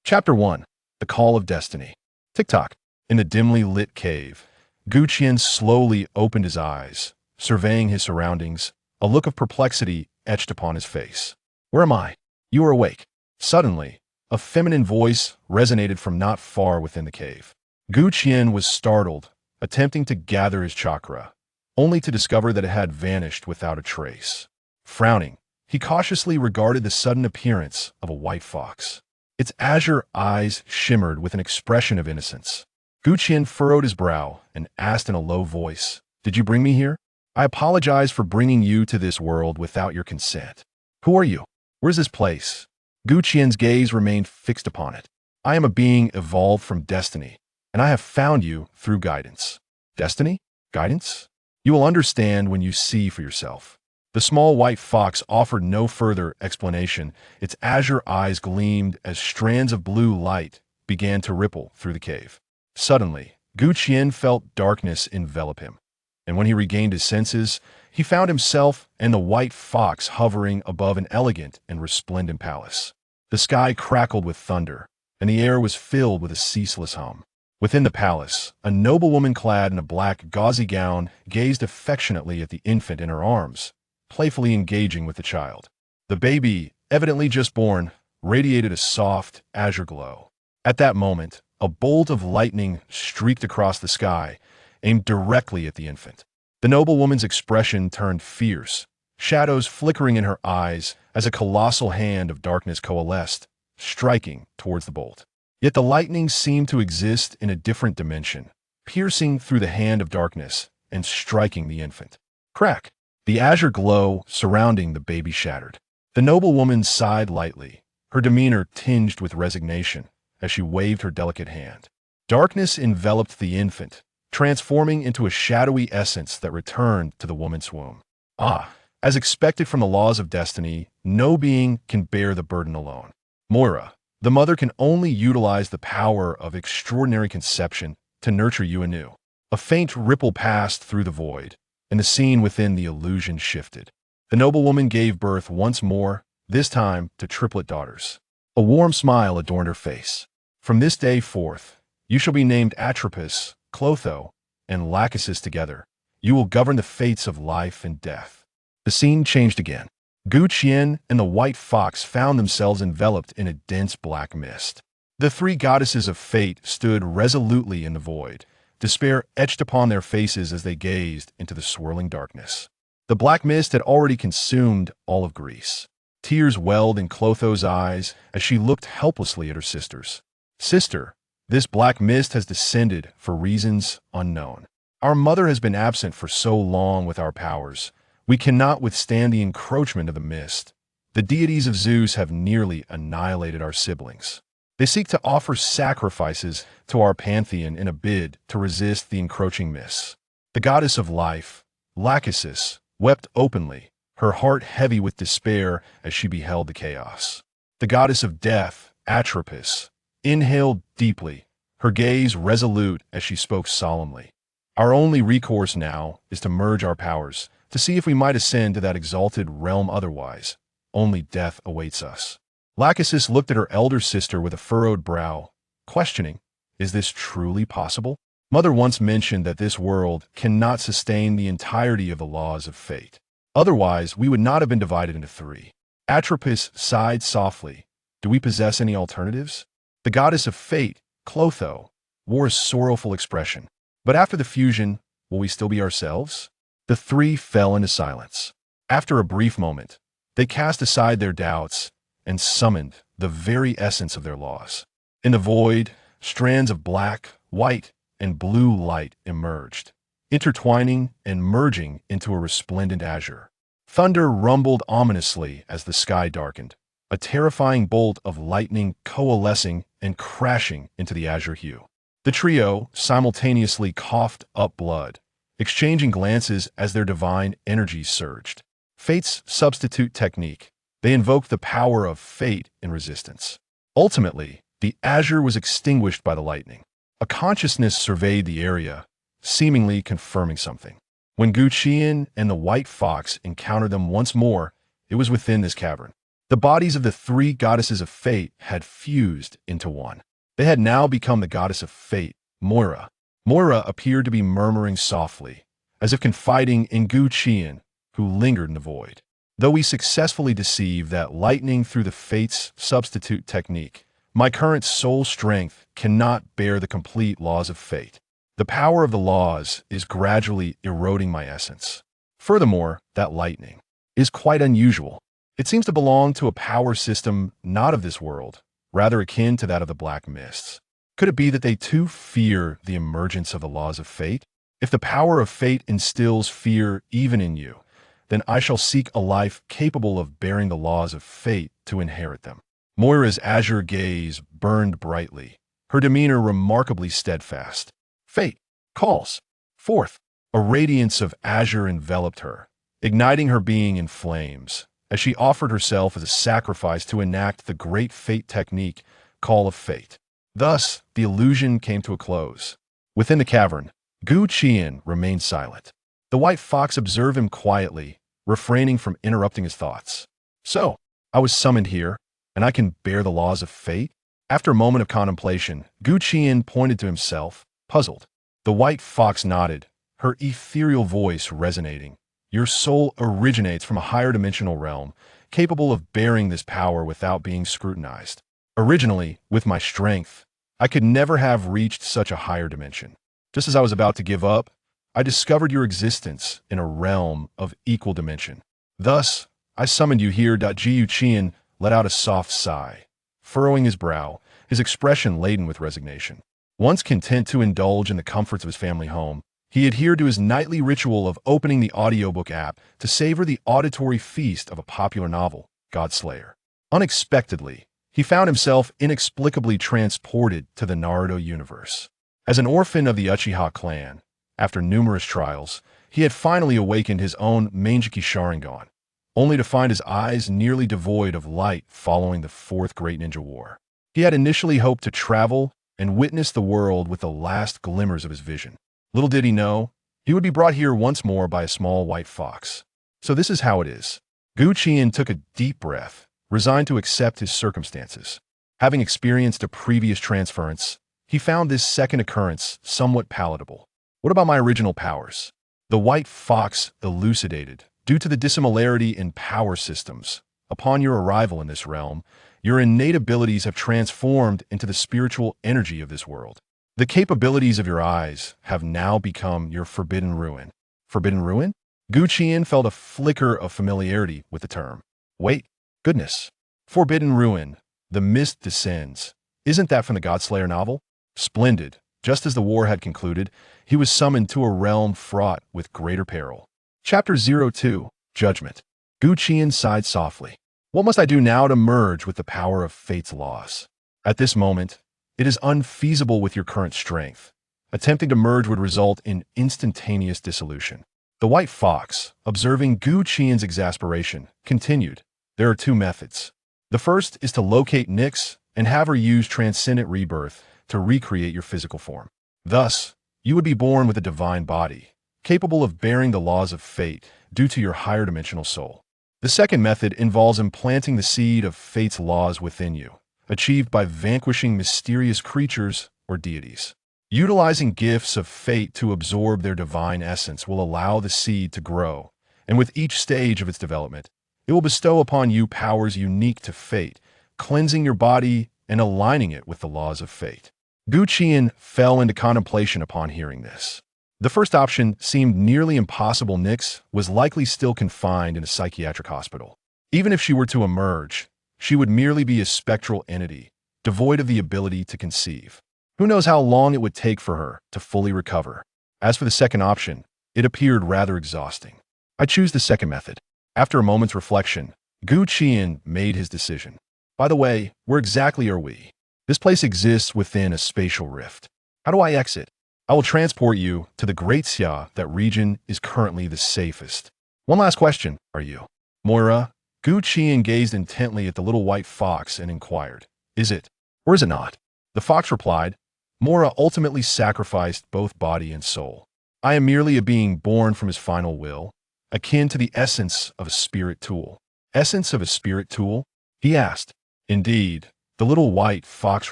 Chapter 1. The Call of Destiny. Tick-tock. In the dimly lit cave, Qi'an slowly opened his eyes, surveying his surroundings, a look of perplexity etched upon his face. "Where am I?" "You are awake." Suddenly, a feminine voice resonated from not far within the cave. Qi'an was startled, attempting to gather his chakra, only to discover that it had vanished without a trace. Frowning, he cautiously regarded the sudden appearance of a white fox. Its azure eyes shimmered with an expression of innocence. Qi'an furrowed his brow and asked in a low voice, "Did you bring me here? I apologize for bringing you to this world without your consent. Who are you? Where's this place?" Qi'an's gaze remained fixed upon it. "I am a being evolved from destiny, and I have found you through guidance." "Destiny? Guidance? You will understand when you see for yourself." The small white fox offered no further explanation. Its azure eyes gleamed as strands of blue light began to ripple through the cave. Suddenly, Qi'an felt darkness envelop him, and when he regained his senses, he found himself and the white fox hovering above an elegant and resplendent palace. The sky crackled with thunder, and the air was filled with a ceaseless hum. Within the palace, a noblewoman clad in a black gauzy gown gazed affectionately at the infant in her arms, playfully engaging with the child. The baby, evidently just born, radiated a soft, azure glow. At that moment, a bolt of lightning streaked across the sky, aimed directly at the infant. The noblewoman's expression turned fierce, shadows flickering in her eyes as a colossal hand of darkness coalesced, striking towards the bolt. Yet the lightning seemed to exist in a different dimension, piercing through the hand of darkness and striking the infant. Crack! The azure glow surrounding the baby shattered. The noblewoman sighed lightly, her demeanor tinged with resignation as she waved her delicate hand. Darkness enveloped the infant, transforming into a shadowy essence that returned to the woman's womb. As expected from the laws of destiny, no being can bear the burden alone. Moirai, the mother, can only utilize the power of extraordinary conception to nurture you anew. A faint ripple passed through the void, and the scene within the illusion shifted. The noblewoman gave birth once more, this time to triplet daughters. A warm smile adorned her face. "From this day forth, you shall be named Atropos, Clotho, and Lachesis together. You will govern the fates of life and death." The scene changed again. Qi'an and the white fox found themselves enveloped in a dense black mist. The three goddesses of fate stood resolutely in the void, despair etched upon their faces as they gazed into the swirling darkness. The black mist had already consumed all of Greece. Tears welled in Clotho's eyes as she looked helplessly at her sisters. "Sister, this black mist has descended for reasons unknown. Our mother has been absent for so long with our powers. We cannot withstand the encroachment of the mist. The deities of Zeus have nearly annihilated our siblings. They seek to offer sacrifices to our pantheon in a bid to resist the encroaching mists." The goddess of life, Lachesis, wept openly, her heart heavy with despair as she beheld the chaos. The goddess of death, Atropos, inhaled deeply, her gaze resolute as she spoke solemnly. "Our only recourse now is to merge our powers, to see if we might ascend to that exalted realm. Otherwise, only death awaits us." Lachesis looked at her elder sister with a furrowed brow, questioning, "Is this truly possible? Mother once mentioned that this world cannot sustain the entirety of the laws of fate. Otherwise, we would not have been divided into three." Atropos sighed softly. "Do we possess any alternatives?" The goddess of fate, Clotho, wore a sorrowful expression. "But after the fusion, will we still be ourselves?" The three fell into silence. After a brief moment, they cast aside their doubts and summoned the very essence of their laws. In the void, strands of black, white, and blue light emerged, intertwining and merging into a resplendent azure. Thunder rumbled ominously as the sky darkened, a terrifying bolt of lightning coalescing and crashing into the azure hue. The trio simultaneously coughed up blood, exchanging glances as their divine energy surged. Fate's substitute technique. They invoked the power of fate in resistance. Ultimately, the azure was extinguished by the lightning. A consciousness surveyed the area, seemingly confirming something. When Qi'an and the white fox encountered them once more, it was within this cavern. The bodies of the three goddesses of fate had fused into one. They had now become the goddess of fate, Moira. Moira appeared to be murmuring softly, as if confiding in Qi'an, who lingered in the void. Though we successfully deceived that lightning through the fates substitute technique, my current soul strength cannot bear the complete laws of fate. The power of the laws is gradually eroding my essence. Furthermore, that lightning is quite unusual. It seems to belong to a power system not of this world, rather akin to that of the black mists. Could it be that they too fear the emergence of the laws of fate? If the power of fate instills fear even in you, then I shall seek a life capable of bearing the laws of fate to inherit them. Moira's azure gaze burned brightly, her demeanor remarkably steadfast. Fate calls forth. A radiance of azure enveloped her, igniting her being in flames, as she offered herself as a sacrifice to enact the great fate technique, Call of Fate. Thus, the illusion came to a close. Within the cavern, Qi'an remained silent. The white fox observed him quietly, refraining from interrupting his thoughts. So, I was summoned here, and I can bear the laws of fate? After a moment of contemplation, Qi'an pointed to himself, puzzled. The white fox nodded, her ethereal voice resonating. Your soul originates from a higher dimensional realm, capable of bearing this power without being scrutinized. Originally, with my strength, I could never have reached such a higher dimension. Just as I was about to give up, I discovered your existence in a realm of equal dimension. Thus, I summoned you here. Qi'an let out a soft sigh, furrowing his brow, his expression laden with resignation. Once content to indulge in the comforts of his family home, he adhered to his nightly ritual of opening the audiobook app to savor the auditory feast of a popular novel, Godslayer. Unexpectedly, he found himself inexplicably transported to the Naruto universe. As an orphan of the Uchiha clan, after numerous trials, he had finally awakened his own Manjiki Sharingan, only to find his eyes nearly devoid of light following the Fourth Great Ninja War. He had initially hoped to travel and witness the world with the last glimmers of his vision. Little did he know, he would be brought here once more by a small white fox. So this is how it is. Qi'an took a deep breath, resigned to accept his circumstances. Having experienced a previous transference, he found this second occurrence somewhat palatable. What about my original powers? The white fox elucidated. Due to the dissimilarity in power systems, upon your arrival in this realm, your innate abilities have transformed into the spiritual energy of this world. The capabilities of your eyes have now become your forbidden ruin. Forbidden ruin? Qi'an felt a flicker of familiarity with the term. Wait, goodness. Forbidden ruin. The mist descends. Isn't that from the Godslayer novel? Splendid. Just as the war had concluded, he was summoned to a realm fraught with greater peril. Chapter 02, Judgment. Qi'an sighed softly. What must I do now to merge with the power of fate's laws? At this moment, it is unfeasible with your current strength. Attempting to merge would result in instantaneous dissolution. The white fox, observing Qi'an's exasperation, continued. There are two methods. The first is to locate Nyx and have her use transcendent rebirth to recreate your physical form. Thus, you would be born with a divine body, capable of bearing the laws of fate due to your higher dimensional soul. The second method involves implanting the seed of fate's laws within you, achieved by vanquishing mysterious creatures or deities. Utilizing gifts of fate to absorb their divine essence will allow the seed to grow, and with each stage of its development, it will bestow upon you powers unique to fate, cleansing your body and aligning it with the laws of fate. Qi'an fell into contemplation upon hearing this. The first option seemed nearly impossible. Nyx was likely still confined in a psychiatric hospital. Even if she were to emerge, she would merely be a spectral entity, devoid of the ability to conceive. Who knows how long it would take for her to fully recover? As for the second option, it appeared rather exhausting. I choose the second method. After a moment's reflection, Qi'an made his decision. By the way, where exactly are we? This place exists within a spatial rift. How do I exit? I will transport you to the Great Xia. That region is currently the safest. One last question, are you? Moira? Qi'an gazed intently at the little white fox and inquired, is it, or is it not? The fox replied, Moira ultimately sacrificed both body and soul. I am merely a being born from his final will, akin to the essence of a spirit tool. Essence of a spirit tool? he asked. Indeed, the little white fox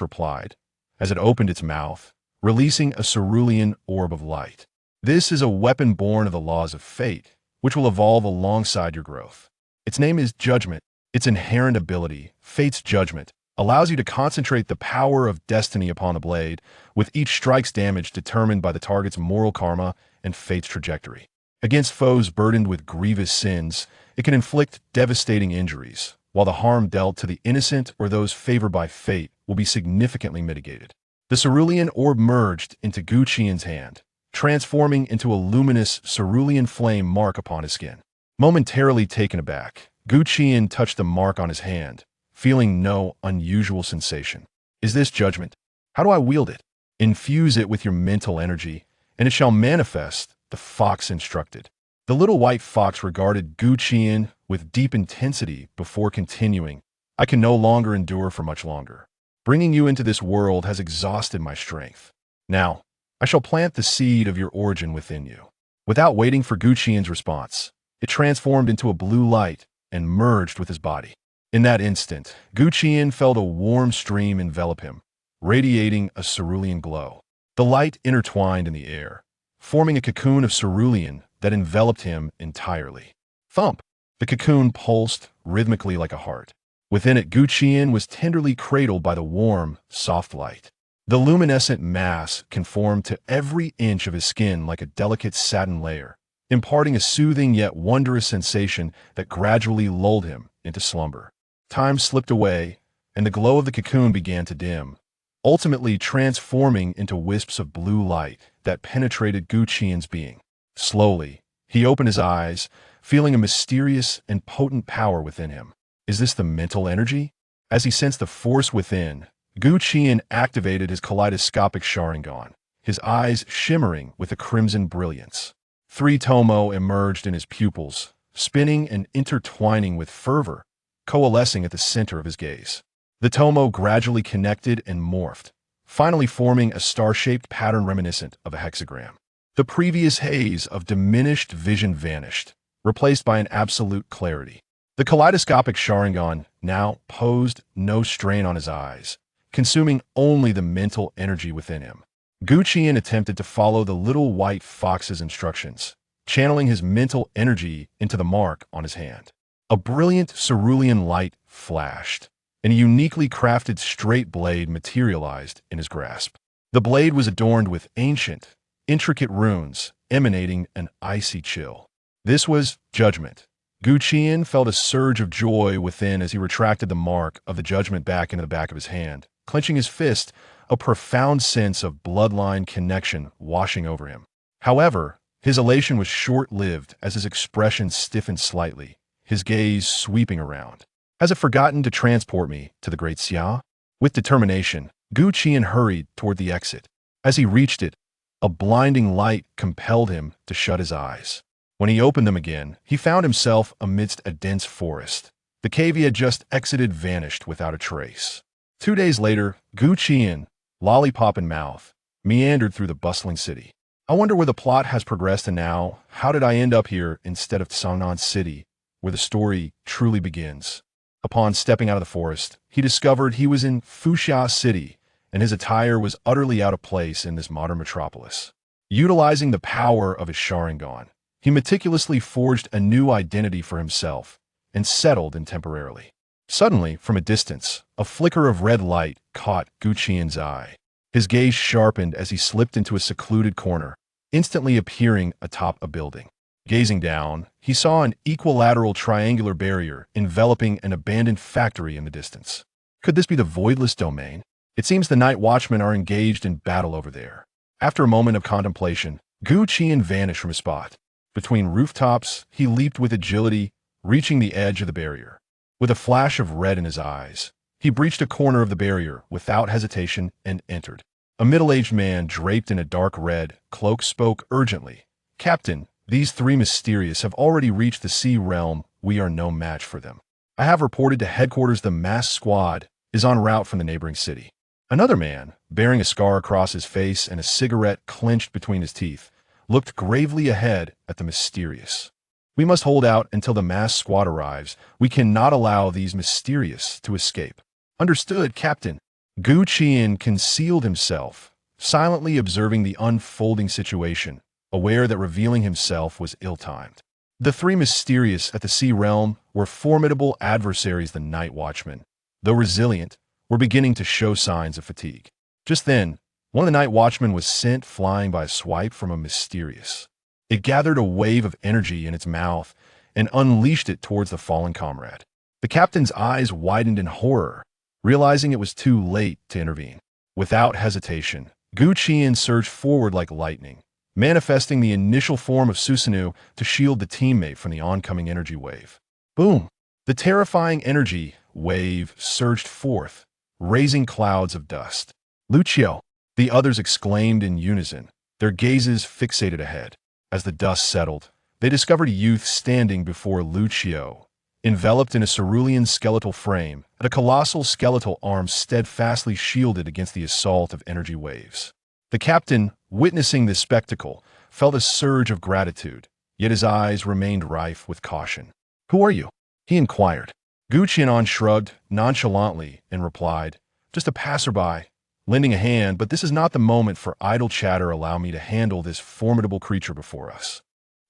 replied, as it opened its mouth, releasing a cerulean orb of light. This is a weapon born of the laws of fate, which will evolve alongside your growth. Its name is Judgment. Its inherent ability, Fate's Judgment, allows you to concentrate the power of destiny upon the blade, with each strike's damage determined by the target's moral karma and fate's trajectory. Against foes burdened with grievous sins, it can inflict devastating injuries, while the harm dealt to the innocent or those favored by fate will be significantly mitigated. The cerulean orb merged into Qian's hand, transforming into a luminous cerulean flame mark upon his skin. Momentarily taken aback, Qian touched the mark on his hand, feeling no unusual sensation. Is this judgment? How do I wield it? Infuse it with your mental energy, and it shall manifest, the fox instructed. The little white fox regarded Qian with deep intensity before continuing. I can no longer endure for much longer. Bringing you into this world has exhausted my strength. Now, I shall plant the seed of your origin within you. Without waiting for Qian's response, it transformed into a blue light and merged with his body. In that instant, Qian felt a warm stream envelop him, radiating a cerulean glow. The light intertwined in the air, forming a cocoon of cerulean that enveloped him entirely. Thump! The cocoon pulsed rhythmically like a heart. Within it, Qian was tenderly cradled by the warm, soft light. The luminescent mass conformed to every inch of his skin like a delicate satin layer, imparting a soothing yet wondrous sensation that gradually lulled him into slumber. Time slipped away, and the glow of the cocoon began to dim, ultimately transforming into wisps of blue light that penetrated Qian's being. Slowly, he opened his eyes, feeling a mysterious and potent power within him. Is this the mental energy? As he sensed the force within, Qian activated his kaleidoscopic Sharingan, his eyes shimmering with a crimson brilliance. 3 tomo emerged in his pupils, spinning and intertwining with fervor, coalescing at the center of his gaze. The tomo gradually connected and morphed, finally forming a star-shaped pattern reminiscent of a hexagram. The previous haze of diminished vision vanished, replaced by an absolute clarity. The kaleidoscopic Sharingan now posed no strain on his eyes, consuming only the mental energy within him. Qian attempted to follow the little white fox's instructions, channeling his mental energy into the mark on his hand. A brilliant cerulean light flashed, and a uniquely crafted straight blade materialized in his grasp. The blade was adorned with ancient, intricate runes emanating an icy chill. This was Judgment. Qian felt a surge of joy within as he retracted the mark of the Judgment back into the back of his hand. Clenching his fist, a profound sense of bloodline connection washing over him. However, his elation was short-lived as his expression stiffened slightly, his gaze sweeping around. Has it forgotten to transport me to the Great Xia? With determination, Qian hurried toward the exit. As he reached it, a blinding light compelled him to shut his eyes. When he opened them again, he found himself amidst a dense forest. The cave he had just exited vanished without a trace. 2 days later, Qian, lollipop in mouth, meandered through the bustling city. I wonder where the plot has progressed, and now, how did I end up here instead of Sangnan City, where the story truly begins? Upon stepping out of the forest, he discovered he was in Fuxia City, and his attire was utterly out of place in this modern metropolis. Utilizing the power of his Sharingan, he meticulously forged a new identity for himself and settled in temporarily. Suddenly, from a distance, a flicker of red light caught Qian's eye. His gaze sharpened as he slipped into a secluded corner, instantly appearing atop a building. Gazing down, he saw an equilateral triangular barrier enveloping an abandoned factory in the distance. Could this be the Voidless Domain? It seems the night watchmen are engaged in battle over there. After a moment of contemplation, Qian vanished from his spot. Between rooftops, he leaped with agility, reaching the edge of the barrier. With a flash of red in his eyes, he breached a corner of the barrier without hesitation and entered. A middle-aged man draped in a dark red cloak spoke urgently. Captain, these 3 mysterious have already reached the sea realm. We are no match for them. I have reported to headquarters the mass squad is en route from the neighboring city. Another man, bearing a scar across his face and a cigarette clenched between his teeth, looked gravely ahead at the mysterious. We must hold out until the mass squad arrives. We cannot allow these mysterious to escape. Understood, Captain. Qi'an concealed himself, silently observing the unfolding situation, aware that revealing himself was ill-timed. The three mysterious at the Sea Realm were formidable adversaries. The Night Watchmen, though resilient, were beginning to show signs of fatigue. Just then, one of the Night Watchmen was sent flying by a swipe from a mysterious. It gathered a wave of energy in its mouth and unleashed it towards the fallen comrade. The captain's eyes widened in horror, realizing it was too late to intervene. Without hesitation, Qi'an surged forward like lightning, manifesting the initial form of Susanoo to shield the teammate from the oncoming energy wave. Boom! The terrifying energy wave surged forth, raising clouds of dust. Lin Qiye! The others exclaimed in unison, their gazes fixated ahead. As the dust settled, they discovered a youth standing before Lin Qiye, enveloped in a cerulean skeletal frame, and a colossal skeletal arm steadfastly shielded against the assault of energy waves. The captain, witnessing this spectacle, felt a surge of gratitude, yet his eyes remained rife with caution. "Who are you?" he inquired. Qi'an shrugged nonchalantly and replied, "Just a passerby, lending a hand, but this is not the moment for idle chatter. Allow me to handle this formidable creature before us."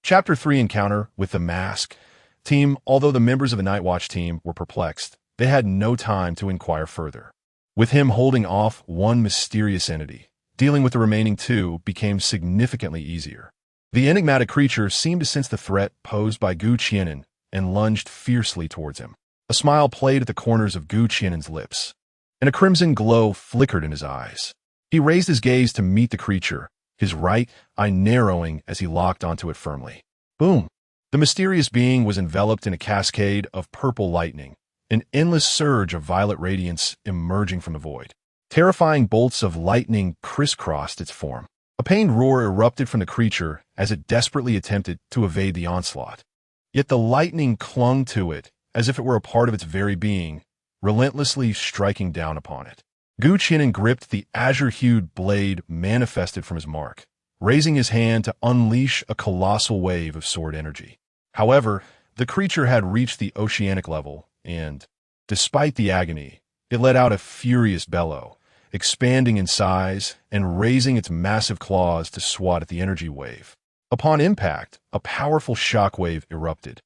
Chapter 3 Encounter with the Mask Team. Although the members of the Night Watch team were perplexed, they had no time to inquire further. With him holding off one mysterious entity, dealing with the remaining two became significantly easier. The enigmatic creature seemed to sense the threat posed by Qi'an and lunged fiercely towards him. A smile played at the corners of Qi'an's lips, and a crimson glow flickered in his eyes. He raised his gaze to meet the creature, his right eye narrowing as he locked onto it firmly. Boom! The mysterious being was enveloped in a cascade of purple lightning, an endless surge of violet radiance emerging from the void. Terrifying bolts of lightning crisscrossed its form. A pained roar erupted from the creature as it desperately attempted to evade the onslaught. Yet the lightning clung to it as if it were a part of its very being, relentlessly striking down upon it. Qi'an gripped the azure-hued blade manifested from his mark, raising his hand to unleash a colossal wave of sword energy. However, the creature had reached the oceanic level, and, despite the agony, it let out a furious bellow, expanding in size and raising its massive claws to swat at the energy wave. Upon impact, a powerful shockwave erupted,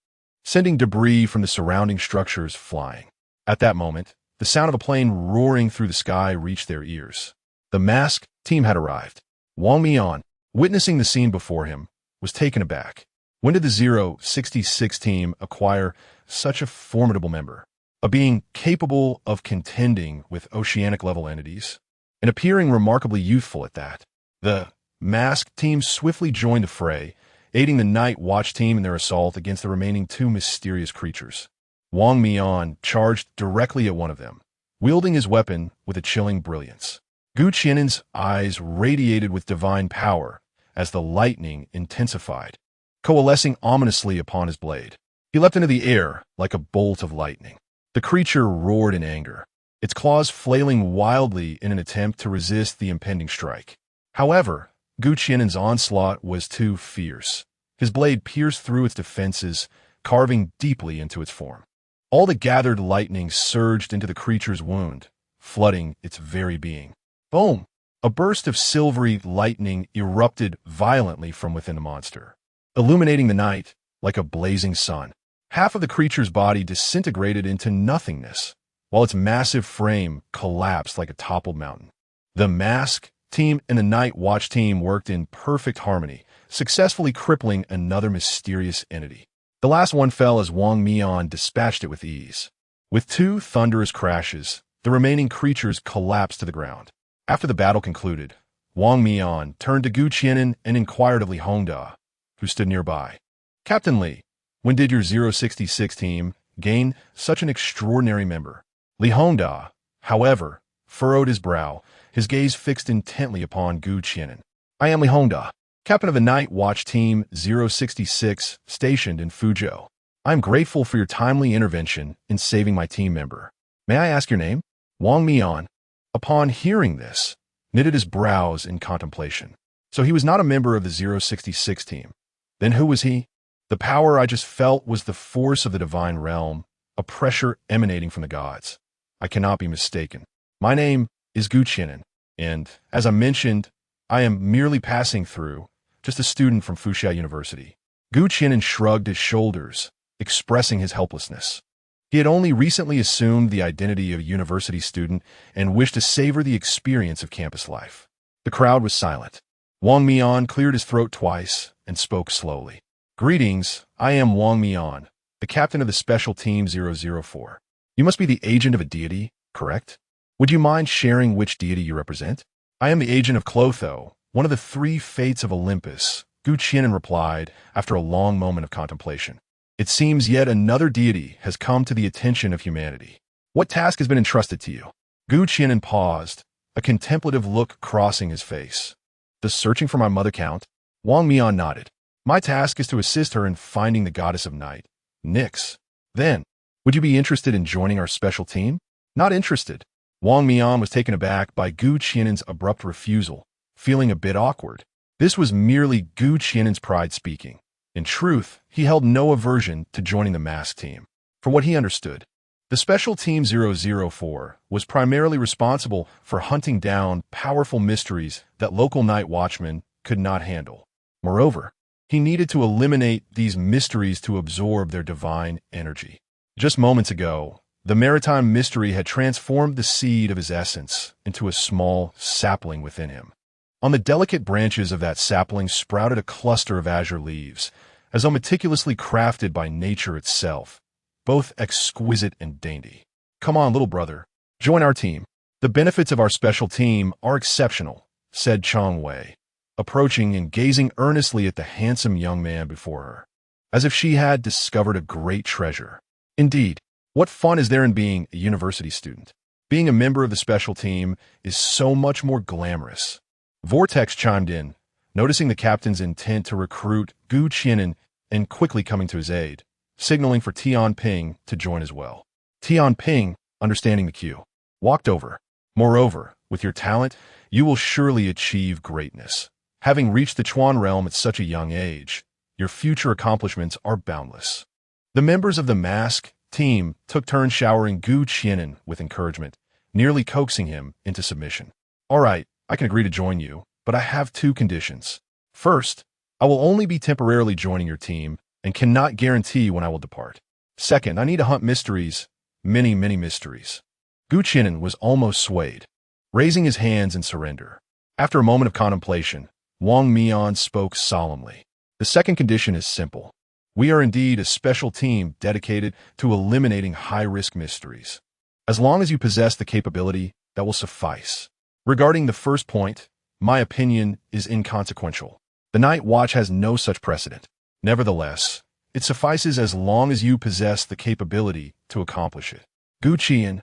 sending debris from the surrounding structures flying. At that moment, the sound of a plane roaring through the sky reached their ears. The Mask team had arrived. Wang Mian, witnessing the scene before him, was taken aback. When did the 066 team acquire such a formidable member? A being capable of contending with oceanic-level entities, and appearing remarkably youthful at that. The Mask team swiftly joined the fray, aiding the Night Watch team in their assault against the remaining two mysterious creatures. Wang Mian charged directly at one of them, wielding his weapon with a chilling brilliance. Qi'an's eyes radiated with divine power as the lightning intensified, coalescing ominously upon his blade. He leapt into the air like a bolt of lightning. The creature roared in anger, its claws flailing wildly in an attempt to resist the impending strike. However, Qi'an's onslaught was too fierce. His blade pierced through its defenses, carving deeply into its form. All the gathered lightning surged into the creature's wound, flooding its very being. Boom! A burst of silvery lightning erupted violently from within the monster, illuminating the night like a blazing sun. Half of the creature's body disintegrated into nothingness, while its massive frame collapsed like a toppled mountain. The Mask team and the Night Watch team worked in perfect harmony, successfully crippling another mysterious entity. The last one fell as Wang Mian dispatched it with ease. With two thunderous crashes, the remaining creatures collapsed to the ground. After the battle concluded, Wang Mian turned to Qi'an and inquired of Li Hongda, who stood nearby. "Captain Li, when did your 066 team gain such an extraordinary member?" Li Hongda, however, furrowed his brow, his gaze fixed intently upon Qi'an. "I am Li Hongda, captain of the Night Watch Team 066 stationed in Fuzhou. I am grateful for your timely intervention in saving my team member. May I ask your name?" Wang Mian, upon hearing this, knitted his brows in contemplation. So he was not a member of the 066 team. Then who was he? The power I just felt was the force of the divine realm, a pressure emanating from the gods. I cannot be mistaken. My name is Qi'an, and, as I mentioned, I am merely passing through, just a student from Fuxia University. Qi'an shrugged his shoulders, expressing his helplessness. He had only recently assumed the identity of a university student and wished to savor the experience of campus life. The crowd was silent. Wang Mian cleared his throat twice and spoke slowly. Greetings, I am Wang Mian, the captain of the Special Team 004. You must be the agent of a deity, correct? Would you mind sharing which deity you represent? I am the agent of Clotho, one of the three fates of Olympus, Qi'an replied after a long moment of contemplation. It seems yet another deity has come to the attention of humanity. What task has been entrusted to you? Qi'an paused, a contemplative look crossing his face. The searching for my mother count? Wang Mian nodded. My task is to assist her in finding the goddess of night, Nyx. Then, would you be interested in joining our special team? Not interested. Wang Mian was taken aback by Qi'an's abrupt refusal, feeling a bit awkward. This was merely Qi'an's pride speaking. In truth, he held no aversion to joining the mask team. From what he understood, the Special Team 004 was primarily responsible for hunting down powerful mysteries that local night watchmen could not handle. Moreover, he needed to eliminate these mysteries to absorb their divine energy. Just moments ago, the maritime mystery had transformed the seed of his essence into a small sapling within him. On the delicate branches of that sapling sprouted a cluster of azure leaves, as though meticulously crafted by nature itself, both exquisite and dainty. Come on, little brother, join our team. The benefits of our special team are exceptional, said Chang Wei, approaching and gazing earnestly at the handsome young man before her, as if she had discovered a great treasure. Indeed, what fun is there in being a university student? Being a member of the special team is so much more glamorous. Vortex chimed in, noticing the captain's intent to recruit Qi'an and quickly coming to his aid, signaling for Tianping to join as well. Tianping, understanding the cue, walked over. Moreover, with your talent, you will surely achieve greatness. Having reached the Chuan realm at such a young age, your future accomplishments are boundless. The members of the mask team took turns showering Qi'an with encouragement, nearly coaxing him into submission. All right, I can agree to join you, but I have two conditions. First, I will only be temporarily joining your team and cannot guarantee when I will depart. Second, I need to hunt mysteries, many mysteries. Qi'an was almost swayed, raising his hands in surrender. After a moment of contemplation, Wang Mian spoke solemnly. The second condition is simple. We are indeed a special team dedicated to eliminating high-risk mysteries. As long as you possess the capability, that will suffice. Regarding the first point, my opinion is inconsequential. The Night Watch has no such precedent. Nevertheless, it suffices as long as you possess the capability to accomplish it. Qi'an,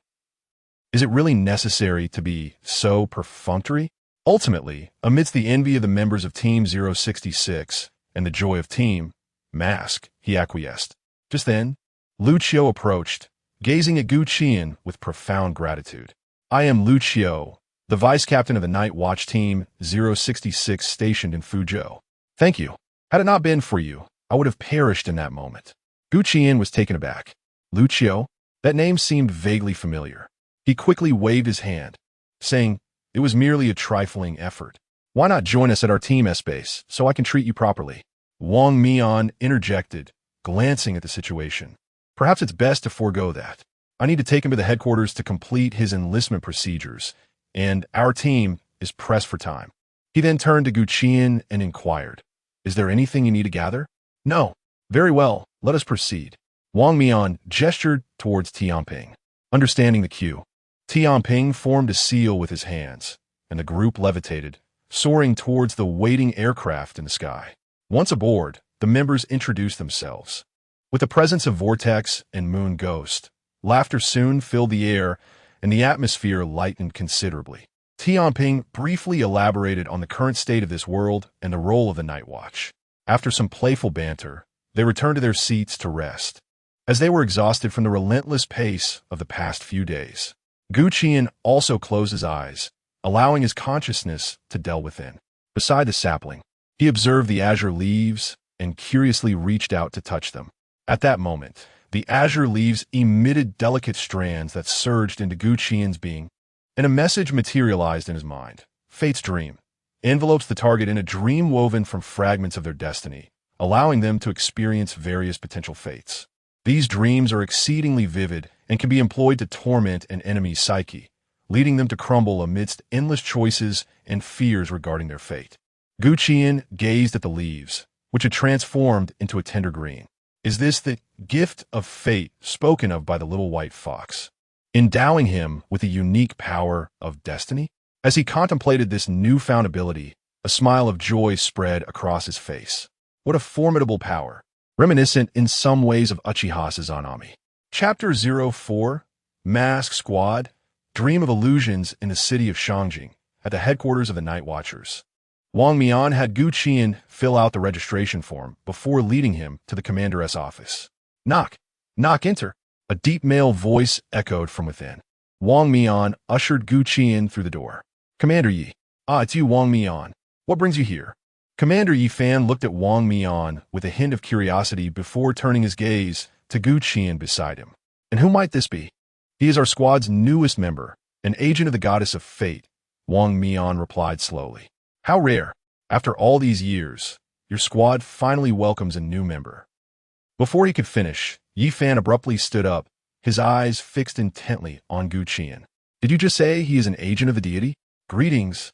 is it really necessary to be so perfunctory? Ultimately, amidst the envy of the members of Team 066 and the joy of Team Mask, he acquiesced. Just then, Lin Qiye approached, gazing at Qi'an with profound gratitude. I am Lin Qiye, the vice captain of the Night Watch Team 066 stationed in Fuzhou. Thank you. Had it not been for you, I would have perished in that moment. Qi'an was taken aback. Lin Qiye? That name seemed vaguely familiar. He quickly waved his hand, saying, it was merely a trifling effort. Why not join us at our team S-base so I can treat you properly? Wang Mian interjected, glancing at the situation. Perhaps it's best to forego that. I need to take him to the headquarters to complete his enlistment procedures, and our team is pressed for time. He then turned to Qi'an and inquired, is there anything you need to gather? No. Very well, let us proceed. Wang Mian gestured towards Tianping. Understanding the cue, Tianping formed a seal with his hands, and the group levitated, soaring towards the waiting aircraft in the sky. Once aboard, the members introduced themselves. With the presence of Vortex and Moon Ghost, laughter soon filled the air, and the atmosphere lightened considerably. Tianping briefly elaborated on the current state of this world and the role of the Night Watch. After some playful banter, they returned to their seats to rest, as they were exhausted from the relentless pace of the past few days. Qi'an also closed his eyes, allowing his consciousness to delve within. Beside the sapling, he observed the azure leaves and curiously reached out to touch them. At that moment, the azure leaves emitted delicate strands that surged into Gu Qian's being, and a message materialized in his mind. Fate's dream envelopes the target in a dream woven from fragments of their destiny, allowing them to experience various potential fates. These dreams are exceedingly vivid and can be employed to torment an enemy's psyche, leading them to crumble amidst endless choices and fears regarding their fate. Gu Qian gazed at the leaves, which had transformed into a tender green. Is this the gift of fate spoken of by the little white fox, endowing him with the unique power of destiny? As he contemplated this newfound ability, a smile of joy spread across his face. What a formidable power, reminiscent in some ways of Uchiha Sazanami. Chapter 04, Mask Squad, Dream of Illusions in the city of Shangjing, at the headquarters of the Night Watchers. Wang Mian had Gu Qian fill out the registration form before leading him to the commander's office. Knock, enter. A deep male voice echoed from within. Wang Mian ushered Gu Qian through the door. Commander Yi. It's you, Wang Mian. What brings you here? Commander Yi Fan looked at Wang Mian with a hint of curiosity before turning his gaze to Gu Qian beside him. And who might this be? He is our squad's newest member, an agent of the goddess of fate, Wang Mian replied slowly. How rare. After all these years, your squad finally welcomes a new member. Before he could finish, Yi Fan abruptly stood up, his eyes fixed intently on Gu Qian. Did you just say he is an agent of the deity? Greetings,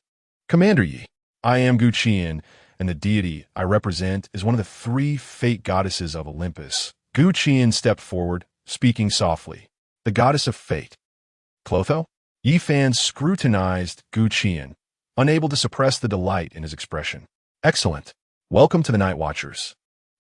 Commander Yi. I am Gu Qian, and the deity I represent is one of the 3 fate goddesses of Olympus. Gu Qian stepped forward, speaking softly. The goddess of fate. Clotho? Yi Fan scrutinized Gu Qian, unable to suppress the delight in his expression. Excellent. Welcome to the Night Watchers.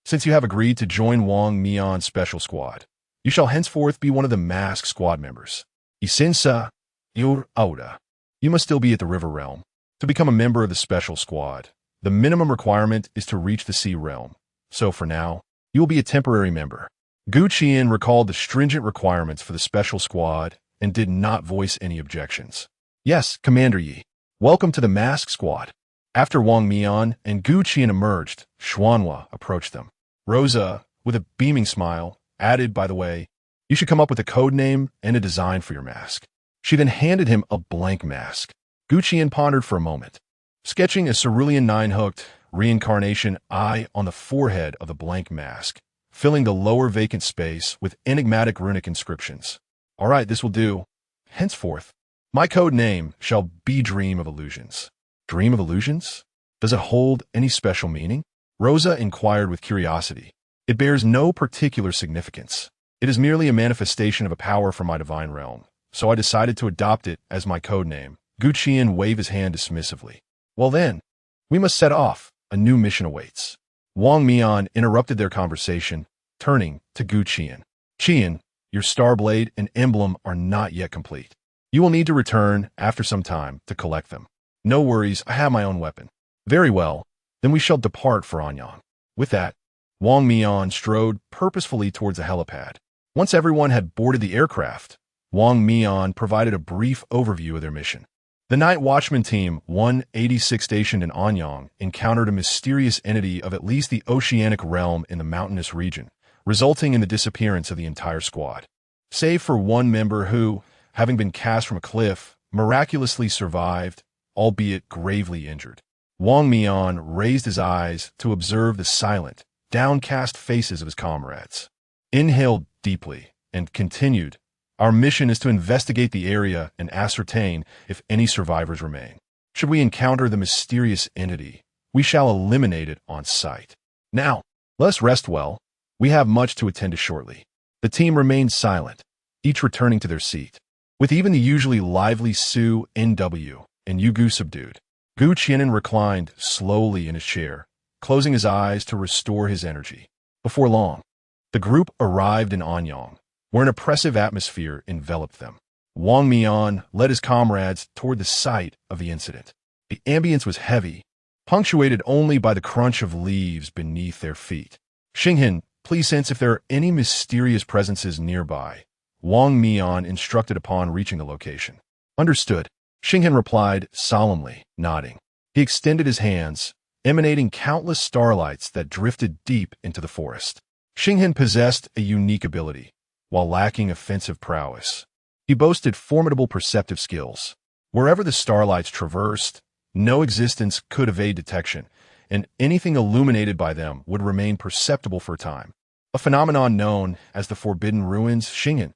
Since you have agreed to join Wang Mian's special squad, you shall henceforth be one of the masked squad members. Isinsa Ur Auda. You must still be at the River Realm. To become a member of the special squad, the minimum requirement is to reach the Sea Realm. So for now, you will be a temporary member. Gu Qian recalled the stringent requirements for the special squad and did not voice any objections. Yes, Commander Yi. Welcome to the masked squad. After Wang Mian and Gu Qian emerged, Xuanhua approached them. Rosa, with a beaming smile, added, by the way, you should come up with a code name and a design for your mask. She then handed him a blank mask. Gu Qian pondered for a moment, sketching a cerulean 9-hooked reincarnation eye on the forehead of the blank mask, filling the lower vacant space with enigmatic runic inscriptions. All right, this will do. Henceforth, my code name shall be Dream of Illusions. Dream of Illusions? Does it hold any special meaning? Rosa inquired with curiosity. It bears no particular significance. It is merely a manifestation of a power from my divine realm, so I decided to adopt it as my code name. Gu Qian waved his hand dismissively. Well then, we must set off. A new mission awaits. Wang Mian interrupted their conversation, turning to Gu Qian. Qian, your star blade and emblem are not yet complete. You will need to return after some time to collect them. No worries, I have my own weapon. Very well, then we shall depart for Anyang. With that, Wang Mian strode purposefully towards the helipad. Once everyone had boarded the aircraft, Wang Mian provided a brief overview of their mission. The Night Watchman Team 186 stationed in Anyang encountered a mysterious entity of at least the oceanic realm in the mountainous region, resulting in the disappearance of the entire squad. Save for one member who, having been cast from a cliff, miraculously survived, albeit gravely injured. Wang Mian raised his eyes to observe the silent, downcast faces of his comrades. Inhaled deeply and continued, our mission is to investigate the area and ascertain if any survivors remain. Should we encounter the mysterious entity, we shall eliminate it on sight. Now, let us rest well. We have much to attend to shortly. The team remained silent, each returning to their seat. With even the usually lively Su, NW, and Yugu subdued, Gu Qian reclined slowly in his chair, closing his eyes to restore his energy. Before long, the group arrived in Anyang, where an oppressive atmosphere enveloped them. Wang Mian led his comrades toward the site of the incident. The ambience was heavy, punctuated only by the crunch of leaves beneath their feet. Xinghan, please sense if there are any mysterious presences nearby, Wang Mian instructed upon reaching the location. Understood, Xinghan replied solemnly, nodding. He extended his hands, emanating countless starlights that drifted deep into the forest. Xinghan possessed a unique ability, while lacking offensive prowess. He boasted formidable perceptive skills. Wherever the starlights traversed, no existence could evade detection, and anything illuminated by them would remain perceptible for a time. A phenomenon known as the Forbidden Ruins. Xinghan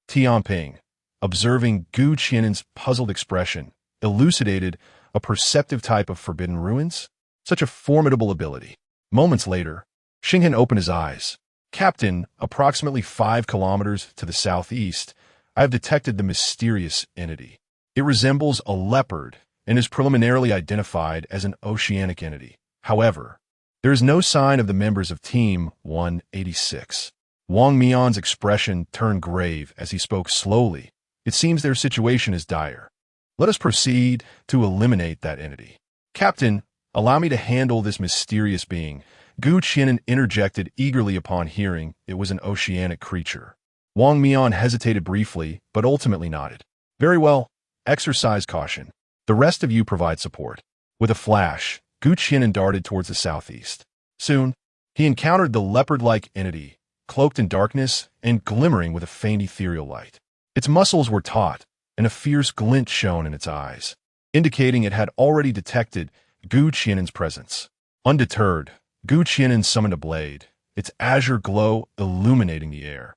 Tianping, observing Gu Qian's puzzled expression, elucidated a perceptive type of Forbidden Ruins? Such a formidable ability. Moments later, Xinghan opened his eyes. Captain, approximately 5 kilometers to the southeast, I have detected the mysterious entity. It resembles a leopard and is preliminarily identified as an oceanic entity. However, there is no sign of the members of Team 186. Wang Mian's expression turned grave as he spoke slowly. It seems their situation is dire. Let us proceed to eliminate that entity. Captain, allow me to handle this mysterious being. Gu Qian interjected eagerly upon hearing it was an oceanic creature. Wang Mian hesitated briefly, but ultimately nodded. Very well, exercise caution. The rest of you provide support. With a flash, Gu Qian darted towards the southeast. Soon, he encountered the leopard-like entity, cloaked in darkness and glimmering with a faint ethereal light. Its muscles were taut, and a fierce glint shone in its eyes, indicating it had already detected Gu Qian's presence. Undeterred, Gu Qian summoned a blade, its azure glow illuminating the air.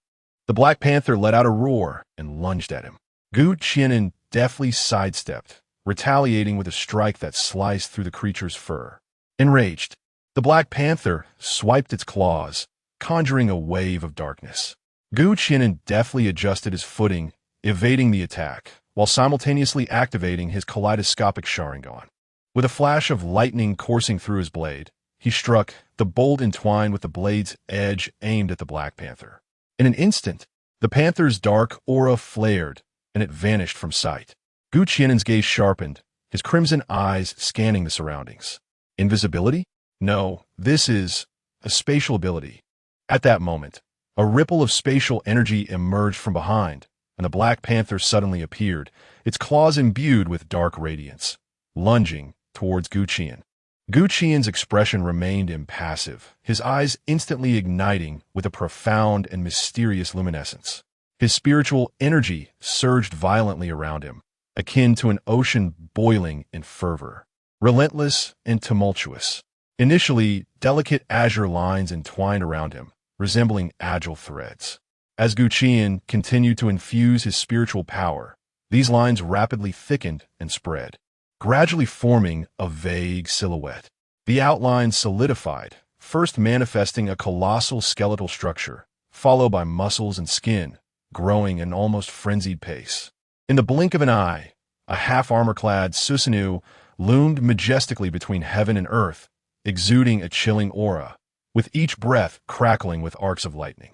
The Black Panther let out a roar and lunged at him. Gu Qian deftly sidestepped, retaliating with a strike that sliced through the creature's fur. Enraged, the Black Panther swiped its claws, conjuring a wave of darkness. Gu Qian deftly adjusted his footing, evading the attack, while simultaneously activating his kaleidoscopic Sharingan. With a flash of lightning coursing through his blade, he struck, the bolt entwined with the blade's edge aimed at the Black Panther. In an instant, the panther's dark aura flared, and it vanished from sight. Gu Qian's gaze sharpened, his crimson eyes scanning the surroundings. Invisibility? No, this is a spatial ability. At that moment, a ripple of spatial energy emerged from behind, and the Black Panther suddenly appeared, its claws imbued with dark radiance, lunging towards Gu Qian. Gu Qian's expression remained impassive, his eyes instantly igniting with a profound and mysterious luminescence. His spiritual energy surged violently around him, akin to an ocean boiling in fervor, relentless and tumultuous. Initially, delicate azure lines entwined around him, resembling agile threads. As Gu Qian continued to infuse his spiritual power, these lines rapidly thickened and spread, gradually forming a vague silhouette. The outline solidified, first manifesting a colossal skeletal structure, followed by muscles and skin, growing at an almost frenzied pace. In the blink of an eye, a half-armor-clad Susanoo loomed majestically between heaven and earth, exuding a chilling aura, with each breath crackling with arcs of lightning.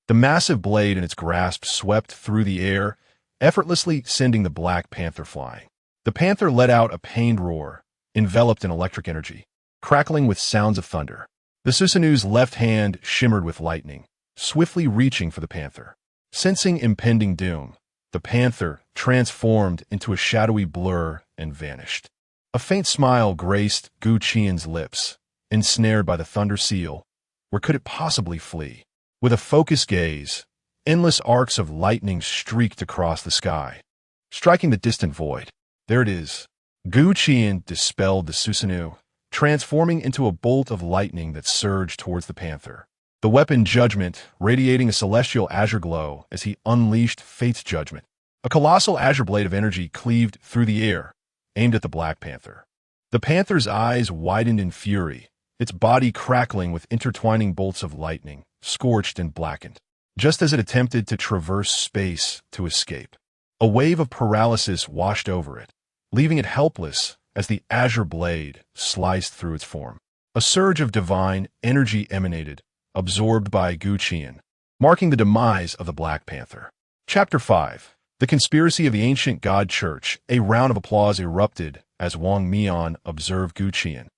The massive blade in its grasp swept through the air, effortlessly sending the Black Panther flying. The panther let out a pained roar, enveloped in electric energy, crackling with sounds of thunder. The Susanoo's left hand shimmered with lightning, swiftly reaching for the panther. Sensing impending doom, the panther transformed into a shadowy blur and vanished. A faint smile graced Gu Qian's lips, ensnared by the thunder seal. Where could it possibly flee? With a focused gaze, endless arcs of lightning streaked across the sky, striking the distant void. There it is. Gu Qian dispelled the Susanoo, transforming into a bolt of lightning that surged towards the panther. The weapon Judgment radiating a celestial azure glow as he unleashed Fate's judgment. A colossal azure blade of energy cleaved through the air, aimed at the Black Panther. The panther's eyes widened in fury, its body crackling with intertwining bolts of lightning, scorched and blackened, just as it attempted to traverse space to escape. A wave of paralysis washed over it, leaving it helpless as the azure blade sliced through its form. A surge of divine energy emanated, absorbed by Gu Qian, marking the demise of the Black Panther. Chapter 5. The Conspiracy of the Ancient God Church. A round of applause erupted as Wang Mian observed Gu Qian,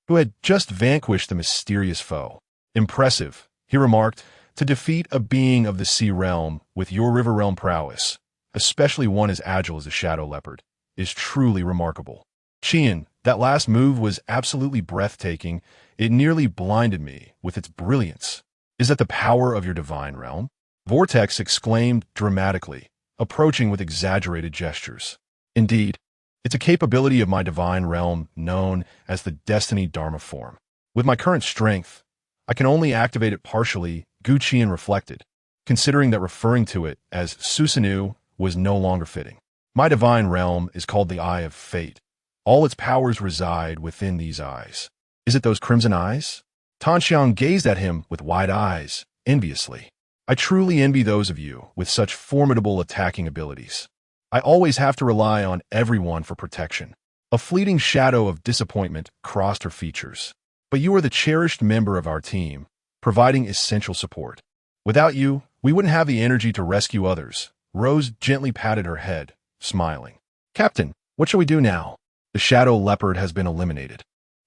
who had just vanquished the mysterious foe. Impressive, he remarked, to defeat a being of the sea realm with your river realm prowess, especially one as agile as a shadow leopard, is truly remarkable. Qi'an, that last move was absolutely breathtaking. It nearly blinded me with its brilliance. Is that the power of your divine realm? Vortex exclaimed dramatically, approaching with exaggerated gestures. Indeed, it's a capability of my divine realm known as the Destiny Dharma form. With my current strength, I can only activate it partially, Qi'an reflected, considering that referring to it as Susanoo was no longer fitting. My divine realm is called the Eye of Fate. All its powers reside within these eyes. Is it those crimson eyes? Tanxiang gazed at him with wide eyes, enviously. I truly envy those of you with such formidable attacking abilities. I always have to rely on everyone for protection. A fleeting shadow of disappointment crossed her features. But you are the cherished member of our team, providing essential support. Without you, we wouldn't have the energy to rescue others. Rose gently patted her head, smiling. Captain, what shall we do now? The shadow leopard has been eliminated.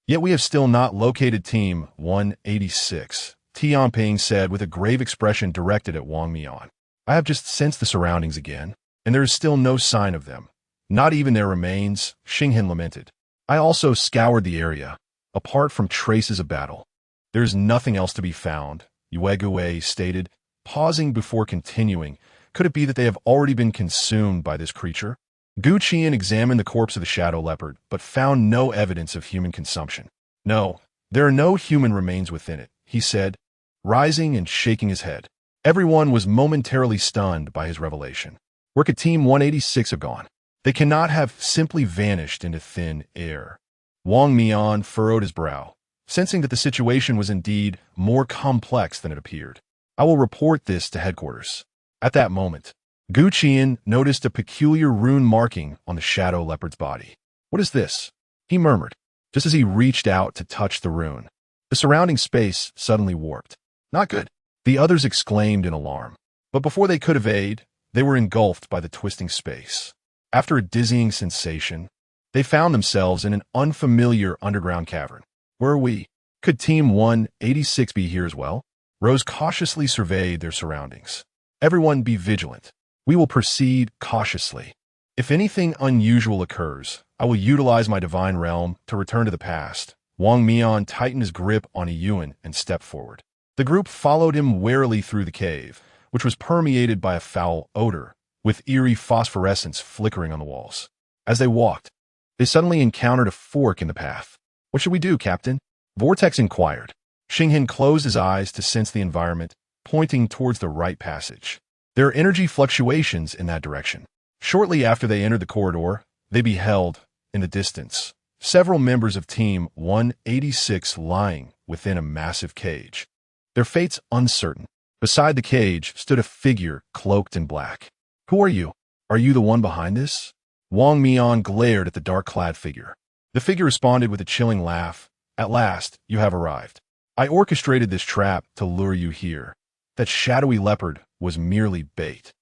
Yet we have still not located Team 186, Tianping said with a grave expression directed at Wang Mian. I have just sensed the surroundings again, and there is still no sign of them. Not even their remains, Xinghen lamented. I also scoured the area, apart from traces of battle. There is nothing else to be found, Yuegue stated, pausing before continuing. Could it be that they have already been consumed by this creature? Qi'an examined the corpse of the shadow leopard, but found no evidence of human consumption. No, there are no human remains within it, he said, rising and shaking his head. Everyone was momentarily stunned by his revelation. Where could Team 186 have gone? They cannot have simply vanished into thin air. Wang Mian furrowed his brow, sensing that the situation was indeed more complex than it appeared. I will report this to headquarters. At that moment, Qi'an noticed a peculiar rune marking on the shadow leopard's body. What is this? He murmured, just as he reached out to touch the rune. The surrounding space suddenly warped. Not good, the others exclaimed in alarm. But before they could evade, they were engulfed by the twisting space. After a dizzying sensation, they found themselves in an unfamiliar underground cavern. Where are we? Could Team 186 be here as well? Rose cautiously surveyed their surroundings. Everyone be vigilant. We will proceed cautiously. If anything unusual occurs, I will utilize my divine realm to return to the past. Wang Mian tightened his grip on a Yuan and stepped forward. The group followed him warily through the cave, which was permeated by a foul odor, with eerie phosphorescence flickering on the walls. As they walked, they suddenly encountered a fork in the path. What should we do, Captain? Vortex inquired. Xinghen closed his eyes to sense the environment, pointing towards the right passage. There are energy fluctuations in that direction. Shortly after they entered the corridor, they beheld, in the distance, several members of Team 186 lying within a massive cage. Their fates uncertain. Beside the cage stood a figure cloaked in black. Who are you? Are you the one behind this? Wang Mian glared at the dark-clad figure. The figure responded with a chilling laugh. At last, you have arrived. I orchestrated this trap to lure you here. That shadowy leopard was merely bait.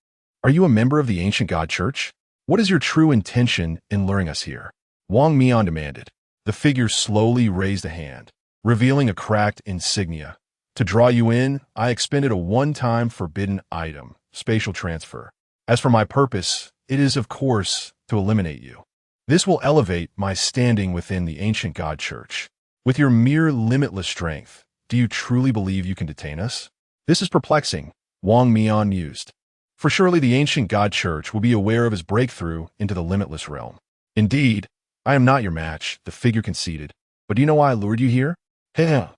Are you a member of the ancient god church? What is your true intention in luring us here? Wang Mian demanded. The figure slowly raised a hand, revealing a cracked insignia. To draw you in, I expended a one-time forbidden item, spatial transfer. As for my purpose, it is, of course, to eliminate you. This will elevate my standing within the ancient god church. With your mere limitless strength, do you truly believe you can detain us? This is perplexing, Wang Mian mused. For surely the ancient god church will be aware of his breakthrough into the limitless realm. Indeed, I am not your match, the figure conceded. But do you know why I lured you here? Heh.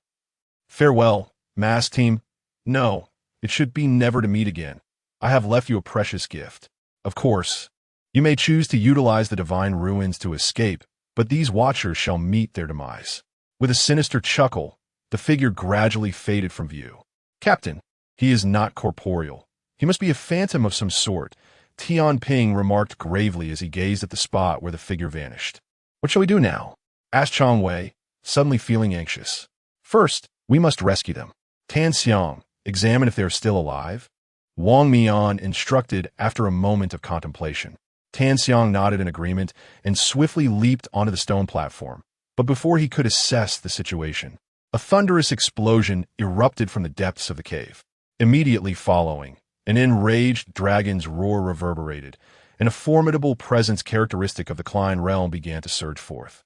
Farewell, mass team. No, it should be never to meet again. I have left you a precious gift. Of course, you may choose to utilize the divine ruins to escape, but these watchers shall meet their demise. With a sinister chuckle, the figure gradually faded from view. Captain, he is not corporeal. He must be a phantom of some sort, Tianping remarked gravely as he gazed at the spot where the figure vanished. What shall we do now? Asked Chang Wei, suddenly feeling anxious. First, we must rescue them. Tanxiang, examine if they are still alive. Wang Mian instructed after a moment of contemplation. Tanxiang nodded in agreement and swiftly leaped onto the stone platform. But before he could assess the situation, a thunderous explosion erupted from the depths of the cave. Immediately following, an enraged dragon's roar reverberated, and a formidable presence characteristic of the Qi'an realm began to surge forth.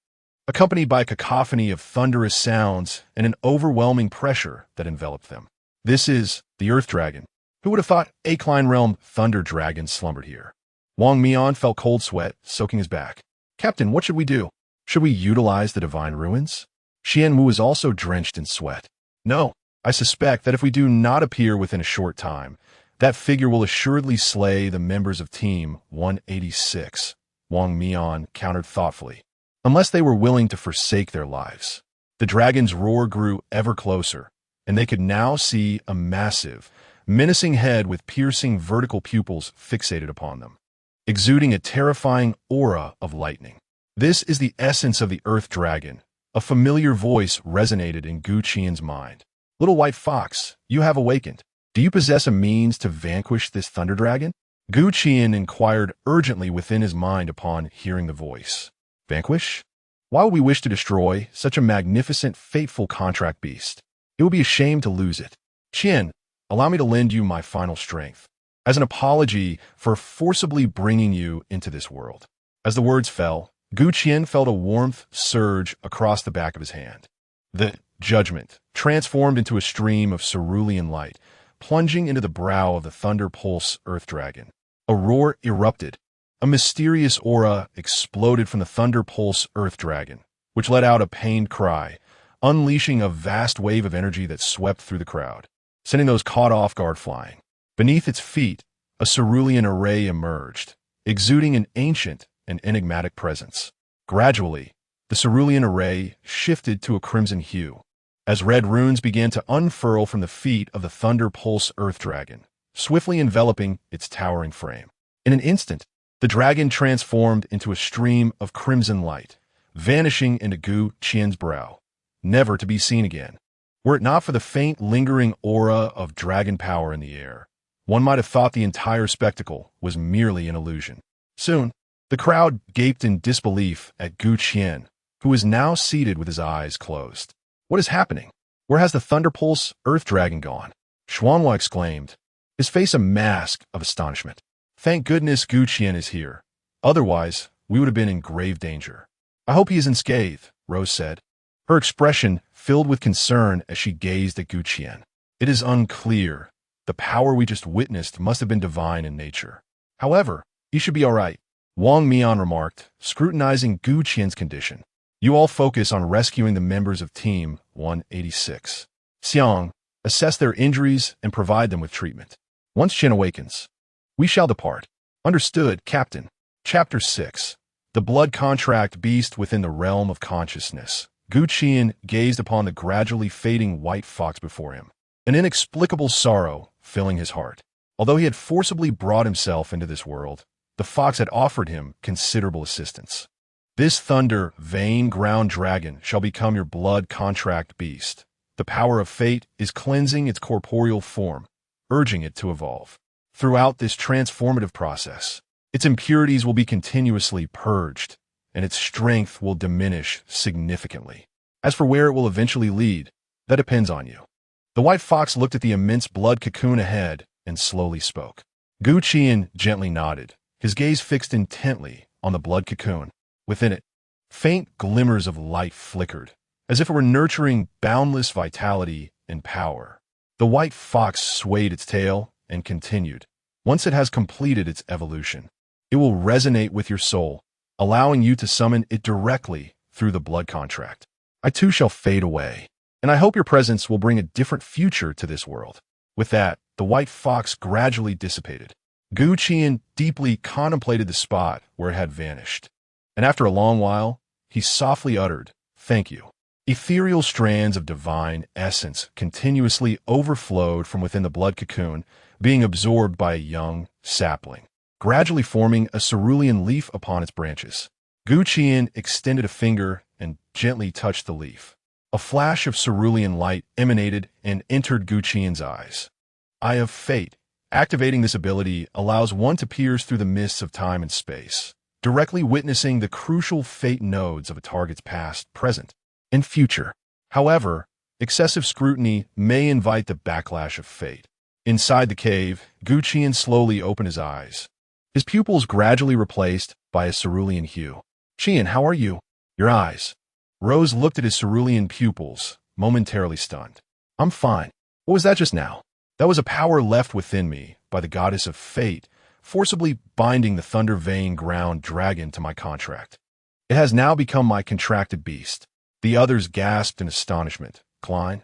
accompanied by a cacophony of thunderous sounds and an overwhelming pressure that enveloped them. This is the Earth Dragon. Who would have thought Acline Realm Thunder Dragons slumbered here? Wang Mian felt cold sweat soaking his back. Captain, what should we do? Should we utilize the divine ruins? Qi'an Mu is also drenched in sweat. No, I suspect that if we do not appear within a short time, that figure will assuredly slay the members of Team 186, Wang Mian countered thoughtfully, unless they were willing to forsake their lives. The dragon's roar grew ever closer, and they could now see a massive, menacing head with piercing vertical pupils fixated upon them, exuding a terrifying aura of lightning. This is the essence of the Earth Dragon. A familiar voice resonated in Qi'an's mind. Little white fox, you have awakened. Do you possess a means to vanquish this thunder dragon? Qi'an inquired urgently within his mind upon hearing the voice. Vanquish? Why would we wish to destroy such a magnificent, fateful contract beast? It would be a shame to lose it. Qi'an, allow me to lend you my final strength, as an apology for forcibly bringing you into this world. As the words fell, Qi'an felt a warmth surge across the back of his hand. The judgment transformed into a stream of cerulean light, plunging into the brow of the Thunder Pulse Earth Dragon. A roar erupted. A mysterious aura exploded from the Thunder Pulse Earth Dragon, which let out a pained cry, unleashing a vast wave of energy that swept through the crowd, sending those caught off guard flying. Beneath its feet, a cerulean array emerged, exuding an ancient and enigmatic presence. Gradually, the cerulean array shifted to a crimson hue, as red runes began to unfurl from the feet of the Thunder Pulse Earth Dragon, swiftly enveloping its towering frame. In an instant, the dragon transformed into a stream of crimson light, vanishing into Qi'an's brow, never to be seen again. Were it not for the faint, lingering aura of dragon power in the air, one might have thought the entire spectacle was merely an illusion. Soon, the crowd gaped in disbelief at Qi'an, who was now seated with his eyes closed. What is happening? Where has the Thunder Pulse Earth Dragon gone? Xuanhua exclaimed, his face a mask of astonishment. Thank goodness Qi'an is here. Otherwise, we would have been in grave danger. I hope he is unscathed, Rose said, her expression filled with concern as she gazed at Qi'an. It is unclear. The power we just witnessed must have been divine in nature. However, he should be all right, Wang Mian remarked, scrutinizing Qi'an's condition. You all focus on rescuing the members of Team 186. Xiang, assess their injuries and provide them with treatment. Once Qi'an awakens, we shall depart. Understood, Captain. Chapter 6. The Blood Contract Beast Within the Realm of Consciousness. Qi'an gazed upon the gradually fading white fox before him, an inexplicable sorrow filling his heart. Although he had forcibly brought himself into this world, the fox had offered him considerable assistance. This thunder, vein ground dragon shall become your blood contract beast. The power of fate is cleansing its corporeal form, urging it to evolve. Throughout this transformative process, its impurities will be continuously purged, and its strength will diminish significantly. As for where it will eventually lead, that depends on you. The white fox looked at the immense blood cocoon ahead and slowly spoke. Qi'an gently nodded, his gaze fixed intently on the blood cocoon. Within it, faint glimmers of light flickered, as if it were nurturing boundless vitality and power. The white fox swayed its tail and continued. Once it has completed its evolution, it will resonate with your soul, allowing you to summon it directly through the blood contract. I too shall fade away, and I hope your presence will bring a different future to this world. With that, the white fox gradually dissipated. Qi'an deeply contemplated the spot where it had vanished, and after a long while, he softly uttered, "Thank you." Ethereal strands of divine essence continuously overflowed from within the blood cocoon, being absorbed by a young sapling, gradually forming a cerulean leaf upon its branches. Qi'an extended a finger and gently touched the leaf. A flash of cerulean light emanated and entered Qi'an's eyes. Eye of Fate. Activating this ability allows one to pierce through the mists of time and space, directly witnessing the crucial fate nodes of a target's past, present, and future. However, excessive scrutiny may invite the backlash of fate. Inside the cave, Qi'an slowly opened his eyes, his pupils gradually replaced by a cerulean hue. "Qi'an, how are you?" "Your eyes. Rose looked at his cerulean pupils, momentarily stunned. I'm fine. What was that just now? That was a power left within me by the goddess of fate, forcibly binding the thunder vein ground dragon to my contract. It has now become my contracted beast. The others gasped in astonishment. Klein?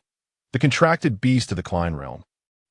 The contracted beast of the Klein realm.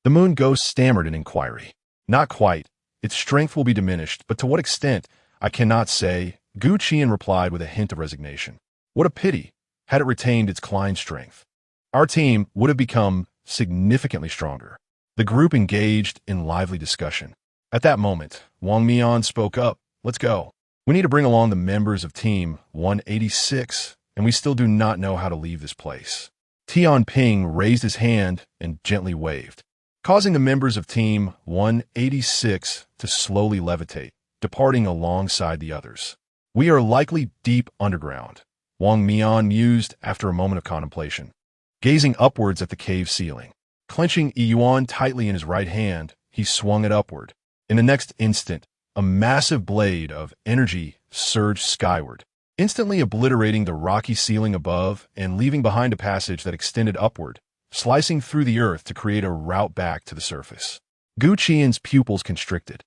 The moon ghost stammered in inquiry. Not quite. Its strength will be diminished, but to what extent, I cannot say, Qi'an replied with a hint of resignation. What a pity, had it retained its Klein strength. Our team would have become significantly stronger. The group engaged in lively discussion. At that moment, Wang Mian spoke up. Let's go. We need to bring along the members of Team 186, and we still do not know how to leave this place. Tianping raised his hand and gently waved, causing the members of Team 186 to slowly levitate, departing alongside the others. We are likely deep underground, Wang Mian mused after a moment of contemplation, gazing upwards at the cave ceiling. Clenching Yuan tightly in his right hand, he swung it upward. In the next instant, a massive blade of energy surged skyward, instantly obliterating the rocky ceiling above and leaving behind a passage that extended upward, slicing through the earth to create a route back to the surface. Qi'an's pupils constricted.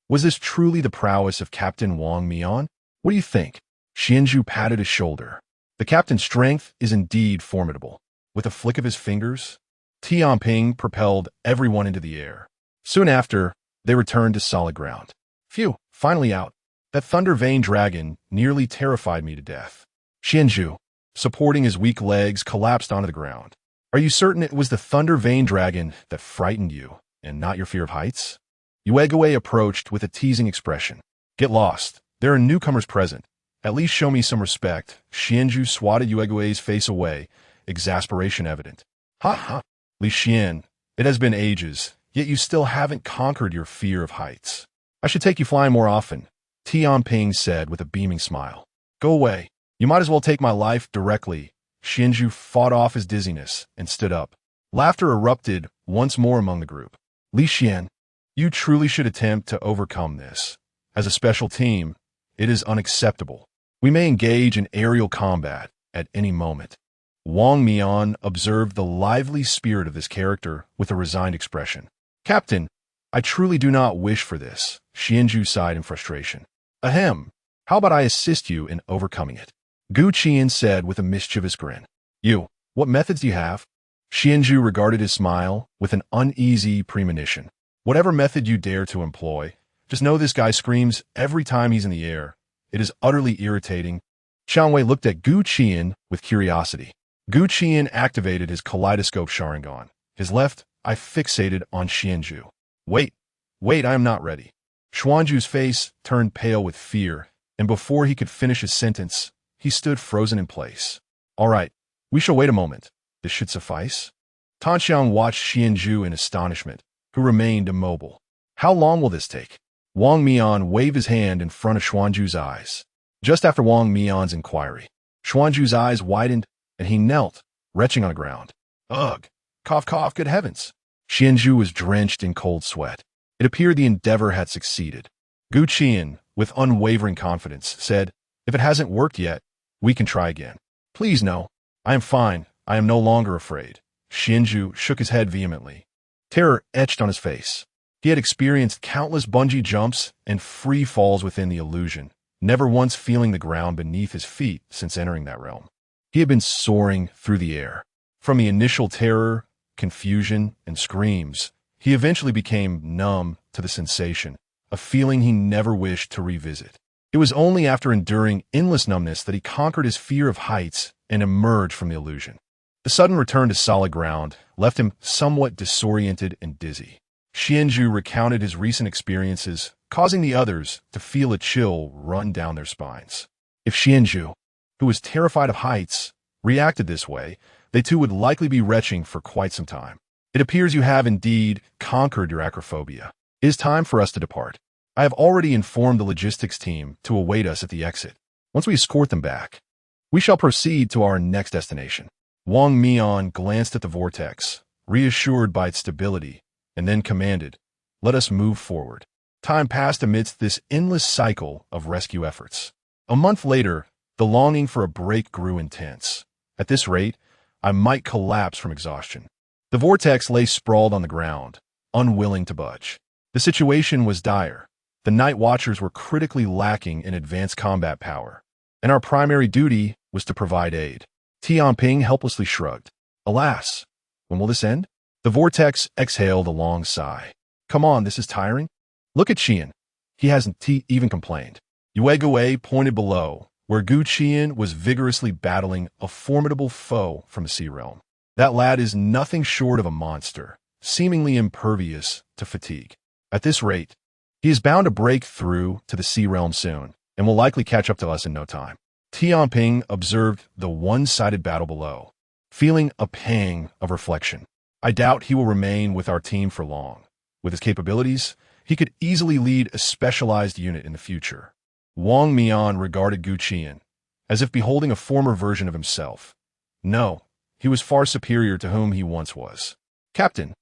Was this truly the prowess of Captain Wang Mian? What do you think? Xianzhu patted his shoulder. The captain's strength is indeed formidable. With a flick of his fingers, Tianping propelled everyone into the air. Soon after, they returned to solid ground. Phew, finally out. That thunder vein dragon nearly terrified me to death. Xianzhu, supporting his weak legs, collapsed onto the ground. Are you certain it was the thunder vein dragon that frightened you, and not your fear of heights? Yuegawei approached with a teasing expression. Get lost. There are newcomers present. At least show me some respect. Xianzhu swatted Yuegawei's face away, exasperation evident. Ha ha. Li Qian, it has been ages, yet you still haven't conquered your fear of heights. I should take you flying more often, Tianping said with a beaming smile. Go away. You might as well take my life directly. Xianzhu fought off his dizziness and stood up. Laughter erupted once more among the group. Li Qian, you truly should attempt to overcome this. As a special team, it is unacceptable. We may engage in aerial combat at any moment. Wang Mian observed the lively spirit of this character with a resigned expression. Captain, I truly do not wish for this, Xianzhu sighed in frustration. Ahem, how about I assist you in overcoming it? Qi'an said with a mischievous grin. You, what methods do you have? Xianzhu regarded his smile with an uneasy premonition. Whatever method you dare to employ, just know this guy screams every time he's in the air. It is utterly irritating. Qianwei looked at Qi'an with curiosity. Qi'an activated his kaleidoscope Sharingan. His left eye fixated on Xianzhu. Wait, I am not ready. Xuanzhu's face turned pale with fear, and before he could finish his sentence, he stood frozen in place. All right, we shall wait a moment. This should suffice. Tanxiang watched Xianzhu in astonishment, who remained immobile. How long will this take? Wang Mian waved his hand in front of Xuanzhu's eyes. Just after Wang Mian's inquiry, Xuanzhu's eyes widened, and he knelt, retching on the ground. Ugh! Cough, cough, good heavens! Xianzhu was drenched in cold sweat. It appeared the endeavor had succeeded. Qi'an, with unwavering confidence, said, If it hasn't worked yet, we can try again. Please no. I am fine. I am no longer afraid. Xianzhu shook his head vehemently. Terror etched on his face. He had experienced countless bungee jumps and free falls within the illusion, never once feeling the ground beneath his feet since entering that realm. He had been soaring through the air. From the initial terror, confusion, and screams, he eventually became numb to the sensation, a feeling he never wished to revisit. It was only after enduring endless numbness that he conquered his fear of heights and emerged from the illusion. The sudden return to solid ground left him somewhat disoriented and dizzy. Xianzhu recounted his recent experiences, causing the others to feel a chill run down their spines. If Xianzhu, who was terrified of heights, reacted this way, they too would likely be retching for quite some time. It appears you have indeed conquered your acrophobia. It is time for us to depart. I have already informed the logistics team to await us at the exit. Once we escort them back, we shall proceed to our next destination. Wang Mian glanced at the vortex, reassured by its stability, and then commanded, Let us move forward. Time passed amidst this endless cycle of rescue efforts. A month later, The longing for a break grew intense. At this rate, I might collapse from exhaustion. The vortex lay sprawled on the ground, unwilling to budge. The situation was dire. The Night Watchers were critically lacking in advanced combat power, and our primary duty was to provide aid. Tianping helplessly shrugged. Alas, when will this end? The vortex exhaled a long sigh. Come on, this is tiring. Look at Qi'an. He hasn't even complained. Yue Guwei pointed below, where Gu Qian was vigorously battling a formidable foe from the Sea Realm. That lad is nothing short of a monster, seemingly impervious to fatigue. At this rate, he is bound to break through to the Sea Realm soon, and will likely catch up to us in no time. Tianping observed the one-sided battle below, feeling a pang of reflection. I doubt he will remain with our team for long. With his capabilities, he could easily lead a specialized unit in the future. Wang Mian regarded Gu Qian, as if beholding a former version of himself. No, he was far superior to whom he once was. Captain,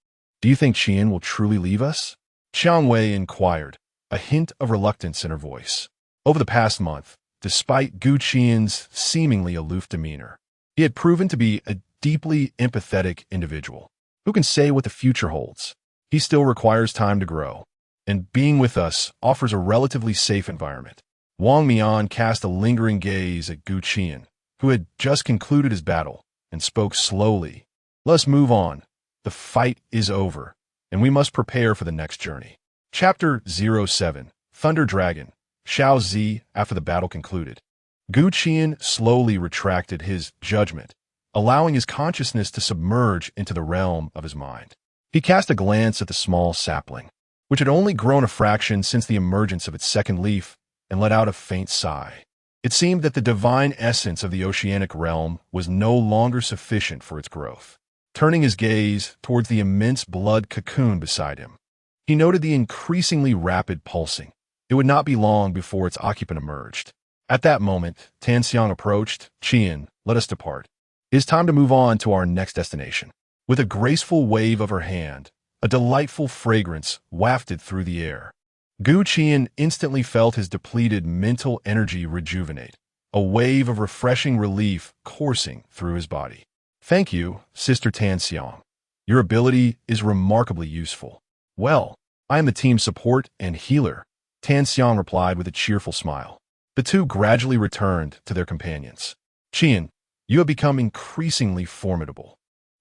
do you think Qi'an will truly leave us? Qiang Wei inquired, a hint of reluctance in her voice. Over the past month, despite Gu Qian's seemingly aloof demeanor, he had proven to be a deeply empathetic individual. Who can say what the future holds? He still requires time to grow, and being with us offers a relatively safe environment. Wang Mian cast a lingering gaze at Gu Qian, who had just concluded his battle, and spoke slowly. Let's move on. The fight is over, and we must prepare for the next journey. Chapter 07, Thunder Dragon, Shao Zi. After the battle concluded, Gu Qian slowly retracted his judgment, allowing his consciousness to submerge into the realm of his mind. He cast a glance at the small sapling, which had only grown a fraction since the emergence of its second leaf, and let out a faint sigh. It seemed that the divine essence of the oceanic realm was no longer sufficient for its growth. Turning his gaze towards the immense blood cocoon beside him, he noted the increasingly rapid pulsing. It would not be long before its occupant emerged. At that moment, Tan Xiang approached. Qian, let us depart. It is time to move on to our next destination. With a graceful wave of her hand, a delightful fragrance wafted through the air. Gu Qian instantly felt his depleted mental energy rejuvenate, a wave of refreshing relief coursing through his body. Thank you, Sister Tan Xiang. Your ability is remarkably useful. Well, I am the team support and healer, Tan Xiang replied with a cheerful smile. The two gradually returned to their companions. Qian, you have become increasingly formidable.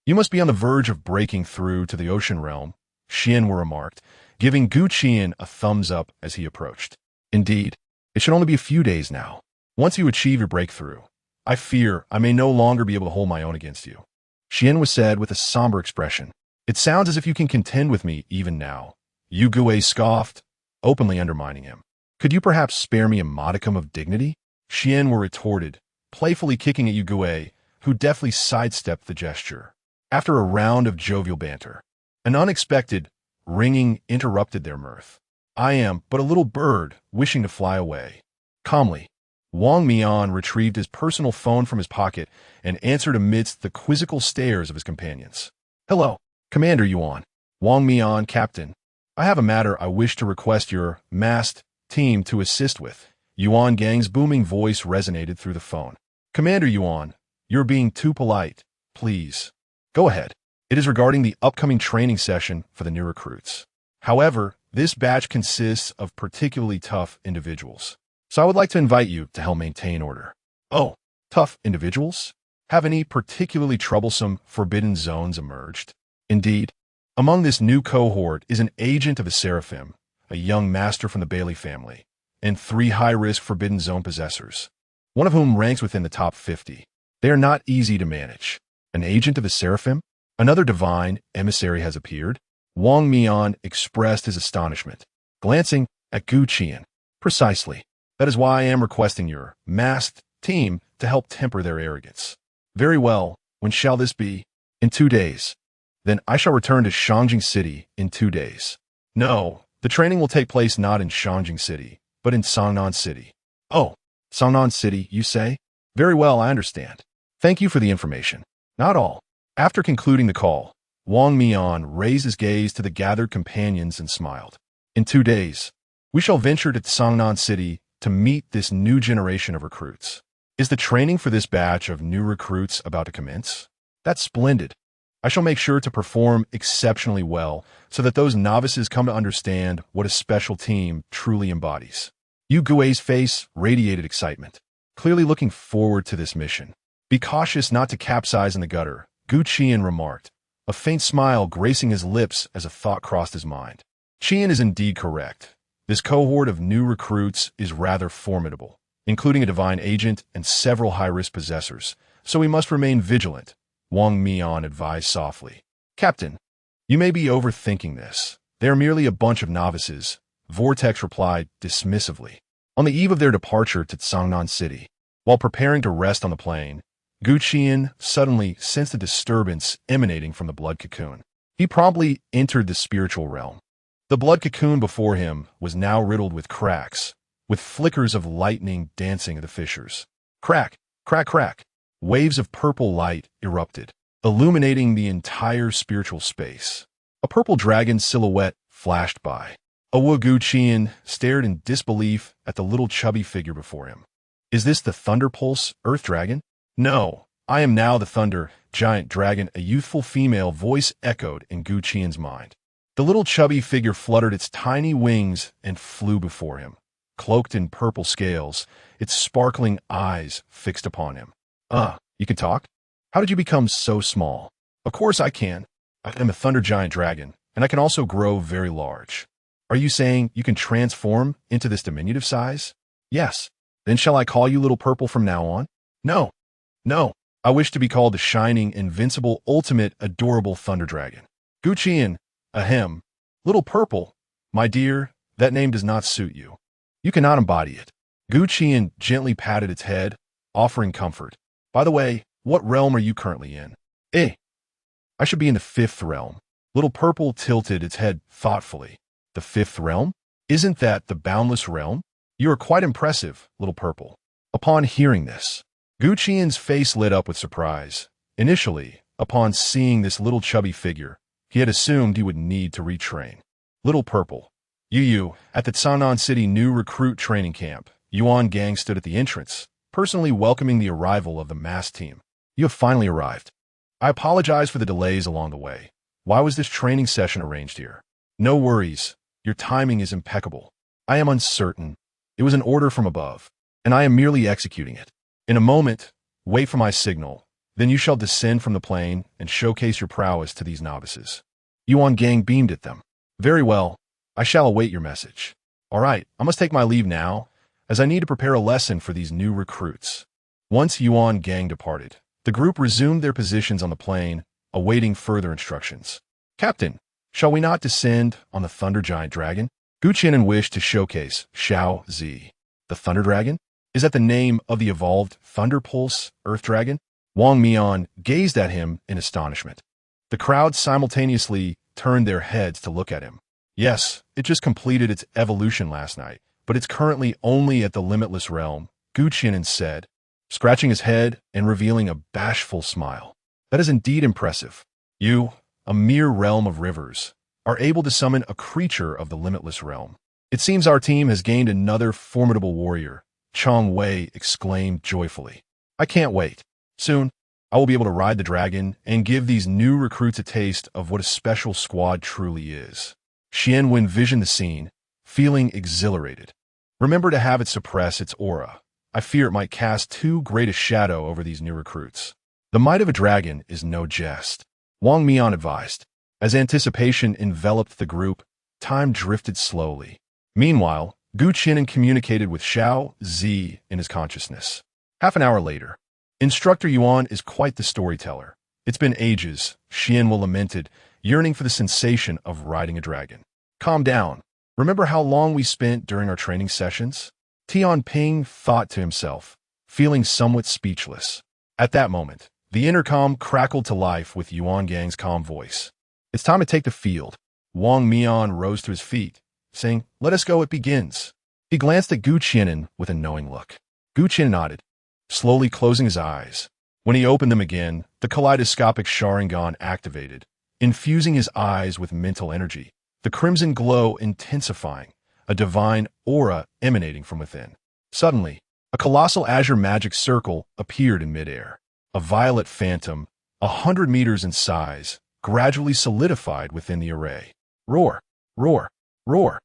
You must be on the verge of breaking through to the ocean realm, Qian remarked, giving Gu Qian a thumbs up as he approached. Indeed, it should only be a few days now. Once you achieve your breakthrough, I fear I may no longer be able to hold my own against you. Qian was said with a somber expression. It sounds as if you can contend with me even now. Yu Guwei scoffed, openly undermining him. Could you perhaps spare me a modicum of dignity? Qian were retorted, playfully kicking at Yu Guwei, who deftly sidestepped the gesture. After a round of jovial banter, an unexpected ringing interrupted their mirth. I am but a little bird wishing to fly away. Calmly, Wang Mian retrieved his personal phone from his pocket and answered amidst the quizzical stares of his companions. Hello, Commander Yuan. Wang Mian, Captain. I have a matter I wish to request your massed team to assist with. Yuan Gang's booming voice resonated through the phone. Commander Yuan, you're being too polite. Please. Go ahead. It is regarding the upcoming training session for the new recruits. However, this batch consists of particularly tough individuals. So I would like to invite you to help maintain order. Oh, tough individuals? Have any particularly troublesome forbidden zones emerged? Indeed, among this new cohort is an agent of the Seraphim, a young master from the Bailey family, and 3 high-risk forbidden zone possessors, one of whom ranks within the top 50. They are not easy to manage. An agent of the Seraphim? Another divine emissary has appeared? Wang Mian expressed his astonishment, glancing at Gu Qian. Precisely. That is why I am requesting your masked team to help temper their arrogance. Very well. When shall this be? In 2 days. Then I shall return to Shangjing City in 2 days. No, the training will take place not in Shangjing City, but in Sangnan City. Oh, Sangnan City, you say? Very well, I understand. Thank you for the information. Not all. After concluding the call, Wang Mian raised his gaze to the gathered companions and smiled. In 2 days, we shall venture to Sangnan City to meet this new generation of recruits. Is the training for this batch of new recruits about to commence? That's splendid. I shall make sure to perform exceptionally well so that those novices come to understand what a special team truly embodies. Yu Gui's face radiated excitement, clearly looking forward to this mission. Be cautious not to capsize in the gutter, Gu Qian remarked, a faint smile gracing his lips as a thought crossed his mind. Qian is indeed correct. This cohort of new recruits is rather formidable, including a divine agent and several high-risk possessors, so we must remain vigilant, Wang Mian advised softly. Captain, you may be overthinking this. They are merely a bunch of novices, Vortex replied dismissively. On the eve of their departure to Tsangnan City, while preparing to rest on the plane, Gu Qian suddenly sensed a disturbance emanating from the blood cocoon. He promptly entered the spiritual realm. The blood cocoon before him was now riddled with cracks, with flickers of lightning dancing at the fissures. Crack, crack, crack. Waves of purple light erupted, illuminating the entire spiritual space. A purple dragon silhouette flashed by. Gu Qian stared in disbelief at the little chubby figure before him. Is this the Thunder Pulse Earth Dragon? No, I am now the Thunder Giant Dragon, a youthful female voice echoed in Gu Qian's mind. The little chubby figure fluttered its tiny wings and flew before him, cloaked in purple scales, its sparkling eyes fixed upon him. You can talk? How did you become so small? Of course I can. I am a Thunder Giant Dragon, and I can also grow very large. Are you saying you can transform into this diminutive size? Yes. Then shall I call you Little Purple from now on? No. No. I wish to be called the shining, invincible, ultimate, adorable Thunder Dragon. Gu Qian, ahem. Little Purple, my dear, that name does not suit you. You cannot embody it. Gu Qian gently patted its head, offering comfort. By the way, what realm are you currently in? I should be in the 5th realm. Little Purple tilted its head thoughtfully. The 5th realm? Isn't that the boundless realm? You are quite impressive, Little Purple. Upon hearing this, Gu Qian's face lit up with surprise. Initially, upon seeing this little chubby figure, he had assumed he would need to retrain. Little Purple. Yu, at the Tsangnan City new recruit training camp, Yuan Gang stood at the entrance, personally welcoming the arrival of the mass team. You have finally arrived. I apologize for the delays along the way. Why was this training session arranged here? No worries. Your timing is impeccable. I am uncertain. It was an order from above, and I am merely executing it. In a moment, wait for my signal. Then you shall descend from the plane and showcase your prowess to these novices. Yuan Gang beamed at them. Very well. I shall await your message. All right, I must take my leave now, as I need to prepare a lesson for these new recruits. Once Yuan Gang departed, the group resumed their positions on the plane, awaiting further instructions. Captain, shall we not descend on the Thunder Giant Dragon? Gu Qian wished to showcase Xiao Zi. The Thunder Dragon? Is that the name of the evolved Thunder Pulse Earth Dragon? Wang Mian gazed at him in astonishment. The crowd simultaneously turned their heads to look at him. Yes, it just completed its evolution last night, but it's currently only at the limitless realm, Gu Qian said, scratching his head and revealing a bashful smile. That is indeed impressive. You, a mere realm of rivers, are able to summon a creature of the limitless realm. It seems our team has gained another formidable warrior, Chong Wei exclaimed joyfully. I can't wait. Soon, I will be able to ride the dragon and give these new recruits a taste of what a special squad truly is. Xian Wen envisioned the scene, feeling exhilarated. Remember to have it suppress its aura. I fear it might cast too great a shadow over these new recruits. The might of a dragon is no jest, Wang Mian advised. As anticipation enveloped the group, time drifted slowly. Meanwhile, Gu Qian communicated with Xiao Zi in his consciousness. Half an hour later, Instructor Yuan is quite the storyteller. It's been ages, Xian Wu lamented, yearning for the sensation of riding a dragon. Calm down. Remember how long we spent during our training sessions? Tian Ping thought to himself, feeling somewhat speechless. At that moment, the intercom crackled to life with Yuan Gang's calm voice. It's time to take the field. Wang Mian rose to his feet, saying, Let us go, it begins. He glanced at Gu Qian with a knowing look. Gu Qian nodded, slowly closing his eyes. When he opened them again, the kaleidoscopic Sharingan activated, infusing his eyes with mental energy, the crimson glow intensifying, a divine aura emanating from within. Suddenly, A colossal azure magic circle appeared in midair. A violet phantom, 100 meters in size, gradually solidified within the array. Roar, roar, roar.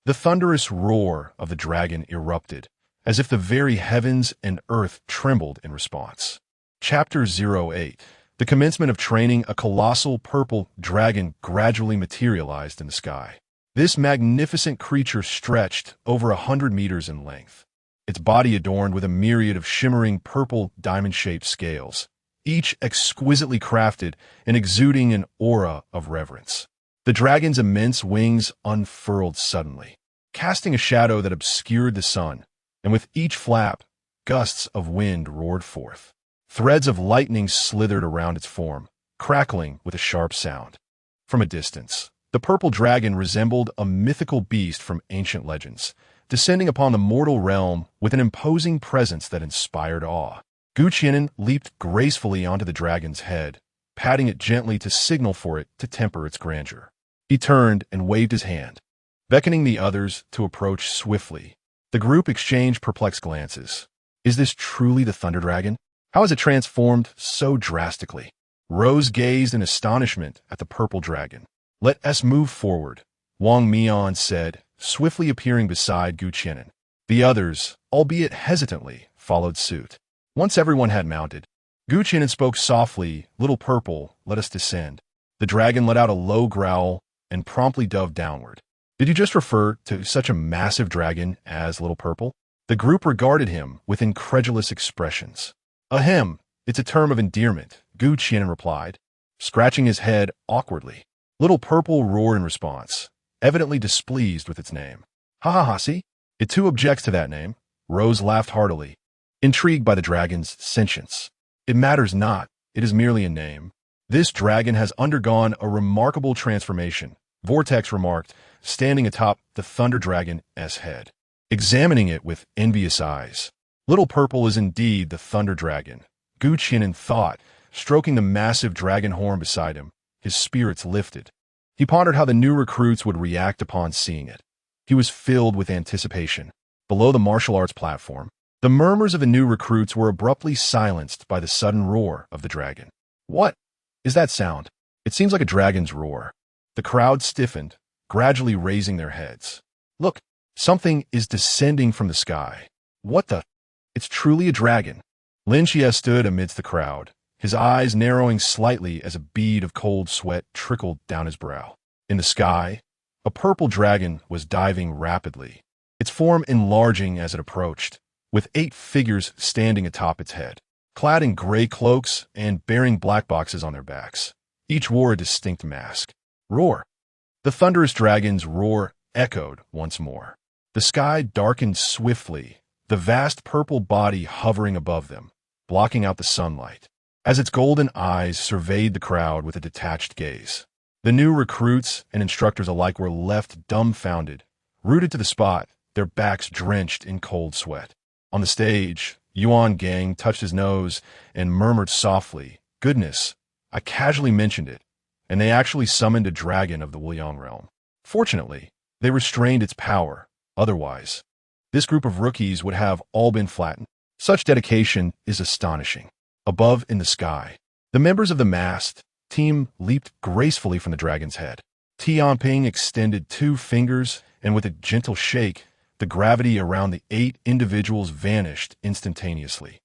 The thunderous roar of the dragon erupted, as if the very heavens and earth trembled in response. Chapter 08. The commencement of training. A colossal purple dragon gradually materialized in the sky. This magnificent creature stretched over 100 meters in length, its body adorned with a myriad of shimmering purple diamond-shaped scales, each exquisitely crafted and exuding an aura of reverence. The dragon's immense wings unfurled suddenly, casting a shadow that obscured the sun, and with each flap, gusts of wind roared forth. Threads of lightning slithered around its form, crackling with a sharp sound. From a distance, the purple dragon resembled a mythical beast from ancient legends, descending upon the mortal realm with an imposing presence that inspired awe. Qi'an leaped gracefully onto the dragon's head, patting it gently to signal for it to temper its grandeur. He turned and waved his hand, beckoning the others to approach swiftly. The group exchanged perplexed glances. Is this truly the Thunder Dragon? How has it transformed so drastically? Rose gazed in astonishment at the purple dragon. Let us move forward, Wang Mian said, swiftly appearing beside Qi'an. The others, albeit hesitantly, followed suit. Once everyone had mounted, Qi'an spoke softly, "Little Purple, let us descend." The dragon let out a low growl and promptly dove downward. Did you just refer to such a massive dragon as Little Purple? The group regarded him with incredulous expressions. Ahem, it's a term of endearment, Qi'an replied, scratching his head awkwardly. Little Purple roared in response, evidently displeased with its name. Ha ha ha, see? It too objects to that name. Rose laughed heartily, intrigued by the dragon's sentience. It matters not, it is merely a name. This dragon has undergone a remarkable transformation, Vortex remarked, standing atop the Thunder Dragon's head, examining it with envious eyes. Little Purple is indeed the Thunder Dragon, Qi'an thought, stroking the massive dragon horn beside him. His spirits lifted. He pondered how the new recruits would react upon seeing it. He was filled with anticipation. Below the martial arts platform, the murmurs of the new recruits were abruptly silenced by the sudden roar of the dragon. What is that sound? It seems like a dragon's roar. The crowd stiffened, gradually raising their heads. Look, something is descending from the sky. What the? It's truly a dragon. Lin Qiye stood amidst the crowd, his eyes narrowing slightly as a bead of cold sweat trickled down his brow. In the sky, a purple dragon was diving rapidly, its form enlarging as it approached, with 8 figures standing atop its head, clad in gray cloaks and bearing black boxes on their backs. Each wore a distinct mask. Roar! The thunderous dragon's roar echoed once more. The sky darkened swiftly, the vast purple body hovering above them, blocking out the sunlight, as its golden eyes surveyed the crowd with a detached gaze. The new recruits and instructors alike were left dumbfounded, rooted to the spot, their backs drenched in cold sweat. On the stage, Yuan Gang touched his nose and murmured softly, "Goodness, I casually mentioned it, and they actually summoned a dragon of the Wuliang realm. Fortunately, they restrained its power. Otherwise, this group of rookies would have all been flattened. Such dedication is astonishing." Above in the sky, the members of the masked team leaped gracefully from the dragon's head. Tianping extended 2 fingers, and with a gentle shake, the gravity around the 8 individuals vanished instantaneously,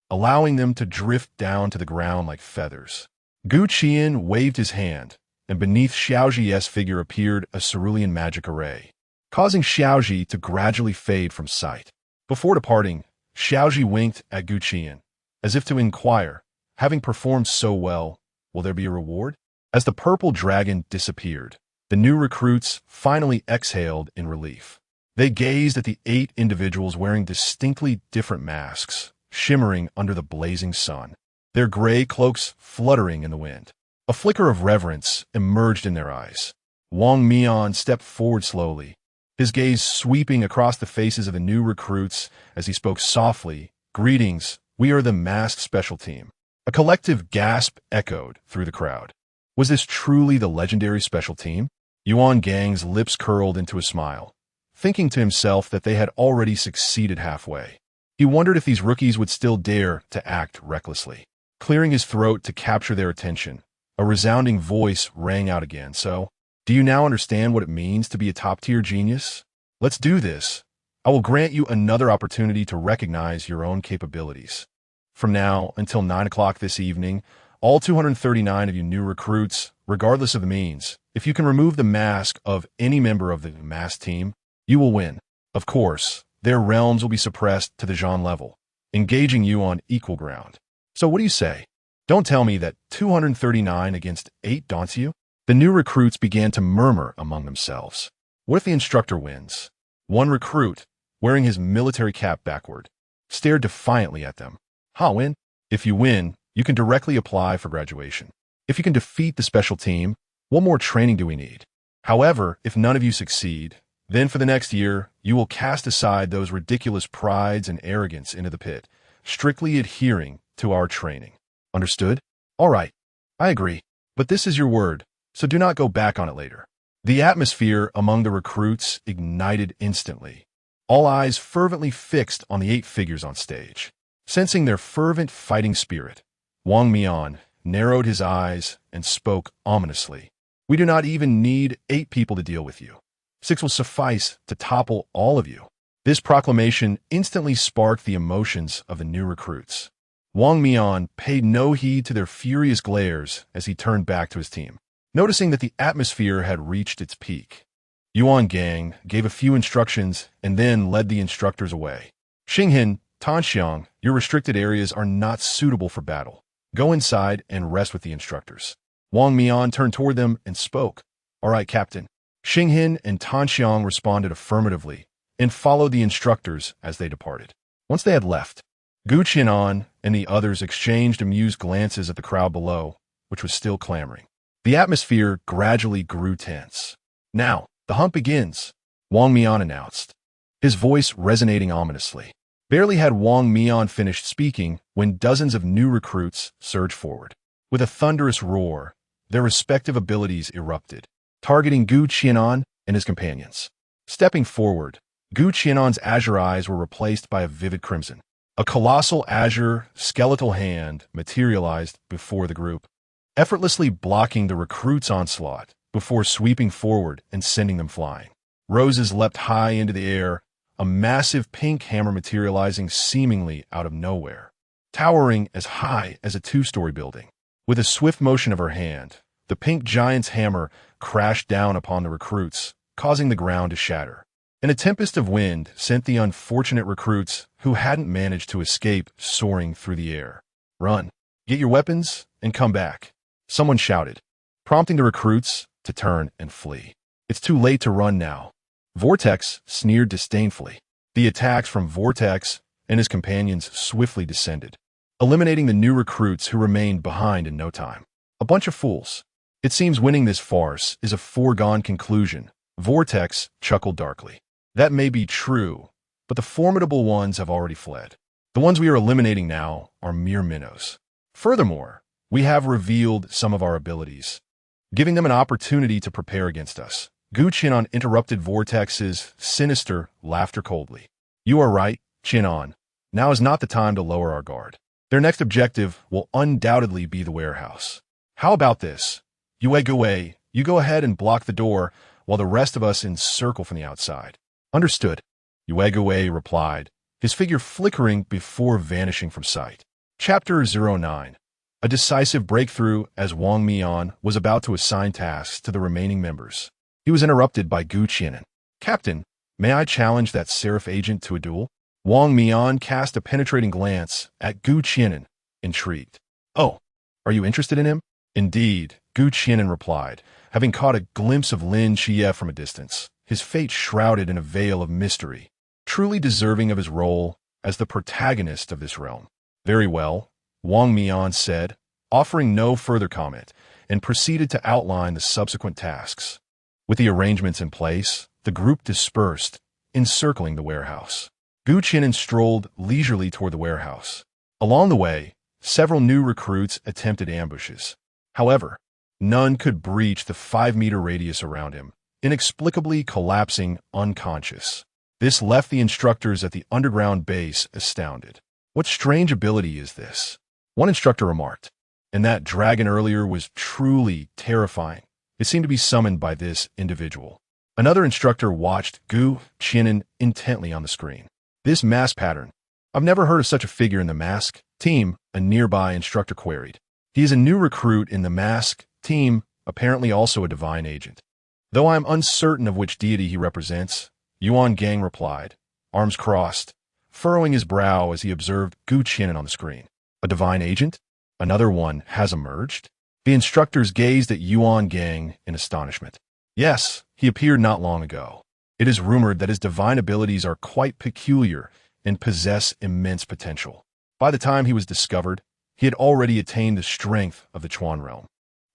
allowing them to drift down to the ground like feathers. Qi'an waved his hand, and beneath Xiaoji's figure appeared a cerulean magic array, causing Xiaoji to gradually fade from sight. Before departing, Xiaoji winked at Qi'an, as if to inquire, having performed so well, will there be a reward? As the purple dragon disappeared, the new recruits finally exhaled in relief. They gazed at the 8 individuals wearing distinctly different masks, shimmering under the blazing sun, their gray cloaks fluttering in the wind. A flicker of reverence emerged in their eyes. Wang Mian stepped forward slowly, his gaze sweeping across the faces of the new recruits as he spoke softly, "Greetings, we are the masked special team." A collective gasp echoed through the crowd. Was this truly the legendary special team? Yuan Gang's lips curled into a smile, thinking to himself that they had already succeeded halfway. He He wondered if these rookies would still dare to act recklessly. Clearing his throat to capture their attention, a resounding voice rang out again. So, do you now understand what it means to be a top-tier genius? Let's do this. I will grant you another opportunity to recognize your own capabilities. From now until 9 o'clock this evening, all 239 of you new recruits, regardless of the means, if you can remove the mask of any member of the masked team, you will win. Of course, their realms will be suppressed to the Jean level, engaging you on equal ground. So what do you say? Don't tell me that 239 against 8 daunts you? The new recruits began to murmur among themselves. What if the instructor wins? One recruit, wearing his military cap backward, stared defiantly at them. I'll win. If you win, you can directly apply for graduation. If you can defeat the special team, what more training do we need? However, if none of you succeed, then for the next year, you will cast aside those ridiculous prides and arrogance into the pit, strictly adhering to our training. Understood? All right. I agree. But this is your word, so do not go back on it later. The atmosphere among the recruits ignited instantly. All eyes fervently fixed on the 8 figures on stage. Sensing their fervent fighting spirit, Wang Mian narrowed his eyes and spoke ominously. We do not even need 8 people to deal with you. 6 will suffice to topple all of you. This proclamation instantly sparked the emotions of the new recruits. Wang Mian paid no heed to their furious glares as he turned back to his team, noticing that the atmosphere had reached its peak. Yuan Gang gave a few instructions and then led the instructors away. Xinghin, Tanxiang, your restricted areas are not suitable for battle. Go inside and rest with the instructors. Wang Mian turned toward them and spoke. All right, Captain. Xinghin and Tanxiang responded affirmatively and followed the instructors as they departed. Once they had left, Qi'an and the others exchanged amused glances at the crowd below, which was still clamoring. The atmosphere gradually grew tense. Now, the hunt begins, Wang Mian announced, his voice resonating ominously. Barely had Wang Mian finished speaking when dozens of new recruits surged forward. With a thunderous roar, their respective abilities erupted, targeting Qi'an and his companions. Stepping forward, Qi'an's azure eyes were replaced by a vivid crimson. A colossal azure, skeletal hand materialized before the group, effortlessly blocking the recruits' onslaught before sweeping forward and sending them flying. Roses leapt high into the air, a massive pink hammer materializing seemingly out of nowhere, towering as high as a 2-story building. With a swift motion of her hand, the pink giant's hammer crashed down upon the recruits, causing the ground to shatter. And a tempest of wind sent the unfortunate recruits who hadn't managed to escape soaring through the air. Run, get your weapons, and come back, someone shouted, prompting the recruits to turn and flee. It's too late to run now. Vortex sneered disdainfully. The attacks from Vortex and his companions swiftly descended, eliminating the new recruits who remained behind in no time. A bunch of fools. It seems winning this farce is a foregone conclusion, Vortex chuckled darkly. That may be true, but the formidable ones have already fled. The ones we are eliminating now are mere minnows. Furthermore, we have revealed some of our abilities, giving them an opportunity to prepare against us. Qi'an interrupted Vortex's sinister laughter coldly. You are right, Qi'an. Now is not the time to lower our guard. Their next objective will undoubtedly be the warehouse. How about this? Yue, you go ahead and block the door while the rest of us encircle from the outside. Understood, Yue replied, his figure flickering before vanishing from sight. Chapter 09. A decisive breakthrough as Wang Mian was about to assign tasks to the remaining members. He was interrupted by Qi'an. Captain, may I challenge that Seraph agent to a duel? Wang Mian cast a penetrating glance at Qi'an, intrigued. Oh, are you interested in him? Indeed, Qi'an replied, having caught a glimpse of Lin Qiye from a distance, his fate shrouded in a veil of mystery, truly deserving of his role as the protagonist of this realm. Very well, Wang Mian said, offering no further comment, and proceeded to outline the subsequent tasks. With the arrangements in place, the group dispersed, encircling the warehouse. Qi'an strolled leisurely toward the warehouse. Along the way, several new recruits attempted ambushes. However, none could breach the 5-meter radius around him, inexplicably collapsing unconscious. This left the instructors at the underground base astounded. What strange ability is this? One instructor remarked. And that dragon earlier was truly terrifying. It seemed to be summoned by this individual. Another instructor watched Gu Qian intently on the screen. This mask pattern. I've never heard of such a figure in the mask team, a nearby instructor queried. He is a new recruit in the mask team, apparently also a divine agent. Though I am uncertain of which deity he represents, Yuan Gang replied, arms crossed, furrowing his brow as he observed Gu Qian on the screen. A divine agent? Another one has emerged? The instructors gazed at Yuan Gang in astonishment. Yes, he appeared not long ago. It is rumored that his divine abilities are quite peculiar and possess immense potential. By the time he was discovered, he had already attained the strength of the Chuan realm.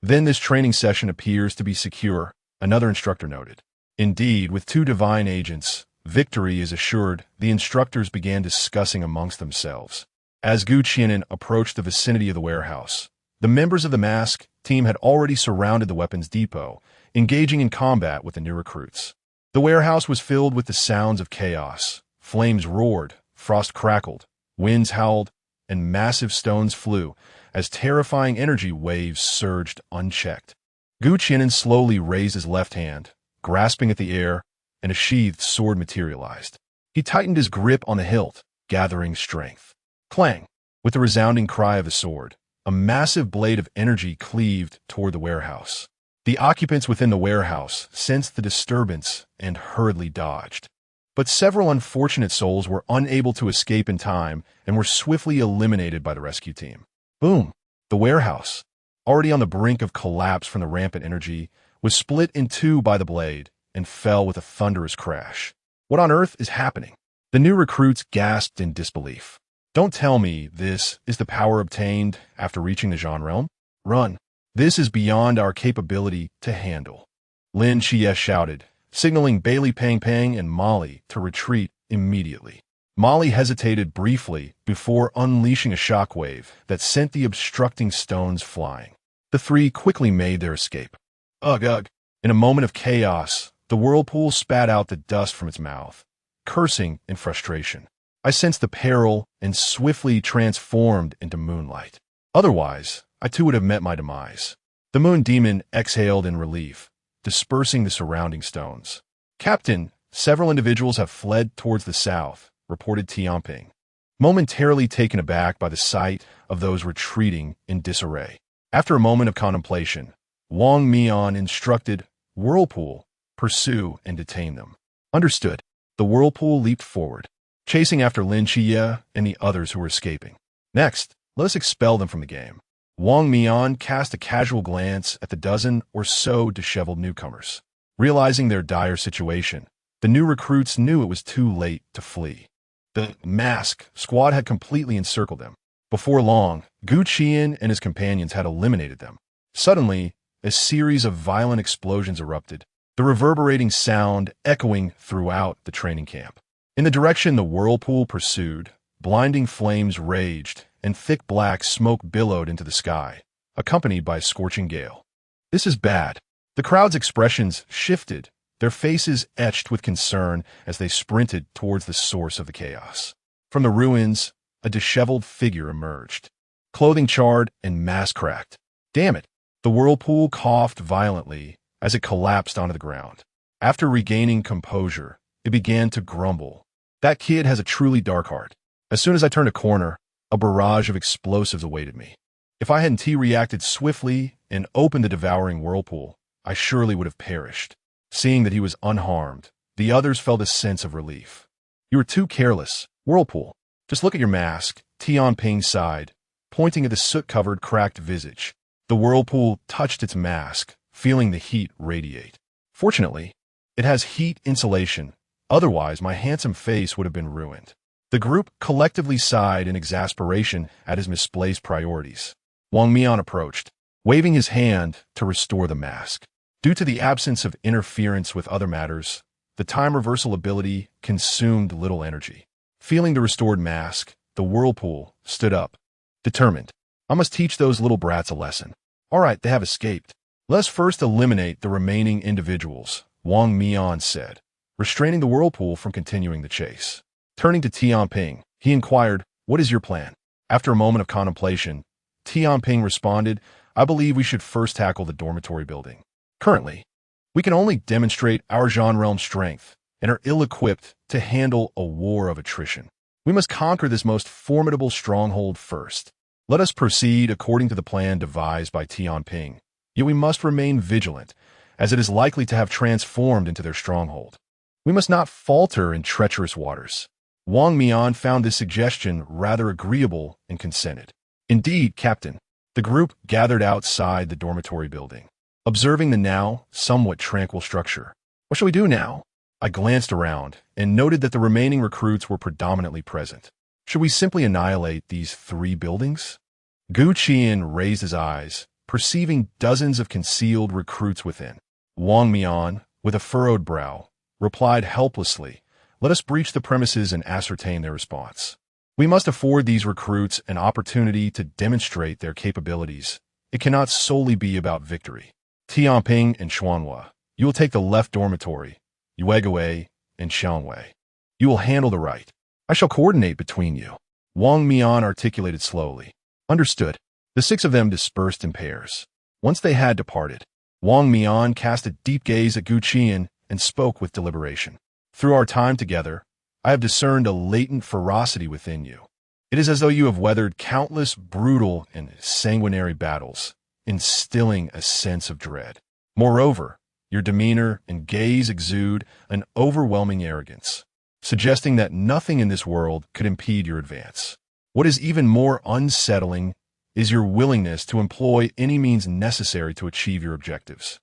Then this training session appears to be secure, another instructor noted. Indeed, with two divine agents, victory is assured. The instructors began discussing amongst themselves. As Gu Qian approached the vicinity of the warehouse, the members of the mask team had already surrounded the weapons depot, engaging in combat with the new recruits. The warehouse was filled with the sounds of chaos. Flames roared, frost crackled, winds howled, and massive stones flew as terrifying energy waves surged unchecked. Gu Qian slowly raised his left hand, grasping at the air, and a sheathed sword materialized. He tightened his grip on the hilt, gathering strength. Clang! With the resounding cry of the sword, a massive blade of energy cleaved toward the warehouse. The occupants within the warehouse sensed the disturbance and hurriedly dodged. But several unfortunate souls were unable to escape in time and were swiftly eliminated by the rescue team. Boom! The warehouse, already on the brink of collapse from the rampant energy, was split in two by the blade and fell with a thunderous crash. What on earth is happening? The new recruits gasped in disbelief. Don't tell me this is the power obtained after reaching the Zhan realm? Run! This is beyond our capability to handle. Lin Qiye shouted, signaling Bailey Pang Pang and Molly to retreat immediately. Molly hesitated briefly before unleashing a shockwave that sent the obstructing stones flying. The three quickly made their escape. Ugh, ugh. In a moment of chaos, the whirlpool spat out the dust from its mouth, cursing in frustration. I sensed the peril and swiftly transformed into moonlight. Otherwise, I too would have met my demise. The moon demon exhaled in relief, dispersing the surrounding stones. Captain, several individuals have fled towards the south, reported Tianping, momentarily taken aback by the sight of those retreating in disarray. After a moment of contemplation, Wang Mian instructed Whirlpool, pursue and detain them. Understood. The Whirlpool leaped forward, chasing after Lin Qiye and the others who were escaping. Next, let us expel them from the game. Wang Mian cast a casual glance at the dozen or so disheveled newcomers. Realizing their dire situation, the new recruits knew it was too late to flee. The mask squad had completely encircled them. Before long, Gu Qian and his companions had eliminated them. Suddenly, a series of violent explosions erupted, the reverberating sound echoing throughout the training camp. In the direction the whirlpool pursued, blinding flames raged, and thick black smoke billowed into the sky, accompanied by a scorching gale. This is bad. The crowd's expressions shifted, their faces etched with concern as they sprinted towards the source of the chaos. From the ruins, a disheveled figure emerged, clothing charred and mask cracked. Damn it! The whirlpool coughed violently as it collapsed onto the ground. After regaining composure, it began to grumble. That kid has a truly dark heart. As soon as I turned a corner, a barrage of explosives awaited me. If I hadn't reacted swiftly and opened the devouring whirlpool, I surely would have perished. Seeing that he was unharmed, the others felt a sense of relief. You were too careless, Whirlpool. Just look at your mask, Tianping sighed, pointing at the soot-covered, cracked visage. The whirlpool touched its mask, feeling the heat radiate. Fortunately, it has heat insulation, otherwise my handsome face would have been ruined. The group collectively sighed in exasperation at his misplaced priorities. Wang Mian approached, waving his hand to restore the mask. Due to the absence of interference with other matters, the time reversal ability consumed little energy. Feeling the restored mask, the whirlpool stood up, determined. I must teach those little brats a lesson. All right, they have escaped. Let's first eliminate the remaining individuals, Wang Mian said, restraining the whirlpool from continuing the chase. Turning to Tianping, he inquired, "What is your plan?" After a moment of contemplation, Tianping responded, "I believe we should first tackle the dormitory building. Currently, we can only demonstrate our Zhan realm strength and are ill-equipped to handle a war of attrition. We must conquer this most formidable stronghold first. Let us proceed according to the plan devised by Tianping, yet we must remain vigilant, as it is likely to have transformed into their stronghold. We must not falter in treacherous waters." Wang Mian found this suggestion rather agreeable and consented. "Indeed, Captain." The group gathered outside the dormitory building, observing the now somewhat tranquil structure. "What shall we do now?" I glanced around and noted that the remaining recruits were predominantly present. "Should we simply annihilate these 3 buildings?" Qi'an raised his eyes, perceiving dozens of concealed recruits within. Wang Mian, with a furrowed brow, replied helplessly, "Let us breach the premises and ascertain their response. We must afford these recruits an opportunity to demonstrate their capabilities. It cannot solely be about victory. Tianping and Xuanhua, you will take the left dormitory. Yuegawei and Xiangwei, you will handle the right. I shall coordinate between you." Wang Mian articulated slowly. "Understood." The 6 of them dispersed in pairs. Once they had departed, Wang Mian cast a deep gaze at Qi'an and spoke with deliberation. "Through our time together, I have discerned a latent ferocity within you. It is as though you have weathered countless brutal and sanguinary battles, instilling a sense of dread. Moreover, your demeanor and gaze exude an overwhelming arrogance, suggesting that nothing in this world could impede your advance. What is even more unsettling is your willingness to employ any means necessary to achieve your objectives,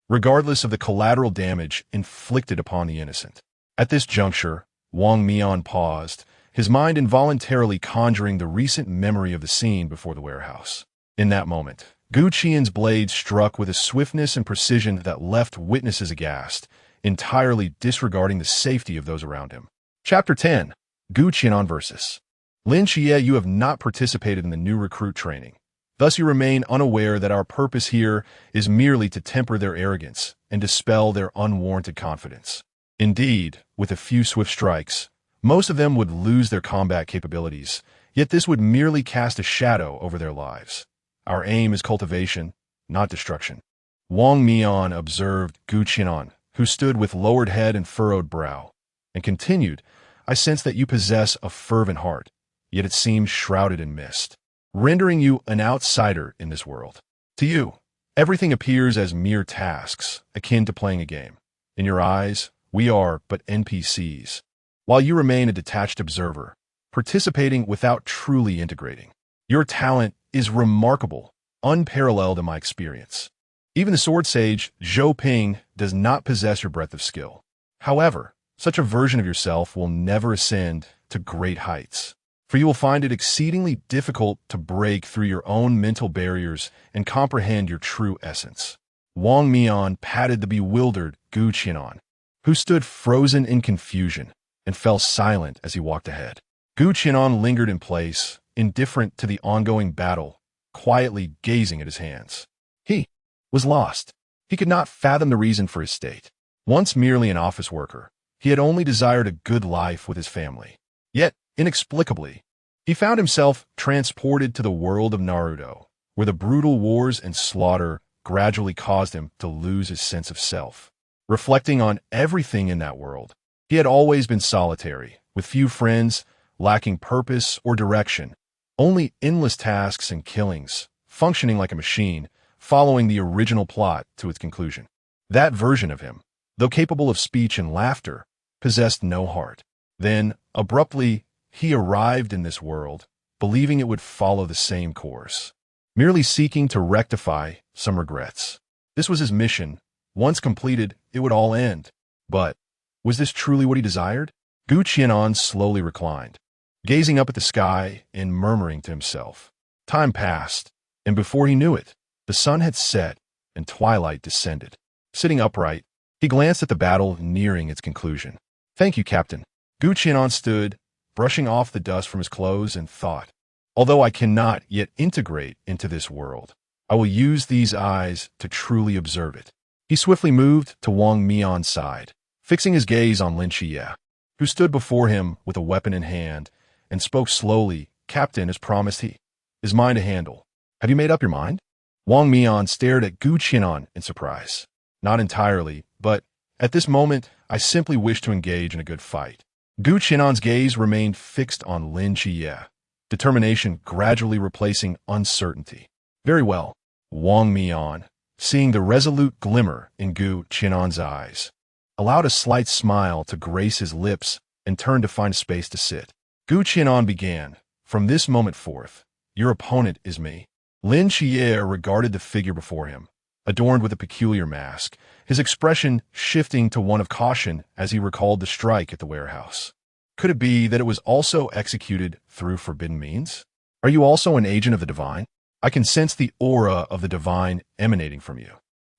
regardless of the collateral damage inflicted upon the innocent." At this juncture, Wang Mian paused, his mind involuntarily conjuring the recent memory of the scene before the warehouse. In that moment, Qi'an's blade struck with a swiftness and precision that left witnesses aghast, entirely disregarding the safety of those around him. Chapter 10. Qi'an versus Lin Qiye. You have not participated in the new recruit training. Thus you remain unaware that our purpose here is merely to temper their arrogance and dispel their unwarranted confidence. Indeed, with a few swift strikes, most of them would lose their combat capabilities, yet this would merely cast a shadow over their lives. Our aim is cultivation, not destruction. Wang Mian observed Qi'an, who stood with lowered head and furrowed brow, and continued, "I sense that you possess a fervent heart, yet it seems shrouded in mist, rendering you an outsider in this world. To you, everything appears as mere tasks, akin to playing a game. In your eyes, we are but NPCs, while you remain a detached observer, participating without truly integrating. Your talent is remarkable, unparalleled in my experience. Even the sword sage, Zhou Ping, does not possess your breadth of skill. However, such a version of yourself will never ascend to great heights, for you will find it exceedingly difficult to break through your own mental barriers and comprehend your true essence." Wang Mian patted the bewildered Qi'an, who stood frozen in confusion and fell silent as he walked ahead. Qi'an lingered in place, indifferent to the ongoing battle, quietly gazing at his hands. He was lost. He could not fathom the reason for his state. Once merely an office worker, he had only desired a good life with his family. Yet, inexplicably, he found himself transported to the world of Naruto, where the brutal wars and slaughter gradually caused him to lose his sense of self. Reflecting on everything in that world, he had always been solitary, with few friends, lacking purpose or direction, only endless tasks and killings, functioning like a machine, following the original plot to its conclusion. That version of him, though capable of speech and laughter, possessed no heart. Then, abruptly, he arrived in this world, believing it would follow the same course, merely seeking to rectify some regrets. This was his mission. Once completed, it would all end. But was this truly what he desired? Qi'an slowly reclined, gazing up at the sky and murmuring to himself. Time passed, and before he knew it, the sun had set and twilight descended. Sitting upright, he glanced at the battle nearing its conclusion. "Thank you, Captain." Qi'an stood, brushing off the dust from his clothes, and thought, "Although I cannot yet integrate into this world, I will use these eyes to truly observe it." He swiftly moved to Wang Mian's side, fixing his gaze on Lin Qiye, who stood before him with a weapon in hand, and spoke slowly. Captain, as promised, he is mine to handle. Have you made up your mind? Wang Mian stared at Qi'an in surprise. Not entirely, but at this moment, I simply wish to engage in a good fight. Qi'an's gaze remained fixed on Lin Qiye, determination gradually replacing uncertainty. Very well, Wang Mian, seeing the resolute glimmer in Qi'an's eyes, allowed a slight smile to grace his lips and turned to find space to sit. Qi'an began, from this moment forth, your opponent is me. Lin Qiye regarded the figure before him, adorned with a peculiar mask, his expression shifting to one of caution as he recalled the strike at the warehouse. Could it be that it was also executed through forbidden means? Are you also an agent of the divine? I can sense the aura of the divine emanating from you.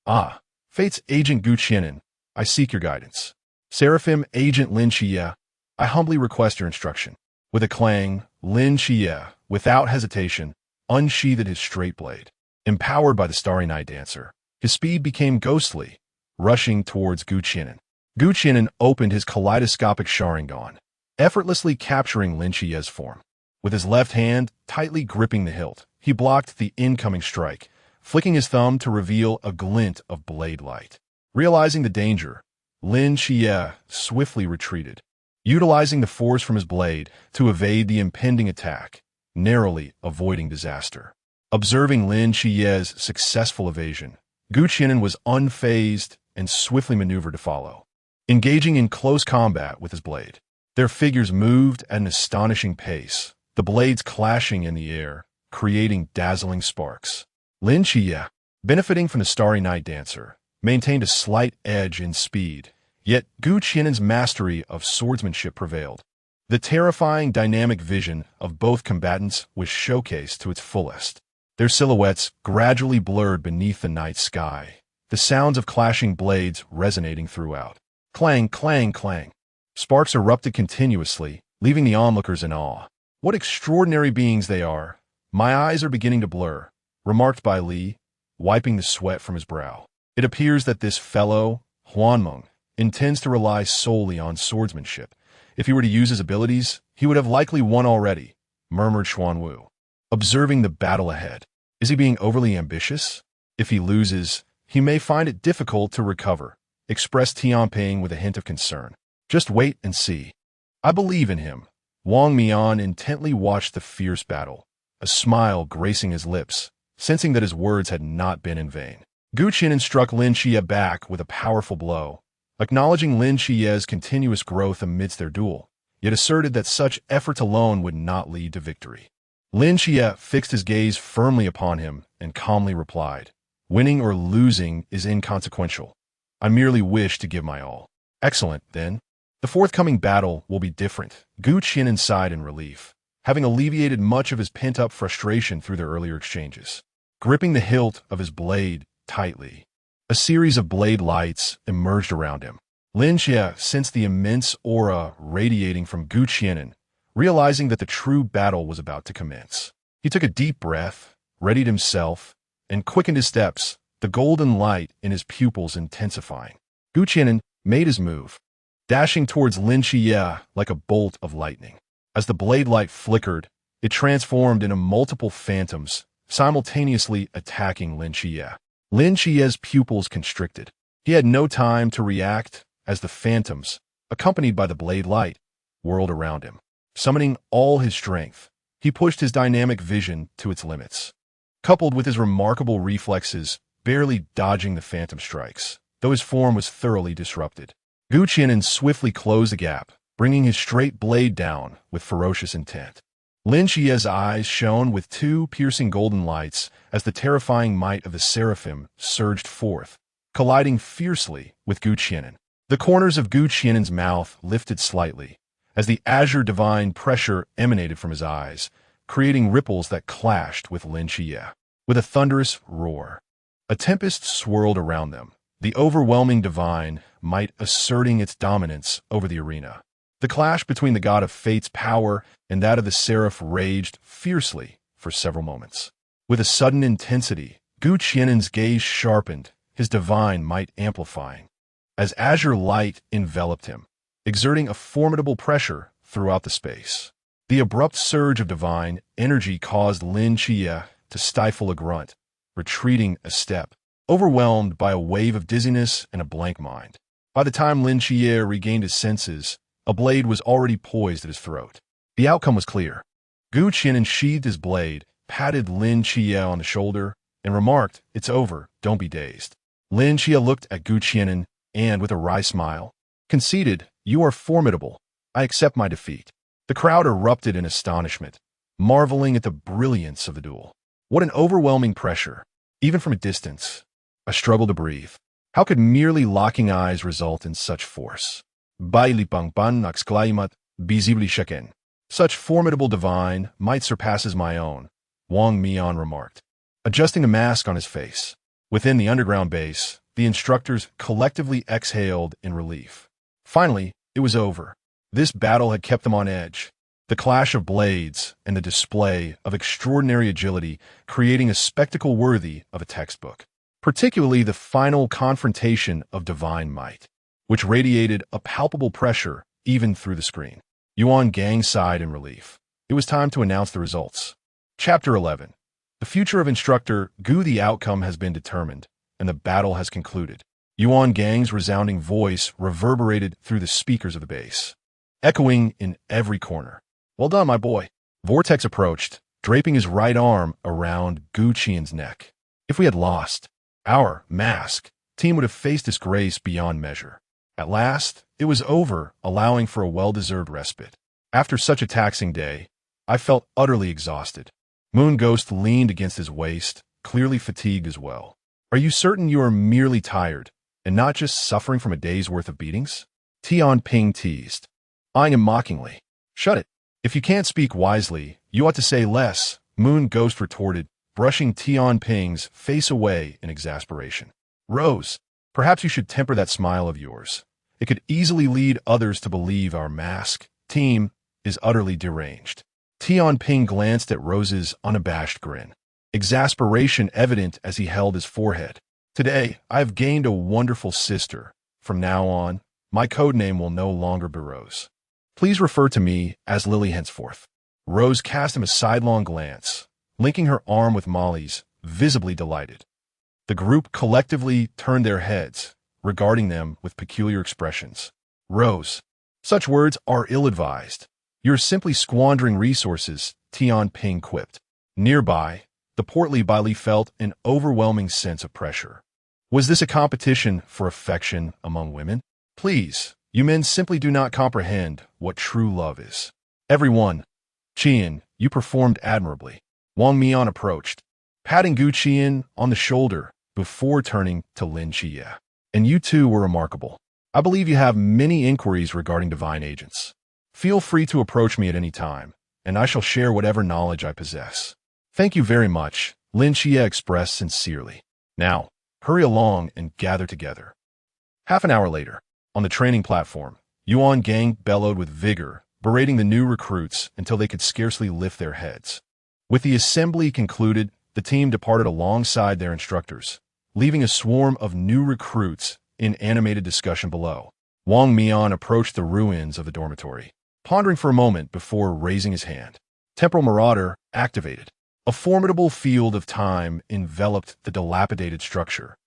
Ah, Fate's agent Qi'an, I seek your guidance. Seraphim agent Lin Qiye, I humbly request your instruction. With a clang, Lin Qiye, without hesitation, unsheathed his straight blade. Empowered by the starry night dancer, his speed became ghostly, rushing towards Qi'an. Qi'an opened his kaleidoscopic Sharingan, effortlessly capturing Lin Qiye's form. With his left hand tightly gripping the hilt, he blocked the incoming strike, flicking his thumb to reveal a glint of blade light. Realizing the danger, Lin Qiye swiftly retreated, utilizing the force from his blade to evade the impending attack, narrowly avoiding disaster. Observing Lin Qiye's successful evasion, Qi'an was unfazed and swiftly maneuvered to follow. Engaging in close combat with his blade, their figures moved at an astonishing pace, the blades clashing in the air, creating dazzling sparks. Lin Qiye, benefiting from the starry night dancer, maintained a slight edge in speed, yet Qi'an's mastery of swordsmanship prevailed. The terrifying dynamic vision of both combatants was showcased to its fullest. Their silhouettes gradually blurred beneath the night sky, the sounds of clashing blades resonating throughout. Clang, clang, clang. Sparks erupted continuously, leaving the onlookers in awe. What extraordinary beings they are. My eyes are beginning to blur, remarked Bai Li, wiping the sweat from his brow. It appears that this fellow, Huanmeng, intends to rely solely on swordsmanship. If he were to use his abilities, he would have likely won already, murmured Xuanwu. Observing the battle ahead, is he being overly ambitious? If he loses, he may find it difficult to recover, expressed Tianping with a hint of concern. Just wait and see. I believe in him. Wang Mian intently watched the fierce battle, a smile gracing his lips, sensing that his words had not been in vain. Qi'an struck Lin Qiye back with a powerful blow, acknowledging Lin Qiye's continuous growth amidst their duel, yet asserted that such efforts alone would not lead to victory. Lin Qiye fixed his gaze firmly upon him and calmly replied, winning or losing is inconsequential. I merely wish to give my all. Excellent, then. The forthcoming battle will be different, Qi'an sighed in relief, having alleviated much of his pent-up frustration through their earlier exchanges. Gripping the hilt of his blade tightly, a series of blade lights emerged around him. Lin Qiye sensed the immense aura radiating from Qi'an, realizing that the true battle was about to commence. He took a deep breath, readied himself, and quickened his steps, the golden light in his pupils intensifying. Qi'an made his move, dashing towards Lin Qiye like a bolt of lightning. As the blade light flickered, it transformed into multiple phantoms, simultaneously attacking Lin Qiye. Lin Qiye's pupils constricted. He had no time to react as the phantoms, accompanied by the blade light, whirled around him. Summoning all his strength, he pushed his dynamic vision to its limits. Coupled with his remarkable reflexes, barely dodging the phantom strikes, though his form was thoroughly disrupted. Qi'an swiftly closed the gap, bringing his straight blade down with ferocious intent. Lin Qiye's eyes shone with two piercing golden lights as the terrifying might of the seraphim surged forth, colliding fiercely with Qi'an. The corners of Qi'an's mouth lifted slightly, as the azure divine pressure emanated from his eyes, creating ripples that clashed with Lin Qiye. With a thunderous roar, a tempest swirled around them, the overwhelming divine might asserting its dominance over the arena. The clash between the god of fate's power and that of the seraph raged fiercely for several moments. With a sudden intensity, Qi'an's gaze sharpened, his divine might amplifying. as azure light enveloped him, exerting a formidable pressure throughout the space. The abrupt surge of divine energy caused Lin Qiye to stifle a grunt, retreating a step, overwhelmed by a wave of dizziness and a blank mind. By the time Lin Qiye regained his senses, a blade was already poised at his throat. The outcome was clear. Gu Qian unsheathed his blade, patted Lin Qiye on the shoulder, and remarked, "It's over, don't be dazed." Lin Qiye looked at Gu Qian and, with a wry smile, conceded, "You are formidable. I accept my defeat." The crowd erupted in astonishment, marveling at the brilliance of the duel. What an overwhelming pressure, even from a distance. A struggle to breathe. How could merely locking eyes result in such force? Such formidable divine might surpasses my own, Wang Mian remarked, adjusting a mask on his face. Within the underground base, the instructors collectively exhaled in relief. Finally, it was over. This battle had kept them on edge. The clash of blades and the display of extraordinary agility creating a spectacle worthy of a textbook. Particularly the final confrontation of divine might, which radiated a palpable pressure even through the screen. Yuan Gang sighed in relief. It was time to announce the results. Chapter 11. The future of instructor Gu. The outcome has been determined, and the battle has concluded. Yuan Gang's resounding voice reverberated through the speakers of the base, echoing in every corner. "Well done, my boy." Vortex approached, draping his right arm around Gu Qian's neck. If we had lost, our mask team would have faced disgrace beyond measure. At last, it was over, allowing for a well-deserved respite. After such a taxing day, I felt utterly exhausted. Moon Ghost leaned against his waist, clearly fatigued as well. "Are you certain you are merely tired, and not just suffering from a day's worth of beatings?" Tian Ping teased, eyeing him mockingly. "Shut it. If you can't speak wisely, you ought to say less," Moon Ghost retorted, brushing Tian Ping's face away in exasperation. "Rose, perhaps you should temper that smile of yours. It could easily lead others to believe our mask team is utterly deranged." Tian Ping glanced at Rose's unabashed grin, exasperation evident as he held his forehead. "Today, I have gained a wonderful sister. From now on, my codename will no longer be Rose. Please refer to me as Lily henceforth." Rose cast him a sidelong glance, linking her arm with Molly's, visibly delighted. The group collectively turned their heads, regarding them with peculiar expressions. "Rose, such words are ill-advised. You're simply squandering resources," Tian Ping quipped. Nearby, the portly Baili felt an overwhelming sense of pressure. Was this a competition for affection among women? "Please, you men simply do not comprehend what true love is." "Everyone, Qian, you performed admirably." Wang Mian approached, patting Gu Qian on the shoulder before turning to Lin Qiye. "And you too were remarkable. I believe you have many inquiries regarding divine agents. Feel free to approach me at any time, and I shall share whatever knowledge I possess." "Thank you very much," Lin Qiye expressed sincerely. "Now, hurry along and gather together." Half an hour later, on the training platform, Yuan Gang bellowed with vigor, berating the new recruits until they could scarcely lift their heads. With the assembly concluded, the team departed alongside their instructors, leaving a swarm of new recruits in animated discussion below. Wang Mian approached the ruins of the dormitory, pondering for a moment before raising his hand. Temporal Marauder activated. A formidable field of time enveloped the dilapidated structure,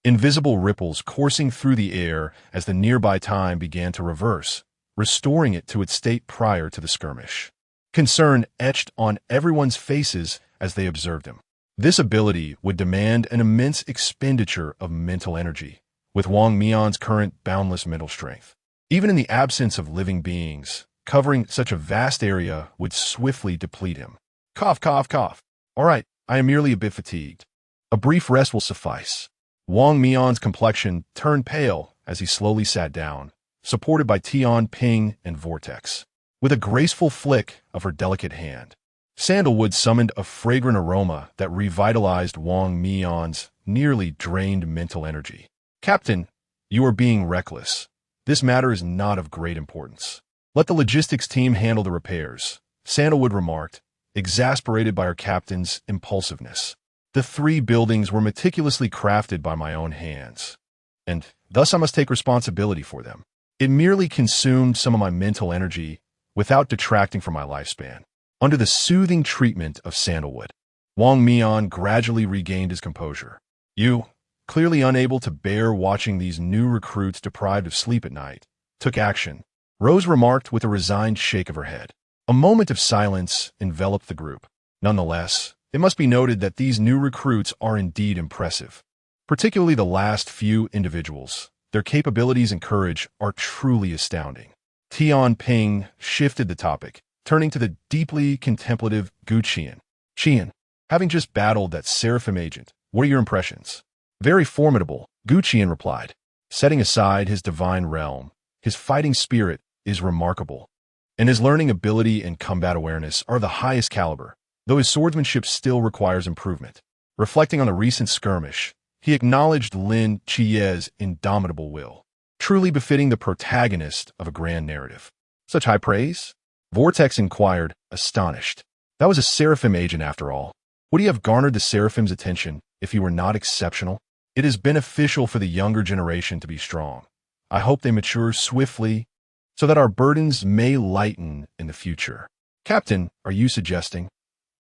invisible ripples coursing through the air as the nearby time began to reverse, restoring it to its state prior to the skirmish. Concern etched on everyone's faces as they observed him. This ability would demand an immense expenditure of mental energy, with Wang Mian's current boundless mental strength. Even in the absence of living beings, covering such a vast area would swiftly deplete him. Cough, cough, cough. "All right, I am merely a bit fatigued. A brief rest will suffice." Wang Mian's complexion turned pale as he slowly sat down, supported by Tian Ping and Vortex. With a graceful flick of her delicate hand, Sandalwood summoned a fragrant aroma that revitalized Wang Mian's nearly drained mental energy. "Captain, you are being reckless. This matter is not of great importance. Let the logistics team handle the repairs," Sandalwood remarked, exasperated by her captain's impulsiveness. "The 3 buildings were meticulously crafted by my own hands. and thus I must take responsibility for them. It merely consumed some of my mental energy without detracting from my lifespan. Under the soothing treatment of sandalwood, Wang Mian gradually regained his composure. You, clearly unable to bear watching these new recruits deprived of sleep at night, took action, Rose remarked with a resigned shake of her head. A moment of silence enveloped the group. Nonetheless, it must be noted that these new recruits are indeed impressive. Particularly the last few individuals. Their capabilities and courage are truly astounding. Tian Ping shifted the topic, turning to the deeply contemplative Qi'an. Qi'an, having just battled that Seraphim agent, what are your impressions? Very formidable, Qi'an replied. Setting aside his divine realm, his fighting spirit is remarkable, and his learning ability and combat awareness are the highest caliber, though his swordsmanship still requires improvement. Reflecting on the recent skirmish, he acknowledged Lin Qiye's indomitable will, truly befitting the protagonist of a grand narrative. Such high praise? Vortex inquired, astonished. That was a Seraphim agent after all. Would he have garnered the Seraphim's attention if he were not exceptional? It is beneficial for the younger generation to be strong. I hope they mature swiftly so that our burdens may lighten in the future. Captain, are you suggesting?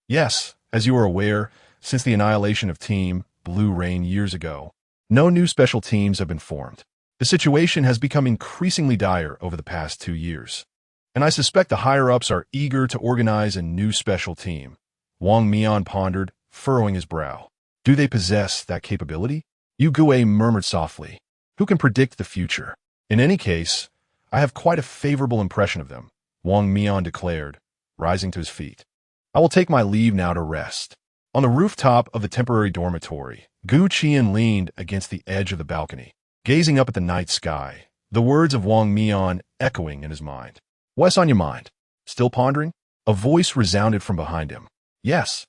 Yes, as you are aware, since the annihilation of Team Blue Rain years ago, no new special teams have been formed. The situation has become increasingly dire over the past 2 years, and I suspect the higher-ups are eager to organize a new special team. Wang Mian pondered, furrowing his brow. Do they possess that capability? Yu Gue murmured softly. Who can predict the future? In any case, I have quite a favorable impression of them, Wang Mian declared, rising to his feet. I will take my leave now to rest. On the rooftop of the temporary dormitory, Qi'an leaned against the edge of the balcony, gazing up at the night sky, the words of Wang Mian echoing in his mind. What's on your mind? Still pondering? A voice resounded from behind him. Yes.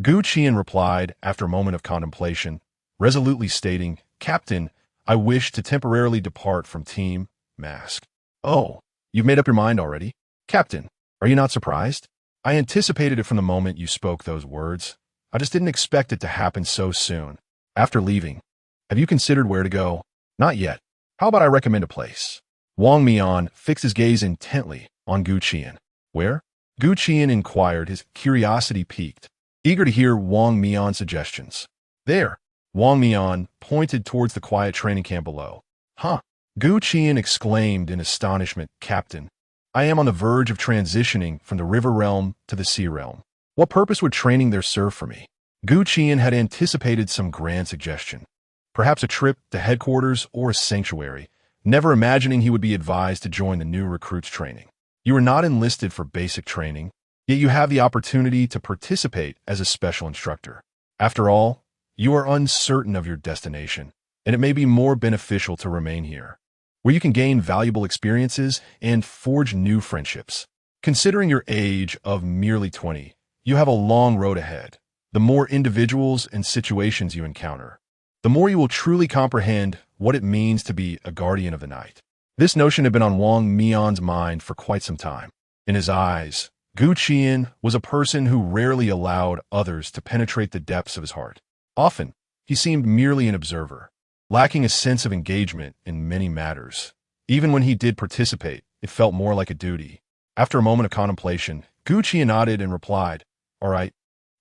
Qi'an replied after a moment of contemplation, resolutely stating, Captain, I wish to temporarily depart from Team Mask. Oh, you've made up your mind already? Captain, are you not surprised? I anticipated it from the moment you spoke those words. I just didn't expect it to happen so soon. After leaving, have you considered where to go? Not yet. How about I recommend a place? Wang Mian fixed his gaze intently on Qi'an. Where? Qi'an inquired, his curiosity piqued, eager to hear Wang Mian's suggestions. There. Wang Mian pointed towards the quiet training camp below. Huh? Qi'an exclaimed in astonishment, Captain, I am on the verge of transitioning from the river realm to the sea realm. What purpose would training there serve for me? Qi'an had anticipated some grand suggestion. Perhaps a trip to headquarters or a sanctuary, never imagining he would be advised to join the new recruits training. You are not enlisted for basic training, yet you have the opportunity to participate as a special instructor. After all, you are uncertain of your destination, and it may be more beneficial to remain here, where you can gain valuable experiences and forge new friendships. Considering your age of merely 20, you have a long road ahead. The more individuals and situations you encounter, the more you will truly comprehend what it means to be a guardian of the night. This notion had been on Wang Mian's mind for quite some time. In his eyes, Qi'an was a person who rarely allowed others to penetrate the depths of his heart. Often, he seemed merely an observer, lacking a sense of engagement in many matters. Even when he did participate, it felt more like a duty. After a moment of contemplation, Qi'an nodded and replied, All right,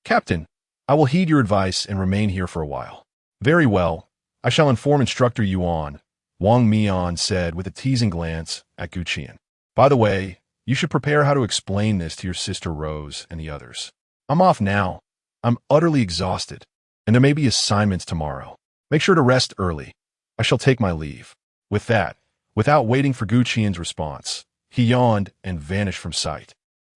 Captain, I will heed your advice and remain here for a while. Very well, I shall inform Instructor Yuan, Wang Mian said with a teasing glance at Qi'an. By the way, you should prepare how to explain this to your sister Rose and the others. I'm off now. I'm utterly exhausted, and there may be assignments tomorrow. Make sure to rest early. I shall take my leave. With that, without waiting for Qi'an's response, he yawned and vanished from sight.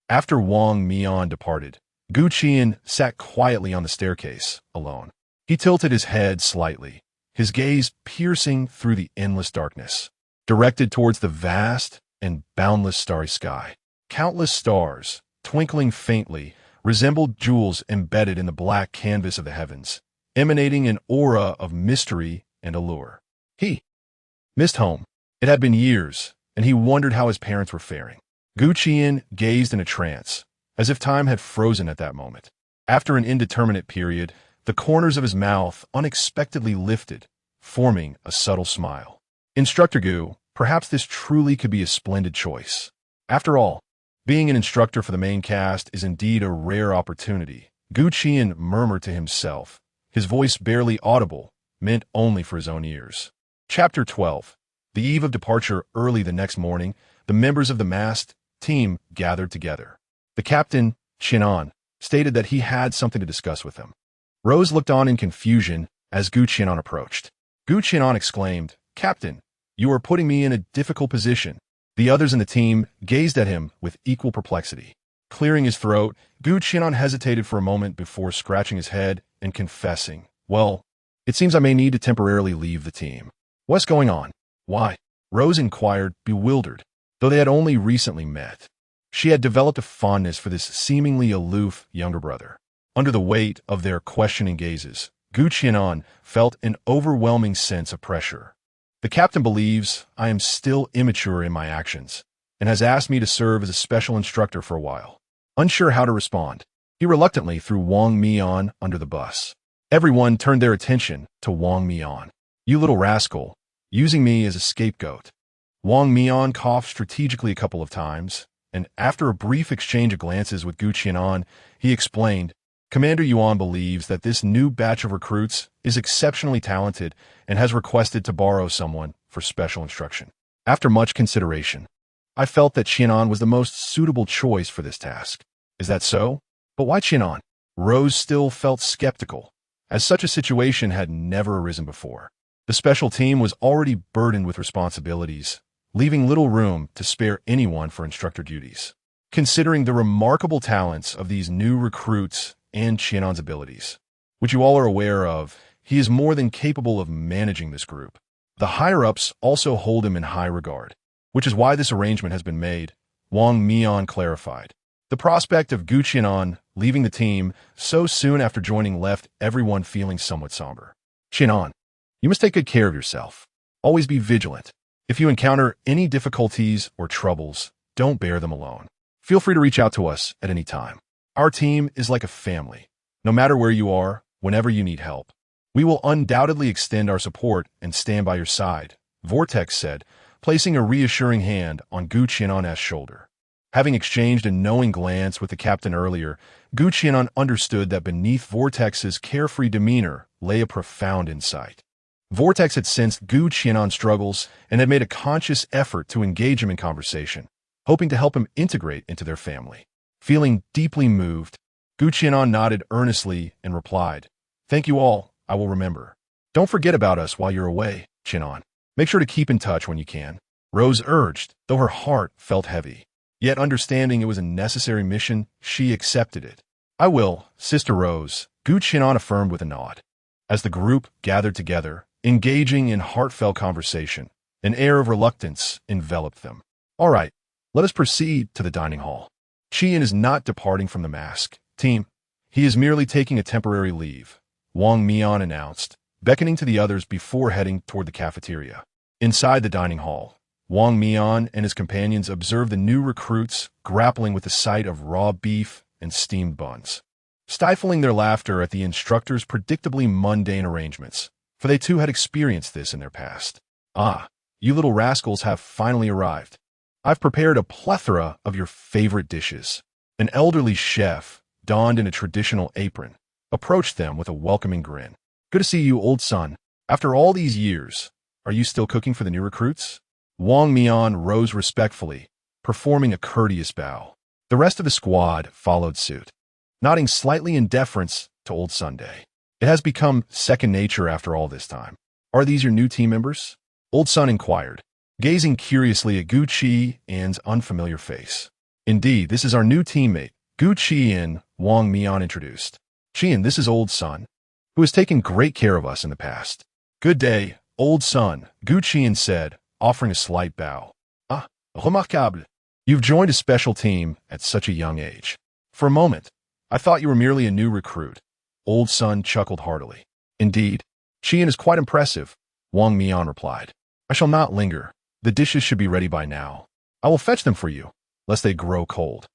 After Wang Mian departed, Qi'an sat quietly on the staircase, alone. He tilted his head slightly, his gaze piercing through the endless darkness, directed towards the vast and boundless starry sky. Countless stars, twinkling faintly, resembled jewels embedded in the black canvas of the heavens, emanating an aura of mystery and allure. He missed home. It had been years, and he wondered how his parents were faring. Qi'an gazed in a trance, as if time had frozen at that moment. After an indeterminate period, the corners of his mouth unexpectedly lifted, forming a subtle smile. Instructor Gu, perhaps this truly could be a splendid choice. After all, being an instructor for the main cast is indeed a rare opportunity. Qi'an murmured to himself, his voice barely audible, meant only for his own ears. Chapter 12. The eve of departure. Early the next morning, the members of the masked team gathered together. The captain, Qi'an, stated that he had something to discuss with them. Rose looked on in confusion as Qi'an approached. Qi'an exclaimed, "Captain, you are putting me in a difficult position." The others in the team gazed at him with equal perplexity. Clearing his throat, Qi'an hesitated for a moment before scratching his head and confessing, "Well, it seems I may need to temporarily leave the team." "What's going on? Why?" Rose inquired, bewildered, though they had only recently met. She had developed a fondness for this seemingly aloof younger brother. Under the weight of their questioning gazes, Qi'an felt an overwhelming sense of pressure. "The captain believes I am still immature in my actions and has asked me to serve as a special instructor for a while." Unsure how to respond, he reluctantly threw Wang Mian under the bus. Everyone turned their attention to Wang Mian. "You little rascal, using me as a scapegoat." Wang Mian coughed strategically a couple of times, and after a brief exchange of glances with Qi'an, he explained, "Commander Yuan believes that this new batch of recruits is exceptionally talented and has requested to borrow someone for special instruction. After much consideration, I felt that Qi'an was the most suitable choice for this task." "Is that so? But why Qi'an?" Rose still felt skeptical, as such a situation had never arisen before. The special team was already burdened with responsibilities, leaving little room to spare anyone for instructor duties. Considering the remarkable talents of these new recruits and Qi'an's abilities, which you all are aware of, he is more than capable of managing this group. The higher-ups also hold him in high regard, which is why this arrangement has been made, Wang Mian clarified. The prospect of Qi'an leaving the team so soon after joining left everyone feeling somewhat somber. "Qi'an, you must take good care of yourself. Always be vigilant. If you encounter any difficulties or troubles, don't bear them alone. Feel free to reach out to us at any time. Our team is like a family. No matter where you are, whenever you need help, we will undoubtedly extend our support and stand by your side," Vortex said, placing a reassuring hand on Qi'an's shoulder. Having exchanged a knowing glance with the captain earlier, Qi'an understood that beneath Vortex's carefree demeanor lay a profound insight. Vortex had sensed Qi'an's struggles and had made a conscious effort to engage him in conversation, hoping to help him integrate into their family. Feeling deeply moved, Qi'an nodded earnestly and replied, "Thank you all, I will remember. Don't forget about us while you're away, Qi'an. Make sure to keep in touch when you can," Rose urged, though her heart felt heavy. Yet understanding it was a necessary mission, she accepted it. "I will, Sister Rose," Qi'an affirmed with a nod. As the group gathered together, engaging in heartfelt conversation, an air of reluctance enveloped them. "All right, let us proceed to the dining hall. Qi'an is not departing from the mask team. He is merely taking a temporary leave," Wang Mian announced, beckoning to the others before heading toward the cafeteria. Inside the dining hall, Wang Mian and his companions observed the new recruits grappling with the sight of raw beef and steamed buns, stifling their laughter at the instructor's predictably mundane arrangements, for they too had experienced this in their past. "Ah, you little rascals have finally arrived. I've prepared a plethora of your favorite dishes." An elderly chef, donned in a traditional apron, approached them with a welcoming grin. "Good to see you, old son. After all these years, are you still cooking for the new recruits?" Wang Mian rose respectfully, performing a courteous bow. The rest of the squad followed suit, nodding slightly in deference to Old Sunday. It has become second nature after all this time. "Are these your new team members?" Old Sun inquired, gazing curiously at Qi'an's unfamiliar face. "Indeed, this is our new teammate, Qi'an," Wang Mian introduced. "Qi'an, this is Old Sun, who has taken great care of us in the past." "Good day, Old Sun," Qi'an said, offering a slight bow. "Ah, remarquable. You've joined a special team at such a young age. For a moment, I thought you were merely a new recruit." Old Sun chuckled heartily. "Indeed, Qi'an is quite impressive," Wang Mian replied. "I shall not linger. The dishes should be ready by now. I will fetch them for you, lest they grow cold."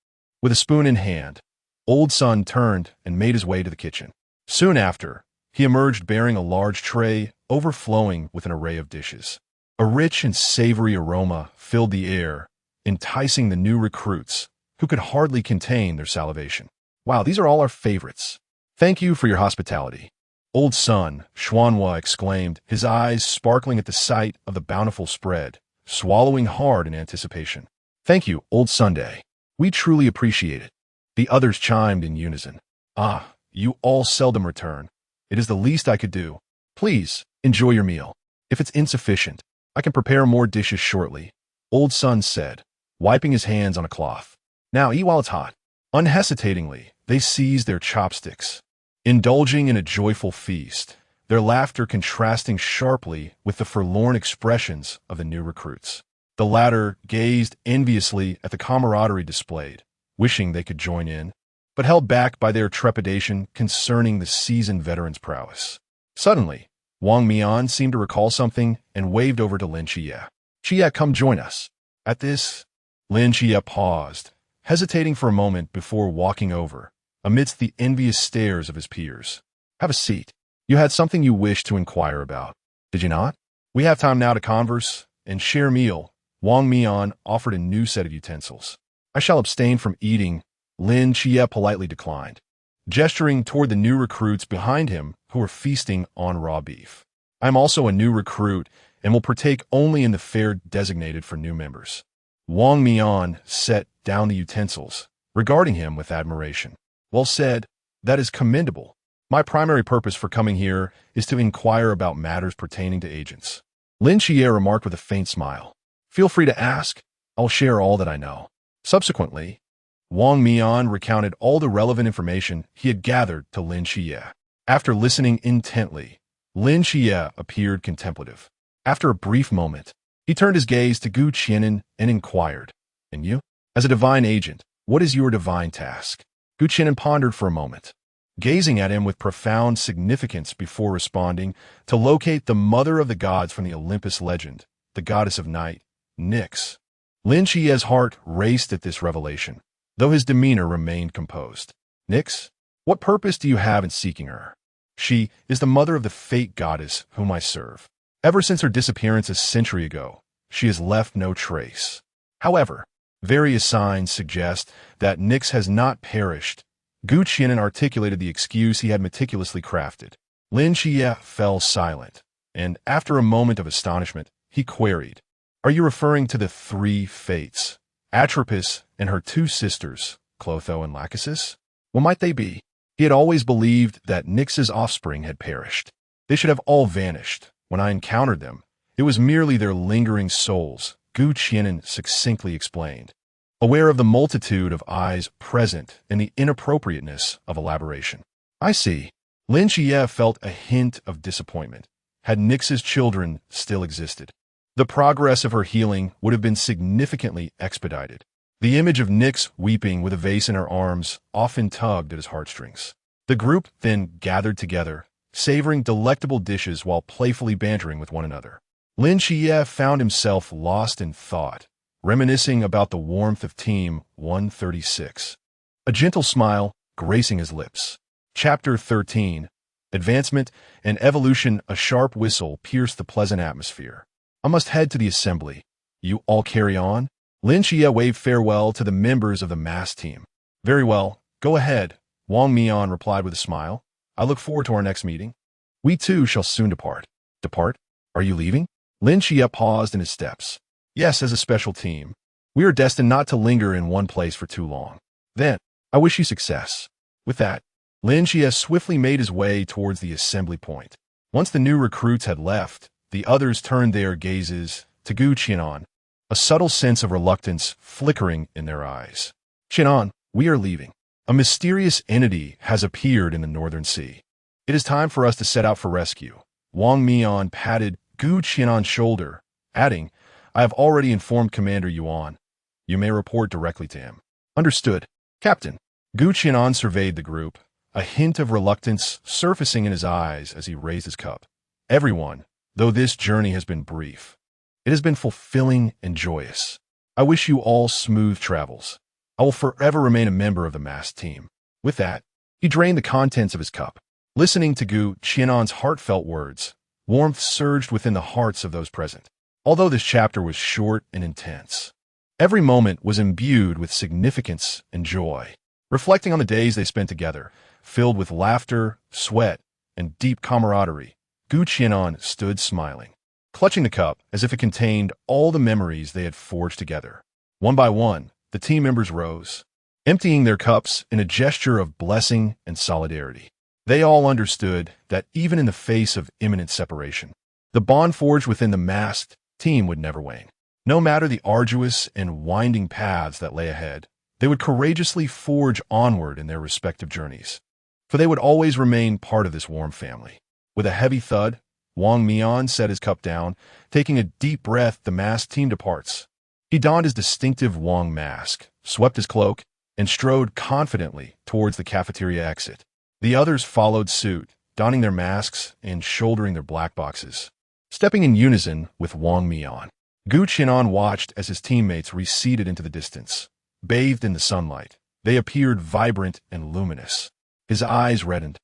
With a spoon in hand, Old Sun turned and made his way to the kitchen. Soon after, he emerged bearing a large tray overflowing with an array of dishes. A rich and savory aroma filled the air, enticing the new recruits, who could hardly contain their salivation. Wow, these are all our favorites. Thank you for your hospitality. Old son, Xuanhua exclaimed, his eyes sparkling at the sight of the bountiful spread, swallowing hard in anticipation. Thank you, Old Sunday. We truly appreciate it. The others chimed in unison. Ah, you all seldom return. It is the least I could do. Please, enjoy your meal. If it's insufficient, I can prepare more dishes shortly, Old Son said, wiping his hands on a cloth. Now eat while it's hot. Unhesitatingly, they seized their chopsticks, indulging in a joyful feast, their laughter contrasting sharply with the forlorn expressions of the new recruits. The latter gazed enviously at the camaraderie displayed, wishing they could join in, but held back by their trepidation concerning the seasoned veteran's prowess. Suddenly, Wang Mian seemed to recall something and waved over to Lin Qiye. Qiye, come join us. At this, Lin Qiye paused, hesitating for a moment before walking over, amidst the envious stares of his peers. Have a seat. You had something you wished to inquire about, did you not? We have time now to converse and share meal. Wang Mian offered a new set of utensils. I shall abstain from eating, Lin Qiye politely declined, gesturing toward the new recruits behind him who were feasting on raw beef. I am also a new recruit and will partake only in the fare designated for new members. Wang Mian set down the utensils, regarding him with admiration. Well said, that is commendable. My primary purpose for coming here is to inquire about matters pertaining to agents. Lin Qiye remarked with a faint smile. Feel free to ask. I'll share all that I know. Subsequently, Wang Mian recounted all the relevant information he had gathered to Lin Qiye. After listening intently, Lin Qiye appeared contemplative. After a brief moment, he turned his gaze to Gu Qianan and inquired, And you? As a divine agent, what is your divine task? Gu Qianan pondered for a moment, gazing at him with profound significance before responding, to locate the mother of the gods from the Olympus legend, the goddess of night, Nyx. Lin Qiye's heart raced at this revelation, though his demeanor remained composed. Nyx? What purpose do you have in seeking her? She is the mother of the fate goddess whom I serve. Ever since her disappearance a century ago, she has left no trace. However, various signs suggest that Nyx has not perished. Gu Qianan articulated the excuse he had meticulously crafted. Lin Qiye fell silent, and after a moment of astonishment, he queried, Are you referring to the three fates, Atropos and her two sisters, Clotho and Lachesis? What might they be? He had always believed that Nyx's offspring had perished. They should have all vanished. When I encountered them, it was merely their lingering souls, Gu Qianan succinctly explained, aware of the multitude of eyes present and the inappropriateness of elaboration. I see. Lin Qiye felt a hint of disappointment. Had Nyx's children still existed, the progress of her healing would have been significantly expedited. The image of Nyx weeping with a vase in her arms often tugged at his heartstrings. The group then gathered together, savoring delectable dishes while playfully bantering with one another. Lin Qiye found himself lost in thought, reminiscing about the warmth of Team 136. A gentle smile gracing his lips. Chapter 13. Advancement and Evolution. A sharp whistle pierced the pleasant atmosphere. I must head to the assembly. You all carry on? Lin Qiye waved farewell to the members of the mass team. Very well, go ahead, Wang Mian replied with a smile. I look forward to our next meeting. We too shall soon depart. Depart? Are you leaving? Lin Qiye paused in his steps. Yes, as a special team. We are destined not to linger in one place for too long. Then, I wish you success. With that, Lin Qiye swiftly made his way towards the assembly point. Once the new recruits had left, the others turned their gazes to Gu Qianan, a subtle sense of reluctance flickering in their eyes. Qianan, we are leaving. A mysterious entity has appeared in the northern sea. It is time for us to set out for rescue. Wang Mian patted Gu Qianan's shoulder, adding, I have already informed Commander Yuan. You may report directly to him. Understood. Captain. Gu Qianan surveyed the group, a hint of reluctance surfacing in his eyes as he raised his cup. Everyone, though this journey has been brief, it has been fulfilling and joyous. I wish you all smooth travels. I will forever remain a member of the masked team. With that, he drained the contents of his cup. Listening to Gu Qianan's heartfelt words, Warmth surged within the hearts of those present. Although this chapter was short and intense, every moment was imbued with significance and joy. Reflecting on the days they spent together, filled with laughter, sweat, and deep camaraderie, Qi'an stood smiling, clutching the cup as if it contained all the memories they had forged together. One by one, the team members rose, emptying their cups in a gesture of blessing and solidarity. They all understood that even in the face of imminent separation, the bond forged within the masked team would never wane. No matter the arduous and winding paths that lay ahead, they would courageously forge onward in their respective journeys, for they would always remain part of this warm family. With a heavy thud, Wang Mian set his cup down. Taking a deep breath, the masked team departs. He donned his distinctive Wang mask, swept his cloak, and strode confidently towards the cafeteria exit. The others followed suit, donning their masks and shouldering their black boxes. Stepping in unison with Wang Mian, Qi'an watched as his teammates receded into the distance. Bathed in the sunlight, they appeared vibrant and luminous. His eyes reddened,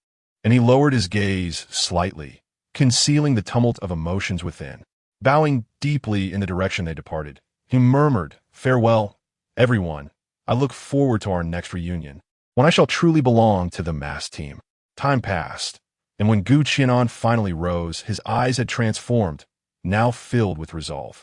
and he lowered his gaze slightly, concealing the tumult of emotions within. Bowing deeply in the direction they departed, he murmured, "Farewell, everyone. I look forward to our next reunion, when I shall truly belong to the masked team." Time passed, and when Qi'an finally rose, his eyes had transformed, now filled with resolve.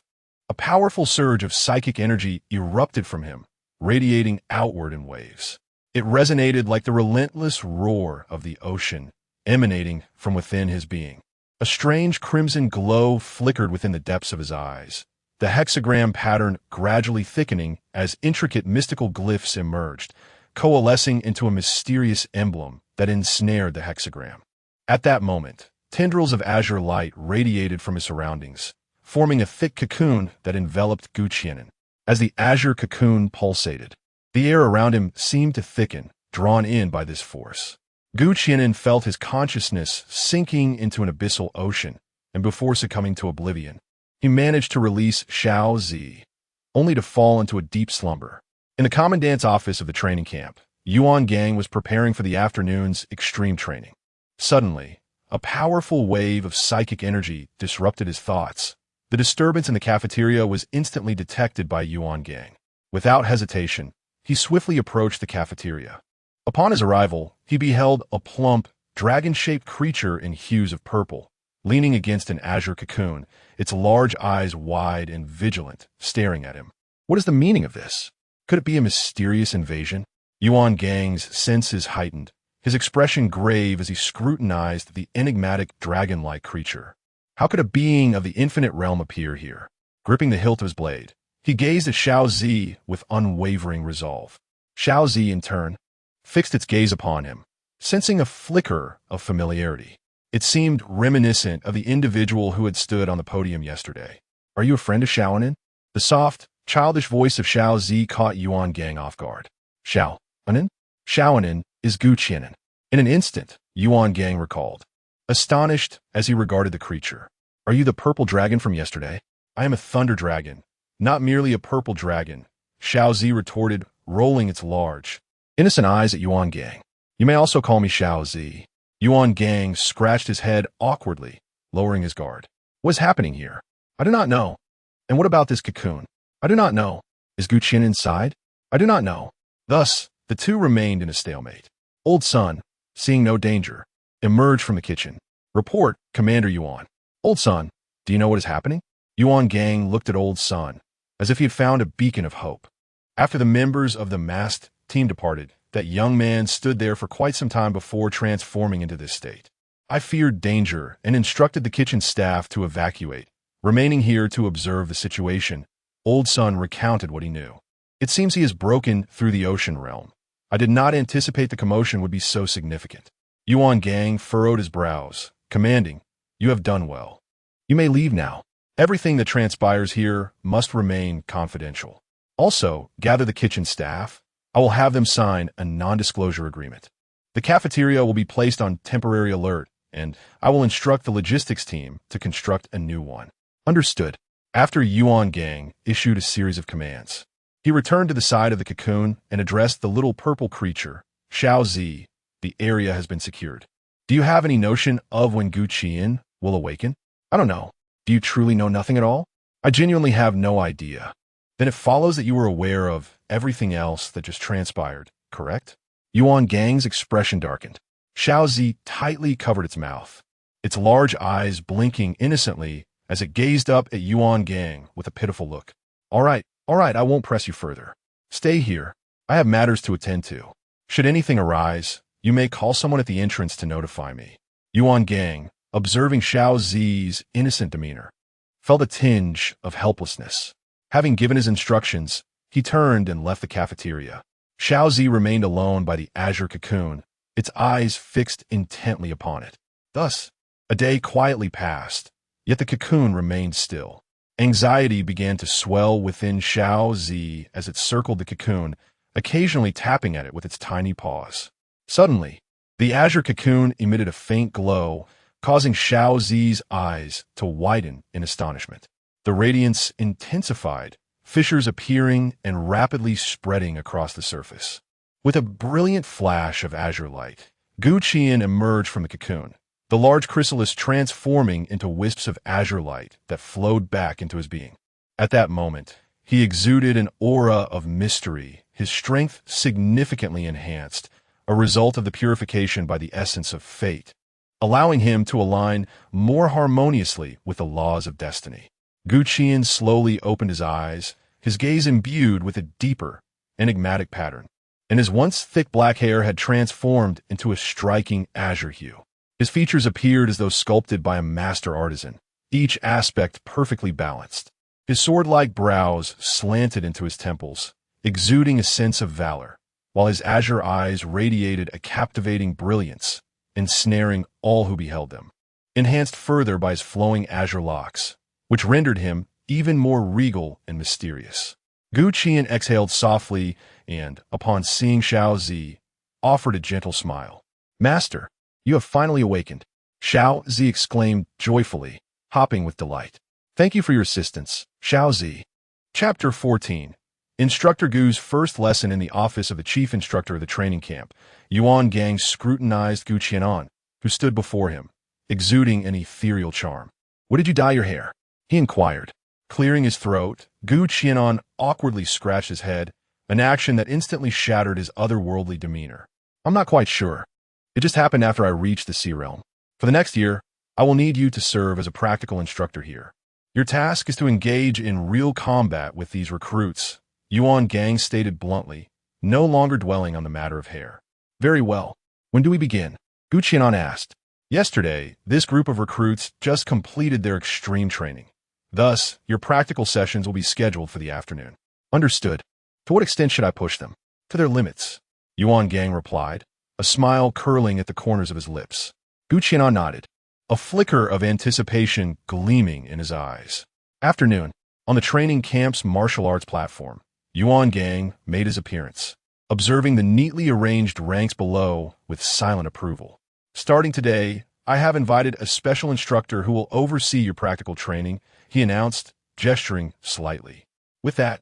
A powerful surge of psychic energy erupted from him, radiating outward in waves. It resonated like the relentless roar of the ocean, emanating from within his being. A strange crimson glow flickered within the depths of his eyes, the hexagram pattern gradually thickening as intricate mystical glyphs emerged, coalescing into a mysterious emblem that ensnared the hexagram. At that moment, tendrils of azure light radiated from his surroundings, forming a thick cocoon that enveloped Qi'an. As the azure cocoon pulsated, the air around him seemed to thicken, drawn in by this force. Qi'an felt his consciousness sinking into an abyssal ocean, and before succumbing to oblivion, he managed to release Xiao Zi, only to fall into a deep slumber. In the commandant's office of the training camp, Yuan Gang was preparing for the afternoon's extreme training. Suddenly, a powerful wave of psychic energy disrupted his thoughts. The disturbance in the cafeteria was instantly detected by Yuan Gang. Without hesitation, he swiftly approached the cafeteria. Upon his arrival, he beheld a plump, dragon-shaped creature in hues of purple, leaning against an azure cocoon, its large eyes wide and vigilant, staring at him. What is the meaning of this? Could it be a mysterious invasion? Yuan Gang's senses heightened, his expression grave as he scrutinized the enigmatic dragon-like creature. How could a being of the infinite realm appear here? Gripping the hilt of his blade, he gazed at Xiao Zi with unwavering resolve. Xiao Zi, in turn, fixed its gaze upon him, sensing a flicker of familiarity. It seemed reminiscent of the individual who had stood on the podium yesterday. "Are you a friend of Xiaonin?" The soft, childish voice of Xiao Zi caught Yuan Gang off guard. "Xiaonin? Xiaonin is Qi'an." In an instant, Yuan Gang recalled, astonished as he regarded the creature. "Are you the purple dragon from yesterday?" "I am a thunder dragon, not merely a purple dragon," Xiao Zi retorted, rolling its large, innocent eyes at Yuan Gang. "You may also call me Xiao Zi." Yuan Gang scratched his head awkwardly, lowering his guard. "What is happening here?" "I do not know." "And what about this cocoon?" "I do not know." "Is Qi'an inside?" "I do not know." Thus, the two remained in a stalemate. Old Sun, seeing no danger, emerged from the kitchen. "Report, Commander Yuan." "Old Sun, do you know what is happening?" Yuan Gang looked at Old Sun, as if he had found a beacon of hope. After the members of the masked team departed, that young man stood there for quite some time before transforming into this state. "I feared danger and instructed the kitchen staff to evacuate, remaining here to observe the situation." Old Sun recounted what he knew. "It seems he has broken through the ocean realm. I did not anticipate the commotion would be so significant." Yuan Gang furrowed his brows, commanding, "You have done well. You may leave now. Everything that transpires here must remain confidential. Also, gather the kitchen staff. I will have them sign a non-disclosure agreement. The cafeteria will be placed on temporary alert, and I will instruct the logistics team to construct a new one." "Understood." After Yuan Gang issued a series of commands, he returned to the side of the cocoon and addressed the little purple creature. "Xiao Zi, the area has been secured. Do you have any notion of when Qi'an will awaken?" I don't know. Do you truly know nothing at all? I genuinely have no idea. Then it follows that you were aware of everything else that just transpired, correct? Yuan Gang's expression darkened. Xiao Zi tightly covered its mouth, its large eyes blinking innocently as it gazed up at Yuan Gang with a pitiful look. All right, I won't press you further. Stay here. I have matters to attend to. Should anything arise, you may call someone at the entrance to notify me. Yuan Gang, observing Xiao Zi's innocent demeanor, felt a tinge of helplessness. Having given his instructions, he turned and left the cafeteria. Xiao Zi remained alone by the azure cocoon, its eyes fixed intently upon it. Thus, a day quietly passed, yet the cocoon remained still. Anxiety began to swell within Xiao Zi as it circled the cocoon, occasionally tapping at it with its tiny paws. Suddenly, the azure cocoon emitted a faint glow, causing Xiao Zi's eyes to widen in astonishment. The radiance intensified, fissures appearing and rapidly spreading across the surface. With a brilliant flash of azure light, Qi'an emerged from the cocoon, the large chrysalis transforming into wisps of azure light that flowed back into his being. At that moment, he exuded an aura of mystery, his strength significantly enhanced, a result of the purification by the essence of fate, allowing him to align more harmoniously with the laws of destiny. Qi'an slowly opened his eyes, his gaze imbued with a deeper, enigmatic pattern, and his once thick black hair had transformed into a striking azure hue. His features appeared as though sculpted by a master artisan, each aspect perfectly balanced. His sword-like brows slanted into his temples, exuding a sense of valor, while his azure eyes radiated a captivating brilliance, ensnaring all who beheld them, enhanced further by his flowing azure locks, which rendered him even more regal and mysterious. Qi'an exhaled softly and, upon seeing Xiao Zi, offered a gentle smile. Master, you have finally awakened, Xiao Zi exclaimed joyfully, hopping with delight. Thank you for your assistance, Xiao Zi. Chapter 14. Instructor Gu's first lesson in the office of the chief instructor of the training camp. Yuan Gang scrutinized Qi'an, who stood before him, exuding an ethereal charm. What did you dye your hair? He inquired. Clearing his throat, Qi'an awkwardly scratched his head, an action that instantly shattered his otherworldly demeanor. I'm not quite sure. It just happened after I reached the Sea Realm. For the next year, I will need you to serve as a practical instructor here. Your task is to engage in real combat with these recruits, Yuan Gang stated bluntly, no longer dwelling on the matter of hair. Very well. When do we begin? Qi'an asked. Yesterday, this group of recruits just completed their extreme training. Thus, your practical sessions will be scheduled for the afternoon. Understood. To what extent should I push them? To their limits, Yuan Gang replied, a smile curling at the corners of his lips. Qi'an nodded, a flicker of anticipation gleaming in his eyes. Afternoon, on the training camp's martial arts platform, Yuan Gang made his appearance, observing the neatly arranged ranks below with silent approval. Starting today, I have invited a special instructor who will oversee your practical training, he announced, gesturing slightly. With that,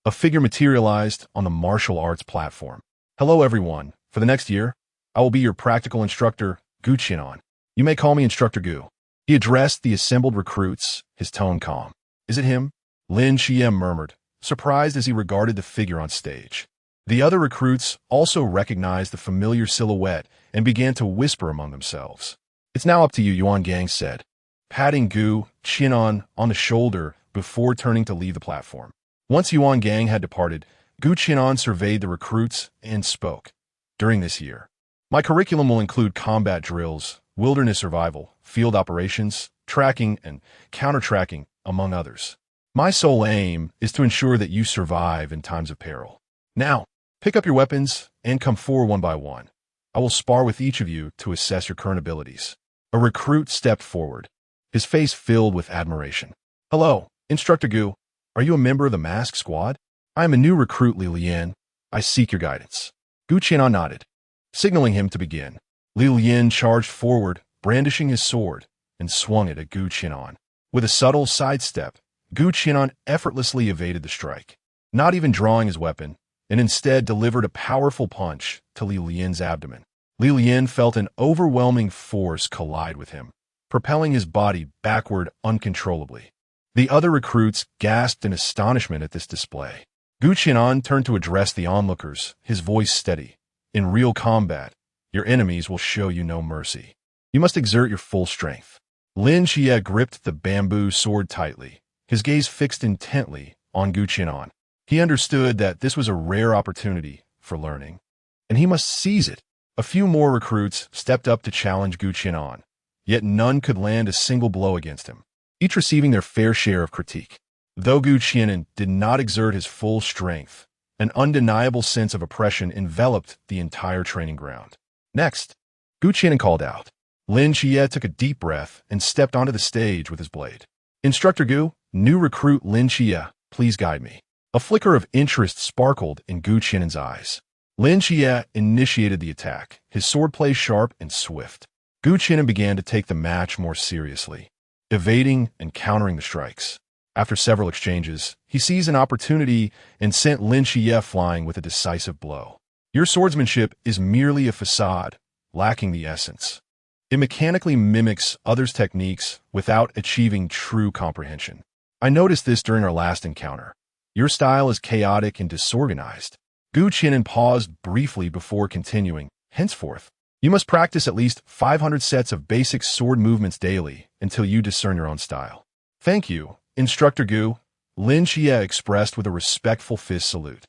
a figure materialized on the martial arts platform. Hello, everyone. For the next year, I will be your practical instructor, Qi'an. You may call me Instructor Gu. He addressed the assembled recruits, his tone calm. Is it him? Lin Qiye murmured, surprised as he regarded the figure on stage. The other recruits also recognized the familiar silhouette and began to whisper among themselves. It's now up to you, Yuan Gang said, patting Qi'an on the shoulder before turning to leave the platform. Once Yuan Gang had departed, Qi'an surveyed the recruits and spoke. During this year, my curriculum will include combat drills, wilderness survival, field operations, tracking, and counter-tracking, among others. My sole aim is to ensure that you survive in times of peril. Now, pick up your weapons and come forward one by one. I will spar with each of you to assess your current abilities. A recruit stepped forward, his face filled with admiration. Hello, Instructor Gu. Are you a member of the masked squad? I am a new recruit, Li Lian. I seek your guidance. Qi'an nodded, signaling him to begin. Li Lian charged forward, brandishing his sword, and swung it at Qi'an. With a subtle sidestep, Qi'an effortlessly evaded the strike, not even drawing his weapon, and instead delivered a powerful punch to Li Lian's abdomen. Li Lian felt an overwhelming force collide with him, propelling his body backward uncontrollably. The other recruits gasped in astonishment at this display. Qi'an turned to address the onlookers, his voice steady. In real combat, your enemies will show you no mercy. You must exert your full strength. Lin Qiye gripped the bamboo sword tightly, his gaze fixed intently on Qi'an. He understood that this was a rare opportunity for learning, and he must seize it. A few more recruits stepped up to challenge Qi'an, yet none could land a single blow against him, each receiving their fair share of critique. Though Qi'an did not exert his full strength, an undeniable sense of oppression enveloped the entire training ground. Next, Qi'an called out. Lin Qiye took a deep breath and stepped onto the stage with his blade. Instructor Gu, new recruit Lin Qiye, please guide me. A flicker of interest sparkled in Qi'an's eyes. Lin Qiye initiated the attack, his swordplay sharp and swift. Qi'an began to take the match more seriously, evading and countering the strikes. After several exchanges, he seized an opportunity and sent Lin Qiye flying with a decisive blow. Your swordsmanship is merely a facade, lacking the essence. It mechanically mimics others' techniques without achieving true comprehension. I noticed this during our last encounter. Your style is chaotic and disorganized. Qi'an paused briefly before continuing. Henceforth, you must practice at least 500 sets of basic sword movements daily until you discern your own style. Thank you, Instructor Gu, Lin Qiye expressed with a respectful fist salute.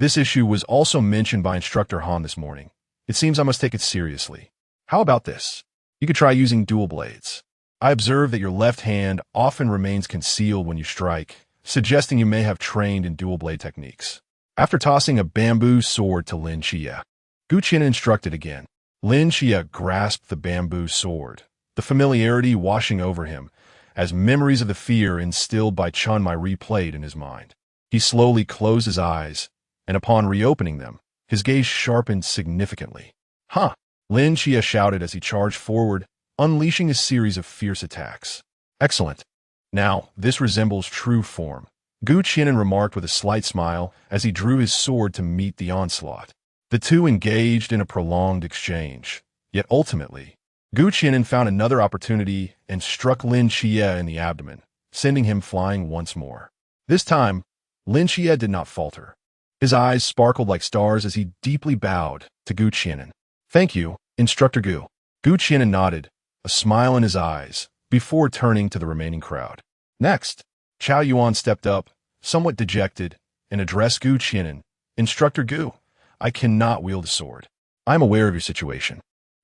This issue was also mentioned by Instructor Han this morning. It seems I must take it seriously. How about this? You could try using dual blades. I observe that your left hand often remains concealed when you strike, suggesting you may have trained in dual blade techniques. After tossing a bamboo sword to Lin Qiye, Qi'an instructed again. Lin Qiye grasped the bamboo sword, the familiarity washing over him, as memories of the fear instilled by Chunmai replayed in his mind. He slowly closed his eyes, and upon reopening them, his gaze sharpened significantly. Huh! Lin Qiye shouted as he charged forward, unleashing a series of fierce attacks. Excellent. Now, this resembles true form, Qi'an remarked with a slight smile as he drew his sword to meet the onslaught. The two engaged in a prolonged exchange, yet ultimately, Qi'an found another opportunity and struck Lin Qiye in the abdomen, sending him flying once more. This time, Lin Qiye did not falter. His eyes sparkled like stars as he deeply bowed to Qi'an. Thank you, Instructor Gu. Qi'an nodded, a smile in his eyes, before turning to the remaining crowd. Next, Chao Yuan stepped up, somewhat dejected, and addressed Qi'an. Instructor Gu, I cannot wield a sword. I am aware of your situation.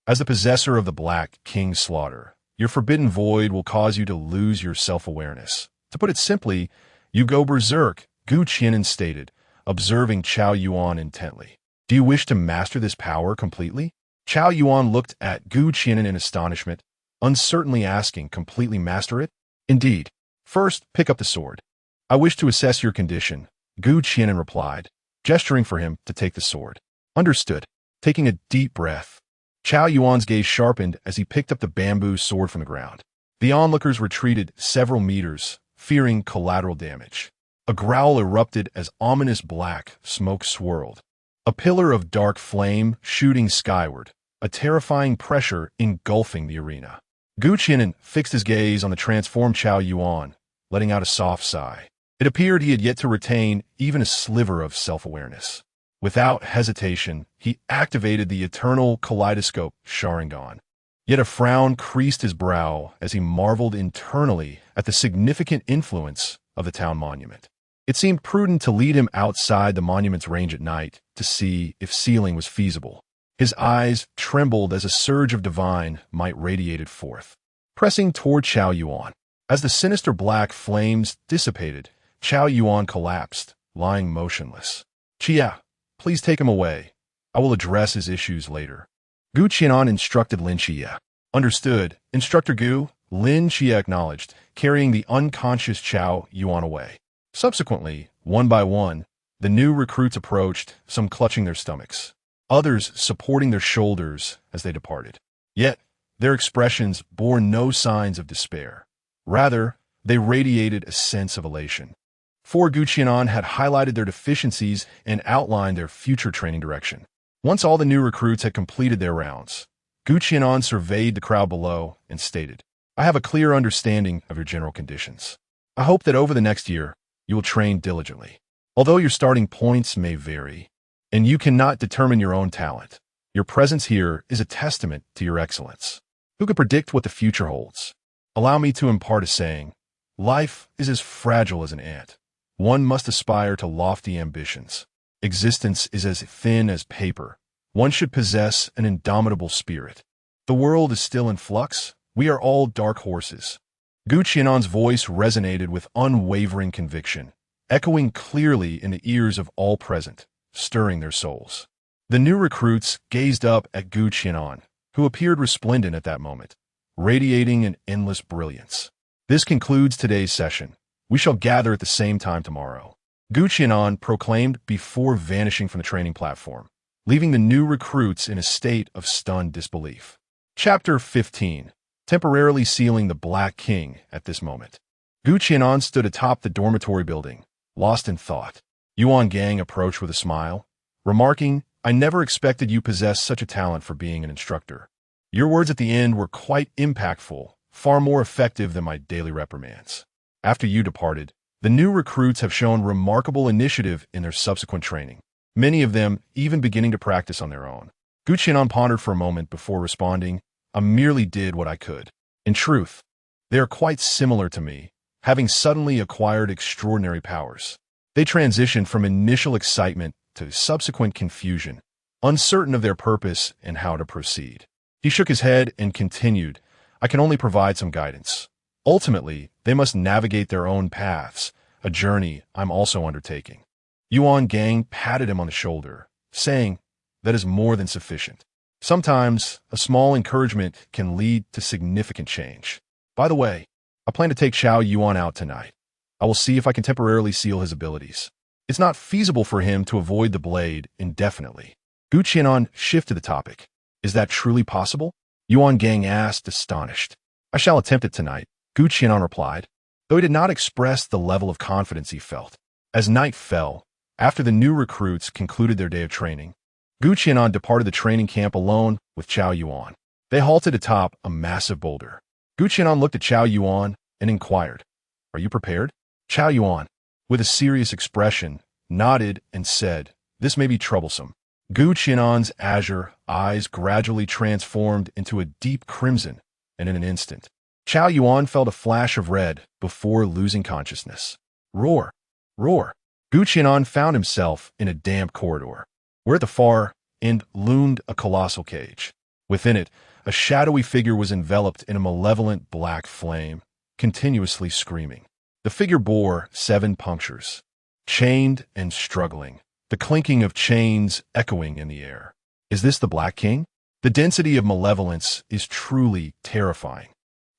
As the possessor of the Black King's slaughter, your forbidden void will cause you to lose your self-awareness. To put it simply, you go berserk, Qi'an stated, observing Chao Yuan intently. Do you wish to master this power completely? Chao Yuan looked at Qi'an in astonishment, uncertainly asking, completely master it? Indeed. First, pick up the sword. I wish to assess your condition, Qi'an replied, gesturing for him to take the sword. Understood. Taking a deep breath, Chao Yuan's gaze sharpened as he picked up the bamboo sword from the ground. The onlookers retreated several meters, fearing collateral damage. A growl erupted as ominous black smoke swirled. A pillar of dark flame shooting skyward, a terrifying pressure engulfing the arena. Qi'an fixed his gaze on the transformed Chao Yuan, letting out a soft sigh. It appeared he had yet to retain even a sliver of self-awareness. Without hesitation, he activated the eternal kaleidoscope Sharingan. Yet a frown creased his brow as he marveled internally at the significant influence of the town monument. It seemed prudent to lead him outside the monument's range at night to see if sealing was feasible. His eyes trembled as a surge of divine might radiated forth, pressing toward Chao Yuan. As the sinister black flames dissipated, Chao Yuan collapsed, lying motionless. Qiye, please take him away. I will address his issues later. Qi'an instructed Lin Qiye. Understood, Instructor Gu, Lin Qiye acknowledged, carrying the unconscious Chao Yuan away. Subsequently, one by one, the new recruits approached, some clutching their stomachs, others supporting their shoulders as they departed. Yet, their expressions bore no signs of despair. Rather, they radiated a sense of elation. For Qi'an had highlighted their deficiencies and outlined their future training direction. Once all the new recruits had completed their rounds, Qi'an surveyed the crowd below and stated, I have a clear understanding of your general conditions. I hope that over the next year, you will train diligently. Although your starting points may vary, and you cannot determine your own talent, your presence here is a testament to your excellence. Who could predict what the future holds? Allow me to impart a saying. Life is as fragile as an ant. One must aspire to lofty ambitions. Existence is as thin as paper. One should possess an indomitable spirit. The world is still in flux. We are all dark horses. Qi'an's voice resonated with unwavering conviction, echoing clearly in the ears of all present, stirring their souls. The new recruits gazed up at Qi'an, who appeared resplendent at that moment, radiating an endless brilliance. This concludes today's session. We shall gather at the same time tomorrow. Qi'an proclaimed before vanishing from the training platform, leaving the new recruits in a state of stunned disbelief. Chapter 15. Temporarily sealing the Black King at this moment. Qi'an stood atop the dormitory building, lost in thought. Yuan Gang approached with a smile, remarking, I never expected you possessed such a talent for being an instructor. Your words at the end were quite impactful, far more effective than my daily reprimands. After you departed, the new recruits have shown remarkable initiative in their subsequent training, many of them even beginning to practice on their own. Qi'an pondered for a moment before responding, I merely did what I could. In truth, they are quite similar to me, having suddenly acquired extraordinary powers. They transitioned from initial excitement to subsequent confusion, uncertain of their purpose and how to proceed. He shook his head and continued, I can only provide some guidance. Ultimately, they must navigate their own paths, a journey I'm also undertaking. Yuan Gang patted him on the shoulder, saying, that is more than sufficient. Sometimes, a small encouragement can lead to significant change. By the way, I plan to take Xiao Yuan out tonight. I will see if I can temporarily seal his abilities. It's not feasible for him to avoid the blade indefinitely. Qi'an shifted the topic. Is that truly possible? Yuan Gang asked, astonished. I shall attempt it tonight, Qi'an replied, though he did not express the level of confidence he felt. As night fell, after the new recruits concluded their day of training, Qi'an departed the training camp alone with Qiao Yuan. They halted atop a massive boulder. Qi'an looked at Qiao Yuan and inquired, Are you prepared? Qiao Yuan, with a serious expression, nodded and said, This may be troublesome. Qi'an's azure eyes gradually transformed into a deep crimson, and in an instant, Qiao Yuan felt a flash of red before losing consciousness. Roar! Roar! Qi'an found himself in a damp corridor, where at the far end loomed a colossal cage. Within it, a shadowy figure was enveloped in a malevolent black flame, continuously screaming. The figure bore 7 punctures, chained and struggling, the clinking of chains echoing in the air. Is this the Black King? The density of malevolence is truly terrifying.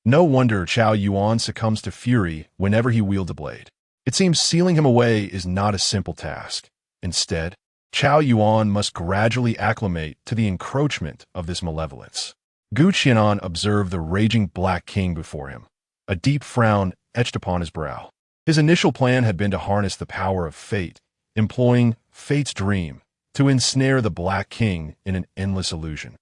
No wonder Qiao Yuan succumbs to fury whenever he wields a blade. It seems sealing him away is not a simple task. Instead, Qiao Yuan must gradually acclimate to the encroachment of this malevolence. Qi'an observed the raging Black King before him, a deep frown etched upon his brow. His initial plan had been to harness the power of fate, employing fate's dream to ensnare the Black King in an endless illusion,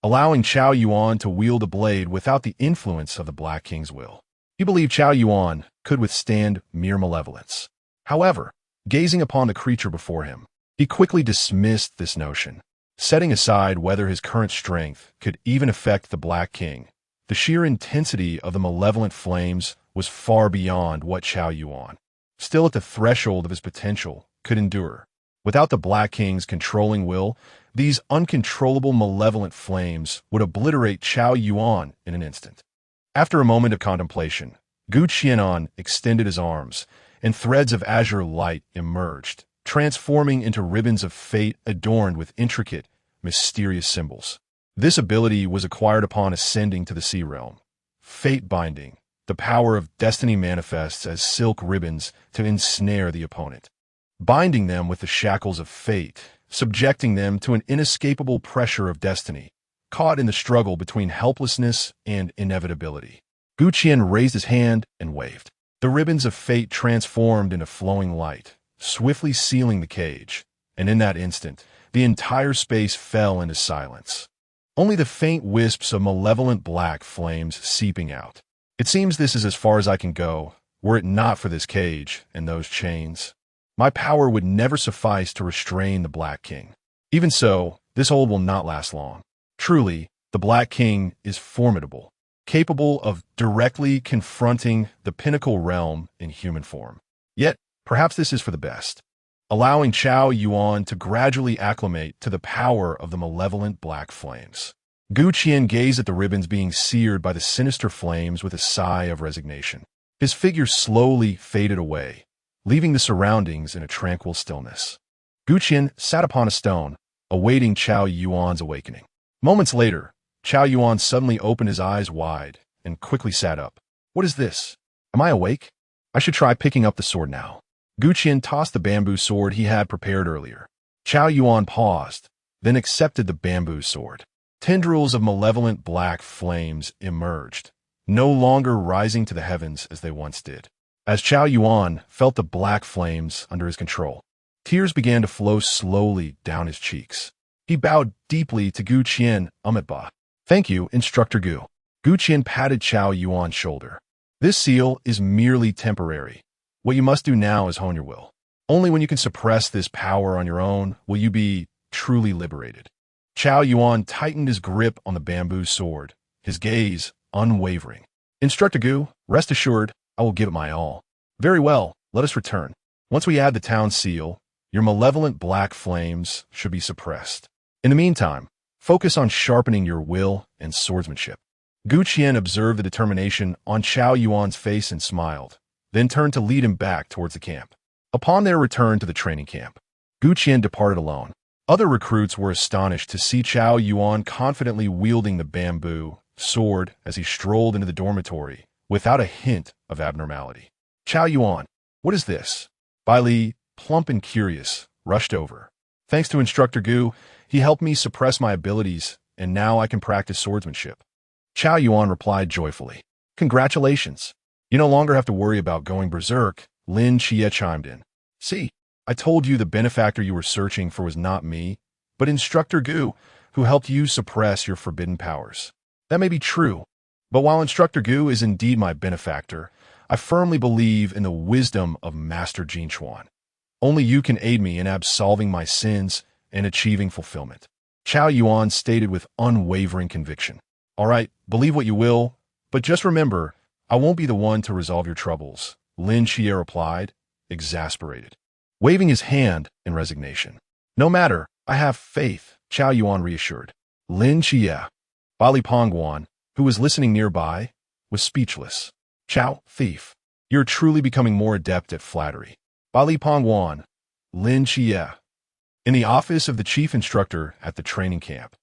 allowing Qiao Yuan to wield a blade without the influence of the Black King's will. He believed Qiao Yuan could withstand mere malevolence. However, gazing upon the creature before him, he quickly dismissed this notion, setting aside whether his current strength could even affect the Black King. The sheer intensity of the malevolent flames was far beyond what Qiao Yuan, still at the threshold of his potential, could endure. Without the Black King's controlling will, these uncontrollable malevolent flames would obliterate Qiao Yuan in an instant. After a moment of contemplation, Qi'an extended his arms, and threads of azure light emerged, transforming into ribbons of fate adorned with intricate, mysterious symbols. This ability was acquired upon ascending to the sea realm. Fate binding, the power of destiny manifests as silk ribbons to ensnare the opponent, binding them with the shackles of fate, subjecting them to an inescapable pressure of destiny, caught in the struggle between helplessness and inevitability. Qi'an raised his hand and waved. The ribbons of fate transformed into flowing light, swiftly sealing the cage, and in that instant, the entire space fell into silence. Only the faint wisps of malevolent black flames seeping out. It seems this is as far as I can go, were it not for this cage and those chains. My power would never suffice to restrain the Black King. Even so, this hold will not last long. Truly, the Black King is formidable, capable of directly confronting the pinnacle realm in human form. Yet, perhaps this is for the best, allowing Qiao Yuan to gradually acclimate to the power of the malevolent black flames. Qi'an gazed at the ribbons being seared by the sinister flames with a sigh of resignation. His figure slowly faded away, leaving the surroundings in a tranquil stillness. Qi'an sat upon a stone, awaiting Qiao Yuan's awakening. Moments later, Qiao Yuan suddenly opened his eyes wide and quickly sat up. What is this? Am I awake? I should try picking up the sword now. Qi'an tossed the bamboo sword he had prepared earlier. Qiao Yuan paused, then accepted the bamboo sword. Tendrils of malevolent black flames emerged, no longer rising to the heavens as they once did. As Qiao Yuan felt the black flames under his control, tears began to flow slowly down his cheeks. He bowed deeply to Qi'an. Thank you, Instructor Gu. Qi'an patted Qiao Yuan's shoulder. This seal is merely temporary. What you must do now is hone your will. Only when you can suppress this power on your own will you be truly liberated. Qiao Yuan tightened his grip on the bamboo sword, his gaze unwavering. Instructor Gu, rest assured, I will give it my all. Very well, let us return. Once we add the town seal, your malevolent black flames should be suppressed. In the meantime, focus on sharpening your will and swordsmanship. Qi'an observed the determination on Qiao Yuan's face and smiled, then turned to lead him back towards the camp. Upon their return to the training camp, Qi'an departed alone. Other recruits were astonished to see Qiao Yuan confidently wielding the bamboo sword as he strolled into the dormitory without a hint of abnormality. Qiao Yuan, what is this? Bai Li, plump and curious, rushed over. Thanks to Instructor Gu, he helped me suppress my abilities, and now I can practice swordsmanship. Qiao Yuan replied joyfully. Congratulations. You no longer have to worry about going berserk, Lin Qiye chimed in. See, I told you the benefactor you were searching for was not me, but Instructor Gu, who helped you suppress your forbidden powers. That may be true, but while Instructor Gu is indeed my benefactor, I firmly believe in the wisdom of Master Jin Chuan. Only you can aid me in absolving my sins and achieving fulfillment. Qiao Yuan stated with unwavering conviction. All right, believe what you will, but just remember, I won't be the one to resolve your troubles, Lin Qiye replied, exasperated, waving his hand in resignation. No matter, I have faith, Qiao Yuan reassured. Lin Qiye, Bali Pongguan, who was listening nearby, was speechless. Qiao, thief, you're truly becoming more adept at flattery. Bali Pongguan, Lin Qiye. In the office of the chief instructor at the training camp,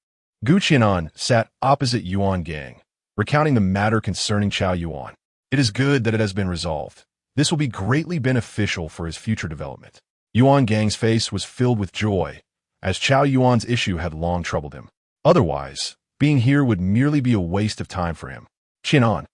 Qi'an sat opposite Yuan Gang, recounting the matter concerning Qiao Yuan. It is good that it has been resolved. This will be greatly beneficial for his future development. Yuan Gang's face was filled with joy, as Qiao Yuan's issue had long troubled him. Otherwise, being here would merely be a waste of time for him. Qi'an,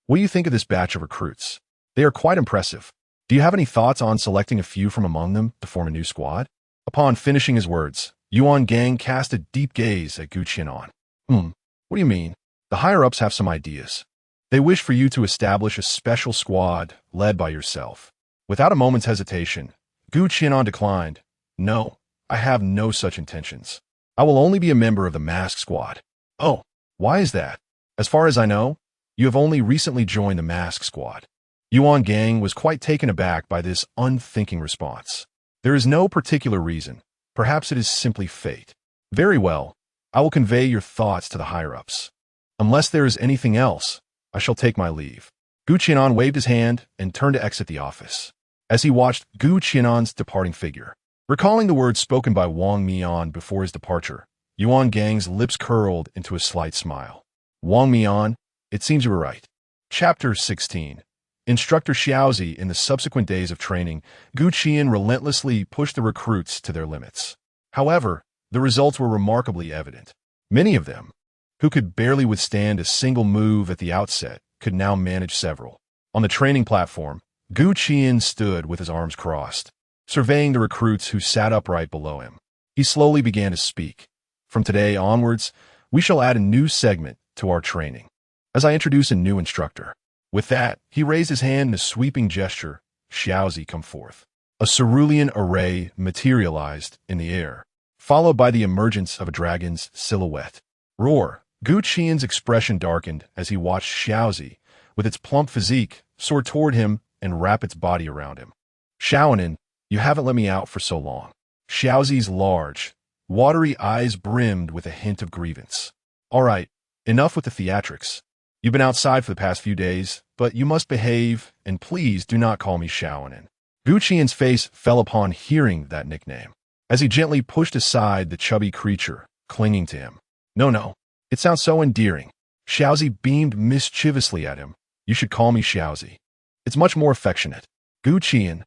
what do you think of this batch of recruits? They are quite impressive. Do you have any thoughts on selecting a few from among them to form a new squad? Upon finishing his words, Yuan Gang cast a deep gaze at Qi'an. What do you mean? The higher-ups have some ideas. They wish for you to establish a special squad led by yourself. Without a moment's hesitation, Qi'an declined. No, I have no such intentions. I will only be a member of the mask squad. Oh, why is that? As far as I know, you have only recently joined the mask squad. Yuan Gang was quite taken aback by this unthinking response. There is no particular reason. Perhaps it is simply fate. Very well, I will convey your thoughts to the higher-ups. Unless there is anything else, I shall take my leave. Qi'an waved his hand and turned to exit the office. As he watched Qi'an's departing figure, recalling the words spoken by Wang Mian before his departure, Yuan Gang's lips curled into a slight smile. Wang Mian, it seems you were right. Chapter 16. Instructor Xiaozi. In the subsequent days of training, Qi'an relentlessly pushed the recruits to their limits. However, the results were remarkably evident. Many of them, who could barely withstand a single move at the outset, could now manage several. On the training platform, Qi'an stood with his arms crossed, surveying the recruits who sat upright below him. He slowly began to speak. From today onwards, we shall add a new segment to our training. As I introduce a new instructor, With that, he raised his hand in a sweeping gesture. Xiaozi, come forth. A cerulean array materialized in the air, followed by the emergence of a dragon's silhouette. Roar! Gu Qian's expression darkened as he watched Xiaozi, with its plump physique, soar toward him and wrap its body around him. Xiaonan, you haven't let me out for so long. Xiaozi's large, watery eyes brimmed with a hint of grievance. All right, enough with the theatrics. You've been outside for the past few days, but you must behave, and please do not call me Xiaonan. Gu Qian's face fell upon hearing that nickname, as he gently pushed aside the chubby creature, clinging to him. No, it sounds so endearing. Xiaozi beamed mischievously at him. You should call me Xiaozi. It's much more affectionate. Gu Qian.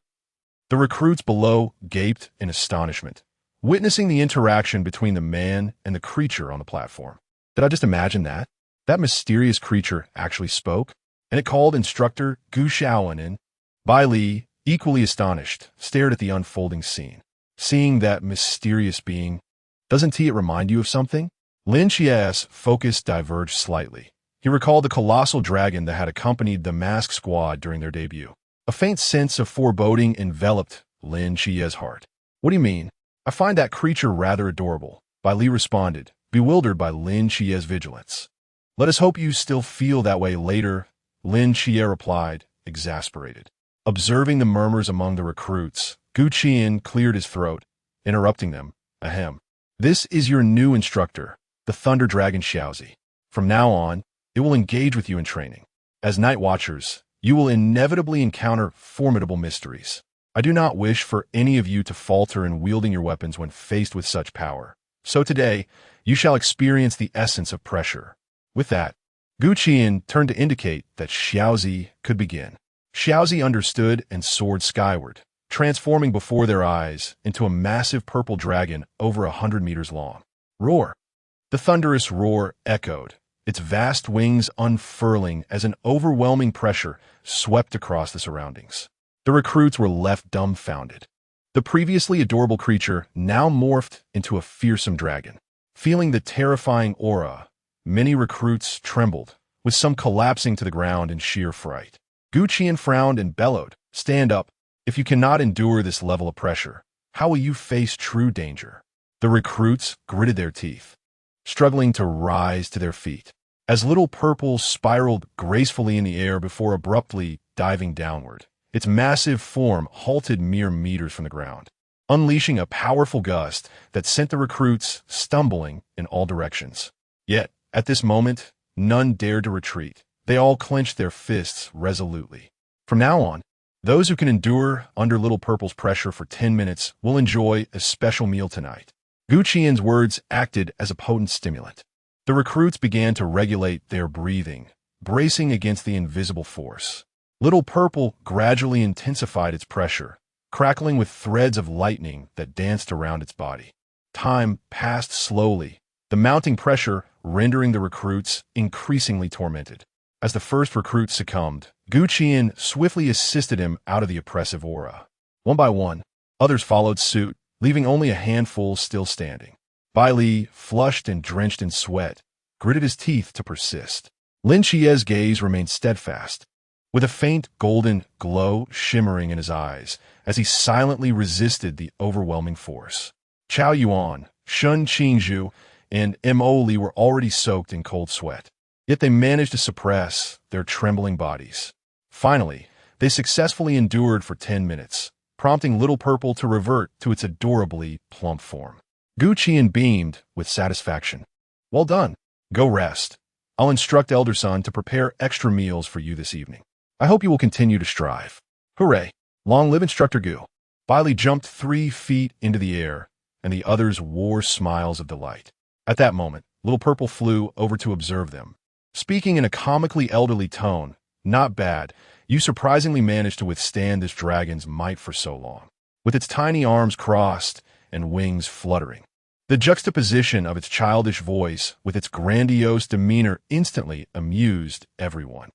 The recruits below gaped in astonishment, witnessing the interaction between the man and the creature on the platform. Did I just imagine that? That mysterious creature actually spoke, and it called instructor Gu Xiaonan. Bai Li, equally astonished, stared at the unfolding scene. Seeing that mysterious being, doesn't it remind you of something? Lin Qiye's focus diverged slightly. He recalled the colossal dragon that had accompanied the masked squad during their debut. A faint sense of foreboding enveloped Lin Qiye's heart. What do you mean? I find that creature rather adorable, Bai Li responded, bewildered by Lin Qiye's vigilance. Let us hope you still feel that way later, Lin Qiye replied, exasperated. Observing the murmurs among the recruits, Gu Qian cleared his throat, interrupting them. Ahem. This is your new instructor, the Thunder Dragon Xiaozi. From now on, it will engage with you in training. As Night Watchers, you will inevitably encounter formidable mysteries. I do not wish for any of you to falter in wielding your weapons when faced with such power. So today, you shall experience the essence of pressure. With that, Gu Qian turned to indicate that Xiaozi could begin. Xiaozi understood and soared skyward, transforming before their eyes into a massive purple dragon over 100 meters long. Roar! The thunderous roar echoed, its vast wings unfurling as an overwhelming pressure swept across the surroundings. The recruits were left dumbfounded. The previously adorable creature now morphed into a fearsome dragon. Feeling the terrifying aura, many recruits trembled, with some collapsing to the ground in sheer fright. Gu Qian frowned and bellowed, Stand up. If you cannot endure this level of pressure, how will you face true danger? The recruits gritted their teeth, struggling to rise to their feet, as Little Purple spiraled gracefully in the air before abruptly diving downward. Its massive form halted mere meters from the ground, unleashing a powerful gust that sent the recruits stumbling in all directions. Yet, at this moment, none dared to retreat. They all clenched their fists resolutely. From now on, those who can endure under Little Purple's pressure for 10 minutes will enjoy a special meal tonight. Gu Qian's words acted as a potent stimulant. The recruits began to regulate their breathing, bracing against the invisible force. Little Purple gradually intensified its pressure, crackling with threads of lightning that danced around its body. Time passed slowly, the mounting pressure rendering the recruits increasingly tormented. As the first recruit succumbed, Gu Qian swiftly assisted him out of the oppressive aura. One by one, others followed suit, leaving only a handful still standing. Bai Li, flushed and drenched in sweat, gritted his teeth to persist. Lin Qiye's gaze remained steadfast, with a faint golden glow shimmering in his eyes as he silently resisted the overwhelming force. Chao Yuan, Shun Qingzhu, and Mo Li were already soaked in cold sweat, yet they managed to suppress their trembling bodies. Finally, they successfully endured for 10 minutes, prompting Little Purple to revert to its adorably plump form. Gu Qian beamed with satisfaction. Well done. Go rest. I'll instruct Elder Son to prepare extra meals for you this evening. I hope you will continue to strive. Hooray! Long live Instructor Gu. Bai Li jumped 3 feet into the air, and the others wore smiles of delight. At that moment, Little Purple flew over to observe them. Speaking in a comically elderly tone, Not bad. You surprisingly managed to withstand this dragon's might for so long, with its tiny arms crossed and wings fluttering. The juxtaposition of its childish voice with its grandiose demeanor instantly amused everyone.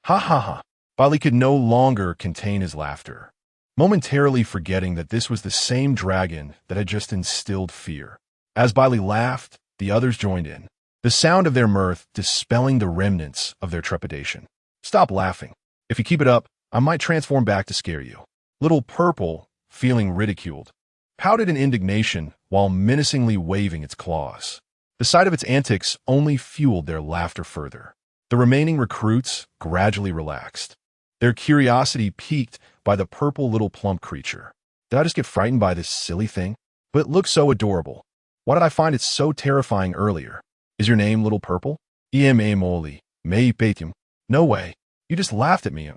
Ha ha ha! Bai Li could no longer contain his laughter, momentarily forgetting that this was the same dragon that had just instilled fear. As Bai Li laughed, the others joined in, the sound of their mirth dispelling the remnants of their trepidation. Stop laughing. If you keep it up, I might transform back to scare you. Little Purple, feeling ridiculed, pouted in indignation while menacingly waving its claws. The sight of its antics only fueled their laughter further. The remaining recruits gradually relaxed, their curiosity piqued by the purple little plump creature. Did I just get frightened by this silly thing? But it looks so adorable. Why did I find it so terrifying earlier? Is your name Little Purple? Ema Moli, Mei Patium. No way. You just laughed at me.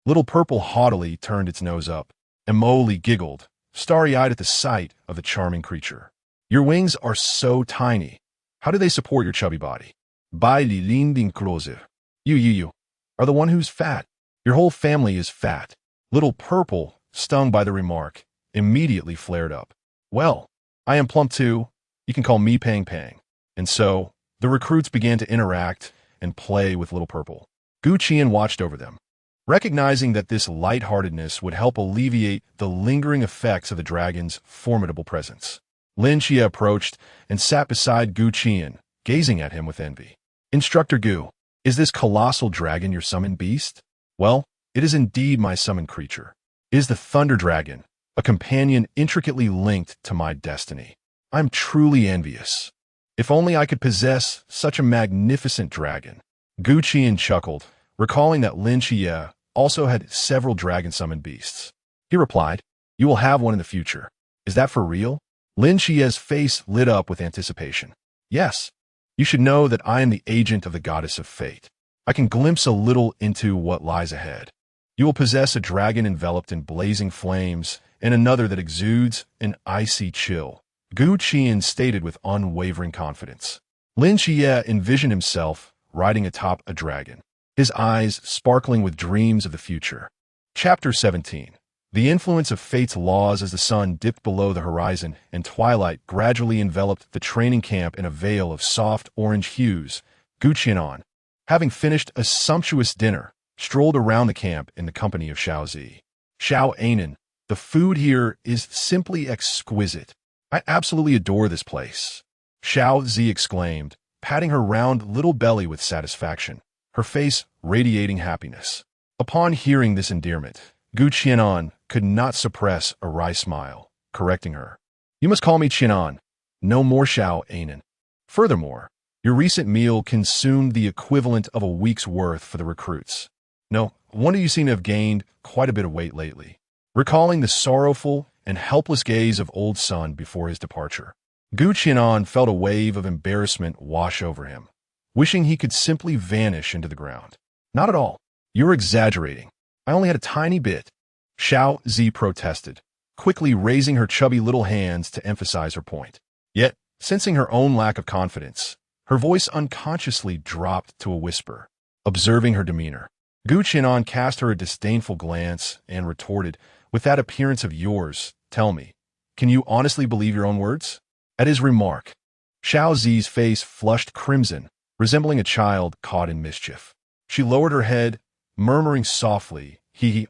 Little Purple haughtily turned its nose up, and Moli giggled, starry-eyed at the sight of the charming creature. Your wings are so tiny. How do they support your chubby body? Baili linding closer. You are the one who's fat. Your whole family is fat. Little Purple, stung by the remark, immediately flared up. Well, I am plump too. You can call me Pang Pang. And so, the recruits began to interact and play with Little Purple. Qi'an watched over them, recognizing that this lightheartedness would help alleviate the lingering effects of the dragon's formidable presence. Lin Qiye approached and sat beside Qi'an, gazing at him with envy. Instructor Gu, is this colossal dragon your summoned beast? Well, it is indeed my summoned creature. It is the Thunder Dragon, a companion intricately linked to my destiny. I'm truly envious. If only I could possess such a magnificent dragon. Qi'an chuckled, recalling that Lin Qiye also had several dragon-summoned beasts. He replied, you will have one in the future. Is that for real? Lin Qiye's face lit up with anticipation. Yes. You should know that I am the agent of the goddess of fate. I can glimpse a little into what lies ahead. You will possess a dragon enveloped in blazing flames and another that exudes an icy chill. Qi'an stated with unwavering confidence. Lin Qiye envisioned himself riding atop a dragon, his eyes sparkling with dreams of the future. Chapter 17. The influence of fate's laws as the sun dipped below the horizon and twilight gradually enveloped the training camp in a veil of soft orange hues. Qi'an, having finished a sumptuous dinner, strolled around the camp in the company of Xiao Zi. Xiao Anan, the food here is simply exquisite. I absolutely adore this place. Xiao Zi exclaimed, patting her round little belly with satisfaction, her face radiating happiness. Upon hearing this endearment, Qi'an could not suppress a wry smile, correcting her. You must call me Qi'an, no more Xiao Anan. Furthermore, your recent meal consumed the equivalent of a week's worth for the recruits. No wonder you seem to have gained quite a bit of weight lately. Recalling the sorrowful and helpless gaze of old Sun before his departure, Qi'an felt a wave of embarrassment wash over him, wishing he could simply vanish into the ground. Not at all. You're exaggerating. I only had a tiny bit. Xiao Zi protested, quickly raising her chubby little hands to emphasize her point. Yet, sensing her own lack of confidence, her voice unconsciously dropped to a whisper. Observing her demeanor, Qi'an cast her a disdainful glance and retorted, with that appearance of yours, tell me, can you honestly believe your own words? At his remark, Xiao Zi's face flushed crimson, resembling a child caught in mischief. She lowered her head, murmuring softly,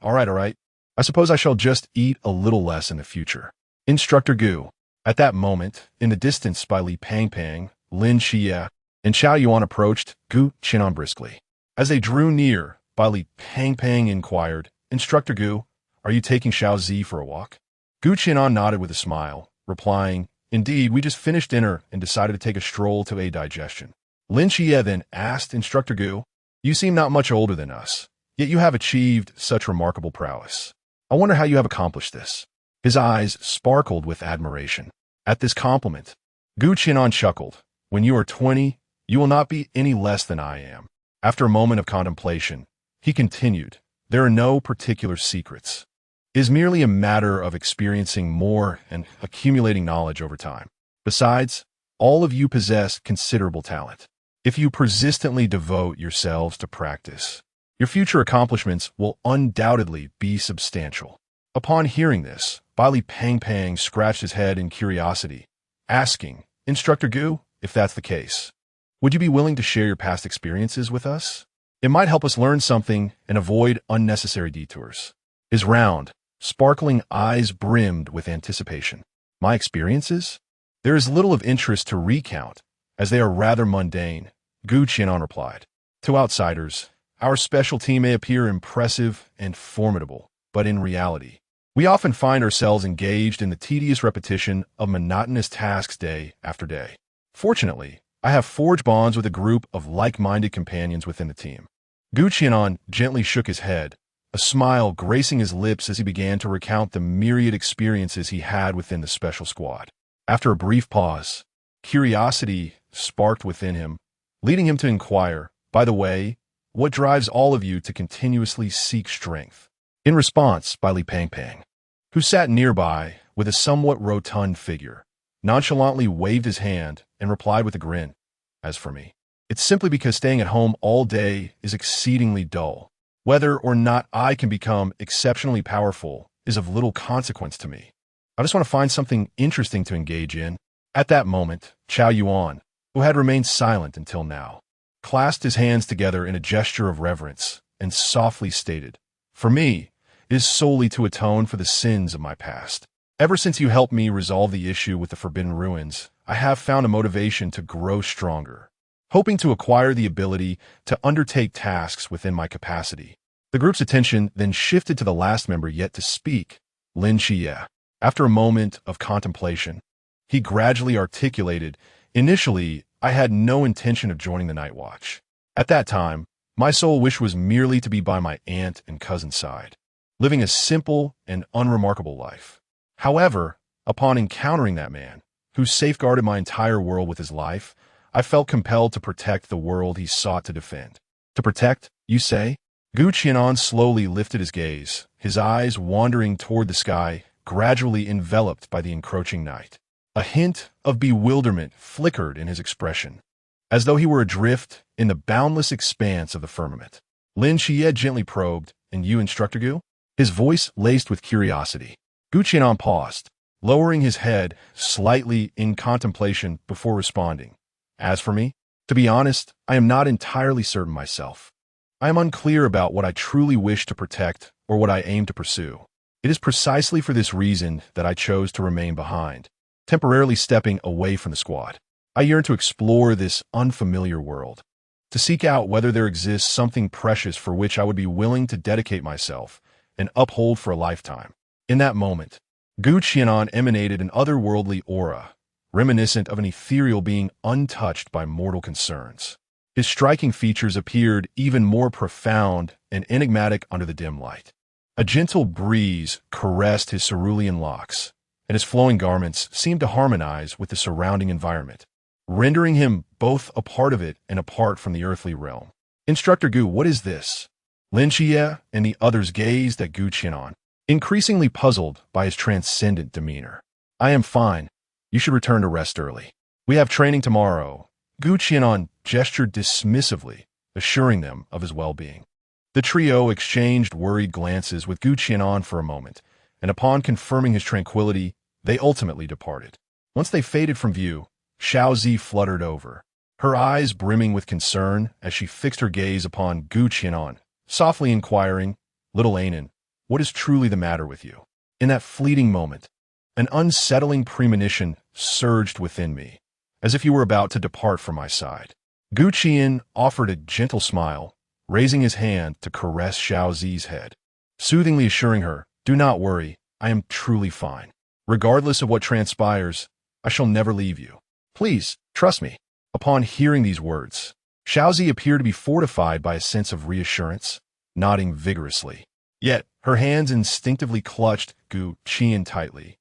all right. I suppose I shall just eat a little less in the future. Instructor Gu. At that moment, in the distance by Li Pang Pang, Lin Qiye, and Xiao Yuan approached Qi'an briskly. As they drew near, Li Pang Pang inquired, Instructor Gu, are you taking Xiao Zi for a walk? Qi'an nodded with a smile, replying, indeed, we just finished dinner and decided to take a stroll to aid digestion. Lin Qiye then asked Instructor Gu, you seem not much older than us, yet you have achieved such remarkable prowess. I wonder how you have accomplished this. His eyes sparkled with admiration. At this compliment, Qi'an chuckled. When you are 20, you will not be any less than I am. After a moment of contemplation, he continued, there are no particular secrets. It is merely a matter of experiencing more and accumulating knowledge over time. Besides, all of you possess considerable talent. If you persistently devote yourselves to practice, your future accomplishments will undoubtedly be substantial. Upon hearing this, Li Pang Pang scratched his head in curiosity, asking, Instructor Gu, if that's the case, would you be willing to share your past experiences with us? It might help us learn something and avoid unnecessary detours. His round, sparkling eyes brimmed with anticipation. My experiences? There is little of interest to recount, as they are rather mundane, Qi'an replied. To outsiders, Our specialty may appear impressive and formidable, but in reality, we often find ourselves engaged in the tedious repetition of monotonous tasks day after day. Fortunately, I have forged bonds with a group of like-minded companions within the team. Qi'an gently shook his head, a smile gracing his lips as he began to recount the myriad experiences he had within the special squad. After a brief pause, curiosity sparked within him, leading him to inquire, "By the way, what drives all of you to continuously seek strength?" In response, Li Pangpang, who sat nearby with a somewhat rotund figure, nonchalantly waved his hand and replied with a grin, "As for me, it's simply because staying at home all day is exceedingly dull. Whether or not I can become exceptionally powerful is of little consequence to me. I just want to find something interesting to engage in." At that moment, Chao Yuan, who had remained silent until now, clasped his hands together in a gesture of reverence and softly stated, "For me, it is solely to atone for the sins of my past. Ever since you helped me resolve the issue with the Forbidden Ruins, I have found a motivation to grow stronger, hoping to acquire the ability to undertake tasks within my capacity." The group's attention then shifted to the last member yet to speak, Lin Qiye. After a moment of contemplation, he gradually articulated, "Initially, I had no intention of joining the Night Watch. At that time, my sole wish was merely to be by my aunt and cousin's side, living a simple and unremarkable life. However, upon encountering that man, who safeguarded my entire world with his life, I felt compelled to protect the world he sought to defend." "To protect, you say?" Qi'an slowly lifted his gaze, his eyes wandering toward the sky, gradually enveloped by the encroaching night. A hint of bewilderment flickered in his expression, as though he were adrift in the boundless expanse of the firmament. Lin Qiye gently probed, "And you, Instructor Gu?" His voice laced with curiosity. Qi'an paused, lowering his head slightly in contemplation before responding, "As for me, to be honest, I am not entirely certain myself. I am unclear about what I truly wish to protect or what I aim to pursue. It is precisely for this reason that I chose to remain behind, temporarily stepping away from the squad. I yearn to explore this unfamiliar world, to seek out whether there exists something precious for which I would be willing to dedicate myself and uphold for a lifetime." In that moment, Qi'an emanated an otherworldly aura, reminiscent of an ethereal being untouched by mortal concerns. His striking features appeared even more profound and enigmatic under the dim light. A gentle breeze caressed his cerulean locks, and his flowing garments seemed to harmonize with the surrounding environment, rendering him both a part of it and apart from the earthly realm. "Instructor Gu, what is this?" Lin Qiye and the others gazed at Qi'an, increasingly puzzled by his transcendent demeanor. "I am fine. You should return to rest early. We have training tomorrow." Qi'an gestured dismissively, assuring them of his well-being. The trio exchanged worried glances with Qi'an for a moment, and upon confirming his tranquility, they ultimately departed. Once they faded from view, Xiaozi fluttered over, her eyes brimming with concern as she fixed her gaze upon Qi'an, softly inquiring, "Little Anan, what is truly the matter with you?" In that fleeting moment, an unsettling premonition surged within me, as if he were about to depart from my side. Qi'an offered a gentle smile, raising his hand to caress Xiaozi's head, soothingly assuring her, "Do not worry, I am truly fine. Regardless of what transpires, I shall never leave you. Please, trust me." Upon hearing these words, Xiaozi appeared to be fortified by a sense of reassurance, nodding vigorously. Yet, her hands instinctively clutched Qi'an tightly,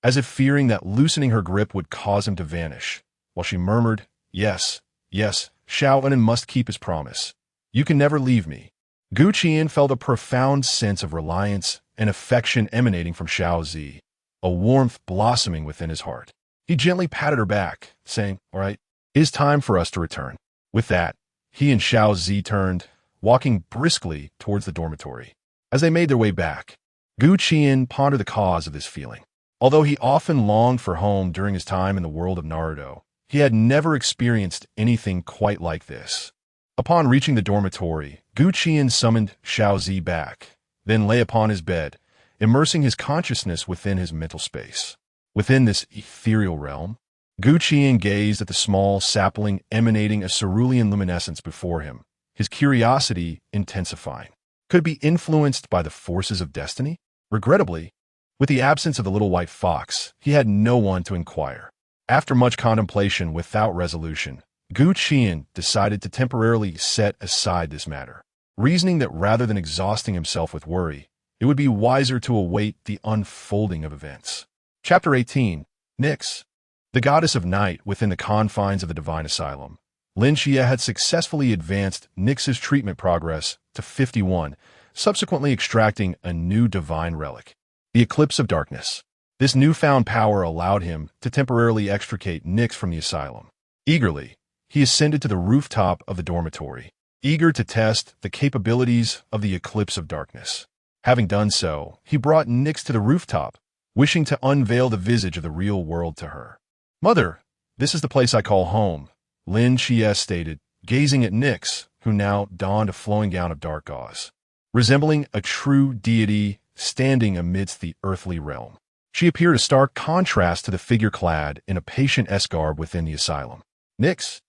as if fearing that loosening her grip would cause him to vanish, while she murmured, "Yes, yes, Xiaonan must keep his promise. You can never leave me." Qi'an felt a profound sense of reliance and affection emanating from Xiaozi, a warmth blossoming within his heart. He gently patted her back, saying, "All right, it is time for us to return." With that, he and Xiaozi turned, walking briskly towards the dormitory. As they made their way back, Qi'an pondered the cause of this feeling. Although he often longed for home during his time in the world of Naruto, he had never experienced anything quite like this. Upon reaching the dormitory, Qi'an summoned Xiaozi back, then lay upon his bed, immersing his consciousness within his mental space. Within this ethereal realm, Qi'an gazed at the small sapling emanating a cerulean luminescence before him, his curiosity intensifying. Could it be influenced by the forces of destiny? Regrettably, with the absence of the little white fox, he had no one to inquire. After much contemplation without resolution, Qi'an decided to temporarily set aside this matter, reasoning that rather than exhausting himself with worry, it would be wiser to await the unfolding of events. Chapter 18. Nyx, the goddess of night within the confines of the divine asylum. Lin Qiye had successfully advanced Nyx's treatment progress to 51, subsequently extracting a new divine relic, the Eclipse of Darkness. This newfound power allowed him to temporarily extricate Nyx from the asylum. Eagerly, he ascended to the rooftop of the dormitory, eager to test the capabilities of the Eclipse of Darkness. Having done so, he brought Nyx to the rooftop, wishing to unveil the visage of the real world to her. "Mother, this is the place I call home," Lin Qiye stated, gazing at Nyx, who now donned a flowing gown of dark gauze, resembling a true deity standing amidst the earthly realm. She appeared a stark contrast to the figure clad in a patient esgarb within the asylum. Nyx,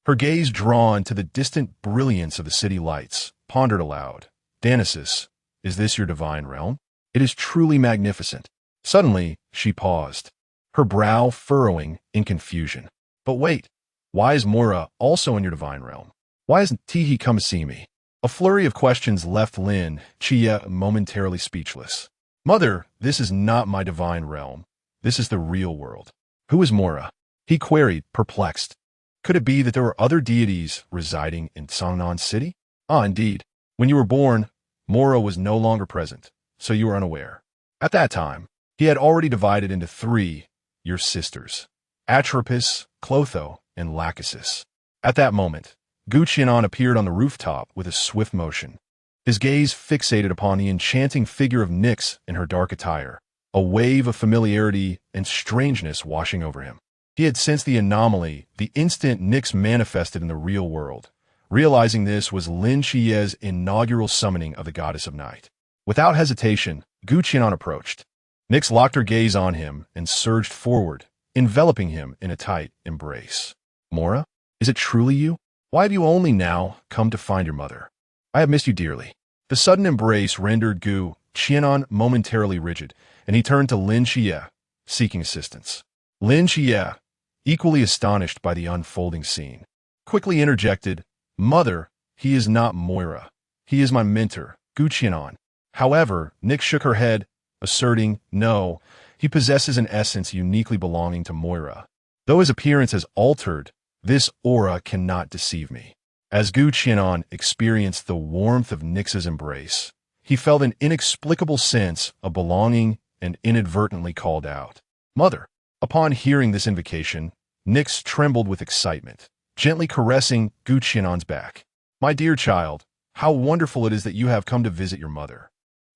her gaze drawn to the distant brilliance of the city lights, pondered aloud, "Dionysus, is this your divine realm? It is truly magnificent." Suddenly, she paused, her brow furrowing in confusion. "But wait, why is Moirai also in your divine realm? Why hasn't he come to see me?" A flurry of questions left Lin Qiye momentarily speechless. "Mother, this is not my divine realm. This is the real world. Who is Moirai?" he queried, perplexed. Could it be that there were other deities residing in Songnon's city? Indeed. When you were born, Moirai was no longer present, so you were unaware. At that time, he had already divided into three, your sisters, Atropos, Clotho, and Lachesis. At that moment, Qi'an appeared on the rooftop with a swift motion, his gaze fixated upon the enchanting figure of Nyx in her dark attire, a wave of familiarity and strangeness washing over him. He had sensed the anomaly the instant Nyx manifested in the real world, realizing this was Lin Qiye's inaugural summoning of the goddess of night. Without hesitation, Qi'an approached. Nyx locked her gaze on him and surged forward, enveloping him in a tight embrace. "Moirai, is it truly you? Why have you only now come to find your mother? I have missed you dearly." The sudden embrace rendered Qi'an momentarily rigid, and he turned to Lin Qiye, seeking assistance. Lin Qiye, equally astonished by the unfolding scene, quickly interjected, "Mother, he is not Moirai. He is my mentor, Qi'an." However, Nyx shook her head, asserting, "No, he possesses an essence uniquely belonging to Moirai. Though his appearance has altered, this aura cannot deceive me." As Qi'an experienced the warmth of Nyx's embrace, he felt an inexplicable sense of belonging and inadvertently called out, "Mother." Upon hearing this invocation, Nyx trembled with excitement, gently caressing Qi'an's back. "My dear child, how wonderful it is that you have come to visit your mother.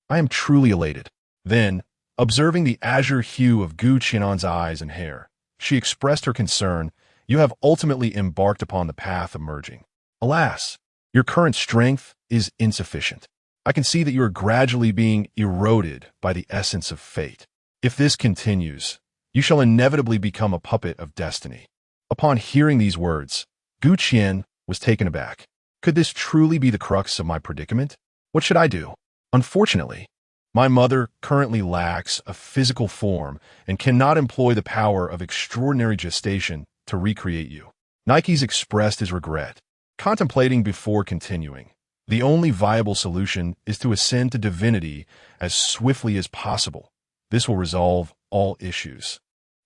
I am truly elated." Then, observing the azure hue of Qi'an's eyes and hair, she expressed her concern. "You have ultimately embarked upon the path of merging. Alas, your current strength is insufficient. I can see that you are gradually being eroded by the essence of fate. If this continues, you shall inevitably become a puppet of destiny." Upon hearing these words, Qi'an was taken aback. Could this truly be the crux of my predicament? What should I do? Unfortunately, my mother currently lacks a physical form and cannot employ the power of extraordinary gestation to recreate you. Nikes expressed his regret, contemplating before continuing. The only viable solution is to ascend to divinity as swiftly as possible. This will resolve all issues.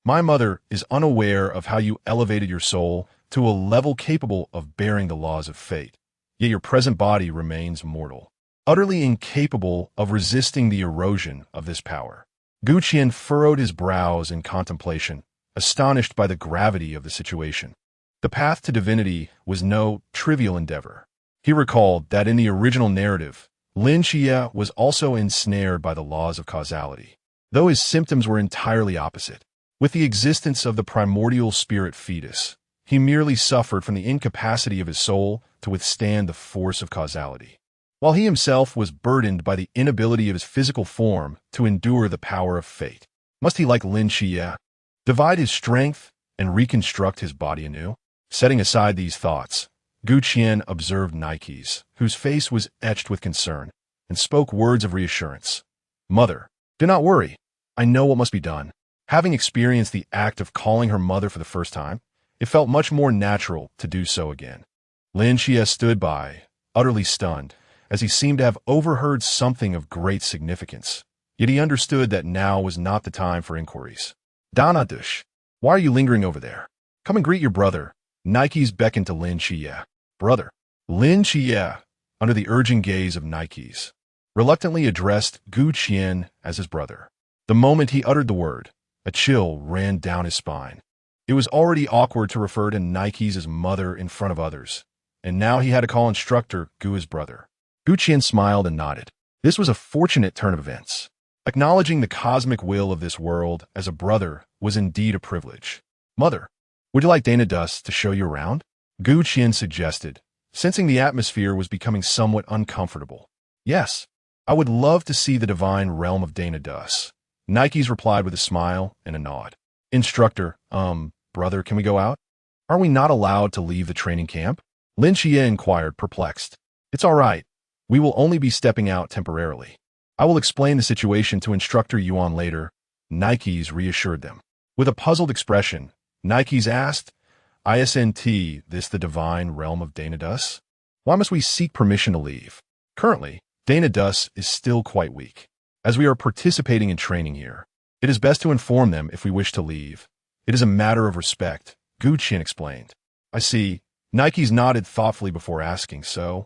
My mother is unaware of how you elevated your soul to a level capable of bearing the laws of fate, yet your present body remains mortal, utterly incapable of resisting the erosion of this power. Qi'an furrowed his brows in contemplation, astonished by the gravity of the situation. The path to divinity was no trivial endeavor. He recalled that in the original narrative, Lin Qiye was also ensnared by the laws of causality, though his symptoms were entirely opposite. With the existence of the primordial spirit fetus, he merely suffered from the incapacity of his soul to withstand the force of causality, while he himself was burdened by the inability of his physical form to endure the power of fate. Must he, like Lin Qiye, divide his strength and reconstruct his body anew? Setting aside these thoughts, Gu Qian observed Nike's, whose face was etched with concern, and spoke words of reassurance. Mother, do not worry. I know what must be done. Having experienced the act of calling her mother for the first time, it felt much more natural to do so again. Lin Qiye stood by, utterly stunned, as he seemed to have overheard something of great significance. Yet he understood that now was not the time for inquiries. Dana Dush, why are you lingering over there? Come and greet your brother. Nike's beckoned to Lin Qiye. Brother. Lin Qiye, under the urging gaze of Nike's, reluctantly addressed Gu Qian as his brother. The moment he uttered the word, a chill ran down his spine. It was already awkward to refer to Nike's as mother in front of others, and now he had to call instructor Gu his brother. Gu Qian smiled and nodded. This was a fortunate turn of events. Acknowledging the cosmic will of this world as a brother was indeed a privilege. Mother, would you like Dana Dust to show you around? Gu Qian suggested, sensing the atmosphere was becoming somewhat uncomfortable. Yes, I would love to see the divine realm of Dana Dust. Nike's replied with a smile and a nod. Instructor, brother, can we go out? Are we not allowed to leave the training camp? Lin Qiye inquired, perplexed. It's all right. We will only be stepping out temporarily. I will explain the situation to Instructor Yuan later. Nike's reassured them. With a puzzled expression, Nike's asked, Isn't this the divine realm of Dana Dust? Why must we seek permission to leave? Currently, Dana Dust is still quite weak. As we are participating in training here, it is best to inform them if we wish to leave. It is a matter of respect, Gu Qian explained. I see. Nike's nodded thoughtfully before asking, so,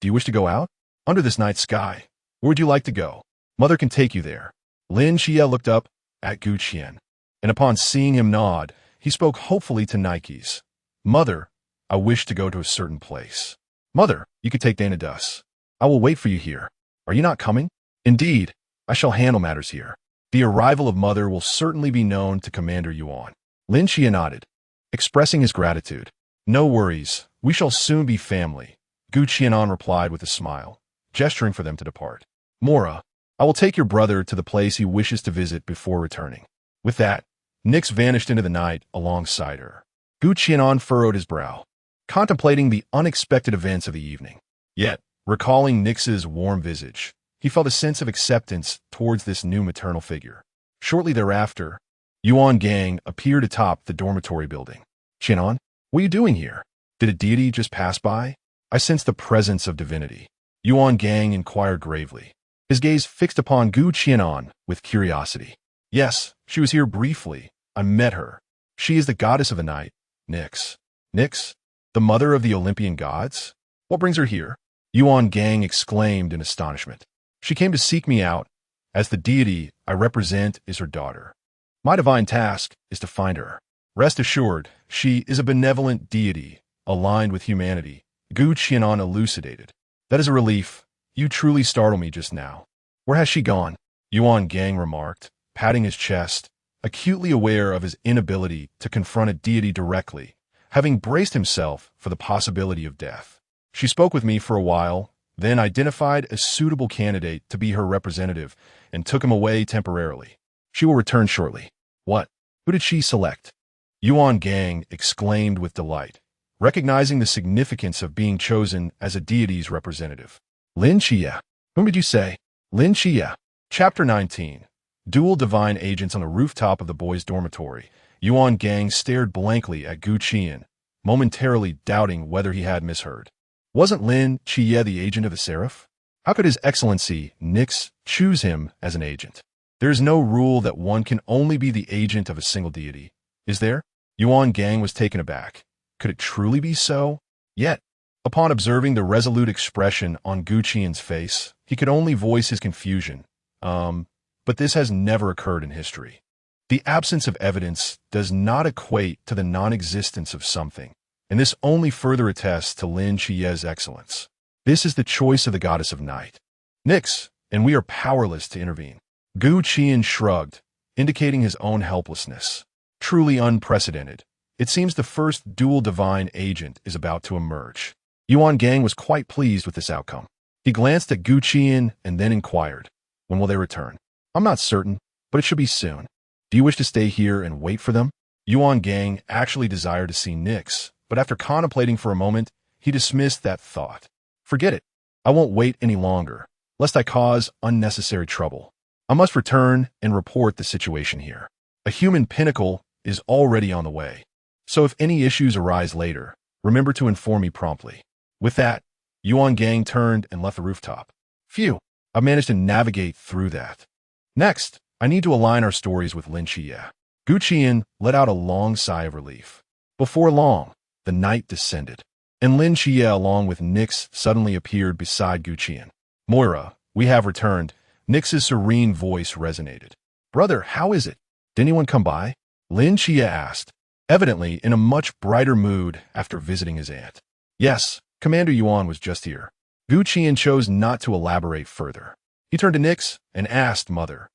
do you wish to go out? Under this night sky, where would you like to go? Mother can take you there. Lin Qiye looked up at Gu Qian, and upon seeing him nod, he spoke hopefully to Nike's. Mother, I wish to go to a certain place. Mother, you could take Dana Dust. I will wait for you here. Are you not coming? Indeed, I shall handle matters here. The arrival of Mother will certainly be known to Commander Yuan. Lin Qiye nodded, expressing his gratitude. No worries, we shall soon be family, Gu Qianan replied with a smile, gesturing for them to depart. Moirai, I will take your brother to the place he wishes to visit before returning. With that, Nix vanished into the night alongside her. Gu Qianan furrowed his brow, contemplating the unexpected events of the evening. Yet, recalling Nix's warm visage, he felt a sense of acceptance towards this new maternal figure. Shortly thereafter, Yuan Gang appeared atop the dormitory building. Qianan, what are you doing here? Did a deity just pass by? I sensed the presence of divinity. Yuan Gang inquired gravely, his gaze fixed upon Gu Qianan with curiosity. Yes, she was here briefly. I met her. She is the goddess of the night, Nix. Nix? The mother of the Olympian gods? What brings her here? Yuan Gang exclaimed in astonishment. She came to seek me out, as the deity I represent is her daughter. My divine task is to find her. Rest assured, she is a benevolent deity, aligned with humanity, Gu Qianan elucidated. That is a relief. You truly startle me just now. Where has she gone? Yuan Gang remarked, patting his chest, acutely aware of his inability to confront a deity directly, having braced himself for the possibility of death. She spoke with me for a while, then identified a suitable candidate to be her representative and took him away temporarily. She will return shortly. What? Who did she select? Yuan Gang exclaimed with delight, recognizing the significance of being chosen as a deity's representative. Lin Qiye. Whom did you say? Lin Qiye. Chapter 19. Dual divine agents on the rooftop of the boys' dormitory. Yuan Gang stared blankly at Gu Qian, momentarily doubting whether he had misheard. Wasn't Lin Qiye the agent of the Seraph? How could His Excellency Nix choose him as an agent? There is no rule that one can only be the agent of a single deity, is there? Yuan Gang was taken aback. Could it truly be so? Yet, upon observing the resolute expression on Gu Qian's face, he could only voice his confusion. But this has never occurred in history. The absence of evidence does not equate to the non-existence of something, and this only further attests to Lin Qiye's excellence. This is the choice of the goddess of night. Nix, and we are powerless to intervene. Gu Qian shrugged, indicating his own helplessness. Truly unprecedented. It seems the first dual divine agent is about to emerge. Yuan Gang was quite pleased with this outcome. He glanced at Gu Qian and then inquired, when will they return? I'm not certain, but it should be soon. Do you wish to stay here and wait for them? Yuan Gang actually desired to see Nix, but after contemplating for a moment, he dismissed that thought. Forget it. I won't wait any longer, lest I cause unnecessary trouble. I must return and report the situation here. A human pinnacle is already on the way. So if any issues arise later, remember to inform me promptly. With that, Yuan Gang turned and left the rooftop. Phew, I've managed to navigate through that. Next, I need to align our stories with Lin Qiye. Qi'an let out a long sigh of relief. Before long, the night descended, and Lin Qiye along with Nix suddenly appeared beside Qi'an. Moira, we have returned. Nix's serene voice resonated. Brother, how is it? Did anyone come by? Lin Qiye asked, evidently in a much brighter mood after visiting his aunt. Yes, Commander Yuan was just here. Qi'an chose not to elaborate further. He turned to Nix and asked Mother,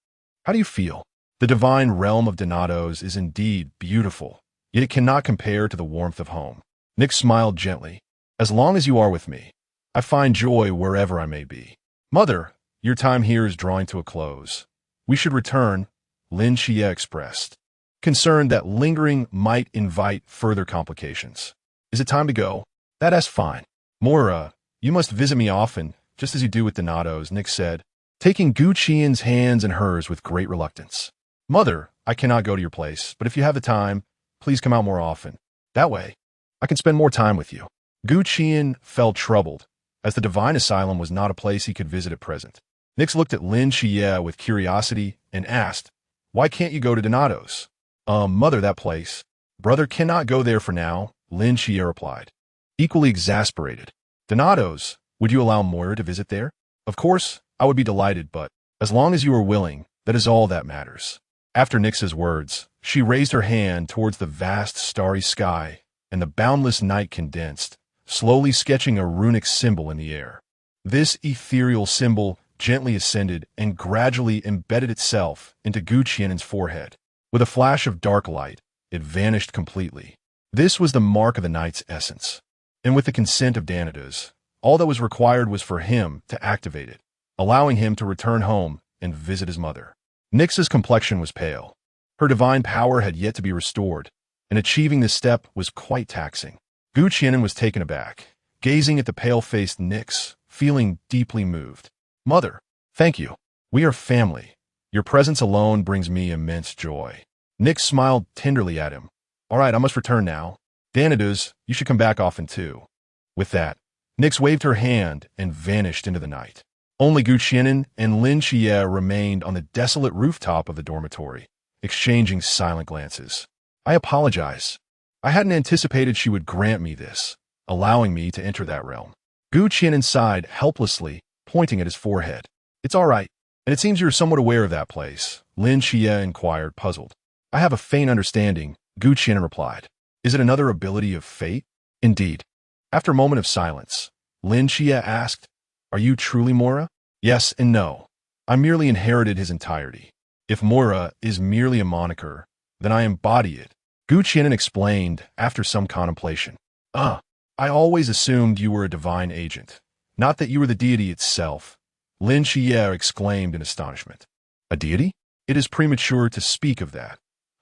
how do you feel? The divine realm of Donatos is indeed beautiful, yet it cannot compare to the warmth of home. Nix smiled gently. As long as you are with me, I find joy wherever I may be. Mother, your time here is drawing to a close. We should return, Lin Qiye expressed, concerned that lingering might invite further complications. Is it time to go? That's fine. Moira, you must visit me often, just as you do with Donatos, Nix said, taking Qian's hands in hers with great reluctance. Mother, I cannot go to your place, but if you have the time, please come out more often. That way, I can spend more time with you. Qian felt troubled, as the Divine Asylum was not a place he could visit at present. Nix looked at Lin Qiye with curiosity and asked, why can't you go to Donatos? Mother, that place. Brother cannot go there for now, Lin Qiye replied, equally exasperated. Donatos, would you allow Moira to visit there? Of course, I would be delighted, but as long as you are willing, that is all that matters. After Nix's words, she raised her hand towards the vast starry sky, and the boundless night condensed, slowly sketching a runic symbol in the air. This ethereal symbol gently ascended and gradually embedded itself into Qian's forehead. With a flash of dark light, it vanished completely. This was the mark of the night's essence. And with the consent of Donatos, all that was required was for him to activate it, allowing him to return home and visit his mother. Nix's complexion was pale. Her divine power had yet to be restored, and achieving this step was quite taxing. Qian was taken aback, gazing at the pale-faced Nix, feeling deeply moved. Mother, thank you. We are family. Your presence alone brings me immense joy. Nix smiled tenderly at him. All right, I must return now. Donatos, you should come back often too. With that, Nix waved her hand and vanished into the night. Only Qian and Lin Qiye remained on the desolate rooftop of the dormitory, exchanging silent glances. I apologize. I hadn't anticipated she would grant me this, allowing me to enter that realm. Qian sighed helplessly, pointing at his forehead. It's all right, and it seems you're somewhat aware of that place, Lin Qiye inquired, puzzled. I have a faint understanding, Qian replied. Is it another ability of fate? Indeed. After a moment of silence, Lin Qiye asked, are you truly Moira? Yes and no. I merely inherited his entirety. If Moira is merely a moniker, then I embody it, Qian explained after some contemplation. I always assumed you were a divine agent, not that you were the deity itself, Lin Qiye exclaimed in astonishment. A deity? It is premature to speak of that.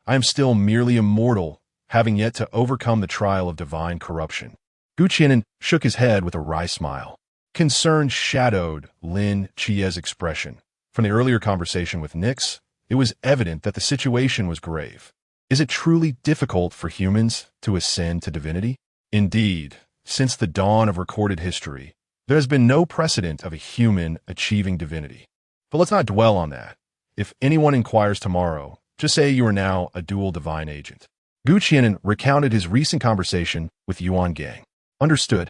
I am still merely immortal, having yet to overcome the trial of divine corruption. Qian shook his head with a wry smile. Concern shadowed Lin Qiye's expression. From the earlier conversation with Nix, it was evident that the situation was grave. Is it truly difficult for humans to ascend to divinity? Indeed, since the dawn of recorded history, there has been no precedent of a human achieving divinity. But let's not dwell on that. If anyone inquires tomorrow, just say you are now a dual divine agent. Qian recounted his recent conversation with Yuan Gang. Understood.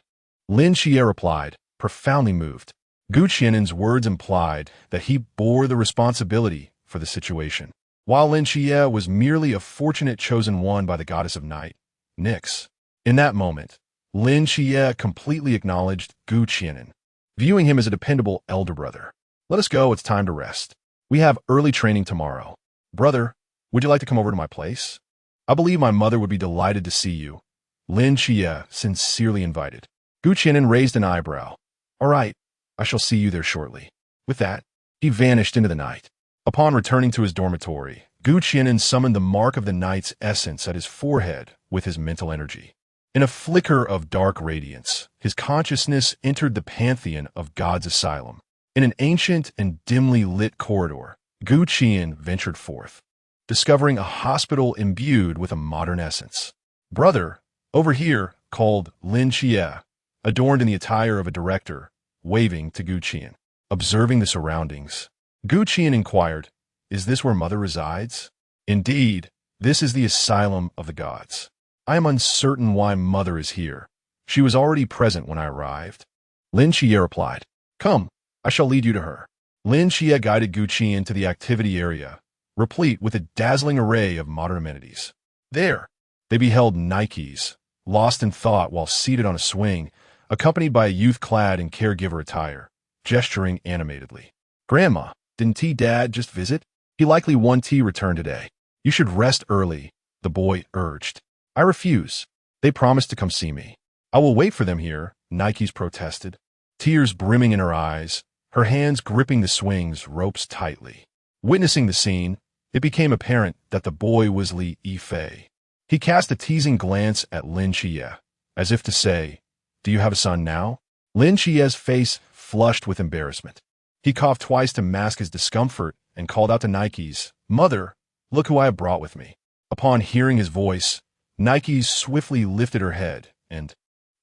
Lin Qiye replied, profoundly moved. Qian's words implied that he bore the responsibility for the situation. While Lin Qiye was merely a fortunate chosen one by the goddess of night, Nix. In that moment, Lin Qiye completely acknowledged Qian, viewing him as a dependable elder brother. Let us go, it's time to rest. We have early training tomorrow. Brother, would you like to come over to my place? I believe my mother would be delighted to see you. Lin Qiye sincerely invited. Qian raised an eyebrow. All right, I shall see you there shortly. With that, he vanished into the night. Upon returning to his dormitory, Qian summoned the mark of the night's essence at his forehead with his mental energy. In a flicker of dark radiance, his consciousness entered the pantheon of God's asylum. In an ancient and dimly lit corridor, Qi'an ventured forth, discovering a hospital imbued with a modern essence. "Brother, over here," called Lin Qiye, adorned in the attire of a director, waving to Qi'an. Observing the surroundings, Qi'an inquired, "Is this where Mother resides?" "Indeed, this is the asylum of the gods. I am uncertain why Mother is here. She was already present when I arrived." Lin Qiye replied, "Come, I shall lead you to her." Lin Qiye guided Qi'an to the activity area, replete with a dazzling array of modern amenities. There, they beheld Nikes, lost in thought while seated on a swing, accompanied by a youth clad in caregiver attire, gesturing animatedly. "Grandma, didn't Dad just visit? He likely won return today. You should rest early," the boy urged. "I refuse. They promised to come see me." "I will wait for them here," Nikes protested, tears brimming in her eyes, her hands gripping the swing's ropes tightly. Witnessing the scene, it became apparent that the boy was Lin Qiye. He cast a teasing glance at Lin Qiye, as if to say, "Do you have a son now?" Lin Qiye's face flushed with embarrassment. He coughed twice to mask his discomfort and called out to Nikes, "Mother, look who I have brought with me." Upon hearing his voice, Nikes swiftly lifted her head and,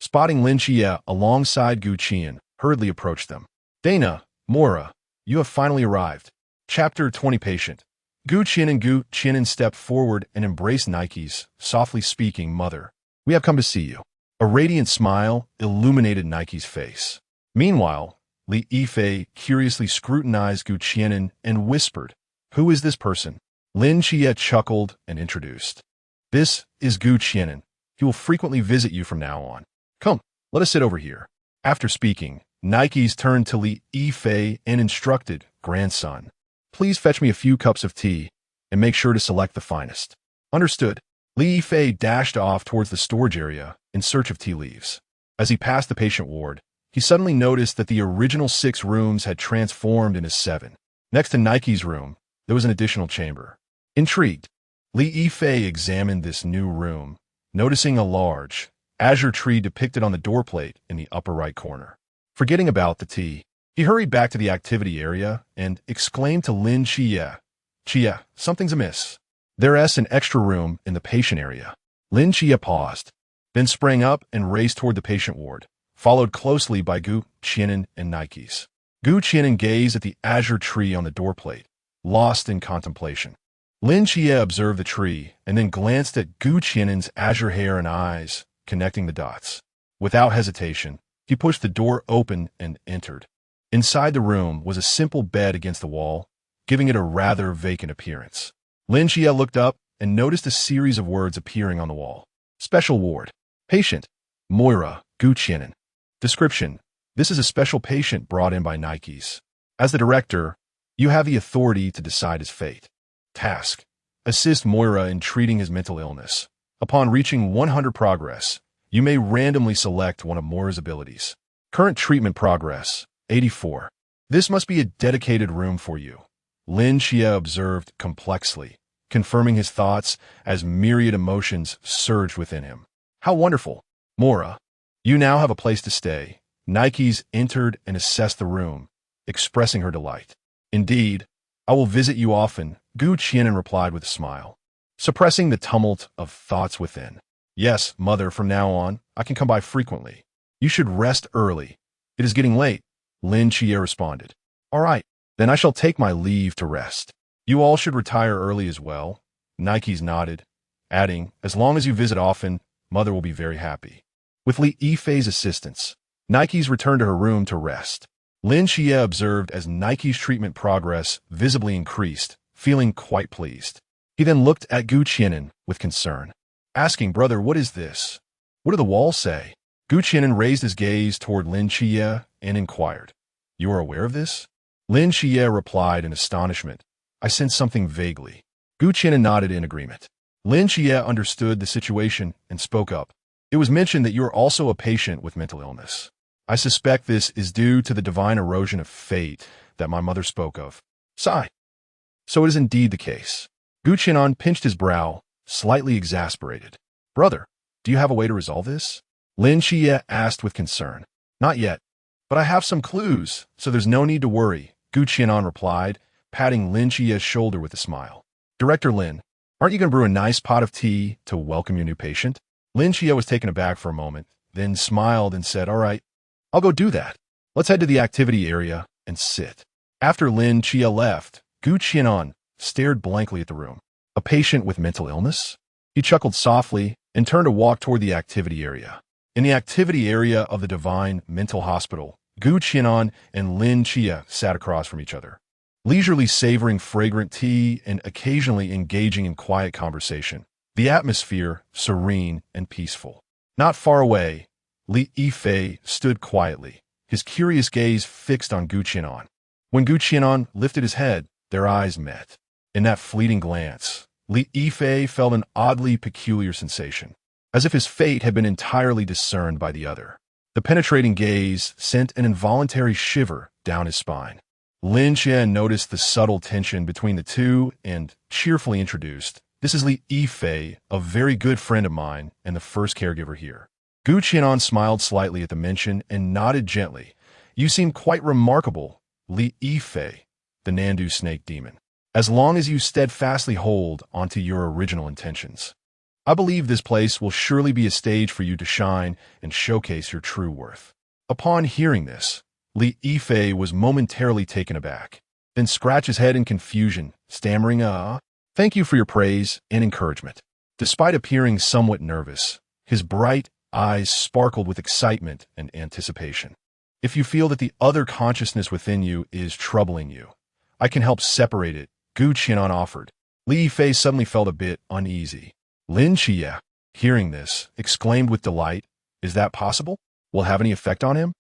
spotting Lin Qiye alongside Qi'an, hurriedly approached them. "Dana, Moirai, you have finally arrived." Chapter 20 Patient. Qi'an stepped forward and embraced Nikes, softly speaking, "Mother, we have come to see you." A radiant smile illuminated Nikes' face. Meanwhile, Lin Qiye curiously scrutinized Qi'an and whispered, "Who is this person?" Lin Qiye chuckled and introduced, "This is Qi'an. He will frequently visit you from now on. Come, let us sit over here." After speaking, Nikes turned to Lin Qiye and instructed, "Grandson, please fetch me a few cups of tea and make sure to select the finest." "Understood." Lin Qiye dashed off towards the storage area in search of tea leaves. As he passed the patient ward, he suddenly noticed that the original 6 rooms had transformed into 7. Next to Nikes' room, there was an additional chamber. Intrigued, Lin Qiye examined this new room, noticing a large, azure tree depicted on the doorplate in the upper right corner. Forgetting about the tea, he hurried back to the activity area and exclaimed to Lin Qiye, "Qiye, something's amiss. There's an extra room in the patient area." Lin Qiye paused, then sprang up and raced toward the patient ward, followed closely by Qi'an and Nikes. Qi'an gazed at the azure tree on the doorplate, lost in contemplation. Lin Qiye observed the tree and then glanced at Qi'an's azure hair and eyes, connecting the dots. Without hesitation, he pushed the door open and entered. Inside the room was a simple bed against the wall, giving it a rather vacant appearance. Lin Qiye looked up and noticed a series of words appearing on the wall. Special ward. Patient. Moirai, Qi'an. Description. This is a special patient brought in by Nikes. As the director, you have the authority to decide his fate. Task. Assist Moirai in treating his mental illness. Upon reaching 100 progress, you may randomly select one of Moirai's abilities. Current treatment progress, 84. This must be a dedicated room for you, Lin Qiye observed complexly, confirming his thoughts as myriad emotions surged within him. How wonderful. Moirai, you now have a place to stay. Nikes entered and assessed the room, expressing her delight. Indeed, I will visit you often, Qi'an replied with a smile, suppressing the tumult of thoughts within. Yes, Mother, from now on, I can come by frequently. You should rest early. It is getting late, Lin Qiye responded. All right, then I shall take my leave to rest. You all should retire early as well, Nikes nodded, adding, as long as you visit often, Mother will be very happy. With Lin Qiye's assistance, Nikes returned to her room to rest. Lin Qiye observed as Nikes' treatment progress visibly increased, feeling quite pleased. He then looked at Qi'an with concern, asking, Brother, what is this? What do the walls say? Qi'an raised his gaze toward Lin Qiye and inquired, You are aware of this? Lin Qiye replied in astonishment, I sense something vaguely. Qi'an nodded in agreement. Lin Qiye understood the situation and spoke up. It was mentioned that you are also a patient with mental illness. I suspect this is due to the divine erosion of fate that my mother spoke of. Sigh. So it is indeed the case. Qi'an pinched his brow, slightly exasperated. Brother, Do you have a way to resolve this? Lin Qiye asked with concern. Not yet, but I have some clues, so there's no need to worry, Qi'an replied, patting Lin Qiye's shoulder with a smile. Director Lin, aren't you going to brew a nice pot of tea to welcome your new patient? Lin Qiye was taken aback for a moment, then smiled and said, all right, I'll go do that. Let's head to the activity area and sit. After Lin Qiye left, Qi'an stared blankly at the room. A patient with mental illness? He chuckled softly and turned to walk toward the activity area. In the activity area of the Divine Mental Hospital, Qi'an and Lin Qiye sat across from each other, leisurely savoring fragrant tea and occasionally engaging in quiet conversation, the atmosphere serene and peaceful. Not far away, Li Yifei stood quietly, his curious gaze fixed on Qi'an. When Qi'an lifted his head, their eyes met. In that fleeting glance, Li Yifei felt an oddly peculiar sensation, as if his fate had been entirely discerned by the other. The penetrating gaze sent an involuntary shiver down his spine. Lin Qiye noticed the subtle tension between the two and cheerfully introduced, "This is Li Yifei, a very good friend of mine and the first caregiver here." Qi'an smiled slightly at the mention and nodded gently. "You seem quite remarkable, Li Yifei, the Nandu snake demon, as long as you steadfastly hold onto your original intentions. I believe this place will surely be a stage for you to shine and showcase your true worth." Upon hearing this, Li Yifei was momentarily taken aback, then scratched his head in confusion, stammering, "Thank you for your praise and encouragement." Despite appearing somewhat nervous, his bright eyes sparkled with excitement and anticipation. "If you feel that the other consciousness within you is troubling you, I can help separate it," Qi'an offered. Li Yifei suddenly felt a bit uneasy. Lin Qiye, hearing this, exclaimed with delight, "Is that possible? Will it have any effect on him?"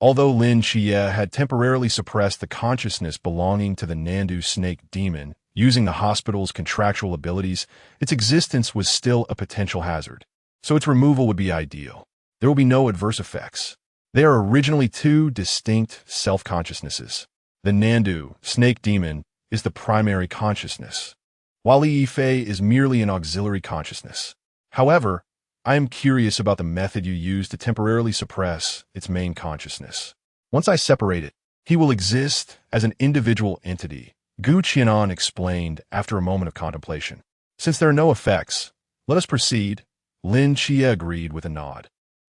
Although Lin Qiye had temporarily suppressed the consciousness belonging to the Nandu snake demon, using the hospital's contractual abilities, its existence was still a potential hazard, so its removal would be ideal. There will be no adverse effects. They are originally two distinct self-consciousnesses. The Nandu snake demon is the primary consciousness, while Li Yifei is merely an auxiliary consciousness. However, I am curious about the method you use to temporarily suppress its main consciousness. Once I separate it, he will exist as an individual entity, Qi'an explained after a moment of contemplation. Since there are no effects, let us proceed, Lin Qiye agreed with a nod.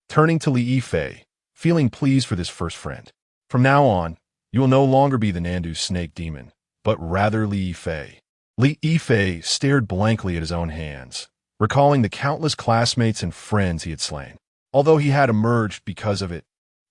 Turning to Li Yifei, feeling pleased for this first friend. From now on, you will no longer be the Nandu snake demon, but rather Li Yifei. Li Yifei stared blankly at his own hands, recalling the countless classmates and friends he had slain. Although he had emerged because of it,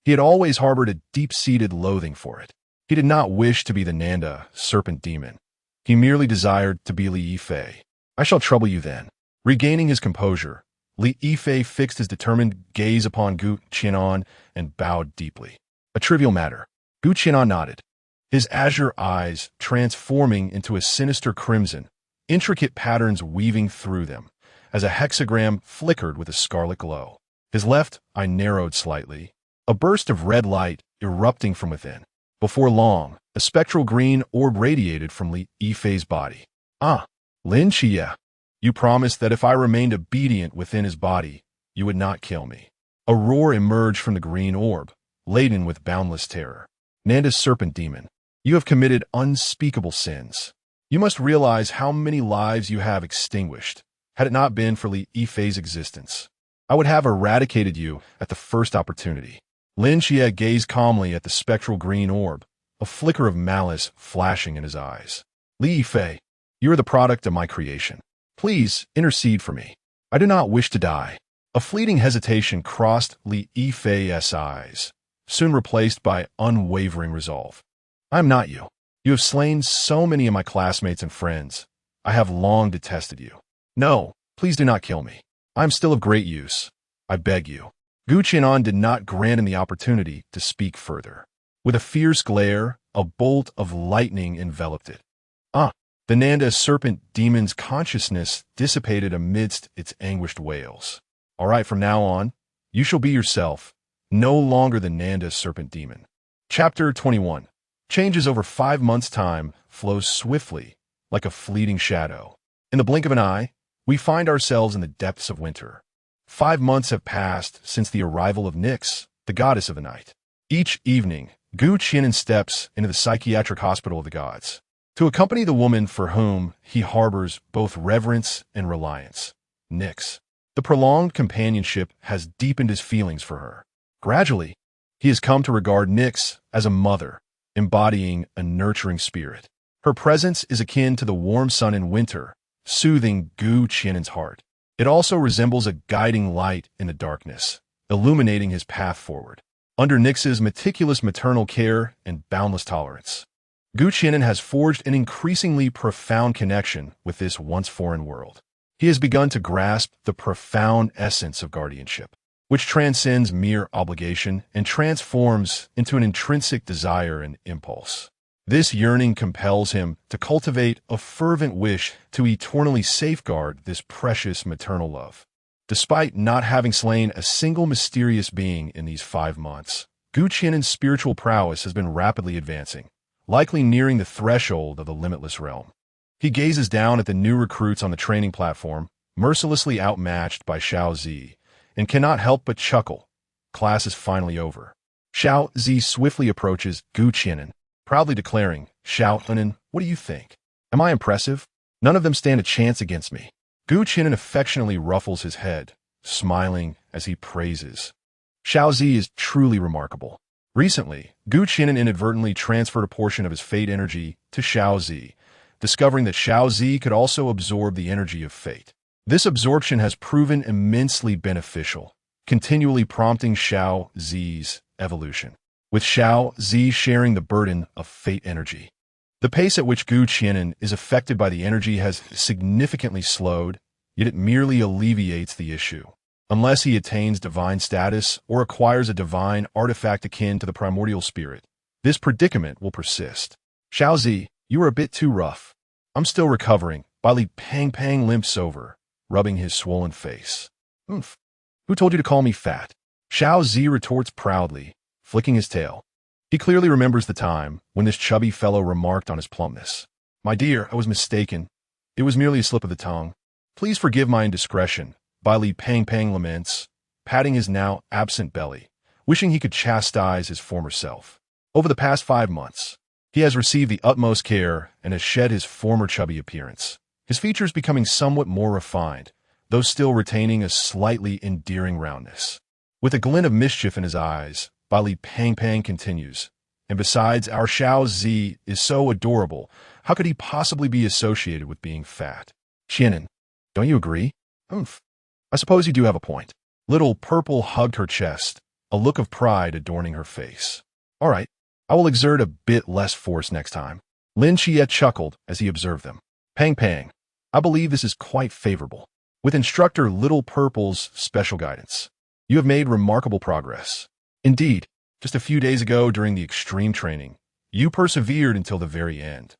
he had always harbored a deep-seated loathing for it. He did not wish to be the Nanda serpent demon. He merely desired to be Li Yifei. "I shall trouble you then." Regaining his composure, Li Yifei fixed his determined gaze upon Qi'an and bowed deeply. "A trivial matter." Qi'an nodded, his azure eyes transforming into a sinister crimson, intricate patterns weaving through them, as a hexagram flickered with a scarlet glow. His left eye narrowed slightly, a burst of red light erupting from within. Before long, a spectral green orb radiated from Li Yifei's body. "Ah, Lin Qiye, you promised that if I remained obedient within his body, you would not kill me." A roar emerged from the green orb, laden with boundless terror. "Nanda's serpent demon, you have committed unspeakable sins. You must realize how many lives you have extinguished. Had it not been for Li Yifei's existence, I would have eradicated you at the first opportunity." Lin Qiye gazed calmly at the spectral green orb, a flicker of malice flashing in his eyes. "Li Yifei, you are the product of my creation. Please intercede for me. I do not wish to die." A fleeting hesitation crossed Li Yifei's eyes, soon replaced by unwavering resolve. "I am not you. You have slain so many of my classmates and friends. I have long detested you. No, please do not kill me. I am still of great use. I beg you." Qi'an did not grant him the opportunity to speak further. With a fierce glare, a bolt of lightning enveloped it. The Nanda serpent demon's consciousness dissipated amidst its anguished wails. "All right, from now on, you shall be yourself, no longer the Nanda serpent demon." Chapter 21. Changes over 5 months' time flows swiftly, like a fleeting shadow. In the blink of an eye, we find ourselves in the depths of winter. 5 months have passed since the arrival of Nyx, the goddess of the night. Each evening, Qi'an steps into the psychiatric hospital of the gods to accompany the woman for whom he harbors both reverence and reliance, Nyx. The prolonged companionship has deepened his feelings for her. Gradually, he has come to regard Nyx as a mother, embodying a nurturing spirit. Her presence is akin to the warm sun in winter, soothing Qi'an's heart. It also resembles a guiding light in the darkness, illuminating his path forward. Under Nyx's meticulous maternal care and boundless tolerance, Qi'an has forged an increasingly profound connection with this once foreign world. He has begun to grasp the profound essence of guardianship, which transcends mere obligation and transforms into an intrinsic desire and impulse. This yearning compels him to cultivate a fervent wish to eternally safeguard this precious maternal love. Despite not having slain a single mysterious being in these 5 months, Qi'an's spiritual prowess has been rapidly advancing, likely nearing the threshold of the limitless realm. He gazes down at the new recruits on the training platform, mercilessly outmatched by Xiao Zi, and cannot help but chuckle. Class is finally over. Xiao Zi swiftly approaches Qi'an, proudly declaring, "Xiao, what do you think? Am I impressive? None of them stand a chance against me." Qi'an affectionately ruffles his head, smiling as he praises. Xiao Zi is truly remarkable. Recently, Qi'an inadvertently transferred a portion of his fate energy to Xiao Zi, discovering that Xiao Zi could also absorb the energy of fate. This absorption has proven immensely beneficial, continually prompting Xiao Zi's evolution, with Xiao Zi sharing the burden of fate energy. The pace at which Qi'an is affected by the energy has significantly slowed, yet it merely alleviates the issue. Unless he attains divine status or acquires a divine artifact akin to the primordial spirit, this predicament will persist. "Xiao Zi, you are a bit too rough. I'm still recovering." Li Pang limps over, rubbing his swollen face. "Oomph. Who told you to call me fat?" Xiao Zi retorts proudly, flicking his tail. He clearly remembers the time when this chubby fellow remarked on his plumpness. "My dear, I was mistaken. It was merely a slip of the tongue. Please forgive my indiscretion," Li Pang laments, patting his now absent belly, wishing he could chastise his former self. Over the past 5 months, he has received the utmost care and has shed his former chubby appearance, his features becoming somewhat more refined, though still retaining a slightly endearing roundness. With a glint of mischief in his eyes, Li Pang continues, "And besides, our Xiao Zi is so adorable, how could he possibly be associated with being fat?" "Qi'an, don't you agree?" "Oomph. I suppose you do have a point." Little Purple hugged her chest, a look of pride adorning her face. "All right, I will exert a bit less force next time." Lin Qiye chuckled as he observed them. Pang, I believe this is quite favorable. With instructor Little Purple's special guidance, you have made remarkable progress. Indeed, just a few days ago during the extreme training, you persevered until the very end.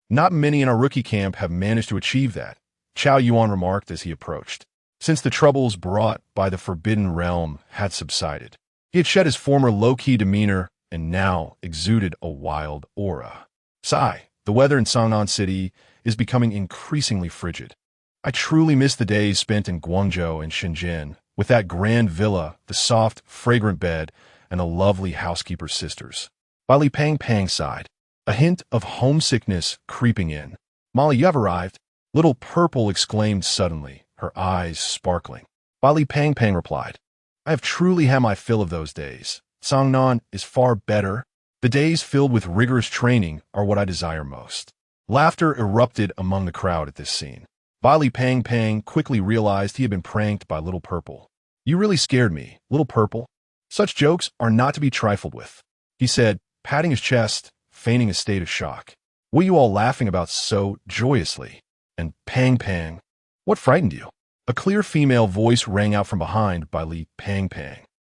Not many in our rookie camp have managed to achieve that, Chao Yuan remarked as he approached. Since the troubles brought by the Forbidden Realm had subsided, he had shed his former low-key demeanor and now exuded a wild aura. Sigh, the weather in Sangnan City is becoming increasingly frigid. I truly miss the days spent in Guangzhou and Shenzhen, with that grand villa, the soft, fragrant bed, and the lovely housekeeper's sisters. Li Pang sighed, a hint of homesickness creeping in. "Molly, you have arrived," Little Purple exclaimed suddenly, her eyes sparkling. Li Pang replied, "I have truly had my fill of those days. Sangnan is far better. The days filled with rigorous training are what I desire most." Laughter erupted among the crowd at this scene. Li Pang quickly realized he had been pranked by Little Purple. "You really scared me, Little Purple. Such jokes are not to be trifled with," he said, patting his chest, feigning a state of shock. "What are you all laughing about so joyously?" And Pang, what frightened you? A clear female voice rang out from behind Li Pang.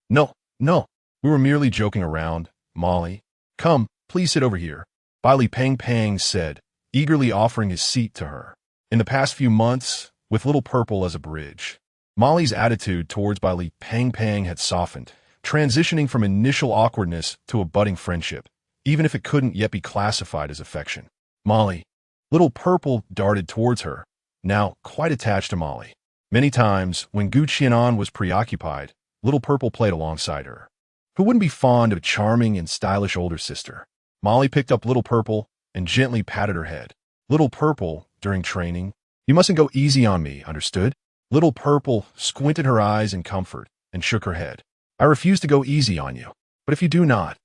No, we were merely joking around, Molly. Come, please sit over here," Li Pang said, eagerly offering his seat to her. In the past few months, with Little Purple as a bridge, Molly's attitude towards Li Pang had softened, transitioning from initial awkwardness to a budding friendship, even if it couldn't yet be classified as affection. "Molly." Little Purple darted towards her, now quite attached to Molly. Many times, when Gu Qianan was preoccupied, Little Purple played alongside her. Who wouldn't be fond of a charming and stylish older sister? Molly picked up Little Purple and gently patted her head. Little Purple, during training, you mustn't go easy on me, understood? Little Purple squinted her eyes in comfort and shook her head. I refuse to go easy on you, but if you do not,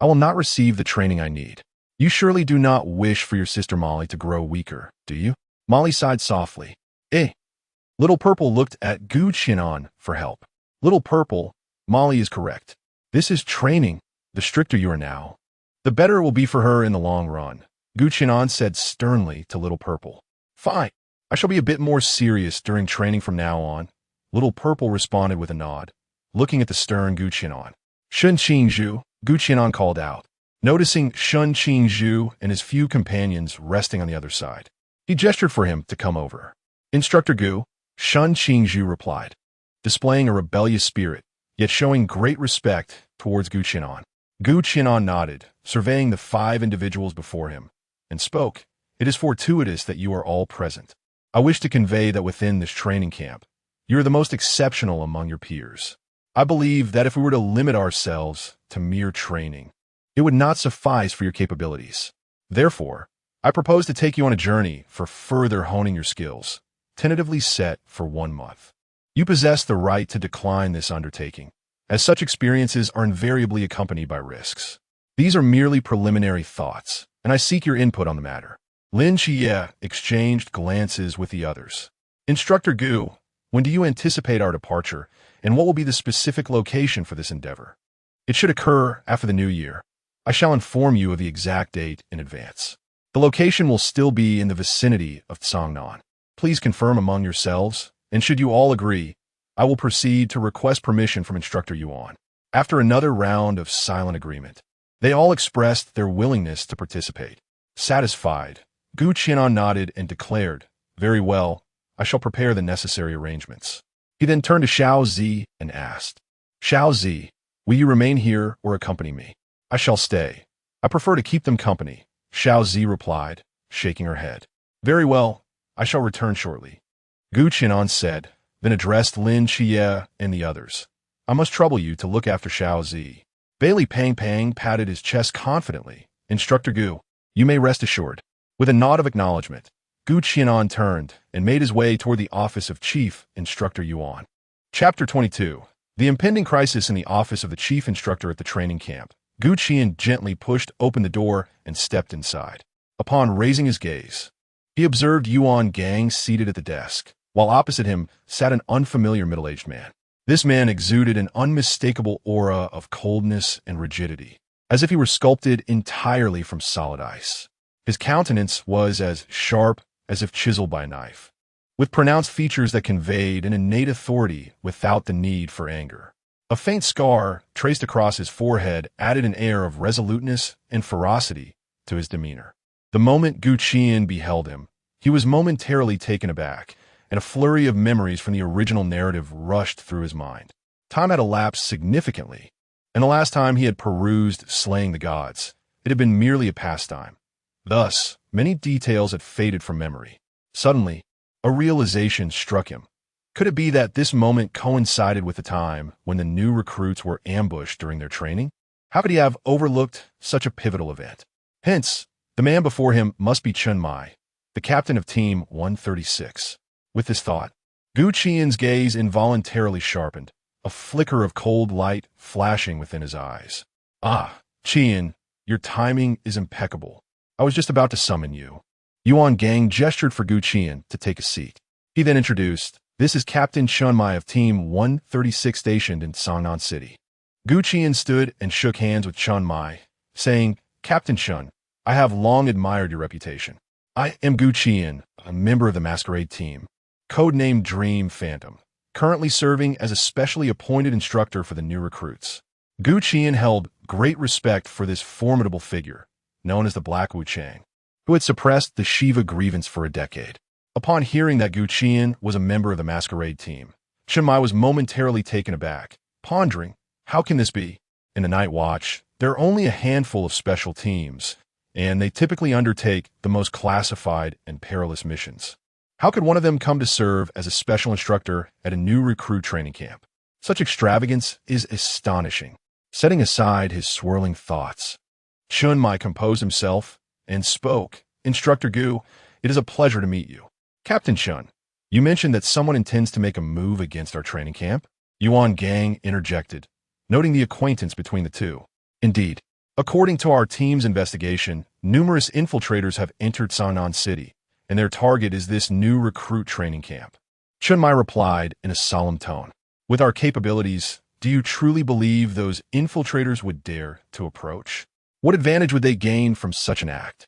I will not receive the training I need. You surely do not wish for your sister Molly to grow weaker, do you? Molly sighed softly. Eh? Little Purple looked at Gu Qianan for help. Little Purple, Molly is correct. This is training. The stricter you are now, the better it will be for her in the long run. Gu Qianan said sternly to Little Purple. Fine. I shall be a bit more serious during training from now on. Little Purple responded with a nod, looking at the stern Gu Qianan. Shun Qingzhu, Gu Qianan called out, noticing Shun Qingzhu and his few companions resting on the other side. He gestured for him to come over. Instructor Gu, Shun Qingzhu replied, displaying a rebellious spirit, yet showing great respect towards Gu Qianan. Gu Qianan nodded, surveying the 5 individuals before him, and spoke, It is fortuitous that you are all present. I wish to convey that within this training camp, you are the most exceptional among your peers. I believe that if we were to limit ourselves to mere training, it would not suffice for your capabilities. Therefore, I propose to take you on a journey for further honing your skills, tentatively set for 1 month. You possess the right to decline this undertaking, as such experiences are invariably accompanied by risks. These are merely preliminary thoughts, and I seek your input on the matter. Lin Qiye exchanged glances with the others. Instructor Gu, when do you anticipate our departure, and what will be the specific location for this endeavor? It should occur after the new year. I shall inform you of the exact date in advance. The location will still be in the vicinity of Tsangnan. Please confirm among yourselves, and should you all agree, I will proceed to request permission from Instructor Yuan. After another round of silent agreement, they all expressed their willingness to participate. Satisfied, Gu Qianan nodded and declared, Very well, I shall prepare the necessary arrangements. He then turned to Xiao Zi and asked, Xiao Zi, will you remain here or accompany me? I shall stay. I prefer to keep them company, Xiao Zi replied, shaking her head. Very well, I shall return shortly. Gu Qianan said, then addressed Lin Qiye and the others. I must trouble you to look after Xiao Zi. Bailey Pang Pang patted his chest confidently. Instructor Gu, you may rest assured. With a nod of acknowledgement, Gu Qianan turned and made his way toward the office of Chief Instructor Yuan. Chapter 22. The impending crisis in the office of the Chief Instructor at the training camp. Gu Qian gently pushed open the door and stepped inside. Upon raising his gaze, he observed Yuan Gang seated at the desk, while opposite him sat an unfamiliar middle-aged man. This man exuded an unmistakable aura of coldness and rigidity, as if he were sculpted entirely from solid ice. His countenance was as sharp as if chiseled by a knife, with pronounced features that conveyed an innate authority without the need for anger. A faint scar traced across his forehead added an air of resoluteness and ferocity to his demeanor. The moment Gu Qian beheld him, he was momentarily taken aback, and a flurry of memories from the original narrative rushed through his mind. Time had elapsed significantly, and the last time he had perused Slaying the Gods, it had been merely a pastime. Thus, many details had faded from memory. Suddenly, a realization struck him. Could it be that this moment coincided with the time when the new recruits were ambushed during their training? How could he have overlooked such a pivotal event? Hence, the man before him must be Chen Mai, the captain of Team 136. With this thought, Gu Qian's gaze involuntarily sharpened, a flicker of cold light flashing within his eyes. Ah, Qian, your timing is impeccable. I was just about to summon you. Yuan Gang gestured for Gu Qian to take a seat. He then introduced, This is Captain Chen Mai of Team 136 stationed in Sangnan City. Gu Qian stood and shook hands with Chen Mai, saying, Captain Chen, I have long admired your reputation. I am Gu Qian, a member of the Masquerade team, codenamed Dream Phantom, currently serving as a specially appointed instructor for the new recruits. Gu Qian held great respect for this formidable figure, known as the Black Wu Chang, who had suppressed the Shiva grievance for a decade. Upon hearing that Gu Qian was a member of the Masquerade team, Chen Mai was momentarily taken aback, pondering, how can this be? In the Night Watch, there are only a handful of special teams, and they typically undertake the most classified and perilous missions. How could one of them come to serve as a special instructor at a new recruit training camp? Such extravagance is astonishing. Setting aside his swirling thoughts, Chun Mai composed himself and spoke. Instructor Gu, it is a pleasure to meet you. Captain Chun, you mentioned that someone intends to make a move against our training camp? Yuan Gang interjected, noting the acquaintance between the two. Indeed. According to our team's investigation, numerous infiltrators have entered Sanan City, and their target is this new recruit training camp. Chun Mai replied in a solemn tone. With our capabilities, do you truly believe those infiltrators would dare to approach? What advantage would they gain from such an act?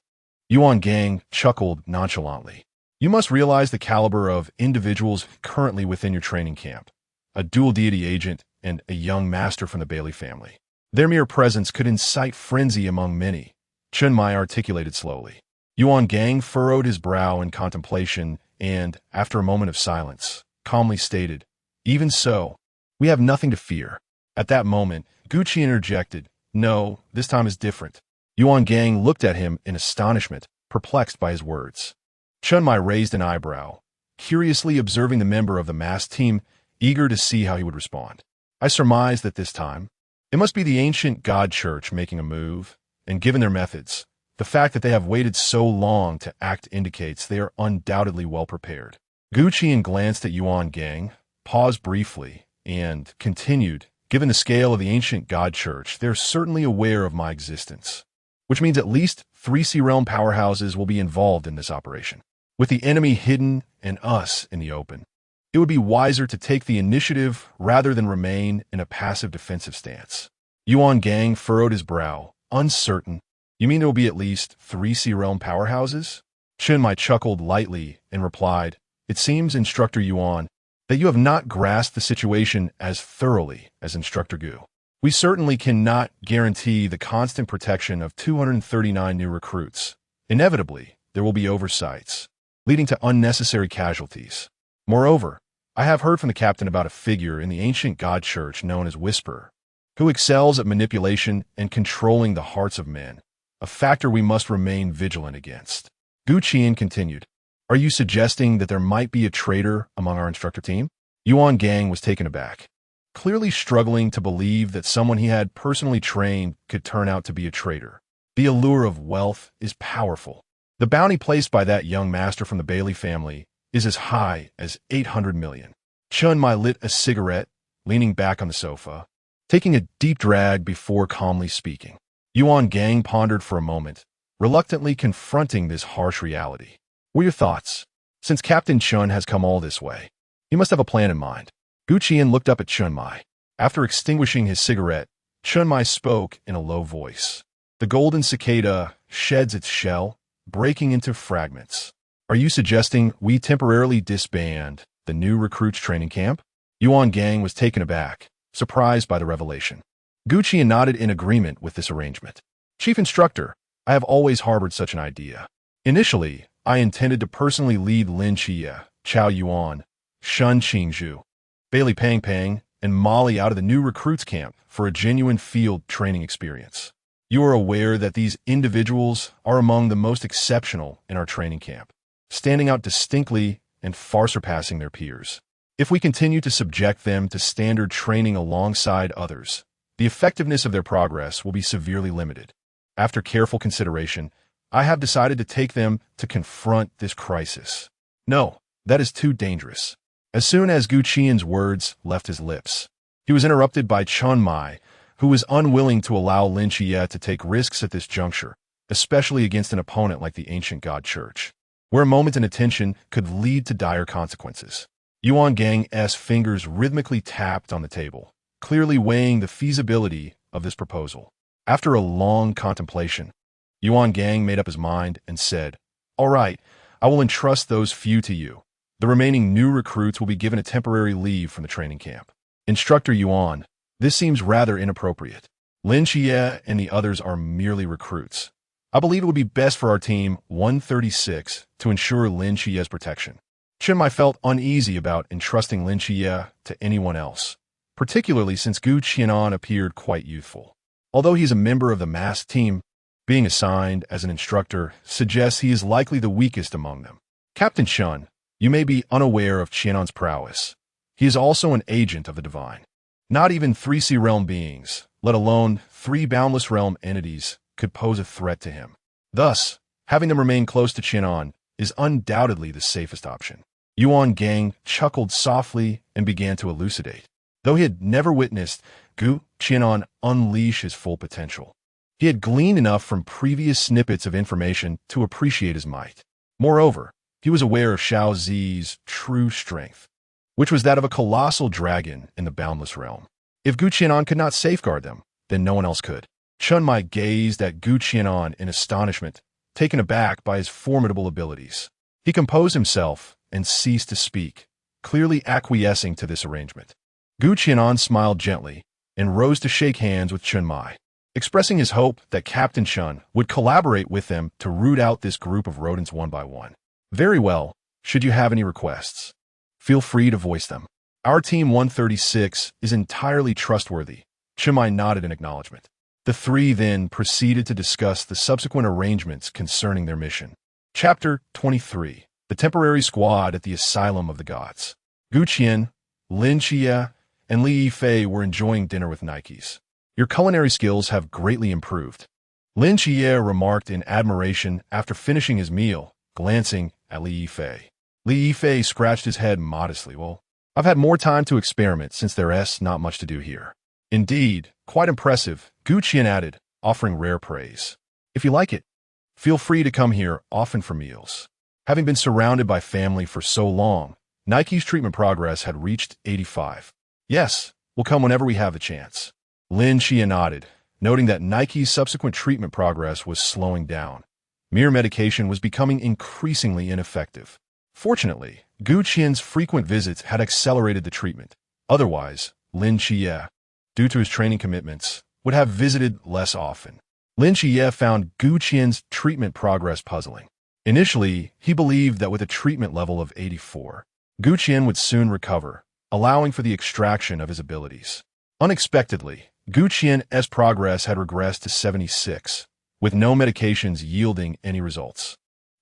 Yuan Gang chuckled nonchalantly. You must realize the caliber of individuals currently within your training camp. A dual deity agent and a young master from the Bailey family. Their mere presence could incite frenzy among many, Chun Mai articulated slowly. Yuan Gang furrowed his brow in contemplation and, after a moment of silence, calmly stated, Even so, we have nothing to fear. At that moment, Gucci interjected, No, this time is different. Yuan Gang looked at him in astonishment, perplexed by his words. Chun Mai raised an eyebrow, curiously observing the member of the masked team, eager to see how he would respond. I surmised that this time, it must be the ancient God Church making a move, and given their methods, the fact that they have waited so long to act indicates they are undoubtedly well prepared. Gucci glanced at Yuan Gang, paused briefly, and continued, Given the scale of the ancient God Church, they're certainly aware of my existence, which means at least 3 C-Realm powerhouses will be involved in this operation. With the enemy hidden and us in the open, it would be wiser to take the initiative rather than remain in a passive defensive stance. Yuan Gang furrowed his brow, uncertain. You mean there will be at least 3 C-Realm powerhouses? Chun Mai chuckled lightly and replied, It seems, Instructor Yuan, that you have not grasped the situation as thoroughly as Instructor Gu. We certainly cannot guarantee the constant protection of 239 new recruits. Inevitably, there will be oversights, leading to unnecessary casualties. Moreover, I have heard from the captain about a figure in the ancient God Church known as Whisperer, who excels at manipulation and controlling the hearts of men, a factor we must remain vigilant against. Gu Qian continued, Are you suggesting that there might be a traitor among our instructor team? Yuan Gang was taken aback, clearly struggling to believe that someone he had personally trained could turn out to be a traitor. The allure of wealth is powerful. The bounty placed by that young master from the Bailey family is as high as 800 million. Chun Mai lit a cigarette, leaning back on the sofa, taking a deep drag before calmly speaking. Yuan Gang pondered for a moment, reluctantly confronting this harsh reality. What are your thoughts? Since Captain Chun has come all this way, he must have a plan in mind. Gu Qian looked up at Chun Mai. After extinguishing his cigarette, Chun Mai spoke in a low voice. The golden cicada sheds its shell, breaking into fragments. Are you suggesting we temporarily disband the new recruits training camp? Yuan Gang was taken aback, surprised by the revelation. Gu Qian nodded in agreement with this arrangement. Chief Instructor, I have always harbored such an idea. Initially, I intended to personally lead Lin Qiye, Chao Yuan, Shun Qingzhu, Bailey Pang Pang, and Molly out of the new recruits camp for a genuine field training experience. You are aware that these individuals are among the most exceptional in our training camp, standing out distinctly and far surpassing their peers. If we continue to subject them to standard training alongside others, the effectiveness of their progress will be severely limited. After careful consideration, I have decided to take them to confront this crisis. No, that is too dangerous. As soon as Gu Qian's words left his lips, he was interrupted by Chun Mai, who was unwilling to allow Lin Qiye to take risks at this juncture, especially against an opponent like the ancient God Church, where a moment in attention could lead to dire consequences. Yuan Gang's fingers rhythmically tapped on the table, clearly weighing the feasibility of this proposal. After a long contemplation, Yuan Gang made up his mind and said, All right, I will entrust those few to you. The remaining new recruits will be given a temporary leave from the training camp. Instructor Yuan, this seems rather inappropriate. Lin Qiye and the others are merely recruits. I believe it would be best for our team 136 to ensure Lin Qiye's protection. Chun Mai felt uneasy about entrusting Lin Qiye to anyone else, particularly since Gu Qianan appeared quite youthful. Although he's a member of the masked team, being assigned as an instructor suggests he is likely the weakest among them. Captain Chun, You may be unaware of Qi'an's prowess. He is also an agent of the divine. Not even 3C realm beings, let alone 3 boundless realm entities, could pose a threat to him. Thus, having them remain close to Qi'an is undoubtedly the safest option. Yuan Gang chuckled softly and began to elucidate. Though he had never witnessed Qi'an unleash his full potential, he had gleaned enough from previous snippets of information to appreciate his might. Moreover, he was aware of Xiao Zi's true strength, which was that of a colossal dragon in the boundless realm. If Qi'an could not safeguard them, then no one else could. Chunmai gazed at Qi'an in astonishment, taken aback by his formidable abilities. He composed himself and ceased to speak, clearly acquiescing to this arrangement. Qi'an smiled gently and rose to shake hands with Chunmai, expressing his hope that Captain Chun would collaborate with them to root out this group of rodents one by one. Very well, should you have any requests, feel free to voice them. Our Team 136 is entirely trustworthy. Chunmai nodded in acknowledgement. The three then proceeded to discuss the subsequent arrangements concerning their mission. Chapter 23. The Temporary Squad at the Asylum of the Gods. Qi'an, Lin Qiye, and Li Yifei were enjoying dinner with Nikes. Your culinary skills have greatly improved, Lin Qiye remarked in admiration after finishing his meal, glancing at Li Yifei. Li Yifei scratched his head modestly. Well, I've had more time to experiment since there's not much to do here. Indeed, quite impressive, Qi'an added, offering rare praise. If you like it, feel free to come here often for meals. Having been surrounded by family for so long, Nike's treatment progress had reached 85. Yes, we'll come whenever we have the chance. Lin Qiye nodded, noting that Nike's subsequent treatment progress was slowing down. Mere medication was becoming increasingly ineffective. Fortunately, Qi'an's frequent visits had accelerated the treatment. Otherwise, Lin Qiye, due to his training commitments, would have visited less often. Lin Qiye found Qi'an's treatment progress puzzling. Initially, he believed that with a treatment level of 84, Qi'an would soon recover, allowing for the extraction of his abilities. Unexpectedly, Qi'an's progress had regressed to 76, with no medications yielding any results.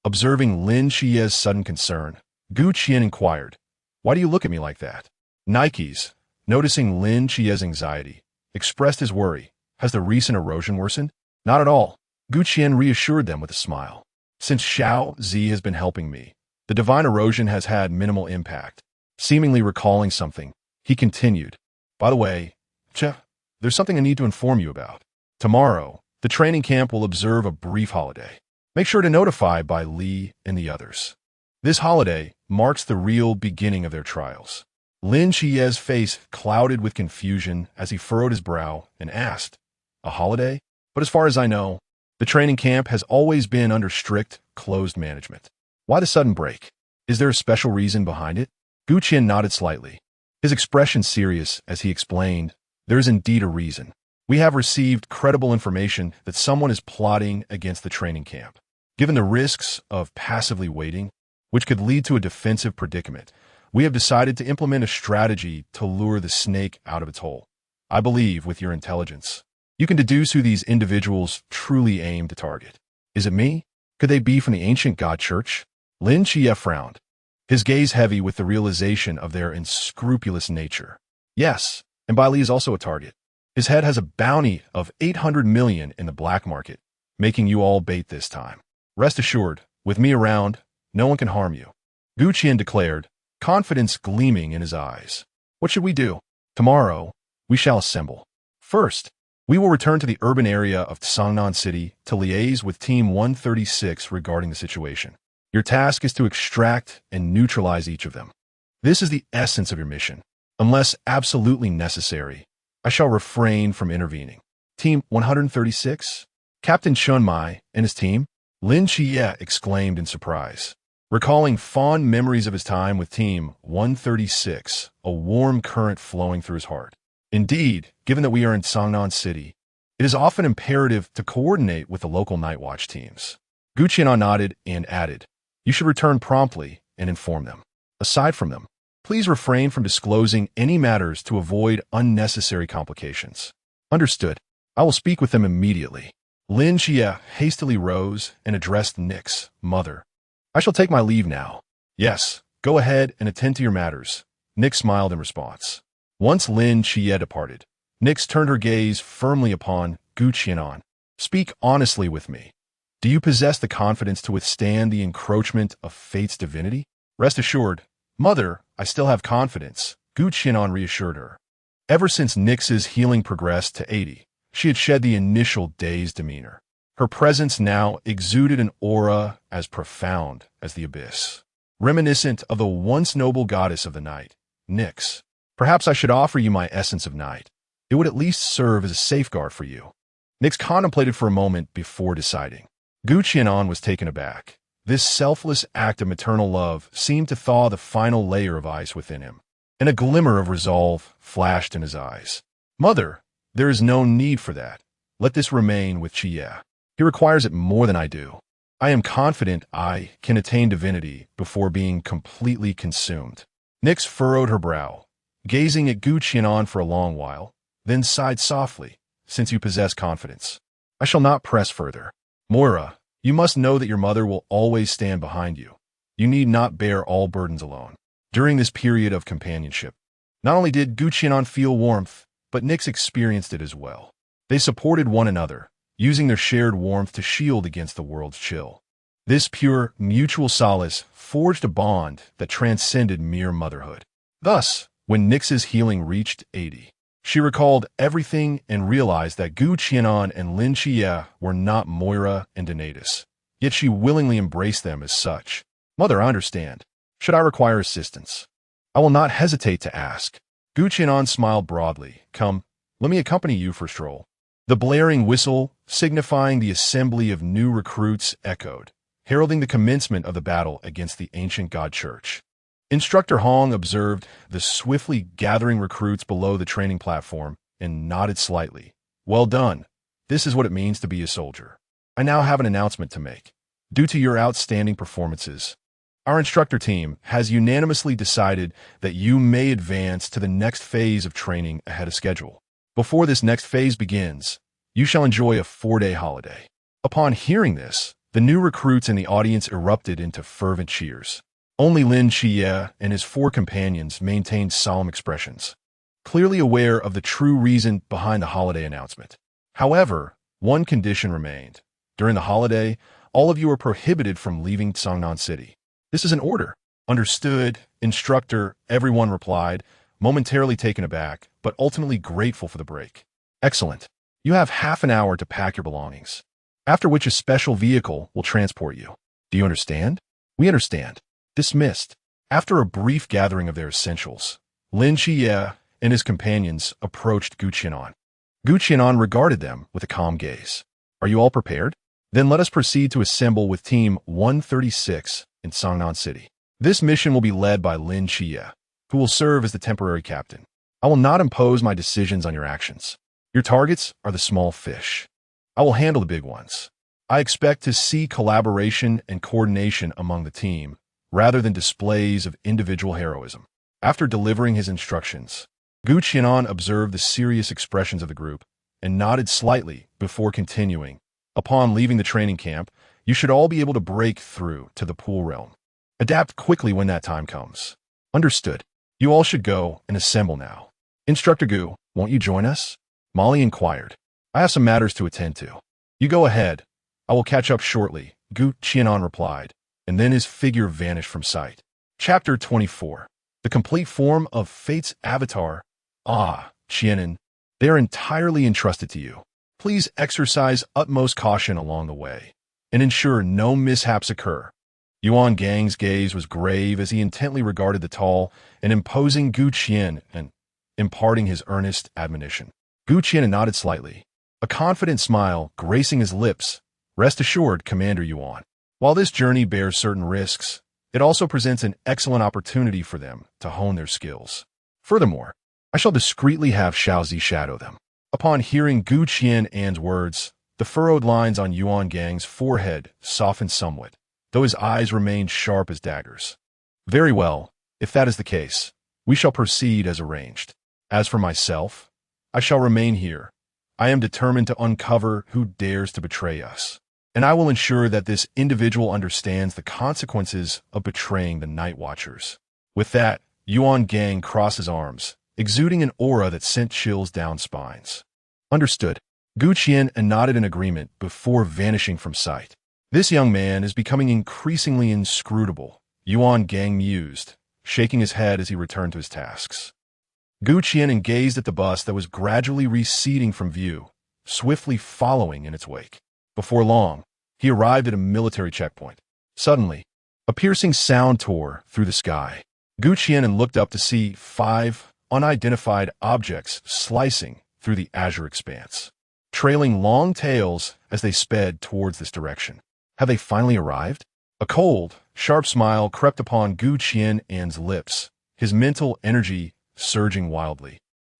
Observing Lin Qiye's sudden concern, Qi'an inquired, "Why do you look at me like that?" Nikes, noticing Lin Qiye's anxiety, expressed his worry. Has the recent erosion worsened? Not at all. Qi'an reassured them with a smile. Since Xiao Zi has been helping me, the divine erosion has had minimal impact. Seemingly recalling something, he continued, "By the way, there's something I need to inform you about. Tomorrow, the training camp will observe a brief holiday. Make sure to notify by Li and the others. This holiday marks the real beginning of their trials." Lin Qiye's face clouded with confusion as he furrowed his brow and asked, "A holiday? But as far as I know, the training camp has always been under strict, closed management. Why the sudden break? Is there a special reason behind it?" Qi'an nodded slightly, his expression serious as he explained, "There is indeed a reason. We have received credible information that someone is plotting against the training camp. Given the risks of passively waiting, which could lead to a defensive predicament, we have decided to implement a strategy to lure the snake out of its hole. I believe, with your intelligence, you can deduce who these individuals truly aim to target. Is it me? Could they be from the ancient god church?" Lin Qiye frowned, his gaze heavy with the realization of their unscrupulous nature. "Yes, and Bai Li is also a target. His head has a bounty of 800 million in the black market, making you all bait this time. Rest assured, with me around, no one can harm you," Qi'an declared, confidence gleaming in his eyes. "What should we do? Tomorrow, we shall assemble. First, we will return to the urban area of Sangnan City to liaise with Team 136 regarding the situation. Your task is to extract and neutralize each of them. This is the essence of your mission. Unless absolutely necessary, I shall refrain from intervening." Team 136? Captain Chunmai and his team? Lin Qiye exclaimed in surprise. Recalling fond memories of his time with Team 136, a warm current flowing through his heart. Indeed, given that we are in Sangnan City, it is often imperative to coordinate with the local night watch teams. Qi'an nodded and added, "You should return promptly and inform them. Aside from them, please refrain from disclosing any matters to avoid unnecessary complications." "Understood. I will speak with them immediately." Lin Qiye hastily rose and addressed Nick's mother. "I shall take my leave now." "Yes, Go ahead and attend to your matters. Nix smiled in response. Once Lin Qiye departed, Nix turned her gaze firmly upon Qian. Speak honestly with me. Do you possess the confidence to withstand the encroachment of fate's divinity? Rest assured, Mother, I still have confidence, Qian reassured her. Ever since Nix's healing progressed to 80, she had shed the initial dazed demeanor. Her presence now exuded an aura as profound as the abyss, reminiscent of the once noble goddess of the night, Nyx. Perhaps I should offer you my essence of night. It would at least serve as a safeguard for you. Nyx contemplated for a moment before deciding. Qian was taken aback. This selfless act of maternal love seemed to thaw the final layer of ice within him, and a glimmer of resolve flashed in his eyes. Mother, there is no need for that. Let this remain with Qiye. He requires it more than I do. I am confident I can attain divinity before being completely consumed. Nyx furrowed her brow, gazing at Qian for a long while, then sighed softly. Since you possess confidence, I shall not press further. Moirai, you must know that your mother will always stand behind you. You need not bear all burdens alone. During this period of companionship, not only did Qian feel warmth, but Nyx experienced it as well. They supported one another, using their shared warmth to shield against the world's chill. This pure, mutual solace forged a bond that transcended mere motherhood. Thus, when Nyx's healing reached 80, she recalled everything and realized that Qian and Lin Qiye were not Moirai and Donatus. Yet she willingly embraced them as such. Mother, I understand. Should I require assistance, I will not hesitate to ask. Qian smiled broadly. Come, let me accompany you for a stroll. The blaring whistle, signifying the assembly of new recruits, echoed, heralding the commencement of the battle against the ancient god church. Instructor Hong observed the swiftly gathering recruits below the training platform and nodded slightly. Well done. This is what it means to be a soldier. I now have an announcement to make. Due to your outstanding performances, our instructor team has unanimously decided that you may advance to the next phase of training ahead of schedule. Before this next phase begins, you shall enjoy a 4-day holiday. Upon hearing this, the new recruits in the audience erupted into fervent cheers. Only Lin Qiye and his 4 companions maintained solemn expressions, clearly aware of the true reason behind the holiday announcement. However, one condition remained. During the holiday, all of you are prohibited from leaving Songnan City. This is an order. Understood, instructor, everyone replied, momentarily taken aback, but ultimately grateful for the break. Excellent. You have half an hour to pack your belongings, after which a special vehicle will transport you. Do you understand? We understand. Dismissed. After a brief gathering of their essentials, Lin Qiye and his companions approached Qian. Qian regarded them with a calm gaze. Are you all prepared? Then let us proceed to assemble with Team 136 in Songnan City. This mission will be led by Lin Qiye, who will serve as the temporary captain. I will not impose my decisions on your actions. Your targets are the small fish. I will handle the big ones. I expect to see collaboration and coordination among the team, rather than displays of individual heroism. After delivering his instructions, Qian observed the serious expressions of the group and nodded slightly before continuing. Upon leaving the training camp, you should all be able to break through to the pool realm. Adapt quickly when that time comes. Understood. You all should go and assemble now. Instructor Gu, won't you join us? Molly inquired. I have some matters to attend to. You go ahead. I will catch up shortly, Qian replied, and then his figure vanished from sight. Chapter 24. The complete form of Fate's avatar. Ah, Qian, they are entirely entrusted to you. Please exercise utmost caution along the way, and ensure no mishaps occur. Yuan Gang's gaze was grave as he intently regarded the tall and imposing Qian and imparting his earnest admonition. Qian nodded slightly, a confident smile gracing his lips. Rest assured, Commander Yuan. While this journey bears certain risks, it also presents an excellent opportunity for them to hone their skills. Furthermore, I shall discreetly have Xiaozi shadow them. Upon hearing Qian's words, the furrowed lines on Yuan Gang's forehead softened somewhat, though his eyes remained sharp as daggers. Very well, if that is the case, we shall proceed as arranged. As for myself, I shall remain here. I am determined to uncover who dares to betray us, and I will ensure that this individual understands the consequences of betraying the Night Watchers. With that, Yuan Gang crossed his arms, exuding an aura that sent chills down spines. Understood. Gu Qian nodded in agreement before vanishing from sight. This young man is becoming increasingly inscrutable, Yuan Gang mused, shaking his head as he returned to his tasks. Gu Qian gazed at the bus that was gradually receding from view, swiftly following in its wake. Before long, he arrived at a military checkpoint. Suddenly, a piercing sound tore through the sky. Gu Qian looked up to see 5 unidentified objects slicing through the azure expanse, trailing long tails as they sped towards this direction. Have they finally arrived? A cold, sharp smile crept upon Gu Qian's lips, his mental energy surging wildly,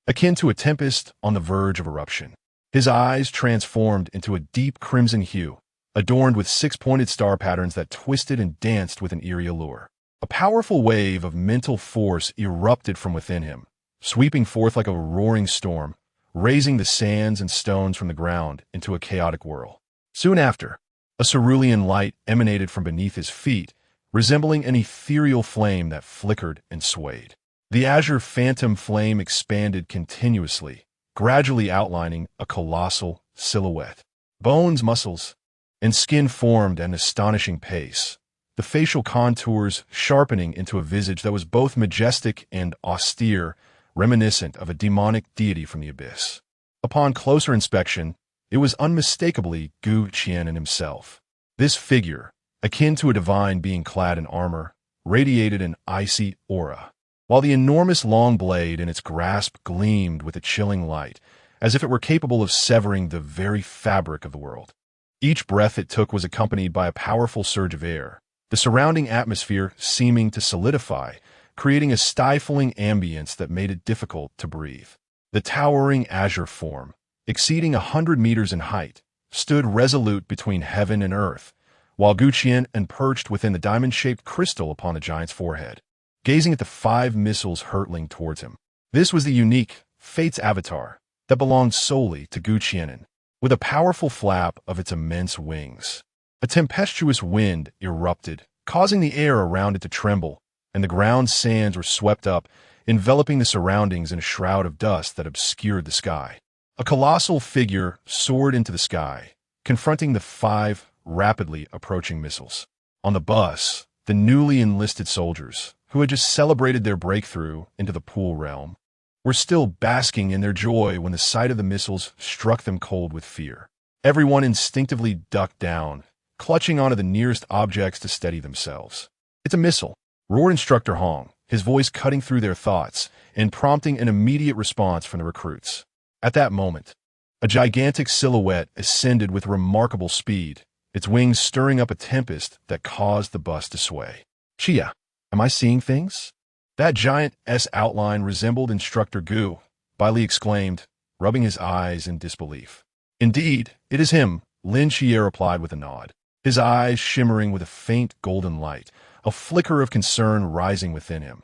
akin to a tempest on the verge of eruption. His eyes transformed into a deep crimson hue, adorned with 6-pointed star patterns that twisted and danced with an eerie allure. A powerful wave of mental force erupted from within him, sweeping forth like a roaring storm, raising the sands and stones from the ground into a chaotic whirl. Soon after, a cerulean light emanated from beneath his feet, resembling an ethereal flame that flickered and swayed. The azure phantom flame expanded continuously, gradually outlining a colossal silhouette. Bones, muscles, and skin formed at an astonishing pace, the facial contours sharpening into a visage that was both majestic and austere, reminiscent of a demonic deity from the abyss. Upon closer inspection, it was unmistakably Gu Qian himself. This figure, akin to a divine being clad in armor, radiated an icy aura, while the enormous long blade in its grasp gleamed with a chilling light, as if it were capable of severing the very fabric of the world. Each breath it took was accompanied by a powerful surge of air, the surrounding atmosphere seeming to solidify, creating a stifling ambience that made it difficult to breathe. The towering azure form, exceeding 100 meters in height, stood resolute between heaven and earth, while Gu Qian perched within the diamond-shaped crystal upon the giant's forehead, gazing at the 5 missiles hurtling towards him. This was the unique Fate's avatar that belonged solely to Gu Qian, with a powerful flap of its immense wings. A tempestuous wind erupted, causing the air around it to tremble, and the ground sands were swept up, enveloping the surroundings in a shroud of dust that obscured the sky. A colossal figure soared into the sky, confronting the 5 rapidly approaching missiles. On the bus, the newly enlisted soldiers, who had just celebrated their breakthrough into the pool realm, were still basking in their joy when the sight of the missiles struck them cold with fear. Everyone instinctively ducked down, clutching onto the nearest objects to steady themselves. "It's a missile," roared Instructor Hong, his voice cutting through their thoughts and prompting an immediate response from the recruits. At that moment, a gigantic silhouette ascended with remarkable speed, its wings stirring up a tempest that caused the bus to sway. "Qiye, am I seeing things?" That giant S outline resembled Instructor Gu, Bailey exclaimed, rubbing his eyes in disbelief. "Indeed, it is him," Lin Qiye replied with a nod, his eyes shimmering with a faint golden light, a flicker of concern rising within him.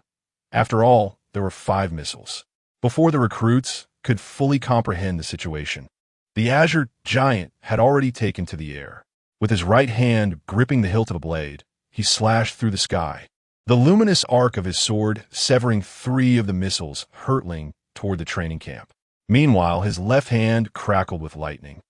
After all, there were 5 missiles. Before the recruits could fully comprehend the situation, the azure giant had already taken to the air. With his right hand gripping the hilt of a blade, he slashed through the sky, the luminous arc of his sword severing 3 of the missiles hurtling toward the training camp. Meanwhile, his left hand crackled with lightning,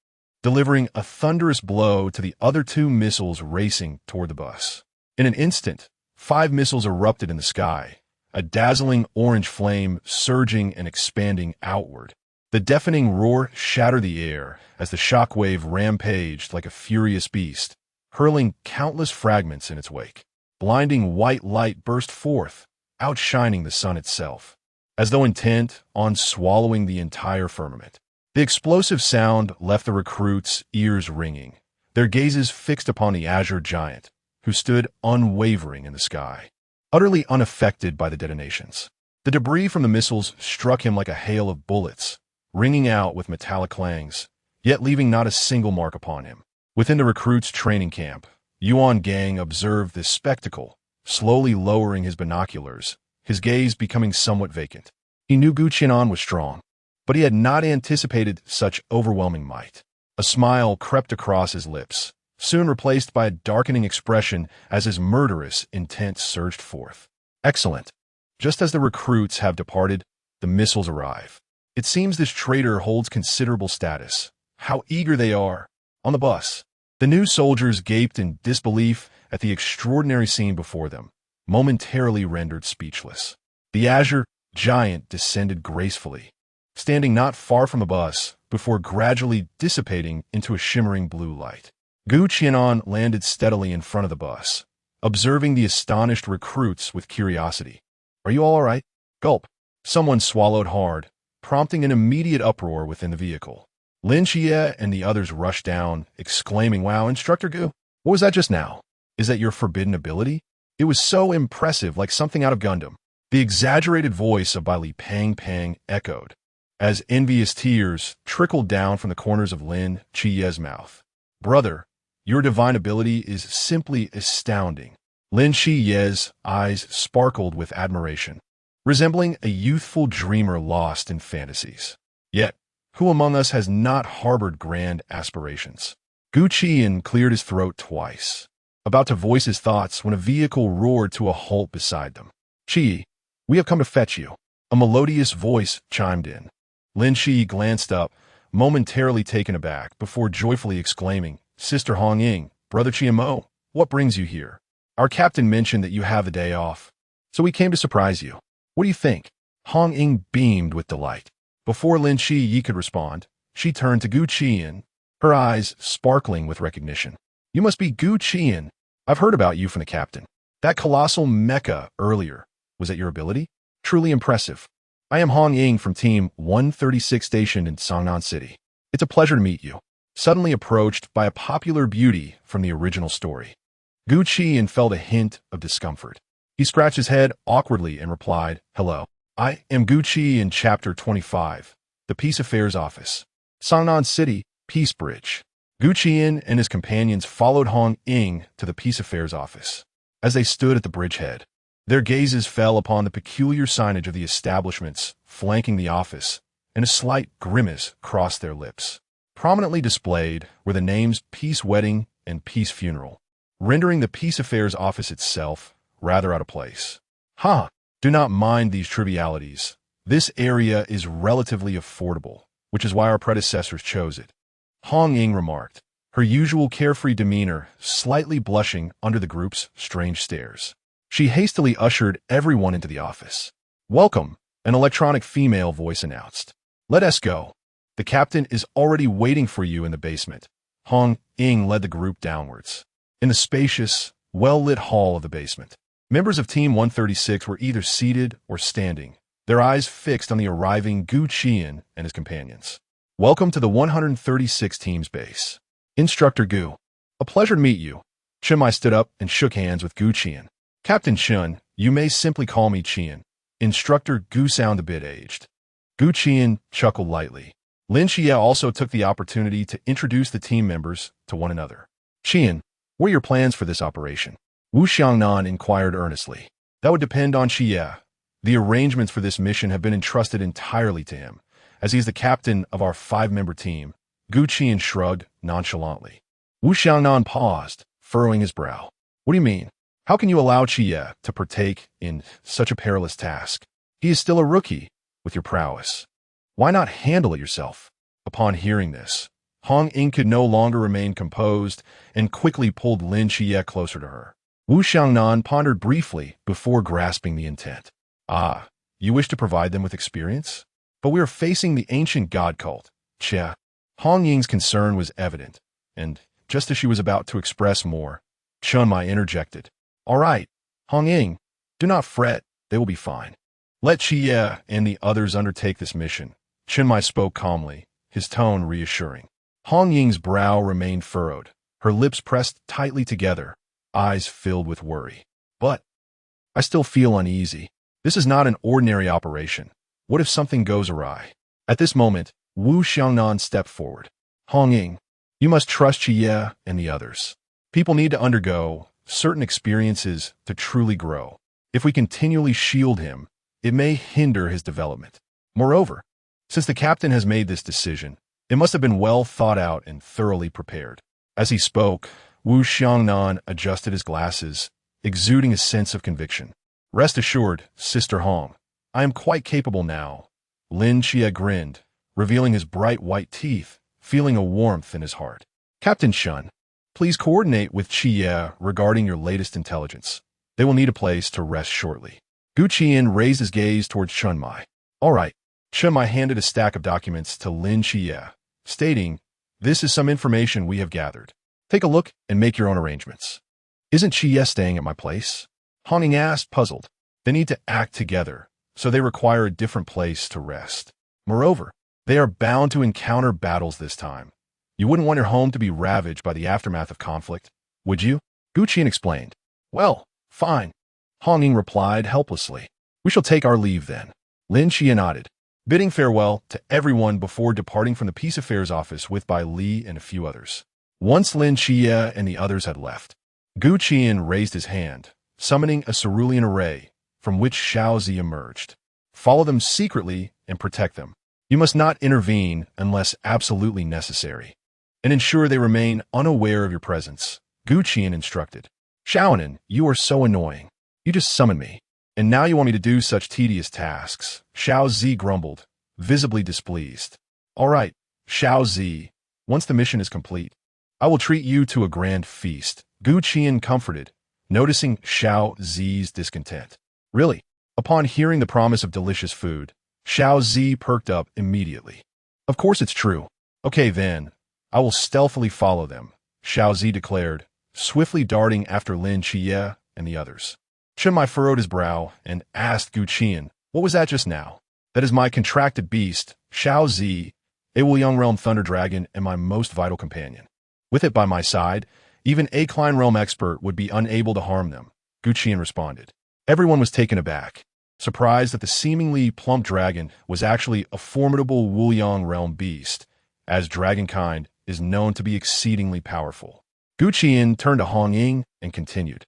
delivering a thunderous blow to the other 2 missiles racing toward the bus. In an instant, 5 missiles erupted in the sky, a dazzling orange flame surging and expanding outward. The deafening roar shattered the air as the shockwave rampaged like a furious beast, hurling countless fragments in its wake. Blinding white light burst forth, outshining the sun itself, as though intent on swallowing the entire firmament. The explosive sound left the recruits' ears ringing, their gazes fixed upon the azure giant, who stood unwavering in the sky, utterly unaffected by the detonations. The debris from the missiles struck him like a hail of bullets, ringing out with metallic clangs, yet leaving not a single mark upon him. Within the recruits' training camp, Yuan Gang observed this spectacle, slowly lowering his binoculars, his gaze becoming somewhat vacant. He knew Gu Qian was strong, but he had not anticipated such overwhelming might. A smile crept across his lips, soon replaced by a darkening expression as his murderous intent surged forth. Excellent. Just as the recruits have departed, the missiles arrive. It seems this traitor holds considerable status. How eager they are! On the bus, the new soldiers gaped in disbelief at the extraordinary scene before them, momentarily rendered speechless. The azure giant descended gracefully, standing not far from the bus before gradually dissipating into a shimmering blue light. Qi'an landed steadily in front of the bus, observing the astonished recruits with curiosity. "Are you all right?" Gulp. Someone swallowed hard, prompting an immediate uproar within the vehicle. Lin Qiye and the others rushed down, exclaiming, "Wow, Instructor Gu, what was that just now? Is that your forbidden ability?" It was so impressive, like something out of Gundam. The exaggerated voice of Bai Li Pang Pang echoed, as envious tears trickled down from the corners of Lin Qiye's mouth. "Brother, your divine ability is simply astounding." Lin Qiye's eyes sparkled with admiration, resembling a youthful dreamer lost in fantasies. Yet, who among us has not harbored grand aspirations? Qi'an cleared his throat twice, about to voice his thoughts when a vehicle roared to a halt beside them. "Qiye, we have come to fetch you," a melodious voice chimed in. Lin Qiye glanced up, momentarily taken aback, before joyfully exclaiming, "Sister Hong Ying, Brother Qian, what brings you here?" "Our captain mentioned that you have the day off, so we came to surprise you. What do you think?" Hong Ying beamed with delight. Before Lin Qiye could respond, she turned to Qi'an, her eyes sparkling with recognition. "You must be Qi'an. I've heard about you from the captain. That colossal mecha earlier, was that your ability? Truly impressive. I am Hong Ying from Team 136 stationed in Songnan City. It's a pleasure to meet you." Suddenly approached by a popular beauty from the original story, Qi'an felt a hint of discomfort. He scratched his head awkwardly and replied, "Hello. I am Qi'an Chapter 25, the Peace Affairs Office. Songnan City, Peace Bridge." Qi'an and his companions followed Hong Ying to the Peace Affairs Office. As they stood at the bridgehead, their gazes fell upon the peculiar signage of the establishments flanking the office, and a slight grimace crossed their lips. Prominently displayed were the names Peace Wedding and Peace Funeral, rendering the Peace Affairs Office itself rather out of place. "Ha! Do not mind these trivialities. This area is relatively affordable, which is why our predecessors chose it," Hong Ying remarked, her usual carefree demeanor slightly blushing under the group's strange stares. She hastily ushered everyone into the office. "Welcome," an electronic female voice announced. "Let us go. The captain is already waiting for you in the basement." Hong Ying led the group downwards. In the spacious, well-lit hall of the basement, members of Team 136 were either seated or standing, their eyes fixed on the arriving Qi'an and his companions. "Welcome to the 136 Team's base. Instructor Gu, a pleasure to meet you." Qian stood up and shook hands with Qi'an. "Captain Qian, you may simply call me Qi'an." Instructor Gu sounded a bit aged. Qi'an chuckled lightly. Lin Qiye also took the opportunity to introduce the team members to one another. "Qi'an, what are your plans for this operation?" Wu Xiangnan inquired earnestly. "That would depend on Qiye. The arrangements for this mission have been entrusted entirely to him, as he is the captain of our 5-member team." Qi'an shrugged nonchalantly. Wu Xiangnan paused, furrowing his brow. "What do you mean? How can you allow Qiye to partake in such a perilous task? He is still a rookie, with your prowess. Why not handle it yourself?" Upon hearing this, Hong Ying could no longer remain composed and quickly pulled Lin Qiye closer to her. Wu Xiangnan pondered briefly before grasping the intent. "Ah, you wish to provide them with experience? But we are facing the ancient god cult, Qi'an." Hong Ying's concern was evident, and just as she was about to express more, Chunmai interjected. "All right, Hong Ying, do not fret, they will be fine. Let Qiye and the others undertake this mission." Chunmai spoke calmly, his tone reassuring. Hong Ying's brow remained furrowed, her lips pressed tightly together, eyes filled with worry. "But I still feel uneasy. This is not an ordinary operation. What if something goes awry?" At this moment, Wu Xiangnan stepped forward. "Hong Ying, you must trust Qiye and the others. People need to undergo certain experiences to truly grow. If we continually shield him, it may hinder his development. Moreover, since the captain has made this decision, it must have been well thought out and thoroughly prepared." As he spoke, Wu Xiangnan adjusted his glasses, exuding a sense of conviction. Rest assured, Sister Hong, I am quite capable now. Lin Qiye grinned, revealing his bright white teeth, feeling a warmth in his heart. Captain Shun, please coordinate with Qiye regarding your latest intelligence. They will need a place to rest shortly. Gu Qian raised his gaze towards Chunmai. All right. Chunmai handed a stack of documents to Lin Qiye, stating, this is some information we have gathered. Take a look and make your own arrangements. Isn't Qiye staying at my place? Honging asked, puzzled. They need to act together, so they require a different place to rest. Moreover, they are bound to encounter battles this time. You wouldn't want your home to be ravaged by the aftermath of conflict, would you? Gu Qian explained. Well, fine. Honging replied helplessly. We shall take our leave then. Lin Qiye nodded, bidding farewell to everyone before departing from the Peace Affairs office with Bai Li and a few others. Once Lin Qiye and the others had left, Gu Qian raised his hand, summoning a cerulean array, from which Xiao Zi emerged. Follow them secretly and protect them. You must not intervene unless absolutely necessary, and ensure they remain unaware of your presence, Gu Qian instructed. Xiaonan, you are so annoying. You just summoned me, and now you want me to do such tedious tasks, Xiao Zi grumbled, visibly displeased. All right, Xiao Zi, once the mission is complete, I will treat you to a grand feast, Gu Qian comforted, noticing Xiao Zi's discontent. Really? Upon hearing the promise of delicious food, Xiao Zi perked up immediately. Of course it's true. Okay then, I will stealthily follow them, Xiao Zi declared, swiftly darting after Lin Qiye and the others. Chunmai furrowed his brow and asked Gu Qian, what was that just now? That is my contracted beast, Xiao Zi, a Wuliang Realm Thunder Dragon and my most vital companion. With it by my side, even a Klein Realm expert would be unable to harm them, Gu Qian responded. Everyone was taken aback, surprised that the seemingly plump dragon was actually a formidable Wuliang Realm beast, as dragonkind is known to be exceedingly powerful. Gu Qian turned to Hong Ying and continued.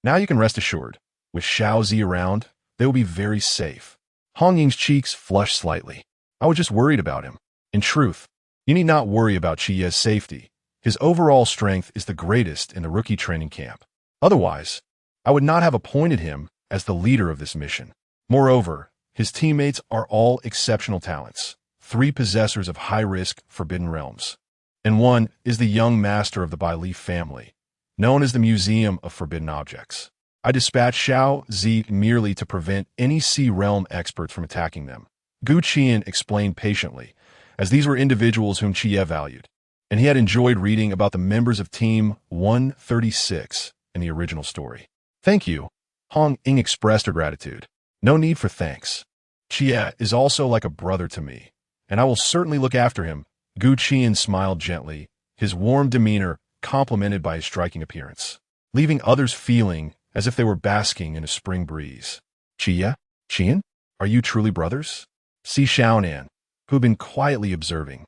Now you can rest assured, with Xiao Zi around, they will be very safe. Hong Ying's cheeks flushed slightly. I was just worried about him. In truth, you need not worry about Qiye's safety. His overall strength is the greatest in the rookie training camp. Otherwise, I would not have appointed him as the leader of this mission. Moreover, his teammates are all exceptional talents, 3 possessors of high-risk forbidden realms. And one is the young master of the Bai Li family, known as the Museum of Forbidden Objects. I dispatched Xiao Zi merely to prevent any Sea Realm experts from attacking them. Gu Qian explained patiently, as these were individuals whom Qiye valued, and he had enjoyed reading about the members of Team 136 in the original story. Thank you. Hong Ying expressed her gratitude. No need for thanks. Qiye is also like a brother to me, and I will certainly look after him. Gu Qian smiled gently, his warm demeanor complemented by his striking appearance, leaving others feeling as if they were basking in a spring breeze. Qiye? Qian? Are you truly brothers? Si Xiaonan, who had been quietly observing,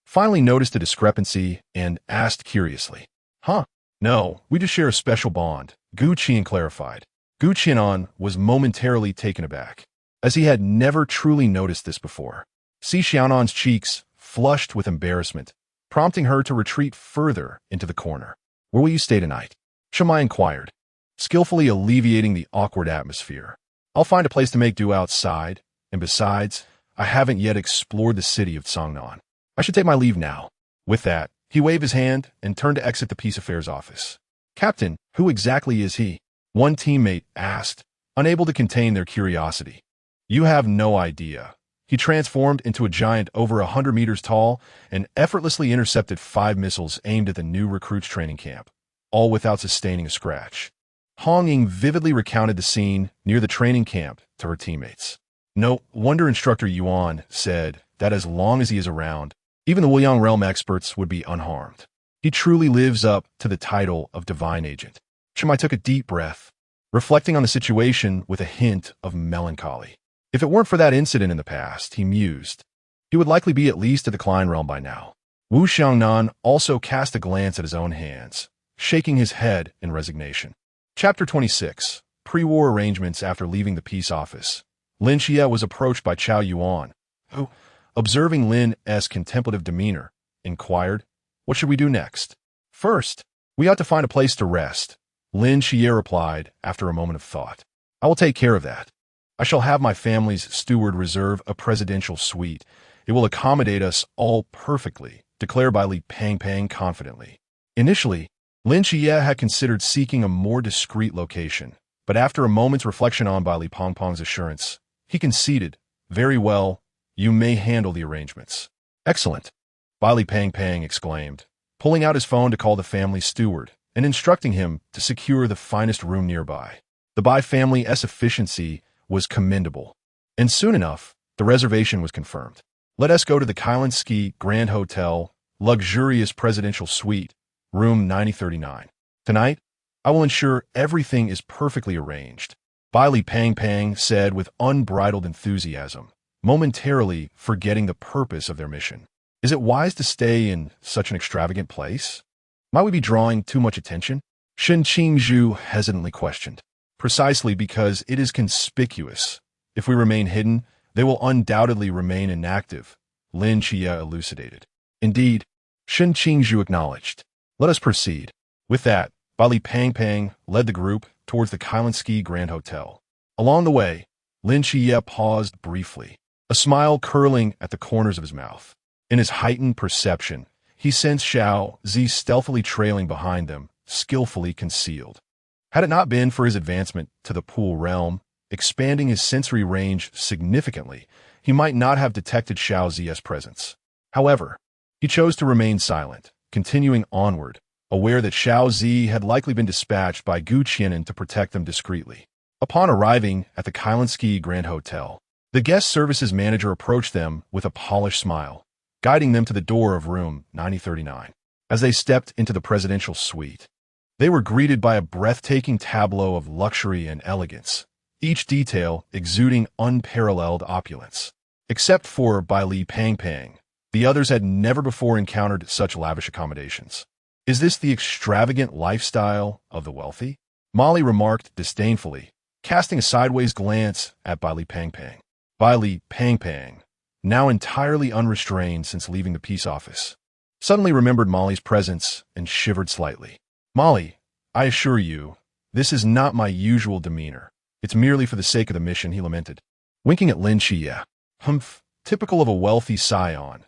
finally noticed a discrepancy and asked curiously. Huh? No, we just share a special bond, Gu Qian clarified. Gu Qianan was momentarily taken aback, as he had never truly noticed this before. Si Xiaonan's cheeks flushed with embarrassment, prompting her to retreat further into the corner. Where will you stay tonight? Chunmai inquired, skillfully alleviating the awkward atmosphere. I'll find a place to make do outside, and besides, I haven't yet explored the city of Cangnan. I should take my leave now. With that, he waved his hand and turned to exit the Peace Affairs office. Captain, who exactly is he? One teammate asked, unable to contain their curiosity. You have no idea. He transformed into a giant over 100 meters tall and effortlessly intercepted 5 missiles aimed at the new recruits training camp, all without sustaining a scratch. Hong Ying vividly recounted the scene near the training camp to her teammates. No wonder Instructor Yuan said that as long as he is around, even the Wuliang Realm experts would be unharmed. He truly lives up to the title of Divine Agent. Chunmai took a deep breath, reflecting on the situation with a hint of melancholy. If it weren't for that incident in the past, he mused, he would likely be at least at the Klein Realm by now. Wu Xiangnan also cast a glance at his own hands, shaking his head in resignation. Chapter 26. Pre-war arrangements after leaving the peace office. Lin Qiye was approached by Chao Yuan, who, observing Lin's contemplative demeanor, inquired, what should we do next? First, we ought to find a place to rest, Lin Qiye replied after a moment of thought. I will take care of that. I shall have my family's steward reserve a presidential suite. It will accommodate us all perfectly, declared Bai Li Pangpang confidently. Initially, Lin Qiye had considered seeking a more discreet location, but after a moment's reflection on Bai Li Pangpang's assurance, he conceded, very well, you may handle the arrangements. Excellent, Bai Li Pangpang exclaimed, pulling out his phone to call the family's steward and instructing him to secure the finest room nearby. The Bai family's efficiency was commendable, and soon enough, the reservation was confirmed. Let us go to the Qi'an Grand Hotel, luxurious presidential suite, room 9039. Tonight, I will ensure everything is perfectly arranged, Bai Li Pangpang said with unbridled enthusiasm, momentarily forgetting the purpose of their mission. Is it wise to stay in such an extravagant place? Might we be drawing too much attention? Shen Qingzhu hesitantly questioned. Precisely because it is conspicuous. If we remain hidden, they will undoubtedly remain inactive, Lin Qiye elucidated. Indeed, Shen Qingzhu acknowledged. Let us proceed. With that, Bai Li Pangpang led the group towards the Qi'an Grand Hotel. Along the way, Lin Qiye paused briefly, a smile curling at the corners of his mouth. In his heightened perception, he sensed Xiao Zi stealthily trailing behind them, skillfully concealed. Had it not been for his advancement to the pool realm, expanding his sensory range significantly, he might not have detected Xiao Zi's presence. However, he chose to remain silent, continuing onward, aware that Xiao Zi had likely been dispatched by Qi'an to protect them discreetly. Upon arriving at the Qi'an Grand Hotel, the guest services manager approached them with a polished smile, guiding them to the door of room 9039. As they stepped into the presidential suite, they were greeted by a breathtaking tableau of luxury and elegance, each detail exuding unparalleled opulence. Except for Bai Li Pangpang, the others had never before encountered such lavish accommodations. Is this the extravagant lifestyle of the wealthy? Molly remarked disdainfully, casting a sideways glance at Bai Li Pangpang. Bai Li Pangpang, now entirely unrestrained since leaving the peace office, suddenly remembered Molly's presence and shivered slightly. Molly, I assure you, this is not my usual demeanor. It's merely for the sake of the mission, he lamented. Winking at Lin Qiye. Humph, typical of a wealthy scion.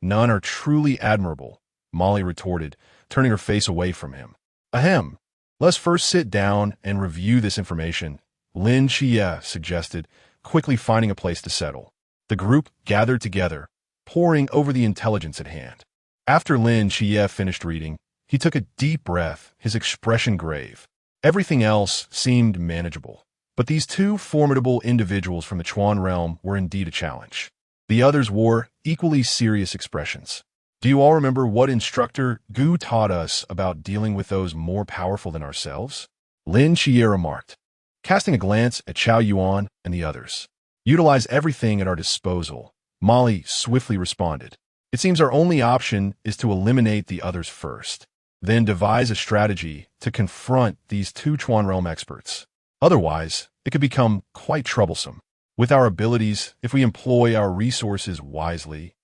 None are truly admirable, Molly retorted, turning her face away from him. Ahem, let's first sit down and review this information, Lin Qiye suggested, quickly finding a place to settle. The group gathered together, poring over the intelligence at hand. After Lin Qiye finished reading, he took a deep breath, his expression grave. Everything else seemed manageable. But these two formidable individuals from the Chuan realm were indeed a challenge. The others wore equally serious expressions. Do you all remember what instructor Gu taught us about dealing with those more powerful than ourselves? Lin Qiye remarked, casting a glance at Qiao Yuan and the others. Utilize everything at our disposal, Molly swiftly responded. It seems our only option is to eliminate the others first, then devise a strategy to confront these two Chuan realm experts. Otherwise, it could become quite troublesome. With our abilities, if we employ our resources wisely,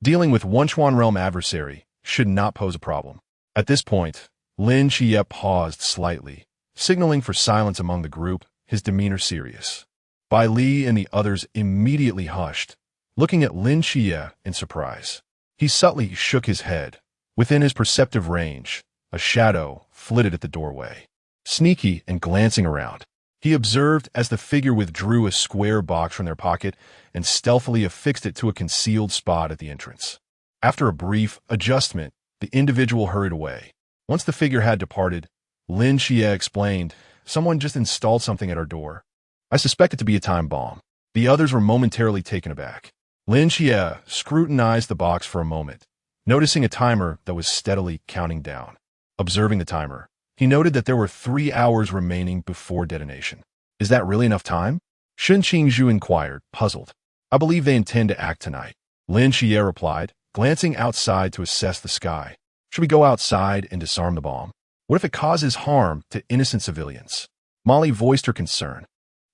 dealing with one Chuan realm adversary should not pose a problem. At this point, Lin Qiye paused slightly, signaling for silence among the group, his demeanor serious. Bai Li and the others immediately hushed, looking at Lin Qiye in surprise. He subtly shook his head. Within his perceptive range, a shadow flitted at the doorway. Sneaky and glancing around, he observed as the figure withdrew a square box from their pocket and stealthily affixed it to a concealed spot at the entrance. After a brief adjustment, the individual hurried away. Once the figure had departed, Lin Qiye explained, someone just installed something at our door. I suspect it to be a time bomb. The others were momentarily taken aback. Lin Qiye scrutinized the box for a moment, noticing a timer that was steadily counting down. Observing the timer, he noted that there were 3 hours remaining before detonation. Is that really enough time? Shen Qingzhu inquired, puzzled. I believe they intend to act tonight, Lin Qiye replied, glancing outside to assess the sky. Should we go outside and disarm the bomb? What if it causes harm to innocent civilians? Molly voiced her concern.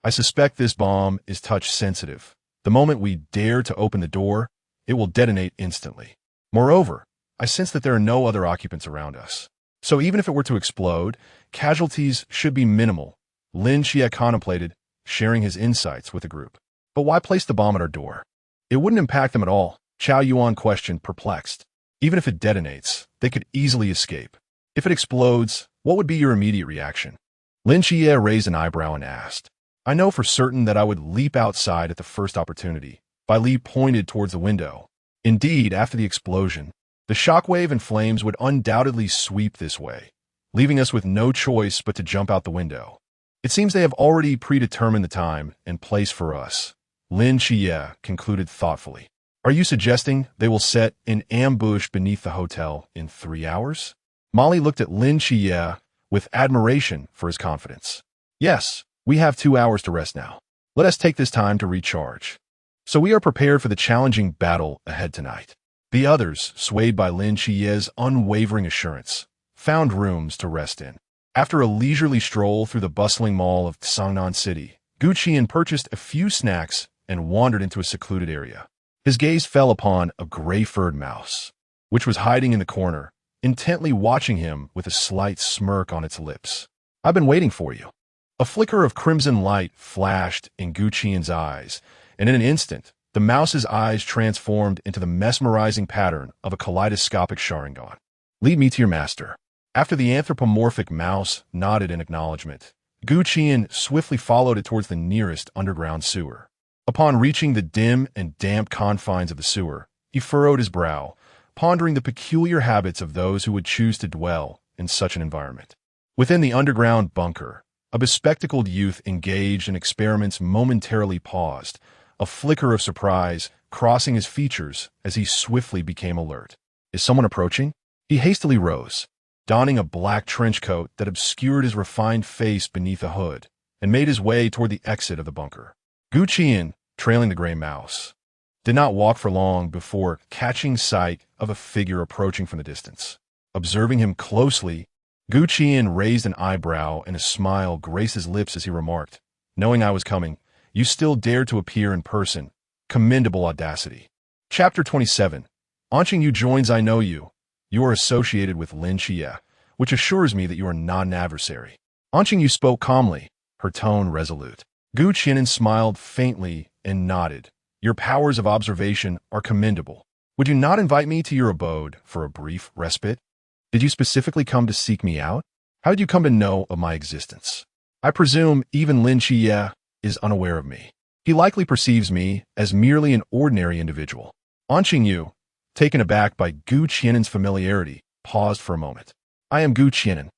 I suspect this bomb is touch sensitive. The moment we dare to open the door, it will detonate instantly. Moreover, I sense that there are no other occupants around us. So even if it were to explode, casualties should be minimal. Lin Qiye contemplated, sharing his insights with the group. But why place the bomb at our door? It wouldn't impact them at all, Chao Yuan questioned, perplexed. Even if it detonates, they could easily escape. If it explodes, what would be your immediate reaction? Lin Qiye raised an eyebrow and asked. I know for certain that I would leap outside at the first opportunity. Bai Li pointed towards the window. Indeed, after the explosion, the shockwave and flames would undoubtedly sweep this way, leaving us with no choice but to jump out the window. It seems they have already predetermined the time and place for us. Lin Qiye concluded thoughtfully. Are you suggesting they will set an ambush beneath the hotel in 3 hours? Molly looked at Lin Qiye with admiration for his confidence. Yes, we have 2 hours to rest now. Let us take this time to recharge. So we are prepared for the challenging battle ahead tonight. The others, swayed by Lin Qiye's unwavering assurance, found rooms to rest in. After a leisurely stroll through the bustling mall of Qi'an City, Qi'an purchased a few snacks and wandered into a secluded area. His gaze fell upon a gray-furred mouse, which was hiding in the corner, intently watching him with a slight smirk on its lips. I've been waiting for you. A flicker of crimson light flashed in Qi'an's eyes, and in an instant, the mouse's eyes transformed into the mesmerizing pattern of a kaleidoscopic Sharingan. Lead me to your master. After the anthropomorphic mouse nodded in acknowledgement, Qi'an swiftly followed it towards the nearest underground sewer. Upon reaching the dim and damp confines of the sewer, he furrowed his brow, pondering the peculiar habits of those who would choose to dwell in such an environment. Within the underground bunker, a bespectacled youth engaged in experiments momentarily paused, a flicker of surprise crossing his features as he swiftly became alert. Is someone approaching? He hastily rose, donning a black trench coat that obscured his refined face beneath a hood, and made his way toward the exit of the bunker. Qi'an, trailing the gray mouse, did not walk for long before catching sight of a figure approaching from the distance. Observing him closely, Qi'an raised an eyebrow and a smile graced his lips as he remarked, knowing I was coming, you still dared to appear in person. Commendable audacity. Chapter 27. Unchanged joins I know you. You are associated with Lin Qiye, which assures me that you are not an adversary. Unchanged spoke calmly, her tone resolute. Qi'an smiled faintly and nodded. Your powers of observation are commendable. Would you not invite me to your abode for a brief respite? Did you specifically come to seek me out? How did you come to know of my existence? I presume even Lin Qiye is unaware of me. He likely perceives me as merely an ordinary individual. Unchanged, taken aback by Qi'an's familiarity, paused for a moment. I am Qi'an,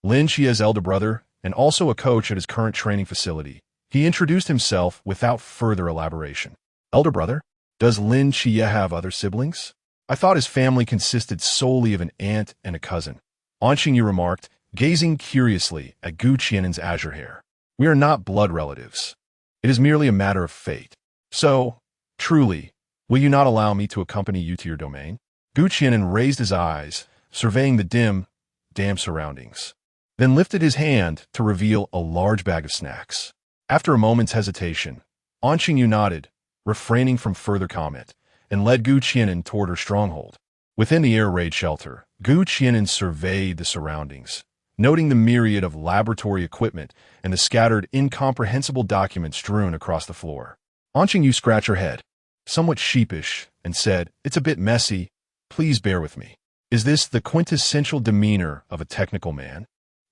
Lin Qiye's elder brother, and also a coach at his current training facility. He introduced himself without further elaboration. Elder brother? Does Lin Qiye have other siblings? I thought his family consisted solely of an aunt and a cousin. Unchanged remarked, gazing curiously at Qi'an's azure hair. We are not blood relatives. It is merely a matter of fate. So, truly, will you not allow me to accompany you to your domain? Qi'an raised his eyes, surveying the dim, damp surroundings, then lifted his hand to reveal a large bag of snacks. After a moment's hesitation, Unchanged nodded, refraining from further comment, and led Qi'an toward her stronghold. Within the air raid shelter, Qi'an surveyed the surroundings, noting the myriad of laboratory equipment and the scattered, incomprehensible documents strewn across the floor. Unchanged scratched her head, somewhat sheepish, and said, It's a bit messy. Please bear with me. Is this the quintessential demeanor of a technical man?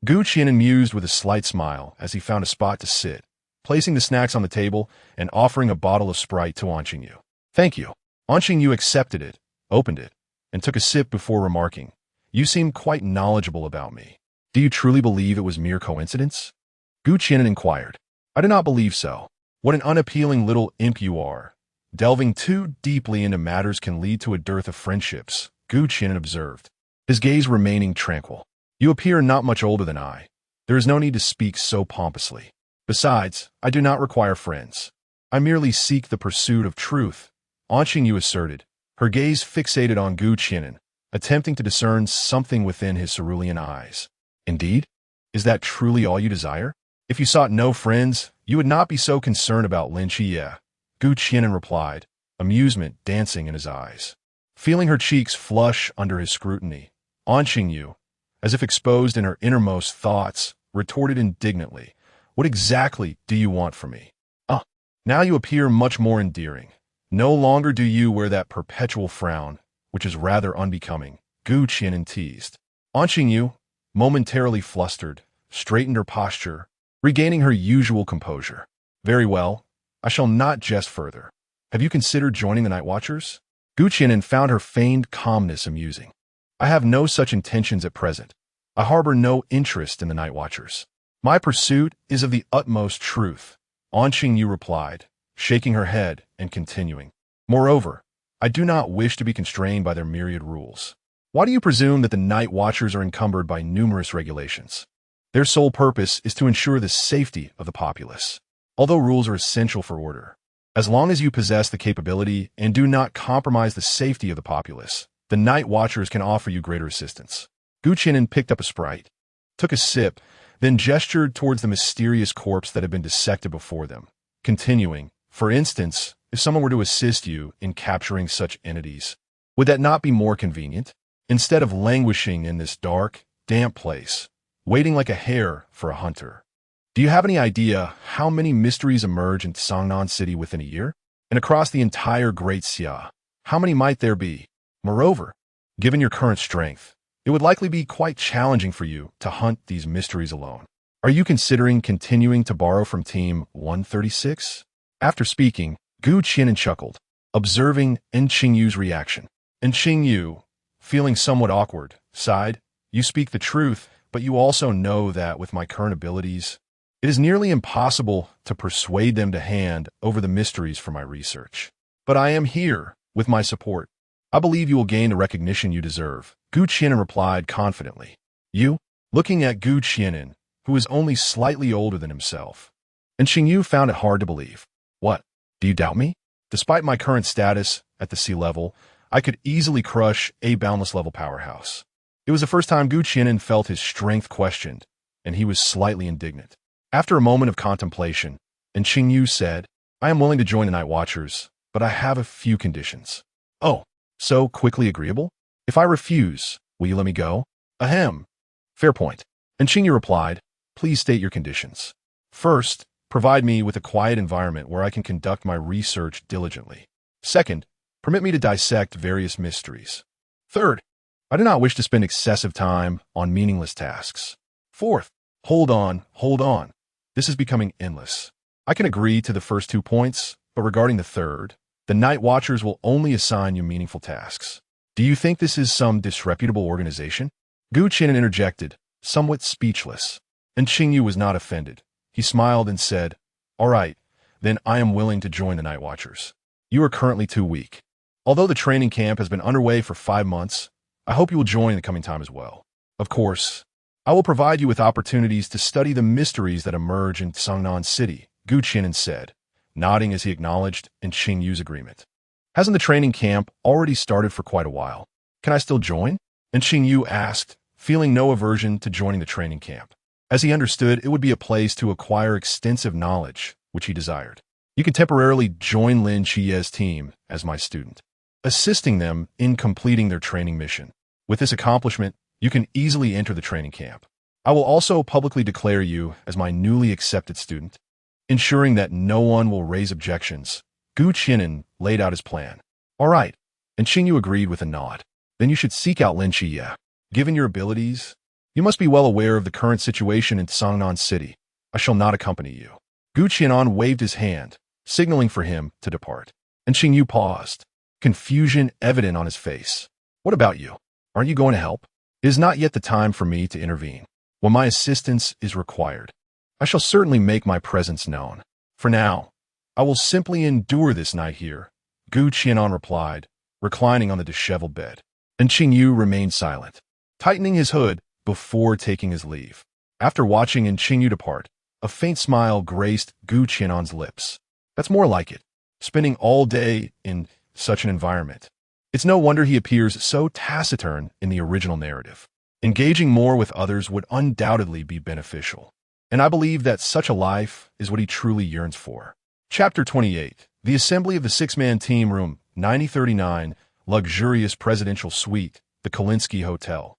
Qi'an mused with a slight smile as he found a spot to sit, placing the snacks on the table and offering a bottle of Sprite to Unchanged. Thank you. Unchanged accepted it, opened it, and took a sip before remarking, You seem quite knowledgeable about me. Do you truly believe it was mere coincidence? Qi'an inquired. I do not believe so. What an unappealing little imp you are. Delving too deeply into matters can lead to a dearth of friendships, Qi'an observed, his gaze remaining tranquil. You appear not much older than I. There is no need to speak so pompously. Besides, I do not require friends. I merely seek the pursuit of truth, Unchanged asserted, her gaze fixated on Qi'an, attempting to discern something within his cerulean eyes. Indeed? Is that truly all you desire? If you sought no friends, you would not be so concerned about Lin Qiye, Qi'an replied, amusement dancing in his eyes. Feeling her cheeks flush under his scrutiny, Unchanged, as if exposed in her innermost thoughts, retorted indignantly, "What exactly do you want from me? Ah, now you appear much more endearing. No longer do you wear that perpetual frown, which is rather unbecoming," Qi'an teased. Unchanged, momentarily flustered, straightened her posture, regaining her usual composure. "Very well, I shall not jest further. Have you considered joining the Night Watchers?" Qi'an found her feigned calmness amusing. "I have no such intentions at present. I harbor no interest in the Night Watchers. My pursuit is of the utmost truth," Unchanged replied, shaking her head and continuing. "Moreover, I do not wish to be constrained by their myriad rules. Why do you presume that the Night Watchers are encumbered by numerous regulations? Their sole purpose is to ensure the safety of the populace, although rules are essential for order. As long as you possess the capability and do not compromise the safety of the populace, the Night Watchers can offer you greater assistance." Qi'an picked up a Sprite, took a sip, then gestured towards the mysterious corpse that had been dissected before them, continuing, "For instance, if someone were to assist you in capturing such entities, would that not be more convenient? Instead of languishing in this dark, damp place, waiting like a hare for a hunter. Do you have any idea how many mysteries emerge in Qi'an City within a year? And across the entire Great Xia, how many might there be? Moreover, given your current strength, it would likely be quite challenging for you to hunt these mysteries alone. Are you considering continuing to borrow from Team 136? After speaking, Qi'an chuckled, observing Unchanged's reaction. Unchanged, feeling somewhat awkward, sighed, "You speak the truth, but you also know that with my current abilities, it is nearly impossible to persuade them to hand over the mysteries for my research. But I am here with my support. I believe you will gain the recognition you deserve," Qi'an replied confidently. "You?" Looking at Qi'an, who was only slightly older than himself. Unchanged found it hard to believe. "What? Do you doubt me? Despite my current status at the sea level, I could easily crush a boundless-level powerhouse." It was the first time Qi'an felt his strength questioned, and he was slightly indignant. After a moment of contemplation, Unchanged said, "I am willing to join the Night Watchers, but I have a few conditions." "Oh, so quickly agreeable? If I refuse, will you let me go?" "Ahem. Fair point." Unchanged replied, "Please state your conditions. First, provide me with a quiet environment where I can conduct my research diligently. Second, permit me to dissect various mysteries. Third, I do not wish to spend excessive time on meaningless tasks. Fourth, hold on. This is becoming endless. I can agree to the first 2 points, but regarding the third, the Night Watchers will only assign you meaningful tasks. Do you think this is some disreputable organization?" Qi'an interjected, somewhat speechless. Unchanged was not offended. He smiled and said, "All right, then I am willing to join the Night Watchers. You are currently too weak. Although the training camp has been underway for 5 months, I hope you will join in the coming time as well. Of course, I will provide you with opportunities to study the mysteries that emerge in Qi'an City," Qi'an said, nodding as he acknowledged Unchanged's agreement. "Hasn't the training camp already started for quite a while? Can I still join?" Unchanged asked, feeling no aversion to joining the training camp, as he understood it would be a place to acquire extensive knowledge, which he desired. "You can temporarily join Lin Qiye's team as my student, assisting them in completing their training mission. With this accomplishment, you can easily enter the training camp. I will also publicly declare you as my newly accepted student, ensuring that no one will raise objections." Qi'an laid out his plan. "All right," Unchanged agreed with a nod. "Then you should seek out Lin Qiye. Given your abilities, you must be well aware of the current situation in Qi'an City. I shall not accompany you." Qi'an waved his hand, signaling for him to depart. Unchanged paused, confusion evident on his face. "What about you? Aren't you going to help?" "It is not yet the time for me to intervene. When my assistance is required, I shall certainly make my presence known. For now, I will simply endure this night here," Qi'an replied, reclining on the disheveled bed. Unchanged remained silent, tightening his hood before taking his leave. After watching Unchanged depart, a faint smile graced Qi'an's lips. "That's more like it, spending all day in such an environment. It's no wonder he appears so taciturn in the original narrative. Engaging more with others would undoubtedly be beneficial, and I believe that such a life is what he truly yearns for." Chapter 28. The Assembly of the Six-Man Team, Room 9039, Luxurious Presidential Suite, the Kalinsky Hotel.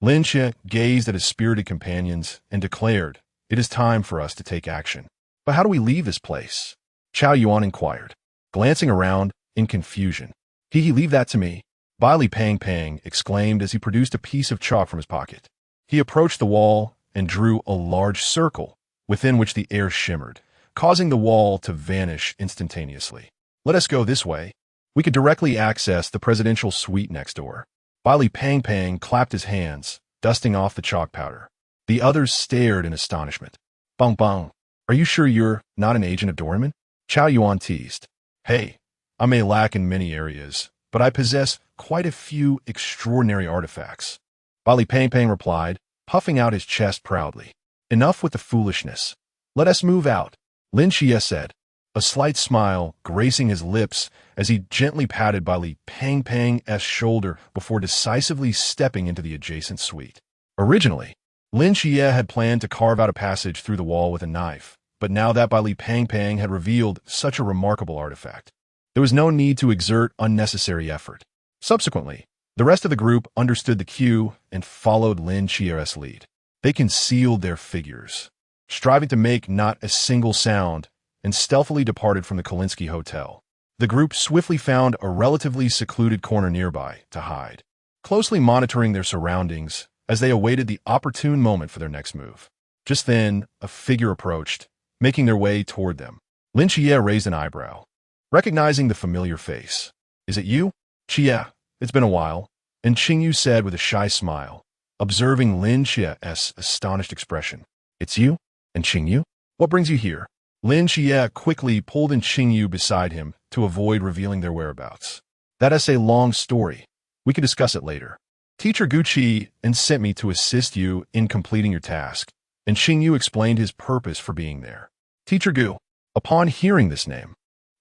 Lin Qiye gazed at his spirited companions and declared, "It is time for us to take action." "But how do we leave this place?" Chao Yuan inquired, glancing around in confusion. Leave that to me," Bai Li Pang exclaimed as he produced a piece of chalk from his pocket. He approached the wall and drew a large circle, within which the air shimmered, causing the wall to vanish instantaneously. "Let us go this way. We could directly access the presidential suite next door." Bai Li Pang clapped his hands, dusting off the chalk powder. The others stared in astonishment. "Bang bang, are you sure you're not an agent of Doraemon?" Chao Yuan teased. "Hey, I may lack in many areas, but I possess quite a few extraordinary artifacts," Bai Li Pang replied, puffing out his chest proudly. "Enough with the foolishness. Let us move out," Lin Qiye said, a slight smile gracing his lips as he gently patted Bai Li Pang's shoulder before decisively stepping into the adjacent suite. Originally, Lin Qiye had planned to carve out a passage through the wall with a knife, but now that Bai Li Pang had revealed such a remarkable artifact, there was no need to exert unnecessary effort. Subsequently, the rest of the group understood the cue and followed Lin Qiye's lead. They concealed their figures, striving to make not a single sound, and stealthily departed from the Kolinsky Hotel. The group swiftly found a relatively secluded corner nearby to hide, closely monitoring their surroundings as they awaited the opportune moment for their next move. Just then, a figure approached, making their way toward them. Lin Qiye raised an eyebrow, recognizing the familiar face. "Is it you?" "Qiye, it's been a while," and Qingyu said with a shy smile, observing Lin Qiye's astonished expression. "It's you? And Qingyu? What brings you here?" Lin Qiye quickly pulled in Qingyu beside him to avoid revealing their whereabouts. "That is a long story. We can discuss it later. Teacher Gucci sent me to assist you in completing your task," and Qingyu explained his purpose for being there. Teacher Gu. Upon hearing this name,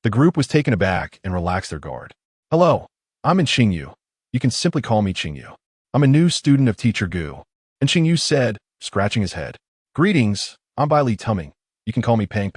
the group was taken aback and relaxed their guard. "Hello, I'm Qingyu. You can simply call me Qingyu. I'm a new student of Teacher Gu," and Qingyu said, scratching his head. "Greetings, I'm Bai Li Tuming. You can call me Pang.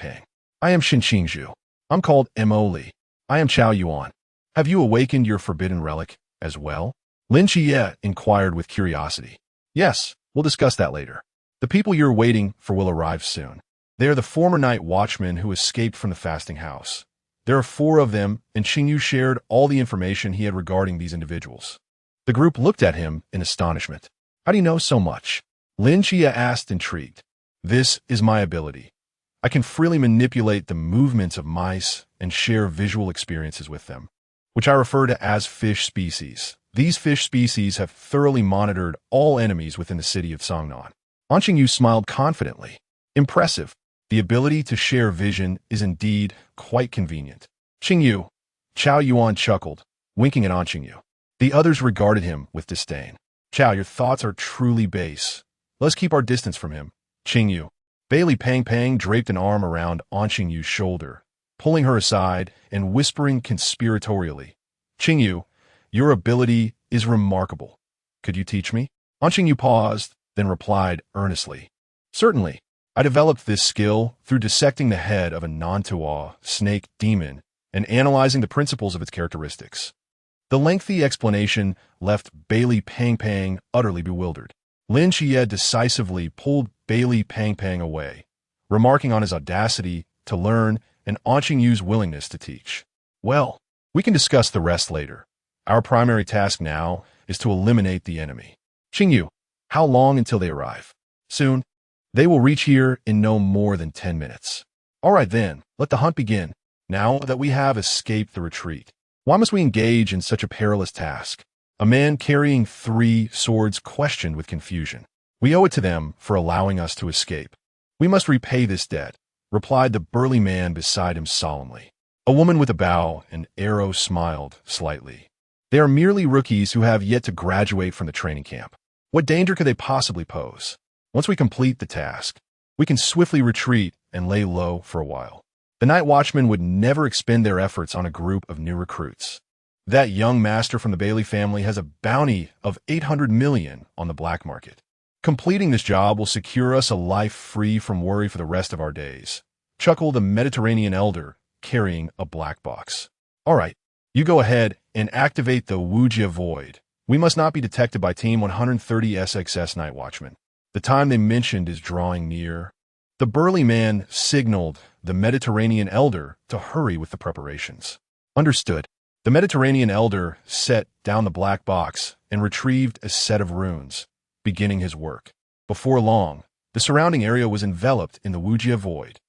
I am Qingju. I'm called Mo Li. I am Chao Yuan. Have you awakened your forbidden relic as well?" Lin Qiye inquired with curiosity. "Yes, we'll discuss that later. The people you're waiting for will arrive soon. They are the former night watchmen who escaped from the fasting house. There are 4 of them, and Qingyu shared all the information he had regarding these individuals." The group looked at him in astonishment. "How do you know so much?" Lin Qiye asked, intrigued. "This is my ability. I can freely manipulate the movements of mice and share visual experiences with them, which I refer to as fish species. These fish species have thoroughly monitored all enemies within the city of Songnan." Anqingyu smiled confidently. "Impressive. The ability to share vision is indeed quite convenient." "Qingyu," Chao Yuan chuckled, winking at Anqingyu. The others regarded him with disdain. "Chao, your thoughts are truly base. Let's keep our distance from him." "Qingyu." Bai Li Pang draped an arm around Anqingyu's shoulder, pulling her aside and whispering conspiratorially, "Qingyu, your ability is remarkable. Could you teach me?" Anqingyu paused, then replied earnestly, "Certainly. I developed this skill through dissecting the head of a non-tuo snake demon and analyzing the principles of its characteristics." The lengthy explanation left Bai Li Pang utterly bewildered. Lin Qiye decisively pulled Bai Li Pang away, remarking on his audacity to learn and Anqingyu's willingness to teach. "Well, we can discuss the rest later. Our primary task now is to eliminate the enemy." "Qingyu, how long until they arrive?" "Soon. They will reach here in no more than 10 minutes. "All right then, let the hunt begin. Now that we have escaped the retreat, why must we engage in such a perilous task?" A man carrying 3 swords questioned with confusion. "We owe it to them for allowing us to escape. We must repay this debt," replied the burly man beside him solemnly. A woman with a bow and arrow smiled slightly. "They are merely rookies who have yet to graduate from the training camp. What danger could they possibly pose? Once we complete the task, we can swiftly retreat and lay low for a while." The night watchmen would never expend their efforts on a group of new recruits. That young master from the Bailey family has a bounty of 800 million on the black market. Completing this job will secure us a life free from worry for the rest of our days, chuckled a Mediterranean elder carrying a black box. "All right, you go ahead and activate the Wujia Void. We must not be detected by Team 130 SXS Night Watchman. The time they mentioned is drawing near. The burly man signaled the Mediterranean elder to hurry with the preparations. Understood. The Mediterranean elder set down the black box and retrieved a set of runes, beginning his work. Before long, the surrounding area was enveloped in the Wujia void.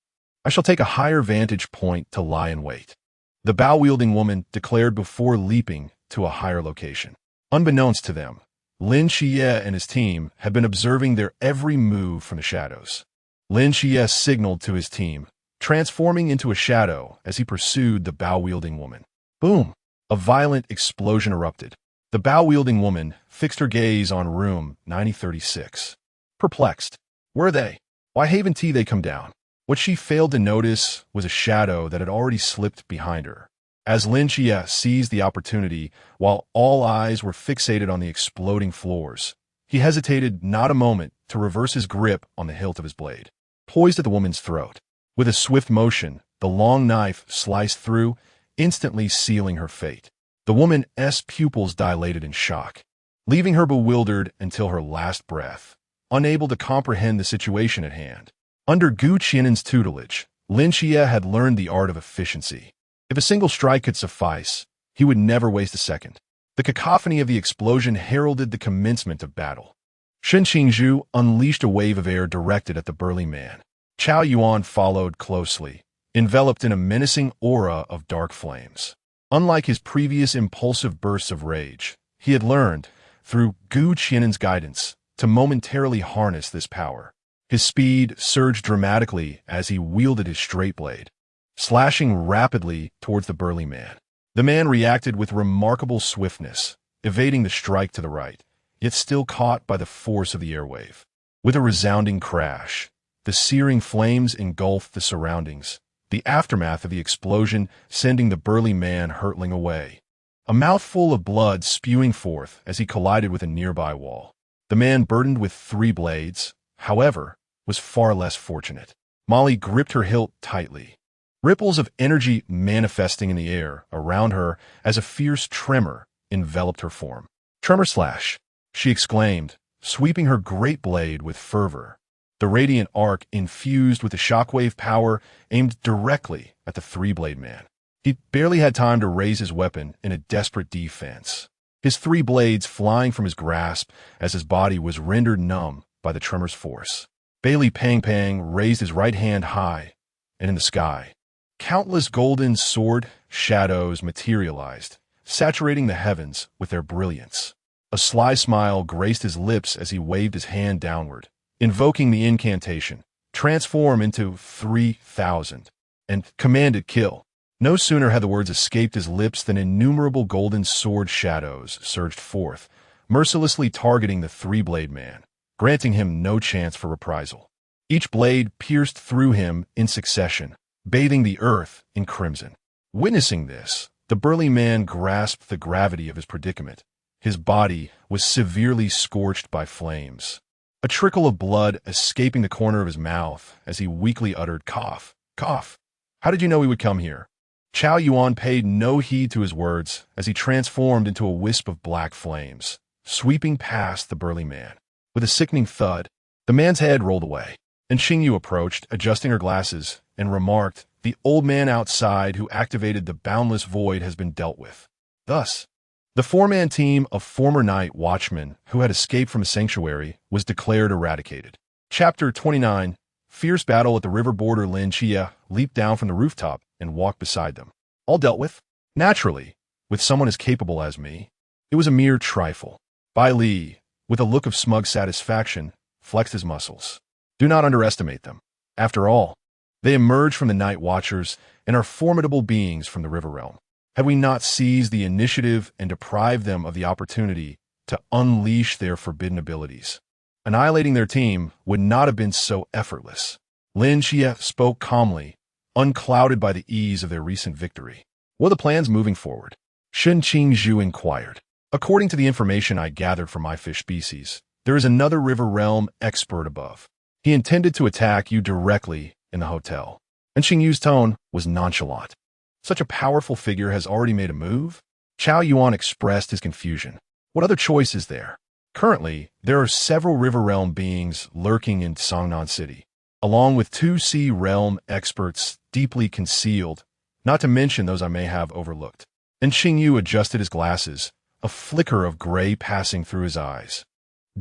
I shall take a higher vantage point to lie in wait, the bow-wielding woman declared before leaping to a higher location. Unbeknownst to them, Lin Qiye and his team had been observing their every move from the shadows. Lin Qiye signaled to his team, transforming into a shadow as he pursued the bow-wielding woman. Boom! A violent explosion erupted. The bow-wielding woman fixed her gaze on room 9036. Perplexed. Were they? Why haven't they come down? What she failed to notice was a shadow that had already slipped behind her. As Lin Qiye seized the opportunity, while all eyes were fixated on the exploding floors, he hesitated not a moment to reverse his grip on the hilt of his blade, poised at the woman's throat. With a swift motion, the long knife sliced through, instantly sealing her fate. The woman's pupils dilated in shock, leaving her bewildered until her last breath, unable to comprehend the situation at hand. Under Gu Qian's tutelage, Lin Qiye had learned the art of efficiency. If a single strike could suffice, he would never waste a second. The cacophony of the explosion heralded the commencement of battle. Shen Qingzhu unleashed a wave of air directed at the burly man. Chao Yuan followed closely, enveloped in a menacing aura of dark flames. Unlike his previous impulsive bursts of rage, he had learned, through Gu Qian's guidance, to momentarily harness this power. His speed surged dramatically as he wielded his straight blade, slashing rapidly towards the burly man. The man reacted with remarkable swiftness, evading the strike to the right, yet still caught by the force of the airwave. With a resounding crash, the searing flames engulfed the surroundings, the aftermath of the explosion sending the burly man hurtling away, a mouthful of blood spewing forth as he collided with a nearby wall. The man burdened with 3 blades, however, was far less fortunate. Molly gripped her hilt tightly, ripples of energy manifesting in the air around her as a fierce tremor enveloped her form. Tremor slash, she exclaimed, sweeping her great blade with fervor. The radiant arc infused with the shockwave power aimed directly at the 3-blade man. He barely had time to raise his weapon in a desperate defense, his 3 blades flying from his grasp as his body was rendered numb by the tremor's force. Bailey Pang Pang raised his right hand high, and in the sky, countless golden sword shadows materialized, saturating the heavens with their brilliance. A sly smile graced his lips as he waved his hand downward, invoking the incantation, transform into 3,000, and commanded kill. No sooner had the words escaped his lips than innumerable golden sword shadows surged forth, mercilessly targeting the 3-blade man, granting him no chance for reprisal. Each blade pierced through him in succession, bathing the earth in crimson. Witnessing this, the burly man grasped the gravity of his predicament. His body was severely scorched by flames, a trickle of blood escaping the corner of his mouth as he weakly uttered, "Cough, cough. How did you know we would come here?" Chao Yuan paid no heed to his words as he transformed into a wisp of black flames, sweeping past the burly man. With a sickening thud, the man's head rolled away, and Xingyu approached, adjusting her glasses, and remarked, "The old man outside who activated the boundless void has been dealt with." Thus, the 4-man team of former night watchmen who had escaped from a sanctuary was declared eradicated. Chapter 29, Fierce Battle at the River Border. Lin Qiye leaped down from the rooftop and walked beside them. All dealt with? Naturally, with someone as capable as me. It was a mere trifle. Bai Li, with a look of smug satisfaction, flexed his muscles. Do not underestimate them. After all, they emerged from the Night Watchers and are formidable beings from the River Realm. Had we not seized the initiative and deprived them of the opportunity to unleash their forbidden abilities, annihilating their team would not have been so effortless. Lin Qiye spoke calmly, unclouded by the ease of their recent victory. What are the plans moving forward? Shen Qingzhu inquired. According to the information I gathered from my fish species, there is another River Realm expert above. He intended to attack you directly in the hotel. And Xingyu's tone was nonchalant. Such a powerful figure has already made a move? Chao Yuan expressed his confusion. What other choice is there? Currently, there are several River Realm beings lurking in Songnan City, along with 2 Sea Realm experts deeply concealed, not to mention those I may have overlooked. And Qingyu adjusted his glasses, a flicker of gray passing through his eyes,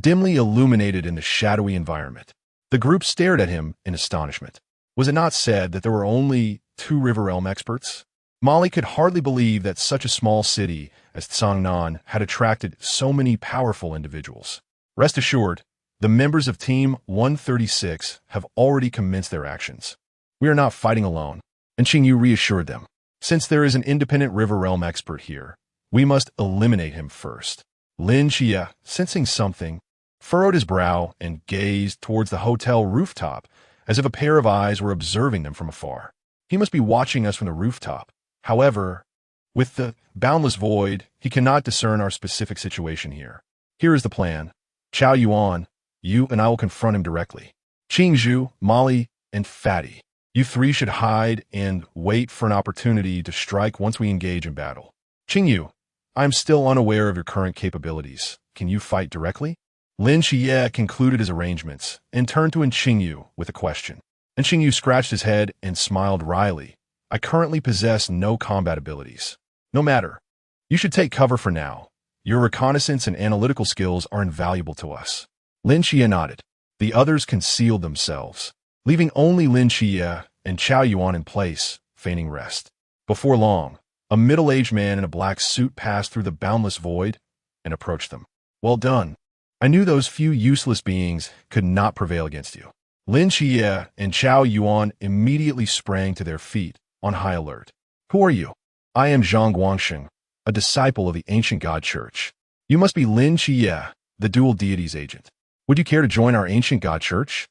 dimly illuminated in the shadowy environment. The group stared at him in astonishment. Was it not said that there were only 2 River Realm experts? Molly could hardly believe that such a small city as Songnan had attracted so many powerful individuals. Rest assured, the members of Team 136 have already commenced their actions. We are not fighting alone, and Qingyu reassured them. Since there is an independent River Realm expert here, we must eliminate him first. Lin Qiye, sensing something, furrowed his brow and gazed towards the hotel rooftop as if a pair of eyes were observing them from afar. He must be watching us from the rooftop. However, with the boundless void, he cannot discern our specific situation here. Here is the plan. Chao Yuan, you and I will confront him directly. Qingzhu, Molly, and Fatty, you 3 should hide and wait for an opportunity to strike once we engage in battle. Qingyu, I am still unaware of your current capabilities. Can you fight directly? Lin Qiye concluded his arrangements and turned to Qingyu with a question. And Qingyu scratched his head and smiled wryly. I currently possess no combat abilities. No matter. You should take cover for now. Your reconnaissance and analytical skills are invaluable to us. Lin Qiye nodded. The others concealed themselves, leaving only Lin Qiye and Chao Yuan in place, feigning rest. Before long, a middle-aged man in a black suit passed through the boundless void and approached them. Well done. I knew those few useless beings could not prevail against you. Lin Qiye and Chao Yuan immediately sprang to their feet, on high alert. Who are you? I am Zhang Guangxing, a disciple of the ancient god church. You must be Lin Qiye, the dual deities agent. Would you care to join our ancient god church?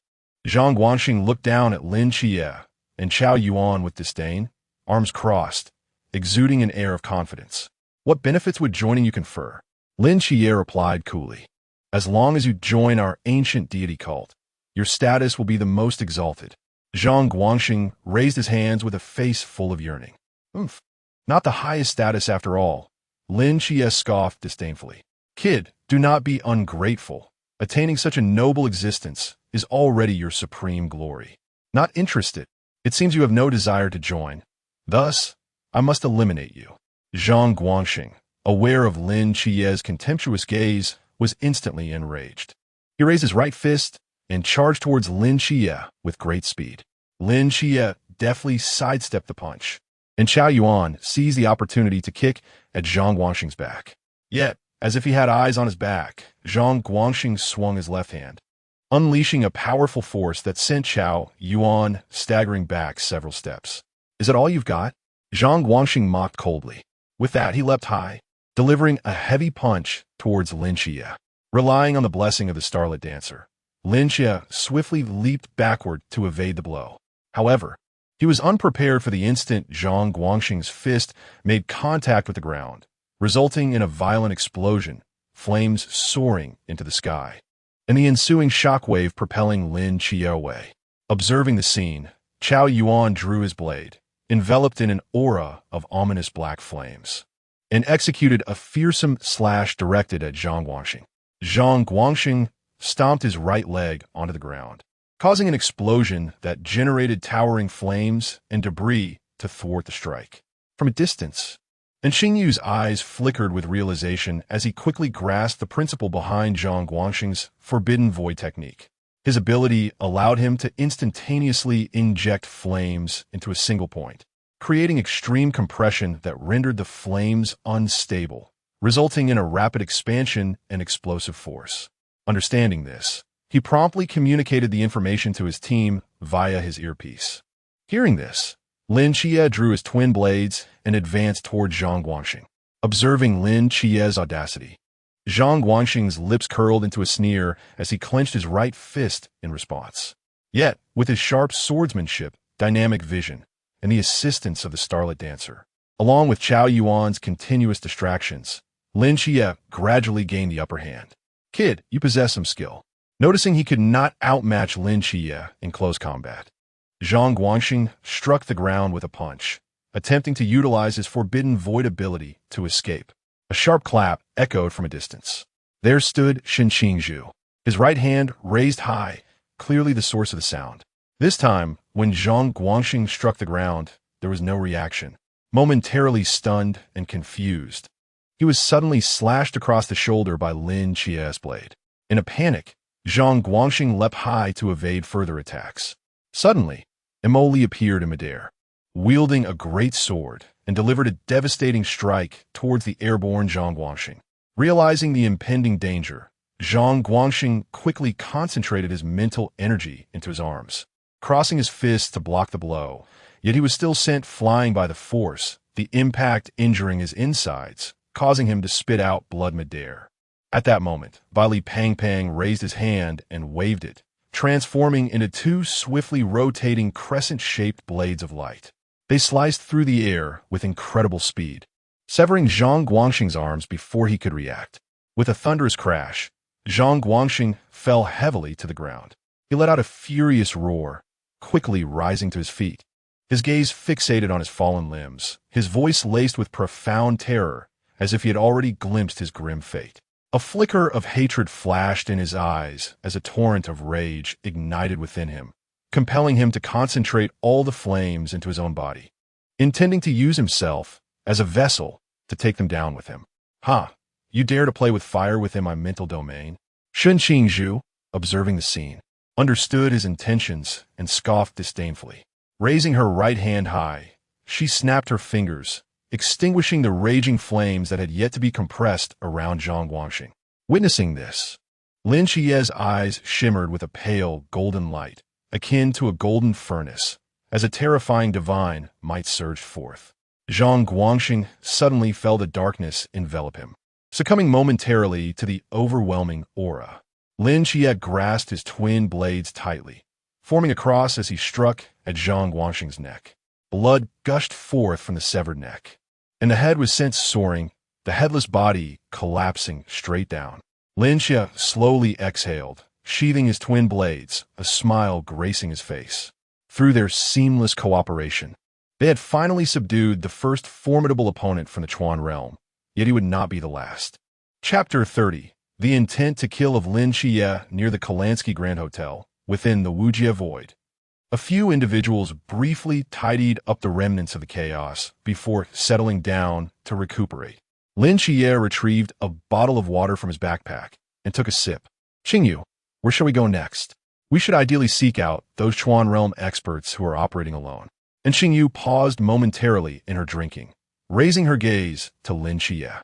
Zhang Guangxing looked down at Lin Qiye and Chao Yuan with disdain, arms crossed, exuding an air of confidence. What benefits would joining you confer? Lin Qiye replied coolly. As long as you join our ancient deity cult, your status will be the most exalted. Zhang Guangxing raised his hands with a face full of yearning. Not the highest status after all. Lin Qiye scoffed disdainfully. Kid, do not be ungrateful. Attaining such a noble existence is already your supreme glory. Not interested. It seems you have no desire to join. Thus, I must eliminate you. Zhang Guangxing, aware of Lin Qiye's contemptuous gaze, was instantly enraged. He raised his right fist and charged towards Lin Qiye with great speed. Lin Qiye deftly sidestepped the punch, and Chao Yuan seized the opportunity to kick at Zhang Guangxing's back. Yet, as if he had eyes on his back, Zhang Guangxing swung his left hand, unleashing a powerful force that sent Chao Yuan staggering back several steps. Is that all you've got? Zhang Guangxing mocked coldly. With that, he leapt high, delivering a heavy punch towards Lin Qiye. Relying on the blessing of the starlit dancer, Lin Qiye swiftly leaped backward to evade the blow. However, he was unprepared for the instant Zhang Guangxing's fist made contact with the ground, resulting in a violent explosion, flames soaring into the sky, and the ensuing shockwave propelling Lin Qiye away. Observing the scene, Chao Yuan drew his blade, enveloped in an aura of ominous black flames, and executed a fearsome slash directed at Zhang Guangxing. Zhang Guangxing stomped his right leg onto the ground, causing an explosion that generated towering flames and debris to thwart the strike. From a distance, and Xingyu's eyes flickered with realization as he quickly grasped the principle behind Zhang Guangxing's forbidden void technique. His ability allowed him to instantaneously inject flames into a single point, creating extreme compression that rendered the flames unstable, resulting in a rapid expansion and explosive force. Understanding this, he promptly communicated the information to his team via his earpiece. Hearing this, Lin Qiye drew his twin blades and advanced toward Zhang Guangxing. Observing Lin Qiye's audacity, Zhang Guangxing's lips curled into a sneer as he clenched his right fist in response. Yet, with his sharp swordsmanship, dynamic vision, and the assistance of the starlit dancer, along with Chao Yuan's continuous distractions, Lin Qiye gradually gained the upper hand. Kid, you possess some skill. Noticing he could not outmatch Lin Qiye in close combat, Zhang Guangxing struck the ground with a punch, attempting to utilize his forbidden void ability to escape. A sharp clap echoed from a distance. There stood Shen Qingzhu, his right hand raised high, clearly the source of the sound. This time, when Zhang Guangxing struck the ground, there was no reaction. Momentarily stunned and confused, he was suddenly slashed across the shoulder by Lin Qiye's blade. In a panic, Zhang Guangxing leapt high to evade further attacks. Suddenly, Emoli appeared in midair, wielding a great sword, and delivered a devastating strike towards the airborne Zhang Guangxing. Realizing the impending danger, Zhang Guangxing quickly concentrated his mental energy into his arms, crossing his fists to block the blow, yet he was still sent flying by the force, the impact injuring his insides, causing him to spit out blood midair. At that moment, Bali Pang raised his hand and waved it, transforming into two swiftly rotating crescent-shaped blades of light. They sliced through the air with incredible speed, severing Zhang Guangxing's arms before he could react. With a thunderous crash, Zhang Guangxing fell heavily to the ground. He let out a furious roar, quickly rising to his feet, his gaze fixated on his fallen limbs, his voice laced with profound terror, as if he had already glimpsed his grim fate. A flicker of hatred flashed in his eyes as a torrent of rage ignited within him, compelling him to concentrate all the flames into his own body, intending to use himself as a vessel to take them down with him. "Ha! You dare to play with fire within my mental domain?" Shen Qingzhu, observing the scene, understood his intentions and scoffed disdainfully. Raising her right hand high, she snapped her fingers, extinguishing the raging flames that had yet to be compressed around Zhang Guangxing. Witnessing this, Lin Qiye's eyes shimmered with a pale, golden light, akin to a golden furnace, as a terrifying divine might surge forth. Zhang Guangxing suddenly felt the darkness envelop him, succumbing momentarily to the overwhelming aura. Lin Qiye grasped his twin blades tightly, forming a cross as he struck at Zhang Guangxing's neck. Blood gushed forth from the severed neck, and the head was sent soaring, the headless body collapsing straight down. Lin Qiye slowly exhaled, sheathing his twin blades, a smile gracing his face. Through their seamless cooperation, they had finally subdued the first formidable opponent from the Qi'an realm, yet he would not be the last. Chapter 30. The intent to kill of Lin Qiye near the Kalansky Grand Hotel, within the Wujie Void. A few individuals briefly tidied up the remnants of the chaos before settling down to recuperate. Lin Qiye retrieved a bottle of water from his backpack and took a sip. "Qingyu, where shall we go next? We should ideally seek out those Qi'an realm experts who are operating alone." And Qingyu paused momentarily in her drinking, raising her gaze to Lin Qiye.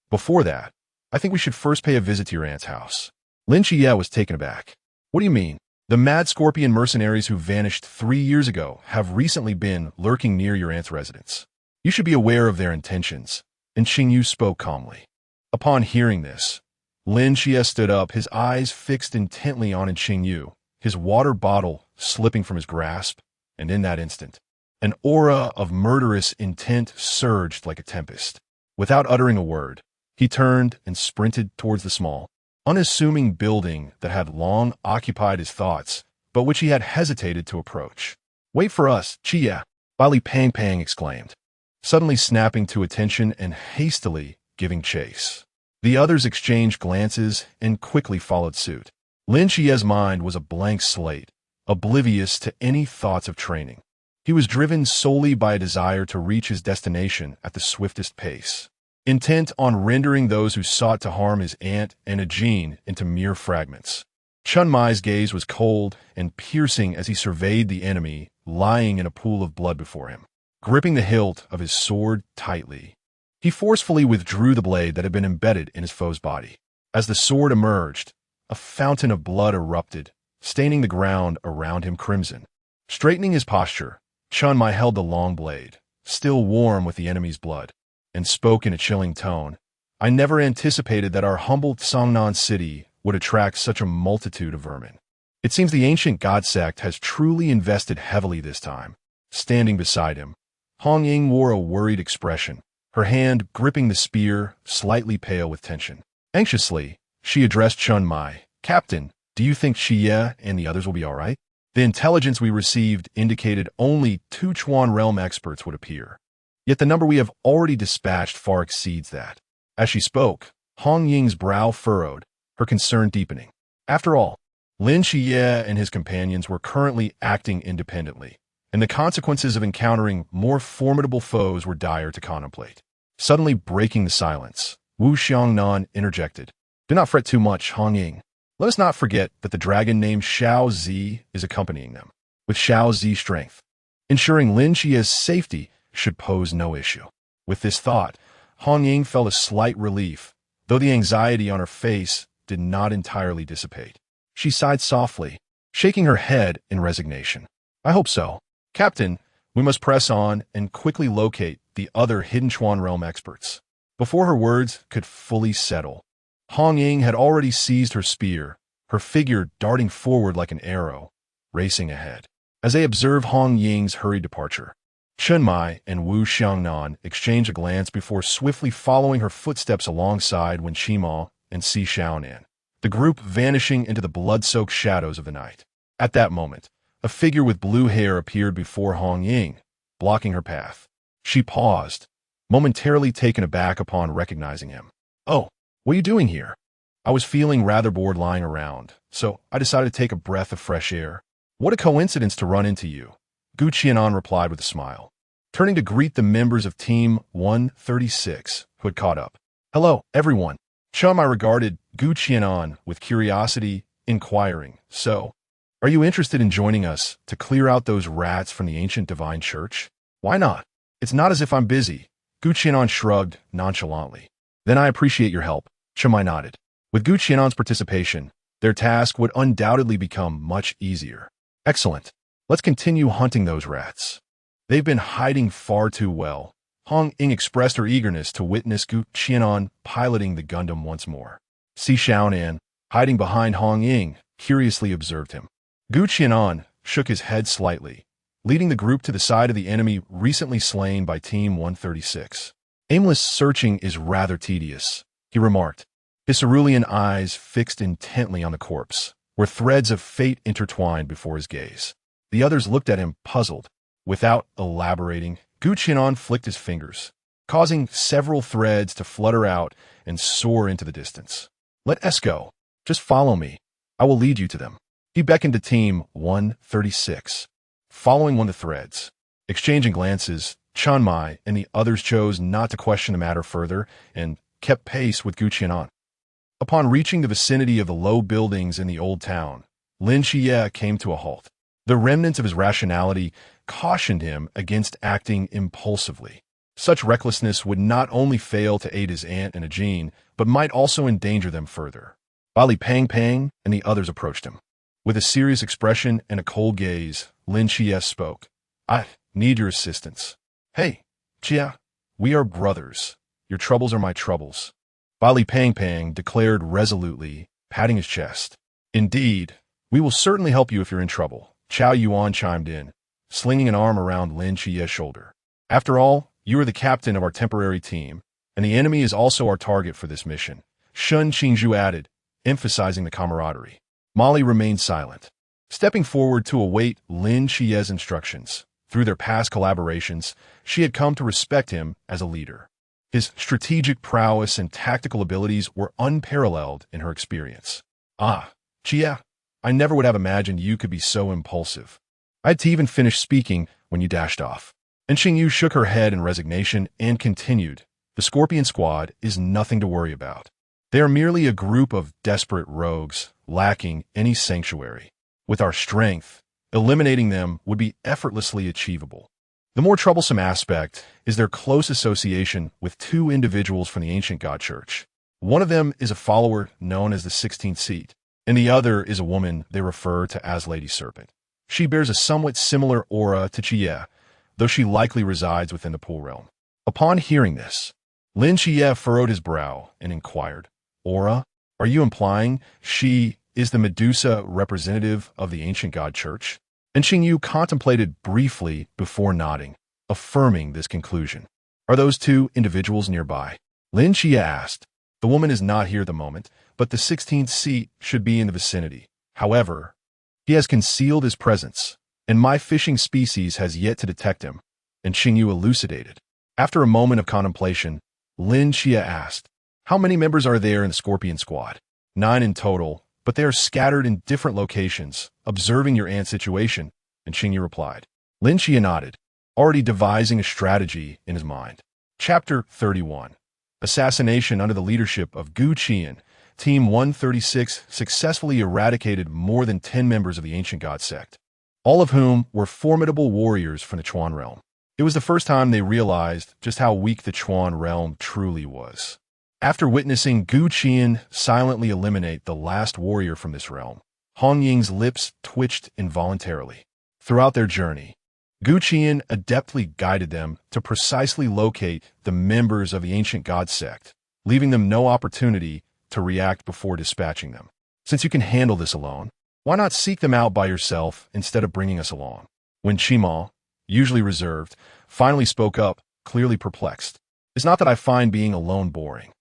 "Before that, I think we should first pay a visit to your aunt's house." Lin Qiye was taken aback. "What do you mean? The Mad Scorpion mercenaries who vanished 3 years ago have recently been lurking near your aunt's residence. You should be aware of their intentions." And Qingyu spoke calmly. Upon hearing this, Lin Qiye stood up, his eyes fixed intently on Qingyu, his water bottle slipping from his grasp, and in that instant, an aura of murderous intent surged like a tempest. Without uttering a word, he turned and sprinted towards the small, unassuming building that had long occupied his thoughts, but which he had hesitated to approach. "Wait for us, Qiye!" Bali Pang exclaimed, suddenly snapping to attention and hastily giving chase. The others exchanged glances and quickly followed suit. Lin Qiye's mind was a blank slate, oblivious to any thoughts of training. He was driven solely by a desire to reach his destination at the swiftest pace, intent on rendering those who sought to harm his aunt and Ajin into mere fragments. Chun Mai's gaze was cold and piercing as he surveyed the enemy lying in a pool of blood before him. Gripping the hilt of his sword tightly, he forcefully withdrew the blade that had been embedded in his foe's body. As the sword emerged, a fountain of blood erupted, staining the ground around him crimson. Straightening his posture, Chun Mai held the long blade, still warm with the enemy's blood, and spoke in a chilling tone. "I never anticipated that our humble Songnan city would attract such a multitude of vermin. It seems the ancient god sect has truly invested heavily this time." Standing beside him, Hong Ying wore a worried expression, her hand gripping the spear, slightly pale with tension. Anxiously, she addressed Chun Mai. "Captain, do you think Qiye and the others will be all right?" The intelligence we received indicated only 2 Qi'an realm experts would appear. Yet the number we have already dispatched far exceeds that. As she spoke, Hong Ying's brow furrowed, her concern deepening. After all, Lin Qiye and his companions were currently acting independently, and the consequences of encountering more formidable foes were dire to contemplate. Suddenly breaking the silence, Wu Xiangnan interjected. Do not fret too much, Hong Ying. Let us not forget that the dragon named Xiao Zi is accompanying them, with Xiao Zi's strength. Ensuring Lin Qiye's safety should pose no issue. With this thought, Hong Ying felt a slight relief, though the anxiety on her face did not entirely dissipate. She sighed softly, shaking her head in resignation. I hope so. Captain, we must press on and quickly locate the other Hidden Chuan Realm experts. Before her words could fully settle, Hong Ying had already seized her spear, her figure darting forward like an arrow, racing ahead. As they observed Hong Ying's hurried departure, Chen Mai and Wu Xiangnan exchanged a glance before swiftly following her footsteps alongside Wen Qimo and Si Xiaonan, the group vanishing into the blood-soaked shadows of the night. At that moment, a figure with blue hair appeared before Hong Ying, blocking her path. She paused, momentarily taken aback upon recognizing him. Oh, what are you doing here? I was feeling rather bored lying around, so I decided to take a breath of fresh air. What a coincidence to run into you, Qi'an replied with a smile, turning to greet the members of Team 136 who had caught up. Hello, everyone. Chum, I regarded Qi'an with curiosity, inquiring, so, are you interested in joining us to clear out those rats from the ancient divine church? Why not? It's not as if I'm busy. Qi'an shrugged nonchalantly. Then I appreciate your help, Chumai nodded. With Qi'an's participation, their task would undoubtedly become much easier. Excellent. Let's continue hunting those rats. They've been hiding far too well. Hong Ying expressed her eagerness to witness Qi'an piloting the Gundam once more. Si Xiaonan, hiding behind Hong Ying, curiously observed him. Qi'an shook his head slightly, leading the group to the side of the enemy recently slain by Team 136. Aimless searching is rather tedious, he remarked, his cerulean eyes fixed intently on the corpse, where threads of fate intertwined before his gaze. The others looked at him, puzzled. Without elaborating, Qi'an flicked his fingers, causing several threads to flutter out and soar into the distance. Let us go. Just follow me. I will lead you to them. He beckoned to Team 136, following one of the threads. Exchanging glances, Chen Mai and the others chose not to question the matter further and kept pace with Qi'an. Upon reaching the vicinity of the low buildings in the old town, Lin Qiye came to a halt. The remnants of his rationality cautioned him against acting impulsively. Such recklessness would not only fail to aid his aunt and Ajin, but might also endanger them further. Bali Pang Pang and the others approached him. With a serious expression and a cold gaze, Lin Qiye spoke. I need your assistance. Hey, Qiye, we are brothers. Your troubles are my troubles. Bali Pang Pang declared resolutely, patting his chest. Indeed, we will certainly help you if you're in trouble, Chao Yuan chimed in, slinging an arm around Lin Qiye's shoulder. After all, you are the captain of our temporary team, and the enemy is also our target for this mission, Shun Qingzhu added, emphasizing the camaraderie. Molly remained silent, stepping forward to await Lin Qiye's instructions. Through their past collaborations, she had come to respect him as a leader. His strategic prowess and tactical abilities were unparalleled in her experience. Ah, Qiye, I never would have imagined you could be so impulsive. I had to even finish speaking when you dashed off. And Xingyu shook her head in resignation and continued, the Scorpion Squad is nothing to worry about. They are merely a group of desperate rogues, lacking any sanctuary. With our strength, eliminating them would be effortlessly achievable. The more troublesome aspect is their close association with two individuals from the ancient God Church. One of them is a follower known as the 16th Seat, and the other is a woman they refer to as Lady Serpent. She bears a somewhat similar aura to Qiye, though she likely resides within the Pool Realm. Upon hearing this, Lin Qiye furrowed his brow and inquired, Aura? Are you implying she is the Medusa representative of the ancient God Church? And Xingyu contemplated briefly before nodding, affirming this conclusion. Are those two individuals nearby? Lin Qiye asked. The woman is not here at the moment, but the 16th seat should be in the vicinity. However, he has concealed his presence, and my fishing species has yet to detect him, and Xingyu elucidated. After a moment of contemplation, Lin Qiye asked, How many members are there in the Scorpion Squad? 9 in total, but they are scattered in different locations, observing your aunt's situation, and Qingyu replied. Lin Qiye nodded, already devising a strategy in his mind. Chapter 31. Assassination under the leadership of Gu Qian. Team 136 successfully eradicated more than 10 members of the ancient god sect, all of whom were formidable warriors from the Qi'an realm. It was the first time they realized just how weak the Qi'an realm truly was. After witnessing Gu Qian silently eliminate the last warrior from this realm, Hong Ying's lips twitched involuntarily. Throughout their journey, Gu Qian adeptly guided them to precisely locate the members of the ancient god sect, leaving them no opportunity to react before dispatching them. Since you can handle this alone, why not seek them out by yourself instead of bringing us along? When Qima, usually reserved, finally spoke up, clearly perplexed. It's not that I find being alone boring.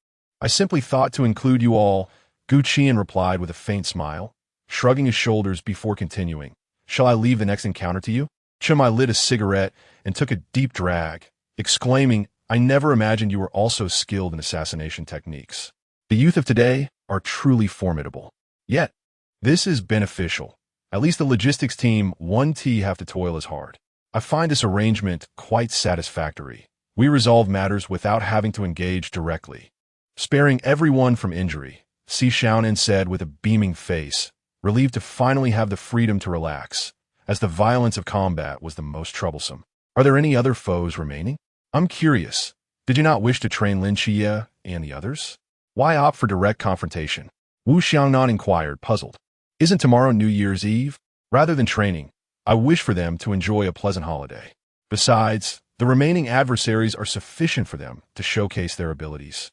I simply thought to include you all, Gu Qian replied with a faint smile, shrugging his shoulders before continuing. Shall I leave the next encounter to you? Qima lit a cigarette and took a deep drag, exclaiming, I never imagined you were also skilled in assassination techniques. The youth of today are truly formidable. Yet, this is beneficial. At least the logistics team 1T have to toil as hard. I find this arrangement quite satisfactory. We resolve matters without having to engage directly, sparing everyone from injury, Si Xiaonan said with a beaming face, relieved to finally have the freedom to relax, as the violence of combat was the most troublesome. Are there any other foes remaining? I'm curious. Did you not wish to train Lin Qiye and the others? Why opt for direct confrontation? Wu Xiangnan inquired, puzzled. Isn't tomorrow New Year's Eve? Rather than training, I wish for them to enjoy a pleasant holiday. Besides, the remaining adversaries are sufficient for them to showcase their abilities.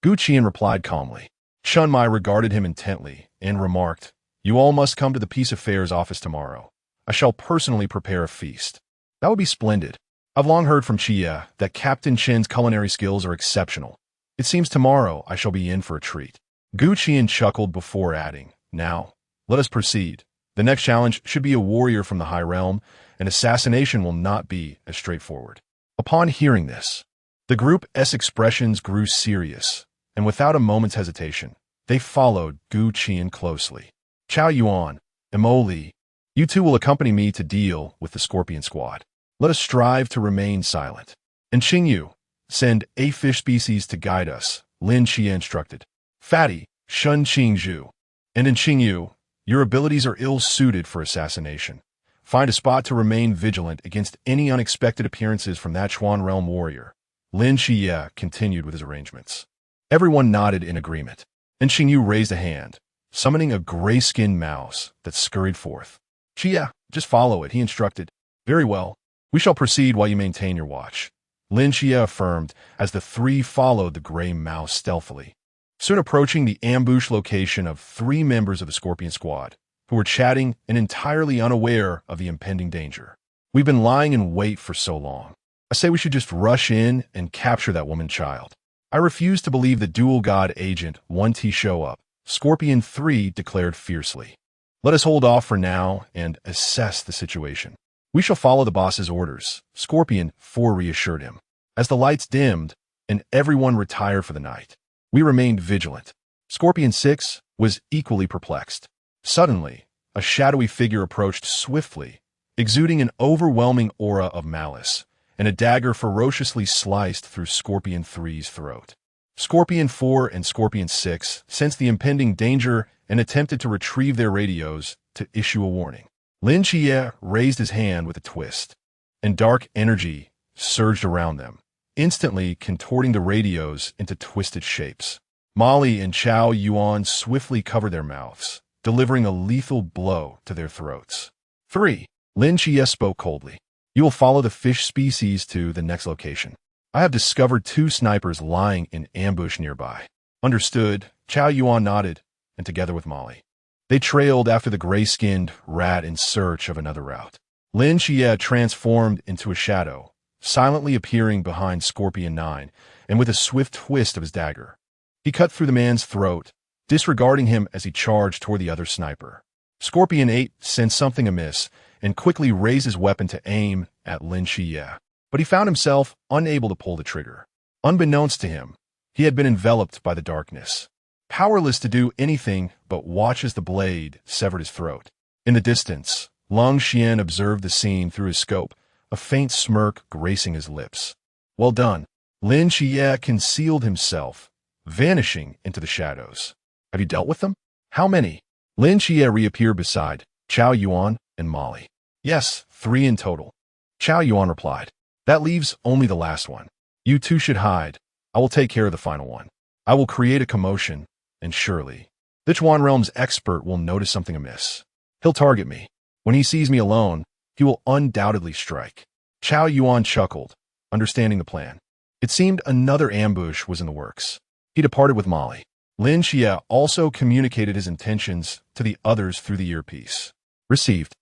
Gu Qian replied calmly. Chun Mai regarded him intently and remarked, You all must come to the Peace Affairs office tomorrow. I shall personally prepare a feast. That would be splendid. I've long heard from Qiye that Captain Chen's culinary skills are exceptional. It seems tomorrow I shall be in for a treat. Gu Qian chuckled before adding, Now, let us proceed. The next challenge should be a warrior from the High Realm, and assassination will not be as straightforward. Upon hearing this, the group's expressions grew serious, and without a moment's hesitation, they followed Gu Qian closely. Chao Yuan, Mo Li, you two will accompany me to deal with the Scorpion Squad. Let us strive to remain silent. And Qingyu, send a fish species to guide us, Lin Qiye instructed. Fatty, shun Qingzhu. And in Qingyu, your abilities are ill-suited for assassination. Find a spot to remain vigilant against any unexpected appearances from that Qi'an realm warrior. Lin Qiye continued with his arrangements. Everyone nodded in agreement, and Qingyu raised a hand, summoning a gray-skinned mouse that scurried forth. Qiye, just follow it, he instructed. Very well. We shall proceed while you maintain your watch. Lin Qiye affirmed as the three followed the gray mouse stealthily, soon approaching the ambush location of 3 members of the Scorpion Squad, who were chatting and entirely unaware of the impending danger. We've been lying in wait for so long. I say we should just rush in and capture that woman-child. I refuse to believe the dual god agent 1T show up, Scorpion 3 declared fiercely. Let us hold off for now and assess the situation. We shall follow the boss's orders, Scorpion 4 reassured him. As the lights dimmed and everyone retired for the night, we remained vigilant. Scorpion 6 was equally perplexed. Suddenly, a shadowy figure approached swiftly, exuding an overwhelming aura of malice, and a dagger ferociously sliced through Scorpion 3's throat. Scorpion 4 and Scorpion 6 sensed the impending danger and attempted to retrieve their radios to issue a warning. Lin Qiye raised his hand with a twist, and dark energy surged around them, instantly contorting the radios into twisted shapes. Molly and Chao Yuan swiftly covered their mouths, delivering a lethal blow to their throats. 3. Lin Qiye spoke coldly. You will follow the fish species to the next location. I have discovered 2 snipers lying in ambush nearby. Understood, Chao Yuan nodded, and together with Molly, they trailed after the gray-skinned rat in search of another route. Lin Qiye transformed into a shadow, silently appearing behind Scorpion 9, and with a swift twist of his dagger, he cut through the man's throat, disregarding him as he charged toward the other sniper. Scorpion 8 sensed something amiss and quickly raised his weapon to aim at Lin Qiye, but he found himself unable to pull the trigger. Unbeknownst to him, He had been enveloped by the darkness, powerless to do anything but watch as the blade severed his throat. In the distance, Lin Qiye observed the scene through his scope, a faint smirk gracing his lips. Well done. Lin Qiye concealed himself, vanishing into the shadows. Have you dealt with them? How many? Lin Qiye reappeared beside Chao Yuan and Molly. Yes, 3 in total. Chao Yuan replied. That leaves only the last one. You two should hide. I will take care of the final one. I will create a commotion, and surely, the Chuan Realm's expert will notice something amiss. He'll target me. When he sees me alone, he will undoubtedly strike. Chao Yuan chuckled, understanding the plan. It seemed another ambush was in the works. He departed with Molly. Lin Qiye also communicated his intentions to the others through the earpiece. Received.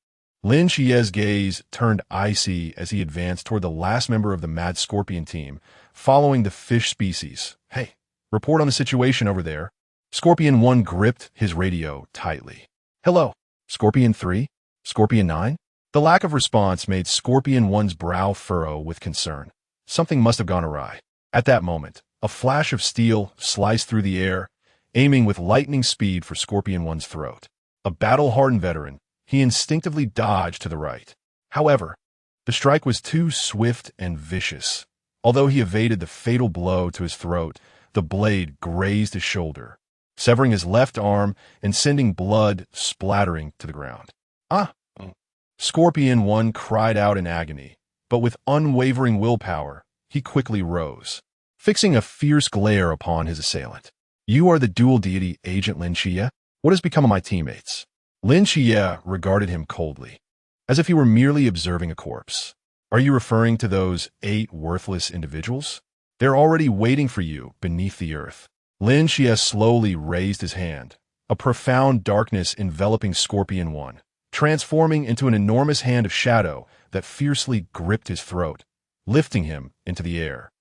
Lin Qiye's gaze turned icy as he advanced toward the last member of the Mad Scorpion team, following the fish species. Hey, report on the situation over there. Scorpion 1 gripped his radio tightly. Hello, Scorpion 3? Scorpion 9? The lack of response made Scorpion 1's brow furrow with concern. Something must have gone awry. At that moment, a flash of steel sliced through the air, aiming with lightning speed for Scorpion 1's throat. A battle-hardened veteran, he instinctively dodged to the right. However, the strike was too swift and vicious. Although he evaded the fatal blow to his throat, the blade grazed his shoulder, severing his left arm and sending blood splattering to the ground. Ah! Scorpion 1 cried out in agony, but with unwavering willpower, he quickly rose, fixing a fierce glare upon his assailant. You are the dual deity agent Lin Qiye? What has become of my teammates? Lin Qiye regarded him coldly, as if he were merely observing a corpse. Are you referring to those 8 worthless individuals? They're already waiting for you beneath the earth. Lin Qiye slowly raised his hand, a profound darkness enveloping Scorpion 1, transforming into an enormous hand of shadow that fiercely gripped his throat, lifting him into the air.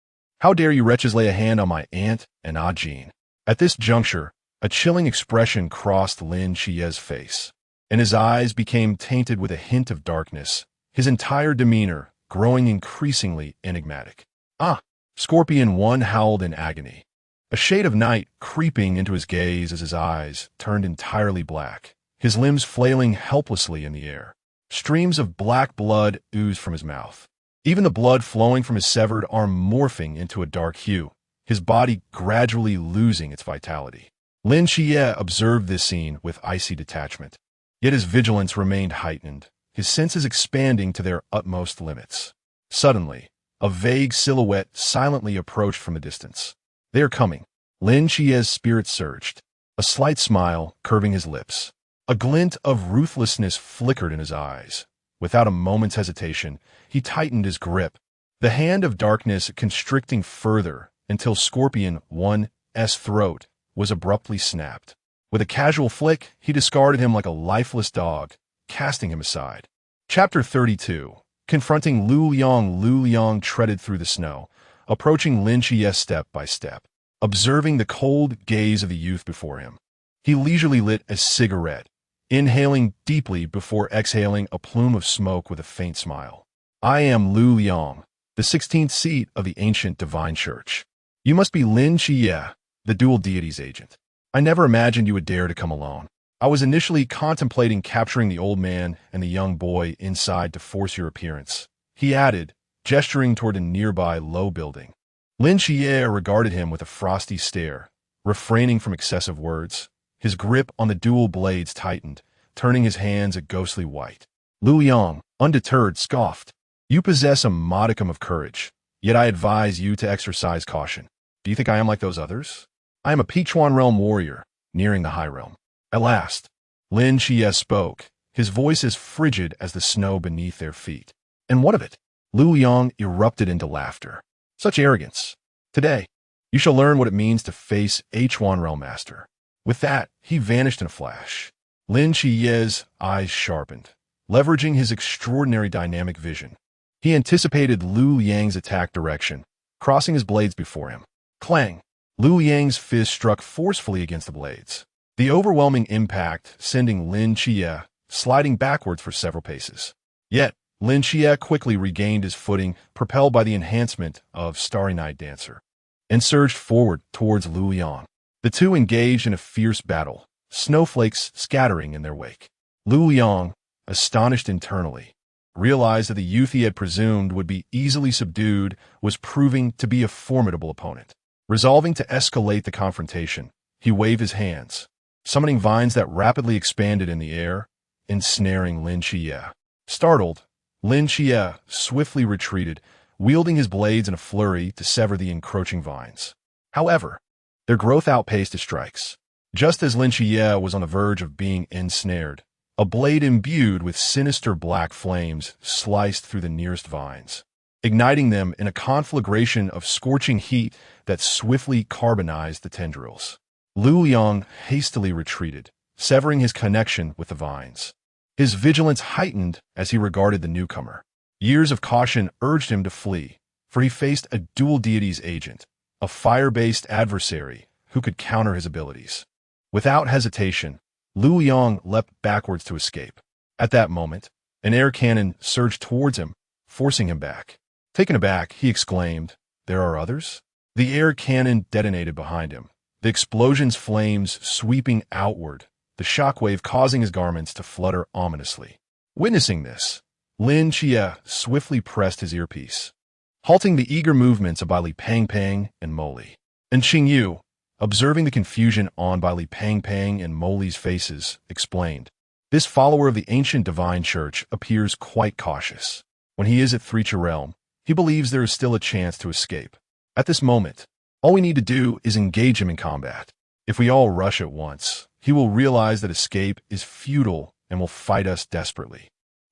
How dare you wretches lay a hand on my aunt and Ajin? At this juncture, a chilling expression crossed Lin Qiye's face, and his eyes became tainted with a hint of darkness, his entire demeanor growing increasingly enigmatic. Ah! Scorpion 1 howled in agony, a shade of night creeping into his gaze as his eyes turned entirely black, his limbs flailing helplessly in the air. Streams of black blood oozed from his mouth, even the blood flowing from his severed arm morphing into a dark hue, his body gradually losing its vitality. Lin Qiye observed this scene with icy detachment, yet his vigilance remained heightened, his senses expanding to their utmost limits. Suddenly, a vague silhouette silently approached from a distance. They are coming. Lin Qiye's spirit surged, a slight smile curving his lips. A glint of ruthlessness flickered in his eyes. Without a moment's hesitation, he tightened his grip, the hand of darkness constricting further until Scorpion 1's throat was abruptly snapped. With a casual flick, he discarded him like a lifeless dog, casting him aside. Chapter 32. Confronting Lu Liang treaded through the snow, approaching Lin Qiye step by step, observing the cold gaze of the youth before him. He leisurely lit a cigarette, inhaling deeply before exhaling a plume of smoke with a faint smile. I am Lu Liang, the 16th seat of the ancient divine church. You must be Lin Qiye, the dual deity's agent. I never imagined you would dare to come alone. I was initially contemplating capturing the old man and the young boy inside to force your appearance, he added, gesturing toward a nearby low building. Lin Qiye regarded him with a frosty stare, refraining from excessive words. His grip on the dual blades tightened, turning his hands a ghostly white. Lu Liang, undeterred, scoffed. You possess a modicum of courage, yet I advise you to exercise caution. Do you think I am like those others? I am a Pichuan realm warrior, nearing the high realm. At last, Lin Qiye spoke, his voice as frigid as the snow beneath their feet. And what of it? Lu Liang erupted into laughter. Such arrogance. Today, you shall learn what it means to face a Chuan realm master. With that, he vanished in a flash. Lin Qiye's eyes sharpened, leveraging his extraordinary dynamic vision. He anticipated Lu Liang's attack direction, crossing his blades before him. Clang! Lu Liang's fist struck forcefully against the blades, the overwhelming impact sending Lin Qiye sliding backwards for several paces. Yet, Lin Qiye quickly regained his footing, propelled by the enhancement of Starry Night Dancer. and surged forward towards Lu Yang. The two engaged in a fierce battle, snowflakes scattering in their wake. Lu Yang, astonished internally, realized that the youth he had presumed would be easily subdued was proving to be a formidable opponent. Resolving to escalate the confrontation, he waved his hands, summoning vines that rapidly expanded in the air, ensnaring Lin Qiye. Startled, Lin Qiye swiftly retreated, wielding his blades in a flurry to sever the encroaching vines. However, their growth outpaced his strikes. Just as Lin Qiye was on the verge of being ensnared, a blade imbued with sinister black flames sliced through the nearest vines, igniting them in a conflagration of scorching heat that swiftly carbonized the tendrils. Lu Yang hastily retreated, severing his connection with the vines. His vigilance heightened as he regarded the newcomer. Years of caution urged him to flee, for he faced a dual deity's agent, a fire-based adversary who could counter his abilities. Without hesitation, Lu Yang leapt backwards to escape. At that moment, an air cannon surged towards him, forcing him back. Taken aback, he exclaimed, "There are others?" The air cannon detonated behind him, the explosion's flames sweeping outward, the shockwave causing his garments to flutter ominously. Witnessing this, Lin Qiye swiftly pressed his earpiece, halting the eager movements of Li Pang Pang and Moli. And Qingyu, observing the confusion on Li Pang Pang and Moli's faces, explained, "This follower of the ancient divine church appears quite cautious. When he is at Threecha Realm, he believes there is still a chance to escape. At this moment, all we need to do is engage him in combat. If we all rush at once, he will realize that escape is futile and will fight us desperately.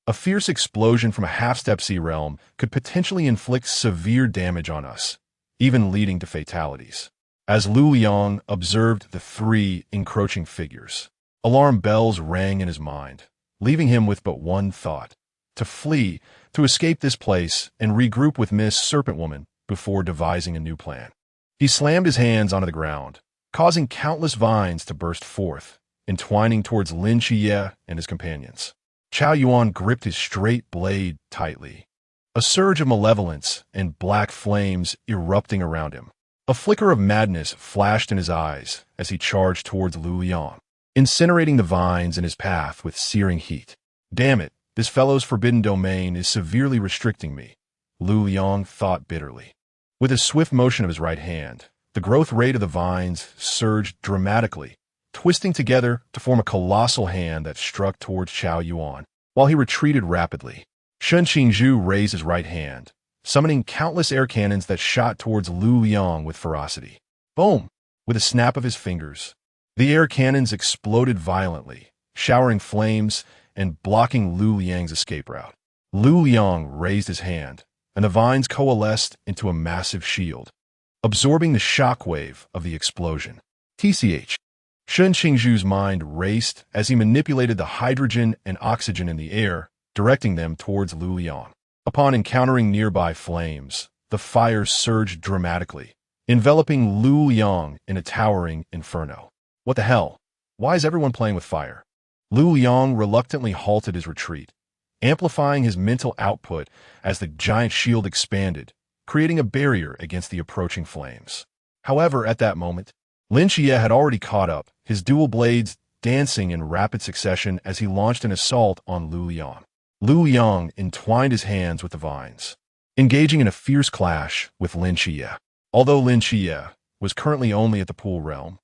A fierce explosion from a half-step sea realm could potentially inflict severe damage on us, even leading to fatalities." As Lu Yang observed the three encroaching figures, alarm bells rang in his mind, leaving him with but one thought: to flee, to escape this place, and regroup with Miss Serpent Woman before devising a new plan. He slammed his hands onto the ground, causing countless vines to burst forth, entwining towards Lin Qiye and his companions. Chao Yuan gripped his straight blade tightly, a surge of malevolence and black flames erupting around him. A flicker of madness flashed in his eyes as he charged towards Lu Yang, incinerating the vines in his path with searing heat. "Damn it, this fellow's forbidden domain is severely restricting me," Lu Yang thought bitterly. With a swift motion of his right hand, the growth rate of the vines surged dramatically, twisting together to form a colossal hand that struck towards Chao Yuan, while he retreated rapidly. Shen Qingzhu raised his right hand, summoning countless air cannons that shot towards Lu Yang with ferocity. Boom! With a snap of his fingers, the air cannons exploded violently, showering flames and blocking Lu Yang's escape route. Lu Yang raised his hand, and the vines coalesced into a massive shield, absorbing the shockwave of the explosion. TCH. Shen Qingzhu's mind raced as he manipulated the hydrogen and oxygen in the air, directing them towards Lu Yang. Upon encountering nearby flames, the fire surged dramatically, enveloping Lu Yang in a towering inferno. What the hell? Why is everyone playing with fire? Lu Yang reluctantly halted his retreat, amplifying his mental output as the giant shield expanded, creating a barrier against the approaching flames. However, at that moment, Lin Qiye had already caught up, his dual blades dancing in rapid succession as he launched an assault on Lu Yang. Lu Yang entwined his hands with the vines, engaging in a fierce clash with Lin Qiye. Although Lin Qiye was currently only at the pool realm,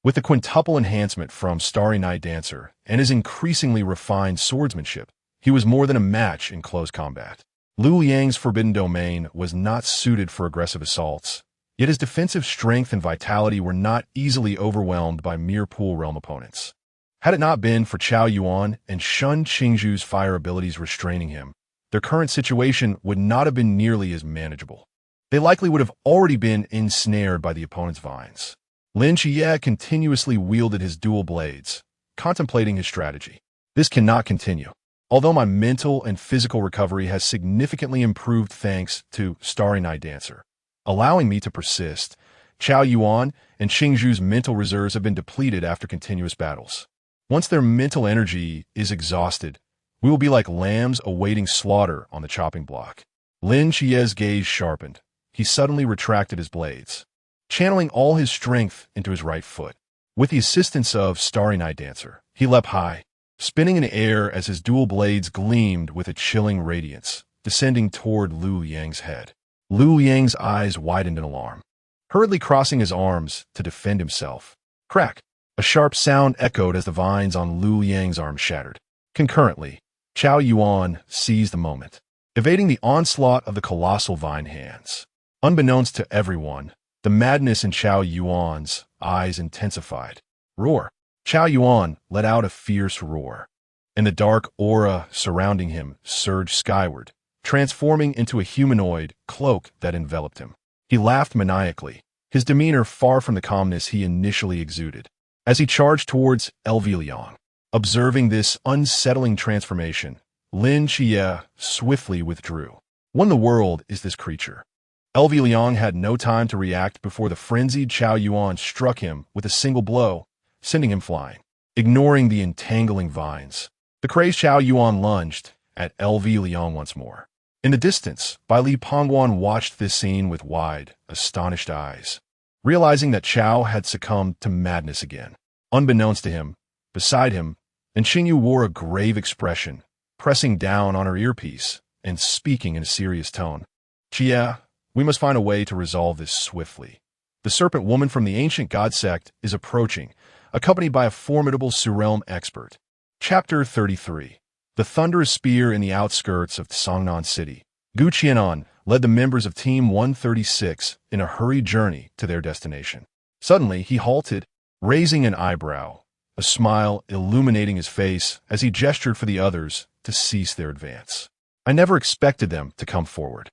with the quintuple enhancement from Starry Night Dancer and his increasingly refined swordsmanship, he was more than a match in close combat. Lu Yang's forbidden domain was not suited for aggressive assaults, yet his defensive strength and vitality were not easily overwhelmed by mere pool realm opponents. Had it not been for Chao Yuan and Shen Qingzhu's fire abilities restraining him, their current situation would not have been nearly as manageable. They likely would have already been ensnared by the opponent's vines. Lin Qiye continuously wielded his dual blades, contemplating his strategy. This cannot continue. Although my mental and physical recovery has significantly improved thanks to Starry Night Dancer, allowing me to persist, Chao Yuan and Qingzhu's mental reserves have been depleted after continuous battles. Once their mental energy is exhausted, we will be like lambs awaiting slaughter on the chopping block. Lin Qiye's gaze sharpened. He suddenly retracted his blades. channeling all his strength into his right foot. With the assistance of Starry Night Dancer, he leapt high, spinning in the air as his dual blades gleamed with a chilling radiance, descending toward Liu Yang's head. Liu Yang's eyes widened in alarm, hurriedly crossing his arms to defend himself. Crack! A sharp sound echoed as the vines on Liu Yang's arm shattered. Concurrently, Chao Yuan seized the moment, evading the onslaught of the colossal vine hands. Unbeknownst to everyone, the madness in Chao Yuan's eyes intensified. Roar! Chao Yuan let out a fierce roar, and the dark aura surrounding him surged skyward, transforming into a humanoid cloak that enveloped him. He laughed maniacally, his demeanor far from the calmness he initially exuded, as he charged towards Liang. Observing this unsettling transformation, Lin Qiye swiftly withdrew. What in the world is this creature? Liang had no time to react before the frenzied Chao Yuan struck him with a single blow, sending him flying. Ignoring the entangling vines, the crazed Chao Yuan lunged at Liang once more. In the distance, Bai Li Pongwan watched this scene with wide, astonished eyes, realizing that Chao had succumbed to madness again. Unbeknownst to him, beside him, Xingyu wore a grave expression, pressing down on her earpiece and speaking in a serious tone. Qiye, we must find a way to resolve this swiftly. The serpent woman from the ancient god sect is approaching, accompanied by a formidable Surealm expert. Chapter 33. The thunderous spear in the outskirts of Songnan City. Qi'an led the members of Team 136 in a hurried journey to their destination. Suddenly, he halted, raising an eyebrow, a smile illuminating his face as he gestured for the others to cease their advance. I never expected them to come forward.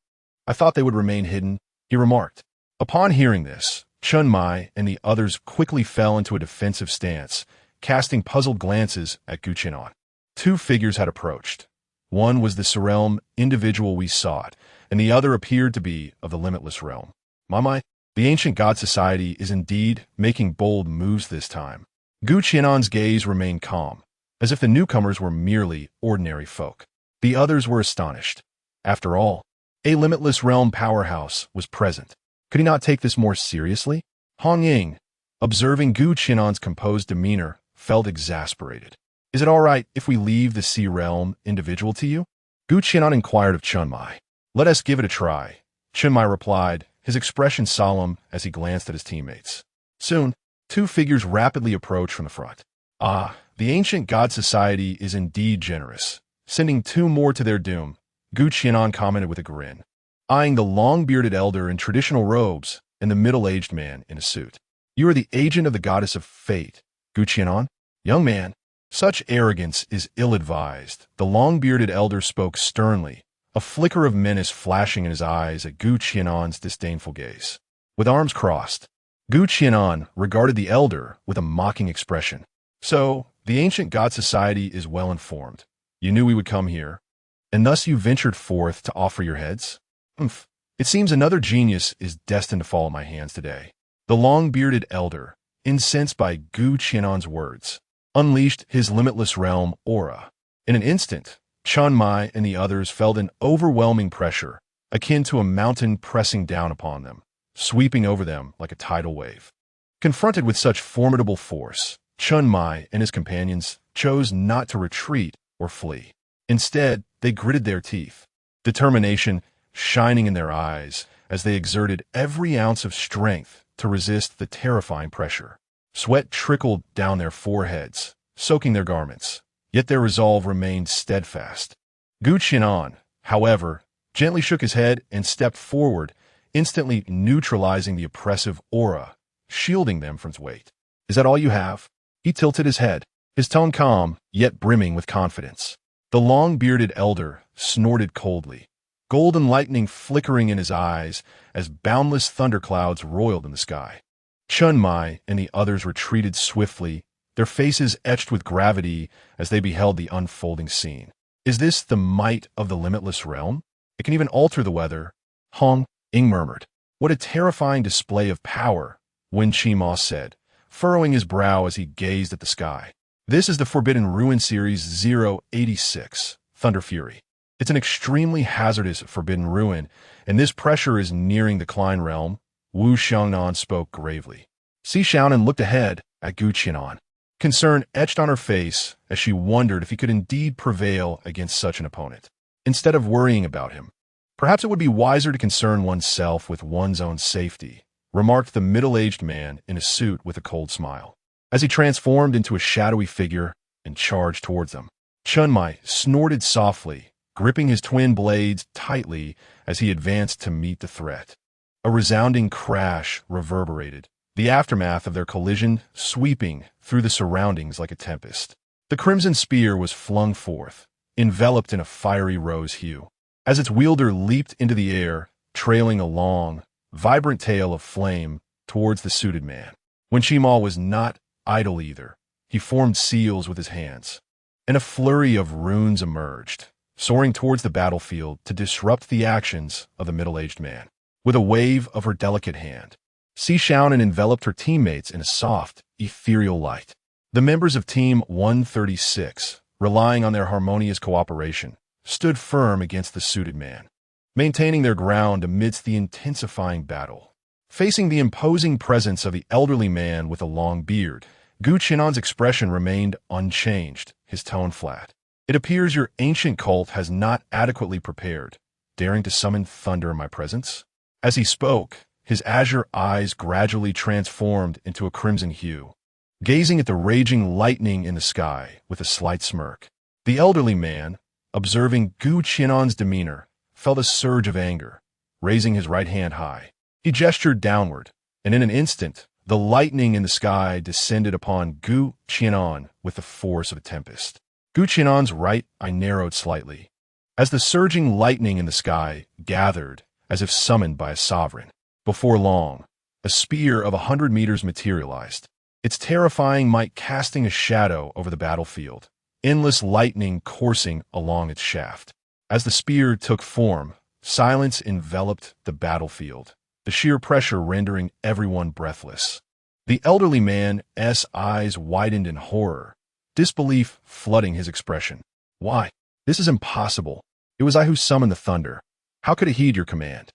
I thought they would remain hidden, he remarked. Upon hearing this, Chun Mai and the others quickly fell into a defensive stance, casting puzzled glances at Qi'an. Two figures had approached. One was the Surealm individual we sought, and the other appeared to be of the limitless realm. Mamai, the ancient god society is indeed making bold moves this time. Qi'an's gaze remained calm, as if the newcomers were merely ordinary folk. The others were astonished. After all, a limitless realm powerhouse was present. Could he not take this more seriously? Hong Ying, observing Qi'an's composed demeanor, felt exasperated. Is it all right if we leave the sea realm individual to you? Qi'an inquired of Chun Mai. Let us give it a try, Chun Mai replied, his expression solemn as he glanced at his teammates. Soon, two figures rapidly approached from the front. Ah, the ancient god society is indeed generous, sending two more to their doom, Qi'an commented with a grin, eyeing the long-bearded elder in traditional robes and the middle-aged man in a suit. You are the agent of the goddess of fate, Qi'an. Young man, such arrogance is ill-advised. The long-bearded elder spoke sternly, a flicker of menace flashing in his eyes at Qi'an's disdainful gaze. With arms crossed, Qi'an regarded the elder with a mocking expression. So, the ancient god society is well informed. You knew we would come here, and thus you ventured forth to offer your heads? Umph. It seems another genius is destined to fall at my hands today. The long-bearded elder, incensed by Qi'an's words, unleashed his limitless realm aura. In an instant, Chun Mai and the others felt an overwhelming pressure, akin to a mountain pressing down upon them, sweeping over them like a tidal wave. Confronted with such formidable force, Chun Mai and his companions chose not to retreat or flee. Instead, they gritted their teeth, determination shining in their eyes as they exerted every ounce of strength to resist the terrifying pressure. Sweat trickled down their foreheads, soaking their garments, yet their resolve remained steadfast. Qi'an, however, gently shook his head and stepped forward, instantly neutralizing the oppressive aura, shielding them from its weight. Is that all you have? He tilted his head, his tone calm, yet brimming with confidence. The long-bearded elder snorted coldly, golden lightning flickering in his eyes as boundless thunderclouds roiled in the sky. Chun Mai and the others retreated swiftly, their faces etched with gravity as they beheld the unfolding scene. Is this the might of the limitless realm? It can even alter the weather. Hong Ying murmured. What a terrifying display of power, Wen Qima said, furrowing his brow as he gazed at the sky. This is the Forbidden Ruin Series 086, Thunder Fury. It's an extremely hazardous Forbidden Ruin, and this pressure is nearing the Klein realm, Wu Xiangnan spoke gravely. Si Xiaonan looked ahead at Gu Qianan. Concern etched on her face as she wondered if he could indeed prevail against such an opponent. Instead of worrying about him, perhaps it would be wiser to concern oneself with one's own safety, remarked the middle-aged man in a suit with a cold smile, as he transformed into a shadowy figure and charged towards them. Chunmai snorted softly, gripping his twin blades tightly as he advanced to meet the threat. A resounding crash reverberated, the aftermath of their collision sweeping through the surroundings like a tempest. The crimson spear was flung forth, enveloped in a fiery rose hue. As its wielder leaped into the air, trailing a long, vibrant tail of flame towards the suited man. When Shimal was not idle either, he formed seals with his hands, and a flurry of runes emerged, soaring towards the battlefield to disrupt the actions of the middle-aged man. With a wave of her delicate hand, Si Xiaonan enveloped her teammates in a soft, ethereal light. The members of Team 136, relying on their harmonious cooperation, stood firm against the suited man, maintaining their ground amidst the intensifying battle. Facing the imposing presence of the elderly man with a long beard, Gu Qianan's expression remained unchanged, his tone flat. "It appears your ancient cult has not adequately prepared, daring to summon thunder in my presence?" As he spoke, his azure eyes gradually transformed into a crimson hue, gazing at the raging lightning in the sky with a slight smirk. The elderly man, observing Gu Qianan's demeanor, felt a surge of anger. Raising his right hand high, he gestured downward, and in an instant, the lightning in the sky descended upon Gu Qianan with the force of a tempest. Gu Qianan's right eye narrowed slightly, as the surging lightning in the sky gathered as if summoned by a sovereign. Before long, a spear of 100 meters materialized, its terrifying might casting a shadow over the battlefield, endless lightning coursing along its shaft. As the spear took form, silence enveloped the battlefield, the sheer pressure rendering everyone breathless. The elderly man's eyes widened in horror, disbelief flooding his expression. "Why? This is impossible. It was I who summoned the thunder. How could it heed your command?"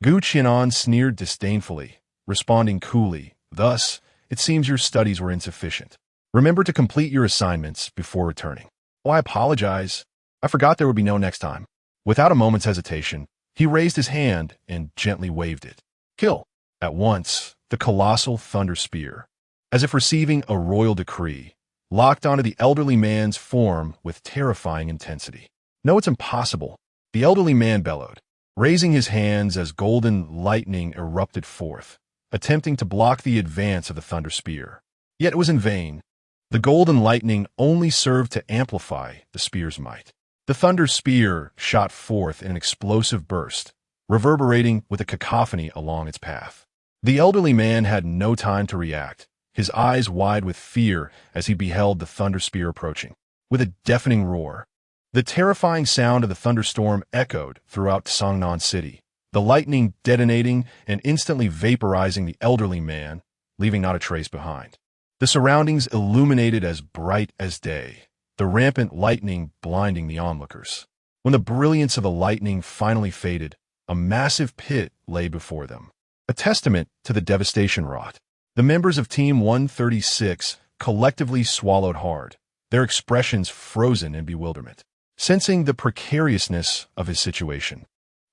Gu Qianan sneered disdainfully, responding coolly, "Thus, it seems your studies were insufficient. Remember to complete your assignments before returning." "Oh, I apologize. I forgot there would be no next time." Without a moment's hesitation, he raised his hand and gently waved it. "Kill." At once, the colossal thunder spear, as if receiving a royal decree, locked onto the elderly man's form with terrifying intensity. "No, it's impossible," the elderly man bellowed, raising his hands as golden lightning erupted forth, attempting to block the advance of the thunder spear. Yet it was in vain. The golden lightning only served to amplify the spear's might. The thunder spear shot forth in an explosive burst, reverberating with a cacophony along its path. The elderly man had no time to react, his eyes wide with fear as he beheld the thunder spear approaching. With a deafening roar, the terrifying sound of the thunderstorm echoed throughout Songnan City, the lightning detonating and instantly vaporizing the elderly man, leaving not a trace behind. The surroundings illuminated as bright as day, the rampant lightning blinding the onlookers. When the brilliance of the lightning finally faded, a massive pit lay before them, a testament to the devastation wrought. The members of Team 136 collectively swallowed hard, their expressions frozen in bewilderment. Sensing the precariousness of his situation,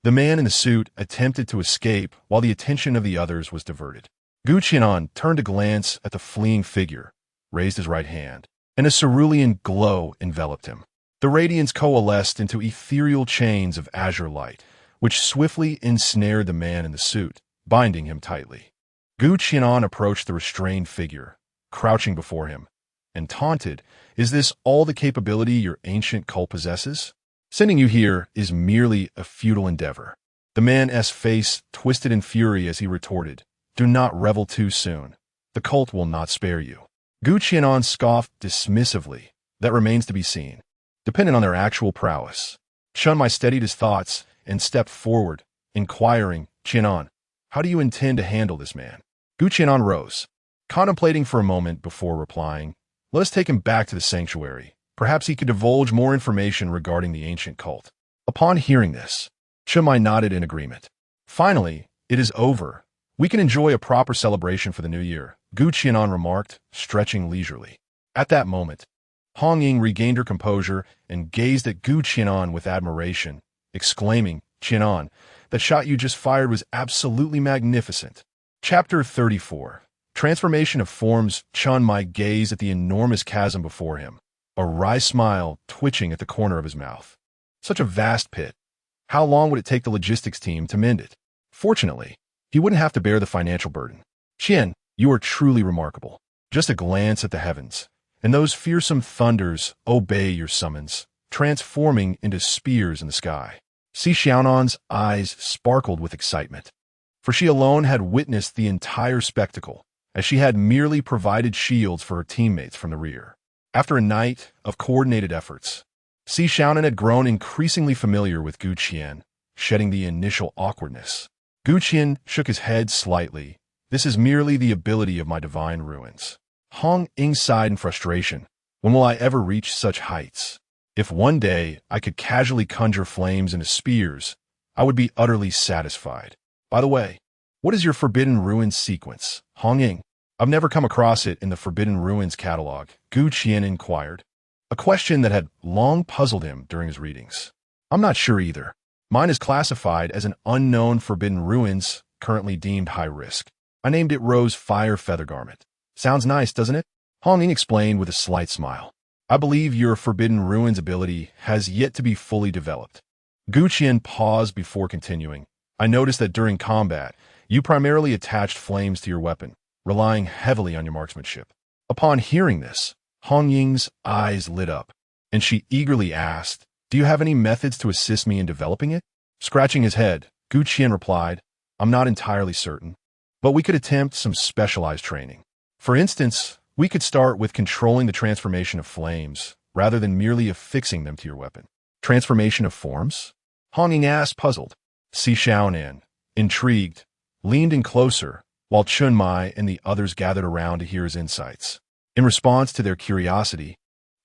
the man in the suit attempted to escape while the attention of the others was diverted. Gu Qianan turned to glance at the fleeing figure, raised his right hand, and a cerulean glow enveloped him. The radiance coalesced into ethereal chains of azure light, which swiftly ensnared the man in the suit, binding him tightly. Gu Qianan approached the restrained figure, crouching before him, and taunted, "Is this all the capability your ancient cult possesses? Sending you here is merely a futile endeavor." The man's face twisted in fury as he retorted, "Do not revel too soon. The cult will not spare you." Gu Qianan scoffed dismissively, "That remains to be seen, dependent on their actual prowess." Chunmai steadied his thoughts and stepped forward, inquiring, "Qianan, how do you intend to handle this man?" Gu Qianan rose, contemplating for a moment before replying, "Let us take him back to the sanctuary. Perhaps he could divulge more information regarding the ancient cult." Upon hearing this, Chunmai nodded in agreement. "Finally, it is over," We can enjoy a proper celebration for the new year, Gu Qian remarked, stretching leisurely. At that moment, Hong Ying regained her composure and gazed at Gu Qian with admiration, exclaiming, Qian, that shot you just fired was absolutely magnificent. Chapter 34. Transformation of Forms. Chun Mai gazed at the enormous chasm before him, a wry smile twitching at the corner of his mouth. Such a vast pit. How long would it take the logistics team to mend it? Fortunately, he wouldn't have to bear the financial burden. Qian, you are truly remarkable. Just a glance at the heavens, and those fearsome thunders obey your summons, transforming into spears in the sky. Si Xiaonan's eyes sparkled with excitement, for she alone had witnessed the entire spectacle, as she had merely provided shields for her teammates from the rear. After a night of coordinated efforts, Si Xiaonan had grown increasingly familiar with Gu Qian, shedding the initial awkwardness. Gu Qian shook his head slightly. This is merely the ability of my divine ruins. Hong Ying sighed in frustration. When will I ever reach such heights? If one day I could casually conjure flames into spears, I would be utterly satisfied. By the way, what is your Forbidden Ruins sequence, Hong Ying? I've never come across it in the Forbidden Ruins catalog, Gu Qian inquired, a question that had long puzzled him during his readings. I'm not sure either. Mine is classified as an unknown Forbidden Ruins, currently deemed high risk. I named it Rose Fire Feather Garment. Sounds nice, doesn't it? Hong Ying explained with a slight smile. I believe your Forbidden Ruins ability has yet to be fully developed. Gu Qian paused before continuing. I noticed that during combat, you primarily attached flames to your weapon, relying heavily on your marksmanship. Upon hearing this, Hong Ying's eyes lit up, and she eagerly asked, do you have any methods to assist me in developing it? Scratching his head, Gu Qian replied, I'm not entirely certain, but we could attempt some specialized training. For instance, we could start with controlling the transformation of flames, rather than merely affixing them to your weapon. Transformation of forms? Hong Ying asked, puzzled. Si Xiaonan, intrigued, leaned in closer, while Chun Mai and the others gathered around to hear his insights. In response to their curiosity,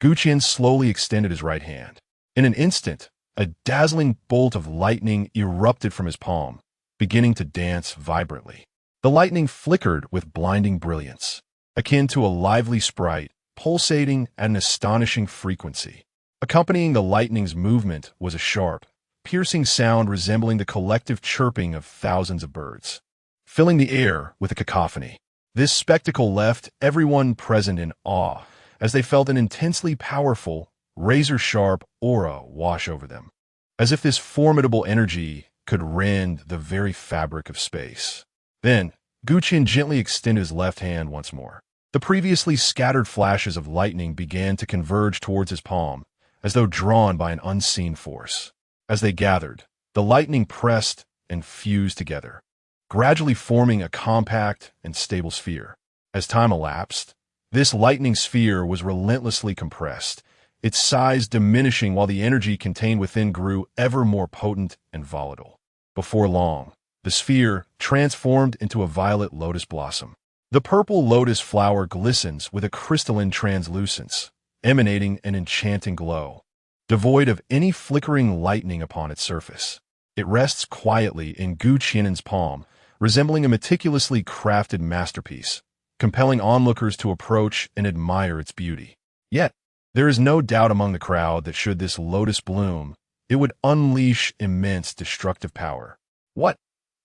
Gu Qian slowly extended his right hand. In an instant, a dazzling bolt of lightning erupted from his palm, beginning to dance vibrantly. The lightning flickered with blinding brilliance, akin to a lively sprite, pulsating at an astonishing frequency. Accompanying the lightning's movement was a sharp, piercing sound resembling the collective chirping of thousands of birds, filling the air with a cacophony. This spectacle left everyone present in awe, as they felt an intensely powerful, razor-sharp aura wash over them, as if this formidable energy could rend the very fabric of space. Then, Gu Qian gently extended his left hand once more. The previously scattered flashes of lightning began to converge towards his palm, as though drawn by an unseen force. As they gathered, the lightning pressed and fused together, gradually forming a compact and stable sphere. As time elapsed, this lightning sphere was relentlessly compressed, its size diminishing while the energy contained within grew ever more potent and volatile. Before long, the sphere transformed into a violet lotus blossom. The purple lotus flower glistens with a crystalline translucence, emanating an enchanting glow, devoid of any flickering lightning upon its surface. It rests quietly in Gu Qian's palm, resembling a meticulously crafted masterpiece, compelling onlookers to approach and admire its beauty. Yet, there is no doubt among the crowd that should this lotus bloom, it would unleash immense destructive power. What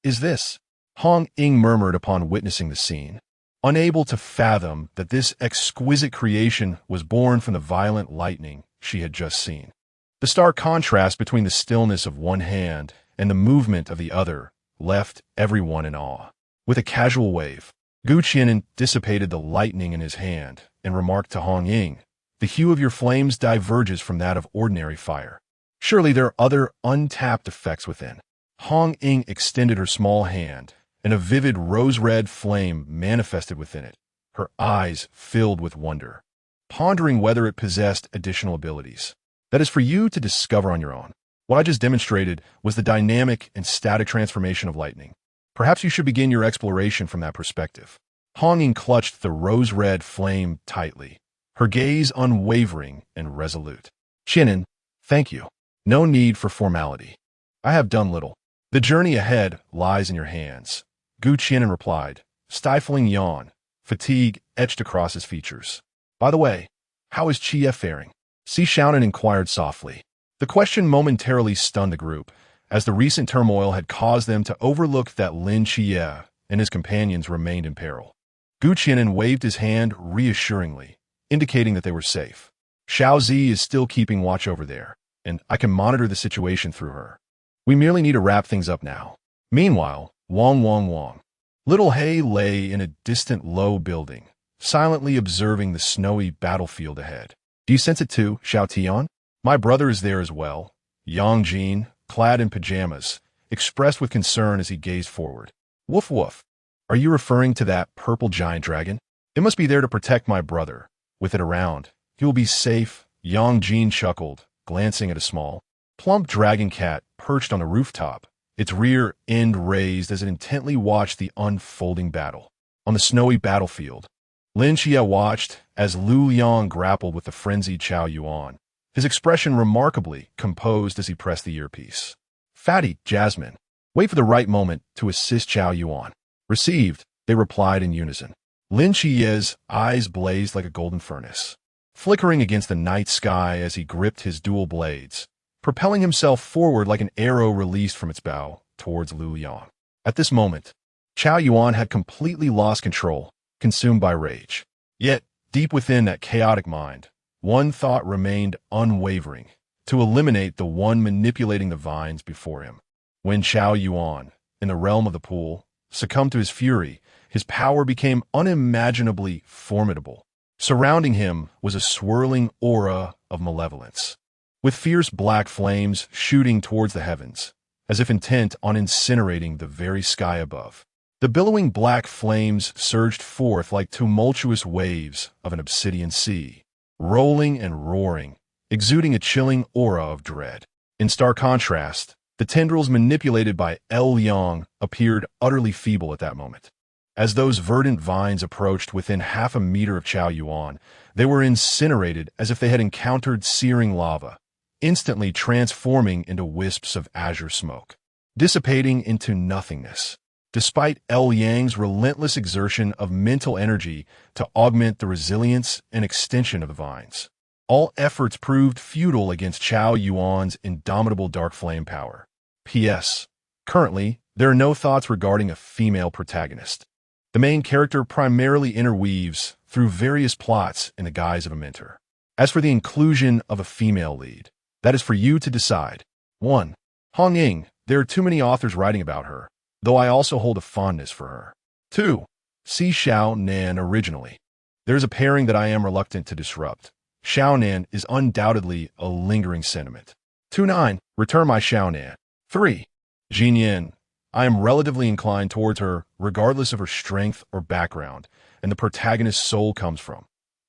is this? Hong Ying murmured upon witnessing the scene, unable to fathom that this exquisite creation was born from the violent lightning she had just seen. The stark contrast between the stillness of one hand and the movement of the other left everyone in awe. With a casual wave, Gu Qian dissipated the lightning in his hand and remarked to Hong Ying, the hue of your flames diverges from that of ordinary fire. Surely there are other untapped effects within. Hong Ying extended her small hand, and a vivid rose-red flame manifested within it, her eyes filled with wonder, pondering whether it possessed additional abilities. That is for you to discover on your own. What I just demonstrated was the dynamic and static transformation of lightning. Perhaps you should begin your exploration from that perspective. Hong Ying clutched the rose-red flame tightly, her gaze unwavering and resolute. Qian, thank you. No need for formality. I have done little. The journey ahead lies in your hands. Qian replied, stifling yawn, fatigue etched across his features. By the way, how is Qiye faring? Xiaonan inquired softly. The question momentarily stunned the group, as the recent turmoil had caused them to overlook that Lin Qiye and his companions remained in peril. Qian waved his hand reassuringly, indicating that they were safe. Xiaozi is still keeping watch over there, and I can monitor the situation through her. We merely need to wrap things up now. Meanwhile, Wang. Little He lay in a distant low building, silently observing the snowy battlefield ahead. Do you sense it too, Xiao Tian? My brother is there as well. Yang Jin, clad in pajamas, expressed with concern as he gazed forward. Woof woof. Are you referring to that purple giant dragon? It must be there to protect my brother. With it around, he will be safe. Yang Jin chuckled, glancing at a small, plump dragon cat perched on the rooftop, its rear end raised as it intently watched the unfolding battle. On the snowy battlefield, Lin Qiye watched as Lu Yang grappled with the frenzied Chao Yuan, his expression remarkably composed as he pressed the earpiece. Fatty, Jasmine, wait for the right moment to assist Chao Yuan. Received, they replied in unison. Lin Qiye's eyes blazed like a golden furnace, flickering against the night sky as he gripped his dual blades, propelling himself forward like an arrow released from its bow towards Lu Yang. At this moment, Chao Yuan had completely lost control, consumed by rage. Yet, deep within that chaotic mind, one thought remained unwavering, to eliminate the one manipulating the vines before him. When Chao Yuan, in the realm of the pool, succumbed to his fury, his power became unimaginably formidable. Surrounding him was a swirling aura of malevolence, with fierce black flames shooting towards the heavens, as if intent on incinerating the very sky above. The billowing black flames surged forth like tumultuous waves of an obsidian sea, rolling and roaring, exuding a chilling aura of dread. In stark contrast, the tendrils manipulated by Yang appeared utterly feeble at that moment. As those verdant vines approached within half a meter of Chao Yuan, they were incinerated as if they had encountered searing lava, instantly transforming into wisps of azure smoke, dissipating into nothingness. Despite Yang's relentless exertion of mental energy to augment the resilience and extension of the vines, all efforts proved futile against Chao Yuan's indomitable dark flame power. P.S. Currently, there are no thoughts regarding a female protagonist. The main character primarily interweaves through various plots in the guise of a mentor. As for the inclusion of a female lead, that is for you to decide. 1. Hong Ying, there are too many authors writing about her, though I also hold a fondness for her. 2. Xiaonan originally. There is a pairing that I am reluctant to disrupt. Xiaonan is undoubtedly a lingering sentiment. 2-9. Return my Xiaonan. 3. Jinyan. I am relatively inclined towards her, regardless of her strength or background, and the protagonist's soul comes from.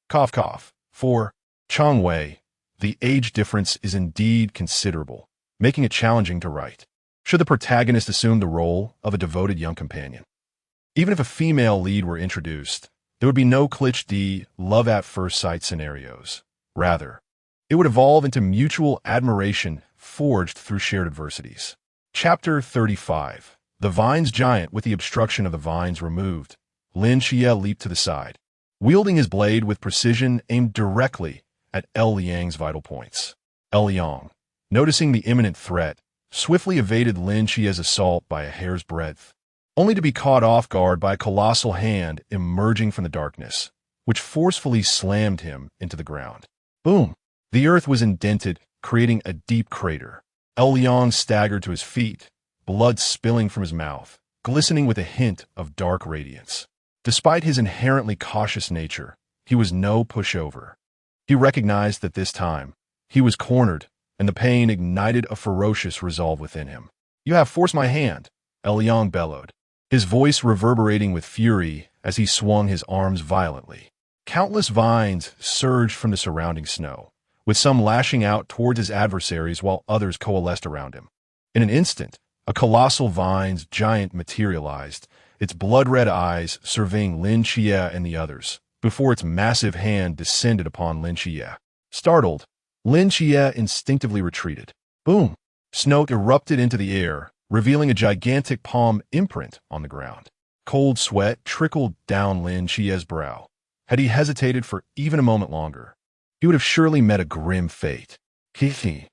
Cough cough. 4. Changwei. The age difference is indeed considerable, making it challenging to write. Should the protagonist assume the role of a devoted young companion? Even if a female lead were introduced, there would be no cliché love at first sight scenarios. Rather, it would evolve into mutual admiration forged through shared adversities. Chapter 35. The Vines Giant. With the obstruction of the vines removed, Lin Qiye leaped to the side, wielding his blade with precision aimed directly at Yang's vital points. Yang, noticing the imminent threat, swiftly evaded Lin Qiye's assault by a hair's breadth, only to be caught off guard by a colossal hand emerging from the darkness, which forcefully slammed him into the ground. Boom! The earth was indented, creating a deep crater. Yang staggered to his feet, blood spilling from his mouth, glistening with a hint of dark radiance. Despite his inherently cautious nature, he was no pushover. He recognized that this time, he was cornered, and the pain ignited a ferocious resolve within him. You have forced my hand, Yang bellowed, his voice reverberating with fury as he swung his arms violently. Countless vines surged from the surrounding snow, with some lashing out towards his adversaries while others coalesced around him. In an instant, a colossal vines giant materialized, its blood-red eyes surveying Lin Qiye and the others, before its massive hand descended upon Lin Qiye. Startled, Lin Qiye instinctively retreated. Boom! Snow erupted into the air, revealing a gigantic palm imprint on the ground. Cold sweat trickled down Lin Qiye's brow. Had he hesitated for even a moment longer, he would have surely met a grim fate. He.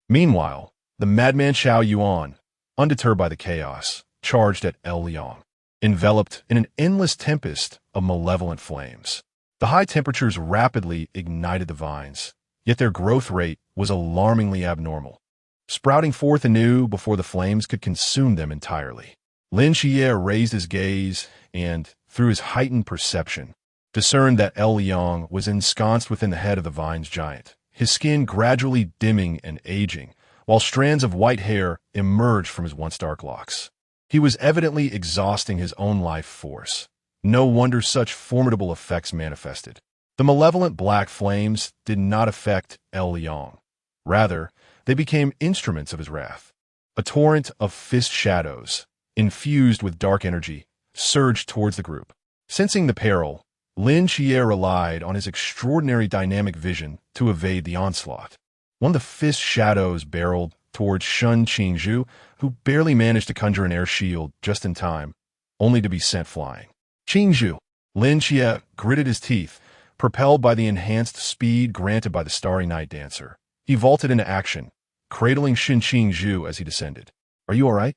Meanwhile, the madman Xiao Yuan, undeterred by the chaos, charged at El Liang, enveloped in an endless tempest of malevolent flames. The high temperatures rapidly ignited the vines, yet their growth rate was alarmingly abnormal, sprouting forth anew before the flames could consume them entirely. Lin Qiye raised his gaze and, through his heightened perception, discerned that El Liang was ensconced within the head of the vine's giant, his skin gradually dimming and aging, while strands of white hair emerged from his once dark locks. He was evidently exhausting his own life force. No wonder such formidable effects manifested. The malevolent black flames did not affect El Liang. Rather, they became instruments of his wrath. A torrent of fist shadows, infused with dark energy, surged towards the group. Sensing the peril, Lin Qiye relied on his extraordinary dynamic vision to evade the onslaught. One of the fist shadows barreled towards Shun Qingzhu, who barely managed to conjure an air shield just in time, only to be sent flying. Qingzhu! Lin Qiye gritted his teeth, propelled by the enhanced speed granted by the Starry Night Dancer. He vaulted into action, cradling Shun Qingzhu as he descended. "Are you all right?"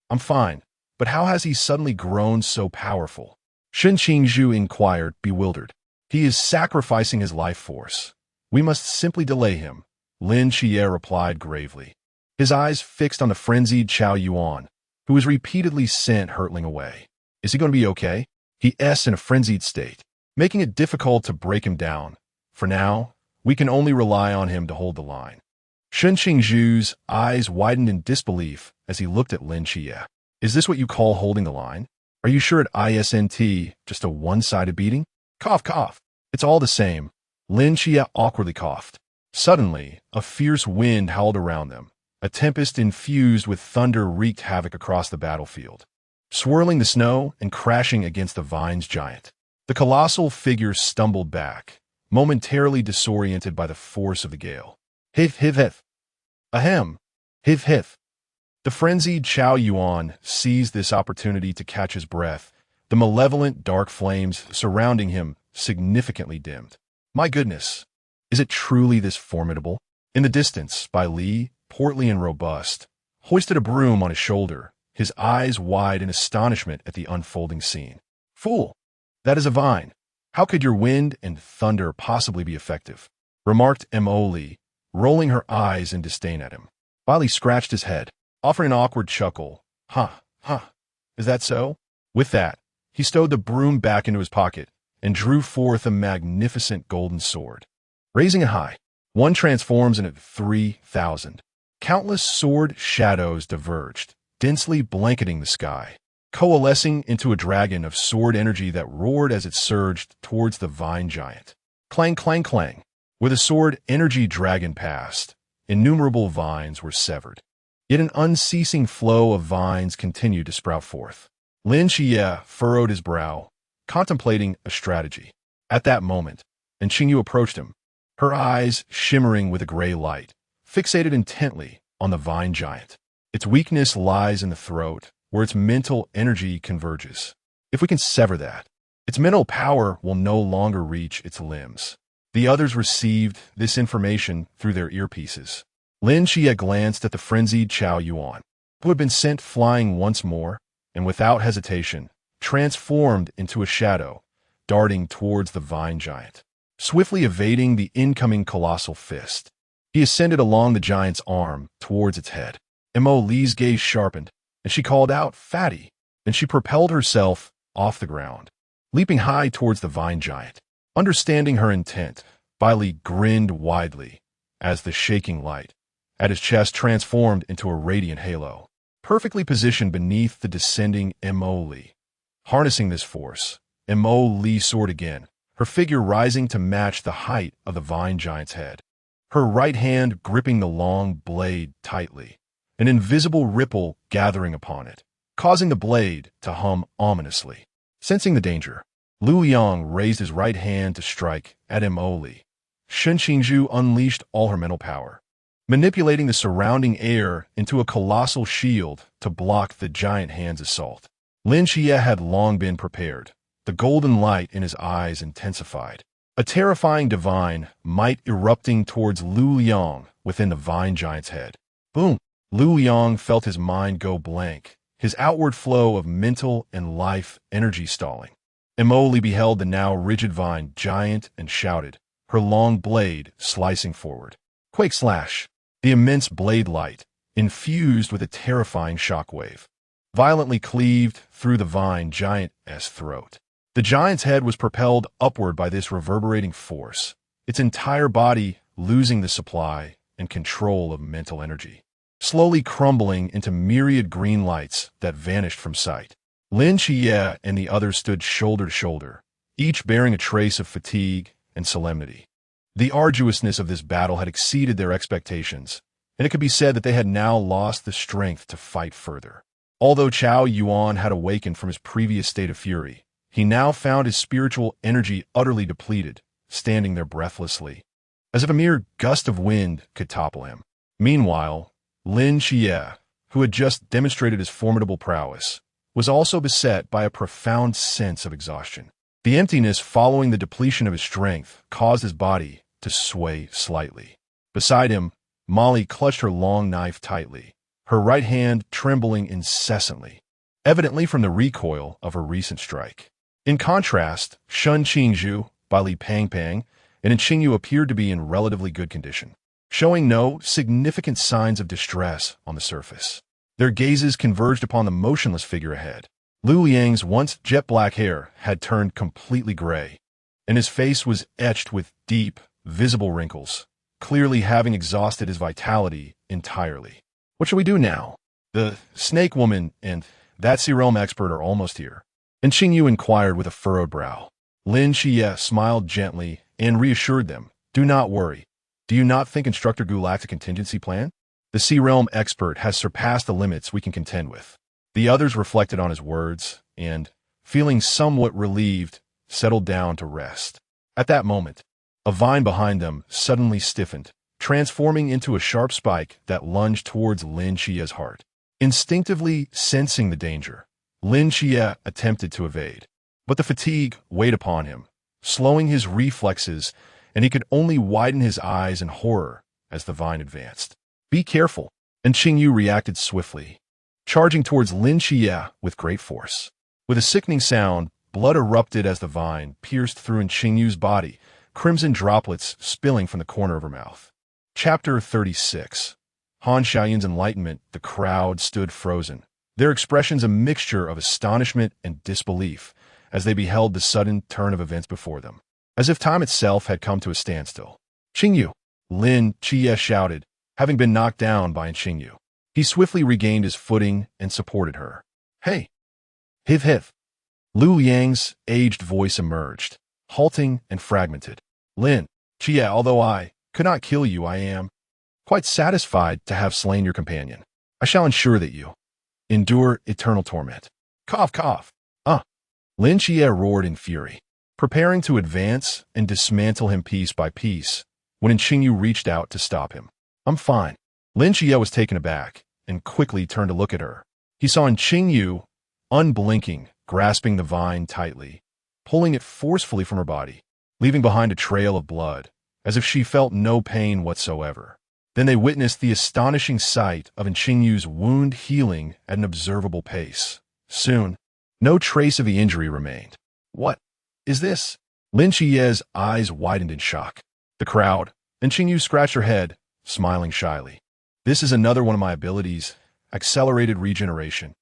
"I'm fine, but how has he suddenly grown so powerful?" Shun Qingzhu inquired, bewildered. "He is sacrificing his life force. We must simply delay him," Lin Qiye replied gravely, his eyes fixed on the frenzied Qiao Yuan, who was repeatedly sent hurtling away. "Is he going to be okay?" He asked in a frenzied state, making it difficult to break him down. "For now, we can only rely on him to hold the line." Shun Qingzhu's eyes widened in disbelief as he looked at Lin Qiye. "Is this what you call holding the line? Are you sure it isn't just a one-sided beating?" "Cough, cough. It's all the same." Lin Qiye awkwardly coughed. Suddenly, a fierce wind howled around them. A tempest infused with thunder wreaked havoc across the battlefield, swirling the snow and crashing against the vine's giant. The colossal figure stumbled back, momentarily disoriented by the force of the gale. "Hif, hif, hif. Ahem. Hif, hif." The frenzied Qiao Yuan seized this opportunity to catch his breath. The malevolent dark flames surrounding him significantly dimmed. "My goodness, is it truly this formidable?" In the distance, Bai Li, portly and robust, hoisted a broom on his shoulder, his eyes wide in astonishment at the unfolding scene. "Fool! That is a vine. How could your wind and thunder possibly be effective?" remarked Li, rolling her eyes in disdain at him. Bai Li scratched his head, offering an awkward chuckle. Huh, is that so?" With that, he stowed the broom back into his pocket and drew forth a magnificent golden sword. Raising it high, one transforms into 3,000. Countless sword shadows diverged, densely blanketing the sky, coalescing into a dragon of sword energy that roared as it surged towards the vine giant. Clang, clang, clang. Where the sword energy dragon passed, innumerable vines were severed. Yet an unceasing flow of vines continued to sprout forth. Lin Qiye furrowed his brow, contemplating a strategy. At that moment, Qingyu approached him, her eyes shimmering with a gray light, fixated intently on the vine giant. Its weakness lies in the throat, where its mental energy converges. If we can sever that, its mental power will no longer reach its limbs. The others received this information through their earpieces. Lin Qiye glanced at the frenzied Qiao Yuan, who had been sent flying once more, and without hesitation, transformed into a shadow, darting towards the vine giant. Swiftly evading the incoming colossal fist, he ascended along the giant's arm towards its head. Li's gaze sharpened, and she called out, "Fatty!" Then she propelled herself off the ground, leaping high towards the vine giant. Understanding her intent, Bai Li grinned widely as the shaking light at his chest transformed into a radiant halo, perfectly positioned beneath the descending Li. Harnessing this force, Li soared again, her figure rising to match the height of the vine giant's head, her right hand gripping the long blade tightly, an invisible ripple gathering upon it, causing the blade to hum ominously. Sensing the danger, Lu Yang raised his right hand to strike at Li. Shun Qingzhu unleashed all her mental power, manipulating the surrounding air into a colossal shield to block the giant hand's assault. Lin Qiye had long been prepared. The golden light in his eyes intensified. A terrifying divine might erupting towards Lu Liang within the vine giant's head. Boom! Lu Liang felt his mind go blank, his outward flow of mental and life energy stalling. Emoli beheld the now rigid vine giant and shouted, her long blade slicing forward. Quake slash! The immense blade light, infused with a terrifying shockwave, violently cleaved through the vine giant's throat. The giant's head was propelled upward by this reverberating force, its entire body losing the supply and control of mental energy, slowly crumbling into myriad green lights that vanished from sight. Lin Qiye and the others stood shoulder to shoulder, each bearing a trace of fatigue and solemnity. The arduousness of this battle had exceeded their expectations, and it could be said that they had now lost the strength to fight further. Although Chao Yuan had awakened from his previous state of fury, he now found his spiritual energy utterly depleted, standing there breathlessly, as if a mere gust of wind could topple him. Meanwhile, Lin Qiye, who had just demonstrated his formidable prowess, was also beset by a profound sense of exhaustion. The emptiness following the depletion of his strength caused his body to sway slightly. Beside him, Molly clutched her long knife tightly, her right hand trembling incessantly, evidently from the recoil of her recent strike. In contrast, Shun Qingzhu, Bali Pangpang, and Qingyu appeared to be in relatively good condition, showing no significant signs of distress on the surface. Their gazes converged upon the motionless figure ahead. Lu Liang's once jet-black hair had turned completely gray, and his face was etched with deep, visible wrinkles, clearly having exhausted his vitality entirely. What shall we do now? The snake woman and that sea realm expert are almost here. And Qingyu inquired with a furrowed brow. Lin Qiye smiled gently and reassured them. Do not worry. Do you not think Instructor Gu lacked a contingency plan? The sea realm expert has surpassed the limits we can contend with. The others reflected on his words and, feeling somewhat relieved, settled down to rest. At that moment, a vine behind them suddenly stiffened, transforming into a sharp spike that lunged towards Lin Qiye's heart. Instinctively sensing the danger, Lin Qiye attempted to evade, but the fatigue weighed upon him, slowing his reflexes, and he could only widen his eyes in horror as the vine advanced. Be careful, and Qingyu reacted swiftly, charging towards Lin Qiye with great force. With a sickening sound, blood erupted as the vine pierced through Qingyu's body, crimson droplets spilling from the corner of her mouth. Chapter 36. Han Xiaoyun's enlightenment. The crowd stood frozen, their expressions a mixture of astonishment and disbelief as they beheld the sudden turn of events before them, as if time itself had come to a standstill. Qingyu! Lin Qiye shouted, having been knocked down by Qingyu. He swiftly regained his footing and supported her. Hey! Hiv hiv! Lu Liang's aged voice emerged, halting and fragmented. Lin Qiye, although I could not kill you, I am quite satisfied to have slain your companion. I shall ensure that you endure eternal torment. Cough, cough. Lin Qiye roared in fury, preparing to advance and dismantle him piece by piece, when Qingyu reached out to stop him. I'm fine. Lin Qiye was taken aback and quickly turned to look at her. He saw Qingyu, unblinking, grasping the vine tightly, pulling it forcefully from her body, leaving behind a trail of blood, as if she felt no pain whatsoever. Then they witnessed the astonishing sight of Qingyu's wound healing at an observable pace. Soon, no trace of the injury remained. What is this? Lin Qiye's eyes widened in shock. The crowd, and Qingyu scratched her head, smiling shyly. This is another one of my abilities, accelerated regeneration.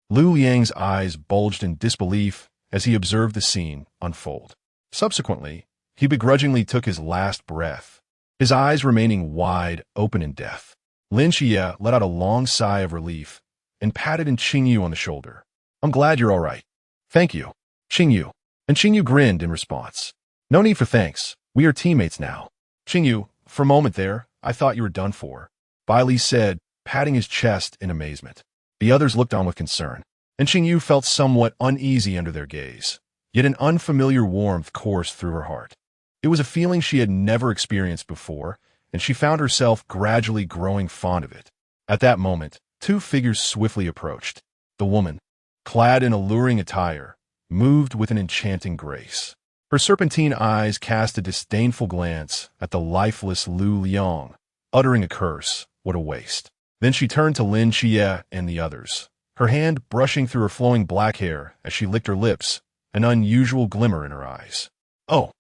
Lu Liang's eyes bulged in disbelief as he observed the scene unfold. Subsequently, he begrudgingly took his last breath, his eyes remaining wide open in death. Lin Qiye let out a long sigh of relief and patted Qingyu on the shoulder. I'm glad you're all right. Thank you, Qingyu. And Qingyu grinned in response. No need for thanks. We are teammates now. Qingyu, for a moment there, I thought you were done for, Bai Li said, patting his chest in amazement. The others looked on with concern, and Qingyu felt somewhat uneasy under their gaze. Yet an unfamiliar warmth coursed through her heart. It was a feeling she had never experienced before, and she found herself gradually growing fond of it. At that moment, two figures swiftly approached. The woman, clad in alluring attire, moved with an enchanting grace. Her serpentine eyes cast a disdainful glance at the lifeless Lu Liang, uttering a curse. What a waste. Then she turned to Lin Qiye and the others, her hand brushing through her flowing black hair as she licked her lips, an unusual glimmer in her eyes. Oh,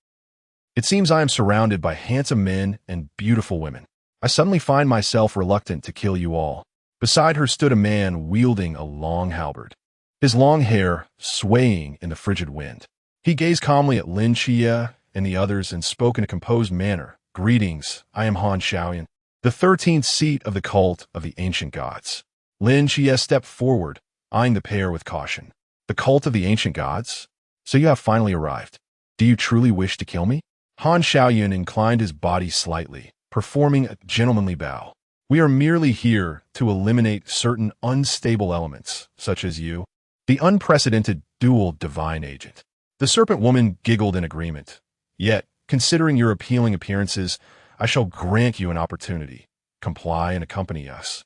it seems I am surrounded by handsome men and beautiful women. I suddenly find myself reluctant to kill you all. Beside her stood a man wielding a long halberd, his long hair swaying in the frigid wind. He gazed calmly at Lin Qiye and the others and spoke in a composed manner. Greetings, I am Han Xiaoyan, the 13th seat of the cult of the ancient gods. Lin Qiye stepped forward, eyeing the pair with caution. The cult of the ancient gods? So you have finally arrived. Do you truly wish to kill me? Han Xiaoyan inclined his body slightly, performing a gentlemanly bow. We are merely here to eliminate certain unstable elements, such as you, the unprecedented dual divine agent. The serpent woman giggled in agreement. Yet, considering your appealing appearances, I shall grant you an opportunity. Comply and accompany us.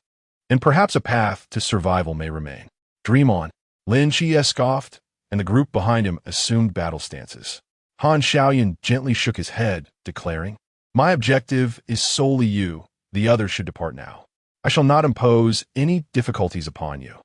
And perhaps a path to survival may remain. Dream on. Lin Qiye scoffed, and the group behind him assumed battle stances. Han Xiaoyan gently shook his head, declaring, My objective is solely you. The others should depart now. I shall not impose any difficulties upon you.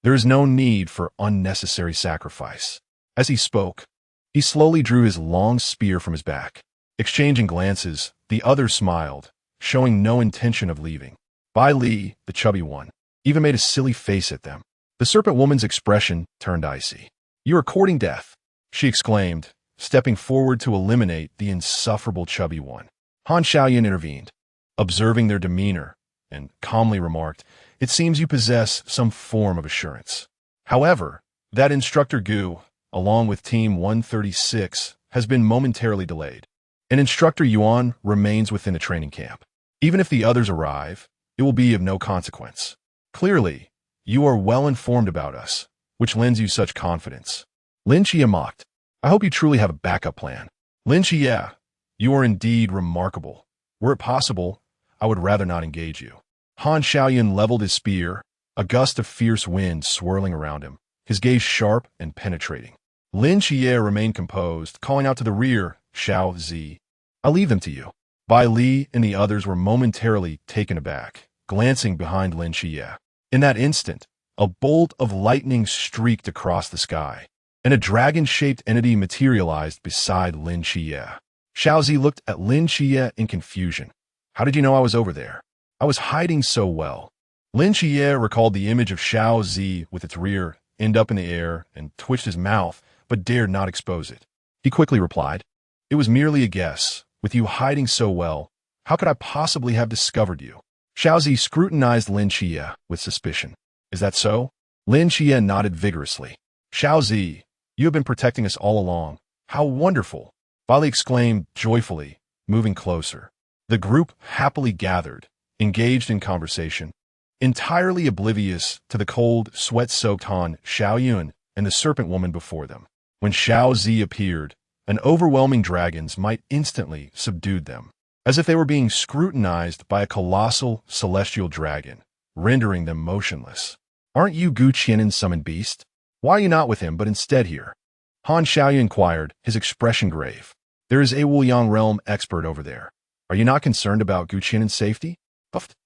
There is no need for unnecessary sacrifice. As he spoke, he slowly drew his long spear from his back. Exchanging glances, the others smiled, showing no intention of leaving. Bai Li, the chubby one, even made a silly face at them. The serpent woman's expression turned icy. You are courting death, she exclaimed, stepping forward to eliminate the insufferable chubby one. Han Xiaoyan intervened, observing their demeanor, and calmly remarked, It seems you possess some form of assurance. However, that instructor Gu, along with Team 136, has been momentarily delayed. And Instructor Yuan remains within the training camp. Even if the others arrive, it will be of no consequence. Clearly, you are well informed about us, which lends you such confidence. Lin Qiye mocked. I hope you truly have a backup plan. Lin Qiye, you are indeed remarkable. Were it possible, I would rather not engage you. Han Xiaoyan leveled his spear, a gust of fierce wind swirling around him, his gaze sharp and penetrating. Lin Qiye remained composed, calling out to the rear, Xiao Zi. I leave them to you. Bai Li and the others were momentarily taken aback, glancing behind Lin Qiye. In that instant, a bolt of lightning streaked across the sky, and a dragon-shaped entity materialized beside Lin Qiye. Xiao Zi looked at Lin Qiye in confusion. How did you know I was over there? I was hiding so well. Lin Qiye recalled the image of Xiao Zi with its rear end up in the air and twitched his mouth, but dared not expose it. He quickly replied, It was merely a guess. With you hiding so well, how could I possibly have discovered you? Xiao Zi scrutinized Lin Qiye with suspicion. Is that so? Lin Qiye nodded vigorously. Xiao Zi, you have been protecting us all along. How wonderful! Bali exclaimed joyfully, moving closer. The group happily gathered, engaged in conversation, entirely oblivious to the cold, sweat-soaked Han Xiaoyan and the serpent woman before them. When Xiao Zi appeared, an overwhelming dragon's might instantly subdued them, as if they were being scrutinized by a colossal celestial dragon, rendering them motionless. Aren't you Gu Qian's summoned beast? Why are you not with him, but instead here? Han Xiaoyan inquired, his expression grave. There is a Wuliang realm expert over there. Are you not concerned about Gu Qian's safety?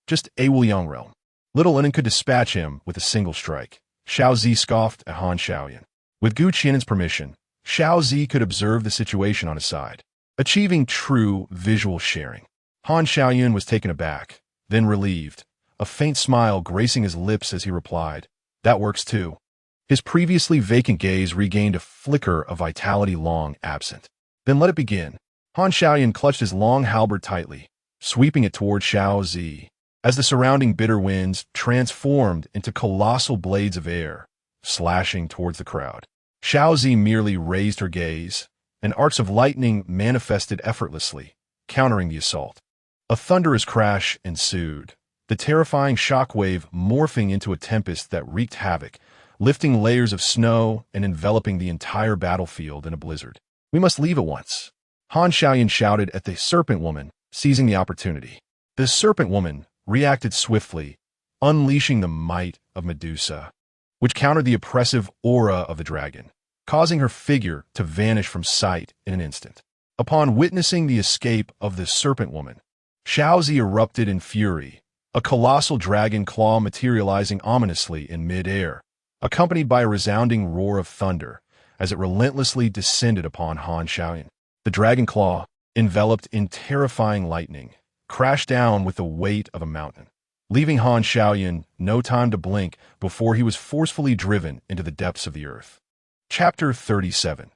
Just a Wuliang realm. Little Linen could dispatch him with a single strike. Xiao Zi scoffed at Han Xiaoyan. With Gu Qian's permission, Xiao Zi could observe the situation on his side, achieving true visual sharing. Han Xiaoyan was taken aback, then relieved, a faint smile gracing his lips as he replied, That works too. His previously vacant gaze regained a flicker of vitality long absent. Then let it begin. Han Xiaoyan clutched his long halberd tightly, sweeping it toward Xiao Zi, as the surrounding bitter winds transformed into colossal blades of air, slashing towards the crowd. Xiao Zi merely raised her gaze, and arcs of lightning manifested effortlessly, countering the assault. A thunderous crash ensued, the terrifying shockwave morphing into a tempest that wreaked havoc, lifting layers of snow and enveloping the entire battlefield in a blizzard. We must leave at once. Han Xiaoyan shouted at the serpent woman, seizing the opportunity. The serpent woman reacted swiftly, unleashing the might of Medusa. which countered the oppressive aura of the dragon, causing her figure to vanish from sight in an instant. Upon witnessing the escape of the serpent woman, Xiaozi erupted in fury, a colossal dragon claw materializing ominously in mid-air, accompanied by a resounding roar of thunder as it relentlessly descended upon Han Xiaoyan. The dragon claw, enveloped in terrifying lightning, crashed down with the weight of a mountain, leaving Han Xiaoyan no time to blink before he was forcefully driven into the depths of the earth. Chapter 37.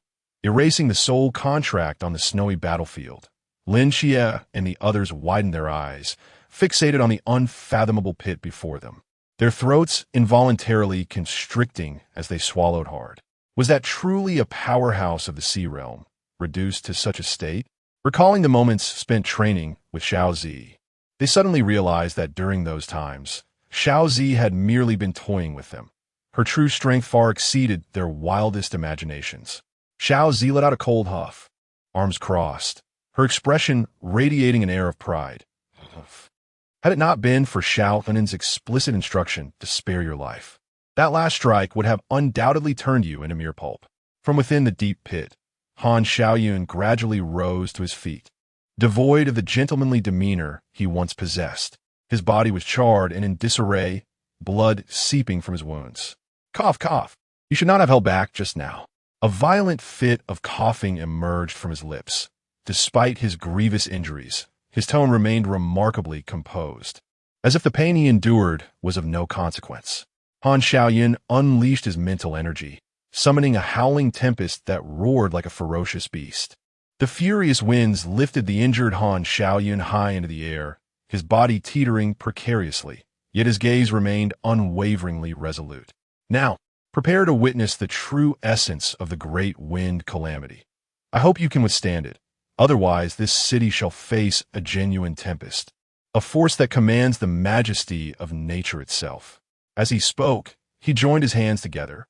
Erasing the soul contract on the snowy battlefield. Lin Qiye and the others widened their eyes, fixated on the unfathomable pit before them, their throats involuntarily constricting as they swallowed hard. Was that truly a powerhouse of the sea realm, reduced to such a state? Recalling the moments spent training with Xiaozi, they suddenly realized that during those times, Xiaozi had merely been toying with them. Her true strength far exceeded their wildest imaginations. Xiaozi let out a cold huff, arms crossed, her expression radiating an air of pride. Had it not been for Xiao Hunin's explicit instruction to spare your life, that last strike would have undoubtedly turned you into mere pulp. From within the deep pit, Han Xiaoyun gradually rose to his feet. Devoid of the gentlemanly demeanor he once possessed, his body was charred and in disarray, blood seeping from his wounds. Cough, cough. You should not have held back just now. A violent fit of coughing emerged from his lips. Despite his grievous injuries, his tone remained remarkably composed, as if the pain he endured was of no consequence. Han Xiaoyan unleashed his mental energy, summoning a howling tempest that roared like a ferocious beast. The furious winds lifted the injured Han Xiaoyan high into the air, his body teetering precariously, yet his gaze remained unwaveringly resolute. Now, prepare to witness the true essence of the great wind calamity. I hope you can withstand it. Otherwise, this city shall face a genuine tempest, a force that commands the majesty of nature itself. As he spoke, he joined his hands together,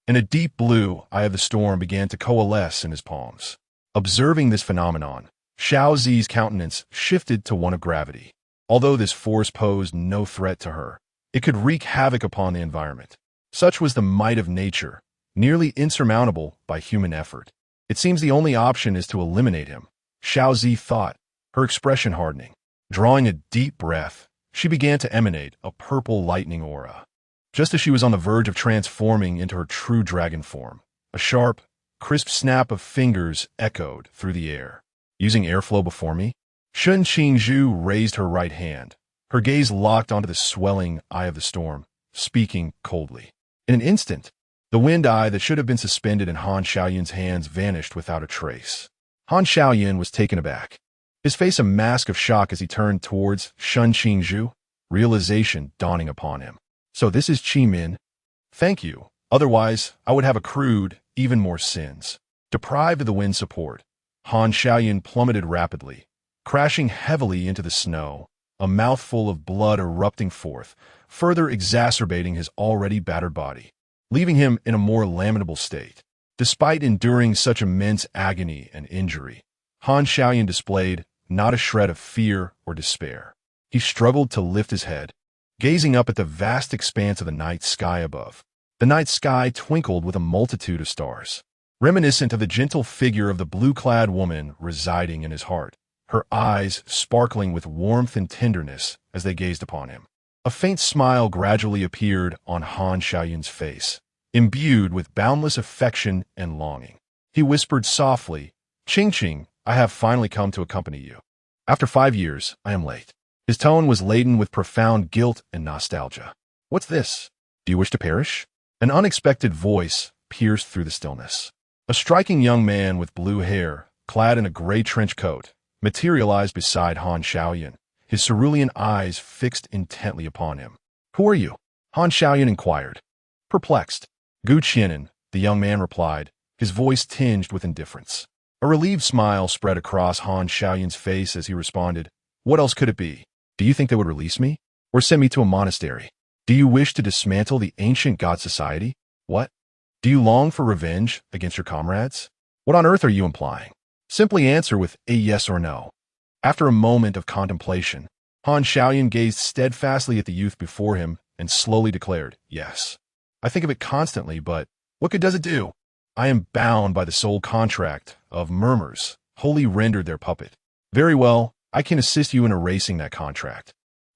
and a deep blue eye of the storm began to coalesce in his palms. Observing this phenomenon, Xiaozi's countenance shifted to one of gravity. Although this force posed no threat to her, it could wreak havoc upon the environment. Such was the might of nature, nearly insurmountable by human effort. It seems the only option is to eliminate him, Xiaozi thought, her expression hardening. Drawing a deep breath, she began to emanate a purple lightning aura. Just as she was on the verge of transforming into her true dragon form, a sharp, crisp snap of fingers echoed through the air. Using airflow before me, Shun Qingzhu raised her right hand, her gaze locked onto the swelling eye of the storm, speaking coldly. In an instant, the wind eye that should have been suspended in Han Xiaoyun's hands vanished without a trace. Han Xiaoyun was taken aback, his face a mask of shock as he turned towards Shun Qingzhu, realization dawning upon him. So this is Qi Min? Thank you. Otherwise, I would have accrued even more sins. Deprived of the wind support, Han Xiaoyun plummeted rapidly, crashing heavily into the snow, a mouthful of blood erupting forth, further exacerbating his already battered body, leaving him in a more lamentable state. Despite enduring such immense agony and injury, Han Xiaoyan displayed not a shred of fear or despair. He struggled to lift his head, gazing up at the vast expanse of the night sky above. The night sky twinkled with a multitude of stars, reminiscent of the gentle figure of the blue-clad woman residing in his heart, her eyes sparkling with warmth and tenderness as they gazed upon him. A faint smile gradually appeared on Han Xiaoyun's face, imbued with boundless affection and longing. He whispered softly, "Qing, I have finally come to accompany you. After 5 years, I am late." His tone was laden with profound guilt and nostalgia. "What's this? Do you wish to perish?" An unexpected voice pierced through the stillness. A striking young man with blue hair, clad in a gray trench coat, materialized beside Han Xiaoyan, his cerulean eyes fixed intently upon him. "Who are you?" Han Xiaoyan inquired. Perplexed. "Gu Qianan," the young man replied, his voice tinged with indifference. A relieved smile spread across Han Xiaoyan's face as he responded, "What else could it be? Do you think they would release me? Or send me to a monastery? Do you wish to dismantle the ancient god society? What? Do you long for revenge against your comrades? What on earth are you implying? Simply answer with a yes or no." After a moment of contemplation, Han Xiaoyan gazed steadfastly at the youth before him and slowly declared, "Yes." I think of it constantly, but what good does it do? I am bound by the soul contract of murmurs, wholly rendered their puppet. Very well, I can assist you in erasing that contract.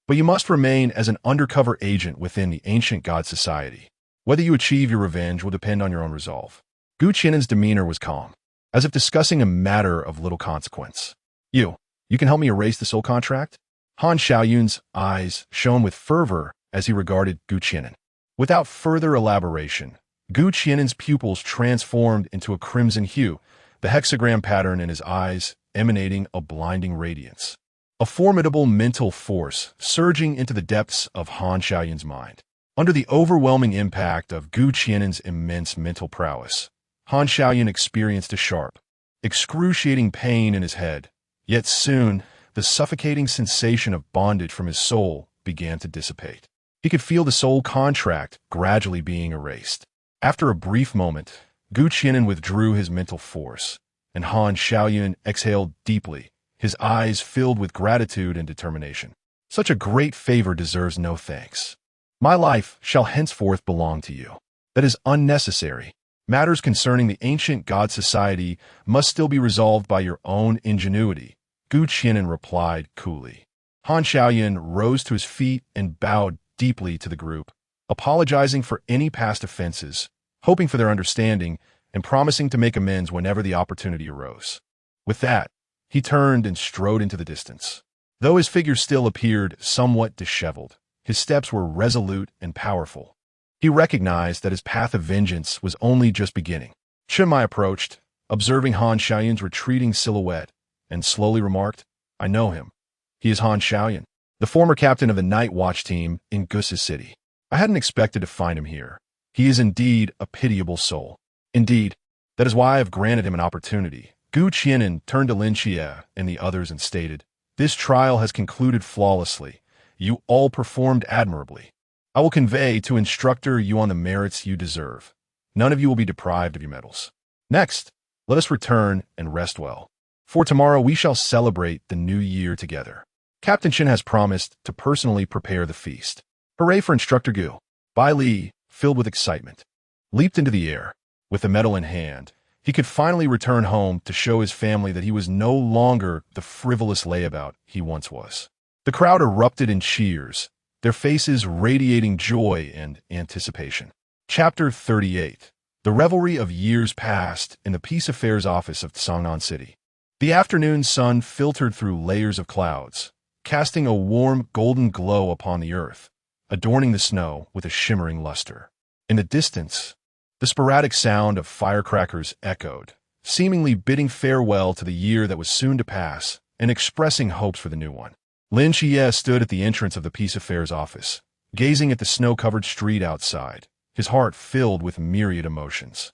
But you must remain as an undercover agent within the ancient god society. Whether you achieve your revenge will depend on your own resolve. Gu Qian's demeanor was calm, as if discussing a matter of little consequence. You can help me erase the soul contract? Han Xiaoyun's eyes shone with fervor as he regarded Gu Qian. Without further elaboration, Gu Qian's pupils transformed into a crimson hue, the hexagram pattern in his eyes emanating a blinding radiance. A formidable mental force surging into the depths of Han Xiaoyun's mind. Under the overwhelming impact of Gu Qian's immense mental prowess, Han Xiaoyun experienced a sharp, excruciating pain in his head, yet soon the suffocating sensation of bondage from his soul began to dissipate. He could feel the soul contract gradually being erased. After a brief moment, Gu Qian withdrew his mental force, and Han Xiaoyun exhaled deeply, his eyes filled with gratitude and determination. Such a great favor deserves no thanks. My life shall henceforth belong to you. That is unnecessary. Matters concerning the ancient god society must still be resolved by your own ingenuity, Gu Qian replied coolly. Han Xiaoyun rose to his feet and bowed deeply to the group, apologizing for any past offenses, hoping for their understanding, and promising to make amends whenever the opportunity arose. With that, he turned and strode into the distance. Though his figure still appeared somewhat disheveled, his steps were resolute and powerful. He recognized that his path of vengeance was only just beginning. Chen Mai approached, observing Han Xiaoyun's retreating silhouette, and slowly remarked, I know him. He is Han Xiaoyun, the former captain of the night watch team in Gus's city. I hadn't expected to find him here. He is indeed a pitiable soul. Indeed, that is why I have granted him an opportunity. Gu Qian turned to Lin Qiye and the others and stated, This trial has concluded flawlessly. You all performed admirably. I will convey to instructor you on the merits you deserve. None of you will be deprived of your medals. Next, let us return and rest well. For tomorrow we shall celebrate the new year together. Captain Chen has promised to personally prepare the feast. Hooray for Instructor Gu. Bai Li, filled with excitement, leaped into the air. With the medal in hand, he could finally return home to show his family that he was no longer the frivolous layabout he once was. The crowd erupted in cheers, their faces radiating joy and anticipation. Chapter 38. The revelry of years past in the Peace Affairs office of Tsangnan City. The afternoon sun filtered through layers of clouds, casting a warm golden glow upon the earth, adorning the snow with a shimmering luster. In the distance, the sporadic sound of firecrackers echoed, seemingly bidding farewell to the year that was soon to pass and expressing hopes for the new one. Lin Qiye stood at the entrance of the Peace Affairs office, gazing at the snow-covered street outside, his heart filled with myriad emotions.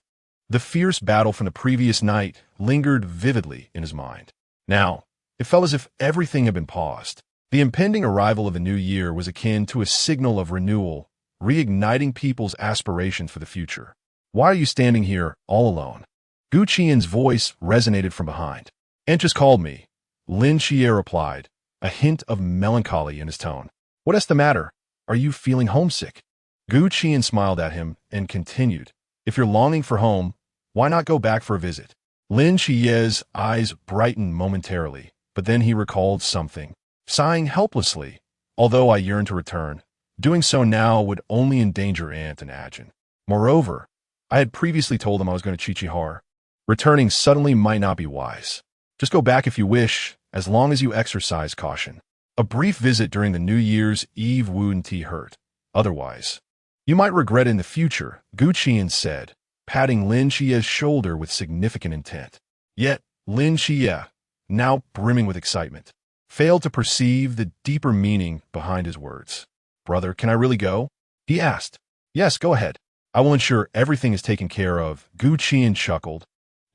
The fierce battle from the previous night lingered vividly in his mind. Now, it felt as if everything had been paused. The impending arrival of the new year was akin to a signal of renewal, reigniting people's aspirations for the future. Why are you standing here all alone? Gu Qian's voice resonated from behind. Aunt just called me. Lin Qiye replied, a hint of melancholy in his tone. What is the matter? Are you feeling homesick? Gu Qian smiled at him and continued, If you're longing for home, why not go back for a visit? Lin Qiye's eyes brightened momentarily, but then he recalled something. Sighing helplessly, although I yearn to return, doing so now would only endanger Aunt and Ajin. Moreover, I had previously told them I was going to Qiqihar. Returning suddenly might not be wise. Just go back if you wish, as long as you exercise caution. A brief visit during the New Year's Eve wouldn't hurt. Otherwise, you might regret it in the future, Gu Qian said, patting Lin Qiye's shoulder with significant intent. Yet, Lin Qiye, now brimming with excitement, failed to perceive the deeper meaning behind his words. Brother, can I really go? He asked. Yes, go ahead. I will ensure everything is taken care of, Gu Qian chuckled,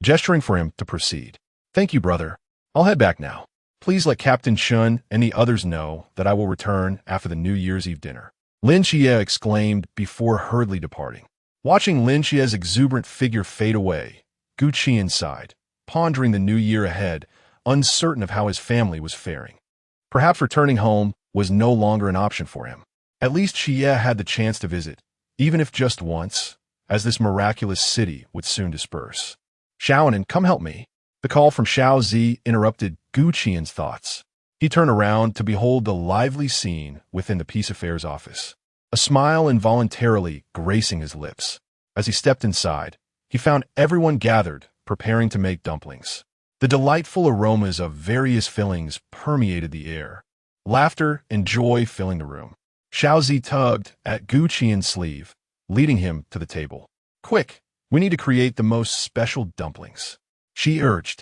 gesturing for him to proceed. Thank you, brother. I'll head back now. Please let Captain Shun and the others know that I will return after the New Year's Eve dinner. Lin Qiye exclaimed before hurriedly departing. Watching Lin Qiye's exuberant figure fade away, Gu Qian sighed, pondering the new year ahead, uncertain of how his family was faring. Perhaps returning home was no longer an option for him. At least Qiye had the chance to visit, even if just once, as this miraculous city would soon disperse. Xiaonan, come help me. The call from Xiao Zi interrupted Gu Qian's thoughts. He turned around to behold the lively scene within the Peace Affairs office, a smile involuntarily gracing his lips. As he stepped inside, he found everyone gathered, preparing to make dumplings. The delightful aromas of various fillings permeated the air, laughter and joy filling the room. Xiao Zi tugged at Gu Qian's sleeve, leading him to the table. Quick, we need to create the most special dumplings, she urged,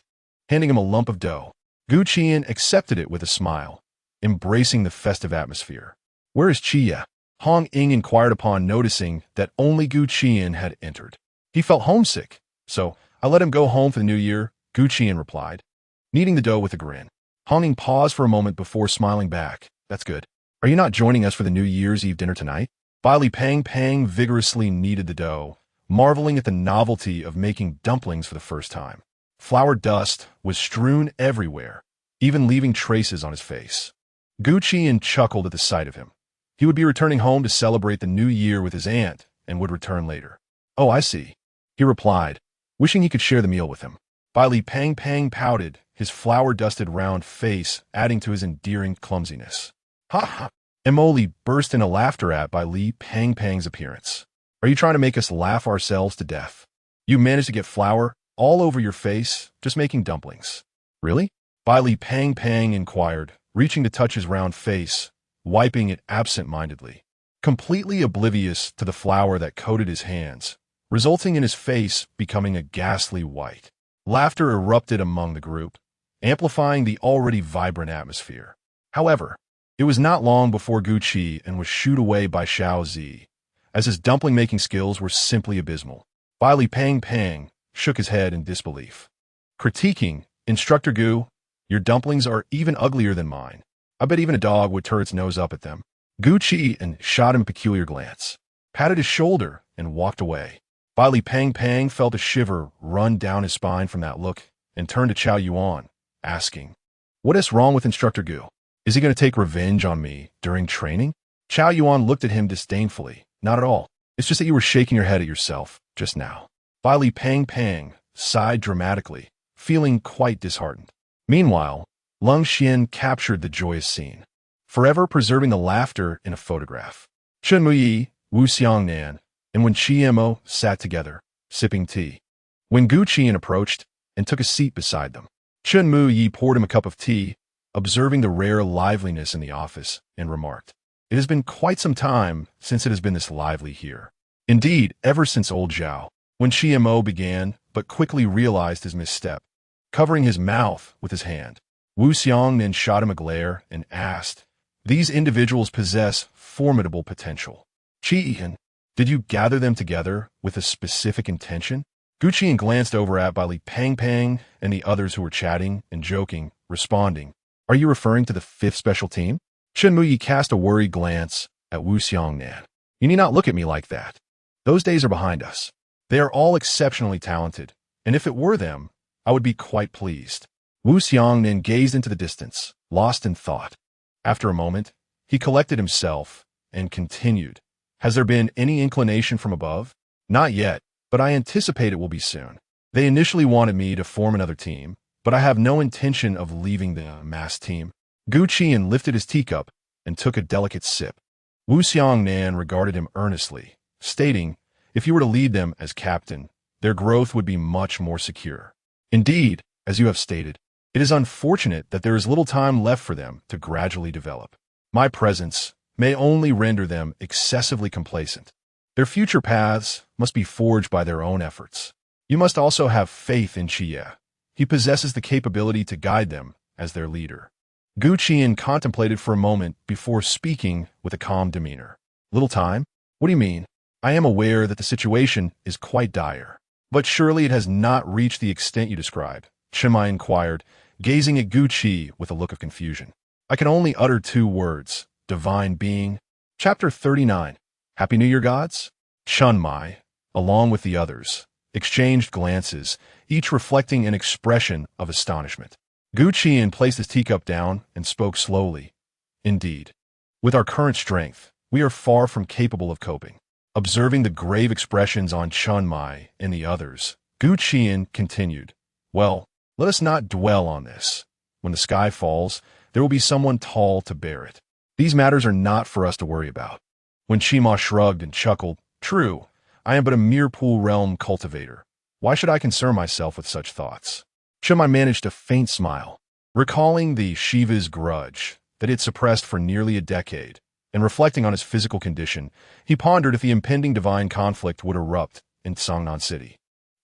handing him a lump of dough. Gu Qian accepted it with a smile, embracing the festive atmosphere. Where is Qiye? Hong Ying inquired upon noticing that only Gu Qian had entered. He felt homesick, so I let him go home for the new year, Gu Qian replied, kneading the dough with a grin. Hong Ying paused for a moment before smiling back. That's good. Are you not joining us for the New Year's Eve dinner tonight? Li Pang vigorously kneaded the dough, marveling at the novelty of making dumplings for the first time. Flour dust was strewn everywhere, even leaving traces on his face. Gu Qian chuckled at the sight of him. He would be returning home to celebrate the new year with his aunt and would return later. Oh, I see, he replied, wishing he could share the meal with him. Li Pang pouted, his flour-dusted round face adding to his endearing clumsiness. Ha ha! Emily burst into laughter at Li Pang's appearance. Are you trying to make us laugh ourselves to death? You managed to get flour all over your face just making dumplings. Really? Li Pang inquired, reaching to touch his round face, wiping it absent-mindedly, completely oblivious to the flour that coated his hands, resulting in his face becoming a ghastly white. Laughter erupted among the group, amplifying the already vibrant atmosphere. However, it was not long before Gu Qian was shooed away by Xiao Zi, as his dumpling-making skills were simply abysmal. Li Pang shook his head in disbelief. Critiquing, Instructor Gu, your dumplings are even uglier than mine. I bet even a dog would turn its nose up at them. Gu Qian shot him a peculiar glance, patted his shoulder, and walked away. Li Pang felt a shiver run down his spine from that look and turned to Chao Yuan, asking, what is wrong with Instructor Gu? Is he going to take revenge on me during training? Chao Yuan looked at him disdainfully. Not at all. It's just that you were shaking your head at yourself just now. Li Pang sighed dramatically, feeling quite disheartened. Meanwhile, Lin Qiye captured the joyous scene, forever preserving the laughter in a photograph. Chen Muyi, Wu Xiangnan, and Wen Qiemo sat together, sipping tea. When Gu Qian approached and took a seat beside them, Chen Muyi poured him a cup of tea, observing the rare liveliness in the office, and remarked, it has been quite some time since it has been this lively here. Indeed, ever since old Zhao. When Qiemo began, but quickly realized his misstep, covering his mouth with his hand. Wu Xiang then shot him a glare and asked, these individuals possess formidable potential. Qian, did you gather them together with a specific intention? Gu Qian glanced over at Li Pang and the others who were chatting and joking, responding, are you referring to the 5th special team? Chen Muyi cast a worried glance at Wu Xiangnan. You need not look at me like that. Those days are behind us. They are all exceptionally talented, and if it were them, I would be quite pleased. Wu Xiangnan gazed into the distance, lost in thought. After a moment, he collected himself and continued. Has there been any inclination from above? Not yet, but I anticipate it will be soon. They initially wanted me to form another team, but I have no intention of leaving the mass team. Gu Qian lifted his teacup and took a delicate sip. Wu Xiangnan regarded him earnestly, stating, if you were to lead them as captain, their growth would be much more secure. Indeed, as you have stated, it is unfortunate that there is little time left for them to gradually develop. My presence may only render them excessively complacent. Their future paths must be forged by their own efforts. You must also have faith in Qiye. He possesses the capability to guide them as their leader. Gu Qian contemplated for a moment before speaking with a calm demeanor. Little time? What do you mean? I am aware that the situation is quite dire. But surely it has not reached the extent you describe, Chen Mai inquired, gazing at Gu Qi with a look of confusion. I can only utter 2 words, divine being. Chapter 39. Happy New Year, gods? Chen Mai, along with the others, exchanged glances, each reflecting an expression of astonishment. Gu Qian placed his teacup down and spoke slowly. Indeed, with our current strength, we are far from capable of coping. Observing the grave expressions on Chun Mai and the others, Gu Qian continued, "Well, let us not dwell on this. When the sky falls, there will be someone tall to bear it. These matters are not for us to worry about." When Shima shrugged and chuckled, "True, I am but a mere pool realm cultivator. Why should I concern myself with such thoughts?" Chun Mai managed a faint smile, recalling the Shiva's grudge that he had suppressed for nearly a decade, and reflecting on his physical condition, he pondered if the impending divine conflict would erupt in Songnan City.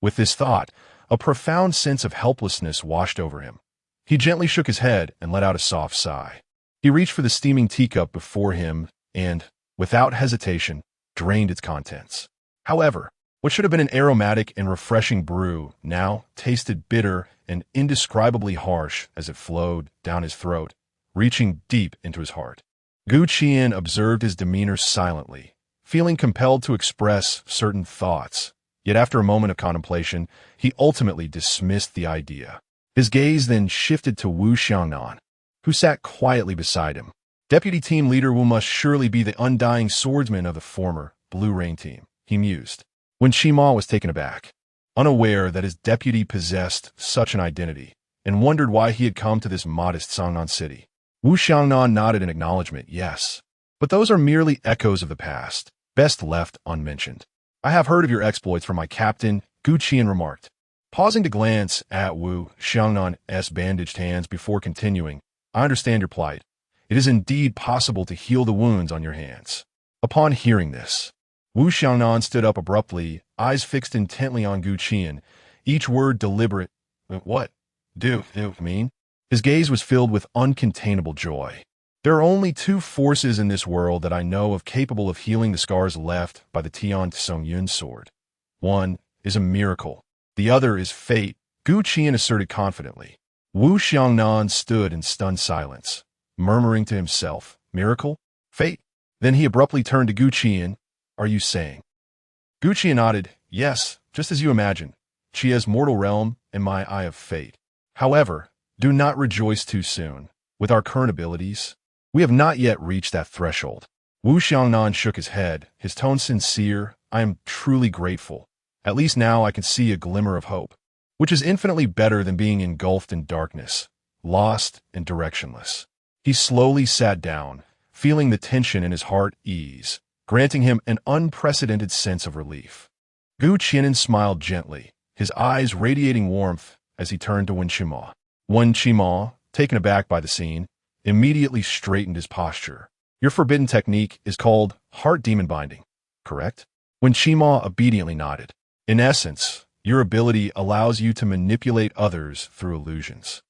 With this thought, a profound sense of helplessness washed over him. He gently shook his head and let out a soft sigh. He reached for the steaming teacup before him and, without hesitation, drained its contents. However, what should have been an aromatic and refreshing brew now tasted bitter and indescribably harsh as it flowed down his throat, reaching deep into his heart. Gu Qian observed his demeanor silently, feeling compelled to express certain thoughts. Yet after a moment of contemplation, he ultimately dismissed the idea. His gaze then shifted to Wu Xiangnan, who sat quietly beside him. Deputy team leader Wu must surely be the undying swordsman of the former Blue Rain team, he mused. When Shima was taken aback, unaware that his deputy possessed such an identity, and wondered why he had come to this modest Songnan city. Wu Xiangnan nodded in acknowledgement, yes. But those are merely echoes of the past, best left unmentioned. I have heard of your exploits from my captain, Gu Qian remarked. Pausing to glance at Wu Xiangnan's bandaged hands before continuing, I understand your plight. It is indeed possible to heal the wounds on your hands. Upon hearing this, Wu Xiangnan stood up abruptly, eyes fixed intently on Gu Qian, each word deliberate. What? Do you mean? His gaze was filled with uncontainable joy. There are only two forces in this world that I know of capable of healing the scars left by the Tian Tsongyun sword. One is a miracle. The other is fate, Gu Qian asserted confidently. Wu Xiangnan stood in stunned silence, murmuring to himself, miracle? Fate? Then he abruptly turned to Gu Qian. Are you saying? Gu Qian nodded, yes, just as you imagine. Qiye's mortal realm and my eye of fate. However, do not rejoice too soon. With our current abilities, we have not yet reached that threshold. Wu Xiangnan shook his head, his tone sincere. I am truly grateful. At least now I can see a glimmer of hope, which is infinitely better than being engulfed in darkness, lost and directionless. He slowly sat down, feeling the tension in his heart ease, granting him an unprecedented sense of relief. Gu Qian smiled gently, his eyes radiating warmth as he turned to Wen Qima. Wen Qima, taken aback by the scene, immediately straightened his posture. Your forbidden technique is called heart demon binding, correct? Wen Qima obediently nodded. In essence, your ability allows you to manipulate others through illusions.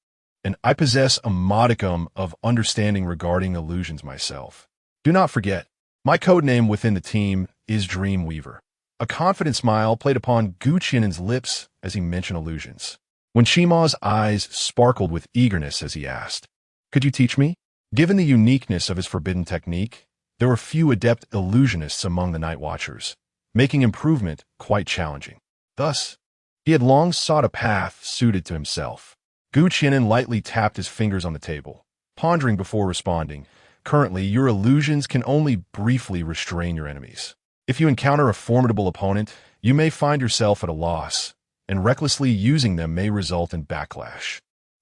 And I possess a modicum of understanding regarding illusions myself. Do not forget, my codename within the team is Dreamweaver. A confident smile played upon Gu Qian's lips as he mentioned illusions. When Shima's eyes sparkled with eagerness as he asked, could you teach me? Given the uniqueness of his forbidden technique, there were few adept illusionists among the Night Watchers, making improvement quite challenging. Thus, he had long sought a path suited to himself. Gu Qian lightly tapped his fingers on the table, pondering before responding. Currently, your illusions can only briefly restrain your enemies. If you encounter a formidable opponent, you may find yourself at a loss, and recklessly using them may result in backlash.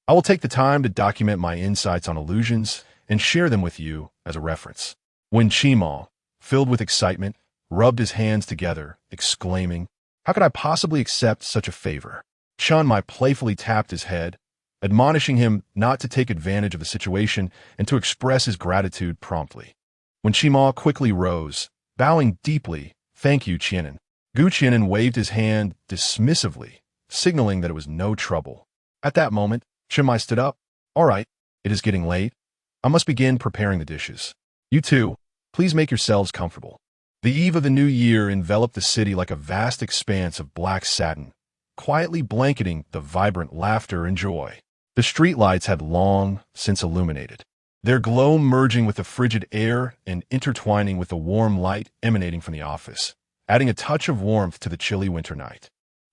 I will take the time to document my insights on illusions and share them with you as a reference. When Qima, filled with excitement, rubbed his hands together, exclaiming, how could I possibly accept such a favor? Chun Mai playfully tapped his head, admonishing him not to take advantage of the situation and to express his gratitude promptly. When Qima quickly rose, bowing deeply, thank you, Qianan. Gu Qianan waved his hand dismissively, signaling that it was no trouble. At that moment, Chun Mai stood up. All right, it is getting late. I must begin preparing the dishes. You two, please make yourselves comfortable. The eve of the new year enveloped the city like a vast expanse of black satin, quietly blanketing the vibrant laughter and joy. The streetlights had long since illuminated, their glow merging with the frigid air and intertwining with the warm light emanating from the office, adding a touch of warmth to the chilly winter night.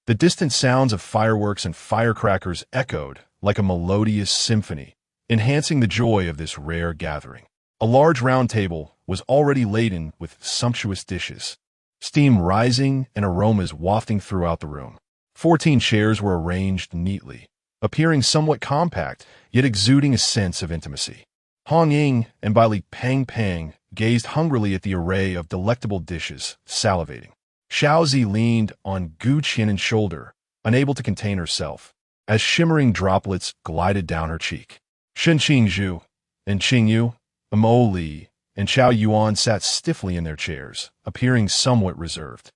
The distant sounds of fireworks and firecrackers echoed like a melodious symphony, enhancing the joy of this rare gathering. A large round table was already laden with sumptuous dishes, steam rising and aromas wafting throughout the room. 14 chairs were arranged neatly, appearing somewhat compact, yet exuding a sense of intimacy. Hong Ying and Bai Li Pang gazed hungrily at the array of delectable dishes, salivating. Xiaozi leaned on Gu Qian's shoulder, unable to contain herself, as shimmering droplets glided down her cheek. Shen Qingzhu and Qingyu, Mo Li, and Qiao Yuan sat stiffly in their chairs, appearing somewhat reserved.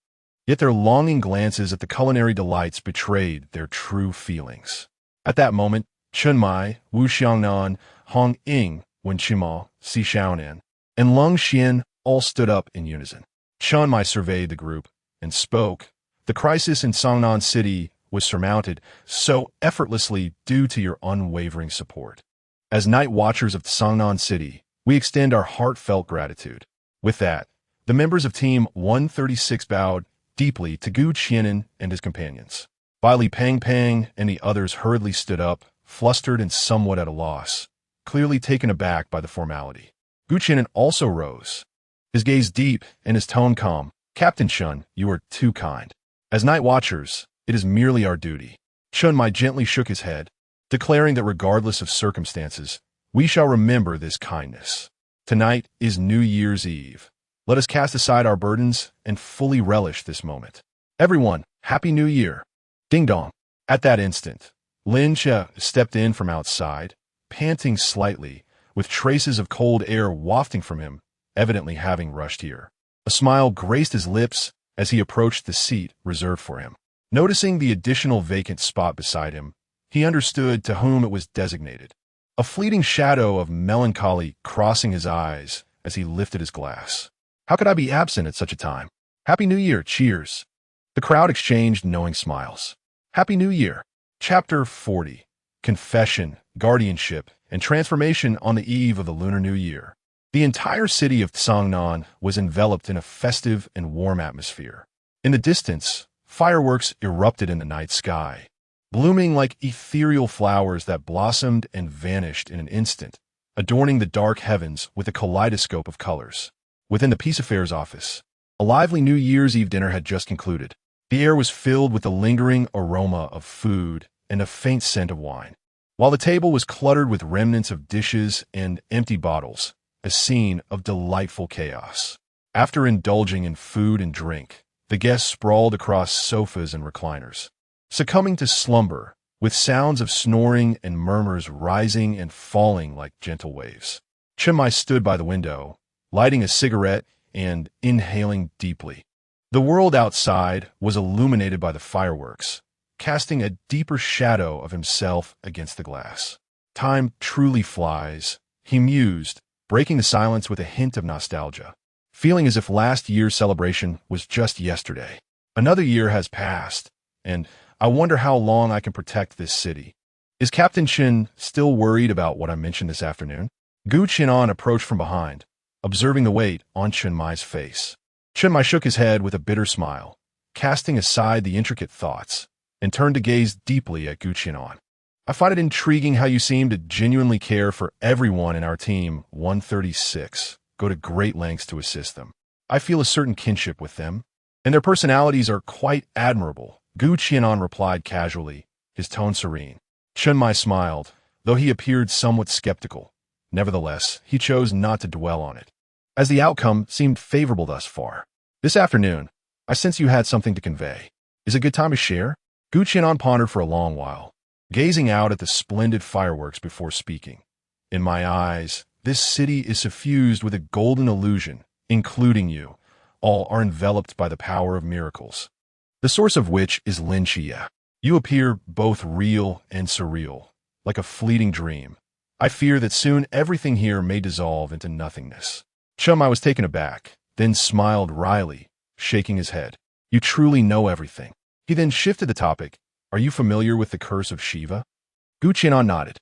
Yet their longing glances at the culinary delights betrayed their true feelings. At that moment, Chen Mai, Wu Xiangnan, Hong Ying, Wen Qimo, Si Xiaonan, and Lung Xian all stood up in unison. Chen Mai surveyed the group and spoke. The crisis in Songnan City was surmounted so effortlessly due to your unwavering support. As night watchers of Songnan City, we extend our heartfelt gratitude. With that, the members of Team 136 bowed deeply to Gu Qian and his companions. Bai Li Pang and the others hurriedly stood up, flustered and somewhat at a loss, clearly taken aback by the formality. Gu Qian also rose, his gaze deep and his tone calm. Captain Chun, you are too kind. As night watchers, it is merely our duty. Chun Mai gently shook his head, declaring that regardless of circumstances, we shall remember this kindness. Tonight is New Year's Eve. Let us cast aside our burdens and fully relish this moment. Everyone, Happy New Year. Ding dong. At that instant, Lin Qiye stepped in from outside, panting slightly, with traces of cold air wafting from him, evidently having rushed here. A smile graced his lips as he approached the seat reserved for him. Noticing the additional vacant spot beside him, he understood to whom it was designated. A fleeting shadow of melancholy crossing his eyes as he lifted his glass. How could I be absent at such a time? Happy New Year, cheers. The crowd exchanged knowing smiles. Happy New Year. Chapter 40. Confession, Guardianship, and Transformation on the eve of the Lunar New Year. The entire city of Songnan was enveloped in a festive and warm atmosphere. In the distance, fireworks erupted in the night sky, blooming like ethereal flowers that blossomed and vanished in an instant, adorning the dark heavens with a kaleidoscope of colors. Within the Peace Affairs office, a lively New Year's Eve dinner had just concluded. The air was filled with the lingering aroma of food and a faint scent of wine, while the table was cluttered with remnants of dishes and empty bottles, a scene of delightful chaos. After indulging in food and drink, the guests sprawled across sofas and recliners, succumbing to slumber, with sounds of snoring and murmurs rising and falling like gentle waves. Chen Mai stood by the window, lighting a cigarette and inhaling deeply. The world outside was illuminated by the fireworks, casting a deeper shadow of himself against the glass. Time truly flies, he mused, breaking the silence with a hint of nostalgia, feeling as if last year's celebration was just yesterday. Another year has passed, and I wonder how long I can protect this city. Is Captain Qin still worried about what I mentioned this afternoon? Gu Qian approached from behind, observing the weight on Chen Mai's face. Chen Mai shook his head with a bitter smile, casting aside the intricate thoughts, and turned to gaze deeply at Gu Qian. I find it intriguing how you seem to genuinely care for everyone in our team 136, go to great lengths to assist them. I feel a certain kinship with them, and their personalities are quite admirable, Gu Qian replied casually, his tone serene. Chen Mai smiled, though he appeared somewhat skeptical. Nevertheless, he chose not to dwell on it, as the outcome seemed favorable thus far. This afternoon, I sense you had something to convey. Is it a good time to share? Gu Qian pondered for a long while, gazing out at the splendid fireworks before speaking. In my eyes, this city is suffused with a golden illusion, including you. All are enveloped by the power of miracles, the source of which is Lin Qiye. You appear both real and surreal, like a fleeting dream. I fear that soon everything here may dissolve into nothingness. Chen Mai was taken aback, then smiled wryly, shaking his head. You truly know everything. He then shifted the topic. Are you familiar with the curse of Shiva? Gu Qian nodded.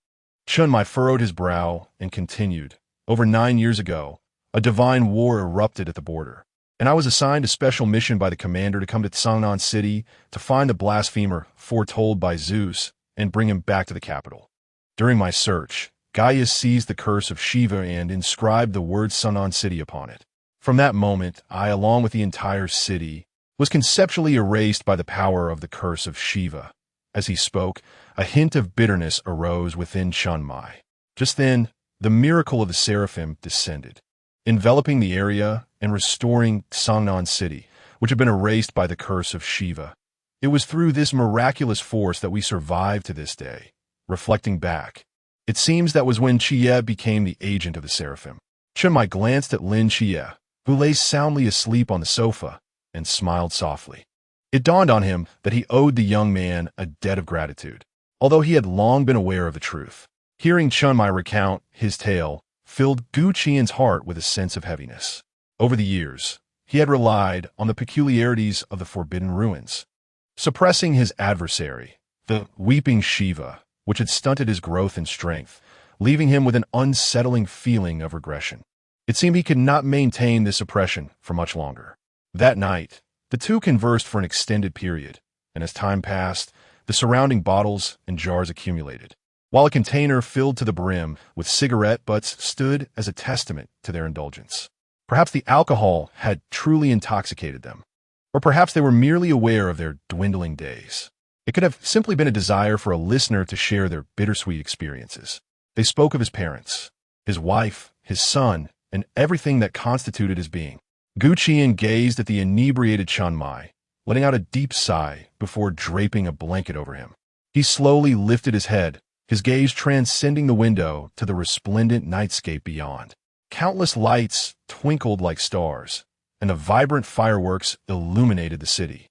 Chen Mai furrowed his brow and continued. Over 9 years ago, a divine war erupted at the border, and I was assigned a special mission by the commander to come to Songnan City to find the blasphemer foretold by Zeus and bring him back to the capital. During my search, Gaia seized the curse of Shiva and inscribed the word Songnan City upon it. From that moment, I, along with the entire city, was conceptually erased by the power of the curse of Shiva. As he spoke, a hint of bitterness arose within Chiang Mai. Just then, the miracle of the seraphim descended, enveloping the area and restoring Sangnan City, which had been erased by the curse of Shiva. It was through this miraculous force that we survived to this day. Reflecting back, it seems that was when Qiye became the agent of the seraphim. Chiang Mai glanced at Lin Qiye, who lay soundly asleep on the sofa, and smiled softly. It dawned on him that he owed the young man a debt of gratitude, although he had long been aware of the truth. Hearing Chiang Mai recount his tale filled Gu Qian's heart with a sense of heaviness. Over the years, he had relied on the peculiarities of the forbidden ruins, suppressing his adversary, the weeping Shiva, which had stunted his growth and strength, leaving him with an unsettling feeling of regression. It seemed he could not maintain this oppression for much longer. That night, the two conversed for an extended period, and as time passed, the surrounding bottles and jars accumulated, while a container filled to the brim with cigarette butts stood as a testament to their indulgence. Perhaps the alcohol had truly intoxicated them, or perhaps they were merely aware of their dwindling days. It could have simply been a desire for a listener to share their bittersweet experiences. They spoke of his parents, his wife, his son, and everything that constituted his being. Gu Qian gazed at the inebriated Chiang Mai, letting out a deep sigh before draping a blanket over him. He slowly lifted his head, his gaze transcending the window to the resplendent nightscape beyond. Countless lights twinkled like stars, and the vibrant fireworks illuminated the city,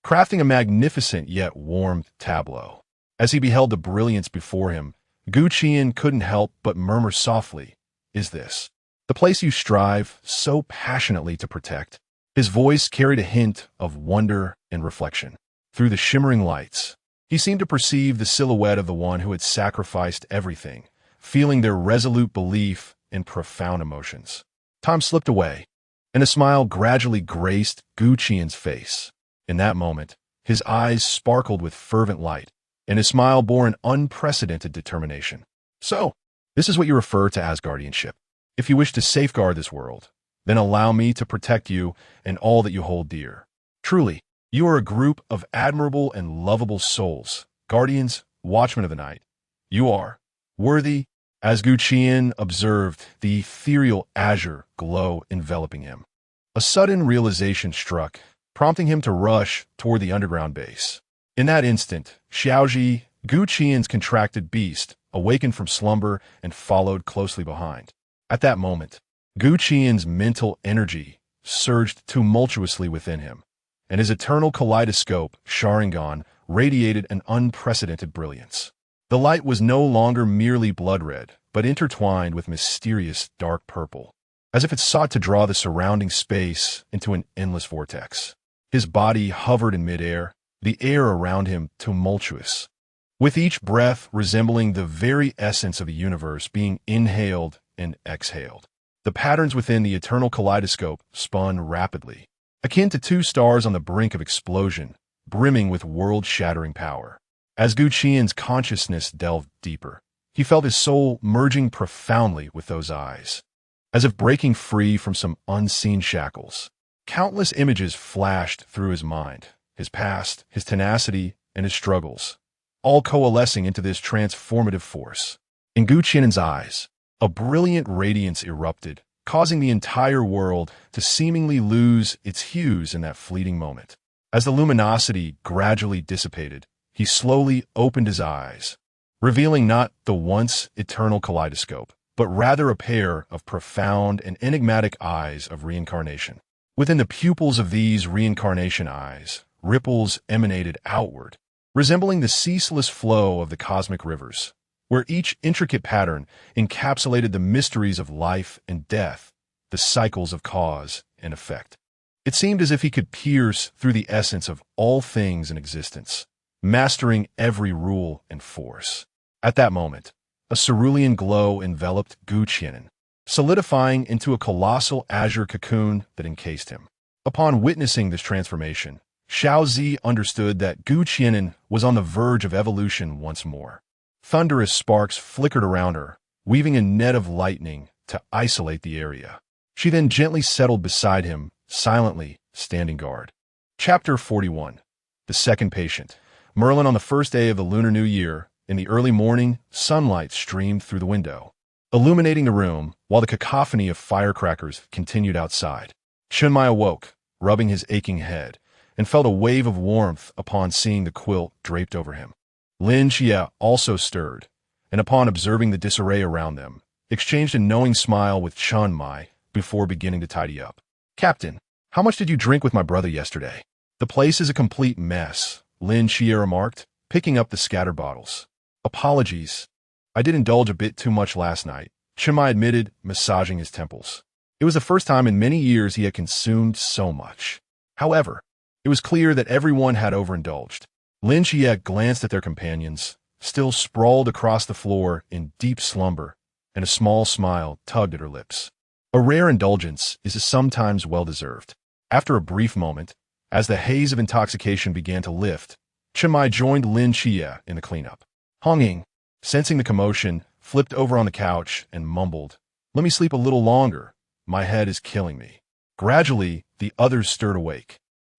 crafting a magnificent yet warm tableau. As he beheld the brilliance before him, Gu Qian couldn't help but murmur softly, "Is this the place you strive so passionately to protect?" His voice carried a hint of wonder and reflection. Through the shimmering lights, he seemed to perceive the silhouette of the one who had sacrificed everything, feeling their resolute belief and profound emotions. Time slipped away, and a smile gradually graced Gu Qian's face. In that moment, his eyes sparkled with fervent light, and his smile bore an unprecedented determination. "So, this is what you refer to as guardianship. If you wish to safeguard this world, then allow me to protect you and all that you hold dear. Truly, you are a group of admirable and lovable souls, guardians, watchmen of the night. You are worthy." As Gu Qian observed the ethereal azure glow enveloping him, a sudden realization struck, prompting him to rush toward the underground base. In that instant, Xiaoji, Gu Qian's contracted beast, awakened from slumber and followed closely behind. At that moment, Gu Qian's mental energy surged tumultuously within him, and his eternal kaleidoscope, Sharingan, radiated an unprecedented brilliance. The light was no longer merely blood red, but intertwined with mysterious dark purple, as if it sought to draw the surrounding space into an endless vortex. His body hovered in midair, the air around him tumultuous, with each breath resembling the very essence of the universe being inhaled and exhaled. The patterns within the eternal kaleidoscope spun rapidly, akin to two stars on the brink of explosion, brimming with world-shattering power. As Gu Qian's consciousness delved deeper, he felt his soul merging profoundly with those eyes. As if breaking free from some unseen shackles, countless images flashed through his mind, his past, his tenacity, and his struggles, all coalescing into this transformative force. In Gu Qian's eyes, a brilliant radiance erupted, causing the entire world to seemingly lose its hues in that fleeting moment. As the luminosity gradually dissipated, he slowly opened his eyes, revealing not the once eternal kaleidoscope, but rather a pair of profound and enigmatic eyes of reincarnation. Within the pupils of these reincarnation eyes, ripples emanated outward, resembling the ceaseless flow of the cosmic rivers, where each intricate pattern encapsulated the mysteries of life and death, the cycles of cause and effect. It seemed as if he could pierce through the essence of all things in existence, mastering every rule and force. At that moment, a cerulean glow enveloped Gu Qian, solidifying into a colossal azure cocoon that encased him. Upon witnessing this transformation, Xiaozi understood that Gu Qian was on the verge of evolution once more. Thunderous sparks flickered around her, weaving a net of lightning to isolate the area. She then gently settled beside him, silently standing guard. Chapter 41. The Second Patient. Merlin, on the first day of the Lunar New Year, in the early morning, sunlight streamed through the window, illuminating the room while the cacophony of firecrackers continued outside. Chunmai awoke, rubbing his aching head, and felt a wave of warmth upon seeing the quilt draped over him. Lin Qiye also stirred, and upon observing the disarray around them, exchanged a knowing smile with Chunmai before beginning to tidy up. "Captain, how much did you drink with my brother yesterday?" "The place is a complete mess," Lin Qiye remarked, picking up the scattered bottles. "Apologies. I did indulge a bit too much last night," Chunmai admitted, massaging his temples. It was the first time in many years he had consumed so much. However, it was clear that everyone had overindulged. Lin Qiye glanced at their companions, still sprawled across the floor in deep slumber, and a small smile tugged at her lips. A rare indulgence is sometimes well-deserved. After a brief moment, as the haze of intoxication began to lift, Chunmai joined Lin Qiye in the cleanup. Hong Ying, sensing the commotion, flipped over on the couch and mumbled, "Let me sleep a little longer. My head is killing me." Gradually, the others stirred awake,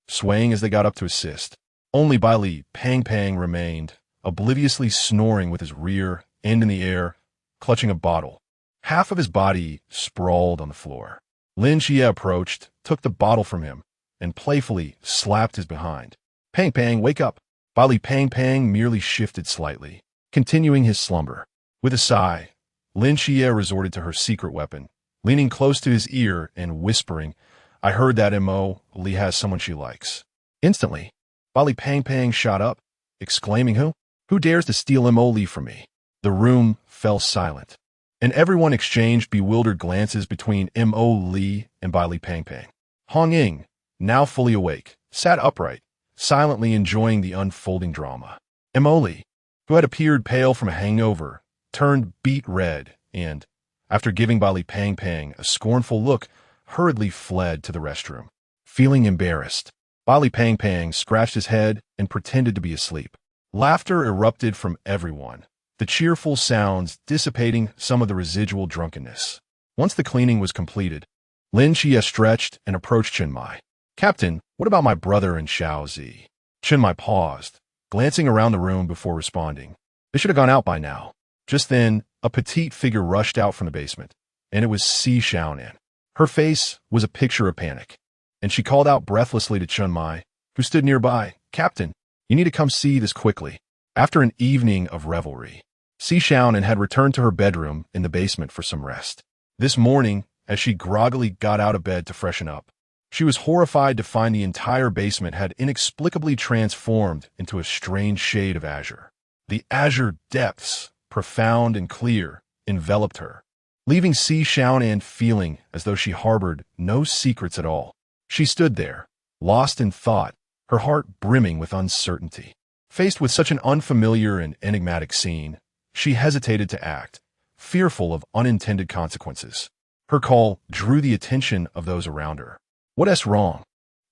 swaying as they got up to assist. Only Baili Pang remained, obliviously snoring with his rear end in the air, clutching a bottle. Half of his body sprawled on the floor. Lin Qiye approached, took the bottle from him, and playfully slapped his behind. "Pang, wake up." Baili Pang merely shifted slightly, continuing his slumber. With a sigh, Lin Qiye resorted to her secret weapon, leaning close to his ear and whispering, "I heard that M.O. Li has someone she likes." Instantly, Baili Pang shot up, exclaiming, Who dares to steal M.O. Li from me?" The room fell silent, and everyone exchanged bewildered glances between M.O. Li and Baili Pang. Hong Ying, now fully awake, sat upright, silently enjoying the unfolding drama. M.O. Li, who had appeared pale from a hangover, turned beet red and, after giving Baili Pang a scornful look, hurriedly fled to the restroom. Feeling embarrassed, Baili Pang scratched his head and pretended to be asleep. Laughter erupted from everyone, the cheerful sounds dissipating some of the residual drunkenness. Once the cleaning was completed, Lin Qiye stretched and approached Chunmai. "Captain, what about my brother and Xiao Zi?" Chunmai paused, glancing around the room before responding. "They should have gone out by now." Just then, a petite figure rushed out from the basement, and it was Si Xiaonan. Her face was a picture of panic, and she called out breathlessly to Chunmai, who stood nearby, "Captain, you need to come see this quickly." After an evening of revelry, Si Xiaonan had returned to her bedroom in the basement for some rest. This morning, as she groggily got out of bed to freshen up, she was horrified to find the entire basement had inexplicably transformed into a strange shade of azure. The azure depths, profound and clear, enveloped her, leaving Si Xiaonan feeling as though she harbored no secrets at all. She stood there, lost in thought, her heart brimming with uncertainty. Faced with such an unfamiliar and enigmatic scene, she hesitated to act, fearful of unintended consequences. Her call drew the attention of those around her. "What's wrong?"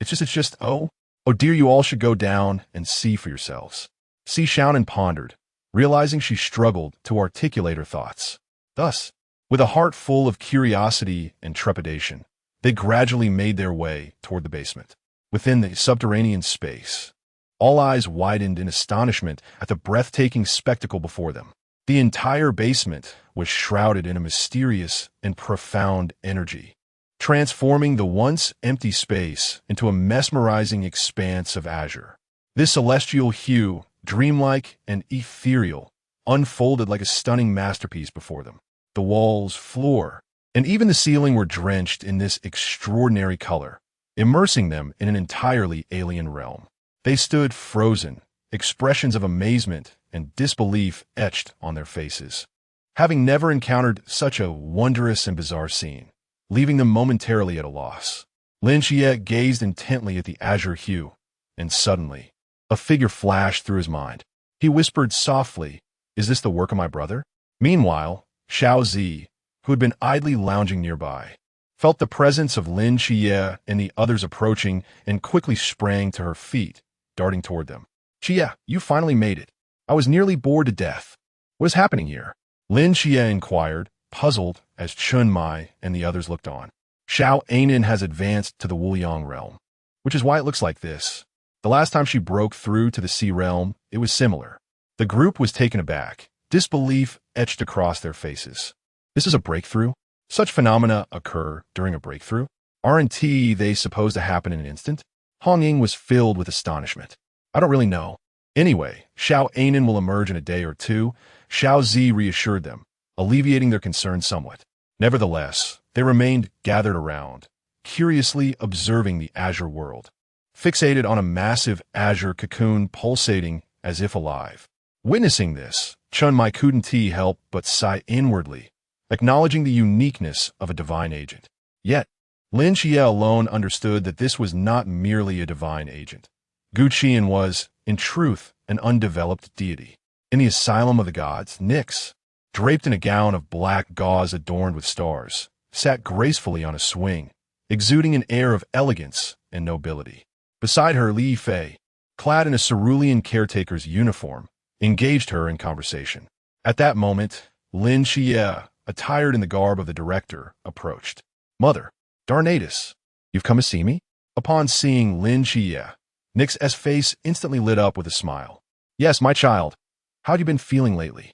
It's just, oh dear, you all should go down and see for yourselves." Si Xiaonan pondered, realizing she struggled to articulate her thoughts. Thus, with a heart full of curiosity and trepidation, they gradually made their way toward the basement. Within the subterranean space, all eyes widened in astonishment at the breathtaking spectacle before them. The entire basement was shrouded in a mysterious and profound energy, transforming the once empty space into a mesmerizing expanse of azure. This celestial hue, dreamlike and ethereal, unfolded like a stunning masterpiece before them. The walls, floor, and even the ceiling were drenched in this extraordinary color, immersing them in an entirely alien realm. They stood frozen, expressions of amazement and disbelief etched on their faces, having never encountered such a wondrous and bizarre scene, leaving them momentarily at a loss. Lin Qiye gazed intently at the azure hue, and suddenly, a figure flashed through his mind. He whispered softly, "Is this the work of my brother?" Meanwhile, Xiao Zi, who had been idly lounging nearby, felt the presence of Lin Qiye and the others approaching and quickly sprang to her feet, darting toward them. "Qiye, you finally made it. I was nearly bored to death. What is happening here?" Lin Qiye inquired, puzzled as Chunmai and the others looked on. Xiao Anin has advanced to the Wuliang realm, which is why it looks like this. The last time she broke through to the Sea realm, it was similar. The group was taken aback, disbelief etched across their faces. This is a breakthrough? Such phenomena occur during a breakthrough? Aren't they supposed to happen in an instant? Hong Ying was filled with astonishment. I don't really know. Anyway, Xiao Anin will emerge in a day or two, Xiao Zi reassured them, alleviating their concern somewhat. Nevertheless, they remained gathered around, curiously observing the azure world, fixated on a massive azure cocoon pulsating as if alive. Witnessing this, Chun Mai couldn't help but sigh inwardly, acknowledging the uniqueness of a divine agent. Yet, Lin Qiye alone understood that this was not merely a divine agent. Qi'an was, in truth, an undeveloped deity. In the asylum of the gods, Nyx, draped in a gown of black gauze adorned with stars, sat gracefully on a swing, exuding an air of elegance and nobility. Beside her, Li Fei, clad in a cerulean caretaker's uniform, engaged her in conversation. At that moment, Lin Qiye, attired in the garb of the director, approached. Mother, Darnatus, you've come to see me? Upon seeing Lin Qiye, Nyx's face instantly lit up with a smile. Yes, my child. How've you been feeling lately?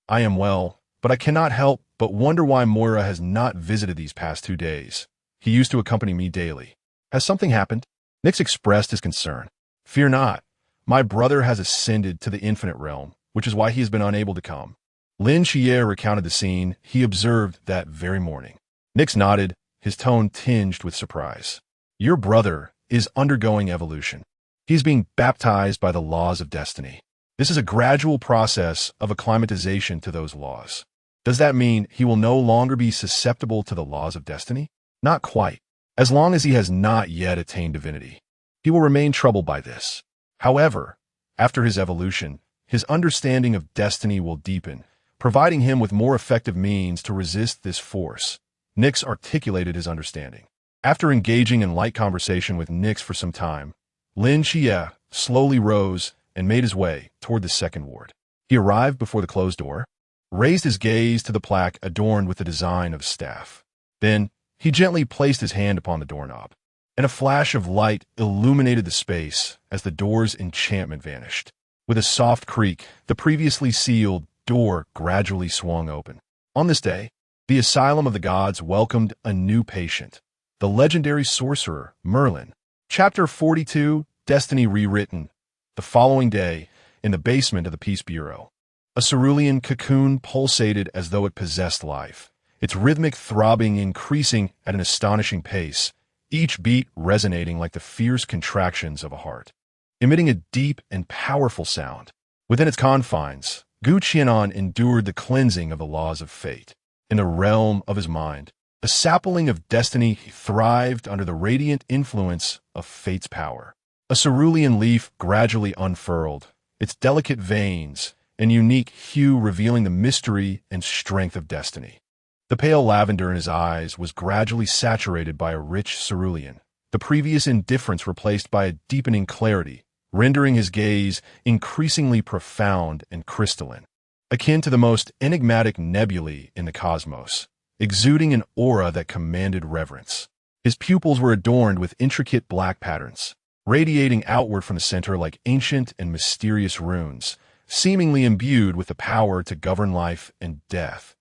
I am well, but I cannot help but wonder why Moirai has not visited these past 2 days. He used to accompany me daily. Has something happened? Nyx expressed his concern. Fear not. My brother has ascended to the infinite realm, which is why he has been unable to come. Lin Qiye recounted the scene he observed that very morning. Nyx nodded, his tone tinged with surprise. Your brother is undergoing evolution. He's being baptized by the laws of destiny. This is a gradual process of acclimatization to those laws. Does that mean he will no longer be susceptible to the laws of destiny? Not quite. As long as he has not yet attained divinity, he will remain troubled by this. However, after his evolution, his understanding of destiny will deepen, providing him with more effective means to resist this force. Nyx articulated his understanding. After engaging in light conversation with Nyx for some time, Lin Qiye slowly rose and made his way toward the second ward. He arrived before the closed door, raised his gaze to the plaque adorned with the design of a staff. Then, he gently placed his hand upon the doorknob, and a flash of light illuminated the space as the door's enchantment vanished. With a soft creak, the previously sealed door gradually swung open. On this day, the Asylum of the Gods welcomed a new patient, the legendary sorcerer, Merlin. Chapter 42, Destiny Rewritten. The following day, in the basement of the Peace Bureau, a cerulean cocoon pulsated as though it possessed life, its rhythmic throbbing increasing at an astonishing pace, each beat resonating like the fierce contractions of a heart, emitting a deep and powerful sound. Within its confines, Qi'an endured the cleansing of the laws of fate. In the realm of his mind, a sapling of destiny thrived under the radiant influence of fate's power. A cerulean leaf gradually unfurled, its delicate veins and unique hue revealing the mystery and strength of destiny. The pale lavender in his eyes was gradually saturated by a rich cerulean, the previous indifference replaced by a deepening clarity, rendering his gaze increasingly profound and crystalline, akin to the most enigmatic nebulae in the cosmos, exuding an aura that commanded reverence. His pupils were adorned with intricate black patterns, radiating outward from the center like ancient and mysterious runes, seemingly imbued with the power to govern life and death,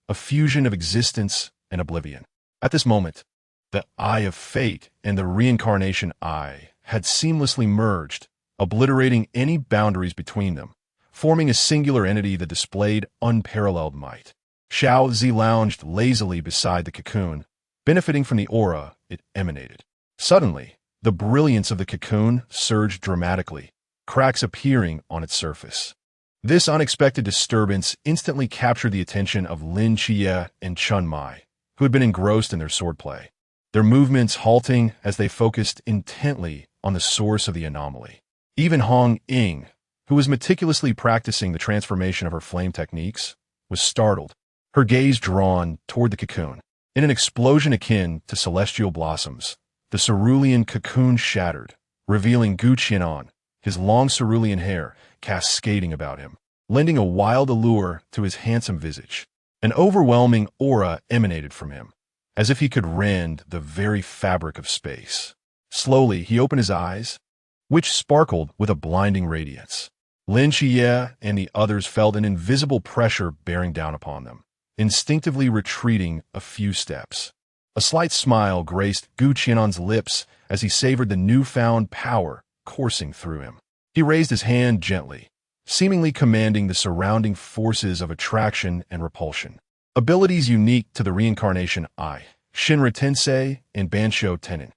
a fusion of existence and oblivion. At this moment, the Eye of Fate and the Reincarnation Eye had seamlessly merged, obliterating any boundaries between them, forming a singular entity that displayed unparalleled might. Xiao Zi lounged lazily beside the cocoon, benefiting from the aura it emanated. Suddenly, the brilliance of the cocoon surged dramatically, cracks appearing on its surface. This unexpected disturbance instantly captured the attention of Lin Qiye and Chun Mai, who had been engrossed in their swordplay, their movements halting as they focused intently on the source of the anomaly. Even Hong Ying, who was meticulously practicing the transformation of her flame techniques, was startled, her gaze drawn toward the cocoon. In an explosion akin to celestial blossoms, the cerulean cocoon shattered, revealing Qi'an, his long cerulean hair cascading about him, lending a wild allure to his handsome visage. An overwhelming aura emanated from him, as if he could rend the very fabric of space. Slowly, he opened his eyes, which sparkled with a blinding radiance. Lin Qiye and the others felt an invisible pressure bearing down upon them, instinctively retreating a few steps. A slight smile graced Qian's lips as he savored the newfound power coursing through him. He raised his hand gently, seemingly commanding the surrounding forces of attraction and repulsion. Abilities unique to the reincarnation Eye, Shinra Tensei and Bansho Tenin.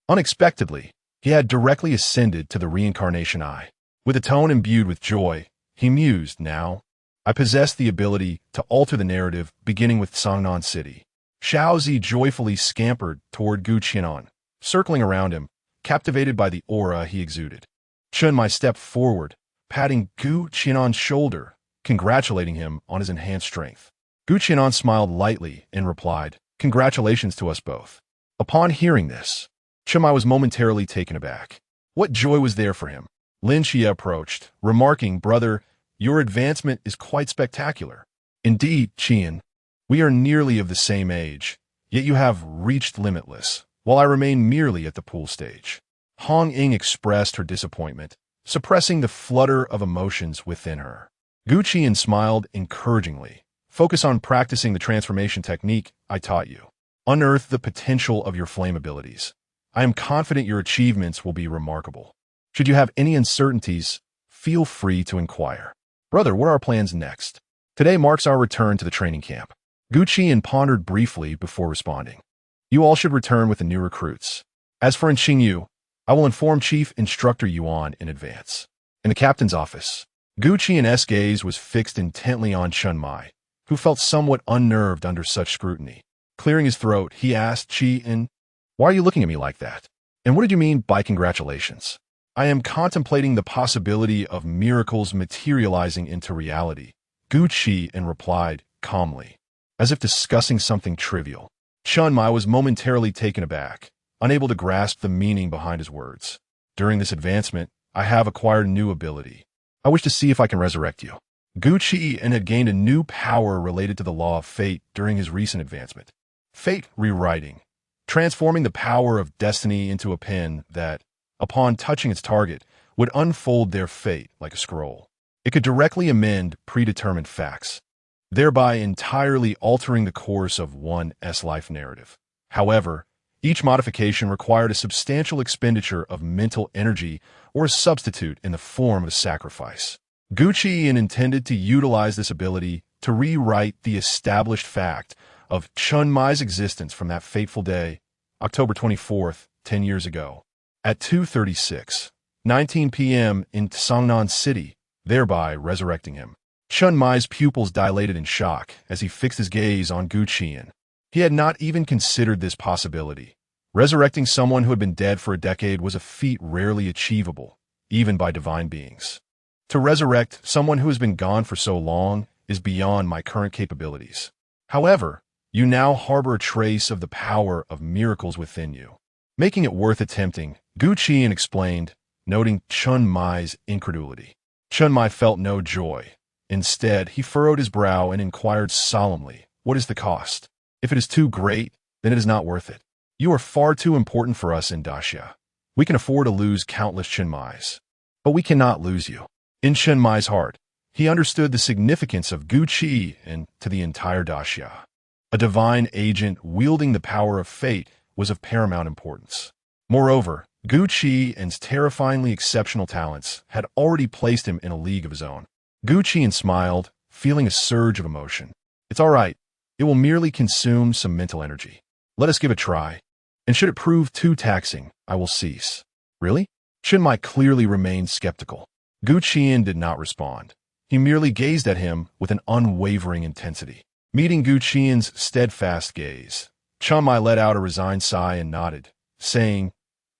Unexpectedly, he had directly ascended to the reincarnation Eye. With a tone imbued with joy, he mused, now, I possess the ability to alter the narrative beginning with Sangnan City. Xiaozi joyfully scampered toward Qian, circling around him, captivated by the aura he exuded. Chunmai stepped forward, patting Qian's shoulder, congratulating him on his enhanced strength. Qian smiled lightly and replied, congratulations to us both. Upon hearing this, Chunmai was momentarily taken aback. What joy was there for him? Lin Qiye approached, remarking, brother, your advancement is quite spectacular. Indeed, Qian, we are nearly of the same age, yet you have reached limitless, while I remain merely at the pool stage. Hong Ying expressed her disappointment, suppressing the flutter of emotions within her. Qian smiled encouragingly. Focus on practicing the transformation technique I taught you. Unearth the potential of your flame abilities. I am confident your achievements will be remarkable. Should you have any uncertainties, feel free to inquire. Brother, what are our plans next? Today marks our return to the training camp. Qian pondered briefly before responding. You all should return with the new recruits. As for Xingyu, I will inform Chief Instructor Yuan in advance. In the captain's office, Qian's gaze was fixed intently on Chunmai, who felt somewhat unnerved under such scrutiny. Clearing his throat, he asked Qian, why are you looking at me like that? And what did you mean by congratulations? I am contemplating the possibility of miracles materializing into reality, Qian replied calmly, as if discussing something trivial. Chunmai was momentarily taken aback, unable to grasp the meaning behind his words. During this advancement, I have acquired a new ability. I wish to see if I can resurrect you. Qian had gained a new power related to the law of fate during his recent advancement. Fate rewriting, transforming the power of destiny into a pen that, upon touching its target, would unfold their fate like a scroll. It could directly amend predetermined facts, thereby entirely altering the course of one's life narrative. However, each modification required a substantial expenditure of mental energy or a substitute in the form of a sacrifice. Qian intended to utilize this ability to rewrite the established fact of Chunmai's existence from that fateful day, October 24th, 10 years ago, at 2:19 p.m. in Sangnan City, thereby resurrecting him. Chunmai's pupils dilated in shock as he fixed his gaze on Qian. He had not even considered this possibility. Resurrecting someone who had been dead for a decade was a feat rarely achievable, even by divine beings. To resurrect someone who has been gone for so long is beyond my current capabilities. However, you now harbor a trace of the power of miracles within you, making it worth attempting, Qian explained, noting Chunmai's incredulity. Chunmai felt no joy. Instead, he furrowed his brow and inquired solemnly, what is the cost? If it is too great, then it is not worth it. You are far too important for us in Daxia. We can afford to lose countless Chunmais, but we cannot lose you. In Chunmai's heart, he understood the significance of Qi and to the entire Daxia. A divine agent wielding the power of fate was of paramount importance. Moreover, Qian's terrifyingly exceptional talents had already placed him in a league of his own. Qian smiled, feeling a surge of emotion. It's all right. It will merely consume some mental energy. Let us give it a try. And should it prove too taxing, I will cease. Really? Chunmai clearly remained skeptical. Qian did not respond. He merely gazed at him with an unwavering intensity. Meeting Qian's steadfast gaze, Chunmai let out a resigned sigh and nodded, saying,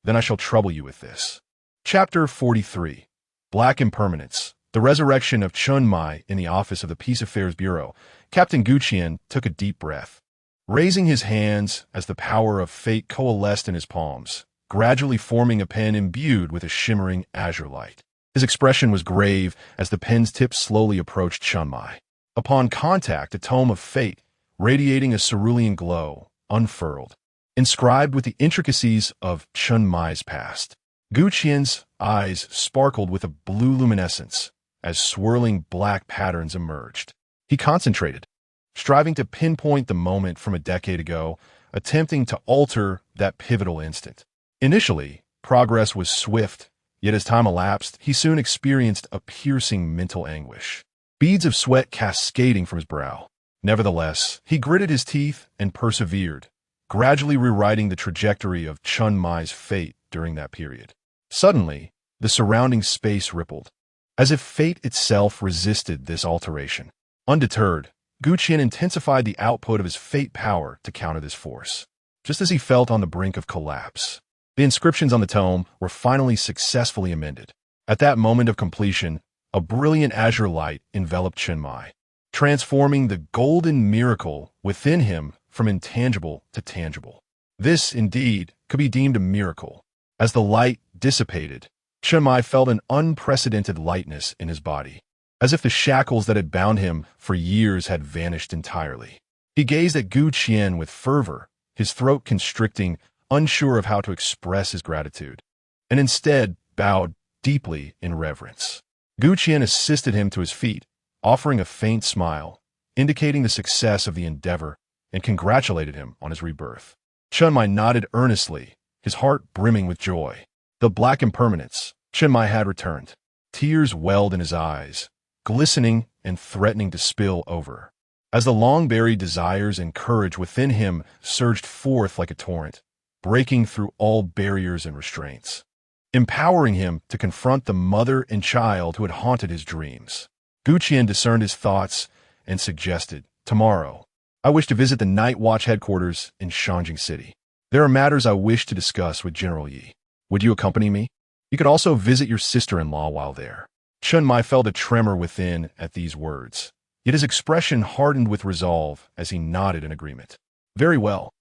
then I shall trouble you with this. Chapter 43. Black Impermanence. The resurrection of Chunmai in the office of the Peace Affairs Bureau. Captain Qian took a deep breath, raising his hands as the power of fate coalesced in his palms, gradually forming a pen imbued with a shimmering azure light. His expression was grave as the pen's tip slowly approached Chunmai. Upon contact, a tome of fate, radiating a cerulean glow, unfurled, inscribed with the intricacies of Chun Mai's past. Gu Qian's eyes sparkled with a blue luminescence as swirling black patterns emerged. He concentrated, striving to pinpoint the moment from a decade ago, attempting to alter that pivotal instant. Initially, progress was swift, yet as time elapsed, he soon experienced a piercing mental anguish, beads of sweat cascading from his brow. Nevertheless, he gritted his teeth and persevered, gradually rewriting the trajectory of Chun Mai's fate during that period. Suddenly, the surrounding space rippled, as if fate itself resisted this alteration. Undeterred, Gu Qian intensified the output of his fate power to counter this force. Just as he felt on the brink of collapse, the inscriptions on the tome were finally successfully amended. At that moment of completion, a brilliant azure light enveloped Chun Mai, transforming the golden miracle within him from intangible to tangible. This, indeed, could be deemed a miracle. As the light dissipated, Chun Mai felt an unprecedented lightness in his body, as if the shackles that had bound him for years had vanished entirely. He gazed at Gu Qian with fervor, his throat constricting, unsure of how to express his gratitude, and instead bowed deeply in reverence. Gu Qian assisted him to his feet, offering a faint smile, indicating the success of the endeavor, and congratulated him on his rebirth. Chun Mai nodded earnestly, his heart brimming with joy. The black impermanence, Chun Mai had returned. Tears welled in his eyes, glistening and threatening to spill over, as the long-buried desires and courage within him surged forth like a torrent, breaking through all barriers and restraints, empowering him to confront the mother and child who had haunted his dreams. Gu Qian discerned his thoughts and suggested, "Tomorrow, I wish to visit the Night Watch headquarters in Shanjing City. There are matters I wish to discuss with General Yi. Would you accompany me? You could also visit your sister-in-law while there." Chun Mai felt a tremor within at these words, yet his expression hardened with resolve as he nodded in agreement. "Very well.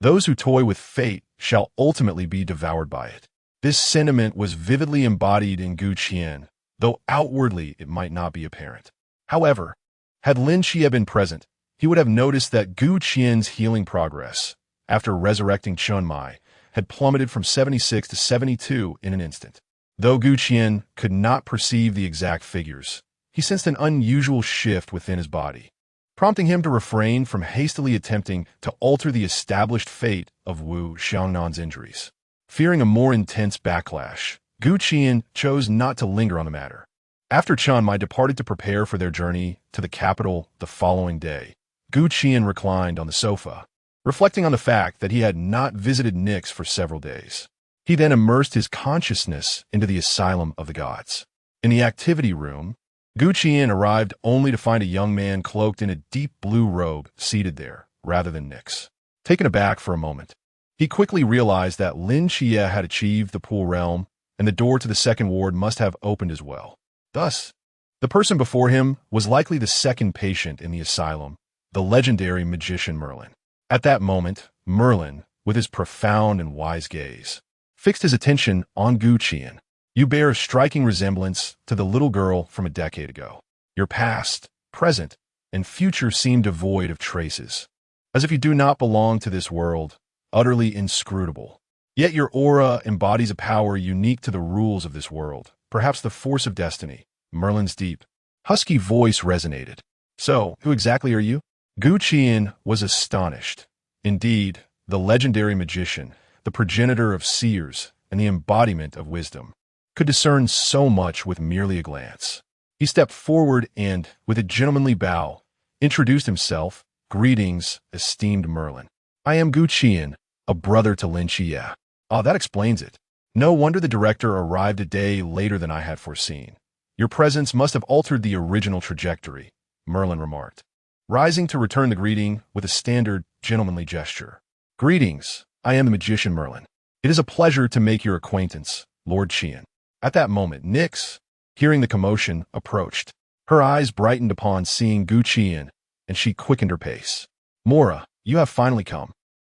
Those who toy with fate shall ultimately be devoured by it." This sentiment was vividly embodied in Gu Qian, though outwardly it might not be apparent. However, had Lin Qiye been present, he would have noticed that Gu Qian's healing progress, after resurrecting Chun Mai, had plummeted from 76 to 72 in an instant. Though Gu Qian could not perceive the exact figures, he sensed an unusual shift within his body, prompting him to refrain from hastily attempting to alter the established fate of Wu Xiangnan's injuries. Fearing a more intense backlash, Gu Qian chose not to linger on the matter. After Chun Mai departed to prepare for their journey to the capital the following day, Gu Qian reclined on the sofa, reflecting on the fact that he had not visited Nyx for several days. He then immersed his consciousness into the asylum of the gods. In the activity room, Gu Qian arrived only to find a young man cloaked in a deep blue robe seated there, rather than Nyx. Taken aback for a moment, he quickly realized that Lin Qiye had achieved the pool realm, and the door to the second ward must have opened as well. Thus, the person before him was likely the second patient in the asylum, the legendary magician Merlin. At that moment, Merlin, with his profound and wise gaze, fixed his attention on Gu Qian. "You bear a striking resemblance to the little girl from a decade ago. Your past, present, and future seem devoid of traces, as if you do not belong to this world, utterly inscrutable. Yet your aura embodies a power unique to the rules of this world, perhaps the force of destiny." Merlin's deep, husky voice resonated. "So, who exactly are you?" Gu Qian was astonished. Indeed, the legendary magician, the progenitor of seers and the embodiment of wisdom, could discern so much with merely a glance. He stepped forward and, with a gentlemanly bow, introduced himself. "Greetings, esteemed Merlin. I am Gu Qian, a brother to Lin Qiye." "Ah, that explains it. No wonder the director arrived a day later than I had foreseen. Your presence must have altered the original trajectory," Merlin remarked, rising to return the greeting with a standard, gentlemanly gesture. "Greetings, I am the magician Merlin. It is a pleasure to make your acquaintance, Lord Qian." At that moment, Nyx, hearing the commotion, approached. Her eyes brightened upon seeing Gu Qian, and she quickened her pace. "Moirai, you have finally come.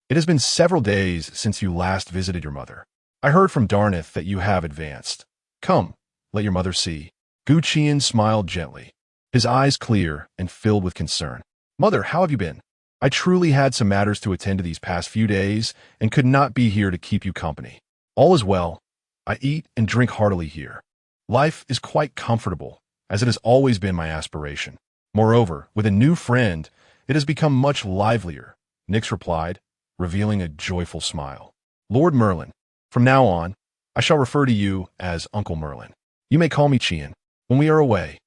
It has been several days since you last visited your mother. I heard from Darnith that you have advanced. Come, let your mother see." Gu Qian smiled gently, his eyes clear and filled with concern. "Mother, how have you been?" I truly had some matters to attend to these past few days and could not be here to keep you company. All is well. I eat and drink heartily here. Life is quite comfortable, as it has always been my aspiration. Moreover, with a new friend, it has become much livelier, Nyx replied, revealing a joyful smile. Lord Merlin, from now on, I shall refer to you as Uncle Merlin. You may call me Qi'an. When we are away,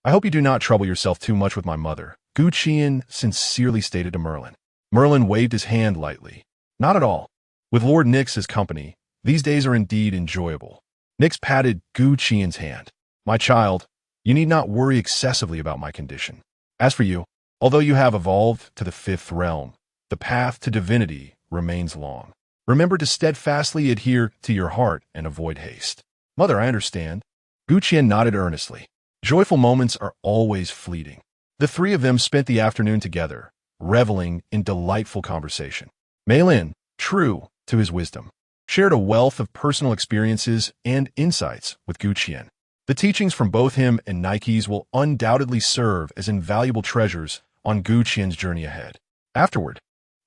I hope you do not trouble yourself too much with my mother, Qi'an sincerely stated to Merlin. Merlin waved his hand lightly. Not at all. With Lord Nyx as company, these days are indeed enjoyable. Nyx patted Qi'an's hand. My child, you need not worry excessively about my condition. As for you, although you have evolved to the fifth realm, the path to divinity remains long. Remember to steadfastly adhere to your heart and avoid haste. Mother, I understand. Qi'an nodded earnestly. Joyful moments are always fleeting. The three of them spent the afternoon together, reveling in delightful conversation. Lin, true to his wisdom, shared a wealth of personal experiences and insights with Qi'an. The teachings from both him and Nike's will undoubtedly serve as invaluable treasures on Qi'an's journey ahead. Afterward,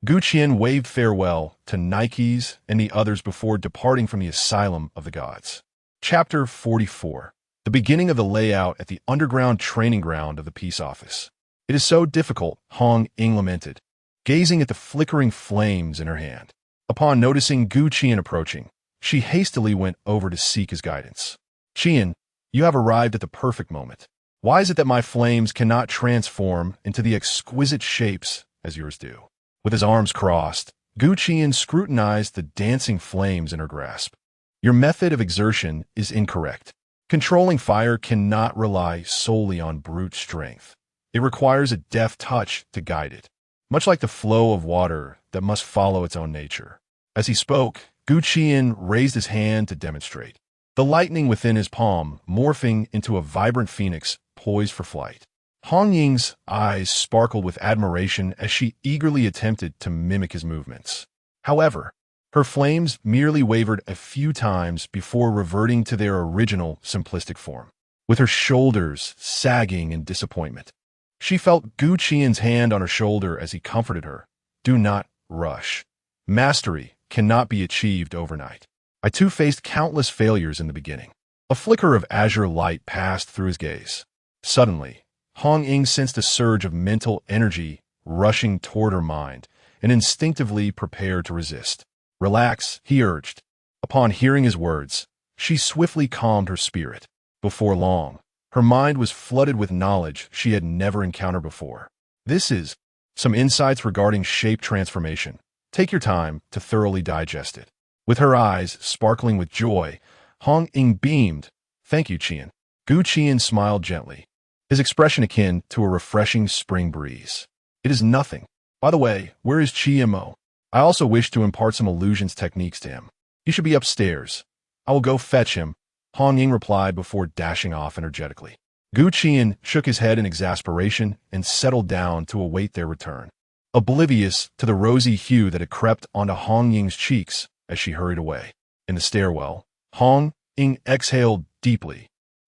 Qi'an waved farewell to Nike's and the others before departing from the Asylum of the Gods. Chapter 44. The beginning of the layout at the underground training ground of the peace office. It is so difficult, Hong Ying lamented, gazing at the flickering flames in her hand. Upon noticing Qi'an approaching, she hastily went over to seek his guidance. Qi'an, you have arrived at the perfect moment. Why is it that my flames cannot transform into the exquisite shapes as yours do? With his arms crossed, Qi'an scrutinized the dancing flames in her grasp. Your method of exertion is incorrect. Controlling fire cannot rely solely on brute strength. It requires a deft touch to guide it, much like the flow of water that must follow its own nature. As he spoke, Qi'an raised his hand to demonstrate, the lightning within his palm morphing into a vibrant phoenix poised for flight. Hong Ying's eyes sparkled with admiration as she eagerly attempted to mimic his movements. However, her flames merely wavered a few times before reverting to their original simplistic form. With her shoulders sagging in disappointment, she felt Qi'an's hand on her shoulder as he comforted her. Do not rush. Mastery cannot be achieved overnight. I too faced countless failures in the beginning. A flicker of azure light passed through his gaze. Suddenly, Hong Ying sensed a surge of mental energy rushing toward her mind and instinctively prepared to resist. Relax, he urged. Upon hearing his words, she swiftly calmed her spirit. Before long, her mind was flooded with knowledge she had never encountered before. This is some insights regarding shape transformation. Take your time to thoroughly digest it. With her eyes sparkling with joy, Hong Ying beamed. Thank you, Qi'an. Qi'an smiled gently, his expression akin to a refreshing spring breeze. It is nothing. By the way, where is Qi'an? I also wish to impart some illusions techniques to him. He should be upstairs. I will go fetch him, Hong Ying replied before dashing off energetically. Qi'an shook his head in exasperation and settled down to await their return, oblivious to the rosy hue that had crept onto Hong Ying's cheeks as she hurried away. In the stairwell, Hong Ying exhaled deeply,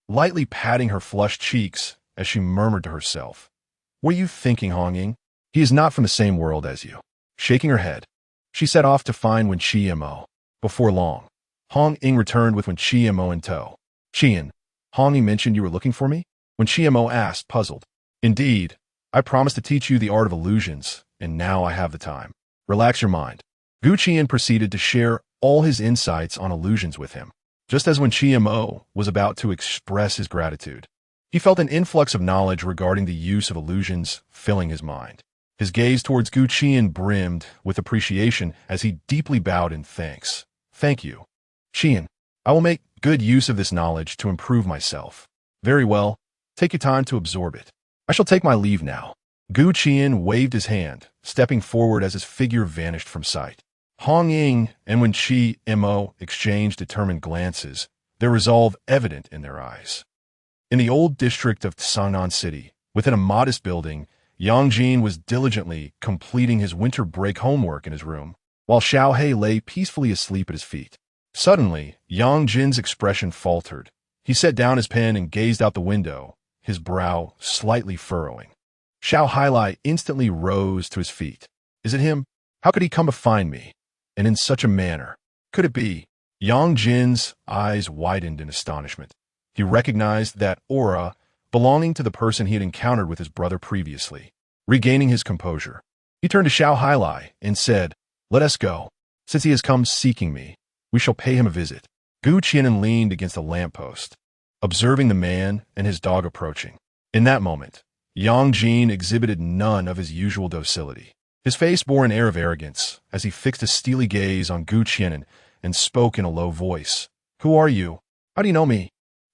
lightly patting her flushed cheeks as she murmured to herself, "What are you thinking, Hong Ying? He is not from the same world as you." Shaking her head, she set off to find Wen Qi'an. Before long, Hong Ying returned with Wen Qi'an in tow. "Qi'an, Hong Ying mentioned you were looking for me?" Wen Qi'an asked, puzzled. "Indeed, I promised to teach you the art of illusions, and now I have the time. Relax your mind." Qi'an proceeded to share all his insights on illusions with him. Just as Wen Qi'an was about to express his gratitude, he felt an influx of knowledge regarding the use of illusions filling his mind. His gaze towards Qi'an brimmed with appreciation as he deeply bowed in thanks. "Thank you, Qi'an. I will make good use of this knowledge to improve myself." "Very well. Take your time to absorb it. I shall take my leave now." Qi'an waved his hand, stepping forward as his figure vanished from sight. Hong Ying and Wen Qi'an exchanged determined glances, their resolve evident in their eyes. In the old district of Sangnan City, within a modest building, Yang Jin was diligently completing his winter break homework in his room, while Xiao He lay peacefully asleep at his feet. Suddenly, Yang Jin's expression faltered. He set down his pen and gazed out the window, his brow slightly furrowing. Xiao Hailai instantly rose to his feet. Is it him? How could he come to find me? And in such a manner? Could it be? Yang Jin's eyes widened in astonishment. He recognized that aura belonging to the person he had encountered with his brother previously. Regaining his composure, he turned to Xiao Hailai and said, "Let us go. Since he has come seeking me, we shall pay him a visit." Gu Qianan leaned against a lamppost, observing the man and his dog approaching. In that moment, Yang Jin exhibited none of his usual docility. His face bore an air of arrogance as he fixed a steely gaze on Gu Qianan and spoke in a low voice. "Who are you? How do you know me?"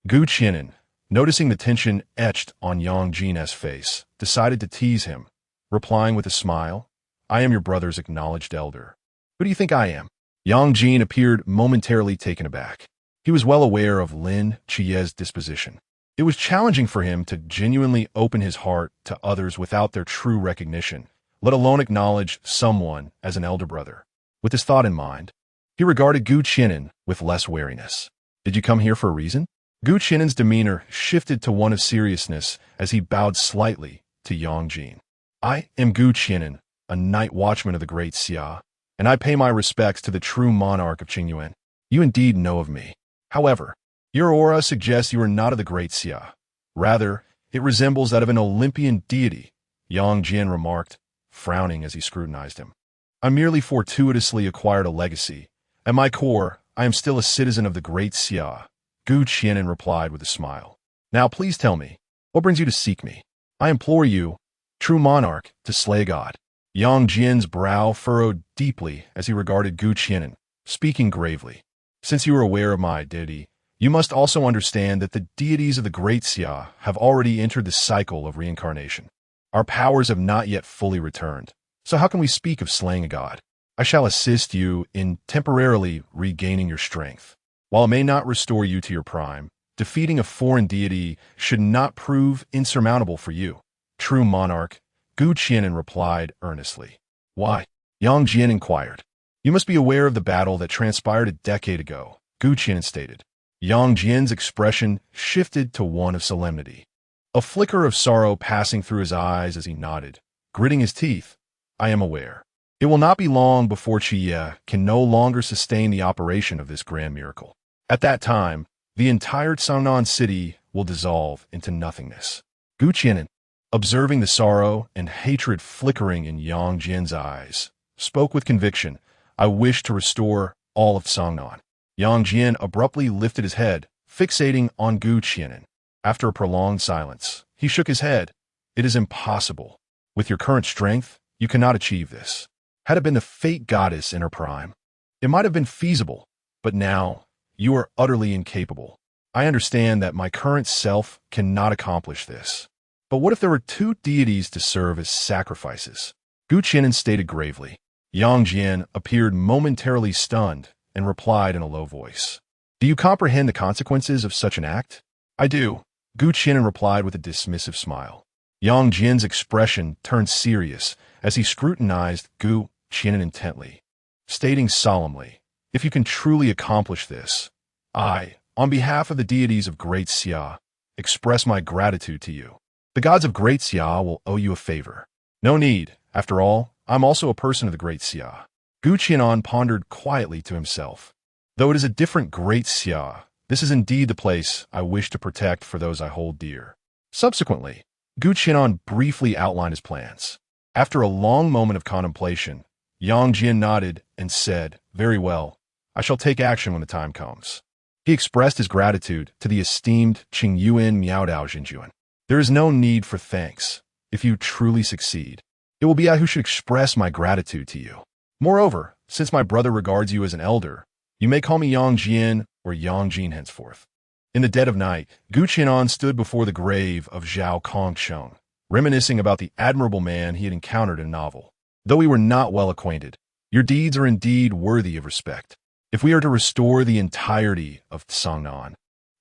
Gu Qianan, noticing the tension etched on Yang Jin's face, decided to tease him, replying with a smile, "I am your brother's acknowledged elder. Who do you think I am?" Yang Jin appeared momentarily taken aback. He was well aware of Lin Qiye's disposition. It was challenging for him to genuinely open his heart to others without their true recognition, let alone acknowledge someone as an elder brother. With this thought in mind, he regarded Gu Qianan with less wariness. "Did you come here for a reason?" Gu Qianan's demeanor shifted to one of seriousness as he bowed slightly to Yang Jin. "I am Gu Qianan, a night watchman of the great Xia, and I pay my respects to the true monarch of Qingyuan. You indeed know of me. However, your aura suggests you are not of the great Xia. Rather, it resembles that of an Olympian deity," Yang Jin remarked, frowning as he scrutinized him. "I merely fortuitously acquired a legacy. At my core, I am still a citizen of the great Xia," Gu Qianan replied with a smile. "Now please tell me, what brings you to seek me? I implore you, true monarch, to slay a god." Yang Jin's brow furrowed deeply as he regarded Gu Qianan, speaking gravely. "Since you are aware of my identity, you must also understand that the deities of the great Xia have already entered the cycle of reincarnation. Our powers have not yet fully returned, so how can we speak of slaying a god? I shall assist you in temporarily regaining your strength. While it may not restore you to your prime, defeating a foreign deity should not prove insurmountable for you, true monarch," Gu Qianan replied earnestly. "Why?" Yang Jin inquired. "You must be aware of the battle that transpired a decade ago," Gu Qianan stated. Yang Jin's expression shifted to one of solemnity, a flicker of sorrow passing through his eyes as he nodded, gritting his teeth. "I am aware. It will not be long before Qiye can no longer sustain the operation of this grand miracle. At that time, the entire Sangnan city will dissolve into nothingness." Gu Qianan, observing the sorrow and hatred flickering in Yang Jin's eyes, spoke with conviction, "I wish to restore all of Sangnan." Yang Jin abruptly lifted his head, fixating on Gu Qianan. After a prolonged silence, he shook his head. "It is impossible. With your current strength, you cannot achieve this. Had it been the fate goddess in her prime, it might have been feasible, but now you are utterly incapable. I understand that my current self cannot accomplish this. But what if there were two deities to serve as sacrifices?" Gu Qianan stated gravely. Yang Jin appeared momentarily stunned and replied in a low voice, "Do you comprehend the consequences of such an act?" "I do," Gu Qianan replied with a dismissive smile. Yang Jin's expression turned serious as he scrutinized Gu Qianan intently, stating solemnly, "If you can truly accomplish this, I, on behalf of the deities of Great Xia, express my gratitude to you. The gods of Great Xia will owe you a favor." "No need. After all, I'm also a person of the Great Xia." Gu Qianan pondered quietly to himself. "Though it is a different Great Xia, this is indeed the place I wish to protect for those I hold dear." Subsequently, Gu Qianan briefly outlined his plans. After a long moment of contemplation, Yang Jin nodded and said, "Very well, I shall take action when the time comes." He expressed his gratitude to the esteemed Qingyuan Miaodao Jinjuan. "There is no need for thanks. If you truly succeed, it will be I who should express my gratitude to you. Moreover, since my brother regards you as an elder, you may call me Yang Jin or Yang Jin henceforth." In the dead of night, Gu Qianan stood before the grave of Zhao Kongsheng, reminiscing about the admirable man he had encountered in a novel. "Though we were not well acquainted, your deeds are indeed worthy of respect. If we are to restore the entirety of Sangnan,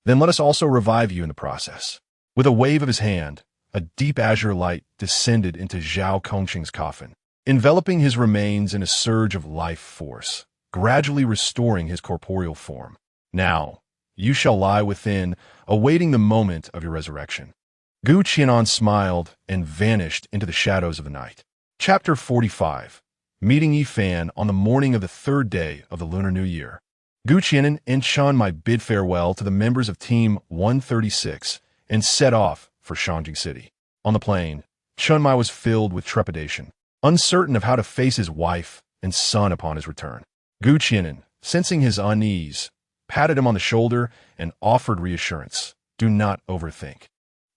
then let us also revive you in the process." With a wave of his hand, a deep azure light descended into Zhao Kongsheng's coffin, enveloping his remains in a surge of life force, gradually restoring his corporeal form. "Now, you shall lie within, awaiting the moment of your resurrection." Gu Qianan smiled and vanished into the shadows of the night. Chapter 45. Meeting Yi Fan on the morning of the third day of the Lunar New Year. Gu Qianan and Qian Mai bid farewell to the members of Team 136 and set off for Shangjing City. On the plane, Qian Mai was filled with trepidation, uncertain of how to face his wife and son upon his return. Gu Qianan, sensing his unease, patted him on the shoulder and offered reassurance. Do not overthink.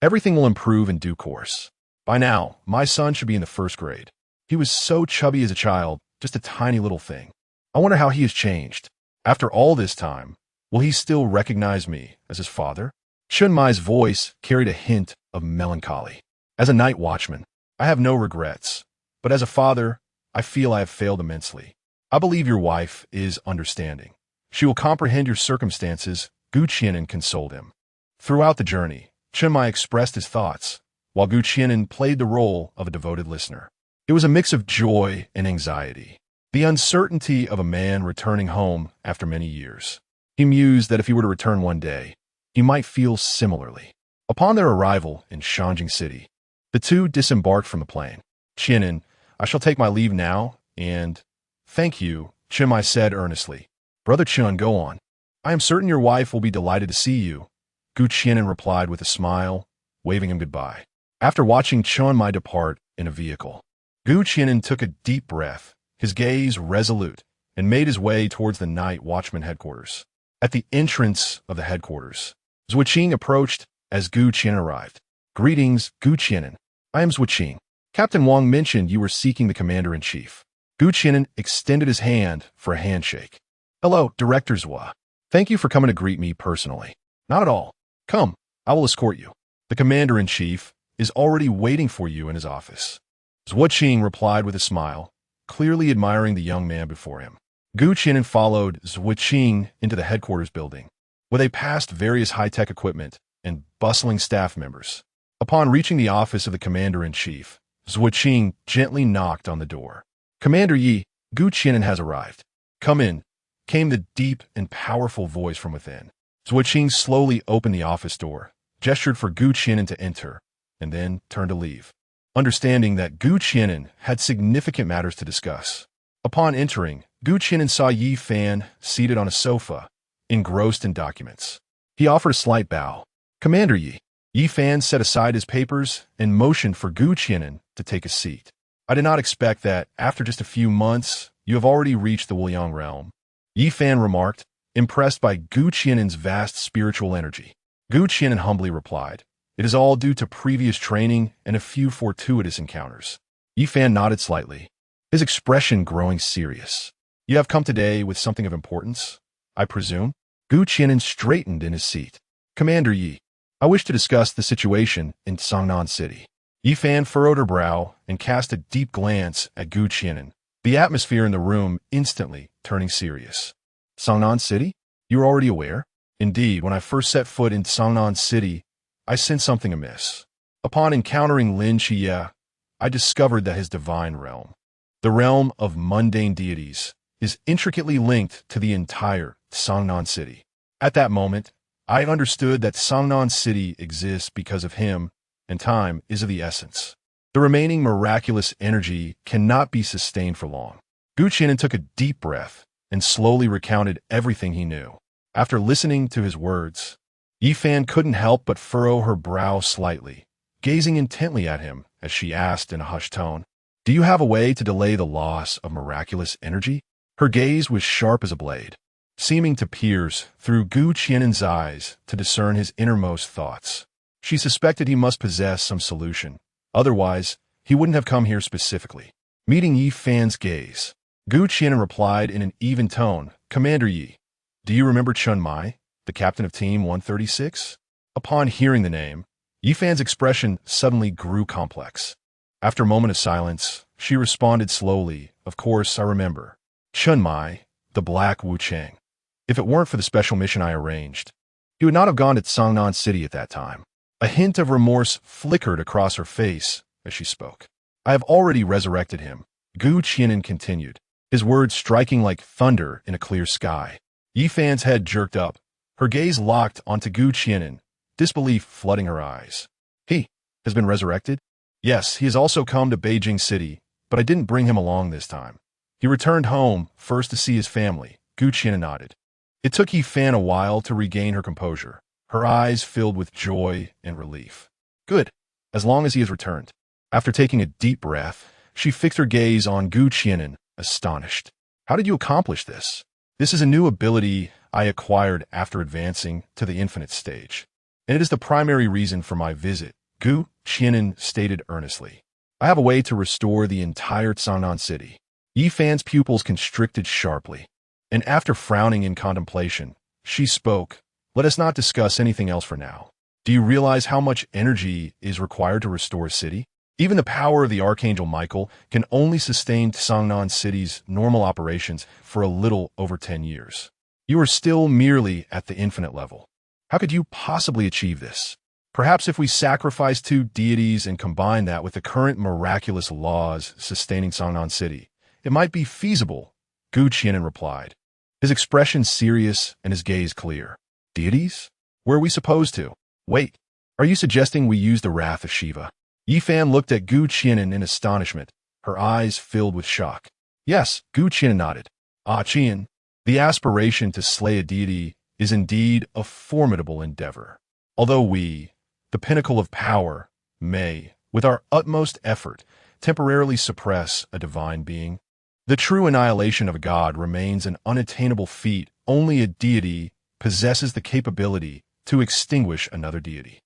Everything will improve in due course. By now, my son should be in the first grade. He was so chubby as a child, just a tiny little thing. I wonder how he has changed. After all this time, will he still recognize me as his father? Qian Mai's voice carried a hint of melancholy. As a night watchman, I have no regrets, but as a father, I feel I have failed immensely. I believe your wife is understanding. She will comprehend your circumstances, Gu Qianan consoled him. Throughout the journey, Qian Mai expressed his thoughts, while Gu Qianan played the role of a devoted listener. It was a mix of joy and anxiety, the uncertainty of a man returning home after many years. He mused that if he were to return one day, he might feel similarly. Upon their arrival in Shangjing City, the two disembarked from the plane. Qianan, I shall take my leave now, and thank you, Qian Mai said earnestly. Brother Qian, go on. I am certain your wife will be delighted to see you, Gu Qianan replied with a smile, waving him goodbye. After watching Qian Mai depart in a vehicle, Gu Qianan took a deep breath, his gaze resolute, and made his way towards the night watchman headquarters. At the entrance of the headquarters, Zhuqing approached as Gu Qianan arrived. Greetings, Gu Qianan. I am Zhuqing. Captain Wang mentioned you were seeking the commander-in-chief. Gu Qianan extended his hand for a handshake. Hello, Director Zhua. Thank you for coming to greet me personally. Not at all. Come, I will escort you. The commander-in-chief is already waiting for you in his office. Zhuqing replied with a smile, clearly admiring the young man before him. Gu Qianan followed Zhuqing into the headquarters building, where they passed various high-tech equipment and bustling staff members. Upon reaching the office of the commander-in-chief, Zhuqing gently knocked on the door. Commander Yi, Gu Qianan has arrived. Come in, came the deep and powerful voice from within. Zhuqing slowly opened the office door, gestured for Gu Qianan to enter, and then turned to leave, understanding that Gu Qianan had significant matters to discuss. Upon entering, Gu Qianan saw Yi Fan seated on a sofa, engrossed in documents. He offered a slight bow. Commander Yi. Yi Fan set aside his papers and motioned for Gu Qianan to take a seat. I did not expect that, after just a few months, you have already reached the Wuliang realm. Yi Fan remarked, impressed by Gu Qianan's vast spiritual energy. Gu Qianan humbly replied, it is all due to previous training and a few fortuitous encounters. Yi Fan nodded slightly, his expression growing serious. You have come today with something of importance, I presume? Gu Qianan straightened in his seat. Commander Yi, I wish to discuss the situation in Sangnan City. Yi Fan furrowed her brow and cast a deep glance at Gu Qianan, the atmosphere in the room instantly turning serious. Sangnan City? You are already aware? Indeed, when I first set foot in Sangnan City, I sensed something amiss. Upon encountering Lin Qiye, I discovered that his divine realm, the realm of mundane deities, is intricately linked to the entire Sangnan City. At that moment, I understood that Sangnan City exists because of him, and time is of the essence. The remaining miraculous energy cannot be sustained for long. Gu Qianan took a deep breath and slowly recounted everything he knew. After listening to his words, Yi Fan couldn't help but furrow her brow slightly, gazing intently at him as she asked in a hushed tone, do you have a way to delay the loss of miraculous energy? Her gaze was sharp as a blade, seeming to pierce through Gu Qianan's eyes to discern his innermost thoughts. She suspected he must possess some solution. Otherwise, he wouldn't have come here specifically. Meeting Yi Fan's gaze, Gu Qianan replied in an even tone, Commander Yi, do you remember Qian Mai, the captain of Team 136? Upon hearing the name, Yi Fan's expression suddenly grew complex. After a moment of silence, she responded slowly, of course I remember. Qian Mai, the Black Wu Cheng. If it weren't for the special mission I arranged, he would not have gone to Sangnan City at that time. A hint of remorse flickered across her face as she spoke. I have already resurrected him, Gu Qianan continued, his words striking like thunder in a clear sky. Yi Fan's head jerked up, her gaze locked onto Gu Qianan, disbelief flooding her eyes. He, has been resurrected? Yes, he has also come to Beijing City, but I didn't bring him along this time. He returned home, first to see his family. Qi'an nodded. It took Fan a while to regain her composure, her eyes filled with joy and relief. Good, as long as he has returned. After taking a deep breath, she fixed her gaze on Qi'an, astonished. How did you accomplish this? This is a new ability I acquired after advancing to the infinite stage, and it is the primary reason for my visit, Qi'an stated earnestly. I have a way to restore the entire Chang'an city. Fan's pupils constricted sharply, and after frowning in contemplation, she spoke. Let us not discuss anything else for now. Do you realize how much energy is required to restore a city? Even the power of the Archangel Michael can only sustain Chang'an City's normal operations for a little over 10 years. You are still merely at the infinite level. How could you possibly achieve this? Perhaps if we sacrifice 2 deities and combine that with the current miraculous laws sustaining Chang'an City, it might be feasible, Qi'an replied, his expression serious and his gaze clear. Deities? Where are we supposed to? Wait, are you suggesting we use the wrath of Shiva? Fan looked at Qi'an in astonishment, her eyes filled with shock. Yes, Qi'an nodded. Qi'an, the aspiration to slay a deity is indeed a formidable endeavor. Although we, the pinnacle of power, may, with our utmost effort, temporarily suppress a divine being, the true annihilation of a god remains an unattainable feat. Only a deity possesses the capability to extinguish another deity.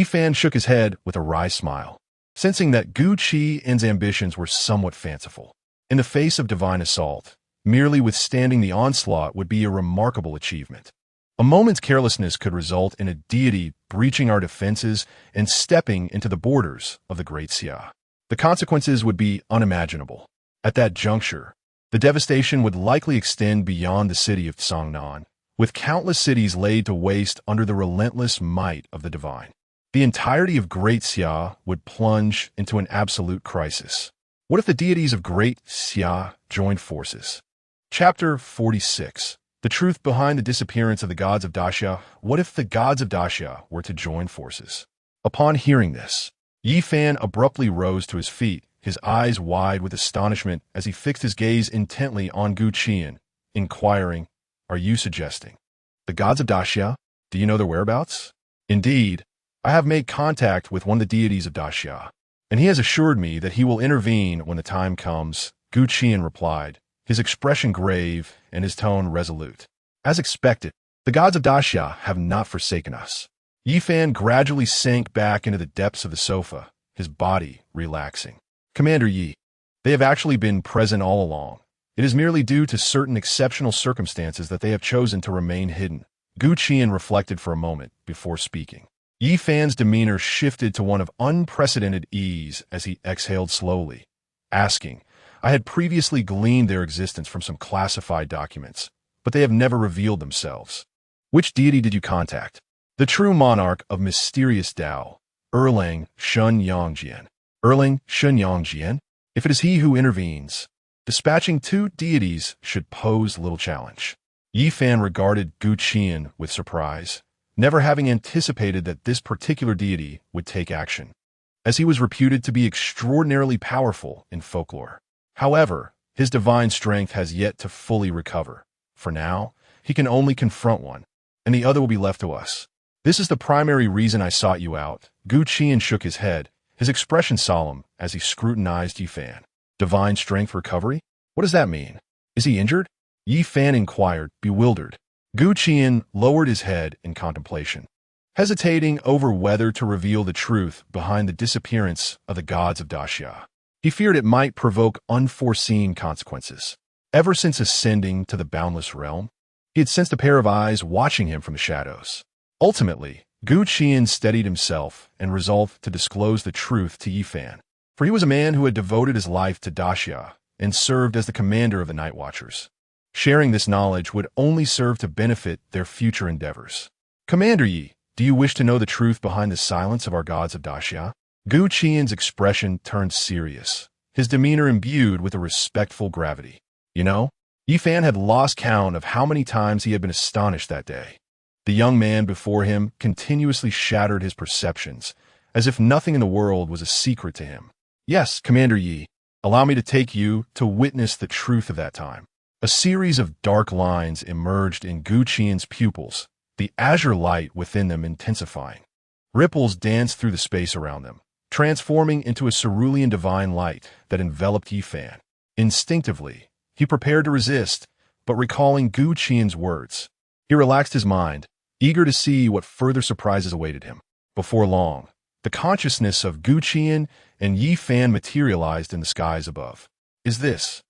Fan shook his head with a wry smile, sensing that Qi'an's ambitions were somewhat fanciful. In the face of divine assault, merely withstanding the onslaught would be a remarkable achievement. A moment's carelessness could result in a deity breaching our defenses and stepping into the borders of the Great Xia. The consequences would be unimaginable. At that juncture, the devastation would likely extend beyond the city of Chang'an, with countless cities laid to waste under the relentless might of the divine. The entirety of Great Xia would plunge into an absolute crisis. What if the deities of Great Xia joined forces? Chapter 46. The truth behind the disappearance of the gods of Daxia. What if the gods of Daxia were to join forces? Upon hearing this, Fan abruptly rose to his feet, his eyes wide with astonishment as he fixed his gaze intently on Qi'an, inquiring, Are you suggesting the gods of Daxia? Do you know their whereabouts? Indeed, I have made contact with one of the deities of Daxia, and he has assured me that he will intervene when the time comes, Qi'an replied, his expression grave and his tone resolute. As expected, the gods of Daxia have not forsaken us. Fan gradually sank back into the depths of the sofa, his body relaxing. Commander Yi, they have actually been present all along. It is merely due to certain exceptional circumstances that they have chosen to remain hidden. Qi'an reflected for a moment before speaking. Fan's demeanor shifted to one of unprecedented ease as he exhaled slowly, asking, I had previously gleaned their existence from some classified documents, but they have never revealed themselves. Which deity did you contact? The true monarch of mysterious Tao, Erlang Shunyangjian. Erlang Shunyangjian? If it is he who intervenes, dispatching 2 deities should pose little challenge. Fan regarded Qi'an with surprise, never having anticipated that this particular deity would take action, as he was reputed to be extraordinarily powerful in folklore. However, his divine strength has yet to fully recover. For now, he can only confront one, and the other will be left to us. This is the primary reason I sought you out. Qi'an shook his head, his expression solemn as he scrutinized Fan. Divine strength recovery? What does that mean? Is he injured? Fan inquired, bewildered. Qi'an lowered his head in contemplation, hesitating over whether to reveal the truth behind the disappearance of the gods of Daxia. He feared it might provoke unforeseen consequences. Ever since ascending to the boundless realm, he had sensed a pair of eyes watching him from the shadows. Ultimately, Qi'an steadied himself and resolved to disclose the truth to Fan, for he was a man who had devoted his life to Daxia and served as the commander of the Night Watchers. Sharing this knowledge would only serve to benefit their future endeavors. Commander Yi, do you wish to know the truth behind the silence of our gods of Daxia? Qi'an's expression turned serious, his demeanor imbued with a respectful gravity. You know, Fan had lost count of how many times he had been astonished that day. The young man before him continuously shattered his perceptions, as if nothing in the world was a secret to him. "Yes, Commander Yi, allow me to take you to witness the truth of that time." A series of dark lines emerged in Qian's pupils, the azure light within them intensifying. Ripples danced through the space around them, transforming into a cerulean divine light that enveloped Yi Fan. Instinctively, he prepared to resist, but recalling Qian's words, he relaxed his mind, eager to see what further surprises awaited him. Before long, the consciousness of Qian and Yi Fan materialized in the skies above. "Is this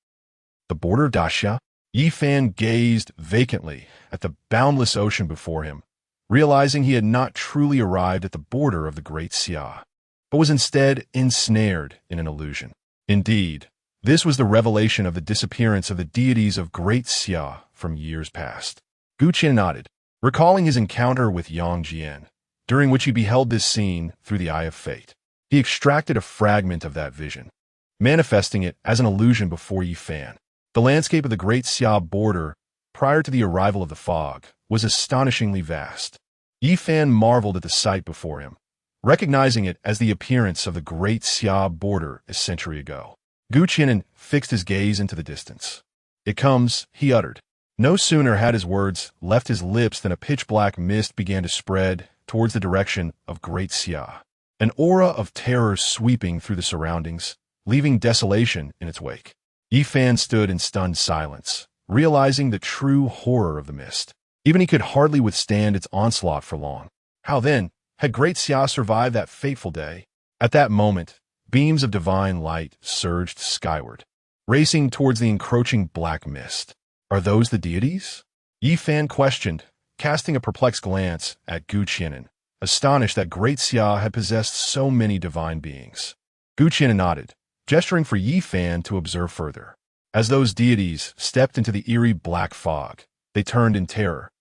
the border of Daxia?" Yi Fan gazed vacantly at the boundless ocean before him, realizing he had not truly arrived at the border of the Great Xia, but was instead ensnared in an illusion. Indeed, this was the revelation of the disappearance of the deities of Great Xia from years past. Qian nodded, recalling his encounter with Yang Jian, during which he beheld this scene through the eye of fate. He extracted a fragment of that vision, manifesting it as an illusion before Yi Fan. The landscape of the Great Xia border, prior to the arrival of the fog, was astonishingly vast. Yi Fan marveled at the sight before him, recognizing it as the appearance of the Great Xia border a century ago. Qian fixed his gaze into the distance. "It comes," he uttered. No sooner had his words left his lips than a pitch-black mist began to spread towards the direction of Great Xia, an aura of terror sweeping through the surroundings, leaving desolation in its wake. Yi Fan stood in stunned silence, realizing the true horror of the mist. Even he could hardly withstand its onslaught for long. How then had Great Xia survived that fateful day? At that moment, beams of divine light surged skyward, racing towards the encroaching black mist. "Are those the deities?" Yi Fan questioned, casting a perplexed glance at Qian, astonished that Great Xia had possessed so many divine beings. Qian nodded, gesturing for Yi Fan to observe further. As those deities stepped into the eerie black fog, they turned in terror,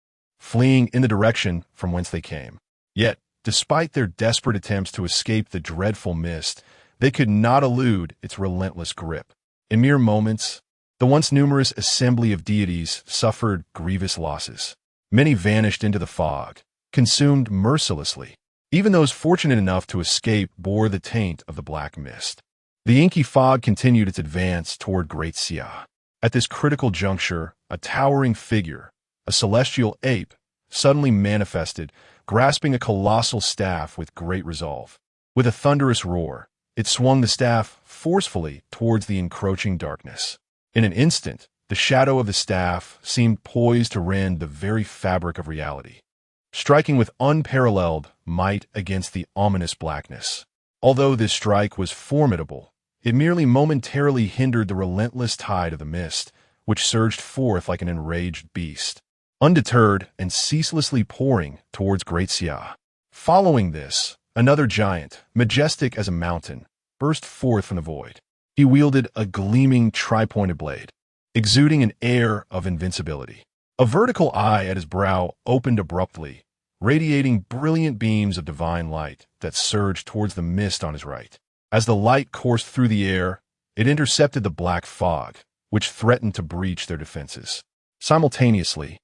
fleeing in the direction from whence they came. Yet, despite their desperate attempts to escape the dreadful mist, they could not elude its relentless grip. In mere moments, the once numerous assembly of deities suffered grievous losses. Many vanished into the fog, consumed mercilessly. Even those fortunate enough to escape bore the taint of the black mist. The inky fog continued its advance toward Great Xia. At this critical juncture, a towering figure, a celestial ape, suddenly manifested, grasping a colossal staff with great resolve. With a thunderous roar, it swung the staff forcefully towards the encroaching darkness. In an instant, the shadow of the staff seemed poised to rend the very fabric of reality, striking with unparalleled might against the ominous blackness. Although this strike was formidable, it merely momentarily hindered the relentless tide of the mist, which surged forth like an enraged beast, undeterred and ceaselessly pouring towards Great Xia. Following this, another giant, majestic as a mountain, burst forth from the void. He wielded a gleaming tri-pointed blade, exuding an air of invincibility. A vertical eye at his brow opened abruptly, radiating brilliant beams of divine light that surged towards the mist on his right. As the light coursed through the air, it intercepted the black fog, which threatened to breach their defenses. Simultaneously,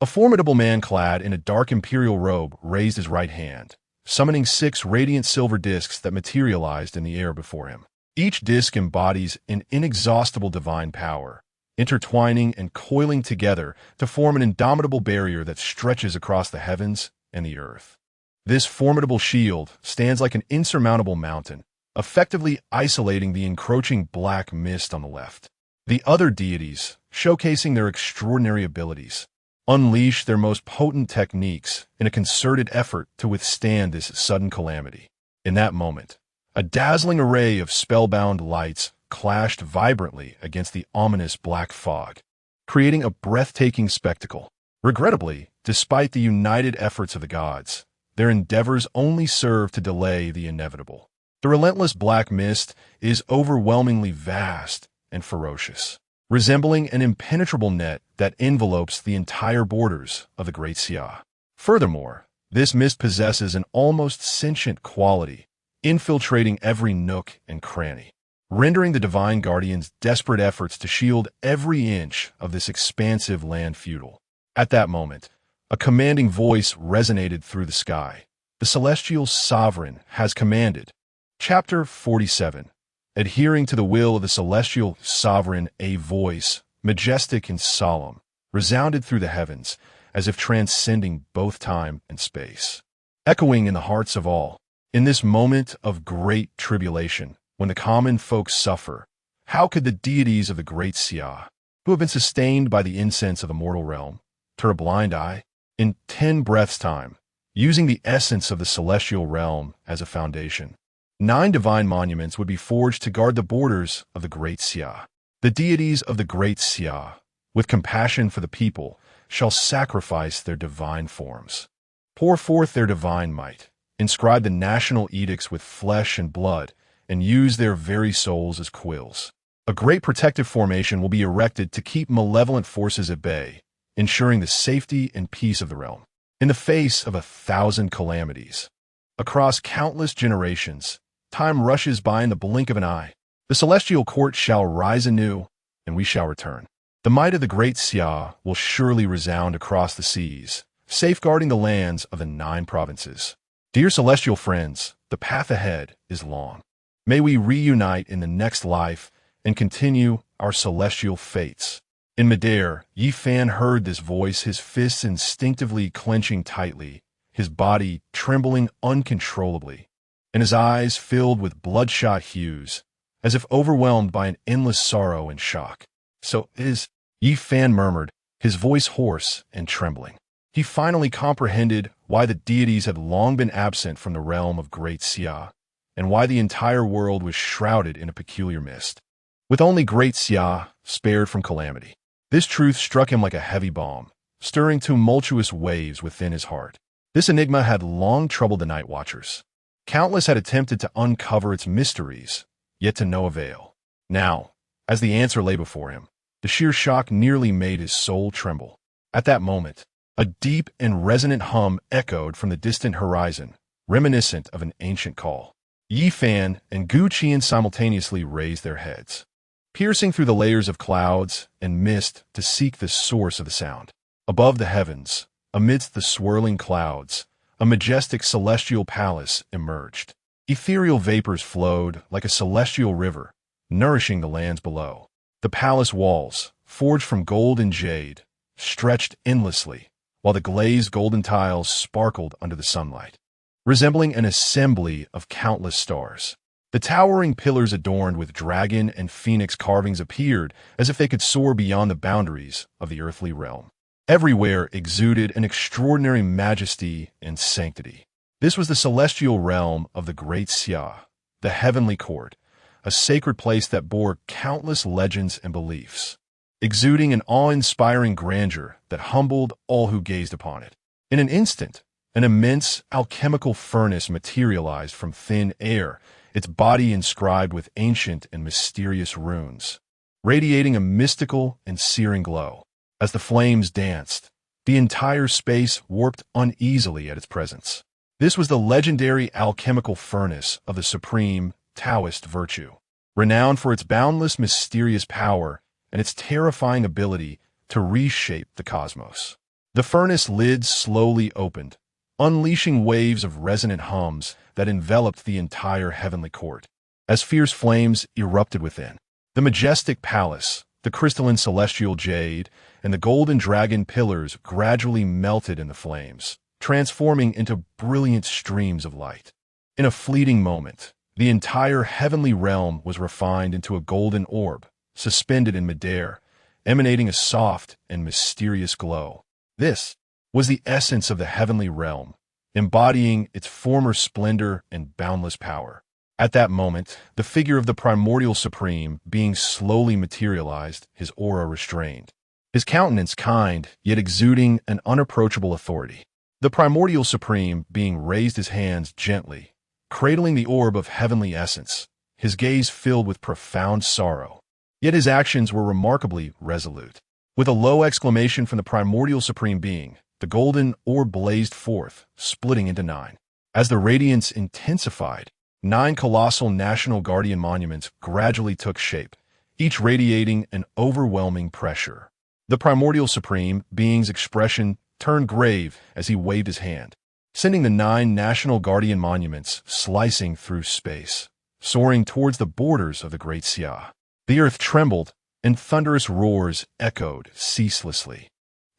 a formidable man clad in a dark imperial robe raised his right hand, summoning 6 radiant silver discs that materialized in the air before him. Each disc embodies an inexhaustible divine power, intertwining and coiling together to form an indomitable barrier that stretches across the heavens and the earth. This formidable shield stands like an insurmountable mountain, effectively isolating the encroaching black mist on the left. The other deities, showcasing their extraordinary abilities, unleash their most potent techniques in a concerted effort to withstand this sudden calamity. In that moment, a dazzling array of spellbound lights clashed vibrantly against the ominous black fog, creating a breathtaking spectacle. Regrettably, despite the united efforts of the gods, their endeavors only served to delay the inevitable. The relentless black mist is overwhelmingly vast and ferocious, resembling an impenetrable net that envelopes the entire borders of the Great Xia. Furthermore, this mist possesses an almost sentient quality, infiltrating every nook and cranny, rendering the divine guardians' desperate efforts to shield every inch of this expansive land futile. At that moment, a commanding voice resonated through the sky, the celestial sovereign has commanded. Chapter 47. Adhering to the will of the celestial sovereign, a voice, majestic and solemn, resounded through the heavens, as if transcending both time and space. Echoing in the hearts of all, in this moment of great tribulation, when the common folk suffer, how could the deities of the great Qi'an, who have been sustained by the incense of the mortal realm, turn a blind eye? In 10 breaths' time, using the essence of the celestial realm as a foundation, 9 divine monuments would be forged to guard the borders of the great Qi'an. The deities of the great Qi'an, with compassion for the people, shall sacrifice their divine forms, pour forth their divine might, inscribe the national edicts with flesh and blood, and use their very souls as quills. A great protective formation will be erected to keep malevolent forces at bay, ensuring the safety and peace of the realm. In the face of 1,000 calamities, across countless generations, time rushes by in the blink of an eye. The celestial court shall rise anew, and we shall return. The might of the great Qi'an will surely resound across the seas, safeguarding the lands of the 9 provinces. Dear celestial friends, the path ahead is long. May we reunite in the next life and continue our celestial fates. In midair, Yi Fan heard this voice, his fists instinctively clenching tightly, his body trembling uncontrollably, and his eyes filled with bloodshot hues, as if overwhelmed by an endless sorrow and shock. So it is, Yi Fan murmured, his voice hoarse and trembling. He finally comprehended why the deities had long been absent from the realm of great Qi'an, and why the entire world was shrouded in a peculiar mist, with only great Qi'an spared from calamity. This truth struck him like a heavy bomb, stirring tumultuous waves within his heart. This enigma had long troubled the night watchers. Countless had attempted to uncover its mysteries, yet to no avail. Now, as the answer lay before him, the sheer shock nearly made his soul tremble. At that moment, a deep and resonant hum echoed from the distant horizon, reminiscent of an ancient call. Yi Fan and Qi'an simultaneously raised their heads, piercing through the layers of clouds and mist to seek the source of the sound. Above the heavens, amidst the swirling clouds, a majestic celestial palace emerged. Ethereal vapors flowed like a celestial river, nourishing the lands below. The palace walls, forged from gold and jade, stretched endlessly, while the glazed golden tiles sparkled under the sunlight, resembling an assembly of countless stars. The towering pillars adorned with dragon and phoenix carvings appeared as if they could soar beyond the boundaries of the earthly realm. Everywhere exuded an extraordinary majesty and sanctity. This was the celestial realm of the great Qi'an, the heavenly court, a sacred place that bore countless legends and beliefs, exuding an awe-inspiring grandeur that humbled all who gazed upon it. In an instant, an immense alchemical furnace materialized from thin air, its body inscribed with ancient and mysterious runes, radiating a mystical and searing glow. As the flames danced, the entire space warped uneasily at its presence. This was the legendary alchemical furnace of the supreme Taoist virtue, renowned for its boundless mysterious power and its terrifying ability to reshape the cosmos. The furnace lid slowly opened, unleashing waves of resonant hums that enveloped the entire heavenly court. As fierce flames erupted within, the majestic palace, the crystalline celestial jade, and the golden dragon pillars gradually melted in the flames, transforming into brilliant streams of light. In a fleeting moment, the entire heavenly realm was refined into a golden orb, suspended in midair, emanating a soft and mysterious glow. This was the essence of the heavenly realm, embodying its former splendor and boundless power. At that moment, the figure of the primordial supreme being slowly materialized, his aura restrained, his countenance kind, yet exuding an unapproachable authority. The primordial supreme being raised his hands gently, cradling the orb of heavenly essence, his gaze filled with profound sorrow. Yet his actions were remarkably resolute. With a low exclamation from the primordial supreme being, the golden orb blazed forth, splitting into 9. As the radiance intensified, 9 colossal national guardian monuments gradually took shape, each radiating an overwhelming pressure. The primordial supreme being's expression turned grave as he waved his hand, sending the 9 national guardian monuments slicing through space, soaring towards the borders of the Great Xia. The earth trembled, and thunderous roars echoed ceaselessly.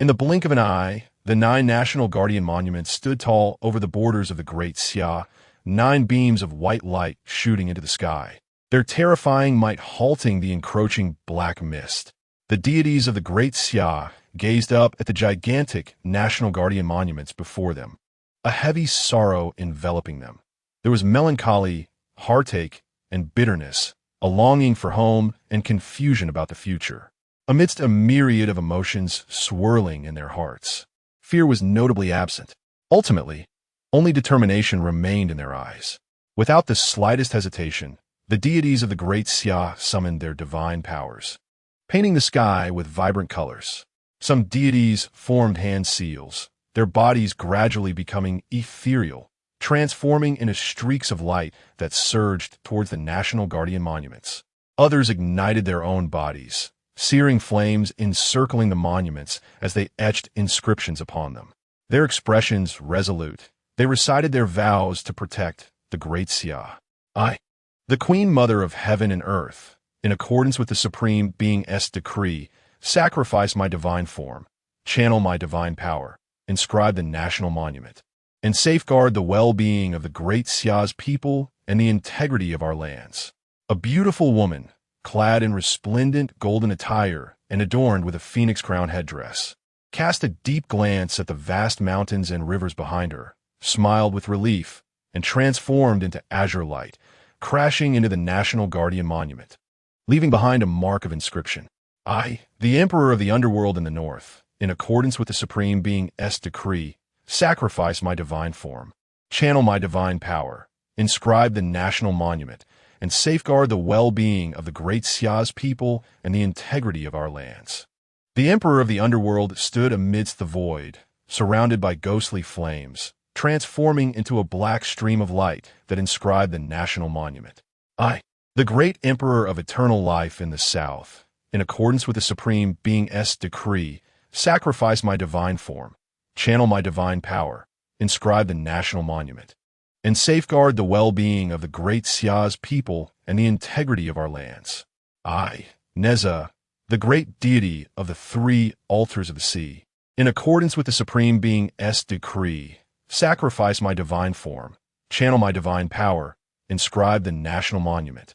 In the blink of an eye, the 9 national guardian monuments stood tall over the borders of the Great Xia, 9 beams of white light shooting into the sky, their terrifying might halting the encroaching black mist. The deities of the Great Xia gazed up at the gigantic national guardian monuments before them, a heavy sorrow enveloping them. There was melancholy, heartache, and bitterness, a longing for home and confusion about the future. Amidst a myriad of emotions swirling in their hearts, fear was notably absent. Ultimately, only determination remained in their eyes. Without the slightest hesitation, the deities of the Great Xia summoned their divine powers, painting the sky with vibrant colors. Some deities formed hand seals, their bodies gradually becoming ethereal, transforming into streaks of light that surged towards the national guardian monuments. Others ignited their own bodies, searing flames encircling the monuments as they etched inscriptions upon them. Their expressions resolute, they recited their vows to protect the Great Xia. I, the Queen Mother of Heaven and Earth, in accordance with the Supreme Being's decree, sacrifice my divine form, channel my divine power, inscribe the national monument, and safeguard the well-being of the Great Xia's people and the integrity of our lands. A beautiful woman, clad in resplendent golden attire and adorned with a phoenix crown headdress, cast a deep glance at the vast mountains and rivers behind her, smiled with relief, and transformed into azure light, crashing into the National Guardian Monument, leaving behind a mark of inscription. I, the Emperor of the Underworld in the North, in accordance with the Supreme Being's decree, sacrifice my divine form, channel my divine power, inscribe the national monument, and safeguard the well-being of the Great Xia's people and the integrity of our lands. The Emperor of the Underworld stood amidst the void, surrounded by ghostly flames, transforming into a black stream of light that inscribed the national monument. I, the great Emperor of eternal life in the South, in accordance with the Supreme Being's decree, sacrifice my divine form, channel my divine power, inscribe the national monument, and safeguard the well-being of the Great Xia's people and the integrity of our lands. I, Neza, the great deity of the 3 altars of the sea, in accordance with the Supreme Being's decree, sacrifice my divine form, channel my divine power, inscribe the national monument,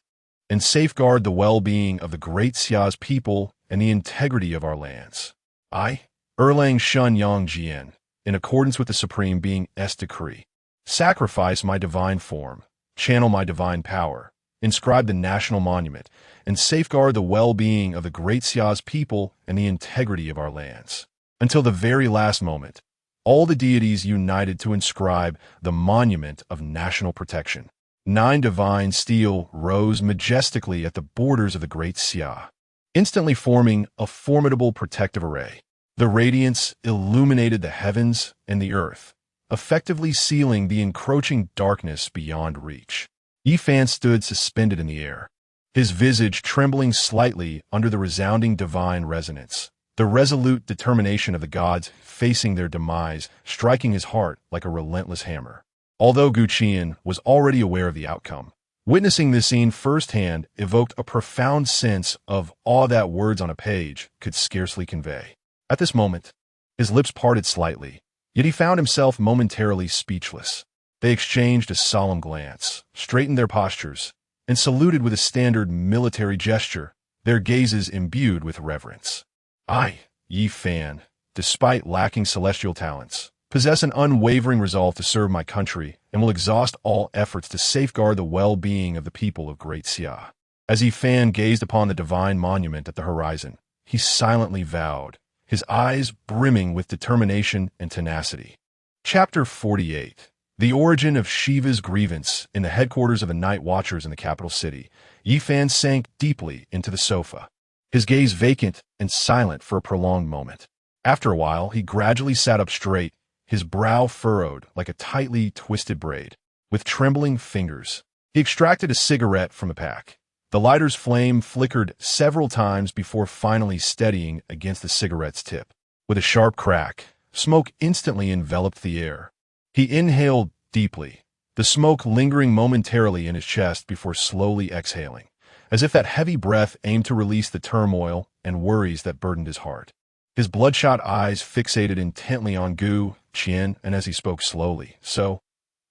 and safeguard the well-being of the Great Xia's people and the integrity of our lands. I, Erlang Shun Yang Jian, in accordance with the Supreme Being's decree, sacrifice my divine form, channel my divine power, inscribe the national monument, and safeguard the well-being of the Great Xia's people and the integrity of our lands. Until the very last moment, all the deities united to inscribe the monument of national protection. 9 divine steel rose majestically at the borders of the Great Xia, instantly forming a formidable protective array. The radiance illuminated the heavens and the earth, effectively sealing the encroaching darkness beyond reach. Yifan stood suspended in the air, his visage trembling slightly under the resounding divine resonance, the resolute determination of the gods facing their demise striking his heart like a relentless hammer. Although Qi'an was already aware of the outcome, witnessing this scene firsthand evoked a profound sense of awe that words on a page could scarcely convey. At this moment, his lips parted slightly, yet he found himself momentarily speechless. They exchanged a solemn glance, straightened their postures, and saluted with a standard military gesture, their gazes imbued with reverence. I, Yifan, despite lacking celestial talents, possess an unwavering resolve to serve my country and will exhaust all efforts to safeguard the well-being of the people of Great Xia. As Yifan gazed upon the divine monument at the horizon, he silently vowed, his eyes brimming with determination and tenacity. Chapter 48. The origin of Shiva's grievance. In the headquarters of the Night Watchers in the capital city, Yifan sank deeply into the sofa, his gaze vacant and silent for a prolonged moment. After a while, he gradually sat up straight, his brow furrowed like a tightly twisted braid. With trembling fingers, he extracted a cigarette from the pack. The lighter's flame flickered several times before finally steadying against the cigarette's tip. With a sharp crack, smoke instantly enveloped the air. He inhaled deeply, the smoke lingering momentarily in his chest before slowly exhaling, as if that heavy breath aimed to release the turmoil and worries that burdened his heart. His bloodshot eyes fixated intently on Qian, and as he spoke slowly, "So,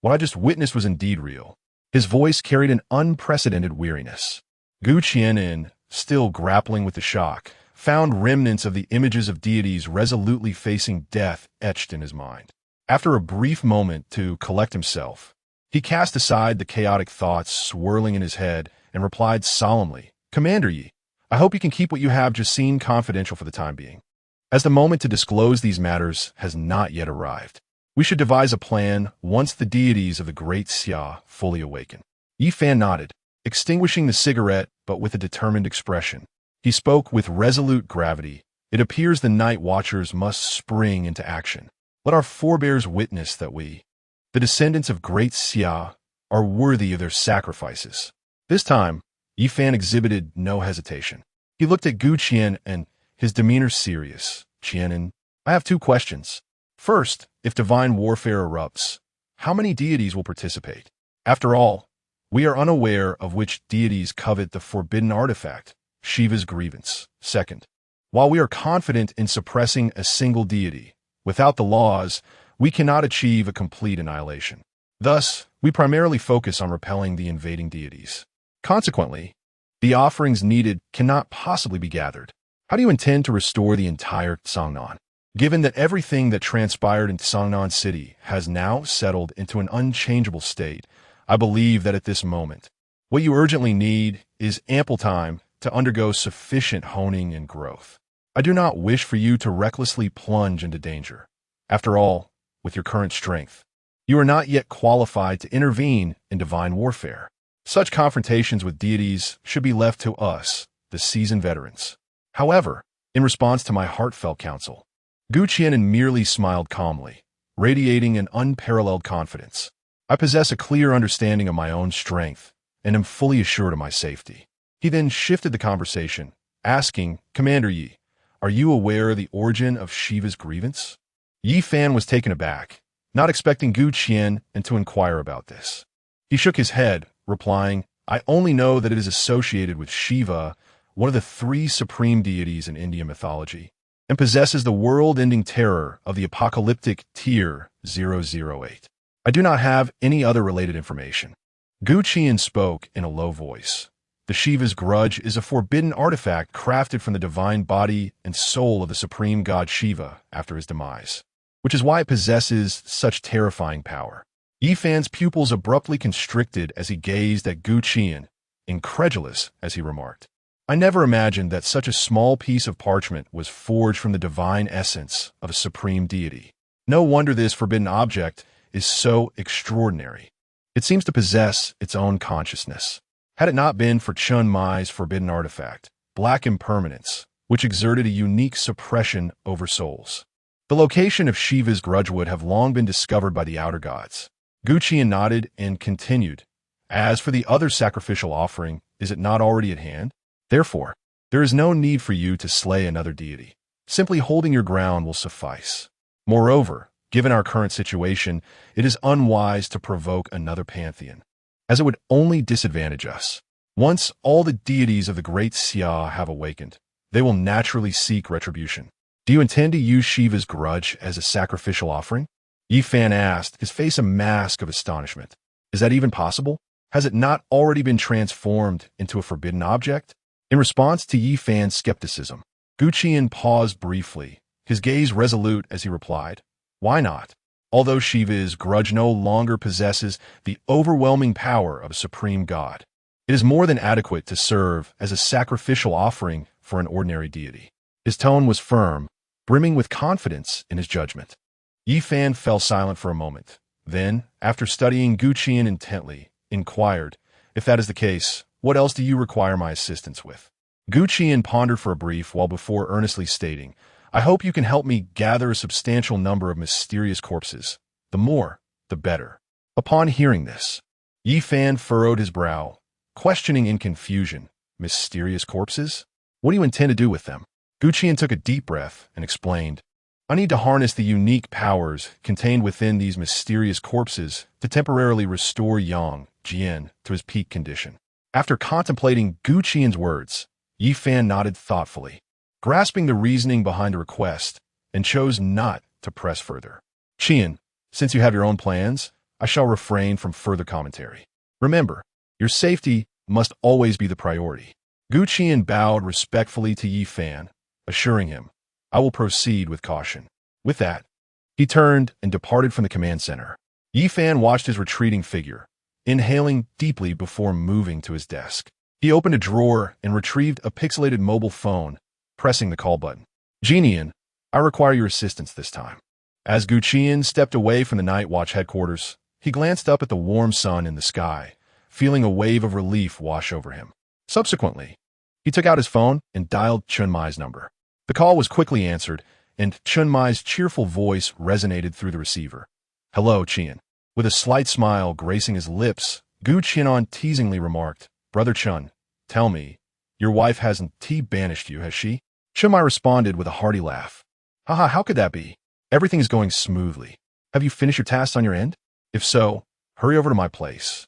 what I just witnessed was indeed real." His voice carried an unprecedented weariness. Qian, still grappling with the shock, found remnants of the images of deities resolutely facing death etched in his mind. After a brief moment to collect himself, he cast aside the chaotic thoughts swirling in his head and replied solemnly, "Commander Yi, I hope you can keep what you have just seen confidential for the time being, as the moment to disclose these matters has not yet arrived. We should devise a plan once the deities of the Great Xia fully awaken." Yi Fan nodded, extinguishing the cigarette but with a determined expression. He spoke with resolute gravity. "It appears the Night Watchers must spring into action. Let our forebears witness that we, the descendants of Great Xia, are worthy of their sacrifices." This time, Yi Fan exhibited no hesitation. He looked at Qian and his demeanor serious. "Qian, I have two questions. First, if divine warfare erupts, how many deities will participate? After all, we are unaware of which deities covet the forbidden artifact, Shiva's grievance. Second, while we are confident in suppressing a single deity, without the laws, we cannot achieve a complete annihilation. Thus, we primarily focus on repelling the invading deities. Consequently, the offerings needed cannot possibly be gathered. How do you intend to restore the entire Songnan? Given that everything that transpired in Songnan City has now settled into an unchangeable state, I believe that at this moment, what you urgently need is ample time to undergo sufficient honing and growth. I do not wish for you to recklessly plunge into danger. After all, with your current strength, you are not yet qualified to intervene in divine warfare. Such confrontations with deities should be left to us, the seasoned veterans. However, in response to my heartfelt counsel, Qian merely smiled calmly, radiating an unparalleled confidence. I possess a clear understanding of my own strength and am fully assured of my safety. He then shifted the conversation, asking, "Commander Yi, are you aware of the origin of Shiva's grievance?" Yi Fan was taken aback, not expecting Qian to inquire about this. He shook his head, replying, "I only know that it is associated with Shiva, one of the three supreme deities in Indian mythology, and possesses the world-ending terror of the apocalyptic Tier 008. I do not have any other related information." Qian spoke in a low voice. "The Shiva's grudge is a forbidden artifact crafted from the divine body and soul of the supreme god Shiva after his demise, which is why it possesses such terrifying power." Yi Fan's pupils abruptly constricted as he gazed at Qian, incredulous as he remarked, "I never imagined that such a small piece of parchment was forged from the divine essence of a supreme deity. No wonder this forbidden object is so extraordinary. It seems to possess its own consciousness. Had it not been for Chun Mai's forbidden artifact, Black Impermanence, which exerted a unique suppression over souls, the location of Shiva's grudge would have long been discovered by the outer gods." Qian nodded and continued, "As for the other sacrificial offering, is it not already at hand? Therefore, there is no need for you to slay another deity. Simply holding your ground will suffice. Moreover, given our current situation, it is unwise to provoke another pantheon, as it would only disadvantage us. Once all the deities of the Great Xia have awakened, they will naturally seek retribution. Do you intend to use Shiva's grudge as a sacrificial offering?" Yi Fan asked, his face a mask of astonishment. "Is that even possible? Has it not already been transformed into a forbidden object?" In response to Yi Fan's skepticism, Qian paused briefly, his gaze resolute as he replied, "Why not? Although Shiva's grudge no longer possesses the overwhelming power of a supreme god, it is more than adequate to serve as a sacrificial offering for an ordinary deity." His tone was firm, brimming with confidence in his judgment. Yi Fan fell silent for a moment, then, after studying Qian intently, inquired, "If that is the case, what else do you require my assistance with?" Qian pondered for a brief while before earnestly stating, "I hope you can help me gather a substantial number of mysterious corpses. The more, the better." Upon hearing this, Yi Fan furrowed his brow, questioning in confusion, "Mysterious corpses? What do you intend to do with them?" Qian took a deep breath and explained, I need to harness the unique powers contained within these mysterious corpses to temporarily restore Yang Jian to his peak condition. After contemplating Gu Qian's words, Yi Fan nodded thoughtfully, grasping the reasoning behind the request, and chose not to press further. Qian, since you have your own plans, I shall refrain from further commentary. Remember, your safety must always be the priority. Gu Qian bowed respectfully to Yi Fan, assuring him, I will proceed with caution. With that, he turned and departed from the command center. Yi Fan watched his retreating figure, inhaling deeply before moving to his desk. He opened a drawer and retrieved a pixelated mobile phone, pressing the call button. Genian, I require your assistance this time. As Gu Qian stepped away from the night watch headquarters, he glanced up at the warm sun in the sky, feeling a wave of relief wash over him. Subsequently, he took out his phone and dialed Chun Mai's number. The call was quickly answered, and Chun Mai's cheerful voice resonated through the receiver. Hello, Qian. With a slight smile gracing his lips, Gu Qianan teasingly remarked, Brother Chun, tell me, your wife hasn't banished you, has she? Chun Mai responded with a hearty laugh. Haha, how could that be? Everything is going smoothly. Have you finished your tasks on your end? If so, hurry over to my place.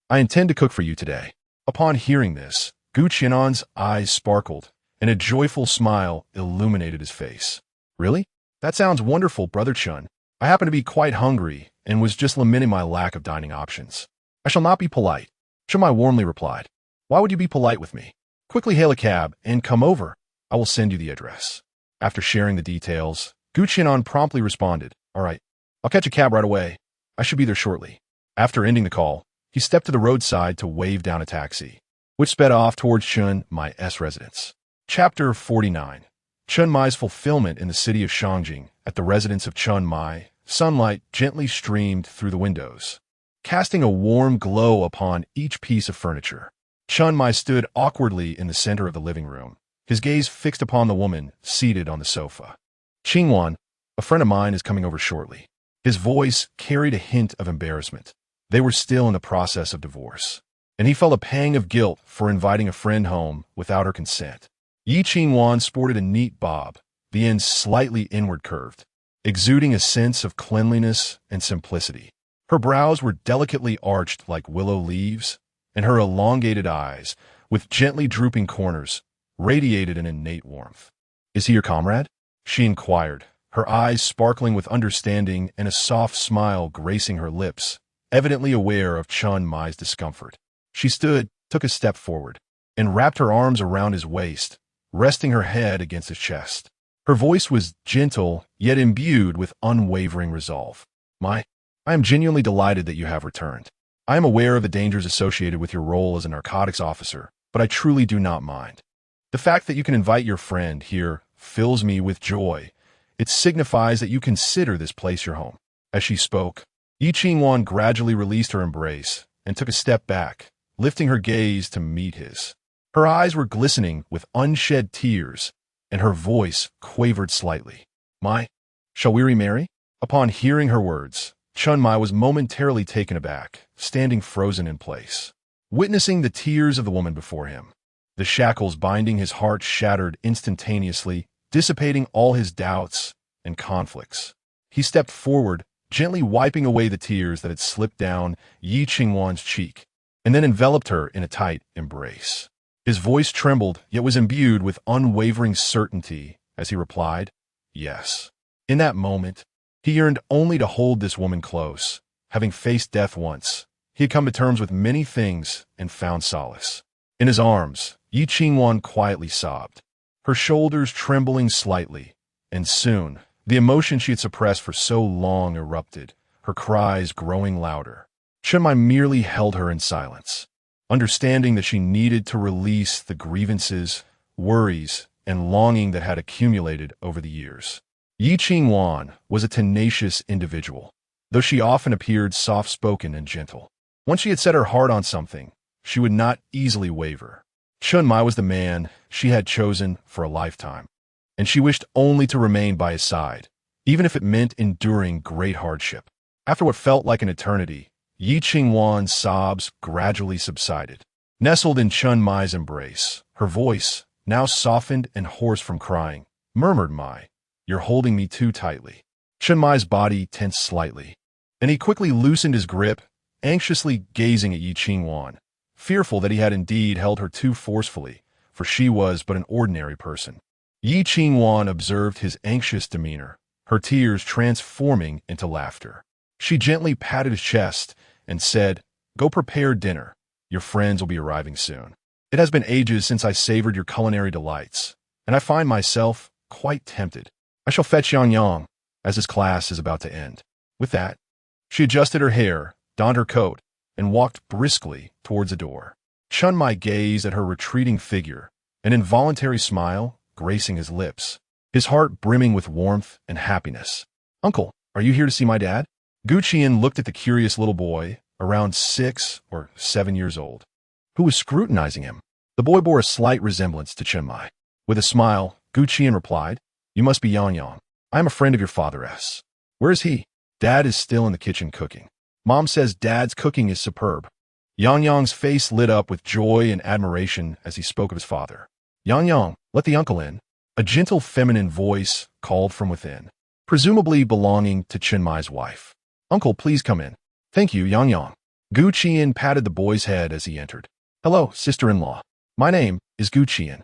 I intend to cook for you today. Upon hearing this, Gu Qianan's eyes sparkled, and a joyful smile illuminated his face. Really? That sounds wonderful, Brother Chun. I happen to be quite hungry and was just lamenting my lack of dining options. I shall not be polite. Chun Mai warmly replied. Why would you be polite with me? Quickly hail a cab and come over. I will send you the address. After sharing the details, Gu Qianan promptly responded, All right, I'll catch a cab right away. I should be there shortly. After ending the call, he stepped to the roadside to wave down a taxi, which sped off towards Chun Mai's residence. Chapter 49. Chun Mai's fulfillment in the city of Shangjing. At the residence of Chun Mai, sunlight gently streamed through the windows, casting a warm glow upon each piece of furniture. Chun Mai stood awkwardly in the center of the living room, his gaze fixed upon the woman seated on the sofa. Qingwan, a friend of mine, is coming over shortly. His voice carried a hint of embarrassment. They were still in the process of divorce, and he felt a pang of guilt for inviting a friend home without her consent. Yi Qingwan sported a neat bob, the ends slightly inward curved, exuding a sense of cleanliness and simplicity. Her brows were delicately arched like willow leaves, and her elongated eyes, with gently drooping corners, radiated an innate warmth. Is he your comrade? She inquired, her eyes sparkling with understanding and a soft smile gracing her lips, evidently aware of Chun Mai's discomfort. She stood, took a step forward, and wrapped her arms around his waist, resting her head against his chest. Her voice was gentle, yet imbued with unwavering resolve. I am genuinely delighted that you have returned. I am aware of the dangers associated with your role as a narcotics officer, but I truly do not mind. The fact that you can invite your friend here fills me with joy. It signifies that you consider this place your home. As she spoke, Yi Qingwan gradually released her embrace and took a step back, lifting her gaze to meet his. Her eyes were glistening with unshed tears, and her voice quavered slightly. Shall we remarry? Upon hearing her words, Chun Mai was momentarily taken aback, standing frozen in place, witnessing the tears of the woman before him. The shackles binding his heart shattered instantaneously, dissipating all his doubts and conflicts. He stepped forward, gently wiping away the tears that had slipped down Yi Qingwan's cheek, and then enveloped her in a tight embrace. His voice trembled, yet was imbued with unwavering certainty as he replied, Yes. In that moment, he yearned only to hold this woman close. Having faced death once, he had come to terms with many things and found solace. In his arms, Yi Qingwan quietly sobbed, her shoulders trembling slightly, and soon, the emotion she had suppressed for so long erupted, her cries growing louder. Chun Mai merely held her in silence, understanding that she needed to release the grievances, worries, and longing that had accumulated over the years. Yi Qingwan was a tenacious individual, though she often appeared soft-spoken and gentle. Once she had set her heart on something, she would not easily waver. Chun Mai was the man she had chosen for a lifetime, and she wished only to remain by his side, even if it meant enduring great hardship. After what felt like an eternity, Yi Qingwan's sobs gradually subsided. Nestled in Chun Mai's embrace, her voice, now softened and hoarse from crying, murmured, You're holding me too tightly. Chen Mai's body tensed slightly, and he quickly loosened his grip, anxiously gazing at Yi Qingwan, fearful that he had indeed held her too forcefully, for she was but an ordinary person. Yi Qingwan observed his anxious demeanor, her tears transforming into laughter. She gently patted his chest and said, "Go prepare dinner. Your friends will be arriving soon. It has been ages since I savored your culinary delights, and I find myself quite tempted. I shall fetch Yang Yang, as his class is about to end." With that, she adjusted her hair, donned her coat, and walked briskly towards the door. Chen Mai gazed at her retreating figure, an involuntary smile gracing his lips, his heart brimming with warmth and happiness. "Uncle, are you here to see my dad?" Qi'an looked at the curious little boy, around 6 or 7 years old, who was scrutinizing him. The boy bore a slight resemblance to Chen Mai. With a smile, Qi'an replied, "You must be Yang Yang. I am a friend of your father's. Where is he?" "Dad is still in the kitchen cooking. Mom says Dad's cooking is superb." Yang Yang's face lit up with joy and admiration as he spoke of his father. "Yang Yang, let the uncle in." A gentle feminine voice called from within, presumably belonging to Chen Mai's wife. "Uncle, please come in." "Thank you, Yang Yang." Qi'an patted the boy's head as he entered. "Hello, sister-in-law. My name is Qi'an."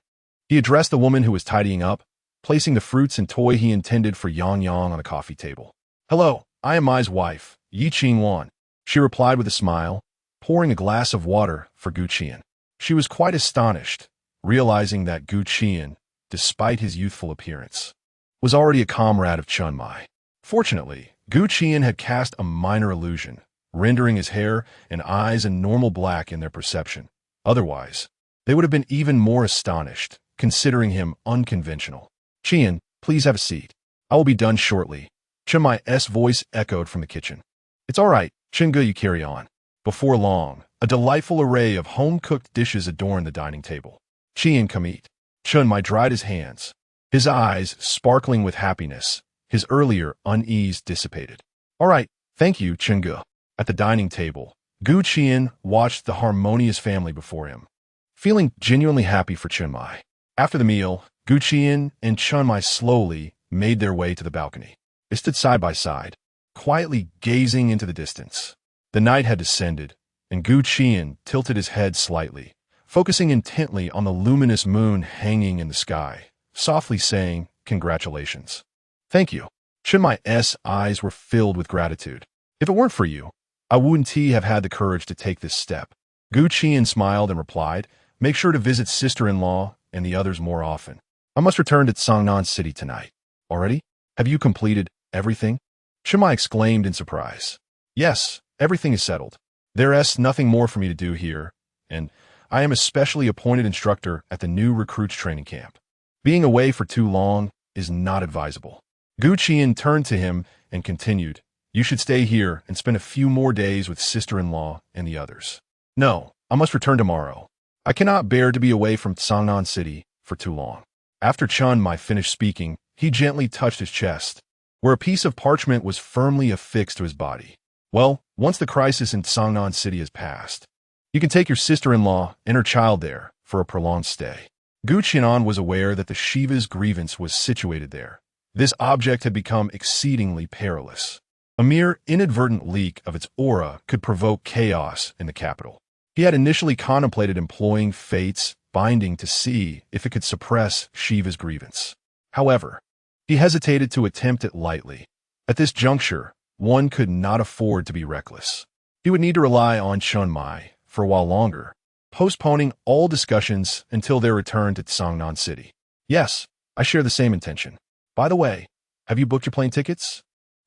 He addressed the woman who was tidying up, placing the fruits and toy he intended for Yang Yang on the coffee table. "Hello, I am Mai's wife, Yi Qingwan," she replied with a smile, pouring a glass of water for Qi'an. She was quite astonished, realizing that Qi'an, despite his youthful appearance, was already a comrade of Chen Mai. Fortunately, Qi'an had cast a minor illusion, rendering his hair and eyes a normal black in their perception. Otherwise, they would have been even more astonished, considering him unconventional. "Qi'an, please have a seat. I will be done shortly." Chen Mai's voice echoed from the kitchen. "It's all right, Qian, you carry on." Before long, a delightful array of home-cooked dishes adorned the dining table. "Qi'an, come eat." Chen Mai dried his hands, his eyes sparkling with happiness, his earlier unease dissipated. "All right, thank you, Qian." At the dining table, Qi'an watched the harmonious family before him, feeling genuinely happy for Chen Mai. After the meal, Qi'an and Chen Mai slowly made their way to the balcony. They stood side by side, quietly gazing into the distance. The night had descended, and Qi'an tilted his head slightly, focusing intently on the luminous moon hanging in the sky, softly saying, "Congratulations." "Thank you." Chen Mai's eyes were filled with gratitude. "If it weren't for you, I wouldn't have had the courage to take this step." Qi'an smiled and replied, "Make sure to visit sister-in-law and the others more often. I must return to Sangnan City tonight." "Already? Have you completed everything?" Chen Mai exclaimed in surprise. "Yes, everything is settled. There's nothing more for me to do here, and I am a specially appointed instructor at the new recruits training camp. Being away for too long is not advisable." Qi'an turned to him and continued, "You should stay here and spend a few more days with sister-in-law and the others." "No, I must return tomorrow. I cannot bear to be away from Sangnan City for too long." After Chen Mai finished speaking, he gently touched his chest, where a piece of parchment was firmly affixed to his body. "Well, once the crisis in Sangnan City has passed, you can take your sister-in-law and her child there for a prolonged stay." Qi'an was aware that the Shiva's grievance was situated there. This object had become exceedingly perilous. A mere inadvertent leak of its aura could provoke chaos in the capital. He had initially contemplated employing Fate's binding to see if it could suppress Shiva's grievance. However, he hesitated to attempt it lightly. At this juncture, one could not afford to be reckless. He would need to rely on Chen Mai for a while longer, postponing all discussions until their return to Sangnan City. "Yes, I share the same intention. By the way, have you booked your plane tickets?"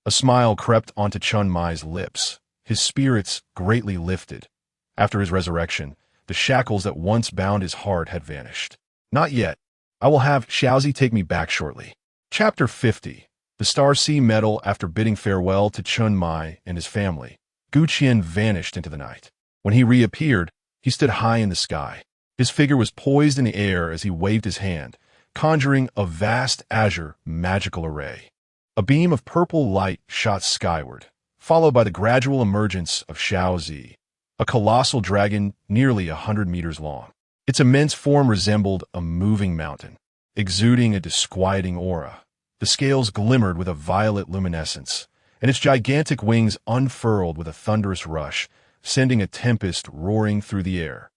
A smile crept onto Chen Mai's lips, his spirits greatly lifted. After his resurrection, the shackles that once bound his heart had vanished. "Not yet. I will have Xiaozi take me back shortly." Chapter 50. The Star Sea Medal. After bidding farewell to Chen Mai and his family, Qi'an vanished into the night. When he reappeared, he stood high in the sky. His figure was poised in the air as he waved his hand, conjuring a vast azure magical array. A beam of purple light shot skyward, followed by the gradual emergence of Xiaozi, a colossal dragon nearly 100 meters long. Its immense form resembled a moving mountain, exuding a disquieting aura. The scales glimmered with a violet luminescence, and its gigantic wings unfurled with a thunderous rush, sending a tempest roaring through the air.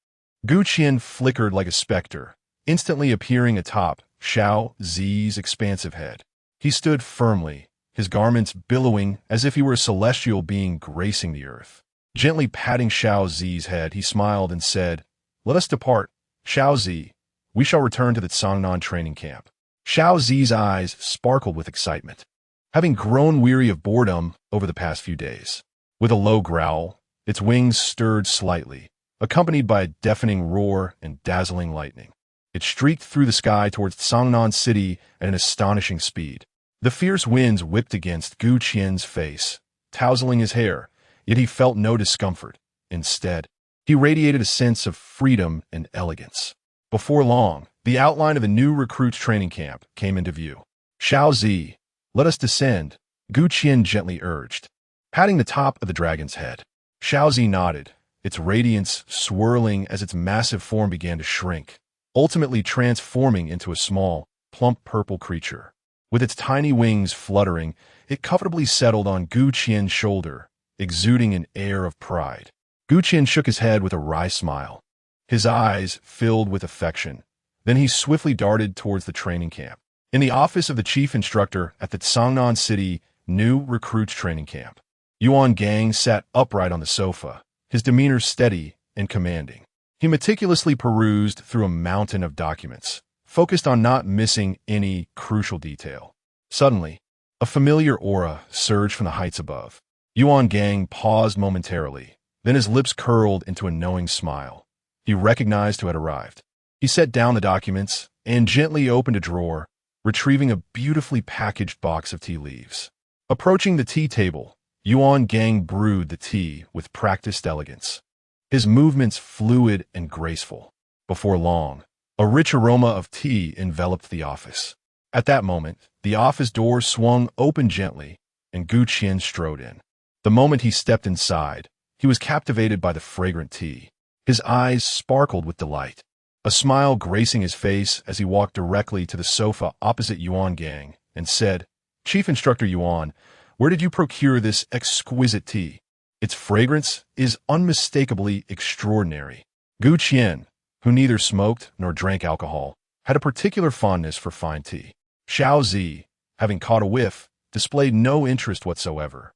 Qi'an flickered like a specter, instantly appearing atop Xiao Zi's expansive head. He stood firmly, his garments billowing as if he were a celestial being gracing the earth. Gently patting Xiao Zi's head, he smiled and said, "Let us depart, Xiao Zi. We shall return to the Cangnan training camp." Xiao Zi's eyes sparkled with excitement, having grown weary of boredom over the past few days. With a low growl, its wings stirred slightly, accompanied by a deafening roar and dazzling lightning. It streaked through the sky towards Cangnan City at an astonishing speed. The fierce winds whipped against Qian's face, tousling his hair, yet he felt no discomfort. Instead, he radiated a sense of freedom and elegance. Before long, the outline of the new recruits' training camp came into view. "Xiao Zi, let us descend," Qian gently urged, patting the top of the dragon's head. Xiao Zi nodded, its radiance swirling as its massive form began to shrink, ultimately transforming into a small, plump purple creature. With its tiny wings fluttering, it comfortably settled on Qian's shoulder, exuding an air of pride. Qian shook his head with a wry smile, his eyes filled with affection. Then he swiftly darted towards the training camp. In the office of the chief instructor at the Cangnan City new recruits training camp, Yuan Gang sat upright on the sofa, his demeanor steady and commanding. He meticulously perused through a mountain of documents, focused on not missing any crucial detail. Suddenly, a familiar aura surged from the heights above. Yuan Gang paused momentarily, then his lips curled into a knowing smile. He recognized who had arrived. He set down the documents and gently opened a drawer, retrieving a beautifully packaged box of tea leaves. Approaching the tea table, Yuan Gang brewed the tea with practiced elegance, his movements fluid and graceful. Before long, a rich aroma of tea enveloped the office. At that moment, the office door swung open gently, and Qian strode in. The moment he stepped inside, he was captivated by the fragrant tea. His eyes sparkled with delight, a smile gracing his face as he walked directly to the sofa opposite Yuan Gang and said, "Chief Instructor Yuan, where did you procure this exquisite tea? Its fragrance is unmistakably extraordinary." Qian, who neither smoked nor drank alcohol, had a particular fondness for fine tea. Xiao Zi, having caught a whiff, displayed no interest whatsoever,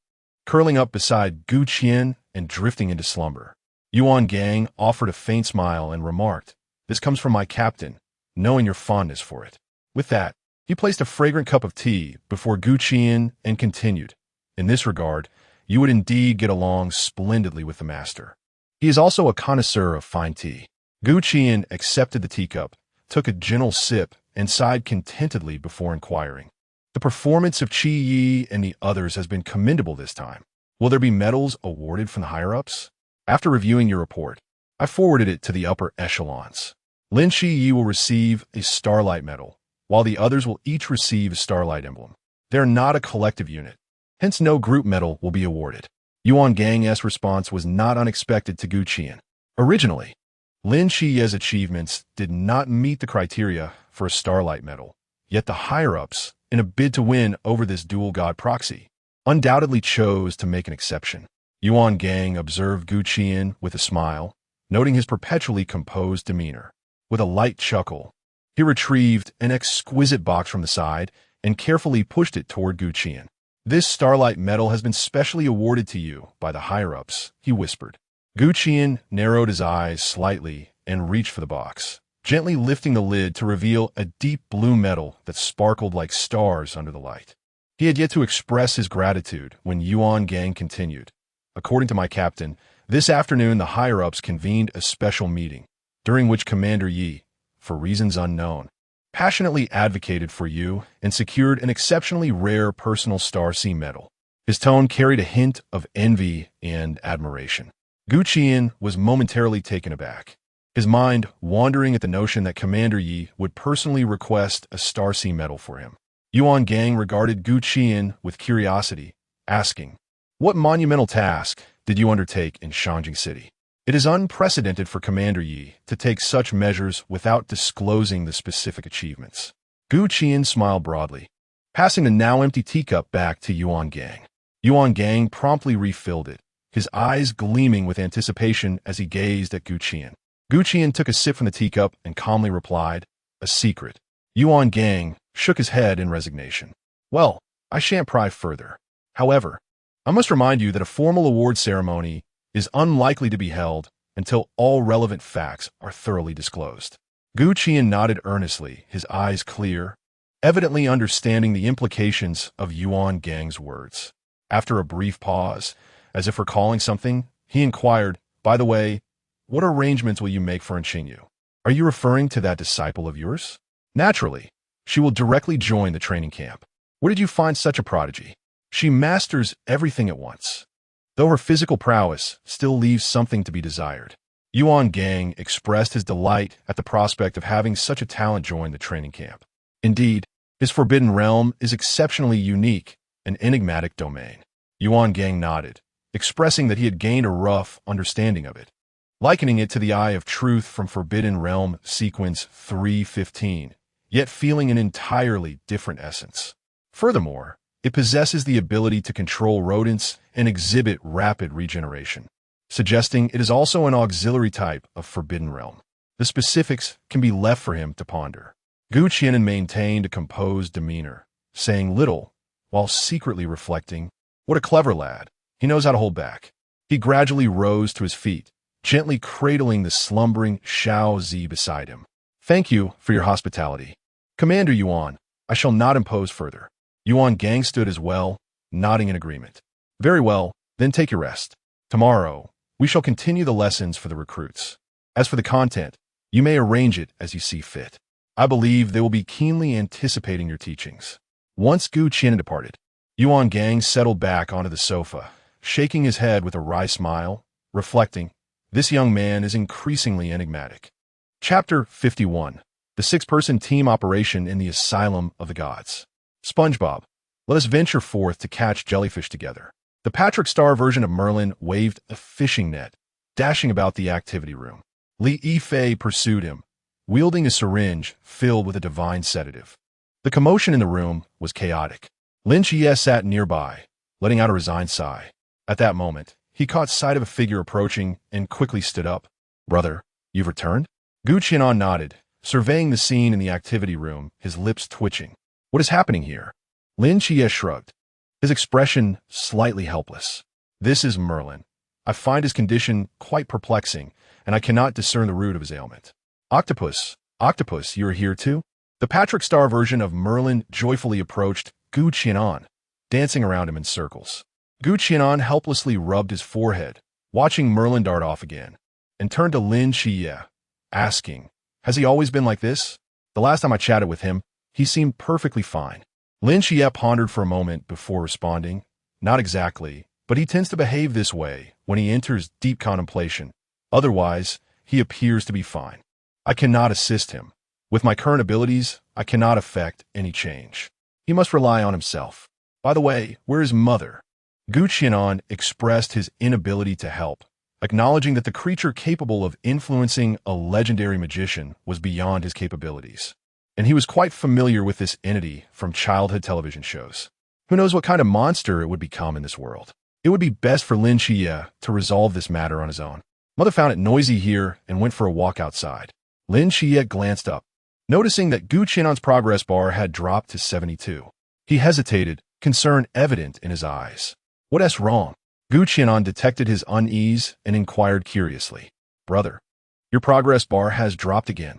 curling up beside Qian and drifting into slumber. Yuan Gang offered a faint smile and remarked, "This comes from my captain, knowing your fondness for it." With that, he placed a fragrant cup of tea before Qian and continued, "In this regard, you would indeed get along splendidly with the master. He is also a connoisseur of fine tea." Qian accepted the teacup, took a gentle sip, and sighed contentedly before inquiring, "The performance of Qiye and the others has been commendable this time. Will there be medals awarded from the higher-ups?" "After reviewing your report, I forwarded it to the upper echelons. Lin Qiye will receive a Starlight Medal, while the others will each receive a Starlight Emblem. They are not a collective unit, hence no group medal will be awarded." Yuan Gang's response was not unexpected to Qian. Originally, Lin Qiye's achievements did not meet the criteria for a Starlight Medal, yet the higher-ups, in a bid to win over this dual god proxy, undoubtedly chose to make an exception. Yuan Gang observed Qian with a smile, noting his perpetually composed demeanor. With a light chuckle, he retrieved an exquisite box from the side and carefully pushed it toward Qian. "This Starlight Medal has been specially awarded to you by the higher-ups," he whispered. Qian narrowed his eyes slightly and reached for the box, gently lifting the lid to reveal a deep blue medal that sparkled like stars under the light. He had yet to express his gratitude when Yuan Gang continued, "According to my captain, this afternoon the higher-ups convened a special meeting, during which Commander Yi, for reasons unknown, passionately advocated for you and secured an exceptionally rare personal Star C medal." His tone carried a hint of envy and admiration. Qian was momentarily taken aback, his mind wandering at the notion that Commander Yi would personally request a Star C medal for him. Yuan Gang regarded Qian with curiosity, asking, "What monumental task did you undertake in Shangjing City? It is unprecedented for Commander Yi to take such measures without disclosing the specific achievements." Qian smiled broadly, passing the now empty teacup back to Yuan Gang. Yuan Gang promptly refilled it, his eyes gleaming with anticipation as he gazed at Gu Qian. Gu Qian took a sip from the teacup and calmly replied, "A secret." Yuan Gang shook his head in resignation. "Well, I shan't pry further. However, I must remind you that a formal award ceremony is unlikely to be held until all relevant facts are thoroughly disclosed." Gu Qian nodded earnestly, his eyes clear, evidently understanding the implications of Yuan Gang's words. After a brief pause, as if recalling something, he inquired, "By the way, what arrangements will you make for Unchanged? Are you referring to that disciple of yours?" "Naturally. She will directly join the training camp. Where did you find such a prodigy? She masters everything at once, though her physical prowess still leaves something to be desired." Yuan Gang expressed his delight at the prospect of having such a talent join the training camp. Indeed, his forbidden realm is exceptionally unique, an enigmatic domain. Yuan Gang nodded, expressing that he had gained a rough understanding of it, likening it to the Eye of Truth from Forbidden Realm Sequence 315, yet feeling an entirely different essence. Furthermore, it possesses the ability to control rodents and exhibit rapid regeneration, suggesting it is also an auxiliary type of Forbidden Realm. The specifics can be left for him to ponder. Gu Qian maintained a composed demeanor, saying little, while secretly reflecting, "What a clever lad. He knows how to hold back." He gradually rose to his feet, gently cradling the slumbering Xiao Zi beside him. "Thank you for your hospitality. Commander Yuan, I shall not impose further." Yuan Gang stood as well, nodding in agreement. "Very well, then take your rest. Tomorrow, we shall continue the lessons for the recruits. As for the content, you may arrange it as you see fit. I believe they will be keenly anticipating your teachings." Once Gu Qian departed, Yuan Gang settled back onto the sofa, shaking his head with a wry smile, reflecting, "This young man is increasingly enigmatic." Chapter 51. The six-person team operation in the Asylum of the Gods. SpongeBob, let us venture forth to catch jellyfish together. The Patrick Star version of Merlin waved a fishing net, dashing about the activity room. Li Yifei pursued him, wielding a syringe filled with a divine sedative. The commotion in the room was chaotic. Lin Qiye sat nearby, letting out a resigned sigh. At that moment, he caught sight of a figure approaching and quickly stood up. "Brother, you've returned?" Gu Qian nodded, surveying the scene in the activity room, his lips twitching. "What is happening here?" Lin Qiye shrugged, his expression slightly helpless. "This is Merlin. I find his condition quite perplexing, and I cannot discern the root of his ailment." Octopus, you are here too?" The Patrick Star version of Merlin joyfully approached Gu Qian, dancing around him in circles. Gu Qian helplessly rubbed his forehead, watching Merlin dart off again, and turned to Lin Qiye, asking, "Has he always been like this? The last time I chatted with him, he seemed perfectly fine." Lin Qiye pondered for a moment before responding, "Not exactly, but he tends to behave this way when he enters deep contemplation. Otherwise, he appears to be fine. I cannot assist him. With my current abilities, I cannot effect any change. He must rely on himself. By the way, where is Mother?" Gu Qian expressed his inability to help, acknowledging that the creature capable of influencing a legendary magician was beyond his capabilities. And he was quite familiar with this entity from childhood television shows. Who knows what kind of monster it would become in this world? It would be best for Lin Qiye to resolve this matter on his own. Mother found it noisy here and went for a walk outside. Lin Qiye glanced up, noticing that Gu Qian's progress bar had dropped to 72. He hesitated, concern evident in his eyes. "What's wrong?" Gu Qian detected his unease and inquired curiously. "Brother, your progress bar has dropped again.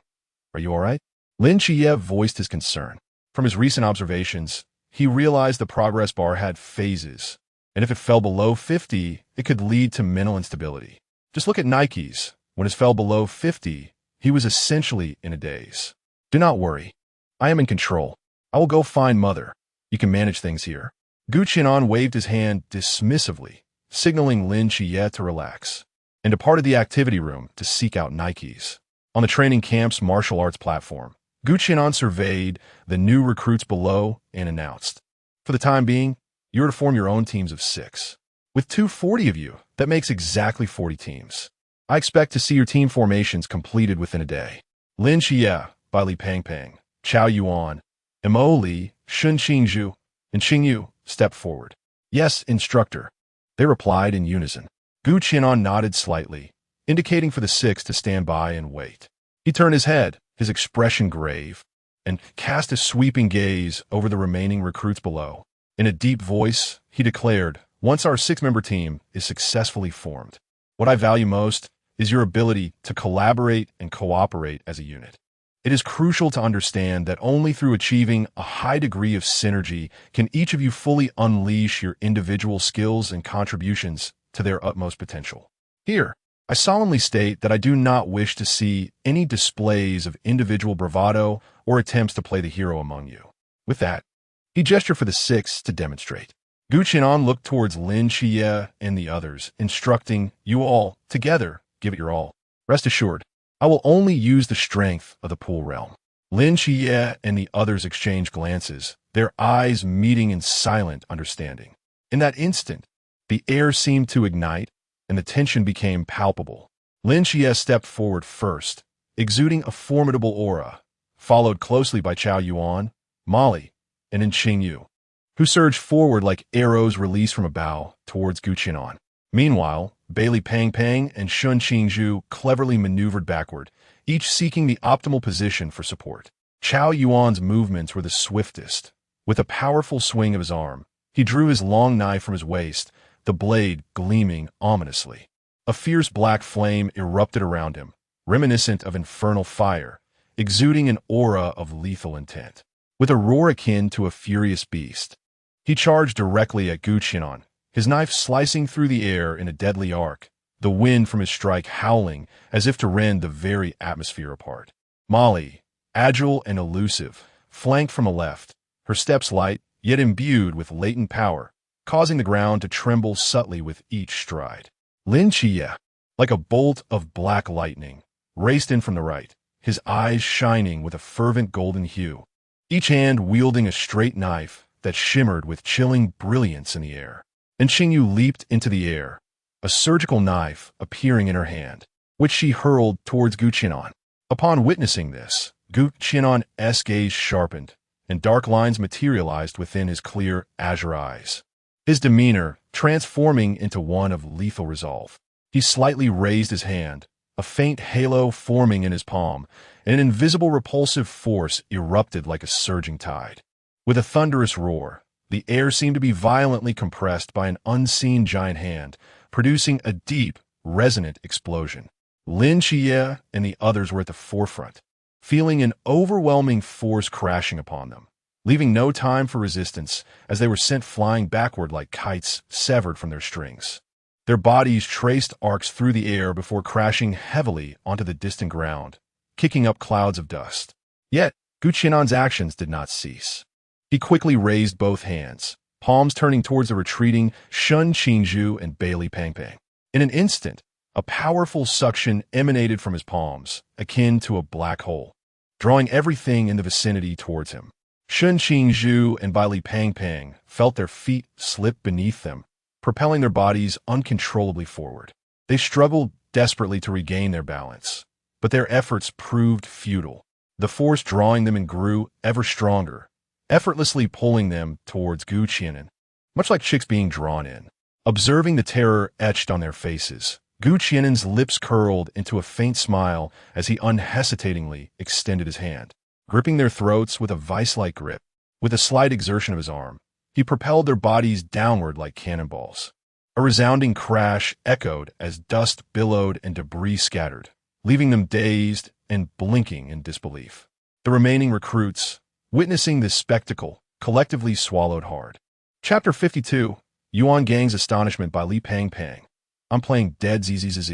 Are you all right?" Lin Qiye voiced his concern. From his recent observations, he realized the progress bar had phases, and if it fell below 50, it could lead to mental instability. Just look at Nike's. When it fell below 50, he was essentially in a daze. "Do not worry. I am in control. I will go find Mother. You can manage things here." Gu Qian waved his hand dismissively, signaling Lin Qiye to relax, and departed the activity room to seek out Nike's. On the training camp's martial arts platform, Gu Qian surveyed the new recruits below and announced, "For the time being, you are to form your own teams of 6. With 240 of you, that makes exactly 40 teams. I expect to see your team formations completed within a day." Lin Qiye, Bai Li Pang Pang, Chao Yuan, Mo Li, Shun Qingzhu and Qingyu stepped forward. Yes, instructor, they replied in unison. Gu Qianan nodded slightly, indicating for the six to stand by and wait. He turned his head, his expression grave, and cast a sweeping gaze over the remaining recruits below. In a deep voice, he declared, once our six-member team is successfully formed, what I value most is your ability to collaborate and cooperate as a unit. It is crucial to understand that only through achieving a high degree of synergy can each of you fully unleash your individual skills and contributions to their utmost potential. Here, I solemnly state that I do not wish to see any displays of individual bravado or attempts to play the hero among you. With that, he gestured for the six to demonstrate. Gu Qianan looked towards Lin Qiye and the others, instructing, you all, together, give it your all. Rest assured, I will only use the strength of the pool realm. Lin Qiye and the others exchanged glances, their eyes meeting in silent understanding. In that instant, the air seemed to ignite, and the tension became palpable. Lin Qiye stepped forward first, exuding a formidable aura, followed closely by Chao Yuan, Molly, and Qingyu, who surged forward like arrows released from a bow towards Gu Qianan. Meanwhile, Bailey Pang Pang and Shun Qingzhu cleverly maneuvered backward, each seeking the optimal position for support. Chao Yuan's movements were the swiftest. With a powerful swing of his arm, he drew his long knife from his waist, the blade gleaming ominously. A fierce black flame erupted around him, reminiscent of infernal fire, exuding an aura of lethal intent. With a roar akin to a furious beast, he charged directly at Gu Qianan, his knife slicing through the air in a deadly arc, the wind from his strike howling as if to rend the very atmosphere apart. Molly, agile and elusive, flanked from a left, her steps light, yet imbued with latent power, causing the ground to tremble subtly with each stride. Lin Qiye, like a bolt of black lightning, raced in from the right, his eyes shining with a fervent golden hue, each hand wielding a straight knife that shimmered with chilling brilliance in the air. And Qingyu leaped into the air, a surgical knife appearing in her hand, which she hurled towards Gu Qianan. Upon witnessing this, Gu Qianan's gaze sharpened, and dark lines materialized within his clear, azure eyes, his demeanor transforming into one of lethal resolve. He slightly raised his hand, a faint halo forming in his palm, and an invisible repulsive force erupted like a surging tide. With a thunderous roar, the air seemed to be violently compressed by an unseen giant hand, producing a deep, resonant explosion. Lin Qiye and the others were at the forefront, feeling an overwhelming force crashing upon them, leaving no time for resistance as they were sent flying backward like kites severed from their strings. Their bodies traced arcs through the air before crashing heavily onto the distant ground, kicking up clouds of dust. Yet, Gu Qianan's actions did not cease. He quickly raised both hands, palms turning towards the retreating Shun Qingzhu and Bailey Pang Pang. In an instant, a powerful suction emanated from his palms, akin to a black hole, drawing everything in the vicinity towards him. Shun Qingzhu and Bailey Pang Pang felt their feet slip beneath them, propelling their bodies uncontrollably forward. They struggled desperately to regain their balance, but their efforts proved futile. The force drawing them in grew ever stronger, effortlessly pulling them towards Gu Qianan, much like chicks being drawn in. Observing the terror etched on their faces, Gu Qianan's lips curled into a faint smile as he unhesitatingly extended his hand, gripping their throats with a vice-like grip. With a slight exertion of his arm, he propelled their bodies downward like cannonballs. A resounding crash echoed as dust billowed and debris scattered, leaving them dazed and blinking in disbelief. The remaining recruits, witnessing this spectacle, collectively swallowed hard. Chapter 52, Yuan Gang's Astonishment by Li Pang Pang. I'm playing dead ZZZ.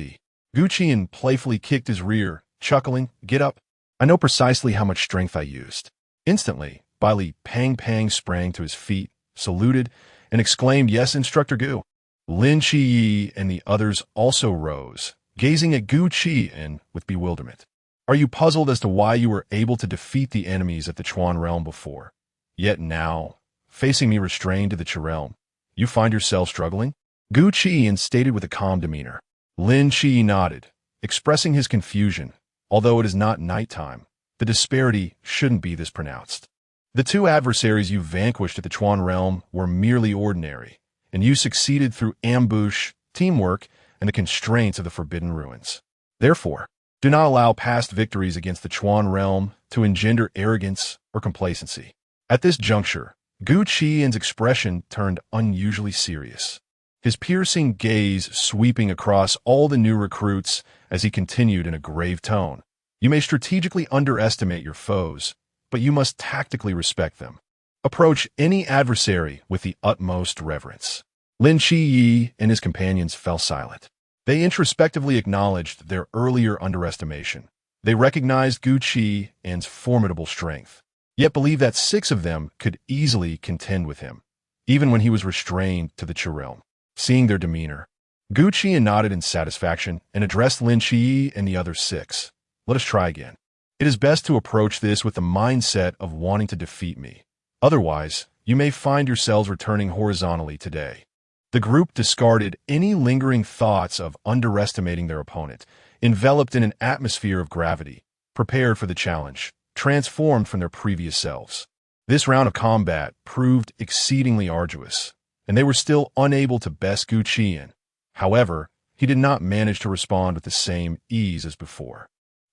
Gu Qian playfully kicked his rear, chuckling, get up. I know precisely how much strength I used. Instantly, Bailey Pang Pang sprang to his feet, saluted, and exclaimed, yes, Instructor Gu. Lin Qiye and the others also rose, gazing at Gu Qian with bewilderment. Are you puzzled as to why you were able to defeat the enemies at the Chuan realm before? Yet now, facing me restrained to the Qi realm, you find yourself struggling? Gu Qian stated with a calm demeanor. Lin Qiye nodded, expressing his confusion. Although it is not nighttime, the disparity shouldn't be this pronounced. The two adversaries you vanquished at the Chuan realm were merely ordinary, and you succeeded through ambush, teamwork, and the constraints of the Forbidden Ruins. Therefore, do not allow past victories against the Chuan realm to engender arrogance or complacency. At this juncture, Qi'an's expression turned unusually serious, his piercing gaze sweeping across all the new recruits as he continued in a grave tone. You may strategically underestimate your foes, but you must tactically respect them. Approach any adversary with the utmost reverence. Lin Qiye and his companions fell silent. They introspectively acknowledged their earlier underestimation. They recognized Qi'an's formidable strength, yet believed that 6 of them could easily contend with him, even when he was restrained to the Qi realm. Seeing their demeanor, Qi'an nodded in satisfaction and addressed Lin Qiye and the other 6. Let us try again. It is best to approach this with the mindset of wanting to defeat me. Otherwise, you may find yourselves returning horizontally today. The group discarded any lingering thoughts of underestimating their opponent, enveloped in an atmosphere of gravity, prepared for the challenge, transformed from their previous selves. This round of combat proved exceedingly arduous, and they were still unable to best Qi'an. However, he did not manage to respond with the same ease as before.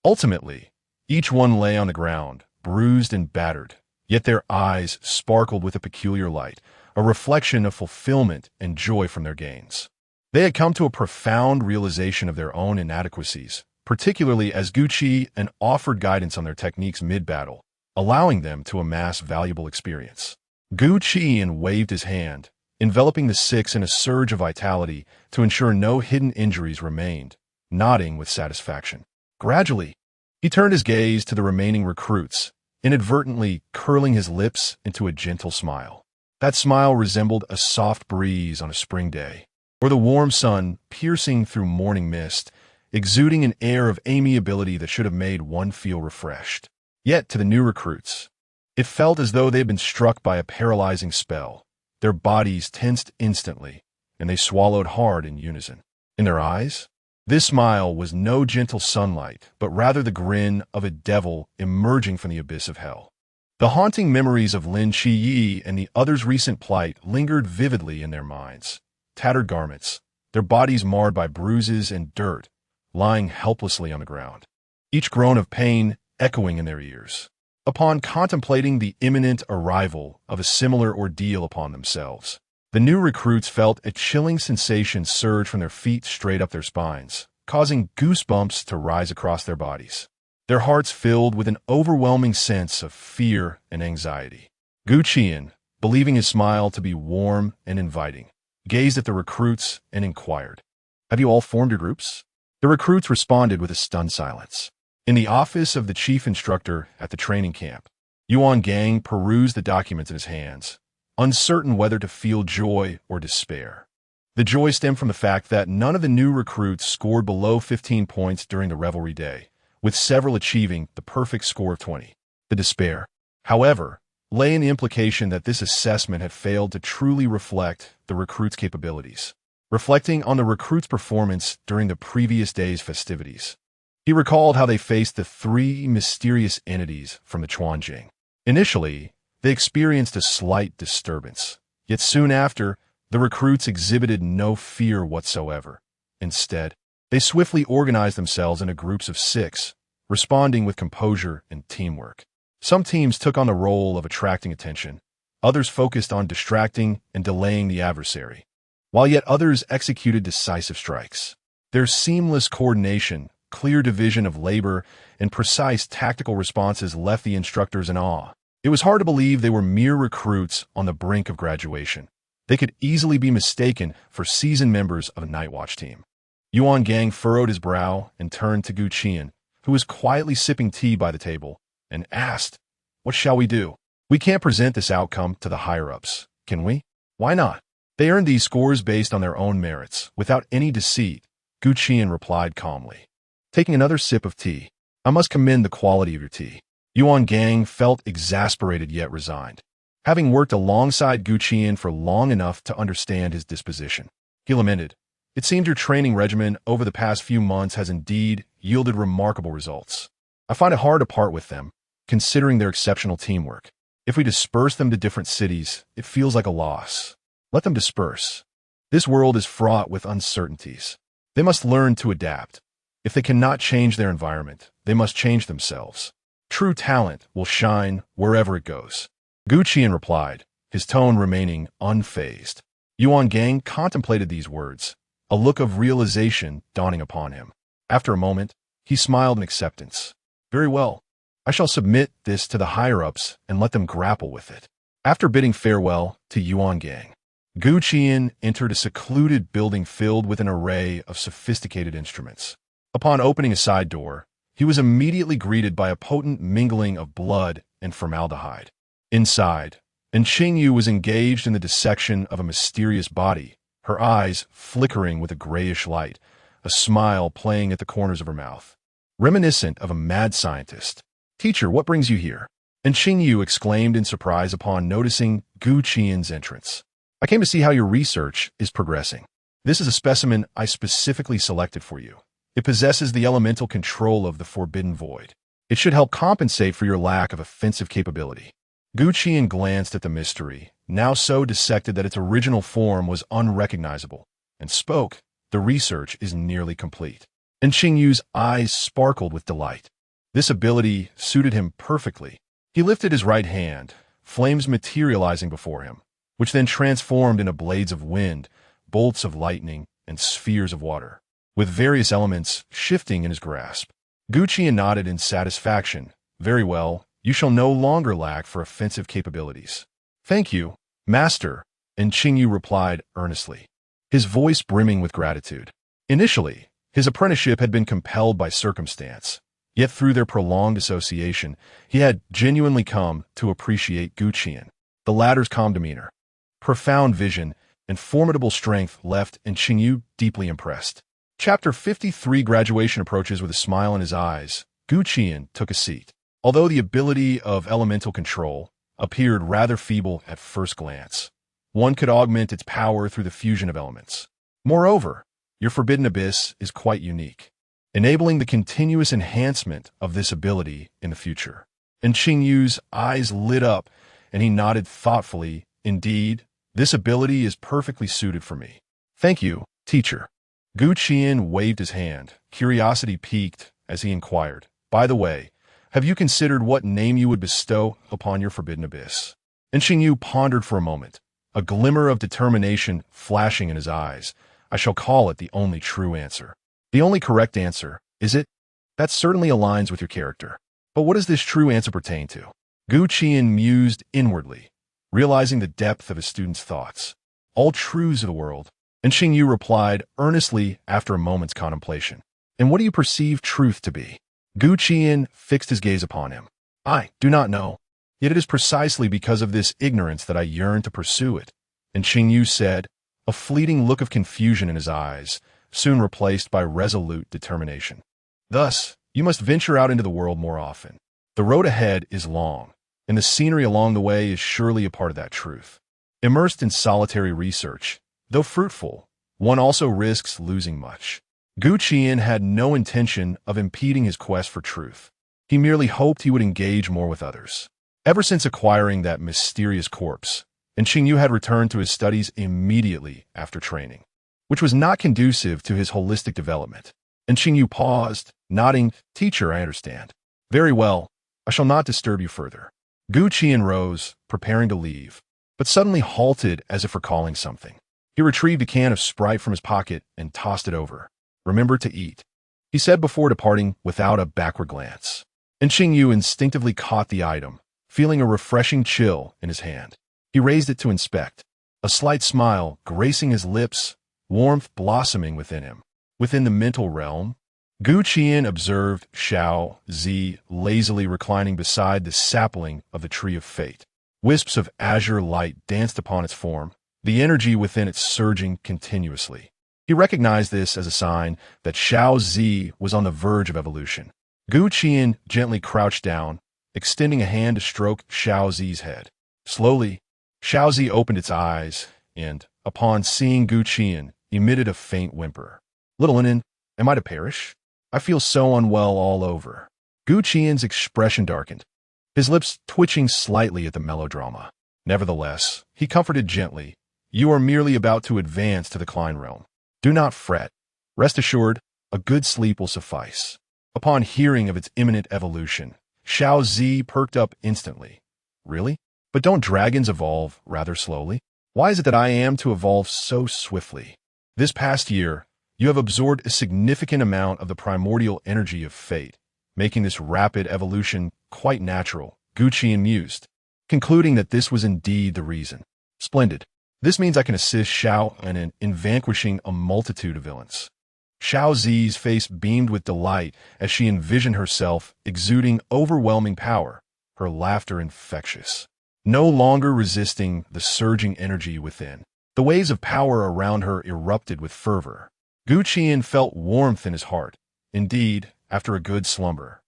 Ultimately, each one lay on the ground, bruised and battered, yet their eyes sparkled with a peculiar light, a reflection of fulfillment and joy from their gains. They had come to a profound realization of their own inadequacies, particularly as Qi'an offered guidance on their techniques mid-battle, allowing them to amass valuable experience. Qi'an waved his hand, enveloping the 6 in a surge of vitality to ensure no hidden injuries remained, nodding with satisfaction. Gradually, he turned his gaze to the remaining recruits, inadvertently curling his lips into a gentle smile. That smile resembled a soft breeze on a spring day, or the warm sun piercing through morning mist, exuding an air of amiability that should have made one feel refreshed. Yet to the new recruits, it felt as though they had been struck by a paralyzing spell. Their bodies tensed instantly, and they swallowed hard in unison. In their eyes, this smile was no gentle sunlight, but rather the grin of a devil emerging from the abyss of hell. The haunting memories of Lin Qiye and the others' recent plight lingered vividly in their minds. Tattered garments, their bodies marred by bruises and dirt, lying helplessly on the ground, each groan of pain echoing in their ears. Upon contemplating the imminent arrival of a similar ordeal upon themselves, the new recruits felt a chilling sensation surge from their feet straight up their spines, causing goosebumps to rise across their bodies. Their hearts filled with an overwhelming sense of fear and anxiety. Qi'an, believing his smile to be warm and inviting, gazed at the recruits and inquired, "Have you all formed your groups?" The recruits responded with a stunned silence. In the office of the chief instructor at the training camp, Unchanged perused the documents in his hands, uncertain whether to feel joy or despair. The joy stemmed from the fact that none of the new recruits scored below 15 points during the revelry day, with several achieving the perfect score of 20. The despair, however, lay in the implication that this assessment had failed to truly reflect the recruits' capabilities. Reflecting on the recruits' performance during the previous day's festivities, he recalled how they faced the 3 mysterious entities from the Chuanjing. Initially, they experienced a slight disturbance, yet soon after, the recruits exhibited no fear whatsoever. Instead, they swiftly organized themselves into groups of 6, responding with composure and teamwork. Some teams took on the role of attracting attention, others focused on distracting and delaying the adversary, while yet others executed decisive strikes. Their seamless coordination, clear division of labor, and precise tactical responses left the instructors in awe. It was hard to believe they were mere recruits on the brink of graduation. They could easily be mistaken for seasoned members of a Night Watch team. Unchanged furrowed his brow and turned to Qi'an, who was quietly sipping tea by the table, and asked, "What shall we do? We can't present this outcome to the higher-ups, can we?" "Why not? They earned these scores based on their own merits, without any deceit," Qi'an replied calmly. Taking another sip of tea, "I must commend the quality of your tea." Unchanged felt exasperated yet resigned, having worked alongside Qi'an for long enough to understand his disposition. He lamented, "It seems your training regimen over the past few months has indeed yielded remarkable results. I find it hard to part with them, considering their exceptional teamwork." If we disperse them to different cities, it feels like a loss. Let them disperse. This world is fraught with uncertainties. They must learn to adapt. If they cannot change their environment, they must change themselves. True talent will shine wherever it goes. Qi'an replied, his tone remaining unfazed. Unchanged contemplated these words, a look of realization dawning upon him. After a moment, he smiled in acceptance. Very well. I shall submit this to the higher-ups and let them grapple with it. After bidding farewell to Unchanged, Qi'an entered a secluded building filled with an array of sophisticated instruments. Upon opening a side door, he was immediately greeted by a potent mingling of blood and formaldehyde. Inside, Unchanged was engaged in the dissection of a mysterious body, her eyes flickering with a grayish light, a smile playing at the corners of her mouth. Reminiscent of a mad scientist. "Teacher, what brings you here?" Unchanged exclaimed in surprise upon noticing Qi'an's entrance. "I came to see how your research is progressing. This is a specimen I specifically selected for you. It possesses the elemental control of the Forbidden Void. It should help compensate for your lack of offensive capability." Qi'an glanced at the mystery, now so dissected that its original form was unrecognizable, and spoke, "The research is nearly complete." Unchanged's eyes sparkled with delight. This ability suited him perfectly. He lifted his right hand, flames materializing before him, which then transformed into blades of wind, bolts of lightning, and spheres of water, with various elements shifting in his grasp. Qi'an nodded in satisfaction. "Very well, you shall no longer lack for offensive capabilities." "Thank you, Master," Unchanged replied earnestly, his voice brimming with gratitude. Initially, his apprenticeship had been compelled by circumstance, yet through their prolonged association, he had genuinely come to appreciate Qi'an. The latter's calm demeanor, profound vision, and formidable strength left Unchanged deeply impressed. Chapter 53 Graduation approaches with a smile in his eyes. Qi'an took a seat. Although the ability of elemental control appeared rather feeble at first glance, one could augment its power through the fusion of elements. Moreover, your Forbidden Abyss is quite unique, enabling the continuous enhancement of this ability in the future. Unchanged's eyes lit up, and he nodded thoughtfully. "Indeed, this ability is perfectly suited for me." "Thank you, teacher." Qi'an waved his hand, curiosity piqued as he inquired, "By the way, have you considered what name you would bestow upon your Forbidden Abyss?" Unchanged pondered for a moment, a glimmer of determination flashing in his eyes. "I shall call it the only true answer." "The only correct answer, is it? That certainly aligns with your character. But what does this true answer pertain to?" Qi'an mused inwardly, realizing the depth of his student's thoughts. "All truths of the world," Unchanged replied earnestly after a moment's contemplation. "And what do you perceive truth to be?" Qi'an fixed his gaze upon him. "I do not know. Yet it is precisely because of this ignorance that I yearn to pursue it," Unchanged said, a fleeting look of confusion in his eyes, soon replaced by resolute determination. "Thus, you must venture out into the world more often. The road ahead is long, and the scenery along the way is surely a part of that truth. Immersed in solitary research, though fruitful, one also risks losing much." Qi'an had no intention of impeding his quest for truth. He merely hoped he would engage more with others. Ever since acquiring that mysterious corpse, Unchanged had returned to his studies immediately after training, which was not conducive to his holistic development. Unchanged paused, nodding. "Teacher, I understand." "Very well. I shall not disturb you further." Qi'an rose, preparing to leave, but suddenly halted as if recalling something. He retrieved a can of Sprite from his pocket and tossed it over. "Remember to eat," he said before departing without a backward glance. Unchanged instinctively caught the item, feeling a refreshing chill in his hand. He raised it to inspect, a slight smile gracing his lips, warmth blossoming within him. Within the mental realm, Qi'an observed Xiao Zi lazily reclining beside the sapling of the Tree of Fate. Wisps of azure light danced upon its form, the energy within it surging continuously. He recognized this as a sign that Xiao Zi was on the verge of evolution. Qi'an gently crouched down, extending a hand to stroke Xiao Zi's head. Slowly, Xiao Zi opened its eyes and, upon seeing Qi'an, emitted a faint whimper. "Little Inen, am I to perish? I feel so unwell all over." Qi'an's expression darkened. his lips twitching slightly at the melodrama. Nevertheless, he comforted gently. You are merely about to advance to the Klein realm. Do not fret. Rest assured, a good sleep will suffice. Upon hearing of its imminent evolution, Xiao Zi perked up instantly. Really? But don't dragons evolve rather slowly? Why is it that I am to evolve so swiftly? This past year, you have absorbed a significant amount of the primordial energy of fate, making this rapid evolution quite natural, Qi'an mused, concluding that this was indeed the reason. Splendid. This means I can assist Xiao in vanquishing a multitude of villains. Xiao Zi's face beamed with delight as she envisioned herself exuding overwhelming power, her laughter infectious. No longer resisting the surging energy within, the waves of power around her erupted with fervor. Qi'an felt warmth in his heart. Indeed, after a good slumber,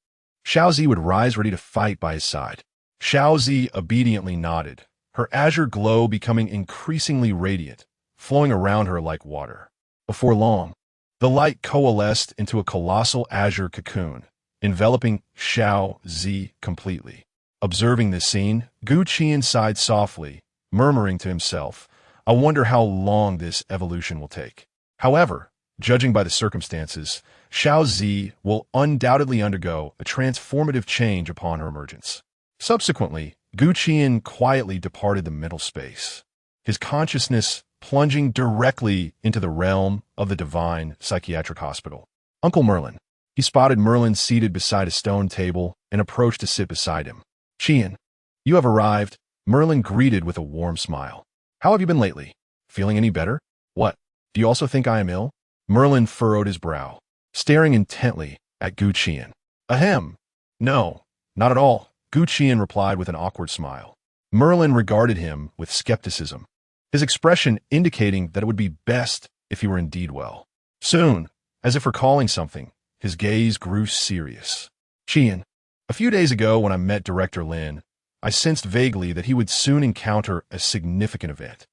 Xiao Zi would rise ready to fight by his side. Xiao Zi obediently nodded, her azure glow becoming increasingly radiant, flowing around her like water. Before long, the light coalesced into a colossal azure cocoon, enveloping Xiao Zi completely. Observing this scene, Qi'an sighed softly, murmuring to himself, I wonder how long this evolution will take. However, judging by the circumstances, Xiao Zi will undoubtedly undergo a transformative change upon her emergence. Subsequently, Qi'an quietly departed the mental space, his consciousness plunging directly into the realm of the divine psychiatric hospital. Uncle Merlin. He spotted Merlin seated beside a stone table and approached to sit beside him. Qi'an, you have arrived, Merlin greeted with a warm smile. How have you been lately? Feeling any better? What? Do you also think I am ill? Merlin furrowed his brow, staring intently at Qi'an. Ahem. No, not at all, Qi'an replied with an awkward smile. Merlin regarded him with skepticism, his expression indicating that it would be best if he were indeed well. Soon, as if recalling something, his gaze grew serious. Qi'an, a few days ago when I met Director Lin, I sensed vaguely that he would soon encounter a significant event.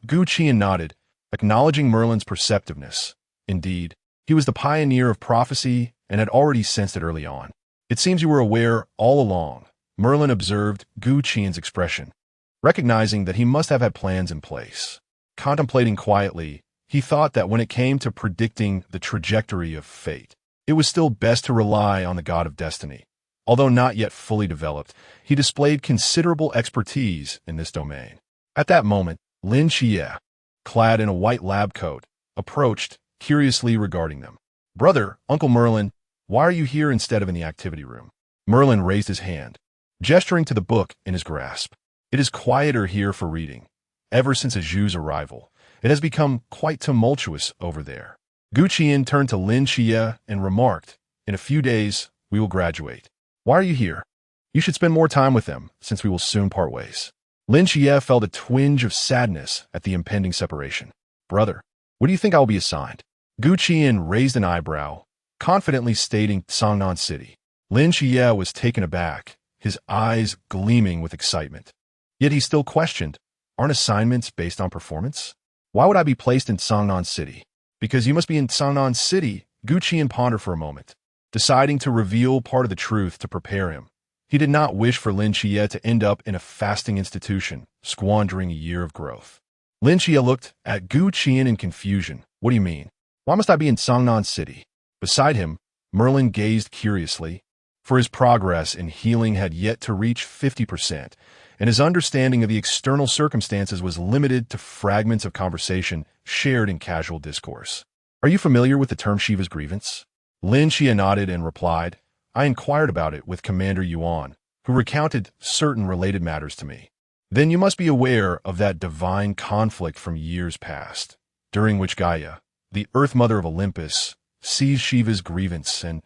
Qi'an nodded, acknowledging Merlin's perceptiveness. Indeed, he was the pioneer of prophecy and had already sensed it early on. It seems you were aware all along, Merlin observed Qi'an's expression, recognizing that he must have had plans in place. Contemplating quietly, he thought that when it came to predicting the trajectory of fate, it was still best to rely on the god of destiny. Although not yet fully developed, he displayed considerable expertise in this domain. At that moment, Lin Qiye, clad in a white lab coat, approached, curiously regarding them. Brother, Uncle Merlin, why are you here instead of in the activity room? Merlin raised his hand, gesturing to the book in his grasp. It is quieter here for reading. Ever since Aju's arrival, it has become quite tumultuous over there. Qi'an turned to Lin Qiye and remarked, in a few days, we will graduate. Why are you here? You should spend more time with them, since we will soon part ways. Lin Qiye felt a twinge of sadness at the impending separation. Brother, what do you think I will be assigned? Qi'an raised an eyebrow, confidently stating Songnan City. Lin Qiye was taken aback, his eyes gleaming with excitement. Yet he still questioned, aren't assignments based on performance? Why would I be placed in Songnan City? Because you must be in Songnan City, Qi'an pondered for a moment, deciding to reveal part of the truth to prepare him. He did not wish for Lin Qiye to end up in a fasting institution, squandering a year of growth. Lin Qiye looked at Qi'an in confusion. What do you mean? Why must I be in Songnan City? Beside him, Merlin gazed curiously, for his progress in healing had yet to reach 50%, and his understanding of the external circumstances was limited to fragments of conversation shared in casual discourse. Are you familiar with the term Shiva's grievance? Lin Qiye nodded and replied, I inquired about it with Commander Yuan, who recounted certain related matters to me. Then you must be aware of that divine conflict from years past, during which Gaia, the Earth Mother of Olympus, seized Shiva's grievance and,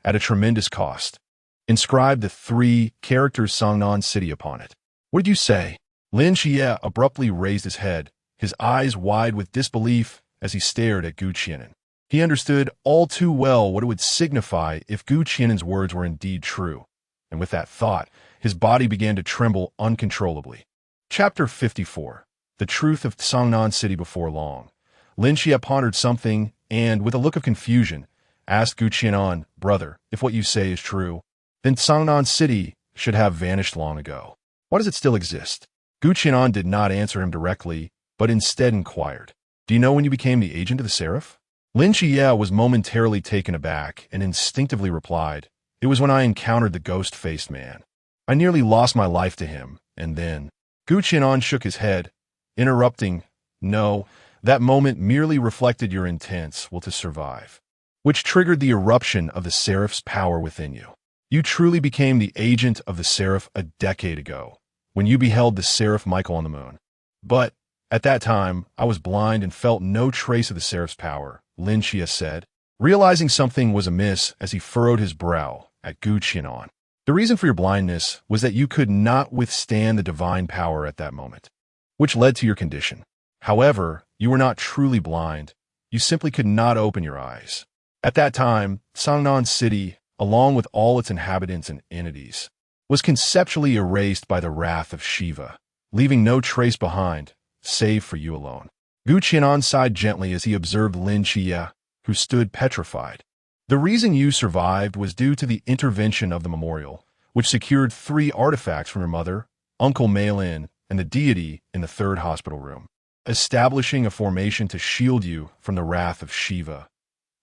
at a tremendous cost, inscribed the 3 characters Songnan City upon it. What did you say? Lin Qiye abruptly raised his head, his eyes wide with disbelief as he stared at Qi'an. He understood all too well what it would signify if Qi'an's words were indeed true, and with that thought, his body began to tremble uncontrollably. Chapter 54. The Truth of Songnan City Before Long. Lin Qiye pondered something and, with a look of confusion, asked Qi'an, Brother, if what you say is true, then Songnan City, should have vanished long ago. Why does it still exist? Qi'an did not answer him directly, but instead inquired, "Do you know when you became the agent of the Seraph?" Lin Qiye was momentarily taken aback and instinctively replied, "It was when I encountered the ghost-faced man. I nearly lost my life to him, and then—" Qi'an shook his head, interrupting, "No, that moment merely reflected your intense will to survive, which triggered the eruption of the Seraph's power within you. You truly became the agent of the Seraph a decade ago, when you beheld the Seraph Michael on the moon. But, at that time, I was blind and felt no trace of the Seraph's power," Lin Qiye said, realizing something was amiss as he furrowed his brow at Qi'an. "The reason for your blindness was that you could not withstand the divine power at that moment, which led to your condition. However, you were not truly blind, you simply could not open your eyes. At that time, Sangnan City, along with all its inhabitants and entities, was conceptually erased by the wrath of Shiva, leaving no trace behind, save for you alone." Qi'an sighed gently as he observed Lin Qiye, who stood petrified. "The reason you survived was due to the intervention of the memorial, which secured 3 artifacts from your mother, Uncle Mian, and the deity in the 3rd hospital room, establishing a formation to shield you from the wrath of Shiva.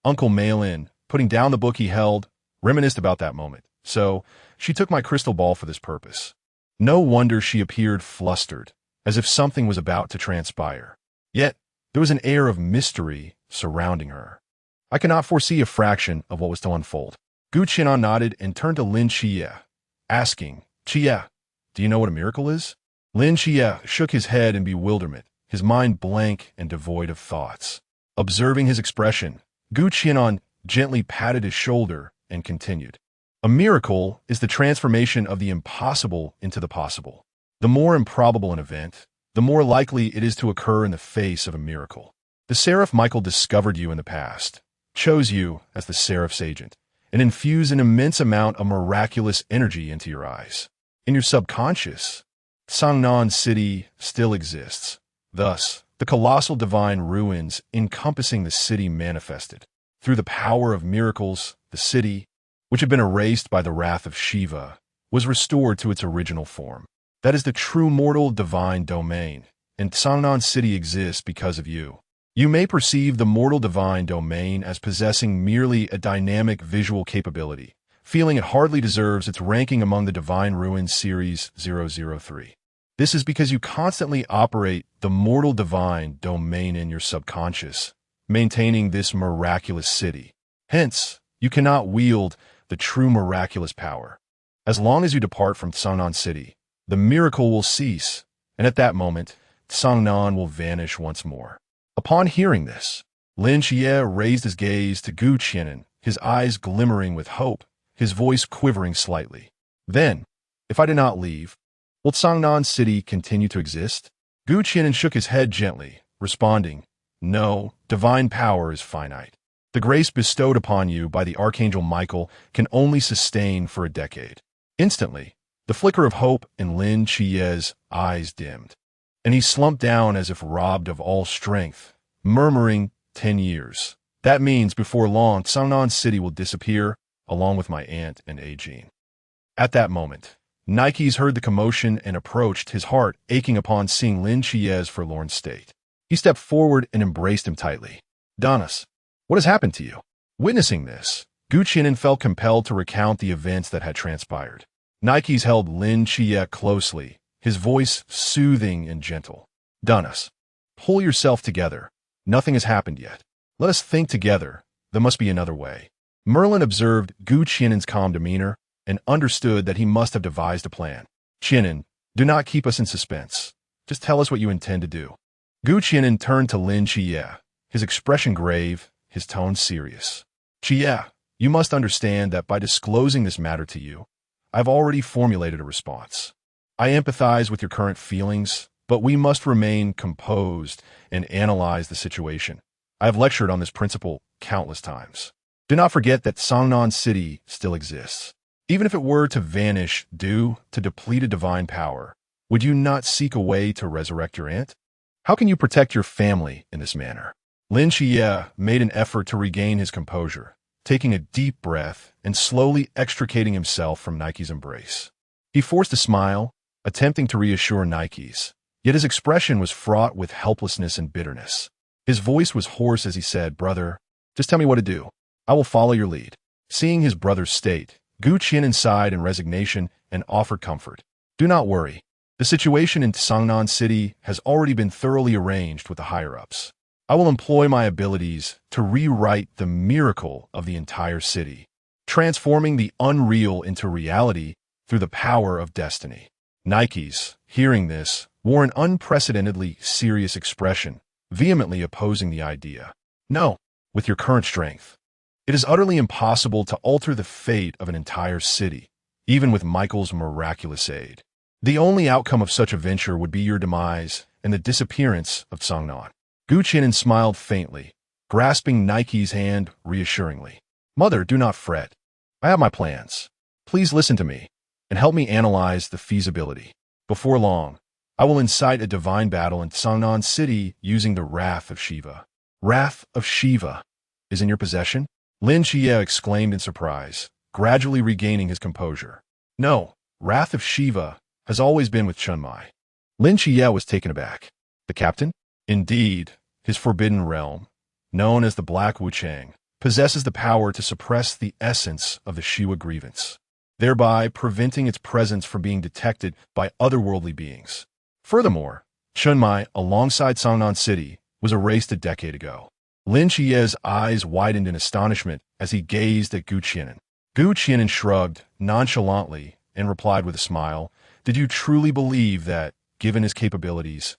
Uncle Mian, putting down the book he held, reminisced about that moment. So, she took my crystal ball for this purpose. No wonder she appeared flustered, as if something was about to transpire. Yet, there was an air of mystery surrounding her. I cannot foresee a fraction of what was to unfold." Qi'an nodded and turned to Lin Qiye, asking, "Qiye, do you know what a miracle is?" Lin Qiye shook his head in bewilderment, his mind blank and devoid of thoughts. Observing his expression, Qi'an gently patted his shoulder and continued, "A miracle is the transformation of the impossible into the possible. The more improbable an event, the more likely it is to occur in the face of a miracle. The Seraph Michael discovered you in the past, chose you as the Seraph's agent, and infused an immense amount of miraculous energy into your eyes. In your subconscious, Sangnan City still exists. Thus, the colossal divine ruins encompassing the city manifested. Through the power of miracles, the city, which had been erased by the wrath of Shiva, was restored to its original form. That is the true mortal divine domain, and Sangnan City exists because of you. You may perceive the mortal divine domain as possessing merely a dynamic visual capability, feeling it hardly deserves its ranking among the Divine Ruins Series 003. This is because you constantly operate the mortal divine domain in your subconscious, maintaining this miraculous city. Hence, you cannot wield the true miraculous power. As long as you depart from Sangnan City, the miracle will cease, and at that moment, Sangnan will vanish once more." Upon hearing this, Lin Qiye raised his gaze to Qi'an, his eyes glimmering with hope, his voice quivering slightly. "Then, if I do not leave, will Sangnan City continue to exist?" Qi'an shook his head gently, responding, "No, divine power is finite. The grace bestowed upon you by the Archangel Michael can only sustain for a decade." Instantly, the flicker of hope in Lin Qiye's eyes dimmed, and he slumped down as if robbed of all strength, murmuring, 10 years. That means before long, Sangnan City will disappear, along with my aunt and Ajin." At that moment, Nikes heard the commotion and approached, his heart aching upon seeing Lin Qiye's forlorn state. He stepped forward and embraced him tightly. "Donis, what has happened to you?" Witnessing this, Qi'an felt compelled to recount the events that had transpired. Nikes held Lin Qiye closely, his voice soothing and gentle. "Donis, pull yourself together. Nothing has happened yet. Let us think together. There must be another way." Merlin observed Qi'an's calm demeanor and understood that he must have devised a plan. "Qi'an, do not keep us in suspense. Just tell us what you intend to do." Qi'an turned to Lin Qiye, his expression grave, his tone serious. "Qiye, you must understand that by disclosing this matter to you, I've already formulated a response. I empathize with your current feelings, but we must remain composed and analyze the situation. I have lectured on this principle countless times. Do not forget that Sangnan City still exists. Even if it were to vanish due to depleted divine power, would you not seek a way to resurrect your aunt? How can you protect your family in this manner?" Lin Qiye made an effort to regain his composure, taking a deep breath and slowly extricating himself from Nike's embrace. He forced a smile, attempting to reassure Nikes. Yet his expression was fraught with helplessness and bitterness. His voice was hoarse as he said, "Brother, just tell me what to do. I will follow your lead." Seeing his brother's state, Qi'an sighed in resignation and offered comfort. "Do not worry. The situation in Sangnan City has already been thoroughly arranged with the higher-ups. I will employ my abilities to rewrite the miracle of the entire city, transforming the unreal into reality through the power of destiny." Nikes, hearing this, wore an unprecedentedly serious expression, vehemently opposing the idea. "No, with your current strength. It is utterly impossible to alter the fate of an entire city, even with Michael's miraculous aid. The only outcome of such a venture would be your demise and the disappearance of Sangnan." Qi'an smiled faintly, grasping Nike's hand reassuringly. "Mother, do not fret. I have my plans. Please listen to me and help me analyze the feasibility. Before long, I will incite a divine battle in Sangnan City using the Wrath of Shiva." "Wrath of Shiva is in your possession?" Lin Qiye exclaimed in surprise, gradually regaining his composure. "No, Wrath of Shiva has always been with Chunmai." Lin Qiye was taken aback. "The captain?" "Indeed, his forbidden realm, known as the Black Wuchang, possesses the power to suppress the essence of the Shiva grievance, thereby preventing its presence from being detected by otherworldly beings. Furthermore, Chunmai, alongside Sangnan City, was erased a decade ago." Lin Qiye's eyes widened in astonishment as he gazed at Qi'an. Qi'an shrugged nonchalantly and replied with a smile, "Did you truly believe that, given his capabilities,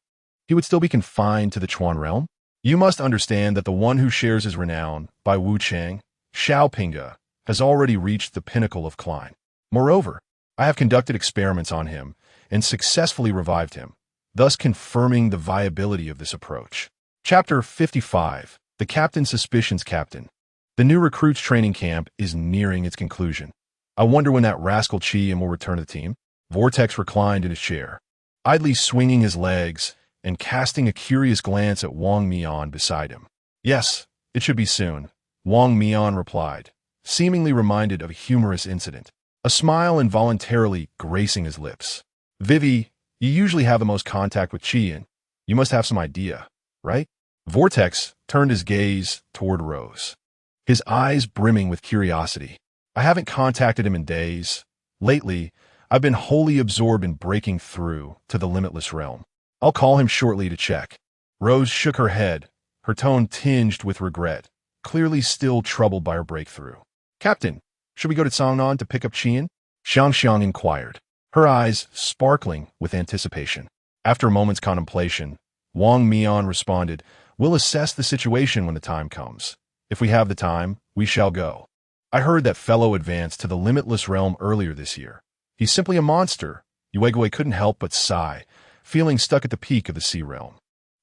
he would still be confined to the Chuan realm? You must understand that the one who shares his renown by Wuchang, Xiaopinga, has already reached the pinnacle of Klein. Moreover, I have conducted experiments on him and successfully revived him, thus confirming the viability of this approach." Chapter 55. The Captain's Suspicions. Captain. The new recruits training camp is nearing its conclusion. I wonder when that rascal Qi'an will return to the team. Vortex reclined in his chair, idly swinging his legs and casting a curious glance at Wang Mian beside him. "Yes, it should be soon," Wang Mian replied, seemingly reminded of a humorous incident, a smile involuntarily gracing his lips. "Vivi, you usually have the most contact with Qi'an. You must have some idea, right?" Vortex turned his gaze toward Rose, his eyes brimming with curiosity. "I haven't contacted him in days. Lately, I've been wholly absorbed in breaking through to the limitless realm. I'll call him shortly to check." Rose shook her head, her tone tinged with regret, clearly still troubled by her breakthrough. "Captain, should we go to Sangnan to pick up Qi'an?" Xiang inquired, her eyes sparkling with anticipation. After a moment's contemplation, Wang Mian responded, "We'll assess the situation when the time comes. If we have the time, we shall go. I heard that fellow advanced to the limitless realm earlier this year. He's simply a monster." Yuegui couldn't help but sigh, feeling stuck at the peak of the sea realm,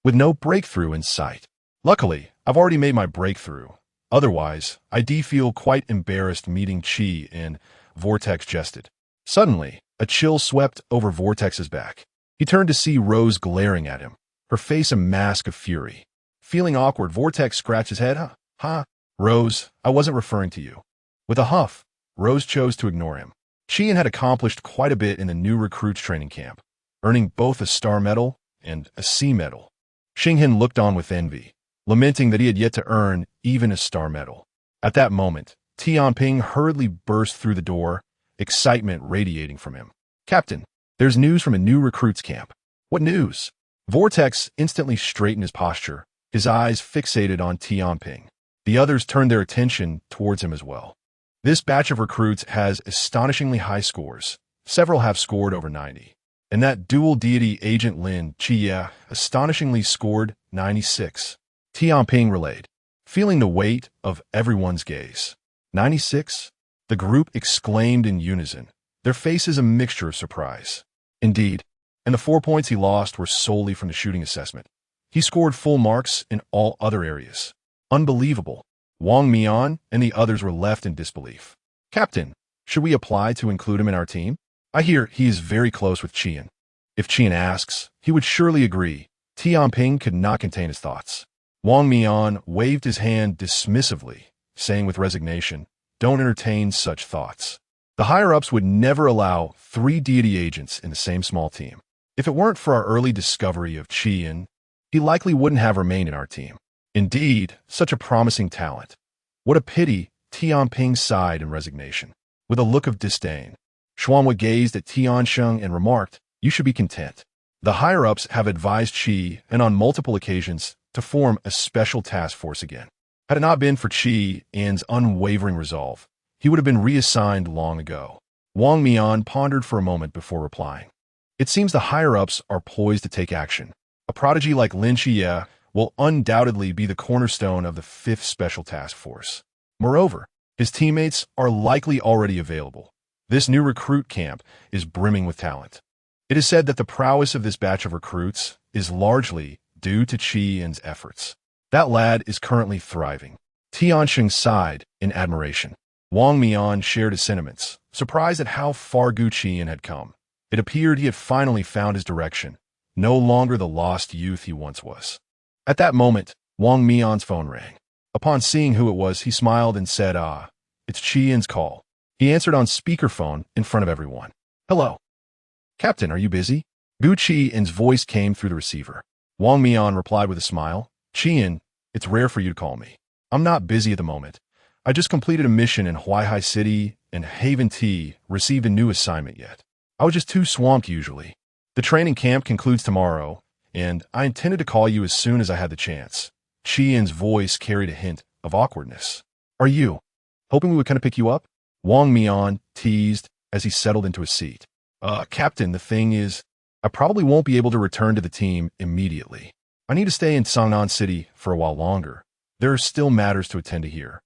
with no breakthrough in sight. "Luckily, I've already made my breakthrough. Otherwise, I do feel quite embarrassed meeting Qi'an," Vortex jested. Suddenly, a chill swept over Vortex's back. He turned to see Rose glaring at him, her face a mask of fury. Feeling awkward, Vortex scratched his head. Huh? "Rose, I wasn't referring to you." With a huff, Rose chose to ignore him. Qi'an had accomplished quite a bit in the new recruits training camp, earning both a star medal and a sea medal. Xinghan looked on with envy, lamenting that he had yet to earn even a star medal. At that moment, Tianping hurriedly burst through the door, excitement radiating from him. "Captain, there's news from a new recruits camp." "What news?" Vortex instantly straightened his posture, his eyes fixated on Tianping. The others turned their attention towards him as well. "This batch of recruits has astonishingly high scores. Several have scored over 90. And that dual deity agent Lin Qiye astonishingly scored 96. Tianping relayed, feeling the weight of everyone's gaze. 96? The group exclaimed in unison, their faces a mixture of surprise. Indeed, and the 4 points he lost were solely from the shooting assessment. He scored full marks in all other areas. Unbelievable. Wang Mian and the others were left in disbelief. "Captain, should we apply to include him in our team? I hear he is very close with Qi'an. If Qi'an asks, he would surely agree." Tianping could not contain his thoughts. Wang Mian waved his hand dismissively, saying with resignation, "Don't entertain such thoughts. The higher-ups would never allow 3 deity agents in the same small team. If it weren't for our early discovery of Qi'an, he likely wouldn't have remained in our team. Indeed, such a promising talent. What a pity, Tianping sighed in resignation. With a look of disdain, Xuanhua gazed at Tiansheng and remarked, "You should be content." The higher-ups have advised Qi, and on multiple occasions, to form a special task force again. Had it not been for Qi'an's unwavering resolve, he would have been reassigned long ago. Wang Mian pondered for a moment before replying. It seems the higher-ups are poised to take action. A prodigy like Lin Qiye will undoubtedly be the cornerstone of the 5th Special Task Force. Moreover, his teammates are likely already available. This new recruit camp is brimming with talent. It is said that the prowess of this batch of recruits is largely due to Qi'an's efforts. That lad is currently thriving. Tiansheng sighed in admiration. Wang Mian shared his sentiments, surprised at how far Qi'an had come. It appeared he had finally found his direction, no longer the lost youth he once was. At that moment, Wang Mian's phone rang. Upon seeing who it was, he smiled and said, it's Qi'an's call. He answered on speakerphone in front of everyone. "Hello. Captain, are you busy?" Qi'an's voice came through the receiver. Wang Mian replied with a smile, "Qi'an, it's rare for you to call me. I'm not busy at the moment. I just completed a mission in Huaihai City, and Haven T received a new assignment yet. I was just too swamped usually. The training camp concludes tomorrow, and I intended to call you as soon as I had the chance." Qi'an's voice carried a hint of awkwardness. "Are you hoping we would kind of pick you up?" Wang Mian teased as he settled into his seat. Captain, the thing is, I probably won't be able to return to the team immediately. I need to stay in Sangnan City for a while longer. There are still matters to attend to here."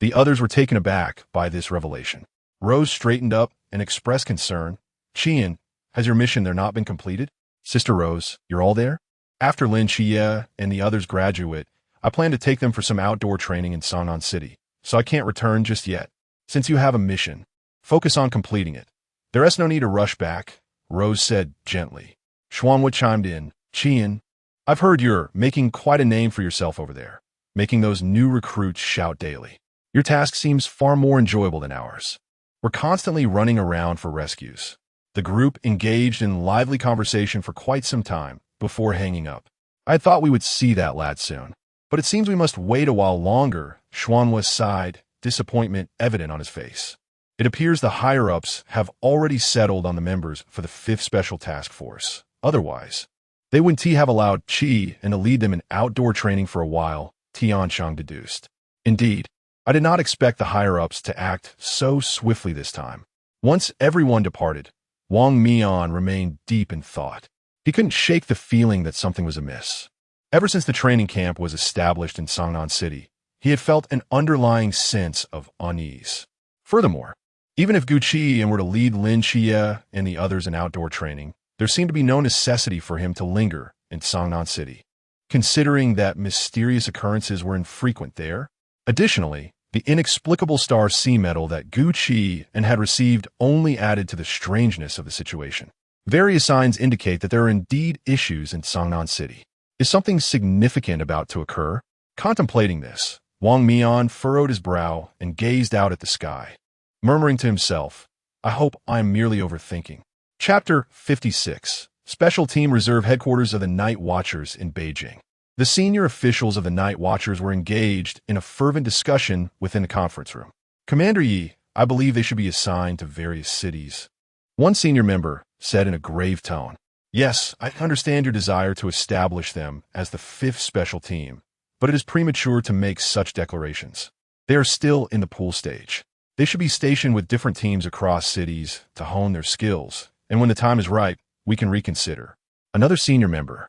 The others were taken aback by this revelation. Rose straightened up and expressed concern. "Qi'an, has your mission there not been completed?" "Sister Rose, you're all there?" "After Lin Qiye and the others graduate, I plan to take them for some outdoor training in Sangnan City, so I can't return just yet. Since you have a mission, focus on completing it. There is no need to rush back," Rose said gently. Xuanhua chimed in, "Qi'an, I've heard you're making quite a name for yourself over there, making those new recruits shout daily. Your task seems far more enjoyable than ours. We're constantly running around for rescues." The group engaged in lively conversation for quite some time before hanging up. "I had thought we would see that lad soon, but it seems we must wait a while longer," Xuanhua sighed, disappointment evident on his face. It appears the higher-ups have already settled on the members for the 5th Special Task Force. Otherwise, they wouldn't have allowed Qi and to lead them in outdoor training for a while, Tiansheng deduced. Indeed, I did not expect the higher-ups to act so swiftly this time. Once everyone departed, Wang Mian remained deep in thought. He couldn't shake the feeling that something was amiss. Ever since the training camp was established in Sangnan City, he had felt an underlying sense of unease. Furthermore, even if Qi'an were to lead Lin Qiye and the others in outdoor training, there seemed to be no necessity for him to linger in Sangnan City, considering that mysterious occurrences were infrequent there. Additionally, the inexplicable star sea medal that Qi'an had received only added to the strangeness of the situation. Various signs indicate that there are indeed issues in Sangnan City. Is something significant about to occur? Contemplating this, Wang Mian furrowed his brow and gazed out at the sky, murmuring to himself, "I hope I'm merely overthinking." Chapter 56. Special Team Reserve Headquarters of the Night Watchers in Beijing. The senior officials of the Night Watchers were engaged in a fervent discussion within the conference room. "Commander Yi, I believe they should be assigned to various cities," one senior member said in a grave tone. "Yes, I understand your desire to establish them as the 5th Special Team, but it is premature to make such declarations. They are still in the pool stage. They should be stationed with different teams across cities to hone their skills, and when the time is right, we can reconsider." Another senior member,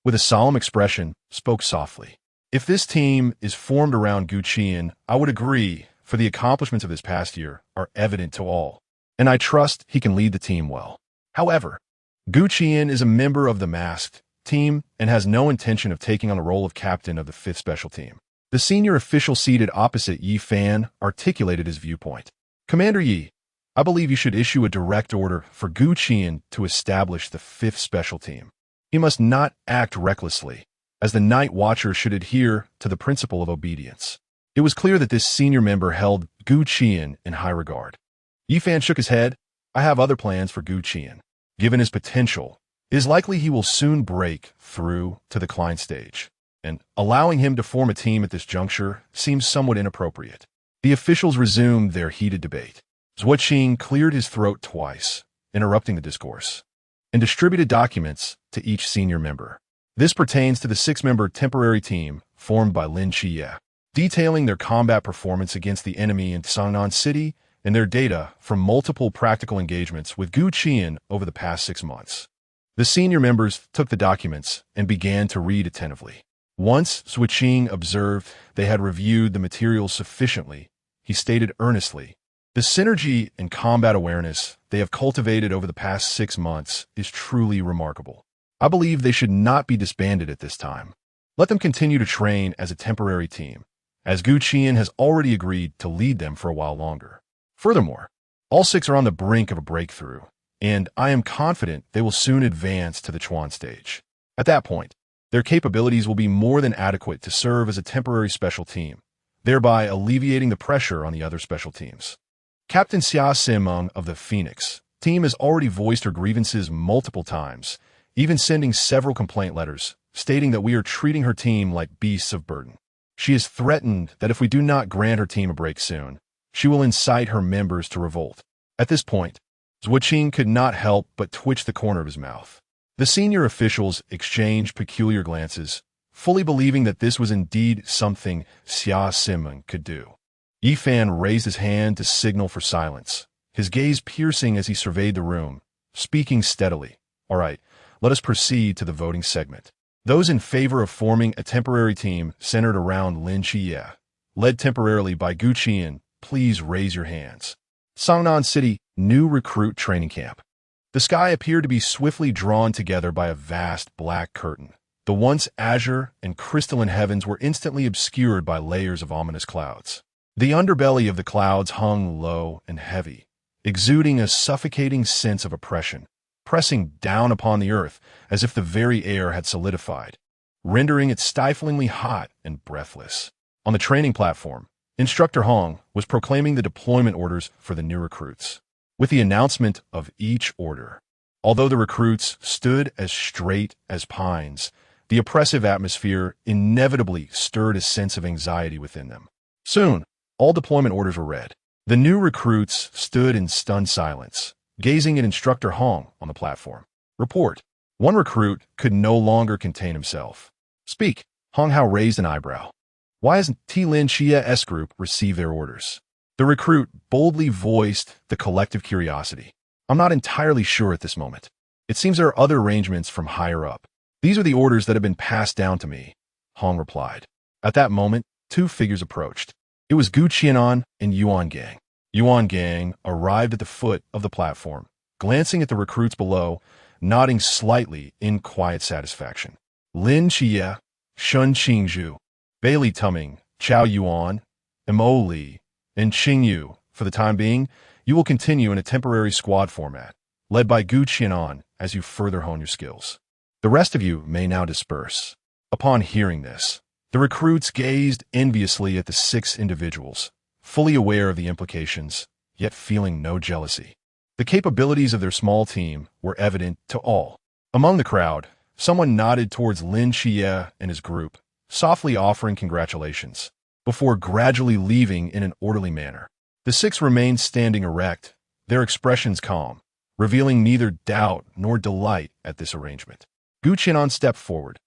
with a solemn expression, spoke softly. "If this team is formed around Qi'an, I would agree, for the accomplishments of this past year are evident to all, and I trust he can lead the team well. However, Qi'an is a member of the masked team and has no intention of taking on the role of captain of the 5th Special Team." The senior official seated opposite Yi Fan articulated his viewpoint. "Commander Yi, I believe you should issue a direct order for Qi'an to establish the 5th Special Team. He must not act recklessly, as the Night Watcher should adhere to the principle of obedience." It was clear that this senior member held Qi'an in high regard. Yifan shook his head. I have other plans for Gu Qian. Given his potential, it is likely he will soon break through to the client stage, and allowing him to form a team at this juncture seems somewhat inappropriate. The officials resumed their heated debate. Zhuo Qing cleared his throat twice, interrupting the discourse, and distributed documents to each senior member. This pertains to the 6-member temporary team formed by Lin Qiye, detailing their combat performance against the enemy in Sangnan City and their data from multiple practical engagements with Gu Qian over the past 6 months. The senior members took the documents and began to read attentively. Once Zhuo Qing observed they had reviewed the materials sufficiently, he stated earnestly, "The synergy and combat awareness they have cultivated over the past 6 months is truly remarkable. I believe they should not be disbanded at this time. Let them continue to train as a temporary team, as Gu Qian has already agreed to lead them for a while longer. Furthermore, all 6 are on the brink of a breakthrough, and I am confident they will soon advance to the Chuan stage. At that point, their capabilities will be more than adequate to serve as a temporary special team, thereby alleviating the pressure on the other special teams." Captain Xia Simeng of the Phoenix team has already voiced her grievances multiple times, even sending several complaint letters, stating that we are treating her team like beasts of burden. She has threatened that if we do not grant her team a break soon, she will incite her members to revolt. At this point, Zhuo Qing could not help but twitch the corner of his mouth. The senior officials exchanged peculiar glances, fully believing that this was indeed something Xia Simeng could do. Yifan raised his hand to signal for silence, his gaze piercing as he surveyed the room, speaking steadily. "All right, let us proceed to the voting segment. Those in favor of forming a temporary team centered around Lin Qiye, led temporarily by Gu Qian, please raise your hands." Sangnan City, new recruit training camp. The sky appeared to be swiftly drawn together by a vast black curtain. The once azure and crystalline heavens were instantly obscured by layers of ominous clouds. The underbelly of the clouds hung low and heavy, exuding a suffocating sense of oppression, pressing down upon the earth as if the very air had solidified, rendering it stiflingly hot and breathless. On the training platform, Instructor Hong was proclaiming the deployment orders for the new recruits. With the announcement of each order, although the recruits stood as straight as pines, the oppressive atmosphere inevitably stirred a sense of anxiety within them. Soon, all deployment orders were read. The new recruits stood in stunned silence, gazing at Instructor Hong on the platform. Report. One recruit could no longer contain himself. "Speak." Hong Hao raised an eyebrow. "Why hasn't Lin Qiye's group received their orders?" The recruit boldly voiced the collective curiosity. "I'm not entirely sure at this moment. It seems there are other arrangements from higher up. These are the orders that have been passed down to me," Hong replied. At that moment, 2 figures approached. It was Gu Qianan and Yuan Gang. Yuan Gang arrived at the foot of the platform, glancing at the recruits below, nodding slightly in quiet satisfaction. Lin Qiye, Shun Qingzhu, Bailey Tumming, Chao Yuan, Mo Li, and Qing Yu. For the time being, you will continue in a temporary squad format, led by Gu Qianan as you further hone your skills. The rest of you may now disperse. Upon hearing this, the recruits gazed enviously at the 6 individuals, fully aware of the implications, yet feeling no jealousy. The capabilities of their small team were evident to all. Among the crowd, someone nodded towards Lin Qiye and his group, softly offering congratulations, before gradually leaving in an orderly manner. The 6 remained standing erect, their expressions calm, revealing neither doubt nor delight at this arrangement. Gu Qianan stepped forward,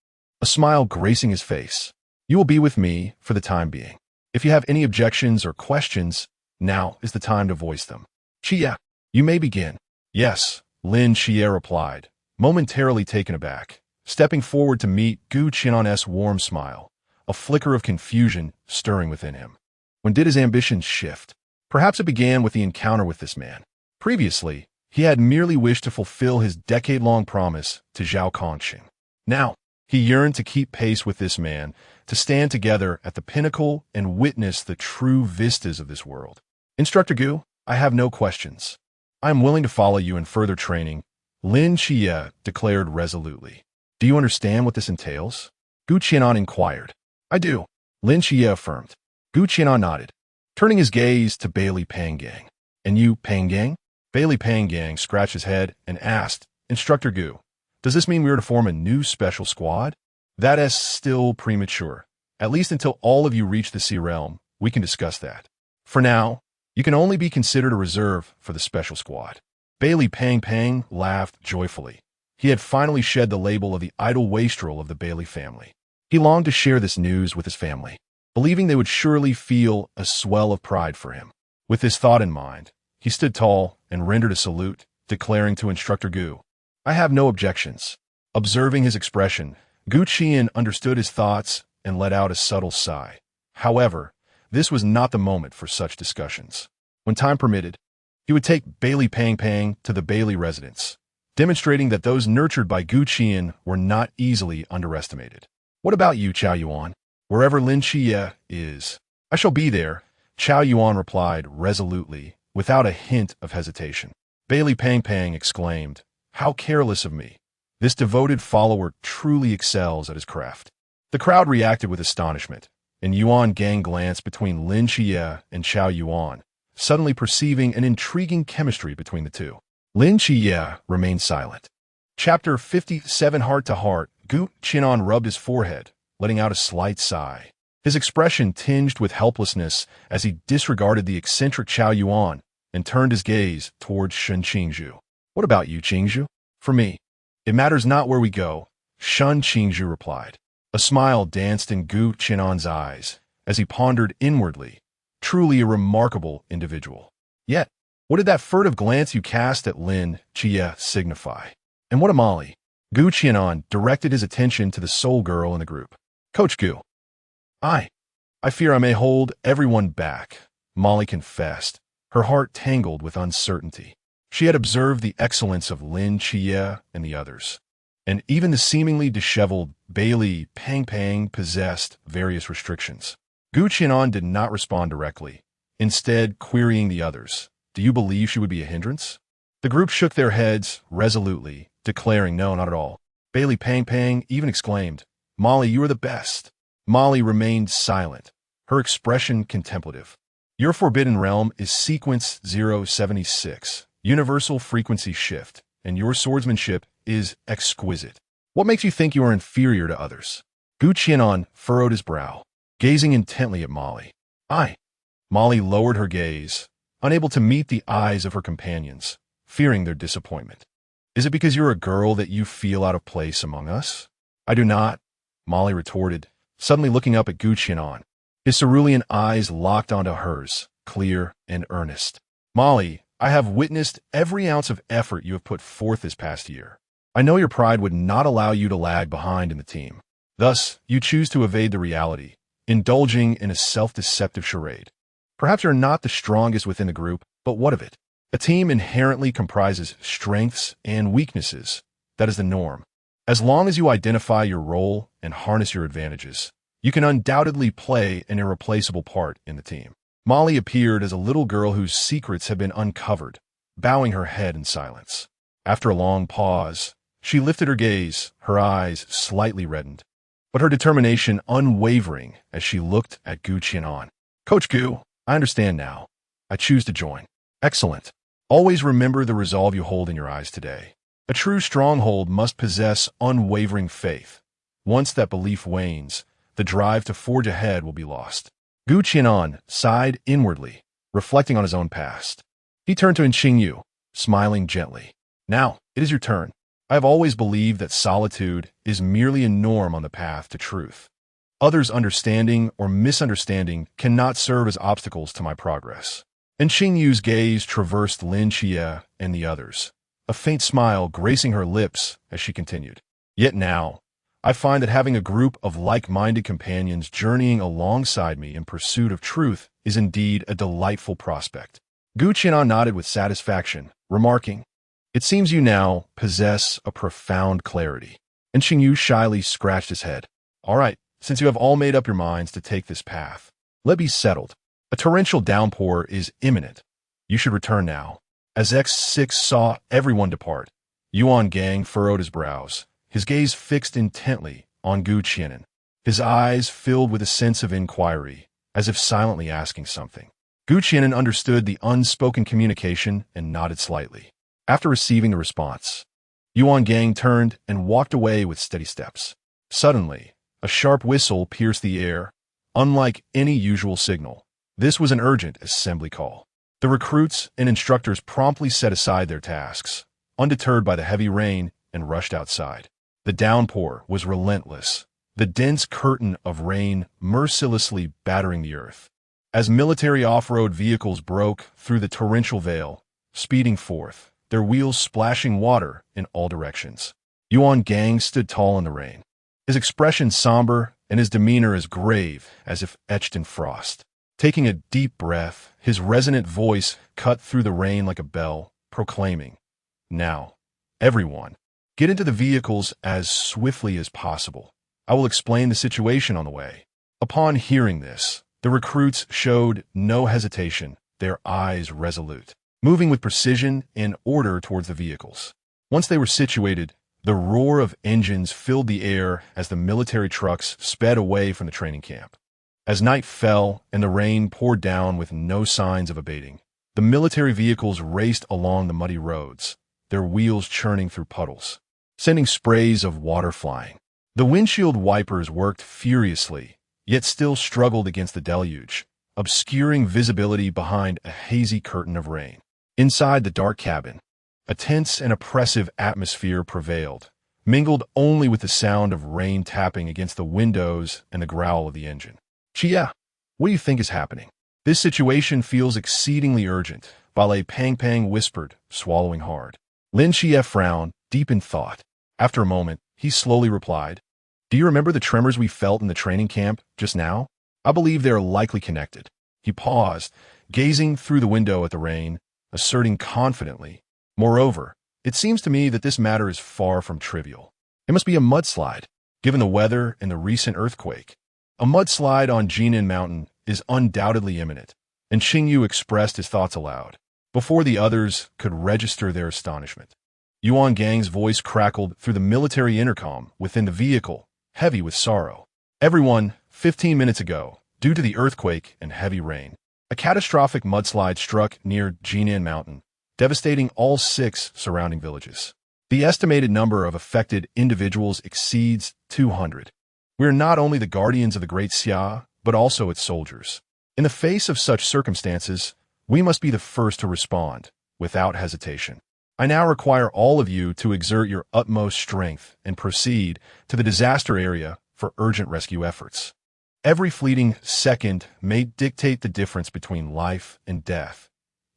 a smile gracing his face. "You will be with me for the time being. If you have any objections or questions, now is the time to voice them." "Qiye, you may begin." "Yes," Lin Qiye replied, momentarily taken aback, stepping forward to meet Gu Qianan's warm smile, a flicker of confusion stirring within him. When did his ambitions shift? Perhaps it began with the encounter with this man. Previously, he had merely wished to fulfill his decade-long promise to Zhao Kongqing. Now, he yearned to keep pace with this man, to stand together at the pinnacle and witness the true vistas of this world. "Instructor Gu, I have no questions. I am willing to follow you in further training," Lin Qiye declared resolutely. "Do you understand what this entails?" Gu Qianan inquired. "I do," Lin Qiye affirmed. Gu Qianan nodded, turning his gaze to Bailey Pangang. And you, Pangang? Bailey Pangang scratched his head and asked, Instructor Gu, does this mean we are to form a new special squad? That is still premature. At least until all of you reach the Sea Realm, we can discuss that. For now, you can only be considered a reserve for the special squad. Bailey Pang laughed joyfully. He had finally shed the label of the idle wastrel of the Bailey family. He longed to share this news with his family, believing they would surely feel a swell of pride for him. With this thought in mind, he stood tall and rendered a salute, declaring to Instructor Gu, I have no objections. Observing his expression, Gu Qian understood his thoughts and let out a subtle sigh. However, this was not the moment for such discussions. When time permitted, he would take Bailey Pang to the Bailey residence, demonstrating that those nurtured by Gu Qian were not easily underestimated. What about you, Chao Yuan? Wherever Lin Qiye is, I shall be there, Chao Yuan replied resolutely, without a hint of hesitation. Bailey Pang exclaimed, How careless of me. This devoted follower truly excels at his craft. The crowd reacted with astonishment, and Yuan Gang glanced between Lin Qiye and Chao Yuan, suddenly perceiving an intriguing chemistry between the two. Lin Qiye remained silent. Chapter 57 Heart to Heart, Gu Qian rubbed his forehead, letting out a slight sigh. His expression tinged with helplessness as he disregarded the eccentric Chao Yuan and turned his gaze towards Shun Qingzhu. What about you, Qingzhu? For me, it matters not where we go, Shun Qingzhu replied. A smile danced in Gu Qian's eyes as he pondered inwardly, truly a remarkable individual. Yet, what did that furtive glance you cast at Lin Qiye signify? And what a Molly? Gu Qian directed his attention to the sole girl in the group. Coach Gu. I fear I may hold everyone back, Molly confessed, her heart tangled with uncertainty. She had observed the excellence of Lin Qiye and the others, and even the seemingly disheveled Bailey Pang possessed various restrictions. Gu Qian did not respond directly, instead querying the others. Do you believe she would be a hindrance? The group shook their heads resolutely, declaring no, not at all. Bailey Pang even exclaimed, Molly, you are the best. Molly remained silent, her expression contemplative. Your forbidden realm is sequence 076, universal frequency shift, and your swordsmanship is exquisite. What makes you think you are inferior to others? Gu Qian furrowed his brow, gazing intently at Molly. Molly lowered her gaze, unable to meet the eyes of her companions, fearing their disappointment. Is it because you're a girl that you feel out of place among us? I do not, Molly retorted, suddenly looking up at Gu Qian. His cerulean eyes locked onto hers, clear and earnest. Molly, I have witnessed every ounce of effort you have put forth this past year. I know your pride would not allow you to lag behind in the team. Thus, you choose to evade the reality, indulging in a self-deceptive charade. Perhaps you're not the strongest within the group, but what of it? A team inherently comprises strengths and weaknesses. That is the norm. As long as you identify your role and harness your advantages, you can undoubtedly play an irreplaceable part in the team. Molly appeared as a little girl whose secrets had been uncovered, bowing her head in silence. After a long pause, she lifted her gaze, her eyes slightly reddened, but her determination unwavering as she looked at Gu Qian. Coach Gu, I understand now. I choose to join. Excellent. Always remember the resolve you hold in your eyes today. A true stronghold must possess unwavering faith. Once that belief wanes, the drive to forge ahead will be lost. Gu Qian sighed inwardly, reflecting on his own past. He turned to Qingyu, smiling gently. Now, it is your turn. I have always believed that solitude is merely a norm on the path to truth. Others' understanding or misunderstanding cannot serve as obstacles to my progress. And Qingyu's gaze traversed Lin Qiye and the others, a faint smile gracing her lips as she continued. Yet now, I find that having a group of like-minded companions journeying alongside me in pursuit of truth is indeed a delightful prospect. Gu Qian nodded with satisfaction, remarking, It seems you now possess a profound clarity. And Qingyu shyly scratched his head. All right, since you have all made up your minds to take this path, let be settled. A torrential downpour is imminent. You should return now. As X6 saw everyone depart, Yuan Gang furrowed his brows, his gaze fixed intently on Gu Qian, his eyes filled with a sense of inquiry, as if silently asking something. Gu Qian understood the unspoken communication and nodded slightly. After receiving the response, Yuan Gang turned and walked away with steady steps. Suddenly, a sharp whistle pierced the air. Unlike any usual signal, this was an urgent assembly call. The recruits and instructors promptly set aside their tasks, undeterred by the heavy rain, and rushed outside. The downpour was relentless, the dense curtain of rain mercilessly battering the earth. As military off-road vehicles broke through the torrential veil, speeding forth, their wheels splashing water in all directions. Yuan Gang stood tall in the rain, his expression somber and his demeanor as grave as if etched in frost. Taking a deep breath, his resonant voice cut through the rain like a bell, proclaiming, "Now, everyone, get into the vehicles as swiftly as possible. I will explain the situation on the way." Upon hearing this, the recruits showed no hesitation, their eyes resolute, moving with precision and order towards the vehicles. Once they were situated, the roar of engines filled the air as the military trucks sped away from the training camp. As night fell and the rain poured down with no signs of abating, the military vehicles raced along the muddy roads, their wheels churning through puddles, sending sprays of water flying. The windshield wipers worked furiously, yet still struggled against the deluge, obscuring visibility behind a hazy curtain of rain. Inside the dark cabin, a tense and oppressive atmosphere prevailed, mingled only with the sound of rain tapping against the windows and the growl of the engine. "Qiye, what do you think is happening? This situation feels exceedingly urgent," Ballet Pang Pang whispered, swallowing hard. Lin Qiye frowned, deep in thought. After a moment, he slowly replied, "Do you remember the tremors we felt in the training camp just now? I believe they are likely connected." He paused, gazing through the window at the rain, asserting confidently, "Moreover, it seems to me that this matter is far from trivial. It must be a mudslide, given the weather and the recent earthquake. A mudslide on Jinan Mountain is undoubtedly imminent," and Xingyu expressed his thoughts aloud, before the others could register their astonishment. Yuan Gang's voice crackled through the military intercom within the vehicle, heavy with sorrow. "Everyone, 15 minutes ago, due to the earthquake and heavy rain, a catastrophic mudslide struck near Jinan Mountain, devastating all 6 surrounding villages. The estimated number of affected individuals exceeds 200. We are not only the guardians of the Great Xia, but also its soldiers. In the face of such circumstances, we must be the first to respond, without hesitation. I now require all of you to exert your utmost strength and proceed to the disaster area for urgent rescue efforts. Every fleeting second may dictate the difference between life and death.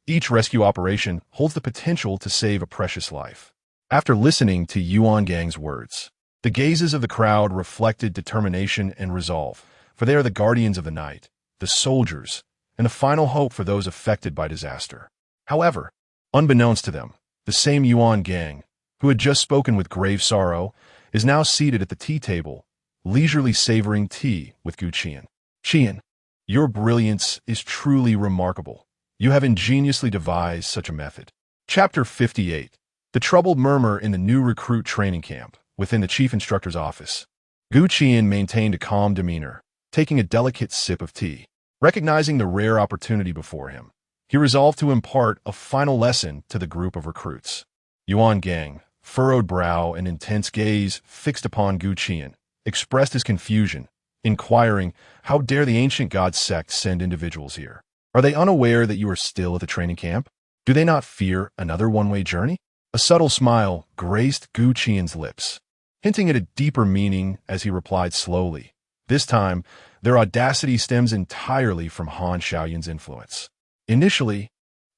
Each rescue operation holds the potential to save a precious life." After listening to Yuan Gang's words, the gazes of the crowd reflected determination and resolve, for they are the guardians of the night, the soldiers, and the final hope for those affected by disaster. However, unbeknownst to them, the same Yuan Gang, who had just spoken with grave sorrow, is now seated at the tea table, leisurely savoring tea with Gu Qian. "Qian, your brilliance is truly remarkable. You have ingeniously devised such a method." Chapter 58. The troubled murmur in the new recruit training camp within the chief instructor's office. Gu Qian maintained a calm demeanor, taking a delicate sip of tea. Recognizing the rare opportunity before him, he resolved to impart a final lesson to the group of recruits. Yuan Gang, furrowed brow and intense gaze fixed upon Gu Qian, expressed his confusion, inquiring, "How dare the ancient god sect send individuals here? Are they unaware that you are still at the training camp? Do they not fear another one-way journey?" A subtle smile graced Gu Qian's lips, hinting at a deeper meaning as he replied slowly, "This time, their audacity stems entirely from Han Xiaoyun's influence. Initially,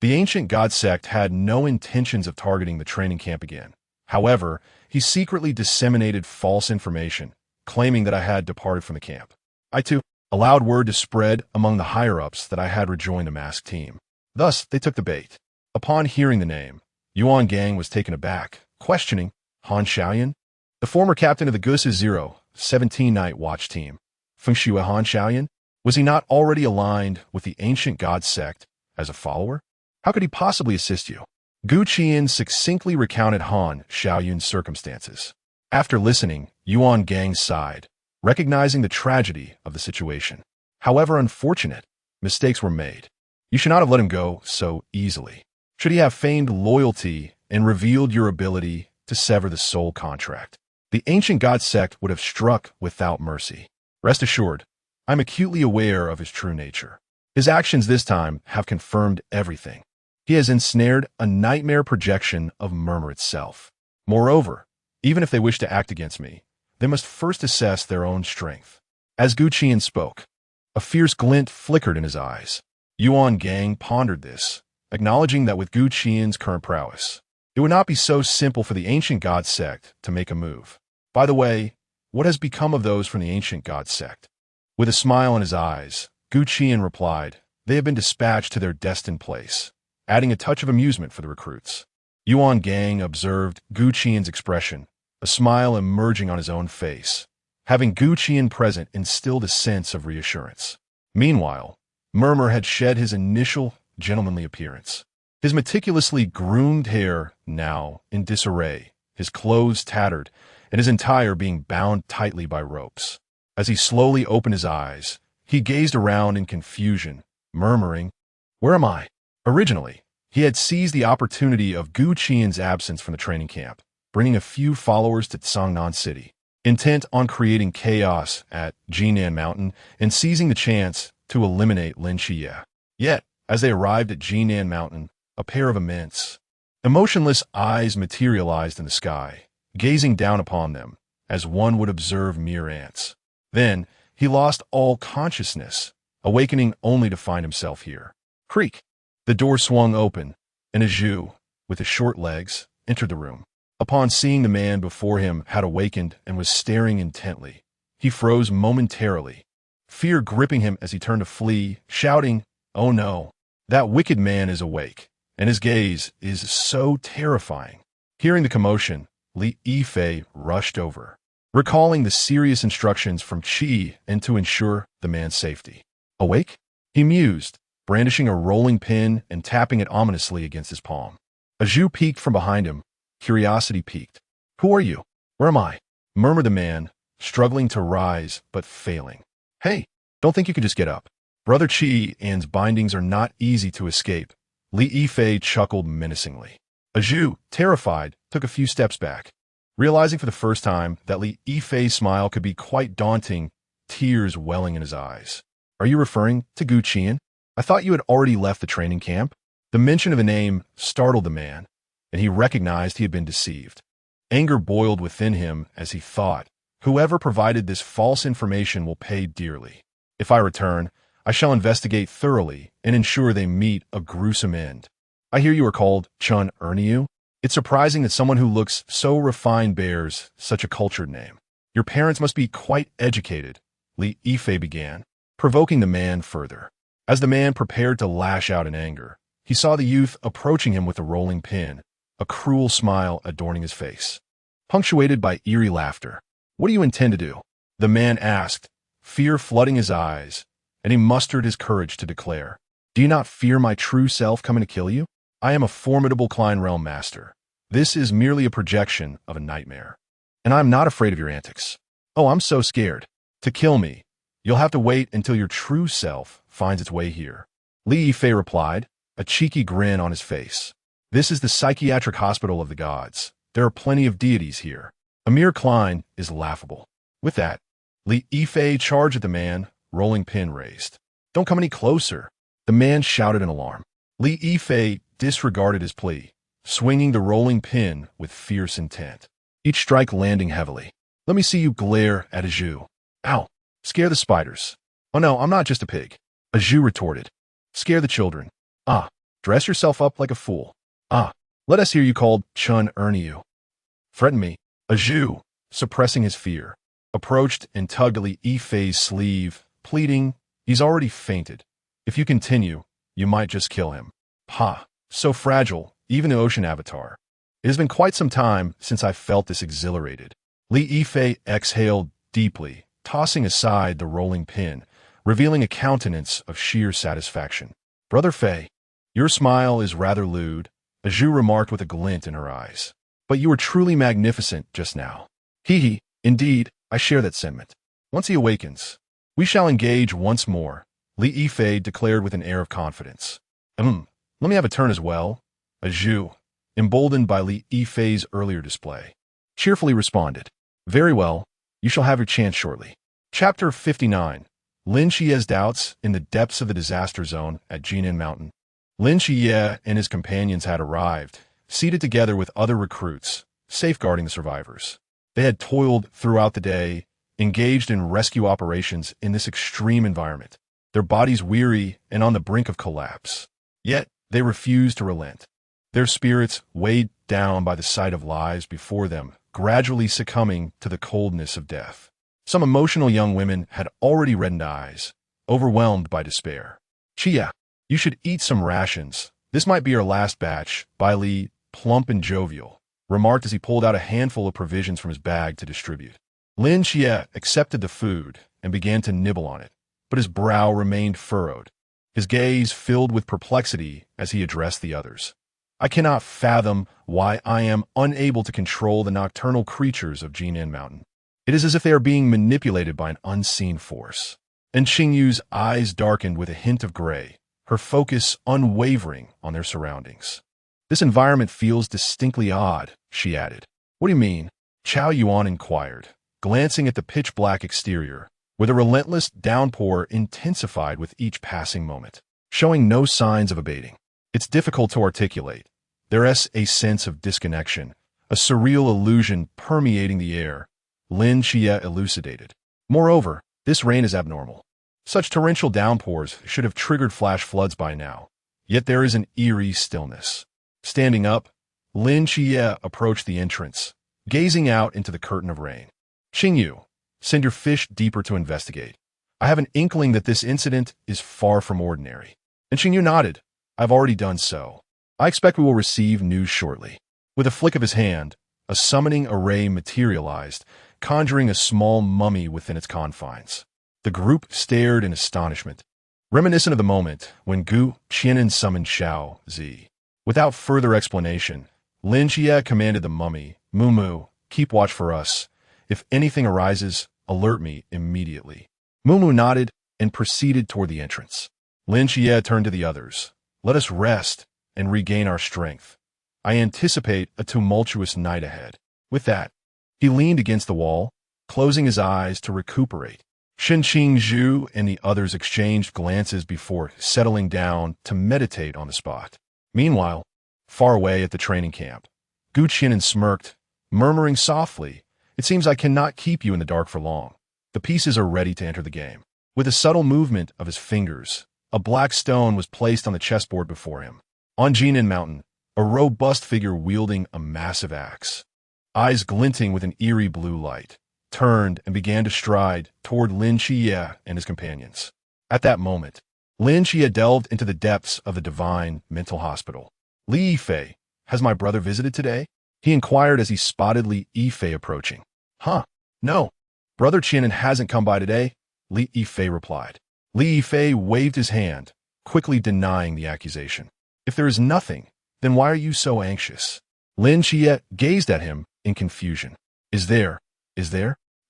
the ancient god sect had no intentions of targeting the training camp again. However, he secretly disseminated false information, claiming that I had departed from the camp. I too allowed word to spread among the higher-ups that I had rejoined the masked team. Thus, they took the bait. Upon hearing the name, Yuan Gang was taken aback, questioning, Han Xiaoyun? The former captain of the Gusis 017 Night Watch team. Fengxue Han Xiaoyun? Was he not already aligned with the ancient god sect as a follower? How could he possibly assist you?" Gu Qian succinctly recounted Han Xiaoyun's circumstances. After listening, Yuan Gang sighed, recognizing the tragedy of the situation. However unfortunate, mistakes were made. You should not have let him go so easily. Should he have feigned loyalty and revealed your ability to sever the soul contract, the ancient god sect would have struck without mercy. Rest assured, I'm acutely aware of his true nature. His actions this time have confirmed everything. He has ensnared a nightmare projection of Murmur itself. Moreover, even if they wish to act against me, they must first assess their own strength. As Qi'an spoke, a fierce glint flickered in his eyes. Yuan Gang pondered this, acknowledging that with Qi'an's current prowess, it would not be so simple for the ancient god sect to make a move. By the way, what has become of those from the ancient god sect? With a smile in his eyes, Qi'an replied, they have been dispatched to their destined place, adding a touch of amusement for the recruits. Yuan Gang observed Qi'an's expression, a smile emerging on his own face. Having Qi'an present instilled a sense of reassurance. Meanwhile, Murmur had shed his initial gentlemanly appearance. His meticulously groomed hair now in disarray, his clothes tattered, and his attire being bound tightly by ropes. As he slowly opened his eyes, he gazed around in confusion, murmuring, "Where am I?" Originally, he had seized the opportunity of Qi'an's absence from the training camp, bringing a few followers to Tsangnan City, intent on creating chaos at Jinan Mountain and seizing the chance to eliminate Lin Qiye. Yet, as they arrived at Jinan Mountain, a pair of immense, emotionless eyes materialized in the sky, gazing down upon them, as one would observe mere ants. Then, he lost all consciousness, awakening only to find himself here. Creak! The door swung open, and a Zhu, with his short legs, entered the room. Upon seeing the man before him had awakened and was staring intently, he froze momentarily, fear gripping him as he turned to flee, shouting, "Oh no! That wicked man is awake, and his gaze is so terrifying." Hearing the commotion, Lin Qiye rushed over, recalling the serious instructions from Qi and to ensure the man's safety. "Awake?" he mused, brandishing a rolling pin and tapping it ominously against his palm. A Zhu peeked from behind him, curiosity piqued. "Who are you? Where am I?" murmured the man, struggling to rise but failing. "Hey, don't think you can just get up. Brother Qi'an's bindings are not easy to escape." Lin Qiye chuckled menacingly. A Zhu, terrified, took a few steps back, realizing for the first time that Lin Qiye's smile could be quite daunting, tears welling in his eyes. "Are you referring to Qi'an? I thought you had already left the training camp." The mention of the name startled the man, and he recognized he had been deceived. Anger boiled within him as he thought, whoever provided this false information will pay dearly. If I return, I shall investigate thoroughly and ensure they meet a gruesome end. I hear you are called Chun Erniu. It's surprising that someone who looks so refined bears such a cultured name. Your parents must be quite educated, Lin Qiye began, provoking the man further. As the man prepared to lash out in anger, he saw the youth approaching him with a rolling pin, a cruel smile adorning his face, punctuated by eerie laughter. "What do you intend to do?" the man asked, fear flooding his eyes, and he mustered his courage to declare, "Do you not fear my true self coming to kill you? I am a formidable Klein Realm master. This is merely a projection of a nightmare, and I am not afraid of your antics." "Oh, I'm so scared. To kill me, you'll have to wait until your true self finds its way here," Lin Qiye replied, a cheeky grin on his face. "This is the psychiatric hospital of the gods. There are plenty of deities here. A mere Klein is laughable." With that, Lin Qiye charged at the man, rolling pin raised. "Don't come any closer," the man shouted in alarm. Lin Qiye disregarded his plea, swinging the rolling pin with fierce intent, each strike landing heavily. "Let me see you glare at a Zhu." "Ow! Scare the spiders." "Oh no, I'm not just a pig," a Zhu retorted. "Scare the children." "Ah, dress yourself up like a fool." "Ah, let us hear you called Chun Erniu." "Threaten me." A Zhu, suppressing his fear, approached and tugged at Lin Qiye's sleeve, pleading, "He's already fainted. If you continue, you might just kill him." "Ha, so fragile, even the ocean avatar. It has been quite some time since I felt this exhilarated." Lin Qiye exhaled deeply, tossing aside the rolling pin, revealing a countenance of sheer satisfaction. "Brother Fei, your smile is rather lewd," a Zhu remarked with a glint in her eyes. "But you were truly magnificent just now." "Hee, indeed, I share that sentiment. Once he awakens, we shall engage once more, Li Yifei declared with an air of confidence. Let me have a turn as well. A Zhu, emboldened by Li Yifei's earlier display, cheerfully responded. Very well, you shall have your chance shortly. Chapter 59. Lin Qiye's doubts in the depths of the disaster zone at Qi'an Mountain. Lin Qiye and his companions had arrived, seated together with other recruits, safeguarding the survivors. They had toiled throughout the day, engaged in rescue operations in this extreme environment, their bodies weary and on the brink of collapse. Yet, they refused to relent. Their spirits, weighed down by the sight of lives before them, gradually succumbing to the coldness of death. Some emotional young women had already reddened eyes, overwhelmed by despair. Qiye, you should eat some rations. This might be your last batch, Bai Li, plump and jovial, remarked as he pulled out a handful of provisions from his bag to distribute. Lin Qiye accepted the food and began to nibble on it, but his brow remained furrowed, his gaze filled with perplexity as he addressed the others. I cannot fathom why I am unable to control the nocturnal creatures of Qi'an Mountain. It is as if they are being manipulated by an unseen force. And Xingyu's eyes darkened with a hint of gray, her focus unwavering on their surroundings. This environment feels distinctly odd, she added. What do you mean? Chao Yuan inquired, glancing at the pitch-black exterior, where the relentless downpour intensified with each passing moment, showing no signs of abating. It's difficult to articulate. There is a sense of disconnection, a surreal illusion permeating the air, Lin Qiye elucidated. Moreover, this rain is abnormal. Such torrential downpours should have triggered flash floods by now. Yet there is an eerie stillness. Standing up, Lin Qiye approached the entrance, gazing out into the curtain of rain. Xingyu, send your fish deeper to investigate. I have an inkling that this incident is far from ordinary. And Xingyu nodded. I've already done so. I expect we will receive news shortly. With a flick of his hand, a summoning array materialized, conjuring a small mummy within its confines. The group stared in astonishment, reminiscent of the moment when Gu Qianan summoned Xiao Zi. Without further explanation, Lin Qiye commanded the mummy, Mumu, keep watch for us. If anything arises, alert me immediately. Mumu nodded and proceeded toward the entrance. Lin Qiye turned to the others. Let us rest and regain our strength. I anticipate a tumultuous night ahead. With that, he leaned against the wall, closing his eyes to recuperate. Shenqing Zhu and the others exchanged glances before settling down to meditate on the spot. Meanwhile, far away at the training camp, Gu Qianan smirked, murmuring softly, It seems I cannot keep you in the dark for long. The pieces are ready to enter the game. With a subtle movement of his fingers, a black stone was placed on the chessboard before him. On Qi'an Mountain, a robust figure wielding a massive axe, eyes glinting with an eerie blue light, turned and began to stride toward Lin Qiye and his companions. At that moment, Lin Qiye delved into the depths of the divine mental hospital. Li Yifei, has my brother visited today? He inquired as he spotted Li Yifei approaching. No. Brother Qianan hasn't come by today, Li Yifei replied. Li Yifei waved his hand, quickly denying the accusation. If there is nothing, then why are you so anxious? Lin Qiye gazed at him in confusion. Is there?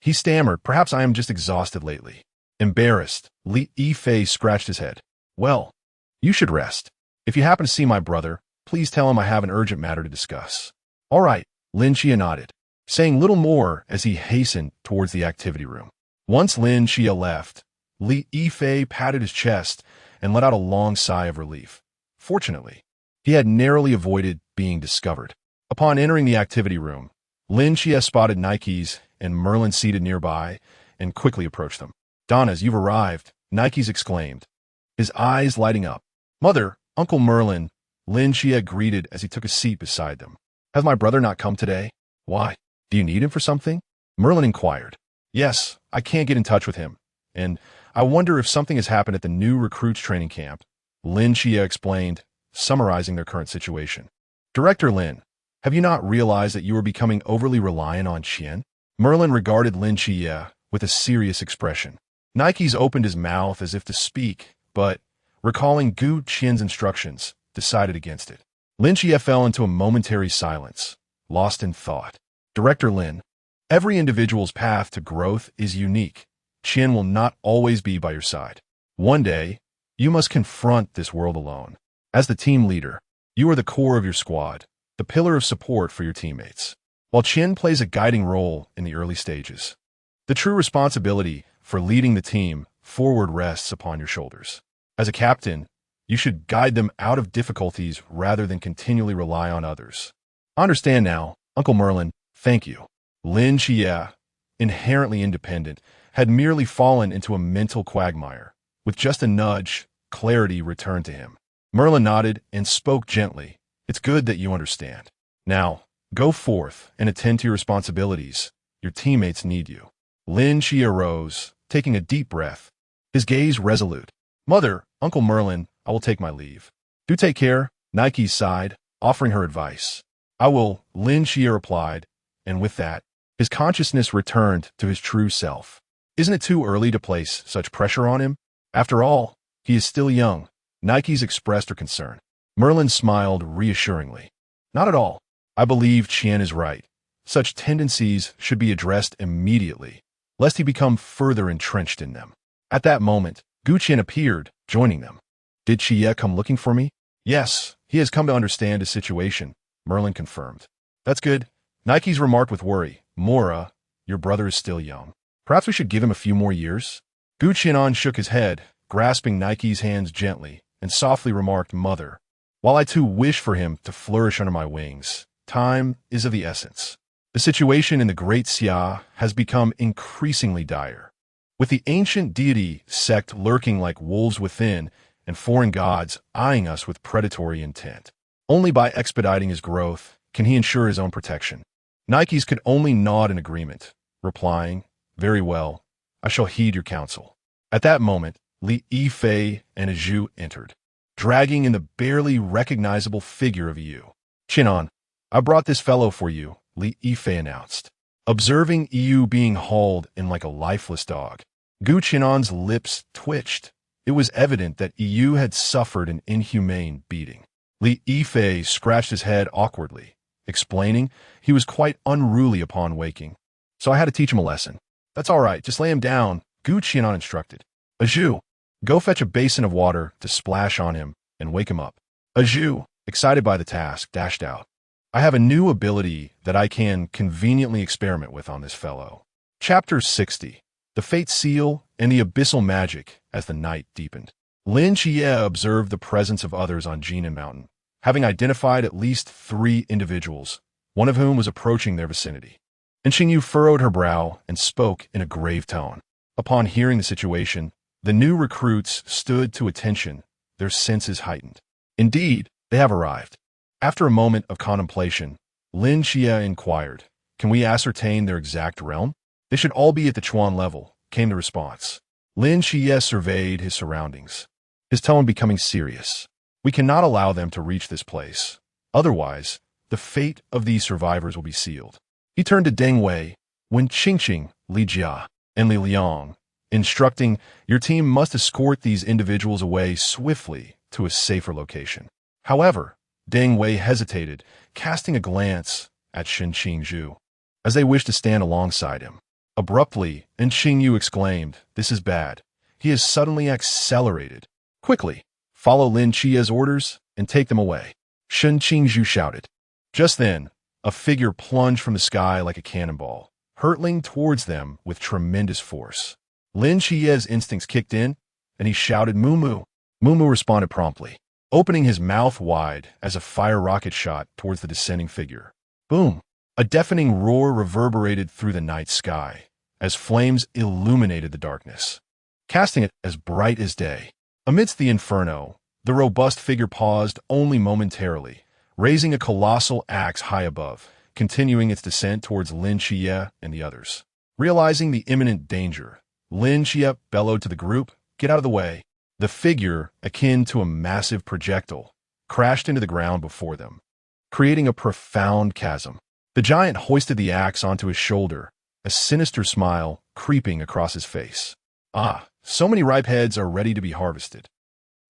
He stammered, perhaps I am just exhausted lately. Embarrassed, Li Yifei scratched his head. Well, you should rest. If you happen to see my brother, please tell him I have an urgent matter to discuss. All right, Lin Qiye nodded, saying little more as he hastened towards the activity room. Once Lin Qiye left, Li Yifei patted his chest and let out a long sigh of relief. Fortunately, he had narrowly avoided being discovered. Upon entering the activity room, Lin Qiye spotted Nikes and Merlin seated nearby and quickly approached them. Donnas, you've arrived, Nikes exclaimed, his eyes lighting up. Mother, Uncle Merlin, Lin Qiye greeted as he took a seat beside them. Has my brother not come today? Why? Do you need him for something? Merlin inquired. Yes, I can't get in touch with him, and I wonder if something has happened at the new recruits training camp, Lin Qiye explained, summarizing their current situation. Director Lin, have you not realized that you are becoming overly reliant on Qian? Merlin regarded Lin Qiye with a serious expression. Nikes opened his mouth as if to speak, but, recalling Gu Qian's instructions, decided against it. Lin Qiye fell into a momentary silence, lost in thought. Director Lin, every individual's path to growth is unique. Qian will not always be by your side. One day, you must confront this world alone. As the team leader, you are the core of your squad, the pillar of support for your teammates, while Qian plays a guiding role in the early stages. The true responsibility for leading the team forward rests upon your shoulders. As a captain, you should guide them out of difficulties rather than continually rely on others. Understand now, Uncle Merlin, thank you. Lin Qiye, inherently independent, had merely fallen into a mental quagmire. With just a nudge, clarity returned to him. Merlin nodded and spoke gently. It's good that you understand. Now, go forth and attend to your responsibilities. Your teammates need you. Lin Qiye rose, taking a deep breath, his gaze resolute. Mother, Uncle Merlin, I will take my leave. Do take care, Nike sighed, offering her advice. I will, Lin Qiye replied, and with that, his consciousness returned to his true self. Isn't it too early to place such pressure on him? After all, he is still young. Nike's expressed her concern. Merlin smiled reassuringly. Not at all. I believe Qian is right. Such tendencies should be addressed immediately, lest he become further entrenched in them. At that moment, Qian appeared, joining them. Did Qiye come looking for me? Yes, he has come to understand his situation, Merlin confirmed. That's good. Nike's remarked with worry. Moirai, your brother is still young. Perhaps we should give him a few more years? Qian shook his head, grasping Nike's hands gently, and softly remarked, Mother, while I too wish for him to flourish under my wings, time is of the essence. The situation in the Great Xia has become increasingly dire. With the ancient deity sect lurking like wolves within and foreign gods eyeing us with predatory intent. Only by expediting his growth can he ensure his own protection. Nike's could only nod in agreement, replying, Very well, I shall heed your counsel. At that moment, Li Yifei and Zhu entered, dragging in the barely recognizable figure of Yu. Qian, I brought this fellow for you, Li Yifei announced. Observing Yu being hauled in like a lifeless dog, Qian's lips twitched. It was evident that Yu had suffered an inhumane beating. Li Yifei scratched his head awkwardly, explaining he was quite unruly upon waking. So I had to teach him a lesson. That's all right, just lay him down, Qian instructed. Zhu, go fetch a basin of water to splash on him and wake him up. Zhu, excited by the task, dashed out. I have a new ability that I can conveniently experiment with on this fellow. Chapter 60. The Fate Seal and the Abyssal Magic as the night deepened. Lin Qiye observed the presence of others on Jinan Mountain, having identified at least 3 individuals, one of whom was approaching their vicinity. And Xingyu furrowed her brow and spoke in a grave tone. Upon hearing the situation, the new recruits stood to attention, their senses heightened. Indeed, they have arrived. After a moment of contemplation, Lin Qiye inquired, Can we ascertain their exact realm? They should all be at the Chuan level, came the response. Lin Qiye surveyed his surroundings, his tone becoming serious. We cannot allow them to reach this place. Otherwise, the fate of these survivors will be sealed. He turned to Deng Wei, Wen Qingqing, Li Jia, and Li Liang, instructing, Your team must escort these individuals away swiftly to a safer location. However, Deng Wei hesitated, casting a glance at Shen Qingzhu, as they wished to stand alongside him. Abruptly, Xingyu exclaimed, This is bad. He has suddenly accelerated. Quickly, follow Lin Qiye's orders and take them away. Shen Qingzhu shouted. Just then, a figure plunged from the sky like a cannonball, hurtling towards them with tremendous force. Lin Qiye's instincts kicked in, and he shouted, Mumu. Mumu responded promptly, opening his mouth wide as a fire rocket shot towards the descending figure. Boom! A deafening roar reverberated through the night sky as flames illuminated the darkness, casting it as bright as day. Amidst the inferno, the robust figure paused only momentarily, raising a colossal axe high above, continuing its descent towards Lin Qiye and the others. Realizing the imminent danger, Lin Qiye bellowed to the group, Get out of the way. The figure, akin to a massive projectile, crashed into the ground before them, creating a profound chasm. The giant hoisted the axe onto his shoulder, a sinister smile creeping across his face. Ah, so many ripe heads are ready to be harvested.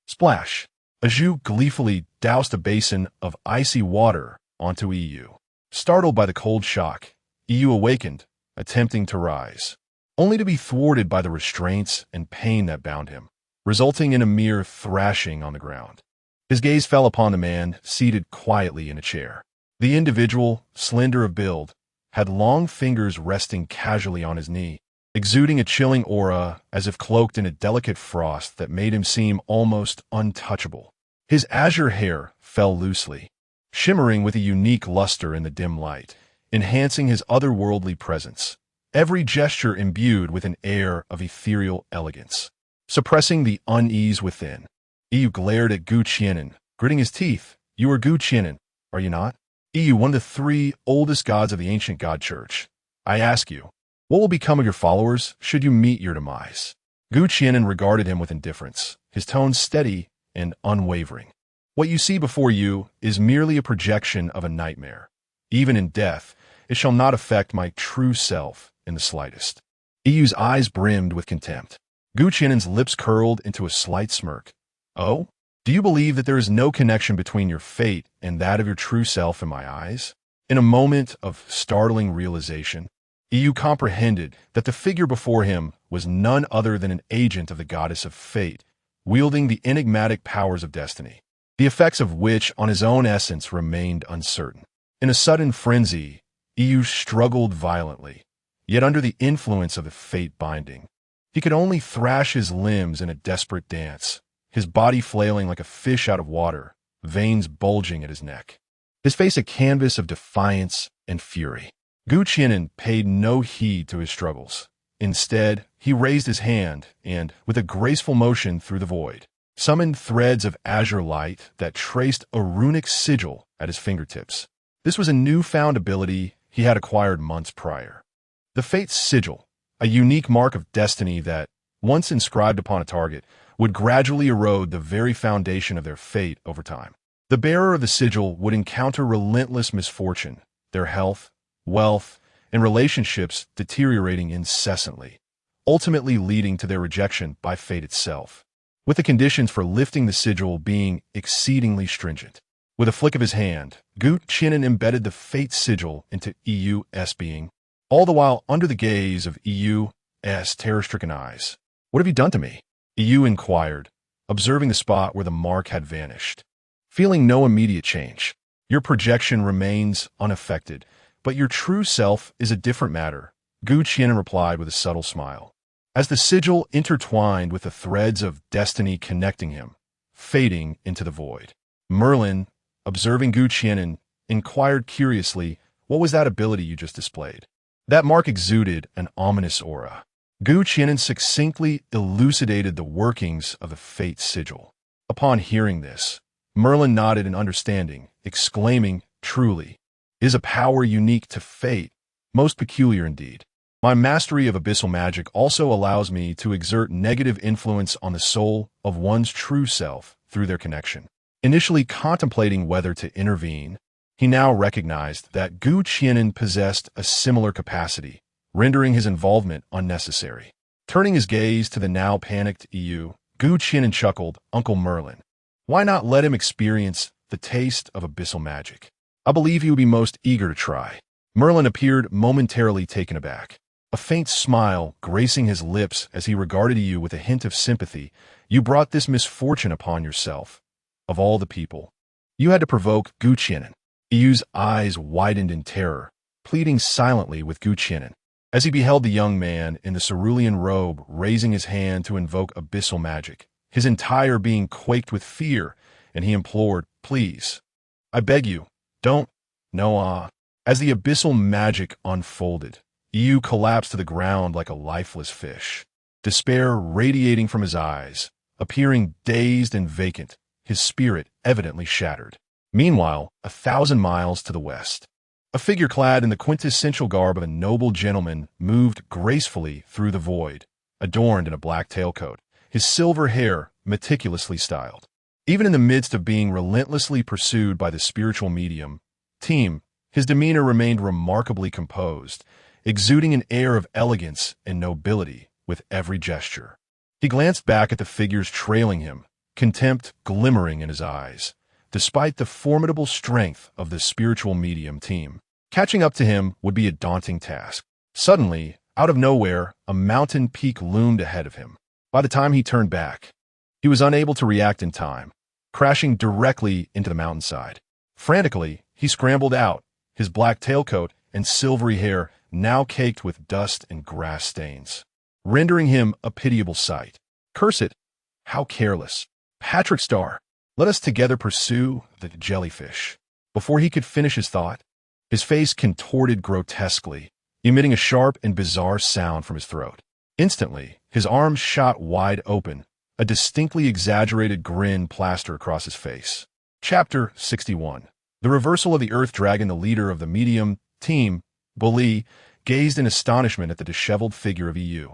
Splash! Zhu gleefully doused a basin of icy water onto Yu. Startled by the cold shock, Yu awakened, attempting to rise, only to be thwarted by the restraints and pain that bound him. resulting in a mere thrashing on the ground. His gaze fell upon the man seated quietly in a chair. The individual, slender of build, had long fingers resting casually on his knee, exuding a chilling aura as if cloaked in a delicate frost that made him seem almost untouchable. His azure hair fell loosely, shimmering with a unique luster in the dim light, enhancing his otherworldly presence, every gesture imbued with an air of ethereal elegance. Suppressing the unease within, Qiye glared at Qi'an, gritting his teeth. "You are Qi'an, are you not? Qiye, one of the three oldest gods of the ancient god church. I ask you, what will become of your followers should you meet your demise?" Qi'an regarded him with indifference, his tone steady and unwavering. "What you see before you is merely a projection of a nightmare. Even in death, it shall not affect my true self in the slightest." Qiye's eyes brimmed with contempt. Qi'an's lips curled into a slight smirk. "Oh? Do you believe that there is no connection between your fate and that of your true self in my eyes?" In a moment of startling realization, Qiye comprehended that the figure before him was none other than an agent of the goddess of fate, wielding the enigmatic powers of destiny, the effects of which on his own essence remained uncertain. In a sudden frenzy, Qiye struggled violently, yet under the influence of the fate binding. He could only thrash his limbs in a desperate dance, his body flailing like a fish out of water, veins bulging at his neck, his face a canvas of defiance and fury. Qi'an paid no heed to his struggles. Instead, he raised his hand and, with a graceful motion through the void, summoned threads of azure light that traced a runic sigil at his fingertips. This was a newfound ability he had acquired months prior. The Fate Sigil, a unique mark of destiny that, once inscribed upon a target, would gradually erode the very foundation of their fate over time. The bearer of the sigil would encounter relentless misfortune, their health, wealth, and relationships deteriorating incessantly, ultimately leading to their rejection by fate itself, with the conditions for lifting the sigil being exceedingly stringent. With a flick of his hand, Qi'an embedded the fate sigil into Qiye's being, all the while under the gaze of Qiye's terror-stricken eyes. "What have you done to me?" Qiye inquired, observing the spot where the mark had vanished. Feeling no immediate change, "Your projection remains unaffected, but your true self is a different matter," Qi'an replied with a subtle smile. As the sigil intertwined with the threads of destiny connecting him, fading into the void, Merlin, observing Qi'an, inquired curiously, "What was that ability you just displayed?" That mark exuded an ominous aura. Qi'an succinctly elucidated the workings of the fate sigil. Upon hearing this, Merlin nodded in understanding, exclaiming, "Truly, it is a power unique to fate, most peculiar indeed. My mastery of abyssal magic also allows me to exert negative influence on the soul of one's true self through their connection." Initially contemplating whether to intervene, he now recognized that Qi'an possessed a similar capacity, rendering his involvement unnecessary. Turning his gaze to the now panicked Qiye, Qi'an chuckled, "Uncle Merlin, why not let him experience the taste of abyssal magic? I believe he would be most eager to try." Merlin appeared momentarily taken aback, a faint smile gracing his lips as he regarded Qiye with a hint of sympathy. "You brought this misfortune upon yourself. Of all the people, you had to provoke Qi'an." Qiye's eyes widened in terror, pleading silently with Qi'an, as he beheld the young man in the cerulean robe raising his hand to invoke abyssal magic. His entire being quaked with fear, and he implored, "Please, I beg you, don't, no, As the abyssal magic unfolded, Qiye collapsed to the ground like a lifeless fish, despair radiating from his eyes, appearing dazed and vacant, his spirit evidently shattered. Meanwhile, 1,000 miles to the west, a figure clad in the quintessential garb of a noble gentleman moved gracefully through the void, adorned in a black tailcoat, his silver hair meticulously styled. Even in the midst of being relentlessly pursued by the spiritual medium team, his demeanor remained remarkably composed, exuding an air of elegance and nobility with every gesture. He glanced back at the figures trailing him, contempt glimmering in his eyes, despite the formidable strength of the spiritual medium team. Catching up to him would be a daunting task. Suddenly, out of nowhere, a mountain peak loomed ahead of him. By the time he turned back, He was unable to react in time, crashing directly into the mountainside. Frantically, he scrambled out, his black tailcoat and silvery hair now caked with dust and grass stains, rendering him a pitiable sight. Curse it! How careless! Patrick Star, let us together pursue the jellyfish. Before he could finish his thought, his face contorted grotesquely, emitting a sharp and bizarre sound from his throat. Instantly, his arms shot wide open, a distinctly exaggerated grin plastered across his face. Chapter 61. The reversal of the Earth Dragon. The leader of the medium team, Bully, gazed in astonishment at the disheveled figure of EU,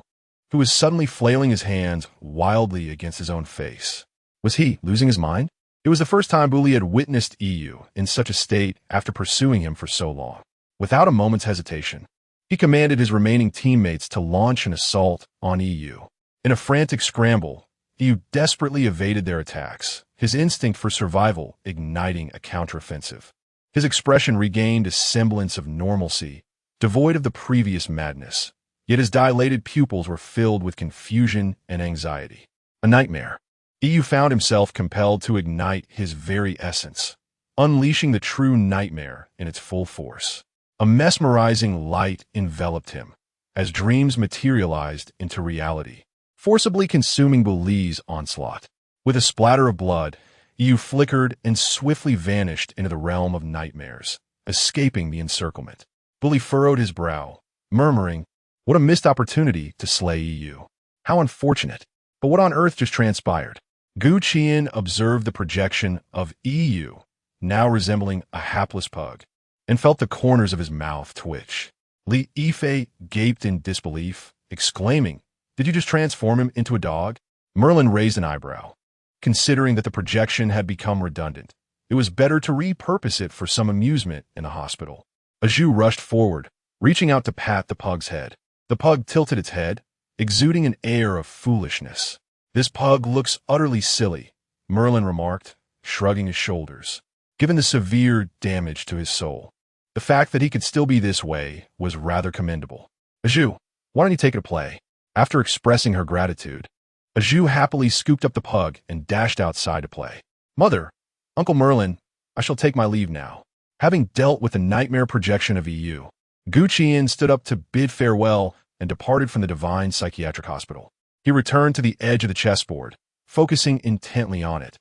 who was suddenly flailing his hands wildly against his own face. Was he losing his mind? It was the first time Bully had witnessed EU in such a state after pursuing him for so long. Without a moment's hesitation, he commanded his remaining teammates to launch an assault on EU. In a frantic scramble, EU desperately evaded their attacks, his instinct for survival igniting a counteroffensive. His expression regained a semblance of normalcy, devoid of the previous madness, yet his dilated pupils were filled with confusion and anxiety. A nightmare. EU found himself compelled to ignite his very essence, unleashing the true nightmare in its full force. A mesmerizing light enveloped him, as dreams materialized into reality, forcibly consuming Bully's onslaught. With a splatter of blood, EU flickered and swiftly vanished into the realm of nightmares, escaping the encirclement. Bully furrowed his brow, murmuring, "What a missed opportunity to slay EU. How unfortunate. But what on earth just transpired?" Qi'an observed the projection of EU, now resembling a hapless pug, and felt the corners of his mouth twitch. Lin Qiye gaped in disbelief, exclaiming, "Did you just transform him into a dog?" Merlin raised an eyebrow, considering that the projection had become redundant. It was better to repurpose it for some amusement in the hospital. Aju rushed forward, reaching out to pat the pug's head. The pug tilted its head, exuding an air of foolishness. "This pug looks utterly silly," Merlin remarked, shrugging his shoulders. Given the severe damage to his soul, the fact that he could still be this way was rather commendable. "Aju, why don't you take it to play?" After expressing her gratitude, Aju happily scooped up the pug and dashed outside to play. "Mother, Uncle Merlin, I shall take my leave now." Having dealt with the nightmare projection of EU, Qi'an stood up to bid farewell and departed from the Divine Psychiatric Hospital. He returned to the edge of the chessboard, focusing intently on it,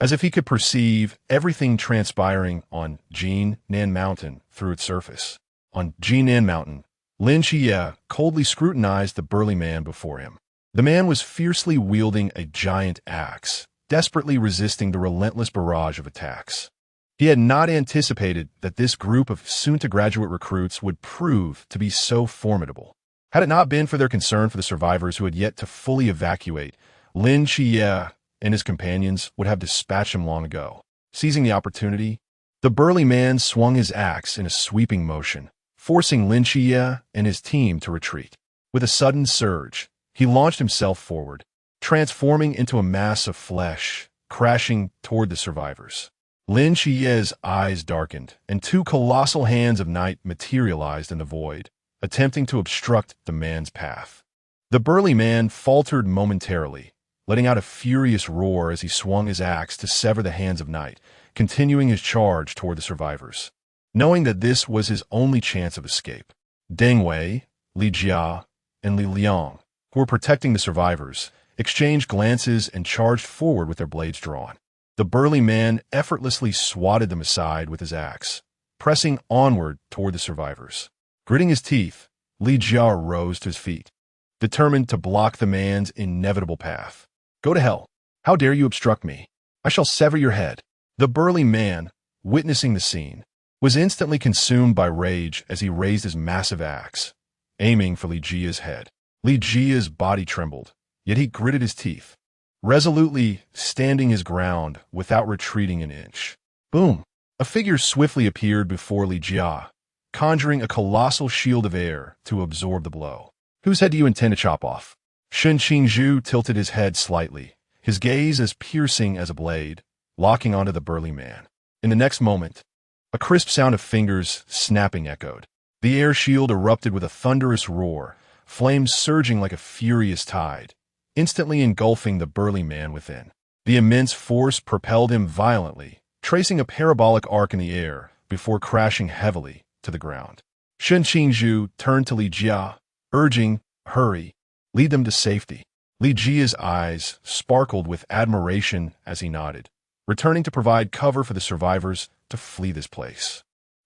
as if he could perceive everything transpiring on Qi'an Mountain through its surface. On Qi'an Mountain, Lin Qiye coldly scrutinized the burly man before him. The man was fiercely wielding a giant axe, desperately resisting the relentless barrage of attacks. He had not anticipated that this group of soon-to-graduate recruits would prove to be so formidable. Had it not been for their concern for the survivors who had yet to fully evacuate, Lin Qiye and his companions would have dispatched him long ago. Seizing the opportunity, the burly man swung his axe in a sweeping motion, forcing Lin Qiye and his team to retreat. With a sudden surge, he launched himself forward, transforming into a mass of flesh, crashing toward the survivors. Lin Qiye's eyes darkened, and two colossal hands of night materialized in the void, attempting to obstruct the man's path. The burly man faltered momentarily, letting out a furious roar as he swung his axe to sever the hands of night, continuing his charge toward the survivors. Knowing that this was his only chance of escape, Deng Wei, Li Jia, and Li Liang, who were protecting the survivors, exchanged glances and charged forward with their blades drawn. The burly man effortlessly swatted them aside with his axe, pressing onward toward the survivors. Gritting his teeth, Li Jia rose to his feet, determined to block the man's inevitable path. "Go to hell. How dare you obstruct me? I shall sever your head." The burly man, witnessing the scene, was instantly consumed by rage as he raised his massive axe, aiming for Li Jia's head. Li Jia's body trembled, yet he gritted his teeth, resolutely standing his ground without retreating an inch. Boom! A figure swiftly appeared before Li Jia, conjuring a colossal shield of air to absorb the blow. "Whose head do you intend to chop off?" Shen Qingzhu tilted his head slightly, his gaze as piercing as a blade, locking onto the burly man. In the next moment, a crisp sound of fingers snapping echoed. The air shield erupted with a thunderous roar, flames surging like a furious tide, instantly engulfing the burly man within. The immense force propelled him violently, tracing a parabolic arc in the air before crashing heavily to the ground. Shen Qingzhu turned to Li Jia, urging, "Hurry, lead them to safety." Li Jia's eyes sparkled with admiration as he nodded, returning to provide cover for the survivors to flee this place.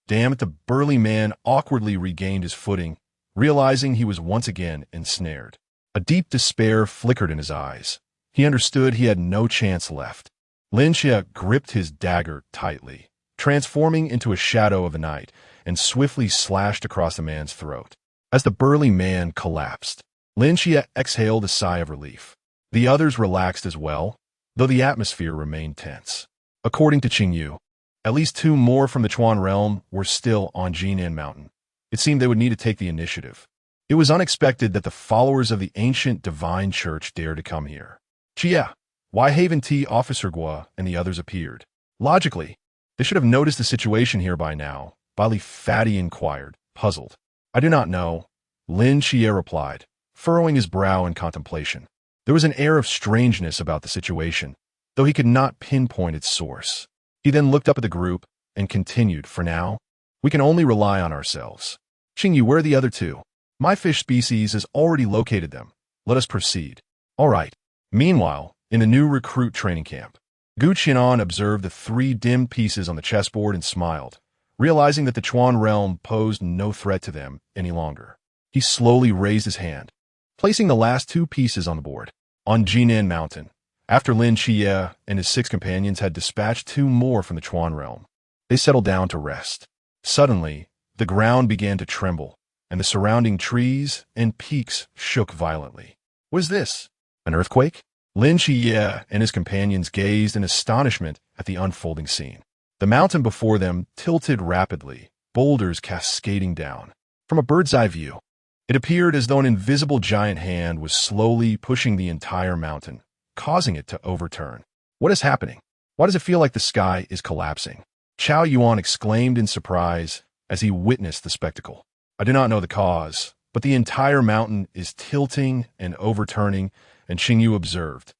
Damn it, the burly man awkwardly regained his footing, realizing he was once again ensnared. A deep despair flickered in his eyes. He understood he had no chance left. Lin Qiye gripped his dagger tightly, transforming into a shadow of the night, and swiftly slashed across the man's throat. As the burly man collapsed, Lin Qiye exhaled a sigh of relief. The others relaxed as well, though the atmosphere remained tense. According to Qingyu, at least 2 more from the Qi'an realm were still on Jinan Mountain. It seemed they would need to take the initiative. It was unexpected that the followers of the ancient divine church dared to come here. Qiye, Wai Haven T. Officer Gua and the others appeared. Logically, they should have noticed the situation here by now, Bali Fatty inquired, puzzled. I do not know, Lin Qiye replied, furrowing his brow in contemplation. There was an air of strangeness about the situation, though he could not pinpoint its source. He then looked up at the group and continued, for now, we can only rely on ourselves. Qingyu, where are the other 2? My fish species has already located them. Let us proceed. All right. Meanwhile, in the new recruit training camp, Gu Qian observed the 3 dim pieces on the chessboard and smiled, realizing that the Qi'an realm posed no threat to them any longer. He slowly raised his hand, placing the last 2 pieces on the board. On Jinan Mountain, after Lin Qiye and his 6 companions had dispatched 2 more from the Qi'an realm, they settled down to rest. Suddenly, the ground began to tremble, and the surrounding trees and peaks shook violently. Was this an earthquake? Lin Qiye and his companions gazed in astonishment at the unfolding scene. The mountain before them tilted rapidly, boulders cascading down. From a bird's-eye view, it appeared as though an invisible giant hand was slowly pushing the entire mountain, causing it to overturn. What is happening? Why does it feel like the sky is collapsing? Chao Yuan exclaimed in surprise as he witnessed the spectacle. I do not know the cause, but the entire mountain is tilting and overturning, and Qingyu observed,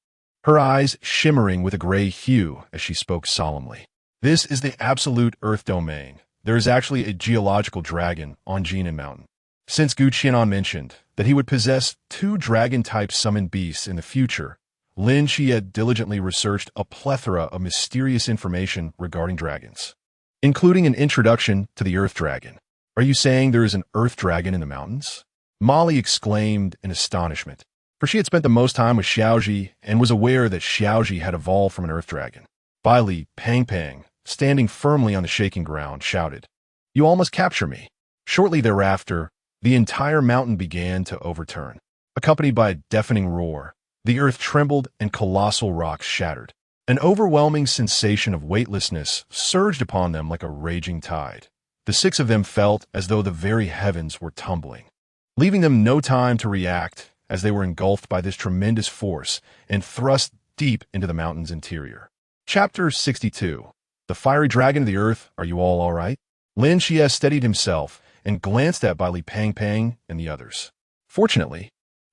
her eyes shimmering with a gray hue as she spoke solemnly. This is the absolute Earth domain. There is actually a geological dragon on Jinan Mountain. Since Gu Qian mentioned that he would possess 2 dragon-type summoned beasts in the future, Lin Qiye diligently researched a plethora of mysterious information regarding dragons, including an introduction to the Earth Dragon. Are you saying there is an Earth Dragon in the mountains? Molly exclaimed in astonishment, for she had spent the most time with Xiaoji and was aware that Xiaoji had evolved from an Earth Dragon. Li Pang, standing firmly on the shaking ground, shouted, You all must capture me. Shortly thereafter, the entire mountain began to overturn. Accompanied by a deafening roar, the earth trembled and colossal rocks shattered. An overwhelming sensation of weightlessness surged upon them like a raging tide. The 6 of them felt as though the very heavens were tumbling, leaving them no time to react as they were engulfed by this tremendous force and thrust deep into the mountain's interior. Chapter 62. The Fiery Dragon of the Earth, Are You All Right? Lin Qiye steadied himself and glanced at Li Pang and the others. Fortunately,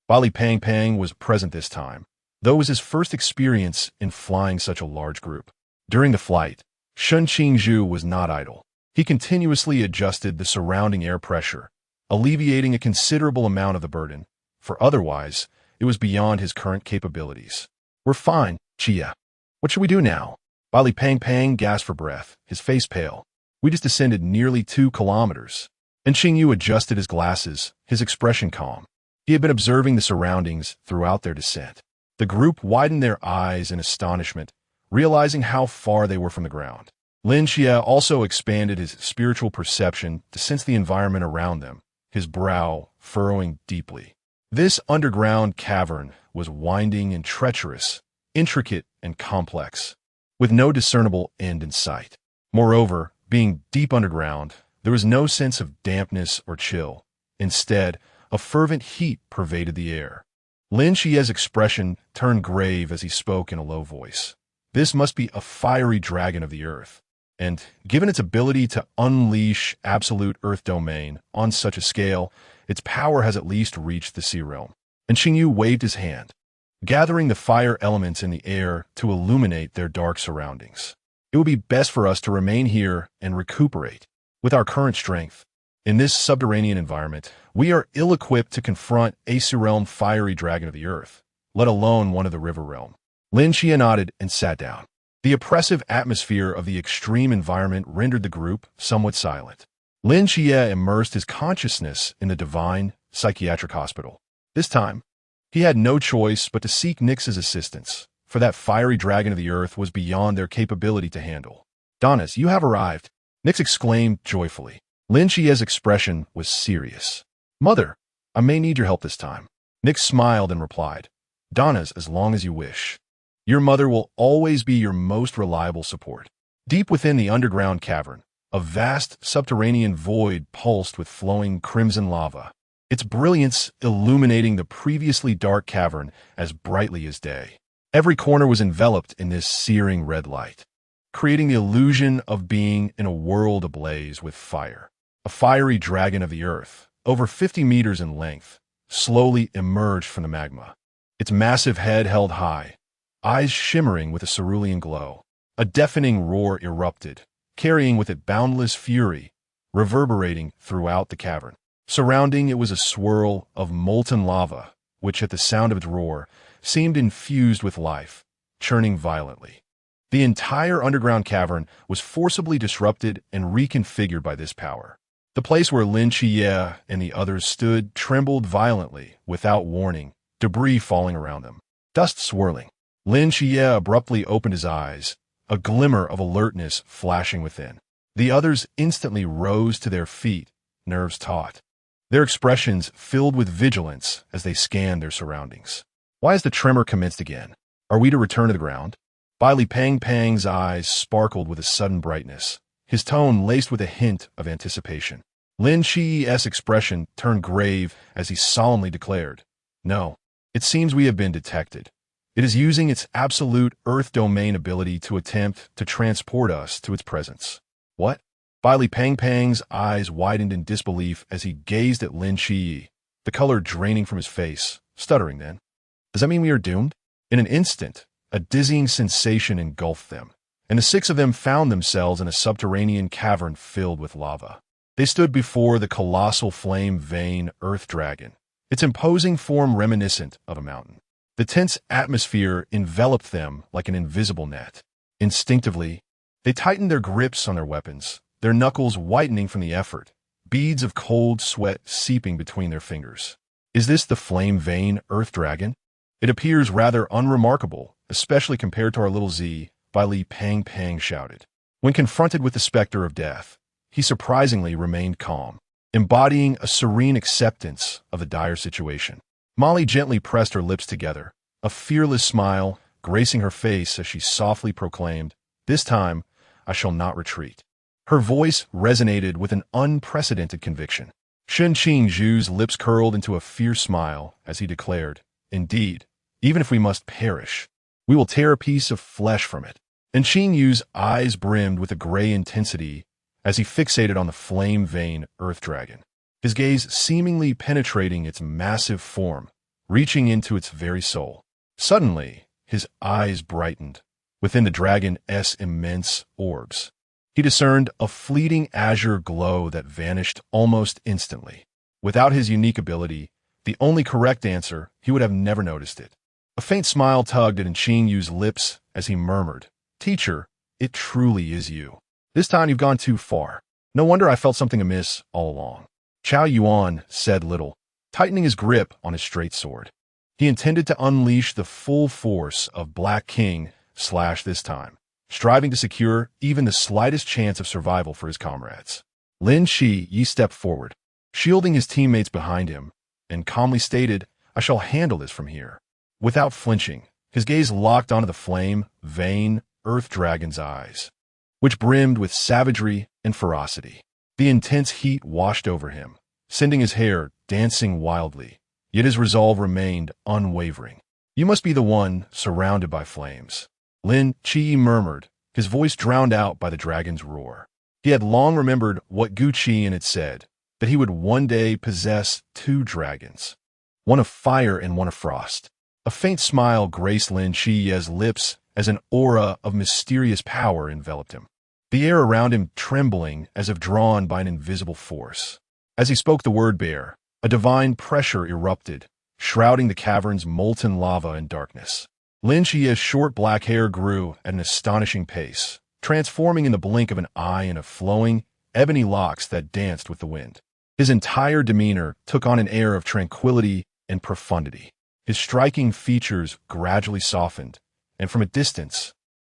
Li Pang was present this time, though it was his first experience in flying such a large group. During the flight, Shen Qingzhu was not idle. He continuously adjusted the surrounding air pressure, alleviating a considerable amount of the burden, for otherwise, it was beyond his current capabilities. We're fine, Qiye. What should we do now? Li Pang gasped for breath, his face pale. We just descended nearly 2 kilometers. And Qingyu adjusted his glasses, his expression calm. He had been observing the surroundings throughout their descent. The group widened their eyes in astonishment, realizing how far they were from the ground. Lin Qiye also expanded his spiritual perception to sense the environment around them, his brow furrowing deeply. This underground cavern was winding and treacherous, intricate and complex, with no discernible end in sight. Moreover, being deep underground, there was no sense of dampness or chill. Instead, a fervent heat pervaded the air. Lin Qiye's expression turned grave as he spoke in a low voice. This must be a fiery dragon of the earth, and given its ability to unleash absolute earth domain on such a scale, its power has at least reached the sea realm. And Qingyu waved his hand. gathering the fire elements in the air to illuminate their dark surroundings. It would be best for us to remain here and recuperate. With our current strength, in this subterranean environment, we are ill-equipped to confront a Realm fiery dragon of the earth, let alone one of the river realm. Lin Qiye nodded and sat down. The oppressive atmosphere of the extreme environment rendered the group somewhat silent. Lin Qiye immersed his consciousness in the divine psychiatric hospital. This time, he had no choice but to seek Nyx's assistance, for that fiery dragon of the earth was beyond their capability to handle. "Donis, you have arrived," Nyx exclaimed joyfully. Lin Qiye's expression was serious. "Mother, I may need your help this time." Nyx smiled and replied, "Donis, as long as you wish. Your mother will always be your most reliable support." Deep within the underground cavern, a vast subterranean void pulsed with flowing crimson lava, its brilliance illuminating the previously dark cavern as brightly as day. Every corner was enveloped in this searing red light, creating the illusion of being in a world ablaze with fire. A fiery dragon of the earth, over 50 meters in length, slowly emerged from the magma, its massive head held high, eyes shimmering with a cerulean glow. A deafening roar erupted, carrying with it boundless fury, reverberating throughout the cavern. Surrounding it was a swirl of molten lava, which at the sound of its roar seemed infused with life, churning violently. The entire underground cavern was forcibly disrupted and reconfigured by this power. The place where Lin Qiye and the others stood trembled violently, without warning, debris falling around them. Dust swirling. Lin Qiye abruptly opened his eyes, a glimmer of alertness flashing within. The others instantly rose to their feet, nerves taut, their expressions filled with vigilance as they scanned their surroundings. Why has the tremor commenced again? Are we to return to the ground? Li Pang's eyes sparkled with a sudden brightness, his tone laced with a hint of anticipation. Lin Qiye's expression turned grave as he solemnly declared, "No, it seems we have been detected. It is using its absolute Earth domain ability to attempt to transport us to its presence." "What?" Li Pang's eyes widened in disbelief as he gazed at Lin Qiye, the color draining from his face, stuttering then. "Does that mean we are doomed?" In an instant, a dizzying sensation engulfed them, and the six of them found themselves in a subterranean cavern filled with lava. They stood before the colossal flame-vein Earth Dragon, its imposing form reminiscent of a mountain. The tense atmosphere enveloped them like an invisible net. Instinctively, they tightened their grips on their weapons, their knuckles whitening from the effort, beads of cold sweat seeping between their fingers. "Is this the flame-vein Earth Dragon? It appears rather unremarkable, especially compared to our little Z," Li Pang shouted. When confronted with the specter of death, he surprisingly remained calm, embodying a serene acceptance of the dire situation. Molly gently pressed her lips together, a fearless smile gracing her face as she softly proclaimed, "This time, I shall not retreat." Her voice resonated with an unprecedented conviction. Shen Qingzhu's lips curled into a fierce smile as he declared, "Indeed, even if we must perish, we will tear a piece of flesh from it." And Qingyu's eyes brimmed with a gray intensity as he fixated on the flame-vein Earth Dragon, his gaze seemingly penetrating its massive form, reaching into its very soul. Suddenly, his eyes brightened. Within the dragon's immense orbs, he discerned a fleeting azure glow that vanished almost instantly. Without his unique ability, the only correct answer, he would have never noticed it. A faint smile tugged at Qingyu's lips as he murmured, "Teacher, it truly is you. This time you've gone too far. No wonder I felt something amiss all along." Chao Yuan said little, tightening his grip on his straight sword. He intended to unleash the full force of Black King / this time, striving to secure even the slightest chance of survival for his comrades. Lin Qiye stepped forward, shielding his teammates behind him, and calmly stated, "I shall handle this from here." Without flinching, his gaze locked onto the flame-vein Earth Dragon's eyes, which brimmed with savagery and ferocity. The intense heat washed over him, sending his hair dancing wildly, yet his resolve remained unwavering. "You must be the one surrounded by flames," Lin Qiye murmured, his voice drowned out by the dragon's roar. He had long remembered what Qi'an had said, that he would one day possess two dragons, one of fire and one of frost. A faint smile graced Lin Qiye's lips as an aura of mysterious power enveloped him, the air around him trembling as if drawn by an invisible force. As he spoke the word bear, a divine pressure erupted, shrouding the cavern's molten lava in darkness. Lin Qiye's short black hair grew at an astonishing pace, transforming in the blink of an eye into flowing, ebony locks that danced with the wind. His entire demeanor took on an air of tranquility and profundity. His striking features gradually softened, and from a distance,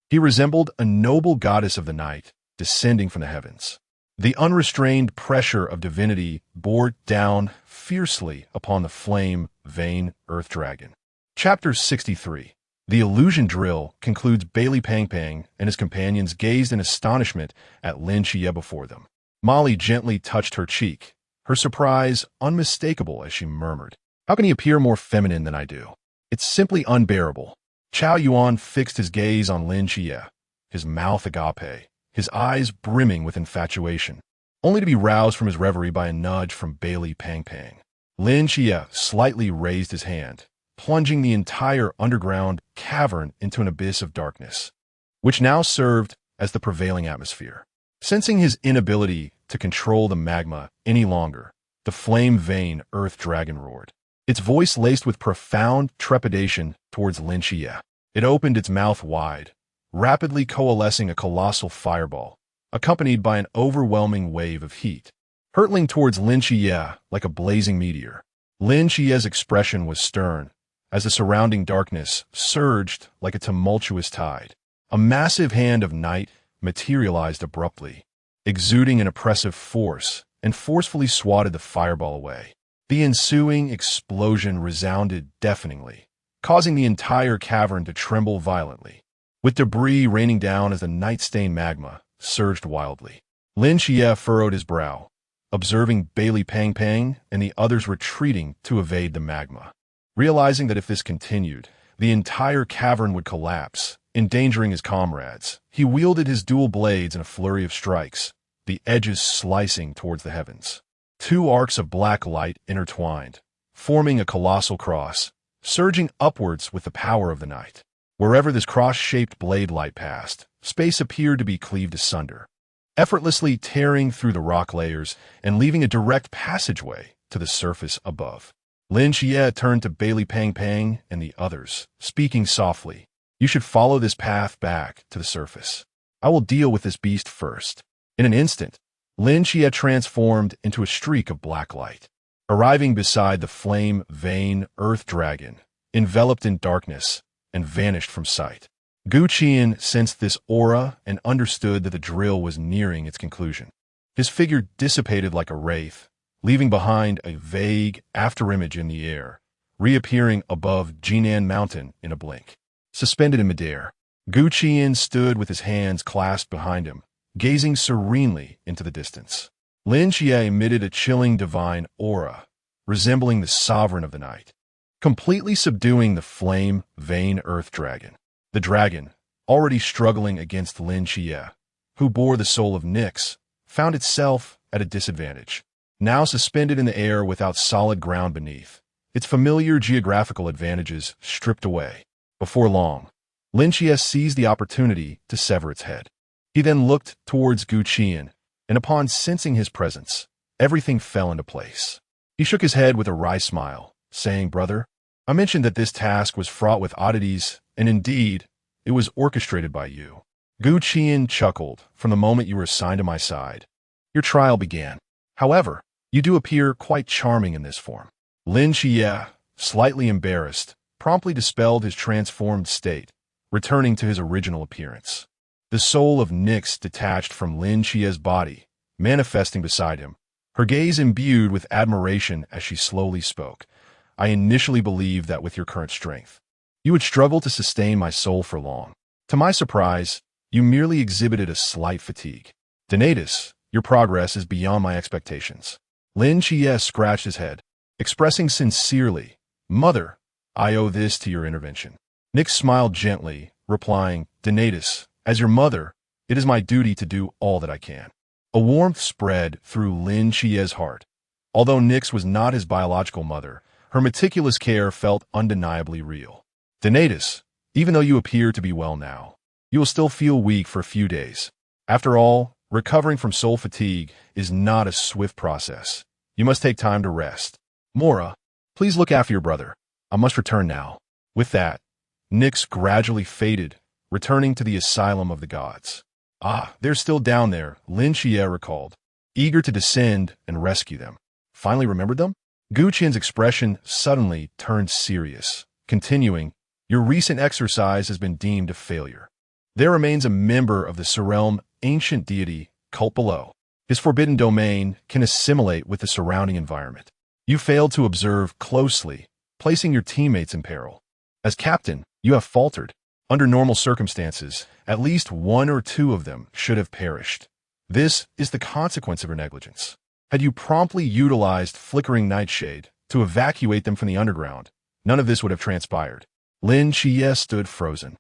he resembled a noble goddess of the night descending from the heavens. The unrestrained pressure of divinity bore down fiercely upon the flame-vein earth dragon. Chapter 63. The illusion drill concludes. Bailey Pang Pang and his companions gazed in astonishment at Lin Qiye before them. Molly gently touched her cheek, her surprise unmistakable as she murmured, "How can he appear more feminine than I do? It's simply unbearable." Chao Yuan fixed his gaze on Lin Qiye, his mouth agape, his eyes brimming with infatuation, only to be roused from his reverie by a nudge from Bailey Pang Pang. Lin Qiye slightly raised his hand, plunging the entire underground cavern into an abyss of darkness, which now served as the prevailing atmosphere. Sensing his inability to control the magma any longer, the flame-vein earth dragon roared, its voice laced with profound trepidation towards Lin Qiye. It opened its mouth wide, rapidly coalescing a colossal fireball, accompanied by an overwhelming wave of heat, hurtling towards Lin Qiye like a blazing meteor. Lin Qiye's expression was stern, as the surrounding darkness surged like a tumultuous tide. A massive hand of night materialized abruptly, exuding an oppressive force, and forcefully swatted the fireball away. The ensuing explosion resounded deafeningly, causing the entire cavern to tremble violently, with debris raining down as the night-stained magma surged wildly. Lin Qiye furrowed his brow, observing Bailey Pang Pang and the others retreating to evade the magma. Realizing that if this continued, the entire cavern would collapse, endangering his comrades, he wielded his dual blades in a flurry of strikes, the edges slicing towards the heavens. Two arcs of black light intertwined, forming a colossal cross, surging upwards with the power of the night. Wherever this cross-shaped blade light passed, space appeared to be cleaved asunder, effortlessly tearing through the rock layers and leaving a direct passageway to the surface above. Lin Qiye turned to Bailey Pang Pang and the others, speaking softly, "You should follow this path back to the surface. I will deal with this beast first." In an instant, Lin Qiye transformed into a streak of black light, arriving beside the flame-vein earth dragon, enveloped in darkness, and vanished from sight. Qi'an sensed this aura and understood that the drill was nearing its conclusion. His figure dissipated like a wraith, leaving behind a vague afterimage in the air, reappearing above Jinan Mountain in a blink. Suspended in midair, Qi'an stood with his hands clasped behind him, gazing serenely into the distance. Lin Qiye emitted a chilling divine aura, resembling the sovereign of the night, completely subduing the flame-vein earth dragon. The dragon, already struggling against Lin Qiye, who bore the soul of Nyx, found itself at a disadvantage. Now suspended in the air without solid ground beneath, its familiar geographical advantages stripped away. Before long, Lin Qiye seized the opportunity to sever its head. He then looked towards Qi'an, and upon sensing his presence, everything fell into place. He shook his head with a wry smile, saying, "Brother, I mentioned that this task was fraught with oddities, and indeed, it was orchestrated by you." Qi'an chuckled. "From the moment you were assigned to my side, your trial began. However, you do appear quite charming in this form." Lin Qiye, slightly embarrassed, promptly dispelled his transformed state, returning to his original appearance. The soul of Nyx detached from Lin Qiye's body, manifesting beside him, her gaze imbued with admiration as she slowly spoke. "I initially believed that with your current strength, you would struggle to sustain my soul for long. To my surprise, you merely exhibited a slight fatigue. Donatus, your progress is beyond my expectations." Lin Qiye scratched his head, expressing sincerely, "Mother, I owe this to your intervention." Nyx smiled gently, replying, "Donatus, as your mother, it is my duty to do all that I can." A warmth spread through Lin Qiye's heart. Although Nyx was not his biological mother, Her meticulous care felt undeniably real. Donatus, even though you appear to be well now, you will still feel weak for a few days. After all, recovering from soul fatigue is not a swift process. You must take time to rest. Moirai, please look after your brother. I must return now. With that, Nyx gradually faded, returning to the asylum of the gods. Ah, they're still down there, Lin Qiye recalled, eager to descend and rescue them. Finally remembered them? Qian's expression suddenly turned serious, continuing, your recent exercise has been deemed a failure. There remains a member of the Surrealm ancient deity, cult below. His forbidden domain can assimilate with the surrounding environment. You failed to observe closely, placing your teammates in peril. As captain, you have faltered. Under normal circumstances, at least one or two of them should have perished. This is the consequence of your negligence. Had you promptly utilized flickering nightshade to evacuate them from the underground, none of this would have transpired. Lin Qiye stood frozen,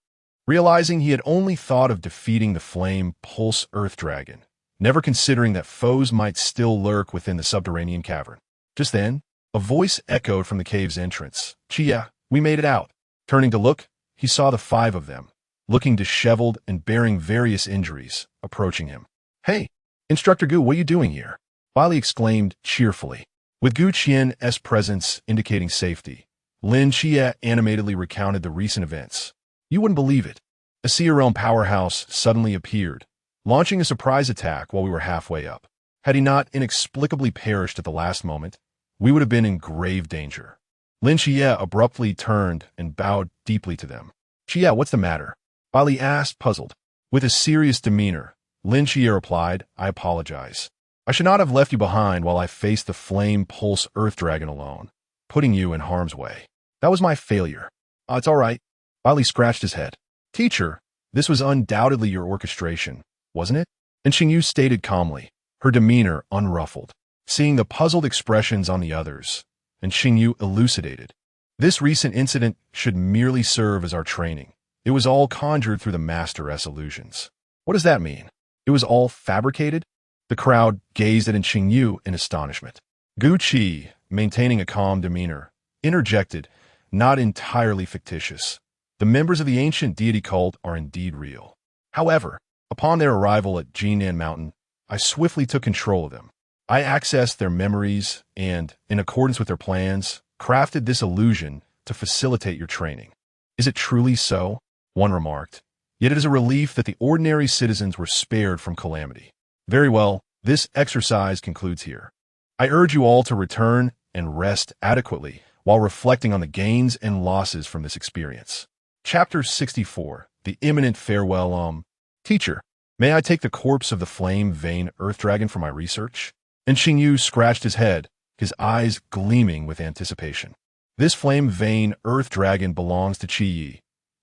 realizing he had only thought of defeating the flame pulse earth dragon, never considering that foes might still lurk within the subterranean cavern. Just then, a voice echoed from the cave's entrance. Qiye, we made it out. Turning to look, he saw the 5 of them, looking disheveled and bearing various injuries, approaching him. Hey, Instructor Gu, what are you doing here? Bali exclaimed cheerfully. With Qian's presence indicating safety, Lin Qiye animatedly recounted the recent events. You wouldn't believe it. A Seer Realm powerhouse suddenly appeared, launching a surprise attack while we were halfway up. Had he not inexplicably perished at the last moment, we would have been in grave danger. Lin Qiye abruptly turned and bowed deeply to them. Qiye, what's the matter? Bali asked, puzzled. With a serious demeanor, Lin Qiye replied, I apologize. I should not have left you behind while I faced the flame pulse earth dragon alone, putting you in harm's way. That was my failure. It's all right. Bali scratched his head. Teacher, this was undoubtedly your orchestration, wasn't it? And Xingyu stated calmly, her demeanor unruffled. Seeing the puzzled expressions on the others, and Xingyu elucidated. This recent incident should merely serve as our training. It was all conjured through the Master's illusions. What does that mean? It was all fabricated? The crowd gazed at Xingyu in astonishment. Gu Qi, maintaining a calm demeanor, interjected, not entirely fictitious. The members of the ancient deity cult are indeed real. However, upon their arrival at Jinan Mountain, I swiftly took control of them. I accessed their memories and, in accordance with their plans, crafted this illusion to facilitate your training. Is it truly so? One remarked. Yet it is a relief that the ordinary citizens were spared from calamity. Very well, this exercise concludes here. I urge you all to return and rest adequately while reflecting on the gains and losses from this experience. Chapter 64, The Imminent Farewell. Teacher, may I take the corpse of the flame vein earth dragon for my research? And Xingyu scratched his head, his eyes gleaming with anticipation. This flame vein earth dragon belongs to Qiye.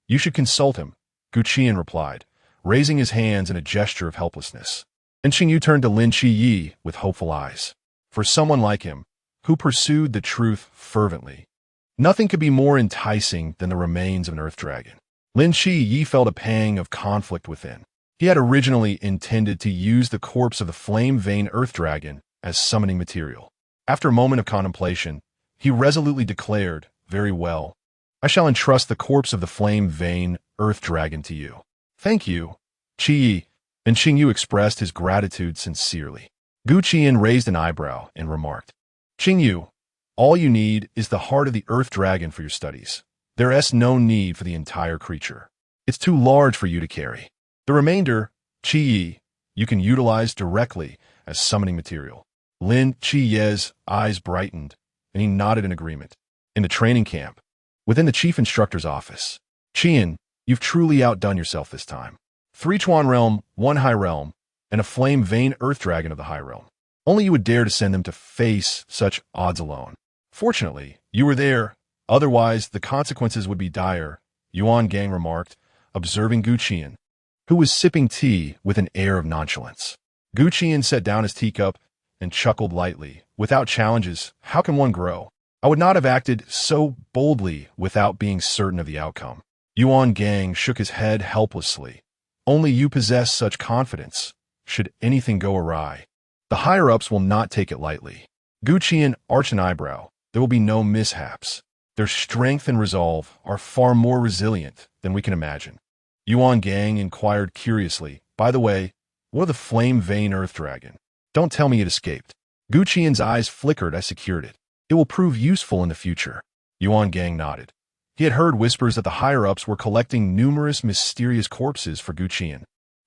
You should consult him, Qian replied, raising his hands in a gesture of helplessness. And Xingyu turned to Lin Qiye with hopeful eyes. For someone like him, who pursued the truth fervently, nothing could be more enticing than the remains of an earth dragon. Lin Qiye felt a pang of conflict within. He had originally intended to use the corpse of the flame vein earth dragon as summoning material. After a moment of contemplation, he resolutely declared, very well, I shall entrust the corpse of the flame vein earth dragon to you. Thank you, Qiye, and Xingyu expressed his gratitude sincerely. Qian raised an eyebrow and remarked, Xingyu, all you need is the heart of the earth dragon for your studies. There is no need for the entire creature. It's too large for you to carry. The remainder, Qiye, you can utilize directly as summoning material. Lin Qiye's eyes brightened, and he nodded in agreement. In the training camp, within the chief instructor's office, Qian, you've truly outdone yourself this time. 3 Chuan realm, 1 high realm, and a flame vein earth dragon of the high realm. Only you would dare to send them to face such odds alone. Fortunately, you were there, otherwise the consequences would be dire, Yuan Gang remarked, observing Qian, who was sipping tea with an air of nonchalance. Qian set down his teacup and chuckled lightly. Without challenges, how can one grow? I would not have acted so boldly without being certain of the outcome. Yuan Gang shook his head helplessly. Only you possess such confidence, should anything go awry. The higher-ups will not take it lightly. Qian arched an eyebrow, there will be no mishaps. Their strength and resolve are far more resilient than we can imagine. Yuan Gang inquired curiously, by the way, what of the flame-vein earth dragon? Don't tell me it escaped. Gu Qian's eyes flickered as secured it. It will prove useful in the future. Yuan Gang nodded. He had heard whispers that the higher-ups were collecting numerous mysterious corpses for Gu Qian,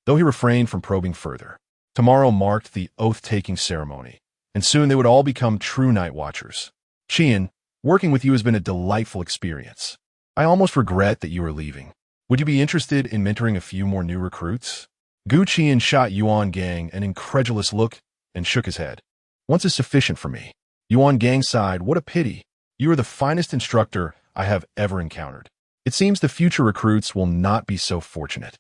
though he refrained from probing further. Tomorrow marked the oath-taking ceremony, and soon they would all become true night watchers. Qian, working with you has been a delightful experience. I almost regret that you are leaving. Would you be interested in mentoring a few more new recruits? Gu Qian shot Yuan Gang an incredulous look and shook his head. Once is sufficient for me. Yuan Gang sighed, what a pity. You are the finest instructor I have ever encountered. It seems the future recruits will not be so fortunate.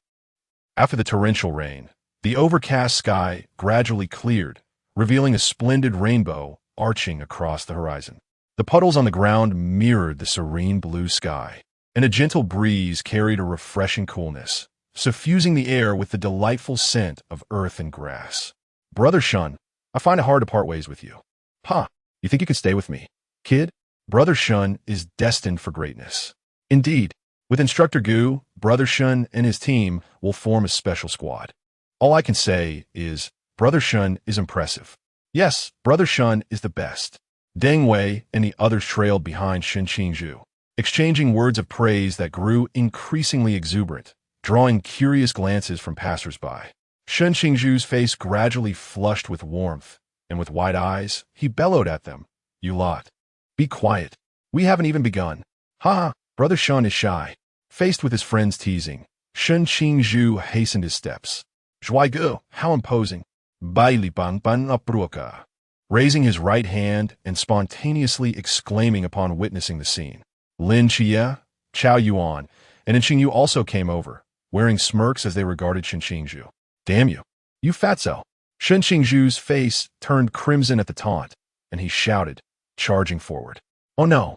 After the torrential rain, the overcast sky gradually cleared, revealing a splendid rainbow arching across the horizon. The puddles on the ground mirrored the serene blue sky, and a gentle breeze carried a refreshing coolness, suffusing the air with the delightful scent of earth and grass. Brother Shun, I find it hard to part ways with you. Huh, you think you could stay with me? Kid, Brother Shun is destined for greatness. Indeed, with Instructor Gu, Brother Shun and his team will form a special squad. All I can say is, Brother Shun is impressive. Yes, Brother Shun is the best. Deng Wei and the others trailed behind Shen Qingzhu, exchanging words of praise that grew increasingly exuberant, drawing curious glances from passers-by. Shen Qingzhu's face gradually flushed with warmth, and with wide eyes, he bellowed at them. You lot. Be quiet. We haven't even begun. Ha! Brother Shun is shy. Faced with his friend's teasing, Shen Qingzhu hastened his steps. Zhuaigu, how imposing. Baili ban ban apruoka. Raising his right hand and spontaneously exclaiming upon witnessing the scene. Lin Qiye, Chao Yuan, and Xingyu also came over, wearing smirks as they regarded Shen Qingzhu. Damn you. You fatso. Shen Qingzhu's face turned crimson at the taunt, and he shouted, charging forward. Oh no.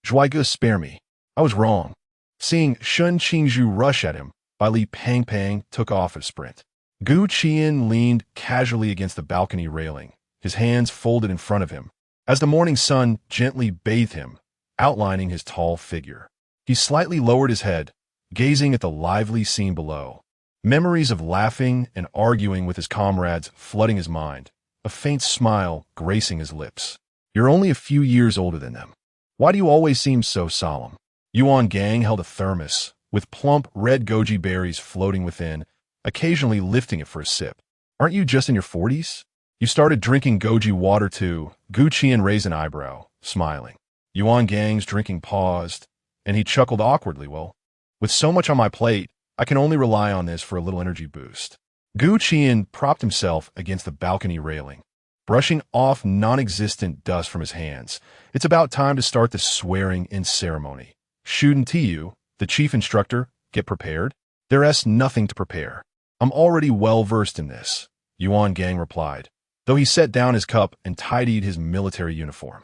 Zhuaigu, spare me. I was wrong. Seeing Shen Qingzhu rush at him, Bai Li Pang Pang took off at a sprint. Gu Qian leaned casually against the balcony railing, his hands folded in front of him, as the morning sun gently bathed him, outlining his tall figure. He slightly lowered his head, gazing at the lively scene below. Memories of laughing and arguing with his comrades flooding his mind, a faint smile gracing his lips. You're only a few years older than them. Why do you always seem so solemn? Yuan Gang held a thermos, with plump red goji berries floating within, occasionally lifting it for a sip. Aren't you just in your 40s? You started drinking goji water too. Gu Qian raised an eyebrow, smiling. Yuan Gang's drinking paused, and he chuckled awkwardly. Well, with so much on my plate, I can only rely on this for a little energy boost. Gu Qian propped himself against the balcony railing, brushing off non-existent dust from his hands. It's about time to start the swearing-in ceremony. Shuden Tiu, the chief instructor, get prepared? There's nothing to prepare. I'm already well-versed in this, Yuan Gang replied, though he set down his cup and tidied his military uniform.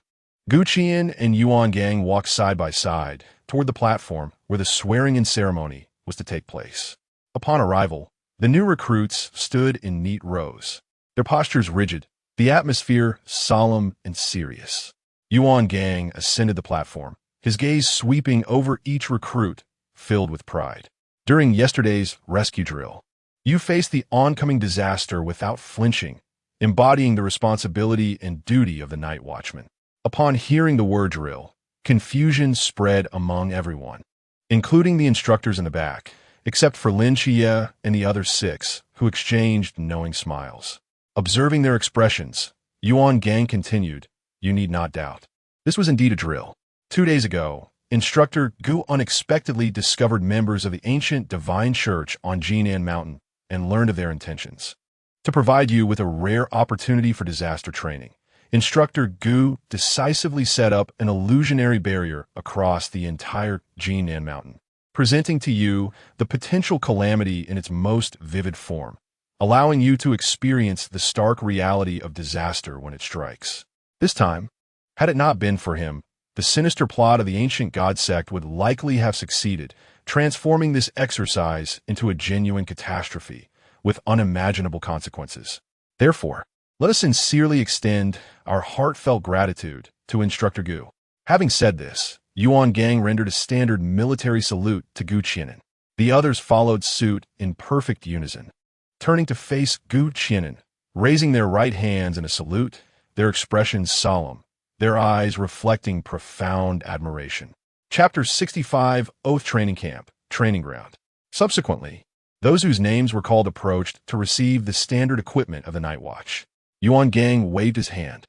Gu Qian and Yuan Gang walked side by side toward the platform where the swearing-in ceremony was to take place. Upon arrival, the new recruits stood in neat rows, their postures rigid, the atmosphere solemn and serious. Yuan Gang ascended the platform, his gaze sweeping over each recruit, filled with pride. During yesterday's rescue drill, you faced the oncoming disaster without flinching, embodying the responsibility and duty of the night watchman. Upon hearing the word drill, confusion spread among everyone, including the instructors in the back, except for Lin Qiye and the other 6, who exchanged knowing smiles. Observing their expressions, Yuan Gang continued, you need not doubt. This was indeed a drill. 2 days ago, Instructor Gu unexpectedly discovered members of the ancient divine church on Jinan Mountain and learned of their intentions. To provide you with a rare opportunity for disaster training, Instructor Gu decisively set up an illusionary barrier across the entire Jinan Mountain, presenting to you the potential calamity in its most vivid form, allowing you to experience the stark reality of disaster when it strikes. This time, had it not been for him, the sinister plot of the ancient god sect would likely have succeeded, transforming this exercise into a genuine catastrophe with unimaginable consequences. Therefore, let us sincerely extend our heartfelt gratitude to Instructor Gu. Having said this, Yuan Gang rendered a standard military salute to Gu Qianan. The others followed suit in perfect unison. Turning to face Gu Qianan, raising their right hands in a salute, their expressions solemn, their eyes reflecting profound admiration. Chapter 65, Oath Training Camp, Training Ground. Subsequently, those whose names were called approached to receive the standard equipment of the Night Watch. Yuan Gang waved his hand,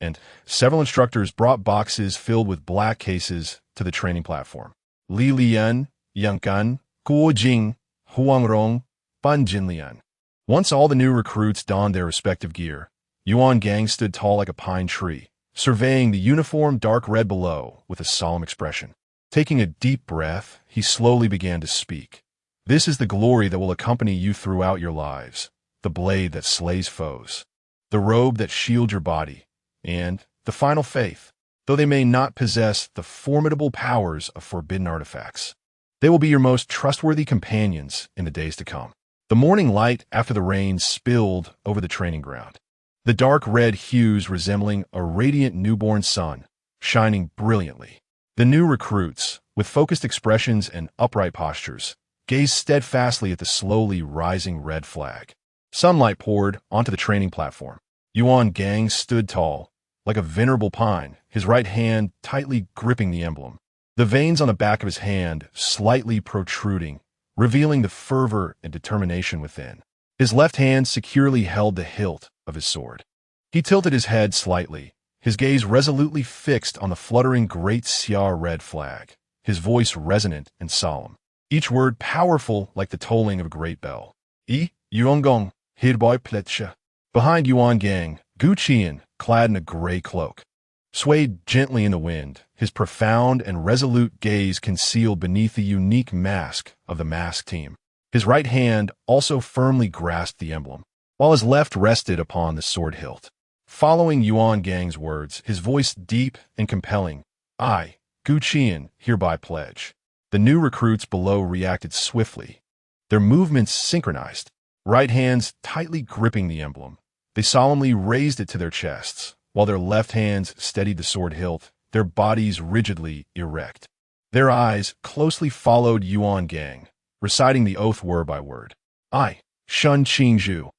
and several instructors brought boxes filled with black cases to the training platform. Li Lian, Yang Gan, Guo Jing, Huang Rong, Ban Jinlian. Once all the new recruits donned their respective gear, Yuan Gang stood tall like a pine tree, surveying the uniform dark red below with a solemn expression. Taking a deep breath, he slowly began to speak. This is the glory that will accompany you throughout your lives, the blade that slays foes, the robe that shields your body, and the final faith, though they may not possess the formidable powers of forbidden artifacts. They will be your most trustworthy companions in the days to come. The morning light after the rain spilled over the training ground. The dark red hues resembling a radiant newborn sun, shining brilliantly. The new recruits, with focused expressions and upright postures, gazed steadfastly at the slowly rising red flag. Sunlight poured onto the training platform. Yuan Gang stood tall, like a venerable pine, his right hand tightly gripping the emblem. The veins on the back of his hand slightly protruding, revealing the fervor and determination within. His left hand securely held the hilt of his sword. He tilted his head slightly, his gaze resolutely fixed on the fluttering Great Xia red flag, his voice resonant and solemn, each word powerful like the tolling of a great bell. Yuangong, Hidboy Pletsha. Behind Yuan Gang, Gu Qian, clad in a gray cloak, swayed gently in the wind, his profound and resolute gaze concealed beneath the unique mask of the masked team. His right hand also firmly grasped the emblem, while his left rested upon the sword hilt. Following Yuan Gang's words, his voice deep and compelling, I, Gu Qian, hereby pledge. The new recruits below reacted swiftly, their movements synchronized, right hands tightly gripping the emblem. They solemnly raised it to their chests, while their left hands steadied the sword hilt, their bodies rigidly erect. Their eyes closely followed Yuan Gang, reciting the oath word by word. I, Shun Qingzhu.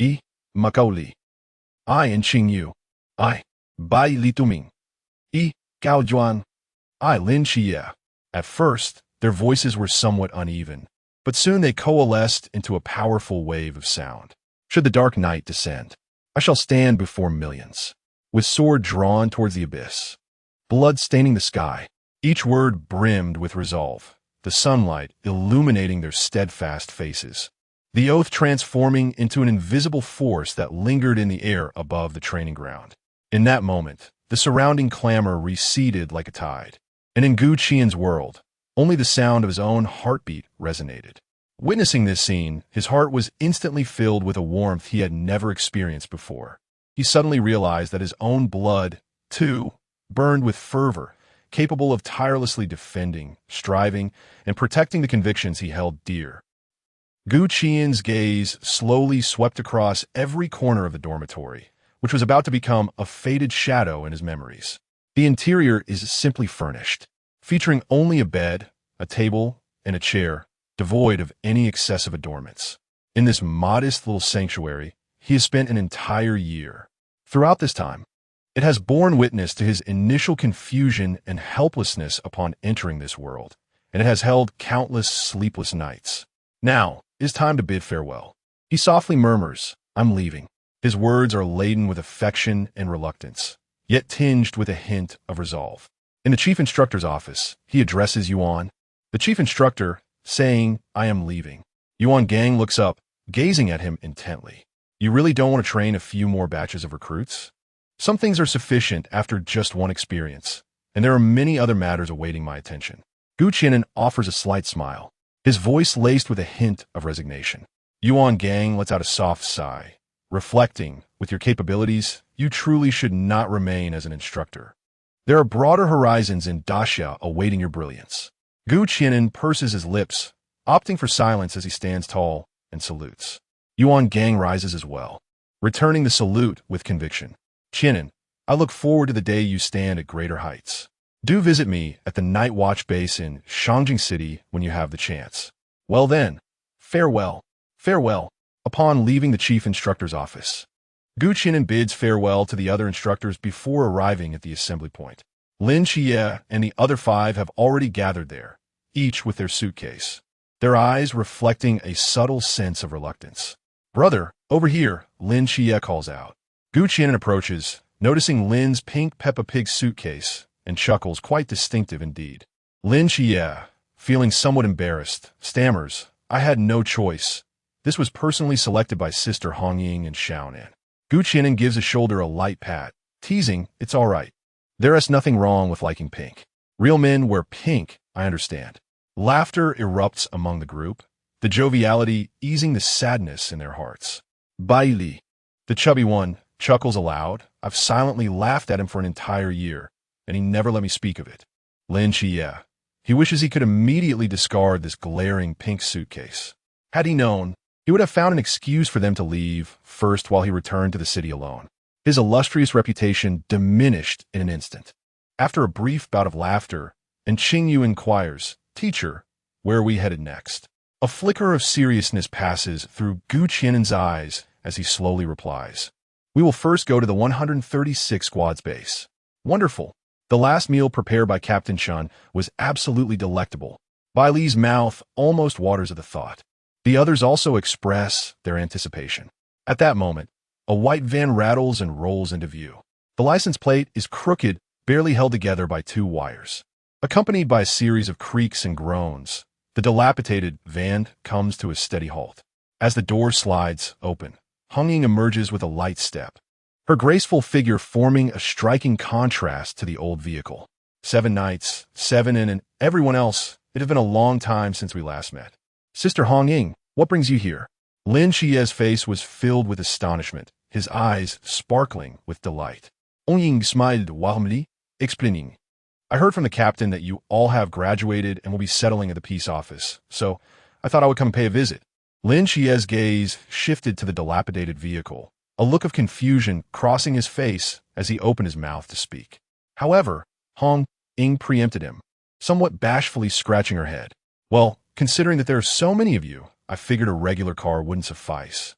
I, Makao Li. I, Qing Yu. I, Bai Li Tuming. I, Gao Juan. I, Lin Qiye. At first, their voices were somewhat uneven, but soon they coalesced into a powerful wave of sound. Should the dark night descend, I shall stand before millions, with sword drawn towards the abyss, blood staining the sky. Each word brimmed with resolve, the sunlight illuminating their steadfast faces, the oath transforming into an invisible force that lingered in the air above the training ground. In that moment, the surrounding clamor receded like a tide, and in Gu Qian's world, only the sound of his own heartbeat resonated. Witnessing this scene, his heart was instantly filled with a warmth he had never experienced before. He suddenly realized that his own blood, too, burned with fervor, capable of tirelessly defending, striving, and protecting the convictions he held dear. Gu Qian's gaze slowly swept across every corner of the dormitory, which was about to become a faded shadow in his memories. The interior is simply furnished, featuring only a bed, a table, and a chair, devoid of any excessive adornments. In this modest little sanctuary, he has spent an entire year. Throughout this time, it has borne witness to his initial confusion and helplessness upon entering this world, and it has held countless sleepless nights. Now, it is time to bid farewell. He softly murmurs, I'm leaving. His words are laden with affection and reluctance, yet tinged with a hint of resolve. In the chief instructor's office, he addresses Yuan. The chief instructor, saying, I am leaving. Yuan Gang looks up, gazing at him intently. You really don't want to train a few more batches of recruits? Some things are sufficient after just one experience, and there are many other matters awaiting my attention. Gu Qianan offers a slight smile, his voice laced with a hint of resignation. Yuan Gang lets out a soft sigh, reflecting, with your capabilities, you truly should not remain as an instructor. There are broader horizons in Daxia awaiting your brilliance. Gu Qianan purses his lips, opting for silence as he stands tall and salutes. Yuan Gang rises as well, returning the salute with conviction. Qianan, I look forward to the day you stand at greater heights. Do visit me at the Night Watch base in Shangjing City when you have the chance. Well then, farewell. Farewell. Upon leaving the chief instructor's office, Gu Qian bids farewell to the other instructors before arriving at the assembly point. Lin Qiye and the other 5 have already gathered there, each with their suitcase, their eyes reflecting a subtle sense of reluctance. Brother, over here, Lin Qiye calls out. Gu Qian approaches, noticing Lin's pink Peppa Pig suitcase, and chuckles, quite distinctive indeed. Lin Qiye, feeling somewhat embarrassed, stammers, I had no choice. This was personally selected by Sister Hong Ying and Xiaonan. Gu Qian gives his shoulder a light pat, teasing, it's all right. There is nothing wrong with liking pink. Real men wear pink, I understand. Laughter erupts among the group, the joviality easing the sadness in their hearts. Bai Li, the chubby one, chuckles aloud. I've silently laughed at him for an entire year, and he never let me speak of it. Lin Qiye, he wishes he could immediately discard this glaring pink suitcase. Had he known, he would have found an excuse for them to leave first while he returned to the city alone. His illustrious reputation diminished in an instant. After a brief bout of laughter, and Qing Yu inquires, Teacher, where are we headed next? A flicker of seriousness passes through Gu Qian's eyes as he slowly replies. We will first go to the 136 Squad's base. Wonderful. The last meal prepared by Captain Chun was absolutely delectable. Bai Li's mouth almost waters at the thought. The others also express their anticipation. At that moment, a white van rattles and rolls into view. The license plate is crooked, barely held together by 2 wires. Accompanied by a series of creaks and groans, the dilapidated van comes to a steady halt. As the door slides open, Hong Ying emerges with a light step, her graceful figure forming a striking contrast to the old vehicle. 7 nights, 7 and everyone else, it had been a long time since we last met. Sister Hong Ying, what brings you here? Lin Qiye's face was filled with astonishment, his eyes sparkling with delight. Hong Ying smiled warmly, explaining, I heard from the captain that you all have graduated and will be settling at the peace office, so I thought I would come pay a visit. Lin Qiye's gaze shifted to the dilapidated vehicle, a look of confusion crossing his face as he opened his mouth to speak. However, Hong Ying preempted him, somewhat bashfully scratching her head. Well, considering that there are so many of you, I figured a regular car wouldn't suffice.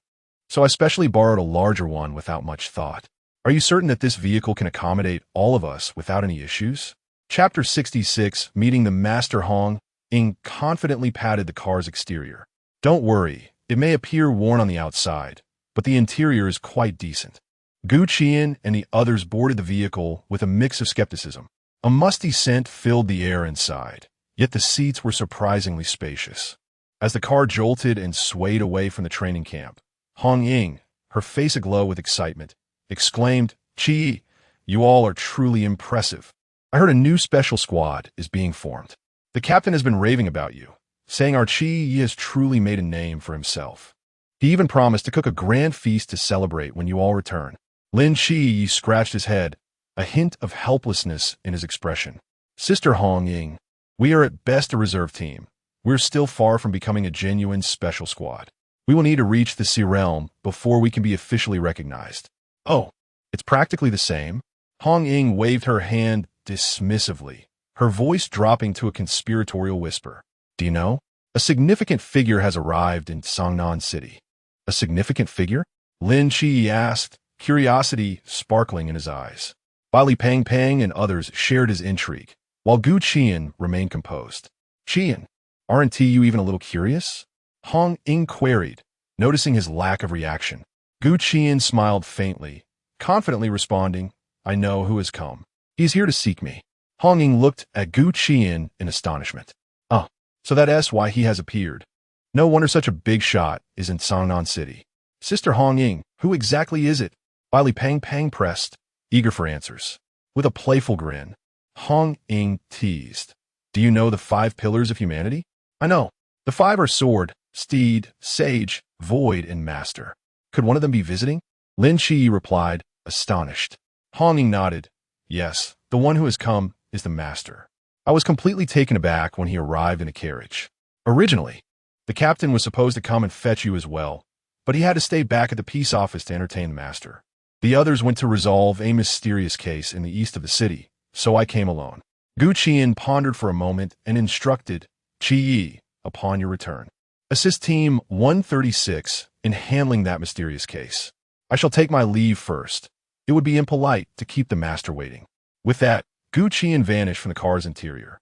So I specially borrowed a larger one without much thought. Are you certain that this vehicle can accommodate all of us without any issues? Chapter 66, Meeting the Master. Hong Ying confidently patted the car's exterior. Don't worry, it may appear worn on the outside, but the interior is quite decent. Gu Qian and the others boarded the vehicle with a mix of skepticism. A musty scent filled the air inside, yet the seats were surprisingly spacious. As the car jolted and swayed away from the training camp, Hong Ying, her face aglow with excitement, exclaimed, Qi, you all are truly impressive. I heard a new special squad is being formed. The captain has been raving about you, saying our Qi has truly made a name for himself. He even promised to cook a grand feast to celebrate when you all return. Lin Qiye scratched his head, a hint of helplessness in his expression. Sister Hong Ying, we are at best a reserve team. We're still far from becoming a genuine special squad. We will need to reach the Sea Realm before we can be officially recognized. Oh, it's practically the same. Hong Ying waved her hand dismissively, her voice dropping to a conspiratorial whisper. Do you know? A significant figure has arrived in Songnan City. A significant figure? Lin Qiye asked, curiosity sparkling in his eyes. Bali Pang Pang and others shared his intrigue, while Gu Qian remained composed. Qian, aren't you even a little curious? Hong Ying queried, noticing his lack of reaction. Gu Qian smiled faintly, confidently responding, I know who has come. He's here to seek me. Hong Ying looked at Gu Qian in astonishment. Oh, so that's why he has appeared. No wonder such a big shot is in Songnan City. Sister Hong Ying, who exactly is it? Bali Pang Pang pressed, eager for answers. With a playful grin, Hong Ying teased. Do you know the 5 pillars of humanity? I know. The 5 are sword, steed, sage, void, and master. Could one of them be visiting? Lin Qiye replied, astonished. Hong Ying nodded. Yes, the one who has come is the master. I was completely taken aback when he arrived in a carriage. Originally, the captain was supposed to come and fetch you as well, but he had to stay back at the peace office to entertain the master. The others went to resolve a mysterious case in the east of the city, so I came alone. Gu Qian pondered for a moment and instructed, Qiye, upon your return, assist Team 136 in handling that mysterious case. I shall take my leave first. It would be impolite to keep the master waiting. With that, Gu Qian vanished from the car's interior.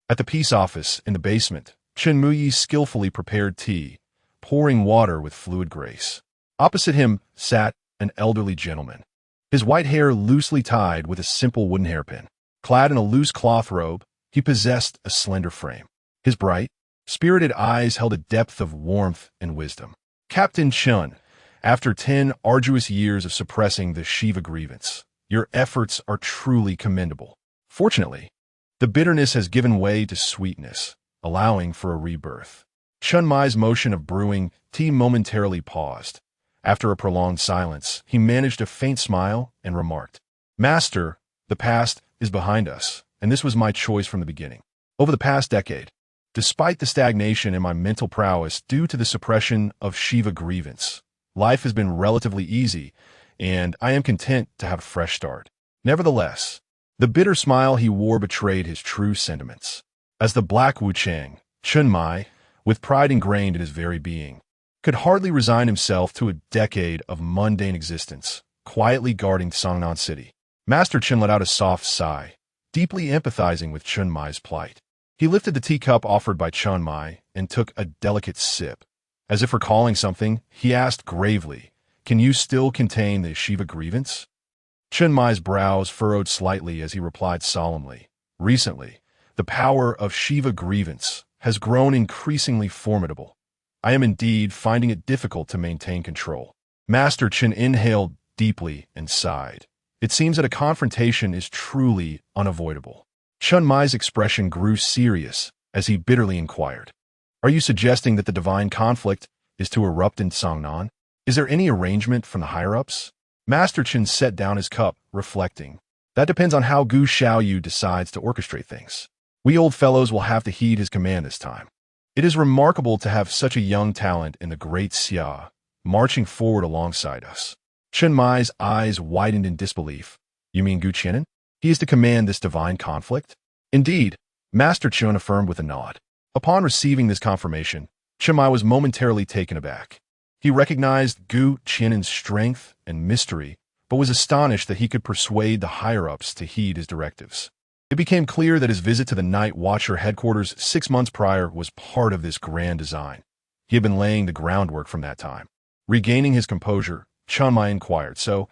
At the peace office in the basement, Chen Muyi skillfully prepared tea, pouring water with fluid grace. Opposite him sat an elderly gentleman, his white hair loosely tied with a simple wooden hairpin. Clad in a loose cloth robe, he possessed a slender frame. His bright, spirited eyes held a depth of warmth and wisdom. Captain Chen, after 10 arduous years of suppressing the Shiva grievance, your efforts are truly commendable. Fortunately, the bitterness has given way to sweetness, allowing for a rebirth. Chen Mai's motion of brewing tea momentarily paused. After a prolonged silence, he managed a faint smile and remarked, Master, the past is behind us, and this was my choice from the beginning. Over the past decade, despite the stagnation in my mental prowess due to the suppression of Shiva grievance, life has been relatively easy, and I am content to have a fresh start. Nevertheless, the bitter smile he wore betrayed his true sentiments. As the Black Wuchang, Chen Mai, with pride ingrained in his very being, could hardly resign himself to a decade of mundane existence, quietly guarding Songnan City. Master Chen let out a soft sigh, deeply empathizing with Chen Mai's plight. He lifted the teacup offered by Chen Mai and took a delicate sip. As if recalling something, he asked gravely, Can you still contain the Shiva grievance? Chen Mai's brows furrowed slightly as he replied solemnly, Recently, the power of Shiva grievance has grown increasingly formidable. I am indeed finding it difficult to maintain control. Master Chen inhaled deeply and sighed. It seems that a confrontation is truly unavoidable. Chen Mai's expression grew serious as he bitterly inquired, Are you suggesting that the divine conflict is to erupt in Songnan? Is there any arrangement from the higher-ups? Master Chen set down his cup, reflecting. That depends on how Gu Xiaoyu decides to orchestrate things. We old fellows will have to heed his command this time. It is remarkable to have such a young talent in the great Xia, marching forward alongside us. Chen Mai's eyes widened in disbelief. You mean Gu Qian? He is to command this divine conflict? Indeed, Master Chen affirmed with a nod. Upon receiving this confirmation, Chen Mai was momentarily taken aback. He recognized Gu Qian's strength and mystery, but was astonished that he could persuade the higher-ups to heed his directives. It became clear that his visit to the Night Watcher headquarters 6 months prior was part of this grand design. He had been laying the groundwork from that time. Regaining his composure, Chen Mai inquired, So,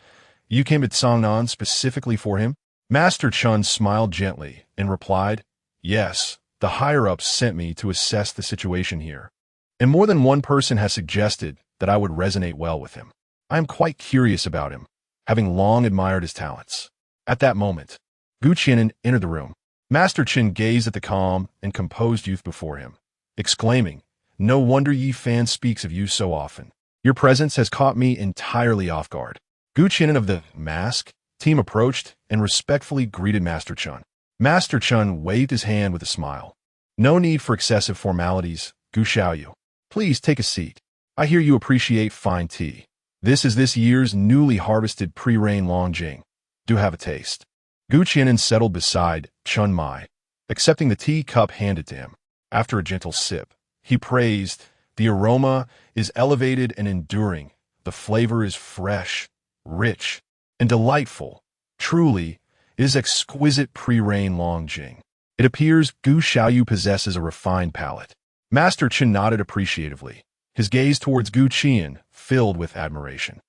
you came to Songnan specifically for him? Master Chen smiled gently and replied, Yes, the higher-ups sent me to assess the situation here. And more than one person has suggested that I would resonate well with him. I am quite curious about him, having long admired his talents. At that moment, Gu Qian entered the room. Master Chen gazed at the calm and composed youth before him, exclaiming, No wonder Yi Fan speaks of you so often. Your presence has caught me entirely off guard. Gu Qian of the Mask team approached and respectfully greeted Master Chen. Master Chen waved his hand with a smile. No need for excessive formalities, Gu Xiaoyu. Please take a seat. I hear you appreciate fine tea. This is this year's newly harvested pre-rain Longjing. Do have a taste. Gu Qian settled beside Chen Mai, accepting the tea cup handed to him. After a gentle sip, he praised, The aroma is elevated and enduring. The flavor is fresh, rich, and delightful. Truly, it is exquisite pre-rain Longjing. It appears Gu Xiaoyu possesses a refined palate. Master Chen nodded appreciatively, his gaze towards Gu Qian filled with admiration.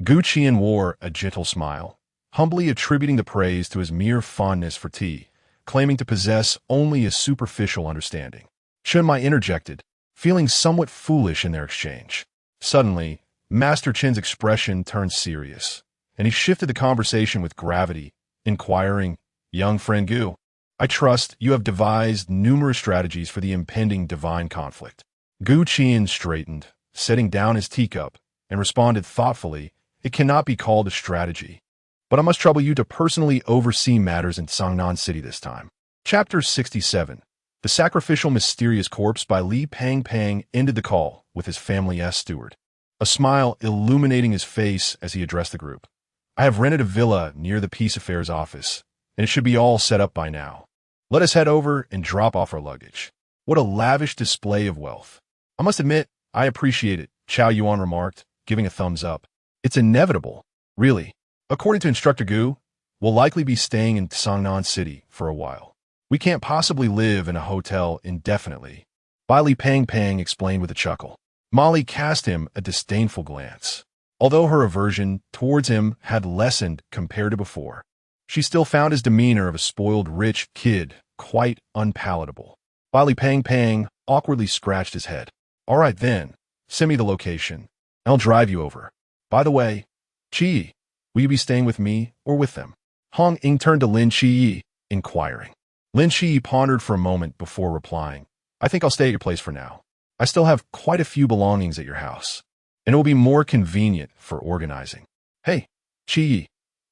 Gu Qian wore a gentle smile, humbly attributing the praise to his mere fondness for tea, claiming to possess only a superficial understanding. Chen Mai interjected, feeling somewhat foolish in their exchange. Suddenly, Master Chen's expression turned serious, and he shifted the conversation with gravity, inquiring, Young friend Gu, I trust you have devised numerous strategies for the impending divine conflict. Gu Qian straightened, setting down his teacup, and responded thoughtfully, It cannot be called a strategy, but I must trouble you to personally oversee matters in Songnan City this time. Chapter 67. The Sacrificial Mysterious Corpse by Li Pang ended the call with his family steward, a smile illuminating his face as he addressed the group. I have rented a villa near the Peace Affairs office, and it should be all set up by now. Let us head over and drop off our luggage. What a lavish display of wealth. I must admit, I appreciate it, Chow Yuan remarked, giving a thumbs up. It's inevitable, really. According to Instructor Gu, we'll likely be staying in Songnan City for a while. We can't possibly live in a hotel indefinitely. Li Pang explained with a chuckle. Molly cast him a disdainful glance. Although her aversion towards him had lessened compared to before, she still found his demeanor of a spoiled rich kid quite unpalatable. Li Pang awkwardly scratched his head. All right then, send me the location. I'll drive you over. By the way, Qiye, will you be staying with me or with them? Hong Ying turned to Lin Qiye, inquiring. Lin Qiye pondered for a moment before replying. I think I'll stay at your place for now. I still have quite a few belongings at your house, and it will be more convenient for organizing. Hey, Qiye,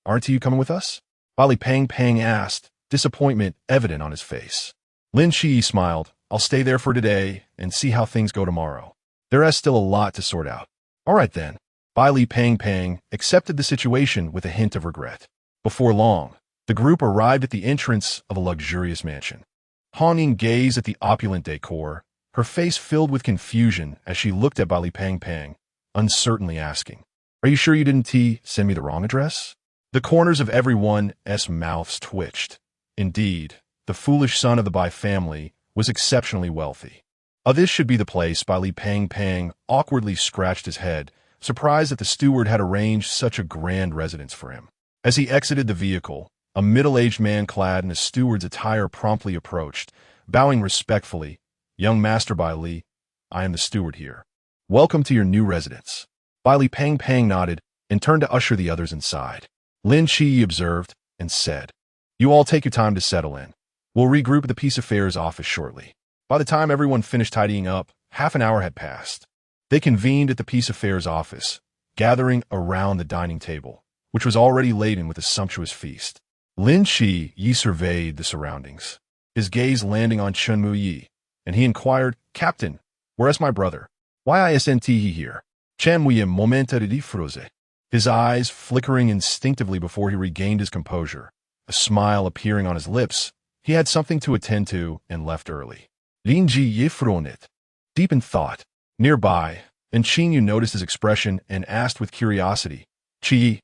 aren't you coming with us? Li Pang asked, disappointment evident on his face. Lin Qiye smiled. I'll stay there for today and see how things go tomorrow. There is still a lot to sort out. All right then. Li Pang accepted the situation with a hint of regret. Before long, the group arrived at the entrance of a luxurious mansion. Hong Ying gazed at the opulent decor, her face filled with confusion as she looked at Li Pang, uncertainly asking, Are you sure you didn't send me the wrong address? The corners of everyone's mouths twitched. Indeed, the foolish son of the Bai family was exceptionally wealthy. This should be the place. Li Pang awkwardly scratched his head, surprised that the steward had arranged such a grand residence for him. As he exited the vehicle, a middle-aged man clad in a steward's attire promptly approached, bowing respectfully. Young Master Bai Li, I am the steward here. Welcome to your new residence. Li Pang nodded and turned to usher the others inside. Lin Qiye observed and said, You all take your time to settle in. We'll regroup at the Peace Affairs office shortly. By the time everyone finished tidying up, half an hour had passed. They convened at the Peace Affairs office, gathering around the dining table, which was already laden with a sumptuous feast. Lin Qiye surveyed the surroundings, his gaze landing on Chen Muyi, and he inquired, Captain, where's my brother? Why isn't he here? Chen Muyi momentarily froze, his eyes flickering instinctively before he regained his composure, a smile appearing on his lips. He had something to attend to and left early. Lin Qiye frowned, deep in thought. Nearby, and Qingyu noticed his expression and asked with curiosity, Qiye,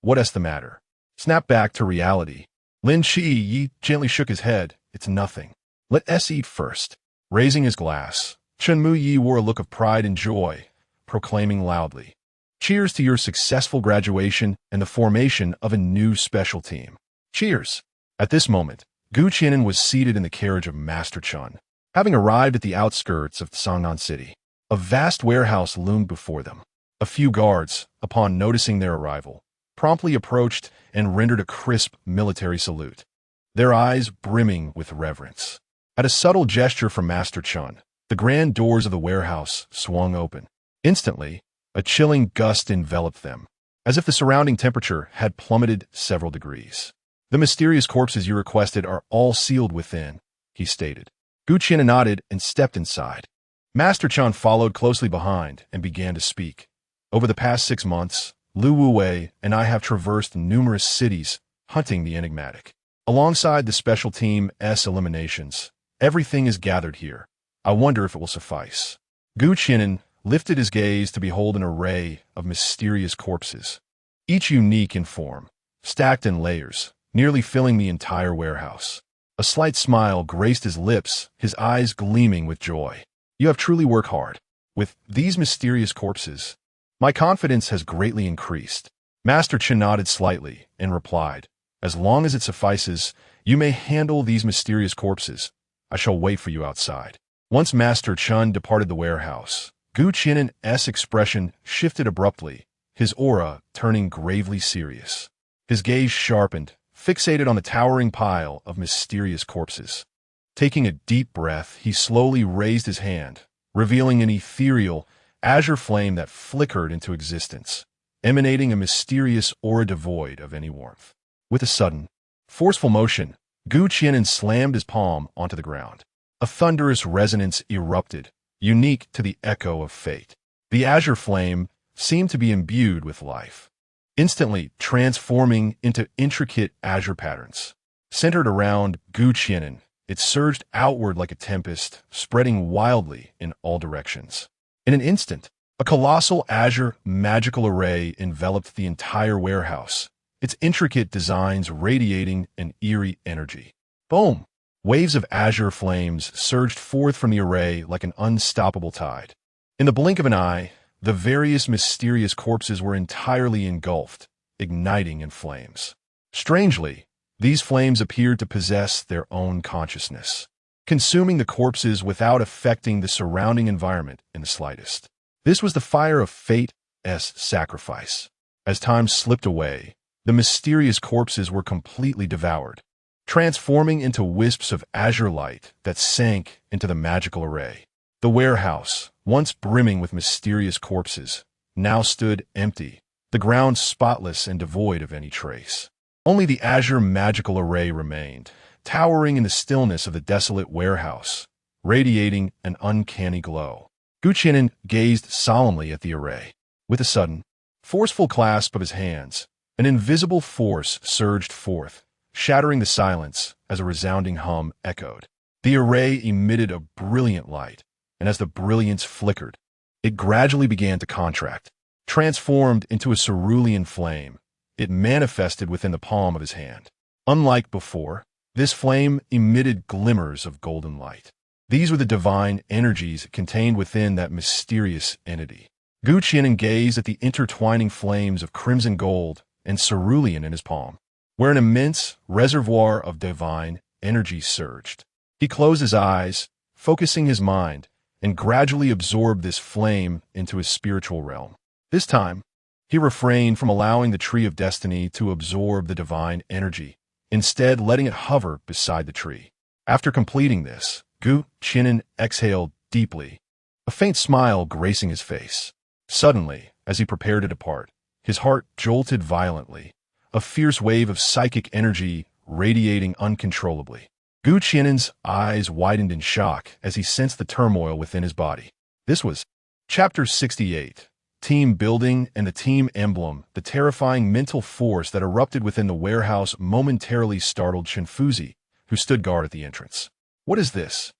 what's the matter? Snap back to reality. Lin Qiye gently shook his head. It's nothing. Let us eat first. Raising his glass, Chen Muyi wore a look of pride and joy, proclaiming loudly, Cheers to your successful graduation and the formation of a new special team. Cheers. At this moment, Gu Qianan was seated in the carriage of Master Chun. Having arrived at the outskirts of Songnan City, a vast warehouse loomed before them. A few guards, upon noticing their arrival, promptly approached and rendered a crisp military salute, their eyes brimming with reverence. At a subtle gesture from Master Chun, the grand doors of the warehouse swung open. Instantly, a chilling gust enveloped them, as if the surrounding temperature had plummeted several degrees. The mysterious corpses you requested are all sealed within, he stated. Gu Qianan nodded and stepped inside. Master Chun followed closely behind and began to speak. Over the past 6 months, Lu Wuwei and I have traversed numerous cities, hunting the enigmatic. Alongside the special team's eliminations, everything is gathered here. I wonder if it will suffice. Gu Qianan lifted his gaze to behold an array of mysterious corpses, each unique in form, stacked in layers, nearly filling the entire warehouse. A slight smile graced his lips, his eyes gleaming with joy. You have truly worked hard. With these mysterious corpses, my confidence has greatly increased. Master Chen nodded slightly and replied, As long as it suffices, you may handle these mysterious corpses. I shall wait for you outside. Once Master Chun departed the warehouse, Gu Qianan's expression shifted abruptly, his aura turning gravely serious. His gaze sharpened, fixated on the towering pile of mysterious corpses. Taking a deep breath, he slowly raised his hand, revealing an ethereal, azure flame that flickered into existence, emanating a mysterious aura devoid of any warmth. With a sudden, forceful motion, Gu Qianan slammed his palm onto the ground. A thunderous resonance erupted, unique to the echo of fate. The azure flame seemed to be imbued with life, instantly transforming into intricate azure patterns. Centered around Gu Qianan, It surged outward like a tempest, spreading wildly in all directions. In an instant, a colossal azure magical array enveloped the entire warehouse, its intricate designs radiating an eerie energy. Boom! Waves of azure flames surged forth from the array like an unstoppable tide. In the blink of an eye, the various mysterious corpses were entirely engulfed, igniting in flames. Strangely, these flames appeared to possess their own consciousness, consuming the corpses without affecting the surrounding environment in the slightest. This was the fire of fate's sacrifice. As time slipped away, the mysterious corpses were completely devoured, transforming into wisps of azure light that sank into the magical array. The warehouse, once brimming with mysterious corpses, now stood empty, the ground spotless and devoid of any trace. Only the azure magical array remained, towering in the stillness of the desolate warehouse, radiating an uncanny glow. Qi'an gazed solemnly at the array. With a sudden, forceful clasp of his hands, an invisible force surged forth, shattering the silence as a resounding hum echoed. The array emitted a brilliant light, and as the brilliance flickered, it gradually began to contract. Transformed into a cerulean flame, it manifested within the palm of his hand. Unlike before, this flame emitted glimmers of golden light. These were the divine energies contained within that mysterious entity. Qi'an gazed at the intertwining flames of crimson gold and cerulean in his palm, where an immense reservoir of divine energy surged. He closed his eyes, focusing his mind, and gradually absorbed this flame into his spiritual realm. This time, he refrained from allowing the tree of destiny to absorb the divine energy, instead letting it hover beside the tree. After completing this, Qi'an exhaled deeply, a faint smile gracing his face. Suddenly, as he prepared to depart, his heart jolted violently, a fierce wave of psychic energy radiating uncontrollably. Qi'an's eyes widened in shock as he sensed the turmoil within his body. This was Chapter 68, Team Building and the Team Emblem. The terrifying mental force that erupted within the warehouse momentarily startled Shinfuzi, who stood guard at the entrance. What is this?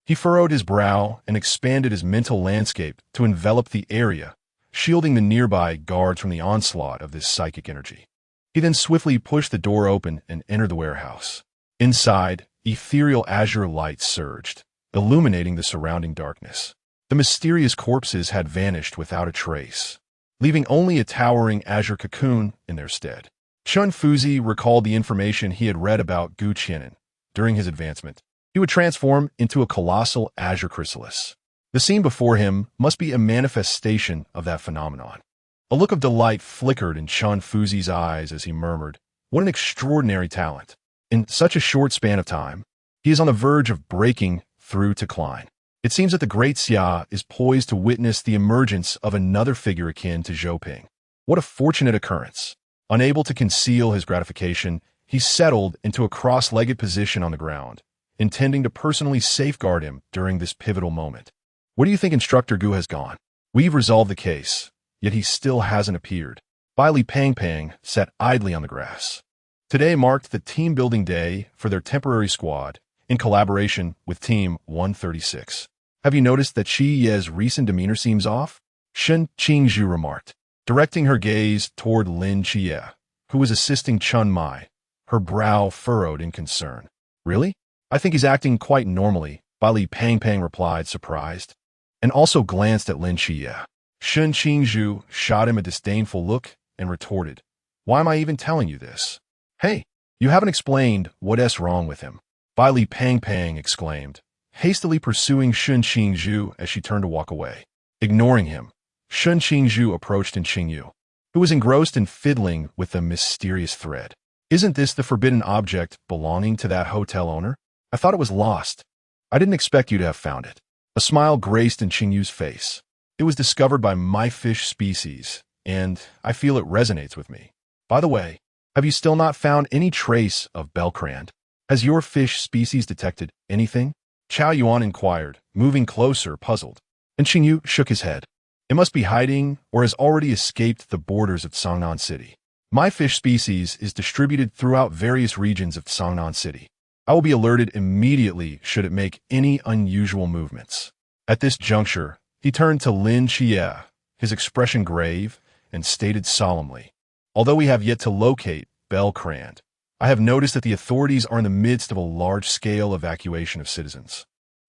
He furrowed his brow and expanded his mental landscape to envelop the area, shielding the nearby guards from the onslaught of this psychic energy. He then swiftly pushed the door open and entered the warehouse. Inside, ethereal azure light surged, illuminating the surrounding darkness. The mysterious corpses had vanished without a trace, leaving only a towering azure cocoon in their stead. Shinfuzi recalled the information he had read about Qi'an. During his advancement, he would transform into a colossal azure chrysalis. The scene before him must be a manifestation of that phenomenon. A look of delight flickered in Shinfuzi's eyes as he murmured, "What an extraordinary talent! In such a short span of time, he is on the verge of breaking through to Qi'an. It seems that the great Xia is poised to witness the emergence of another figure akin to Zhouping. What a fortunate occurrence!" Unable to conceal his gratification, he settled into a cross-legged position on the ground, intending to personally safeguard him during this pivotal moment. "Where do you think Instructor Gu has gone? We've resolved the case, yet he still hasn't appeared." Bai Li Pang sat idly on the grass. Today marked the team-building day for their temporary squad, in collaboration with Team 136. "Have you noticed that Qi Ye's recent demeanor seems off?" Shen Qingzhu remarked, directing her gaze toward Lin Qiye, who was assisting Chun Mai, her brow furrowed in concern. "Really? I think he's acting quite normally," Bai Li Pang replied, surprised, and also glanced at Lin Qiye. Shen Qingzhu shot him a disdainful look and retorted, "Why am I even telling you this? Hey, you haven't explained what's wrong with him," Bai Li Pang exclaimed, hastily pursuing Shen Qingzhu as she turned to walk away. Ignoring him, Shen Qingzhu approached Qingyu, who was engrossed in fiddling with the mysterious thread. "Isn't this the forbidden object belonging to that hotel owner? I thought it was lost. I didn't expect you to have found it." A smile graced Qingyu's face. "It was discovered by my fish species, and I feel it resonates with me. By the way, have you still not found any trace of Belcrand? Has your fish species detected anything?" Chao Yuan inquired, moving closer, puzzled. And Qingyu shook his head. "It must be hiding or has already escaped the borders of Sangnan City. My fish species is distributed throughout various regions of Sangnan City. I will be alerted immediately should it make any unusual movements. At this juncture, he turned to Lin Qiye, his expression grave, and stated solemnly, "Although we have yet to locate Belkrand, I have noticed that the authorities are in the midst of a large-scale evacuation of citizens.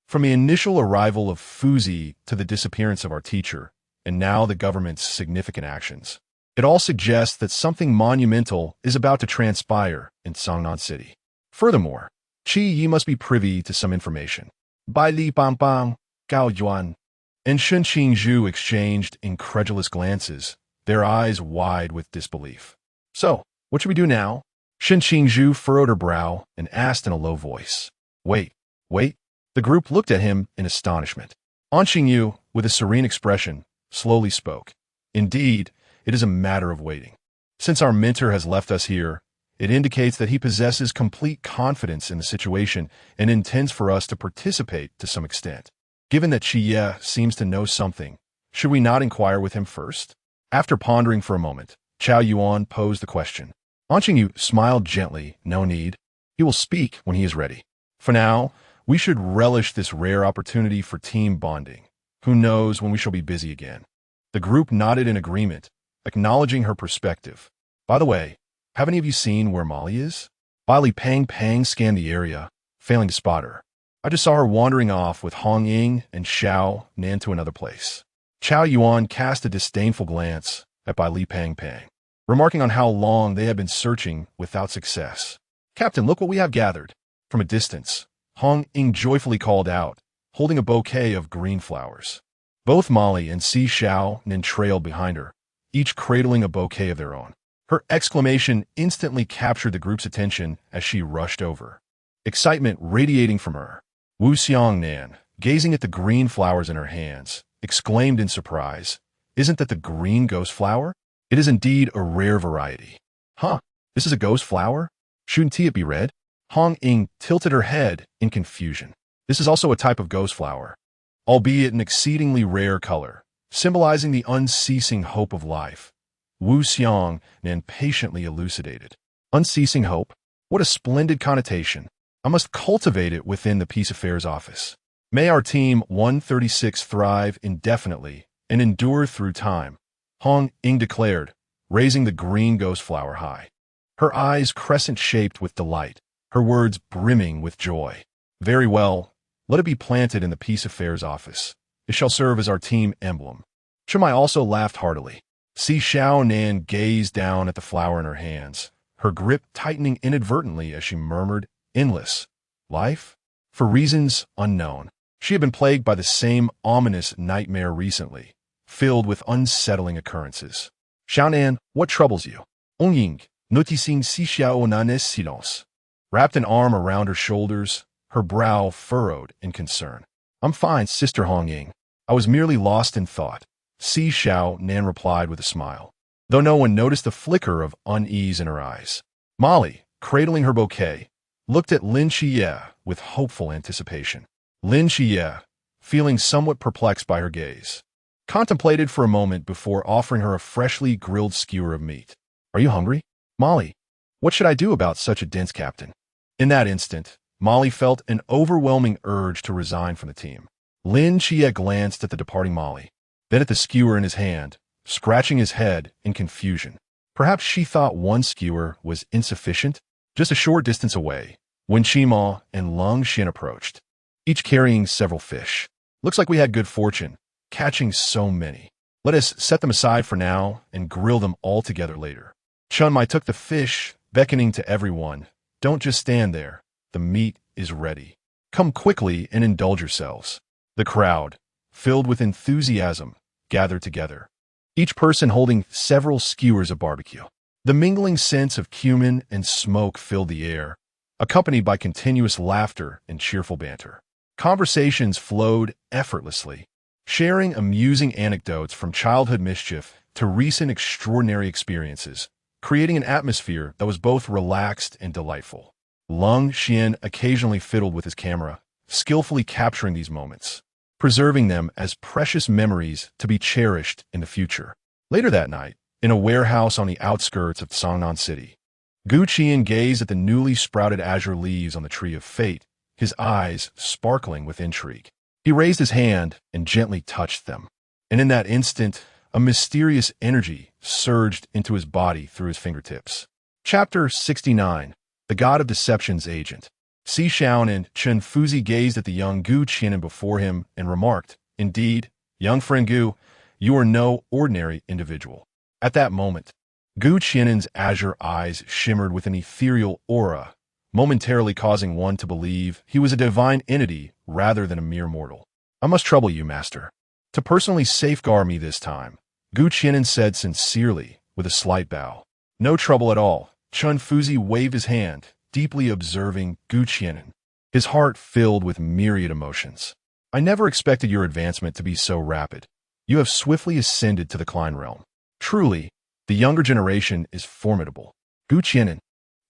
From the initial arrival of Fuzi to the disappearance of our teacher, and now the government's significant actions, it all suggests that something monumental is about to transpire in Songnan City. Furthermore, Yi must be privy to some information." Bai Li Bang, Gao Yuan, and Shen Qingzhu exchanged incredulous glances, their eyes wide with disbelief. "So, what should we do now?" Shen Qingzhu furrowed her brow and asked in a low voice. Wait. The group looked at him in astonishment. Anqingyu, with a serene expression, slowly spoke. "Indeed, it is a matter of waiting. Since our mentor has left us here, it indicates that he possesses complete confidence in the situation and intends for us to participate to some extent. Given that Qiye seems to know something, should we not inquire with him first?" After pondering for a moment, Chao Yuan posed the question. Anqingyu smiled gently. "No need. He will speak when he is ready. For now, we should relish this rare opportunity for team bonding. Who knows when we shall be busy again." The group nodded in agreement, acknowledging her perspective. "By the way, have any of you seen where Molly is?" Bai Pang scanned the area, failing to spot her. "I just saw her wandering off with Hong Ying and Xiao Nan to another place." Chao Yuan cast a disdainful glance at Bai Pang, remarking on how long they had been searching without success. "Captain, look what we have gathered." From a distance, Hong Ying joyfully called out, holding a bouquet of green flowers. Both Molly and Si Xiao Nan trailed behind her, each cradling a bouquet of their own. Her exclamation instantly captured the group's attention as she rushed over, excitement radiating from her. Wu Xiongnan, gazing at the green flowers in her hands, exclaimed in surprise, "Isn't that the green ghost flower? It is indeed a rare variety." "Huh, this is a ghost flower? Shouldn't it be red?" Hong Ying tilted her head in confusion. "This is also a type of ghost flower, albeit an exceedingly rare color, symbolizing the unceasing hope of life." Wu Xiongnan patiently elucidated. "Unceasing hope? What a splendid connotation. I must cultivate it within the Peace Affairs Office. May our Team 136 thrive indefinitely and endure through time," Hong Ying declared, raising the green ghost flower high. Her eyes crescent-shaped with delight, her words brimming with joy. "Very well, let it be planted in the Peace Affairs Office. It shall serve as our team emblem." Chimai also laughed heartily. Si Xiao Nan gazed down at the flower in her hands, her grip tightening inadvertently as she murmured, "Endless life?" For reasons unknown, she had been plagued by the same ominous nightmare recently, filled with unsettling occurrences. "Xiaonan, what troubles you?" Hong Ying, noticing Si Xiao Nan's silence, wrapped an arm around her shoulders, her brow furrowed in concern. "I'm fine, Sister Hong Ying. I was merely lost in thought," Si Xiao Nan replied with a smile, though no one noticed the flicker of unease in her eyes. Molly, cradling her bouquet, looked at Lin Qiye with hopeful anticipation. Lin Qiye, feeling somewhat perplexed by her gaze, contemplated for a moment before offering her a freshly grilled skewer of meat. "Are you hungry?" "Molly, what should I do about such a dense captain?" In that instant, Molly felt an overwhelming urge to resign from the team. Lin Qiye glanced at the departing Molly, then at the skewer in his hand, scratching his head in confusion. Perhaps she thought one skewer was insufficient. Just a short distance away, Wen Qima and Lung Xin approached, each carrying several fish. "Looks like we had good fortune, catching so many. Let us set them aside for now and grill them all together later." Chunmai took the fish, beckoning to everyone, "Don't just stand there. The meat is ready. Come quickly and indulge yourselves." The crowd, filled with enthusiasm, gathered together, each person holding several skewers of barbecue. The mingling scents of cumin and smoke filled the air, accompanied by continuous laughter and cheerful banter. Conversations flowed effortlessly, sharing amusing anecdotes from childhood mischief to recent extraordinary experiences, creating an atmosphere that was both relaxed and delightful. Lung Xian occasionally fiddled with his camera, skillfully capturing these moments, preserving them as precious memories to be cherished in the future. Later that night, in a warehouse on the outskirts of Songnan City, Gu Qian gazed at the newly sprouted azure leaves on the tree of fate, his eyes sparkling with intrigue. He raised his hand and gently touched them, and in that instant, a mysterious energy surged into his body through his fingertips. Chapter 69. The God of Deception's Agent. Si Xiao and Chen Fuzi gazed at the young Gu Qian before him and remarked, "Indeed, young friend Gu, you are no ordinary individual." At that moment, Gu Qian's azure eyes shimmered with an ethereal aura, momentarily causing one to believe he was a divine entity rather than a mere mortal. "I must trouble you, master, to personally safeguard me this time," Gu Qian said sincerely, with a slight bow. "No trouble at all." Chen Fuzi waved his hand, deeply observing Gu Qian, his heart filled with myriad emotions. "I never expected your advancement to be so rapid. You have swiftly ascended to the Klein realm. Truly, the younger generation is formidable." Gu Qian,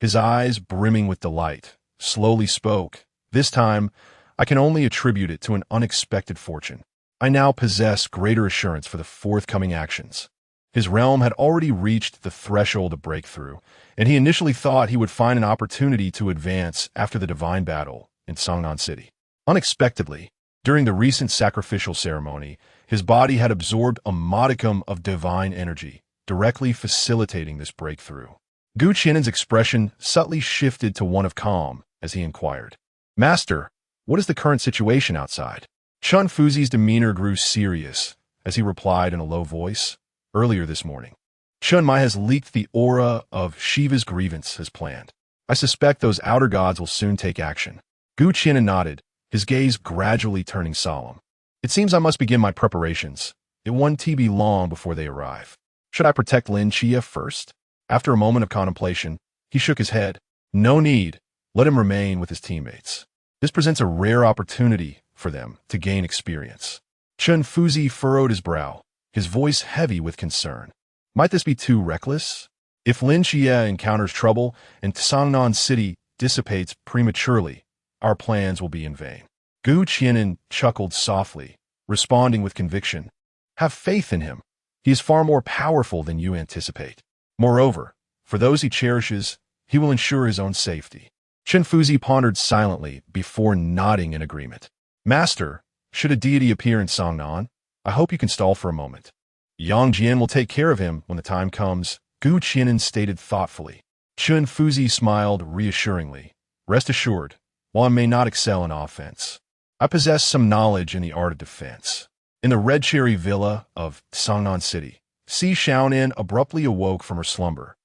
his eyes brimming with delight, slowly spoke. "This time, I can only attribute it to an unexpected fortune. I now possess greater assurance for the forthcoming actions." His realm had already reached the threshold of breakthrough, and he initially thought he would find an opportunity to advance after the divine battle in Songnan City. Unexpectedly, during the recent sacrificial ceremony, his body had absorbed a modicum of divine energy, directly facilitating this breakthrough. Gu Qian's expression subtly shifted to one of calm as he inquired, "Master, what is the current situation outside?" Chen Fuzi's demeanor grew serious as he replied in a low voice, "Earlier this morning, Chen Mai has leaked the aura of Shiva's grievance as planned. I suspect those outer gods will soon take action." Gu Qian nodded, his gaze gradually turning solemn. "It seems I must begin my preparations. It won't be long before they arrive. Should I protect Lin Qiye first?" After a moment of contemplation, he shook his head. "No need. Let him remain with his teammates. This presents a rare opportunity for them to gain experience." Chen Fuzi furrowed his brow, his voice heavy with concern. "Might this be too reckless? If Lin Qiye encounters trouble and Songnan City dissipates prematurely, our plans will be in vain." Gu Qian chuckled softly, responding with conviction, "Have faith in him. He is far more powerful than you anticipate. Moreover, for those he cherishes, he will ensure his own safety." Chen Fuzi pondered silently before nodding in agreement. "Master, should a deity appear in Songnan, I hope you can stall for a moment. Yang Jian will take care of him when the time comes," Gu Qian stated thoughtfully. Chen Fuzi smiled reassuringly. "Rest assured, while I may not excel in offense, I possess some knowledge in the art of defense." In the Red Cherry Villa of Songnan City, Si Xiaonan abruptly awoke from her slumber,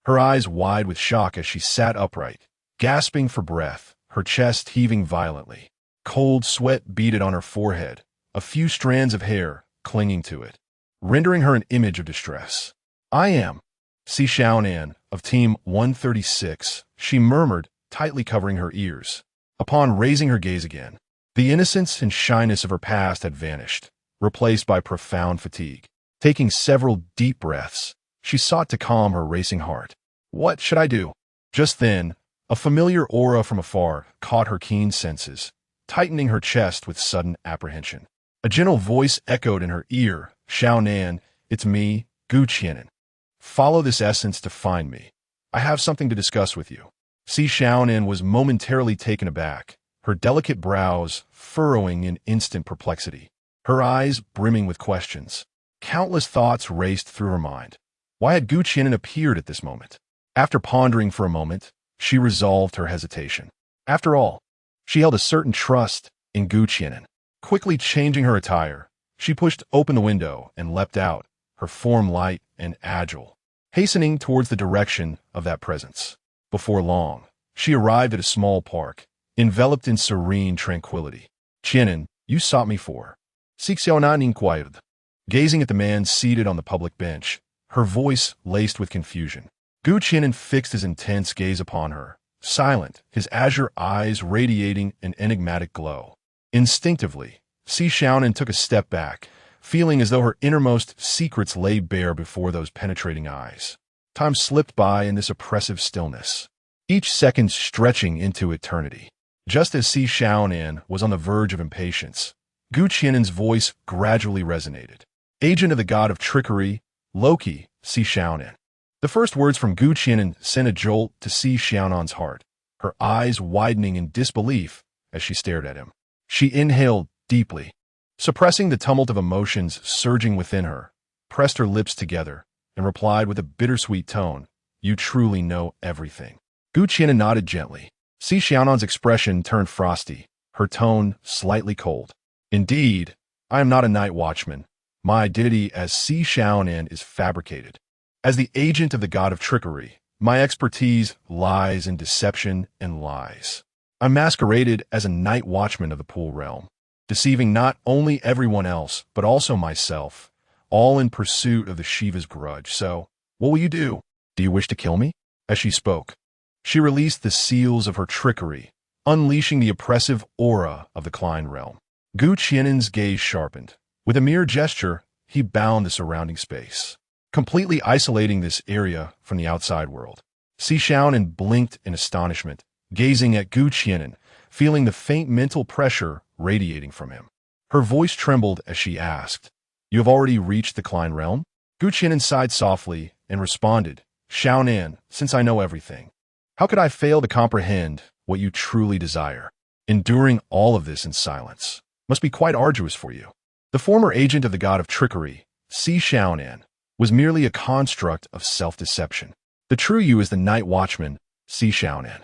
her eyes wide with shock as she sat upright, gasping for breath, her chest heaving violently. Cold sweat beaded on her forehead, a few strands of hair clinging to it, rendering her an image of distress. "I am Si Xiaonan of Team 136, she murmured, tightly covering her ears. Upon raising her gaze again, the innocence and shyness of her past had vanished, replaced by profound fatigue. Taking several deep breaths, she sought to calm her racing heart. "What should I do?" Just then, a familiar aura from afar caught her keen senses, tightening her chest with sudden apprehension. A gentle voice echoed in her ear, "Xiaonan, it's me, Gu Qian. Follow this essence to find me. I have something to discuss with you." Si Xiaonan was momentarily taken aback, her delicate brows furrowing in instant perplexity, her eyes brimming with questions. Countless thoughts raced through her mind. Why had Gu Qian appeared at this moment? After pondering for a moment, she resolved her hesitation. After all, she held a certain trust in Gu Qian. Quickly changing her attire, she pushed open the window and leapt out, her form light and agile, hastening towards the direction of that presence. Before long, she arrived at a small park, enveloped in serene tranquility. "Qianan, you sought me for?" Si Xiaonan inquired, gazing at the man seated on the public bench, her voice laced with confusion. Gu Qian fixed his intense gaze upon her, silent, his azure eyes radiating an enigmatic glow. Instinctively, Si Xiaonan took a step back, feeling as though her innermost secrets lay bare before those penetrating eyes. Time slipped by in this oppressive stillness, each second stretching into eternity. Just as Si Xiaonan was on the verge of impatience, Gu Qian's voice gradually resonated. "Agent of the god of trickery, Loki, Si Xiaonan. The first words from Gu Qian sent a jolt to Xi Xiaonan's heart, her eyes widening in disbelief as she stared at him. She inhaled deeply, suppressing the tumult of emotions surging within her, pressed her lips together, and replied with a bittersweet tone, "You truly know everything." Gu Qian nodded gently. Xi Xiaonan's expression turned frosty, her tone slightly cold. "Indeed, I am not a night watchman. My identity as Xi Xiaonan is fabricated. As the agent of the god of trickery, my expertise lies in deception and lies. I'm masqueraded as a night watchman of the pool realm, deceiving not only everyone else, but also myself, all in pursuit of the Shiva's grudge. So, what will you do? Do you wish to kill me?" As she spoke, she released the seals of her trickery, unleashing the oppressive aura of the Qi'an realm. Gu Qian's gaze sharpened. With a mere gesture, he bound the surrounding space, completely isolating this area from the outside world. Xi Xiaonan blinked in astonishment, gazing at Gu Qian, feeling the faint mental pressure radiating from him. Her voice trembled as she asked, "You have already reached the Qi'an realm?" Gu Qian sighed softly and responded, "Xiaonan, since I know everything, how could I fail to comprehend what you truly desire? Enduring all of this in silence must be quite arduous for you." The former agent of the god of trickery, Xi Xiaonan, was merely a construct of self-deception. The true you is the night watchman, Xi Xiaonan.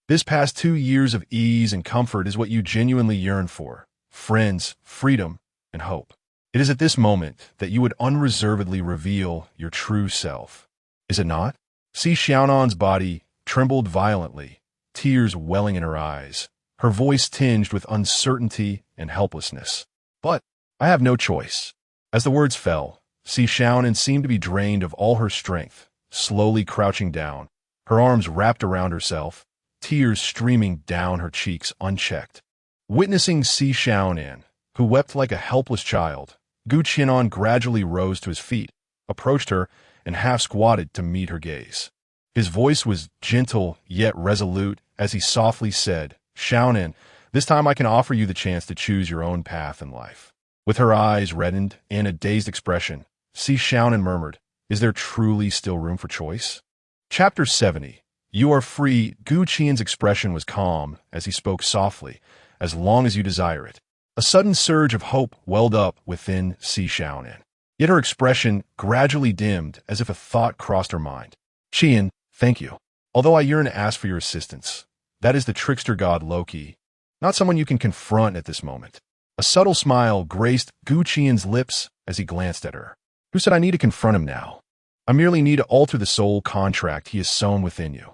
This past 2 years of ease and comfort is what you genuinely yearn for: friends, freedom, and hope. It is at this moment that you would unreservedly reveal your true self. Is it not? Xi Xiaonan's body trembled violently, tears welling in her eyes, her voice tinged with uncertainty and helplessness. "But I have no choice." As the words fell, Xi Xiaonan seemed to be drained of all her strength, slowly crouching down, her arms wrapped around herself, tears streaming down her cheeks unchecked. Witnessing Xi Xiaonan, who wept like a helpless child, Gu Qian gradually rose to his feet, approached her, and half squatted to meet her gaze. His voice was gentle yet resolute as he softly said, "Xiaonan, this time I can offer you the chance to choose your own path in life." With her eyes reddened and a dazed expression, Xi Xiaonan murmured, "Is there truly still room for choice?" Chapter 70. You are free. Gu Qian's expression was calm as he spoke softly, "As long as you desire it." A sudden surge of hope welled up within Xi Xiaonan. Yet her expression gradually dimmed as if a thought crossed her mind. "Qian, thank you. Although I yearn to ask for your assistance, that is the trickster god Loki, not someone you can confront at this moment." A subtle smile graced Gu Qian's lips as he glanced at her. "Who said I need to confront him now? I merely need to alter the soul contract he has sown within you."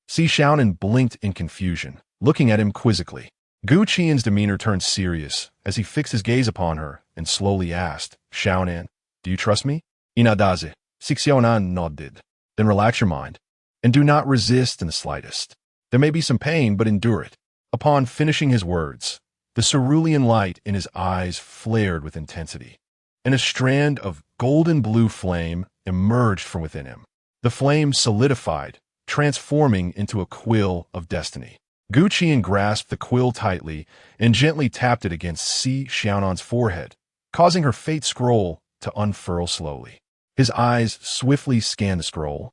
Xi Xiaonan blinked in confusion, looking at him quizzically. Gu Qian's demeanor turned serious as he fixed his gaze upon her and slowly asked, "Xiaonan, do you trust me?" "Inadaze." Xi Xiaonan nodded. "Then relax your mind, and do not resist in the slightest. There may be some pain, but endure it." Upon finishing his words, the cerulean light in his eyes flared with intensity, and a strand of golden blue flame emerged from within him. The flame solidified, transforming into a quill of destiny. Gu Qian grasped the quill tightly and gently tapped it against Xi Xiaonan's forehead, causing her fate scroll to unfurl slowly. His eyes swiftly scanned the scroll,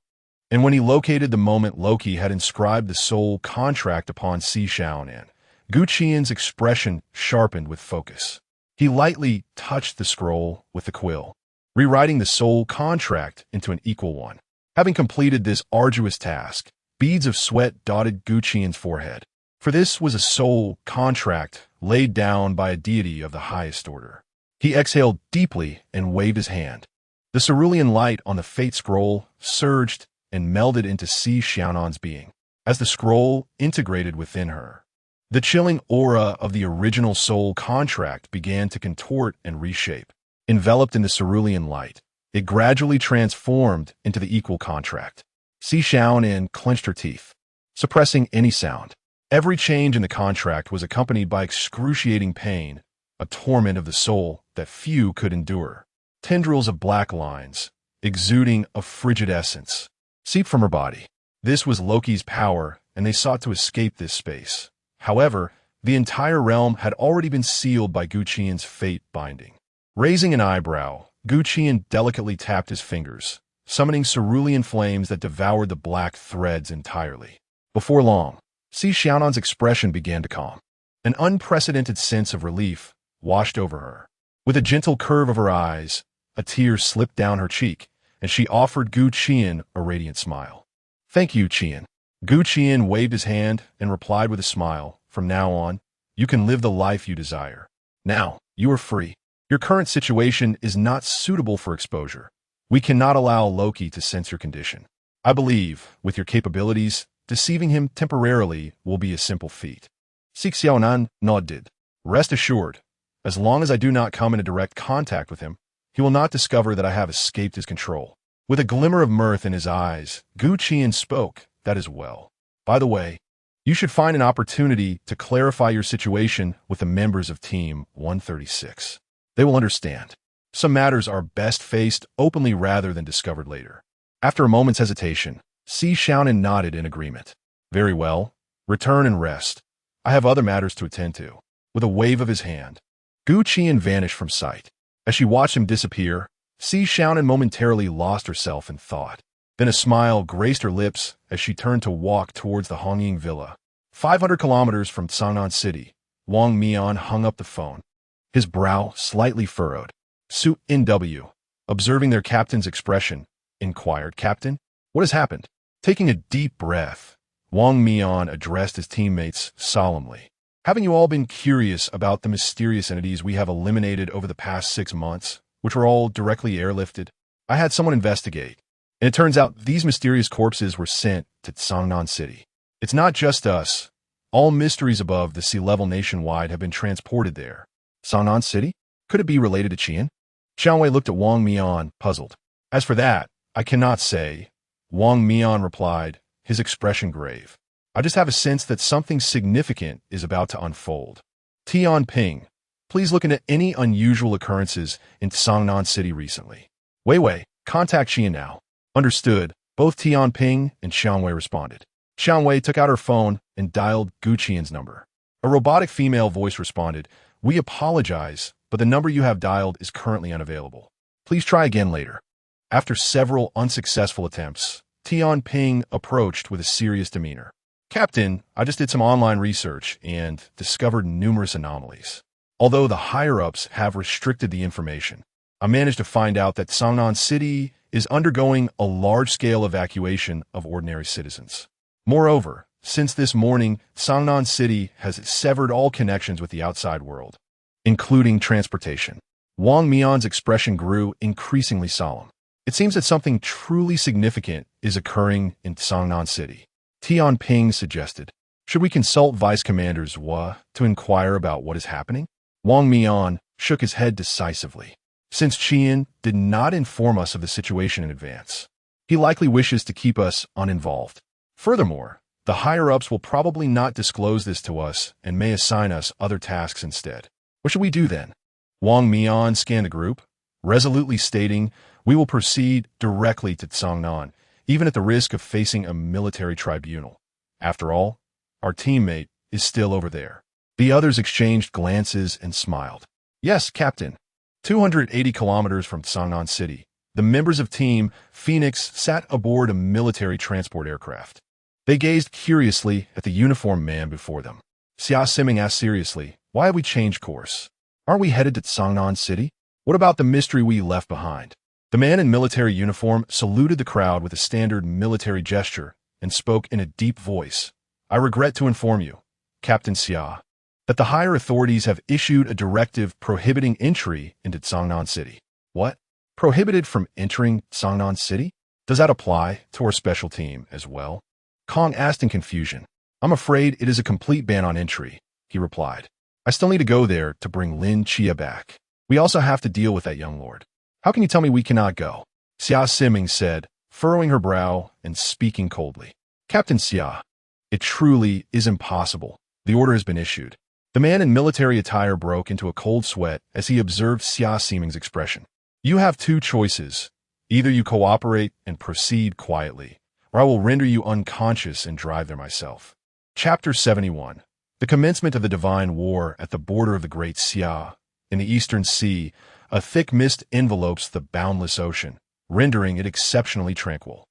and when he located the moment Loki had inscribed the soul contract upon Xi Xiaonan, Gu Qian's expression sharpened with focus. He lightly touched the scroll with the quill, rewriting the soul contract into an equal one. Having completed this arduous task, beads of sweat dotted Gu Qian's forehead, for this was a soul contract laid down by a deity of the highest order. He exhaled deeply and waved his hand. The cerulean light on the fate scroll surged and melded into Xi Xiaonan's being. As the scroll integrated within her, the chilling aura of the original soul contract began to contort and reshape. Enveloped in the cerulean light, it gradually transformed into the equal contract. Xi Xiaonan clenched her teeth, suppressing any sound. Every change in the contract was accompanied by excruciating pain, a torment of the soul that few could endure. Tendrils of black lines, exuding a frigid essence, seeped from her body. This was Loki's power, and they sought to escape this space. However, the entire realm had already been sealed by Gu Qian's fate binding. Raising an eyebrow, Gu Qian delicately tapped his fingers, summoning cerulean flames that devoured the black threads entirely. Before long, Xiaonan's expression began to calm. An unprecedented sense of relief washed over her. With a gentle curve of her eyes, a tear slipped down her cheek, and she offered Gu Qian a radiant smile. "Thank you, Qian." Gu Qian waved his hand and replied with a smile, "From now on, you can live the life you desire. Now, you are free. Your current situation is not suitable for exposure. We cannot allow Loki to sense your condition. I believe, with your capabilities, deceiving him temporarily will be a simple feat." Xiaonan nodded. "Rest assured, as long as I do not come into direct contact with him, he will not discover that I have escaped his control." With a glimmer of mirth in his eyes, Gu Qian spoke, "That is well. By the way, you should find an opportunity to clarify your situation with the members of Team 136. They will understand. Some matters are best faced openly rather than discovered later." After a moment's hesitation, Xiaonan nodded in agreement. "Very well. Return and rest. I have other matters to attend to." With a wave of his hand, Gu Qian vanished from sight. As she watched him disappear, Xiaonan momentarily lost herself in thought. Then a smile graced her lips as she turned to walk towards the Hongying Villa. 500 kilometers from Changnan City, Wang Mian hung up the phone, his brow slightly furrowed. Su NW, observing their captain's expression, inquired, "Captain, what has happened?" Taking a deep breath, Wang Mian addressed his teammates solemnly. "Haven't you all been curious about the mysterious entities we have eliminated over the past 6 months, which were all directly airlifted? I had someone investigate, and it turns out these mysterious corpses were sent to Changnan City. It's not just us. All mysteries above the sea level nationwide have been transported there." "Changnan City? Could it be related to Qi'an?" Xiaowei looked at Wang Mian, puzzled. "As for that, I cannot say," Wang Mian replied, his expression grave. "I just have a sense that something significant is about to unfold. Tian Ping, please look into any unusual occurrences in Changnan City recently. Wei Wei, contact Qi'an now." "Understood," both Tian Ping and Xiaowei responded. Xiaowei took out her phone and dialed Gu Qian's number. A robotic female voice responded, "We apologize, but the number you have dialed is currently unavailable. Please try again later." After several unsuccessful attempts, Tian Ping approached with a serious demeanor. "Captain, I just did some online research and discovered numerous anomalies. Although the higher-ups have restricted the information, I managed to find out that Changnan City is undergoing a large-scale evacuation of ordinary citizens. Moreover, since this morning, Changnan City has severed all connections with the outside world, including transportation." Wang Mian's expression grew increasingly solemn. "It seems that something truly significant is occurring in Changnan City." Tian Ping suggested, "Should we consult Vice Commander Zhua to inquire about what is happening?" Wang Mian shook his head decisively. "Since Qi'an did not inform us of the situation in advance, he likely wishes to keep us uninvolved. Furthermore, the higher-ups will probably not disclose this to us and may assign us other tasks instead. What should we do then?" Wang Mian scanned the group, resolutely stating, "We will proceed directly to Changnan, even at the risk of facing a military tribunal. After all, our teammate is still over there." The others exchanged glances and smiled. "Yes, Captain." 280 kilometers from Changnan City, the members of Team Phoenix sat aboard a military transport aircraft. They gazed curiously at the uniformed man before them. Xia Siming asked seriously, "Why have we changed course? Aren't we headed to Changnan City? What about the mystery we left behind?" The man in military uniform saluted the crowd with a standard military gesture and spoke in a deep voice. "I regret to inform you, Captain Xia, that the higher authorities have issued a directive prohibiting entry into Changnan City." "What? Prohibited from entering Changnan City? Does that apply to our special team as well?" Kong asked in confusion. "I'm afraid it is a complete ban on entry," he replied. "I still need to go there to bring Lin Qiye back. We also have to deal with that young lord." "How can you tell me we cannot go?" Xia Siming said, furrowing her brow and speaking coldly. "Captain Xia, it truly is impossible. The order has been issued." The man in military attire broke into a cold sweat as he observed Xia Siming's expression. "You have two choices. Either you cooperate and proceed quietly, or I will render you unconscious and drive there myself." Chapter 71. The commencement of the divine war at the border of the Great Xia. In the eastern sea, a thick mist envelopes the boundless ocean, rendering it exceptionally tranquil.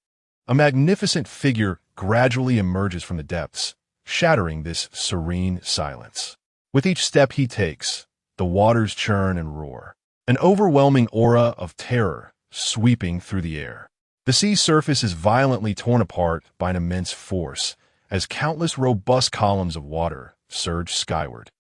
A magnificent figure gradually emerges from the depths, shattering this serene silence. With each step he takes, the waters churn and roar, an overwhelming aura of terror sweeping through the air. The sea's surface is violently torn apart by an immense force, as countless robust columns of water surge skyward.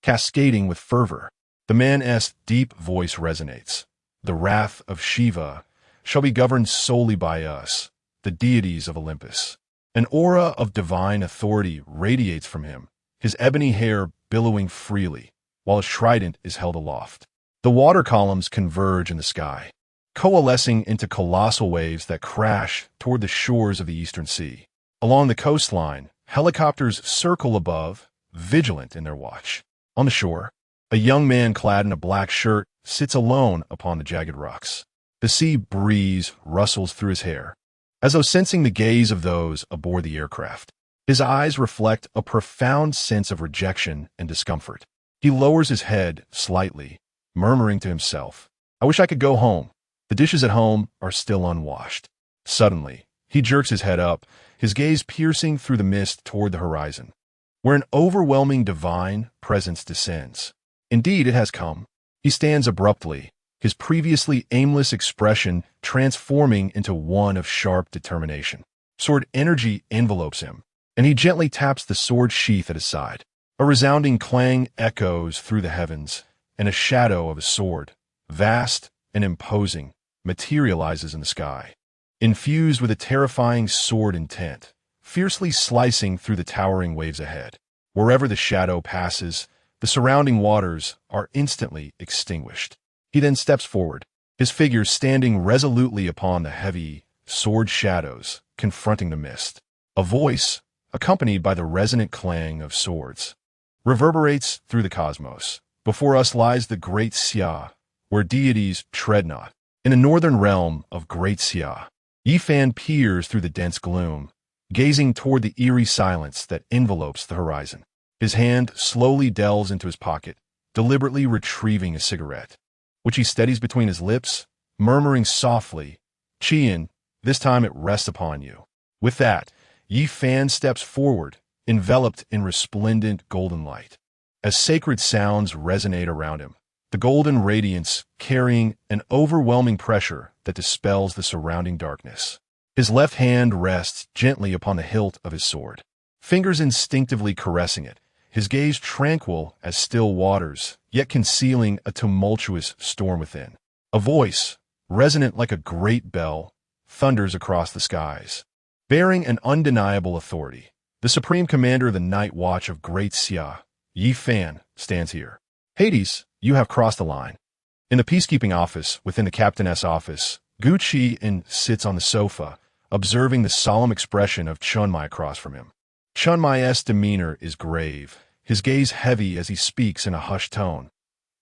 Cascading with fervor, the man's deep voice resonates. The wrath of Shiva shall be governed solely by us, the deities of Olympus. An aura of divine authority radiates from him, his ebony hair billowing freely, while his trident is held aloft. The water columns converge in the sky, coalescing into colossal waves that crash toward the shores of the eastern sea. Along the coastline, helicopters circle above, vigilant in their watch. On the shore, a young man clad in a black shirt sits alone upon the jagged rocks. The sea breeze rustles through his hair, as though sensing the gaze of those aboard the aircraft. His eyes reflect a profound sense of rejection and discomfort. He lowers his head slightly, murmuring to himself, "I wish I could go home. The dishes at home are still unwashed." Suddenly, he jerks his head up, his gaze piercing through the mist toward the horizon, where an overwhelming divine presence descends. Indeed, it has come. He stands abruptly, his previously aimless expression transforming into one of sharp determination. Sword energy envelopes him, and he gently taps the sword sheath at his side. A resounding clang echoes through the heavens, and a shadow of a sword, vast and imposing, materializes in the sky. Infused with a terrifying sword intent, fiercely slicing through the towering waves ahead. Wherever the shadow passes, the surrounding waters are instantly extinguished. He then steps forward, his figure standing resolutely upon the heavy, sword shadows, confronting the mist. A voice, accompanied by the resonant clang of swords, reverberates through the cosmos. "Before us lies the Great Xia, where deities tread not." In the northern realm of Great Xia, Yi Fan peers through the dense gloom, gazing toward the eerie silence that envelopes the horizon. His hand slowly delves into his pocket, deliberately retrieving a cigarette, which he steadies between his lips, murmuring softly, "Qi'an, this time it rests upon you." With that, Yi Fan steps forward, enveloped in resplendent golden light. As sacred sounds resonate around him, the golden radiance carrying an overwhelming pressure that dispels the surrounding darkness. His left hand rests gently upon the hilt of his sword, fingers instinctively caressing it, his gaze tranquil as still waters, yet concealing a tumultuous storm within. A voice, resonant like a great bell, thunders across the skies, bearing an undeniable authority. The supreme commander of the night watch of Great Xia, Yi Fan, stands here. "Hades, you have crossed the line." In the peacekeeping office within the captain's office, Qi'an sits on the sofa, observing the solemn expression of Chunmai across from him. Chunmai's demeanor is grave, his gaze heavy as he speaks in a hushed tone.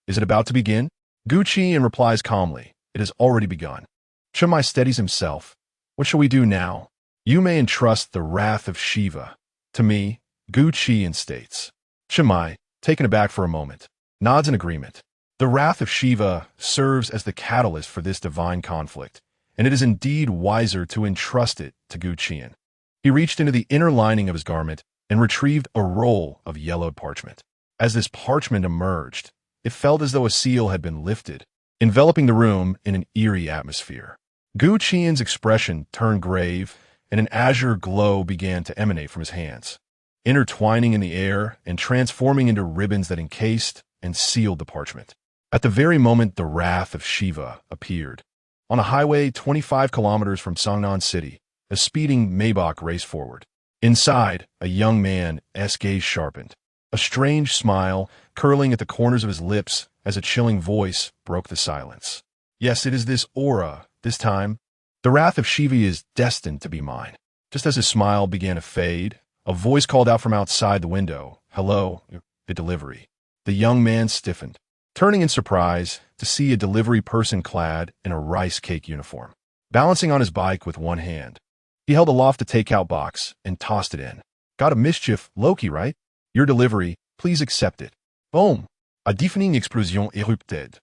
"Is it about to begin?" Qi'an replies calmly, "It has already begun." Chunmai steadies himself. "What shall we do now?" "You may entrust the wrath of Shiva to me," Qi'an states. Chunmai, taken aback for a moment, nods in agreement. The wrath of Shiva serves as the catalyst for this divine conflict, and it is indeed wiser to entrust it to Qi'an. He reached into the inner lining of his garment and retrieved a roll of yellowed parchment. As this parchment emerged, it felt as though a seal had been lifted, enveloping the room in an eerie atmosphere. Qi'an's expression turned grave, and an azure glow began to emanate from his hands, intertwining in the air and transforming into ribbons that encased and sealed the parchment. At the very moment the wrath of Shiva appeared, on a highway 25 kilometers from Songnan City, a speeding Maybach raced forward. Inside, a young man's gaze sharpened, a strange smile curling at the corners of his lips as a chilling voice broke the silence. "Yes, it is this aura, this time. The wrath of Shiva is destined to be mine." Just as his smile began to fade, a voice called out from outside the window, "Hello, the delivery." The young man stiffened, turning in surprise to see a delivery person clad in a rice cake uniform, balancing on his bike with one hand. He held aloft a takeout box and tossed it in. "Got a mischief, Loki, right? Your delivery, please accept it." Boom! A deafening explosion erupted,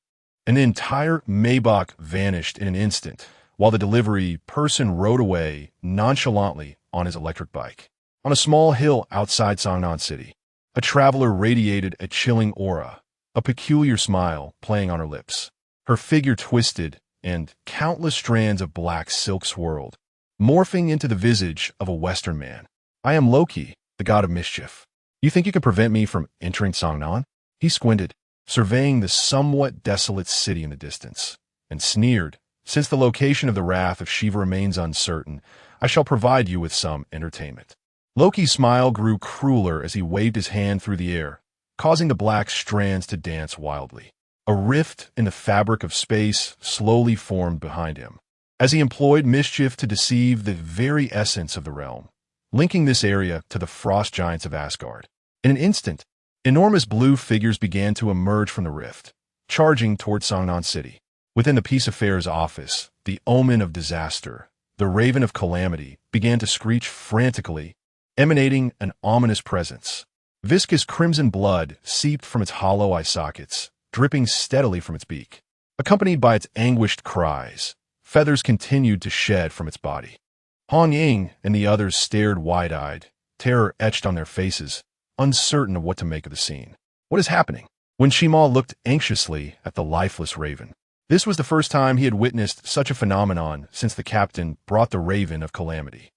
and the entire Maybach vanished in an instant, while the delivery person rode away nonchalantly on his electric bike. On a small hill outside Songnan City, a traveler radiated a chilling aura, a peculiar smile playing on her lips. Her figure twisted, and countless strands of black silk swirled, morphing into the visage of a Western man. "I am Loki, the god of mischief. You think you can prevent me from entering Songnan?" He squinted, surveying the somewhat desolate city in the distance, and sneered, "Since the location of the wrath of Shiva remains uncertain, I shall provide you with some entertainment." Loki's smile grew crueler as he waved his hand through the air, causing the black strands to dance wildly. A rift in the fabric of space slowly formed behind him, as he employed mischief to deceive the very essence of the realm, linking this area to the frost giants of Asgard. In an instant, enormous blue figures began to emerge from the rift, charging toward Songnan City. Within the Peace Affairs office, the omen of disaster, the raven of calamity, began to screech frantically, emanating an ominous presence. Viscous crimson blood seeped from its hollow eye sockets, dripping steadily from its beak. Accompanied by its anguished cries, feathers continued to shed from its body. Han Ying and the others stared wide-eyed, terror etched on their faces, uncertain of what to make of the scene. "What is happening?" When Shima looked anxiously at the lifeless raven. This was the first time he had witnessed such a phenomenon since the captain brought the raven of calamity.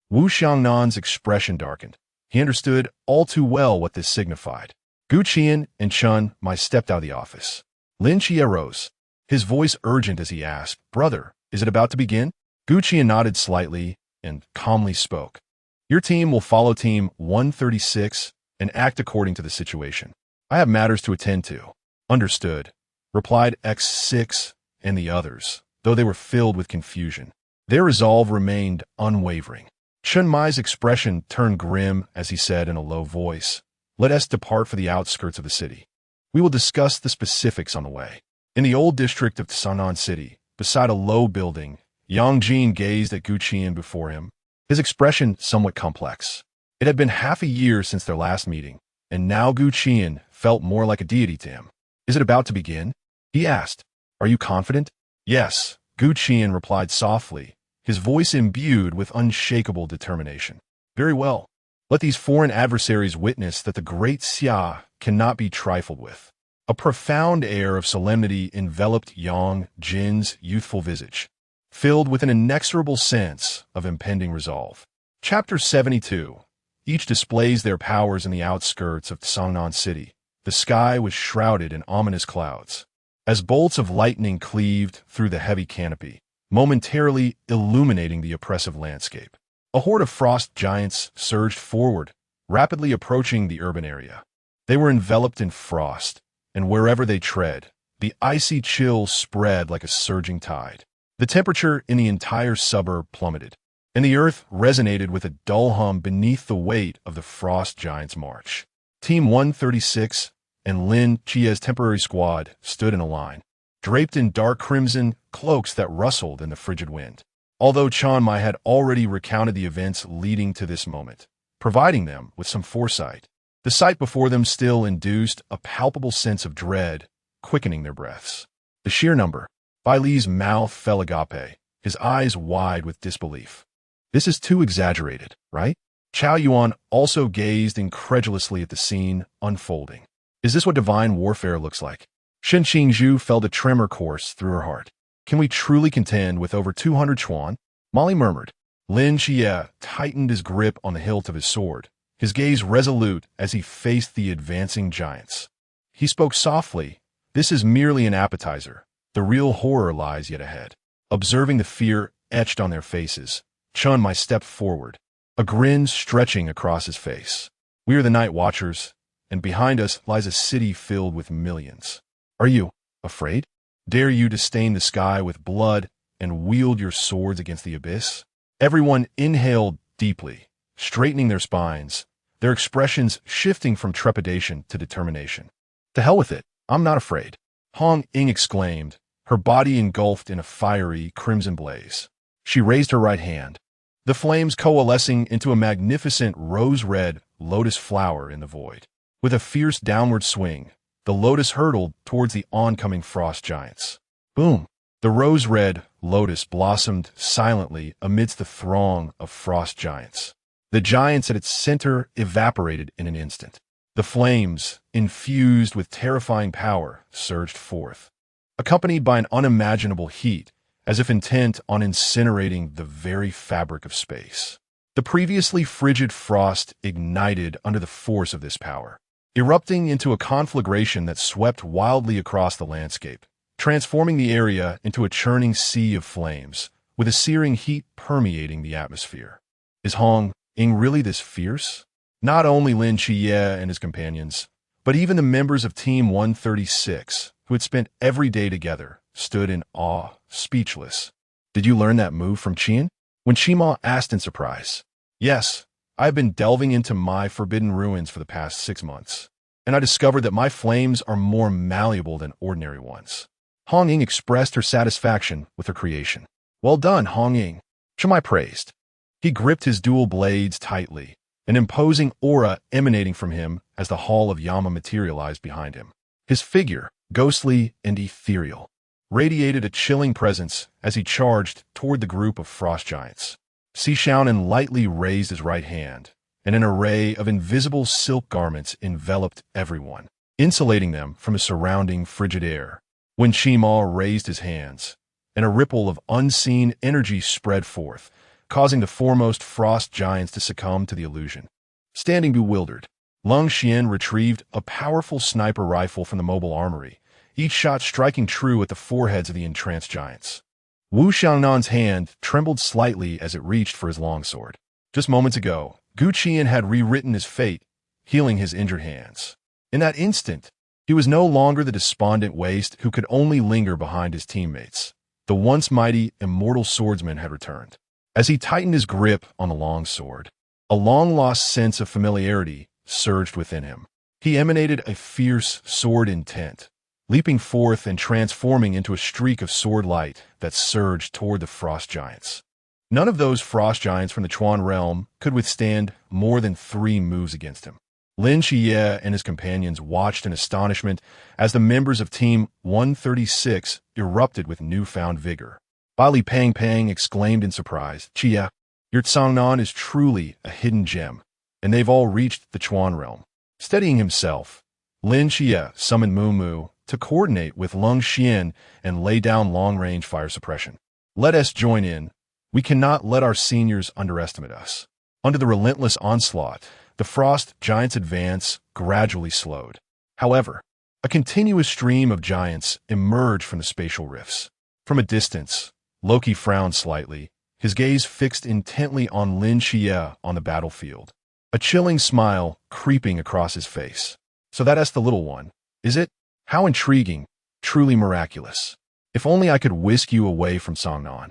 Wu Xiangnan's expression darkened. He understood all too well what this signified. Qi'an and Chun Mai stepped out of the office. Lin Qiye rose, his voice urgent as he asked, "Brother, is it about to begin?" Qi'an nodded slightly and calmly spoke. "Your team will follow Team 136 and act according to the situation. I have matters to attend to." "Understood," replied X6 and the others, though they were filled with confusion. Their resolve remained unwavering. Chun Mai's expression turned grim as he said in a low voice, "Let us depart for the outskirts of the city. We will discuss the specifics on the way." In the old district of Songnan City, beside a low building, Yang Jin gazed at Qi'an before him, his expression somewhat complex. It had been half a year since their last meeting, and now Qi'an felt more like a deity to him. "Is it about to begin?" he asked. "Are you confident?" "Yes," Qi'an replied softly, his voice imbued with unshakable determination. "Very well. Let these foreign adversaries witness that the great Xia cannot be trifled with." A profound air of solemnity enveloped Yang Jin's youthful visage, filled with an inexorable sense of impending resolve. Chapter 72. Each displays their powers in the outskirts of Songnan City. The sky was shrouded in ominous clouds, as bolts of lightning cleaved through the heavy canopy, momentarily illuminating the oppressive landscape. A horde of frost giants surged forward, rapidly approaching the urban area. They were enveloped in frost, and wherever they tread, the icy chill spread like a surging tide. The temperature in the entire suburb plummeted, and the earth resonated with a dull hum beneath the weight of the frost giants' march. Team 136 and Lin Qiye's temporary squad stood in a line, draped in dark crimson cloaks that rustled in the frigid wind. Although Chun Mai had already recounted the events leading to this moment, providing them with some foresight, the sight before them still induced a palpable sense of dread, quickening their breaths. The sheer number. Bai Li's mouth fell agape, his eyes wide with disbelief. "This is too exaggerated, right?" Chao Yuan also gazed incredulously at the scene unfolding. "Is this what divine warfare looks like?" Shen Qingzhu felt a tremor course through her heart. "Can we truly contend with over 200 Chuan?" Molly murmured. Lin Qiye tightened his grip on the hilt of his sword, his gaze resolute as he faced the advancing giants. He spoke softly, "This is merely an appetizer. The real horror lies yet ahead." Observing the fear etched on their faces, Chun Mai stepped forward, a grin stretching across his face. "We are the Night Watchers, and behind us lies a city filled with millions. Are you afraid? Dare you to stain the sky with blood and wield your swords against the abyss?" Everyone inhaled deeply, straightening their spines, their expressions shifting from trepidation to determination. "To hell with it, I'm not afraid," Hong Ying exclaimed, her body engulfed in a fiery crimson blaze. She raised her right hand, the flames coalescing into a magnificent rose-red lotus flower in the void. With a fierce downward swing, the lotus hurtled towards the oncoming frost giants. Boom! The rose-red lotus blossomed silently amidst the throng of frost giants. The giants at its center evaporated in an instant. The flames, infused with terrifying power, surged forth, accompanied by an unimaginable heat, as if intent on incinerating the very fabric of space. The previously frigid frost ignited under the force of this power, erupting into a conflagration that swept wildly across the landscape, transforming the area into a churning sea of flames, with a searing heat permeating the atmosphere. Is Hong Ing really this fierce? Not only Lin Qiye and his companions, but even the members of Team 136, who had spent every day together, stood in awe, speechless. Did you learn that move from Qi'an? When Shima asked in surprise. Yes, I've been delving into my forbidden ruins for the past 6 months, and I discovered that my flames are more malleable than ordinary ones. Hong Ing expressed her satisfaction with her creation. Well done, Hong Ing, Shimai praised. He gripped his dual blades tightly, an imposing aura emanating from him as the Hall of Yama materialized behind him. His figure, ghostly and ethereal, radiated a chilling presence as he charged toward the group of frost giants. Xiaonan lightly raised his right hand, and an array of invisible silk garments enveloped everyone, insulating them from the surrounding frigid air. When Shima raised his hands, and a ripple of unseen energy spread forth, causing the foremost frost giants to succumb to the illusion. Standing bewildered, Lin Qiye retrieved a powerful sniper rifle from the mobile armory, each shot striking true at the foreheads of the entranced giants. Wu Xiaonan's hand trembled slightly as it reached for his longsword. Just moments ago, Qi'an had rewritten his fate, healing his injured hands. In that instant, he was no longer the despondent waste who could only linger behind his teammates. The once mighty, immortal swordsman had returned. As he tightened his grip on the longsword, a long-lost sense of familiarity surged within him. He emanated a fierce sword intent, leaping forth and transforming into a streak of sword light that surged toward the frost giants. None of those frost giants from the Qi'an realm could withstand more than 3 moves against him. Lin Qiye and his companions watched in astonishment as the members of Team 136 erupted with newfound vigor. Bali Pang Pang exclaimed in surprise, "Qiye, your Tsangnan is truly a hidden gem, and they've all reached the Qi'an realm." Steadying himself, Lin Qiye summoned Mu to coordinate with Lin Qiye and lay down long-range fire suppression. Let us join in. We cannot let our seniors underestimate us. Under the relentless onslaught, the frost giants' advance gradually slowed. However, a continuous stream of giants emerged from the spatial rifts. From a distance, Loki frowned slightly, his gaze fixed intently on Lin Qiye on the battlefield, a chilling smile creeping across his face. So that's the little one, is it? How intriguing, truly miraculous. If only I could whisk you away from Songnan.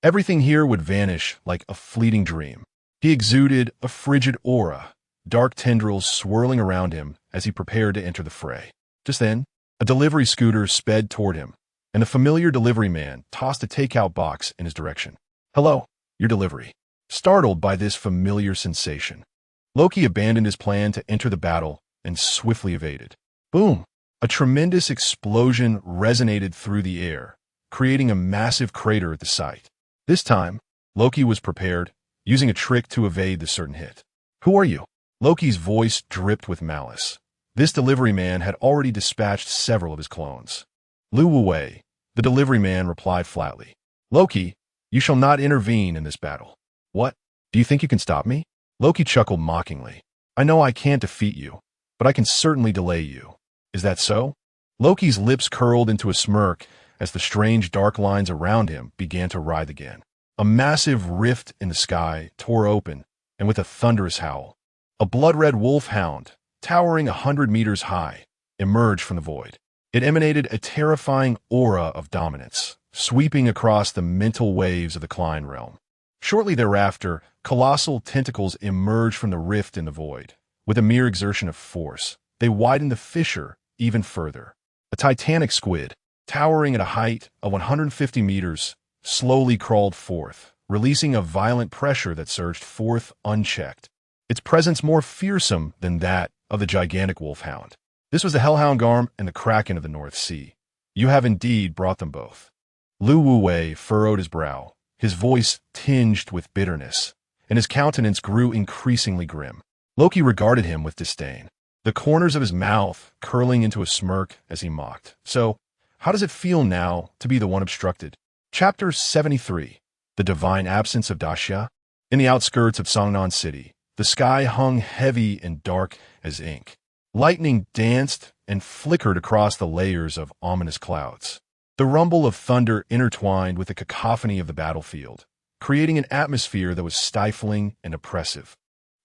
Everything here would vanish like a fleeting dream. He exuded a frigid aura, dark tendrils swirling around him as he prepared to enter the fray. Just then, a delivery scooter sped toward him, and the familiar delivery man tossed a takeout box in his direction. "Hello, your delivery." Startled by this familiar sensation, Loki abandoned his plan to enter the battle and swiftly evaded. Boom! A tremendous explosion resonated through the air, creating a massive crater at the site. This time, Loki was prepared, using a trick to evade the certain hit. "Who are you?" Loki's voice dripped with malice. This delivery man had already dispatched several of his clones. "Lu Wuwei," the delivery man replied flatly. "Loki, you shall not intervene in this battle." "What? Do you think you can stop me?" Loki chuckled mockingly. "I know I can't defeat you, but I can certainly delay you. Is that so?" Loki's lips curled into a smirk as the strange dark lines around him began to writhe again. A massive rift in the sky tore open, and with a thunderous howl, a blood-red wolf-hound, towering 100 meters high, emerged from the void. It emanated a terrifying aura of dominance, sweeping across the mental waves of the Qi'an realm. Shortly thereafter, colossal tentacles emerged from the rift in the void. With a mere exertion of force, they widened the fissure even further. A titanic squid, towering at a height of 150 meters, slowly crawled forth, releasing a violent pressure that surged forth unchecked, its presence more fearsome than that of the gigantic wolfhound. This was the Hellhound Garm and the Kraken of the North Sea. You have indeed brought them both. Lu Wuwei furrowed his brow, his voice tinged with bitterness, and his countenance grew increasingly grim. Loki regarded him with disdain, the corners of his mouth curling into a smirk as he mocked. So, how does it feel now to be the one obstructed? Chapter 73. The Divine Absence of Daxia. In the outskirts of Songnan City, the sky hung heavy and dark as ink. Lightning danced and flickered across the layers of ominous clouds. The rumble of thunder intertwined with the cacophony of the battlefield, creating an atmosphere that was stifling and oppressive.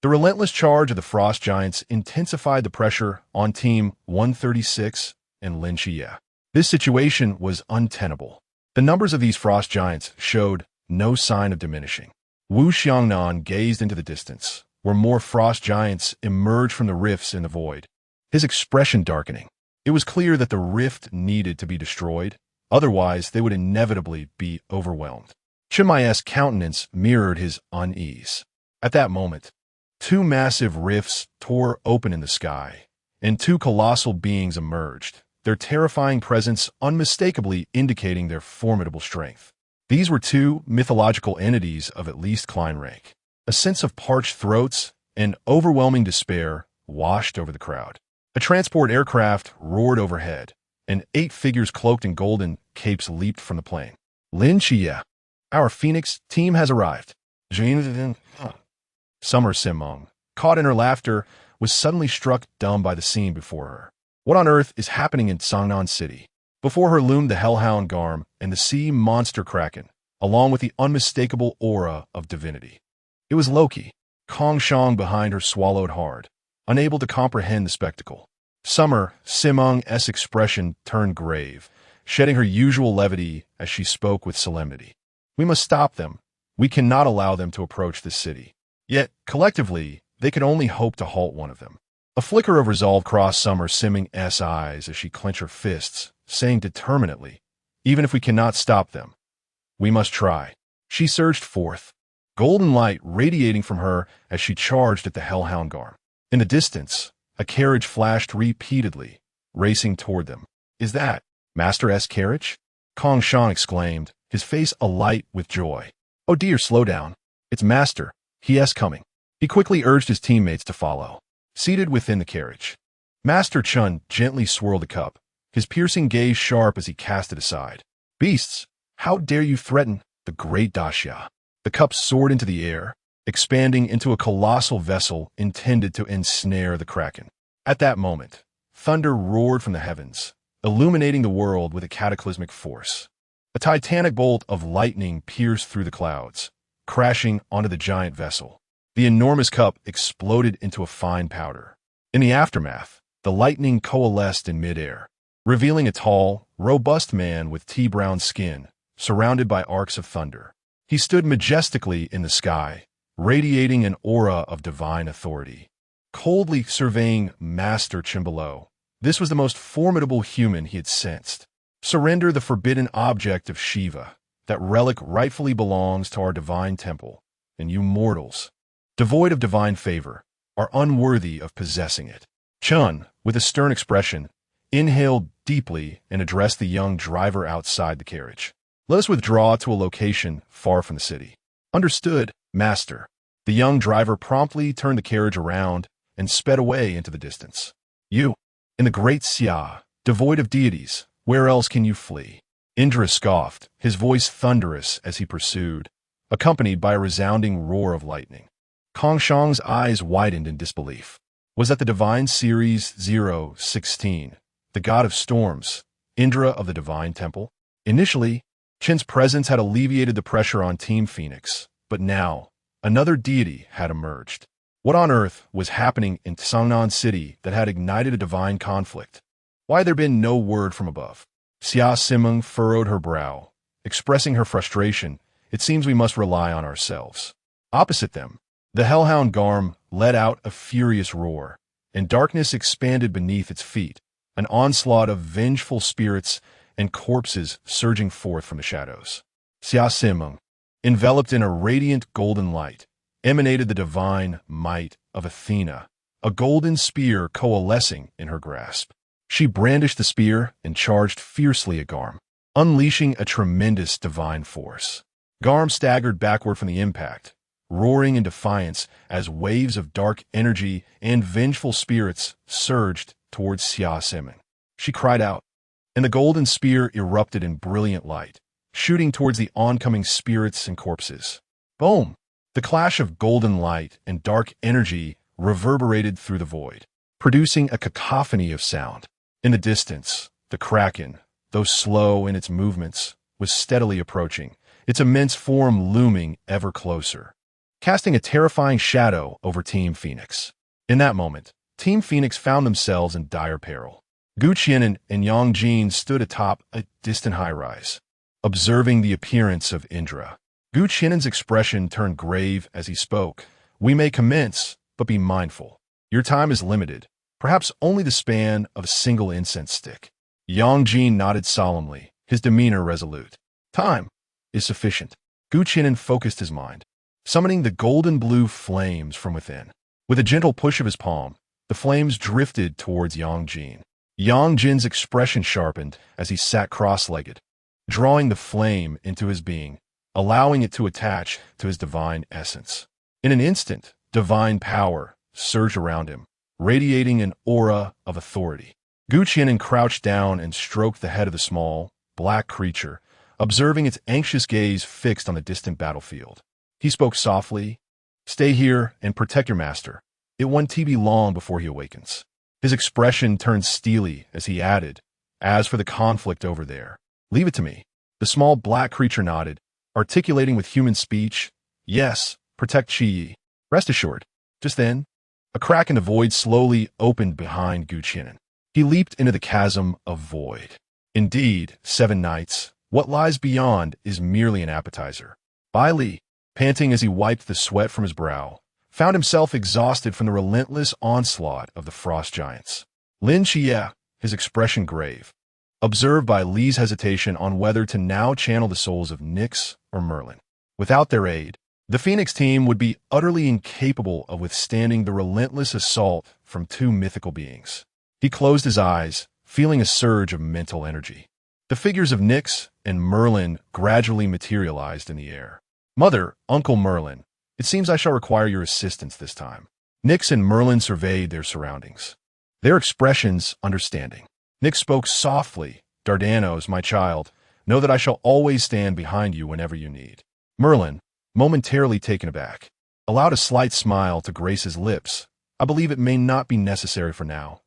The relentless charge of the frost giants intensified the pressure on Team 136 and Lin Qiye. This situation was untenable. The numbers of these frost giants showed no sign of diminishing. Wu Xiangnan gazed into the distance, where more frost giants emerged from the rifts in the void, his expression darkening. It was clear that the rift needed to be destroyed, otherwise they would inevitably be overwhelmed. Chen Mai's countenance mirrored his unease. At that moment, two massive rifts tore open in the sky, and two colossal beings emerged, their terrifying presence unmistakably indicating their formidable strength. These were two mythological entities of at least Klein rank. A sense of parched throats and overwhelming despair washed over the crowd. A transport aircraft roared overhead, and 8 figures cloaked in golden capes leaped from the plane. Lin Qiye, our Phoenix team has arrived. Summer Simong, caught in her laughter, was suddenly struck dumb by the scene before her. What on earth is happening in Songnan City? Before her loomed the Hellhound Garm and the sea monster Kraken, along with the unmistakable aura of divinity. It was Loki. Kong Shang behind her swallowed hard, unable to comprehend the spectacle. Summer Simong's expression turned grave, shedding her usual levity as she spoke with solemnity. We must stop them. We cannot allow them to approach this city. Yet, collectively, they could only hope to halt one of them. A flicker of resolve crossed Summer Simong's eyes as she clenched her fists, saying determinedly, even if we cannot stop them, we must try. She surged forth, golden light radiating from her as she charged at the Hellhound Garm. In the distance, a carriage flashed repeatedly, racing toward them. Is that Master's carriage? Kong Shang exclaimed, his face alight with joy. Oh dear, slow down. It's Master. He's coming. He quickly urged his teammates to follow. Seated within the carriage, Master Chun gently swirled the cup, his piercing gaze sharp as he cast it aside. Beasts, how dare you threaten the great Daxia? The cup soared into the air, expanding into a colossal vessel intended to ensnare the Kraken. At that moment, thunder roared from the heavens, illuminating the world with a cataclysmic force. A titanic bolt of lightning pierced through the clouds, crashing onto the giant vessel. The enormous cup exploded into a fine powder. In the aftermath, the lightning coalesced in midair, revealing a tall, robust man with tea-brown skin, surrounded by arcs of thunder. He stood majestically in the sky, radiating an aura of divine authority. Coldly surveying Master Chen below, this was the most formidable human he had sensed. Surrender the forbidden object of Shiva. That relic rightfully belongs to our divine temple, and you mortals, devoid of divine favor, are unworthy of possessing it. Chun, with a stern expression, inhaled deeply and addressed the young driver outside the carriage. Let us withdraw to a location far from the city. Understood, Master. The young driver promptly turned the carriage around and sped away into the distance. You, in the great Xia, devoid of deities, where else can you flee? Indra scoffed, his voice thunderous as he pursued, accompanied by a resounding roar of lightning. Kong Shang's eyes widened in disbelief. Was that the Divine Series 016, the god of storms, Indra of the Divine Temple? Initially, Chen's presence had alleviated the pressure on Team Phoenix, but now, another deity had emerged. What on earth was happening in Songnan City that had ignited a divine conflict? Why had there been no word from above? Xia Simeng furrowed her brow, expressing her frustration. It seems we must rely on ourselves. Opposite them, the Hellhound Garm let out a furious roar, and darkness expanded beneath its feet, an onslaught of vengeful spirits and corpses surging forth from the shadows. Xia Simeng, enveloped in a radiant golden light, emanated the divine might of Athena, a golden spear coalescing in her grasp. She brandished the spear and charged fiercely at Garm. unleashing a tremendous divine force. Garm staggered backward from the impact, roaring in defiance as waves of dark energy and vengeful spirits surged towards Xia Simon. She cried out, and the golden spear erupted in brilliant light, shooting towards the oncoming spirits and corpses. Boom! The clash of golden light and dark energy reverberated through the void, producing a cacophony of sound. In the distance, the Kraken, though slow in its movements, was steadily approaching, its immense form looming ever closer, casting a terrifying shadow over Team Phoenix. In that moment, Team Phoenix found themselves in dire peril. Qi'an and Yang Jin stood atop a distant high-rise, observing the appearance of Indra. Qi'an's expression turned grave as he spoke. "We may commence, but be mindful. Your time is limited, perhaps only the span of a single incense stick." Yang Jin nodded solemnly, his demeanor resolute. "Time is sufficient." Qi'an focused his mind, summoning the golden blue flames from within. With a gentle push of his palm, the flames drifted towards Yang Jin. Yang Jin's expression sharpened as he sat cross-legged, drawing the flame into his being, allowing it to attach to his divine essence. In an instant, divine power surged around him, radiating an aura of authority. Qi'an crouched down and stroked the head of the small, black creature, observing its anxious gaze fixed on the distant battlefield. He spoke softly, "Stay here and protect your master. It won't be long before he awakens." His expression turned steely as he added, "As for the conflict over there, leave it to me." The small black creature nodded, articulating with human speech, "Yes, protect Qiye. Rest assured." Just then, a crack in the void slowly opened behind Qi'an. He leaped into the chasm of void. Indeed, 7 nights, what lies beyond is merely an appetizer. Bai Li, panting as he wiped the sweat from his brow, found himself exhausted from the relentless onslaught of the frost giants. Lin Qiye, his expression grave, observed by Li's hesitation on whether to now channel the souls of Nyx or Merlin. Without their aid, the Phoenix team would be utterly incapable of withstanding the relentless assault from 2 mythical beings. He closed his eyes, feeling a surge of mental energy. The figures of Nyx and Merlin gradually materialized in the air. "Mother, Uncle Merlin, it seems I shall require your assistance this time." Nyx and Merlin surveyed their surroundings, their expressions understanding. Nyx spoke softly, "Dardanos, my child, know that I shall always stand behind you whenever you need." Merlin, momentarily taken aback, allowed a slight smile to grace his lips. "I believe it may not be necessary for now."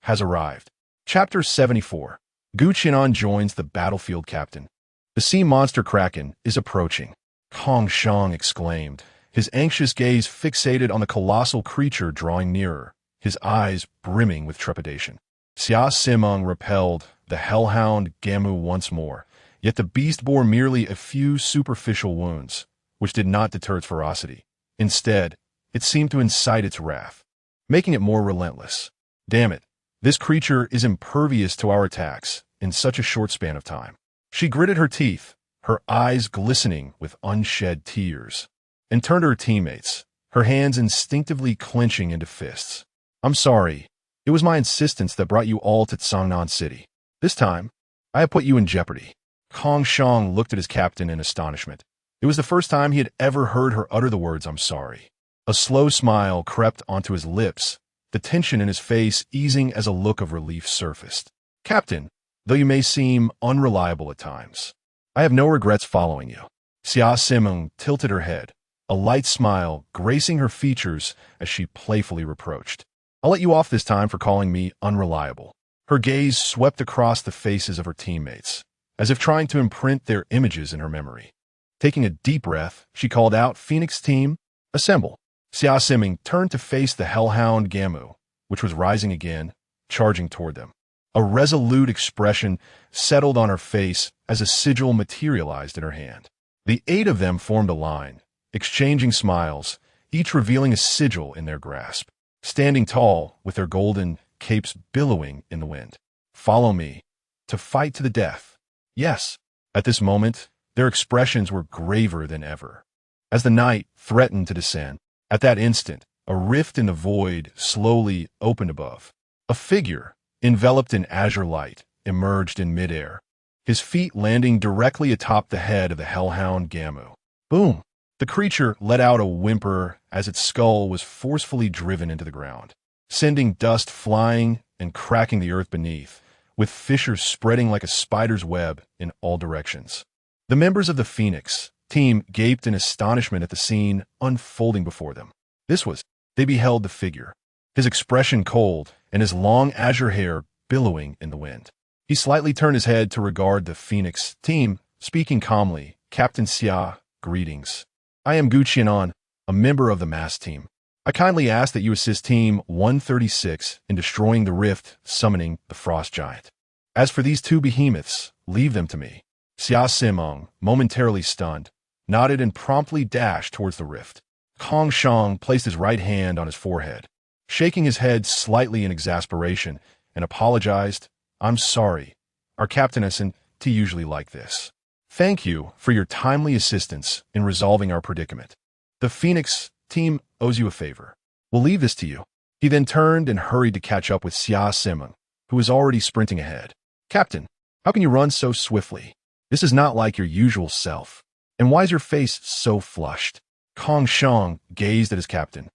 Has arrived. Chapter 74. Qi'an joins the battlefield captain. The sea monster Kraken is approaching. Kong Shang exclaimed, his anxious gaze fixated on the colossal creature drawing nearer, his eyes brimming with trepidation. Xia Simeng repelled the hellhound Gamu once more, yet the beast bore merely a few superficial wounds, which did not deter its ferocity. Instead, it seemed to incite its wrath, making it more relentless. "Damn it, this creature is impervious to our attacks in such a short span of time." She gritted her teeth, her eyes glistening with unshed tears, and turned to her teammates, her hands instinctively clenching into fists. "I'm sorry. It was my insistence that brought you all to Tsangnan City. This time, I have put you in jeopardy." Kong Shang looked at his captain in astonishment. It was the first time he had ever heard her utter the words, "I'm sorry." A slow smile crept onto his lips, the tension in his face easing as a look of relief surfaced. "Captain, though you may seem unreliable at times, I have no regrets following you." Xia Simeng tilted her head, a light smile gracing her features as she playfully reproached, "I'll let you off this time for calling me unreliable." Her gaze swept across the faces of her teammates, as if trying to imprint their images in her memory. Taking a deep breath, she called out, "Phoenix team, assemble." Xia Simeng turned to face the hellhound Gamu, which was rising again, charging toward them. A resolute expression settled on her face as a sigil materialized in her hand. The 8 of them formed a line, exchanging smiles, each revealing a sigil in their grasp, standing tall with their golden capes billowing in the wind. "Follow me, to fight to the death." Yes, at this moment, their expressions were graver than ever. As the night threatened to descend, at that instant, a rift in the void slowly opened above. A figure, enveloped in azure light, emerged in midair, his feet landing directly atop the head of the hellhound Gamu. Boom! The creature let out a whimper as its skull was forcefully driven into the ground, sending dust flying and cracking the earth beneath, with fissures spreading like a spider's web in all directions. The members of the Phoenix team gaped in astonishment at the scene unfolding before them. They beheld the figure, his expression cold and his long azure hair billowing in the wind. He slightly turned his head to regard the Phoenix team, speaking calmly, "Captain Xia, greetings. I am Qi'an, a member of the mass team. I kindly ask that you assist Team 136 in destroying the rift, summoning the frost giant. As for these two behemoths, leave them to me." Xia Simeng, momentarily stunned, nodded and promptly dashed towards the rift. Kong Shang placed his right hand on his forehead, shaking his head slightly in exasperation, and apologized. "I'm sorry. Our captain isn't usually like this. Thank you for your timely assistance in resolving our predicament. The Phoenix team owes you a favor. We'll leave this to you." He then turned and hurried to catch up with Xia Simeng, who was already sprinting ahead. "Captain, how can you run so swiftly? This is not like your usual self. And why is your face so flushed?" Kong Shang gazed at his captain,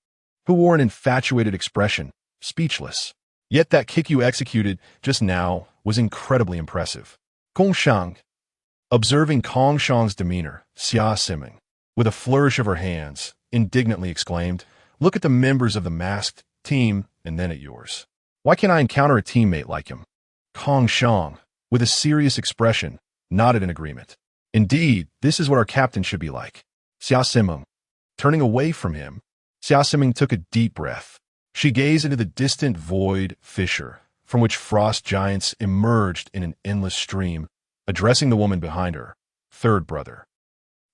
who wore an infatuated expression, speechless. Yet that kick you executed just now was incredibly impressive. Kong Shang. Observing Kong Shang's demeanor, Xia Simeng, with a flourish of her hands, indignantly exclaimed, "Look at the members of the masked team and then at yours. Why can't I encounter a teammate like him?" Kong Shang, with a serious expression, nodded in agreement. "Indeed, this is what our captain should be like." Xia Simeng. Turning away from him, Xia Simeng took a deep breath. She gazed into the distant void fissure, from which frost giants emerged in an endless stream, addressing the woman behind her. "Third brother.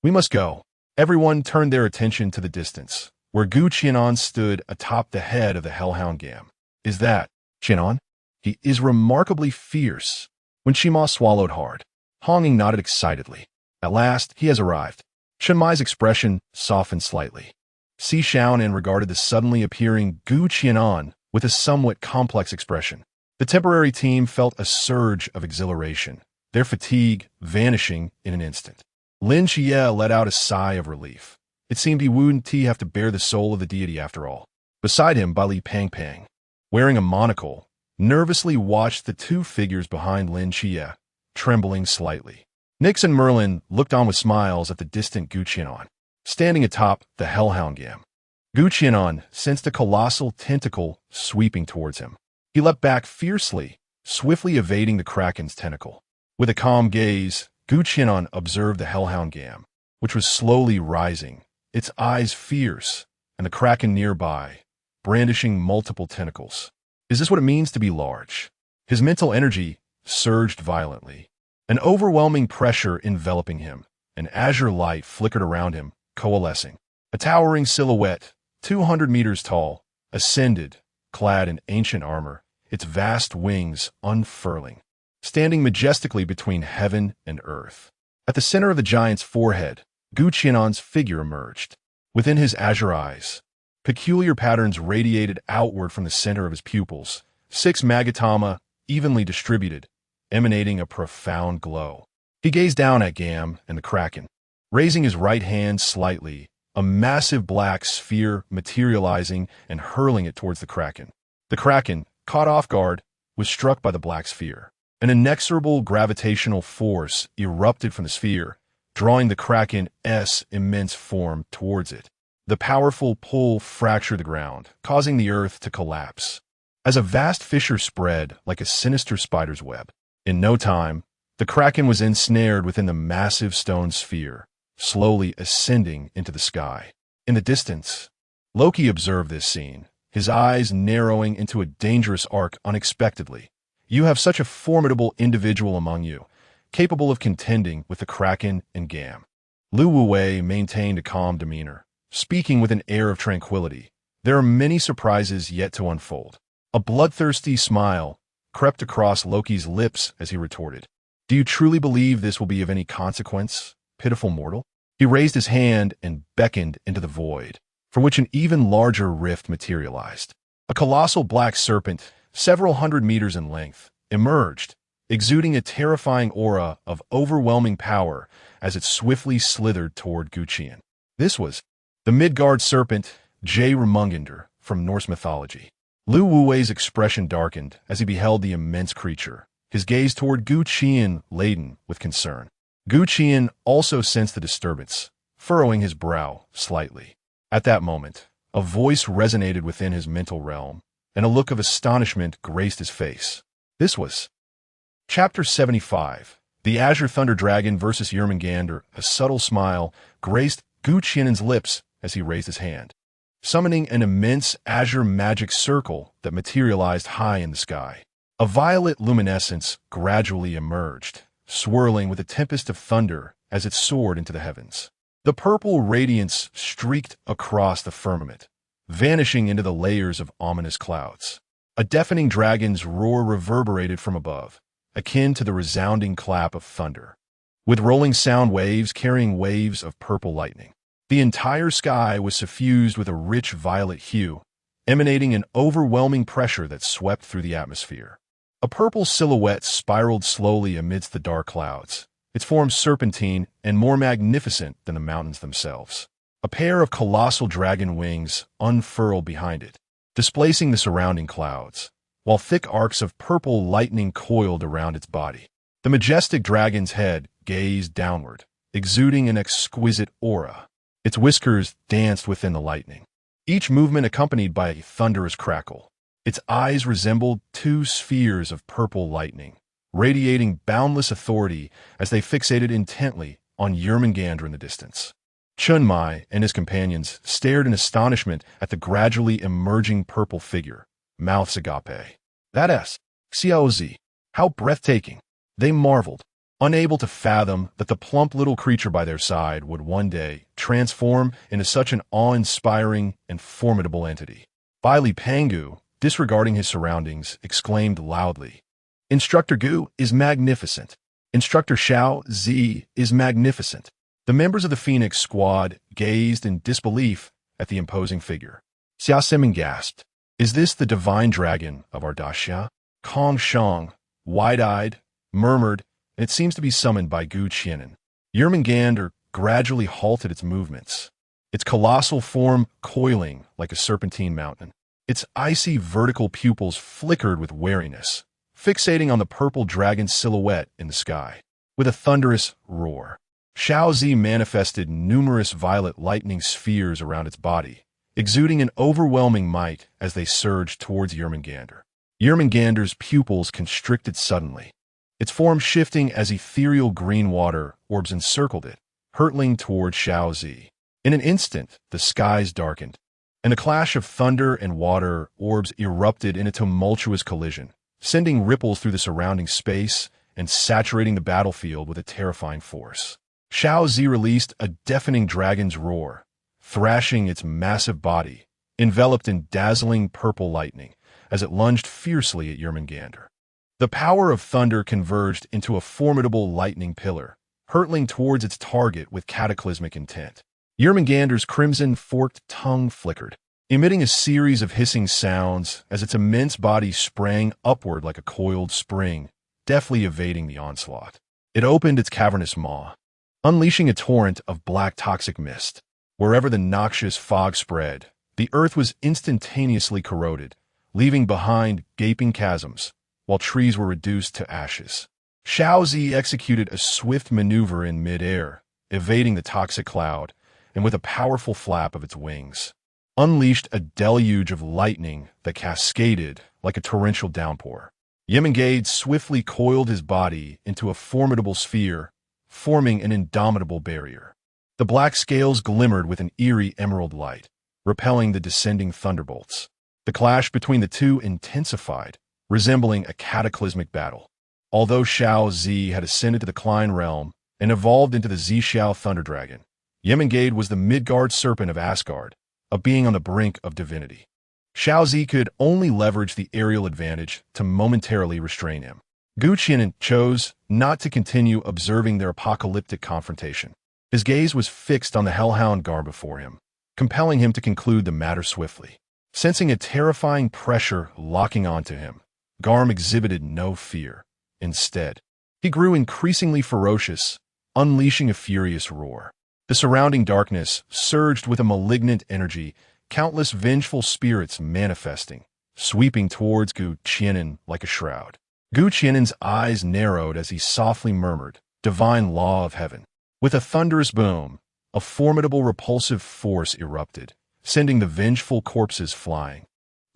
We must go." Everyone turned their attention to the distance, where Qi'an stood atop the head of the hellhound Gam. "Is that Qi'an? He is remarkably fierce." When Shima swallowed hard, Honging nodded excitedly. "At last, he has arrived." Shenmai's expression softened slightly. Si Xiaonan regarded the suddenly appearing Qi'an with a somewhat complex expression. The temporary team felt a surge of exhilaration, their fatigue vanishing in an instant. Lin Qiye let out a sigh of relief. It seemed he wouldn't have to bear the soul of the deity after all. Beside him, Bali Pangpang, wearing a monocle, nervously watched the two figures behind Lin Qiye, trembling slightly. Nyx and Merlin looked on with smiles at the distant Qi'an, standing atop the hellhound Gam. Qi'an sensed a colossal tentacle sweeping towards him. He leapt back fiercely, swiftly evading the kraken's tentacle. With a calm gaze, Qi'an observed the hellhound Gam, which was slowly rising, its eyes fierce, and the kraken nearby, brandishing multiple tentacles. Is this what it means to be large? His mental energy surged violently, an overwhelming pressure enveloping him. An azure light flickered around him, coalescing. A towering silhouette, 200 meters tall, ascended, clad in ancient armor, its vast wings unfurling, standing majestically between heaven and earth. At the center of the giant's forehead, Qi'an's figure emerged. Within his azure eyes, peculiar patterns radiated outward from the center of his pupils, 6 magatama evenly distributed, emanating a profound glow. He gazed down at Gam and the kraken, raising his right hand slightly, a massive black sphere materializing and hurling it towards the kraken. The kraken, caught off guard, was struck by the black sphere. An inexorable gravitational force erupted from the sphere, drawing the kraken's immense form towards it. The powerful pull fractured the ground, causing the earth to collapse. As a vast fissure spread like a sinister spider's web, in no time, the kraken was ensnared within the massive stone sphere, slowly ascending into the sky. In the distance, Loki observed this scene, his eyes narrowing into a dangerous arc unexpectedly. "You have such a formidable individual among you, capable of contending with the kraken and Gam." Lu Wuwei maintained a calm demeanor, speaking with an air of tranquility. "There are many surprises yet to unfold." A bloodthirsty smile crept across Loki's lips as he retorted, "Do you truly believe this will be of any consequence, pitiful mortal?" He raised his hand and beckoned into the void, from which an even larger rift materialized. A colossal black serpent, several hundred meters in length, emerged, exuding a terrifying aura of overwhelming power as it swiftly slithered toward Qi'an. This was the Midgard serpent, Jormungandr, from Norse mythology. Lu Wuwei's expression darkened as he beheld the immense creature, his gaze toward Qi'an laden with concern. Qi'an also sensed the disturbance, furrowing his brow slightly. At that moment, a voice resonated within his mental realm, and a look of astonishment graced his face. This was Chapter 75, The Azure Thunder Dragon versus Jormungandr. A subtle smile graced Qi'an's lips as he raised his hand, summoning an immense azure magic circle that materialized high in the sky. A violet luminescence gradually emerged, swirling with a tempest of thunder as it soared into the heavens. The purple radiance streaked across the firmament, vanishing into the layers of ominous clouds. A deafening dragon's roar reverberated from above, akin to the resounding clap of thunder, with rolling sound waves carrying waves of purple lightning. The entire sky was suffused with a rich violet hue, emanating an overwhelming pressure that swept through the atmosphere. A purple silhouette spiraled slowly amidst the dark clouds, its form serpentine and more magnificent than the mountains themselves. A pair of colossal dragon wings unfurled behind it, displacing the surrounding clouds, while thick arcs of purple lightning coiled around its body. The majestic dragon's head gazed downward, exuding an exquisite aura. Its whiskers danced within the lightning, each movement accompanied by a thunderous crackle. Its eyes resembled two spheres of purple lightning, radiating boundless authority as they fixated intently on Jormungandr in the distance. Chunmai and his companions stared in astonishment at the gradually emerging purple figure, mouths agape. That is Xiaozi. How breathtaking! They marveled, unable to fathom that the plump little creature by their side would one day transform into such an awe-inspiring and formidable entity. Baili Pangu, disregarding his surroundings, exclaimed loudly, "Instructor Gu is magnificent. Instructor Xiao Zi is magnificent." The members of the Phoenix Squad gazed in disbelief at the imposing figure. Xia Simin gasped, "Is this the divine dragon of Ardashia?" Kong Shang, wide-eyed, murmured, and it seems to be summoned by Qi'an. Jormungandr gradually halted its movements, its colossal form coiling like a serpentine mountain. Its icy vertical pupils flickered with wariness, fixating on the purple dragon's silhouette in the sky. With a thunderous roar, Xiao Zi manifested numerous violet lightning spheres around its body, exuding an overwhelming might as they surged towards Jormungandr. Jormungandr's pupils constricted suddenly, its form shifting as ethereal green water orbs encircled it, hurtling toward Xiao Zi. In an instant, the skies darkened, and a clash of thunder and water orbs erupted in a tumultuous collision, sending ripples through the surrounding space and saturating the battlefield with a terrifying force. Xiao Zi released a deafening dragon's roar, thrashing its massive body, enveloped in dazzling purple lightning, as it lunged fiercely at Jormungandr. The power of thunder converged into a formidable lightning pillar, hurtling towards its target with cataclysmic intent. Jormungandr's crimson forked tongue flickered, emitting a series of hissing sounds as its immense body sprang upward like a coiled spring, deftly evading the onslaught. It opened its cavernous maw, unleashing a torrent of black toxic mist. Wherever the noxious fog spread, the earth was instantaneously corroded, leaving behind gaping chasms, while trees were reduced to ashes. Xiao Zi executed a swift maneuver in mid-air, evading the toxic cloud, and with a powerful flap of its wings, unleashed a deluge of lightning that cascaded like a torrential downpour. Jormungandr swiftly coiled his body into a formidable sphere, forming an indomitable barrier. The black scales glimmered with an eerie emerald light, repelling the descending thunderbolts. The clash between the two intensified, resembling a cataclysmic battle. Although Xiao Zi had ascended to the Klein realm and evolved into the Zhixiao Thunder Dragon, Jormungandr was the Midgard serpent of Asgard, a being on the brink of divinity. Xiao Zi could only leverage the aerial advantage to momentarily restrain him. Qi'an chose not to continue observing their apocalyptic confrontation. His gaze was fixed on the hellhound Gar before him, compelling him to conclude the matter swiftly. Sensing a terrifying pressure locking onto him, Garm exhibited no fear, instead. He grew increasingly ferocious, unleashing a furious roar. The surrounding darkness surged with a malignant energy, countless vengeful spirits manifesting, sweeping towards Gu Qianan like a shroud. Gu Qianan's eyes narrowed as he softly murmured, "Divine law of heaven." With a thunderous boom, a formidable repulsive force erupted, sending the vengeful corpses flying.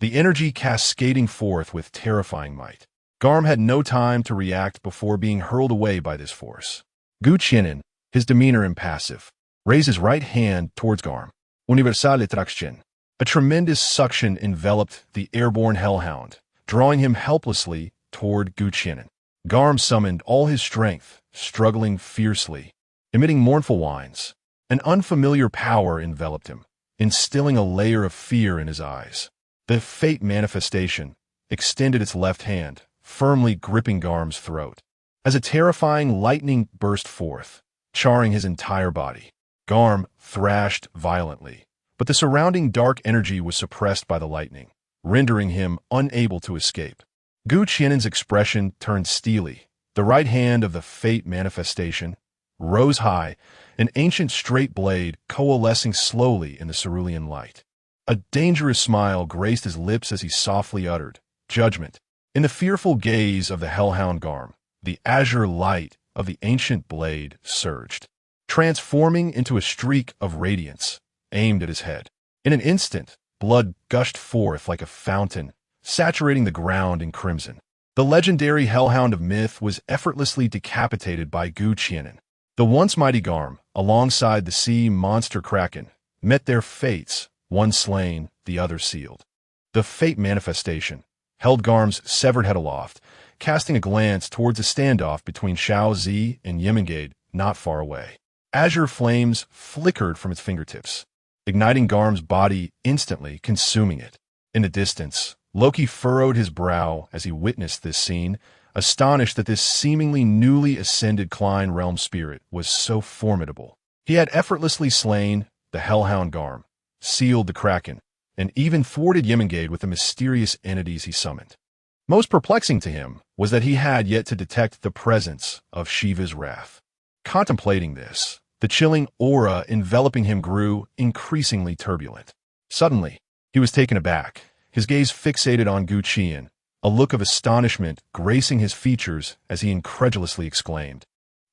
The energy cascading forth with terrifying might. Garm had no time to react before being hurled away by this force. Gu Qianan, his demeanor impassive, raised his right hand towards Garm. Universale traction. A tremendous suction enveloped the airborne hellhound, drawing him helplessly toward Gu Qianan. Garm summoned all his strength, struggling fiercely, emitting mournful whines. An unfamiliar power enveloped him, instilling a layer of fear in his eyes. The fate manifestation extended its left hand, firmly gripping Garm's throat. As a terrifying lightning burst forth, charring his entire body, Garm thrashed violently, but the surrounding dark energy was suppressed by the lightning, rendering him unable to escape. Gu Qianan's expression turned steely. The right hand of the fate manifestation rose high, an ancient straight blade coalescing slowly in the cerulean light. A dangerous smile graced his lips as he softly uttered, "Judgment." In the fearful gaze of the hellhound Garm, the azure light of the ancient blade surged, transforming into a streak of radiance aimed at his head. In an instant, blood gushed forth like a fountain, saturating the ground in crimson. The legendary hellhound of myth was effortlessly decapitated by Gu Qianan. The once mighty Garm, alongside the sea monster Kraken, met their fates, one slain, the other sealed. The fate manifestation held Garm's severed head aloft, casting a glance towards a standoff between Shao Zi and Yemengade not far away. Azure flames flickered from its fingertips, igniting Garm's body instantly, consuming it. In the distance, Loki furrowed his brow as he witnessed this scene, astonished that this seemingly newly ascended Klein realm spirit was so formidable. He had effortlessly slain the hellhound Garm, sealed the Kraken, and even thwarted Yemengade with the mysterious entities he summoned. Most perplexing to him was that he had yet to detect the presence of Shiva's wrath. Contemplating this, the chilling aura enveloping him grew increasingly turbulent. Suddenly, he was taken aback, his gaze fixated on Gu Qian, a look of astonishment gracing his features as he incredulously exclaimed,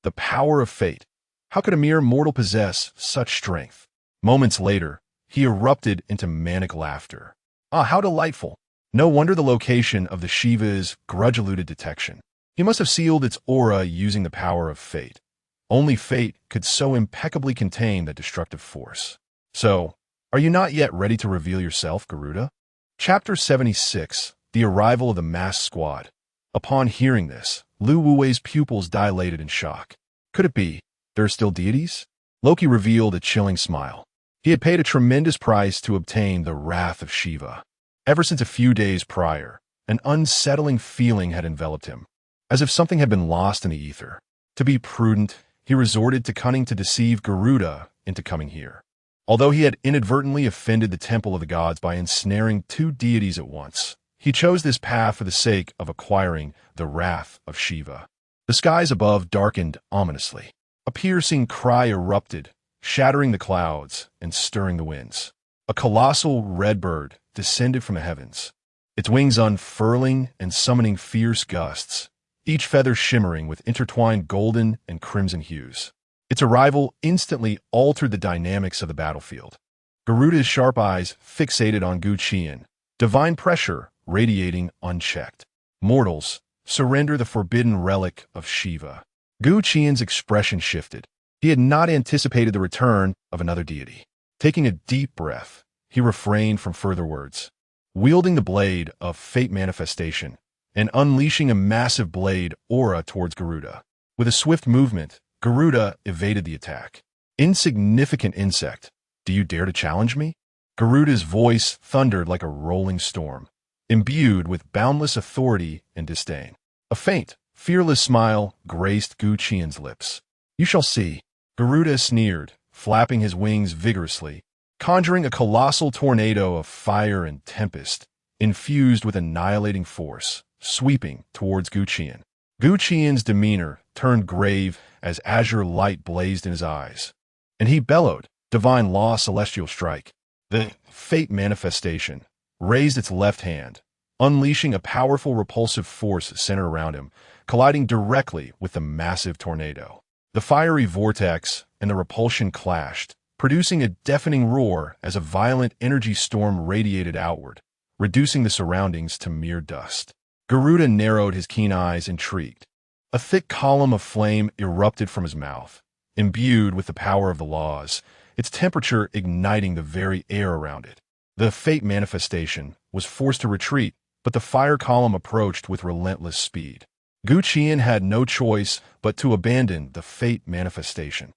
"The power of fate! How could a mere mortal possess such strength?" Moments later, he erupted into manic laughter. "Ah, how delightful! No wonder the location of the Shiva's grudge eluded detection. He must have sealed its aura using the power of fate. Only fate could so impeccably contain that destructive force. So, are you not yet ready to reveal yourself, Garuda?" Chapter 76, The Arrival of the Masked Squad. Upon hearing this, Lu Wuwei's pupils dilated in shock. Could it be? There are still deities? Loki revealed a chilling smile. He had paid a tremendous price to obtain the wrath of Shiva. Ever since a few days prior, an unsettling feeling had enveloped him, as if something had been lost in the ether. To be prudent, he resorted to cunning to deceive Garuda into coming here. Although he had inadvertently offended the temple of the gods by ensnaring two deities at once, he chose this path for the sake of acquiring the wrath of Shiva. The skies above darkened ominously. A piercing cry erupted, shattering the clouds and stirring the winds. A colossal red bird descended from the heavens, its wings unfurling and summoning fierce gusts, each feather shimmering with intertwined golden and crimson hues. Its arrival instantly altered the dynamics of the battlefield. Garuda's sharp eyes fixated on Gu Qian, divine pressure radiating unchecked. "Mortals, surrender the forbidden relic of Shiva." Gu Qian's expression shifted. He had not anticipated the return of another deity. Taking a deep breath, he refrained from further words. Wielding the blade of fate manifestation and unleashing a massive blade aura towards Garuda. With a swift movement, Garuda evaded the attack. "Insignificant insect, do you dare to challenge me?" Garuda's voice thundered like a rolling storm, imbued with boundless authority and disdain. A faint, fearless smile graced Gu Qian's lips. "You shall see." Garuda sneered, flapping his wings vigorously, conjuring a colossal tornado of fire and tempest, infused with annihilating force, sweeping towards Gu Qian. Gu Qian's demeanor turned grave as azure light blazed in his eyes, and he bellowed, "Divine law, celestial strike." The fate manifestation raised its left hand, unleashing a powerful repulsive force centered around him, colliding directly with the massive tornado. The fiery vortex and the repulsion clashed, producing a deafening roar as a violent energy storm radiated outward, reducing the surroundings to mere dust. Garuda narrowed his keen eyes, intrigued. A thick column of flame erupted from his mouth, imbued with the power of the laws, its temperature igniting the very air around it. The fate manifestation was forced to retreat, but the fire column approached with relentless speed. Gu Qian had no choice but to abandon the fate manifestation.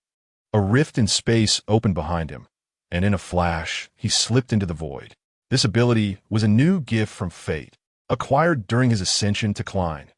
A rift in space opened behind him, and in a flash, he slipped into the void. This ability was a new gift from fate, acquired during his ascension to Qi'an,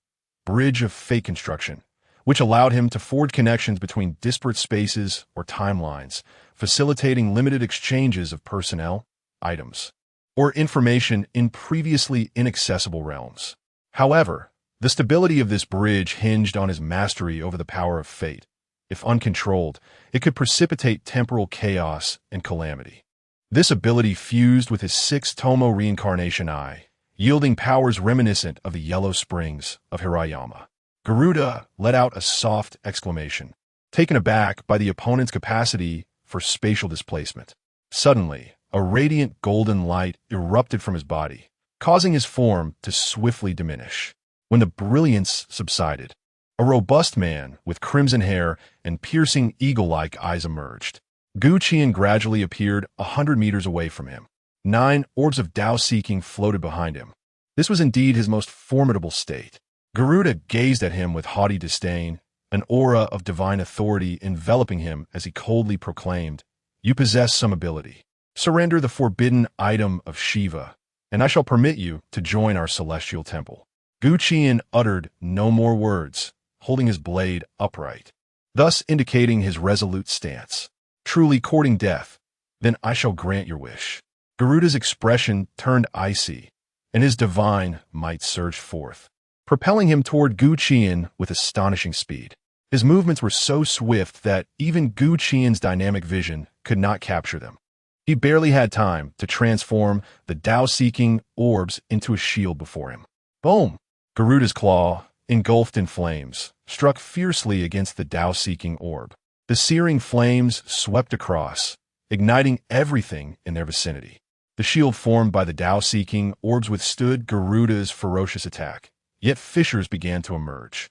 Bridge of Fate Construction, which allowed him to forge connections between disparate spaces or timelines, facilitating limited exchanges of personnel, items, or information in previously inaccessible realms. However, the stability of this bridge hinged on his mastery over the power of fate. If uncontrolled, it could precipitate temporal chaos and calamity. This ability fused with his sixth Tomo reincarnation eye, yielding powers reminiscent of the yellow springs of Hirayama. Garuda let out a soft exclamation, taken aback by the opponent's capacity for spatial displacement. Suddenly, a radiant golden light erupted from his body, causing his form to swiftly diminish. When the brilliance subsided, a robust man with crimson hair and piercing eagle-like eyes emerged. Gu Qian gradually appeared 100 meters away from him. 9 orbs of Tao-seeking floated behind him. This was indeed his most formidable state. Garuda gazed at him with haughty disdain, an aura of divine authority enveloping him as he coldly proclaimed, "You possess some ability. Surrender the forbidden item of Shiva, and I shall permit you to join our celestial temple." Gu Qian uttered no more words, holding his blade upright, thus indicating his resolute stance. "Truly courting death, then I shall grant your wish." Garuda's expression turned icy, and his divine might surged forth, propelling him toward Gu Qian with astonishing speed. His movements were so swift that even Gu Qian's dynamic vision could not capture them. He barely had time to transform the Tao-seeking orbs into a shield before him. Boom! Garuda's claw, engulfed in flames, struck fiercely against the Tao-seeking orb. The searing flames swept across, igniting everything in their vicinity. The shield formed by the Tao-seeking orbs withstood Garuda's ferocious attack, yet fissures began to emerge.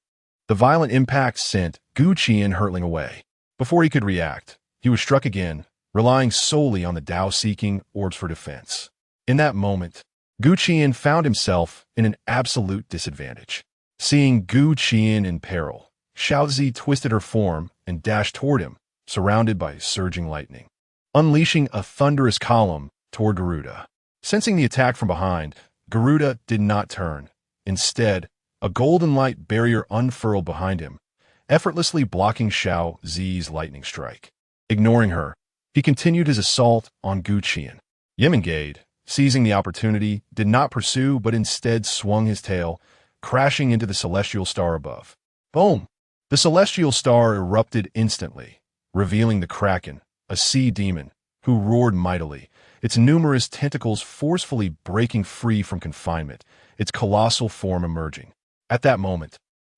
The violent impact sent Gu Qian hurtling away. Before he could react, he was struck again, relying solely on the Tao-seeking orbs for defense. In that moment, Gu Qian found himself in an absolute disadvantage. Seeing Gu Qian in peril, Xiaozi twisted her form and dashed toward him, surrounded by surging lightning, unleashing a thunderous column toward Garuda. Sensing the attack from behind, Garuda did not turn. Instead, a golden light barrier unfurled behind him, effortlessly blocking Xiao Zi's lightning strike. Ignoring her, he continued his assault on Gu Qian. Yemengade, seizing the opportunity, did not pursue but instead swung his tail, crashing into the celestial star above. Boom! The celestial star erupted instantly, revealing the Kraken, a sea demon, who roared mightily, its numerous tentacles forcefully breaking free from confinement, its colossal form emerging. At that moment,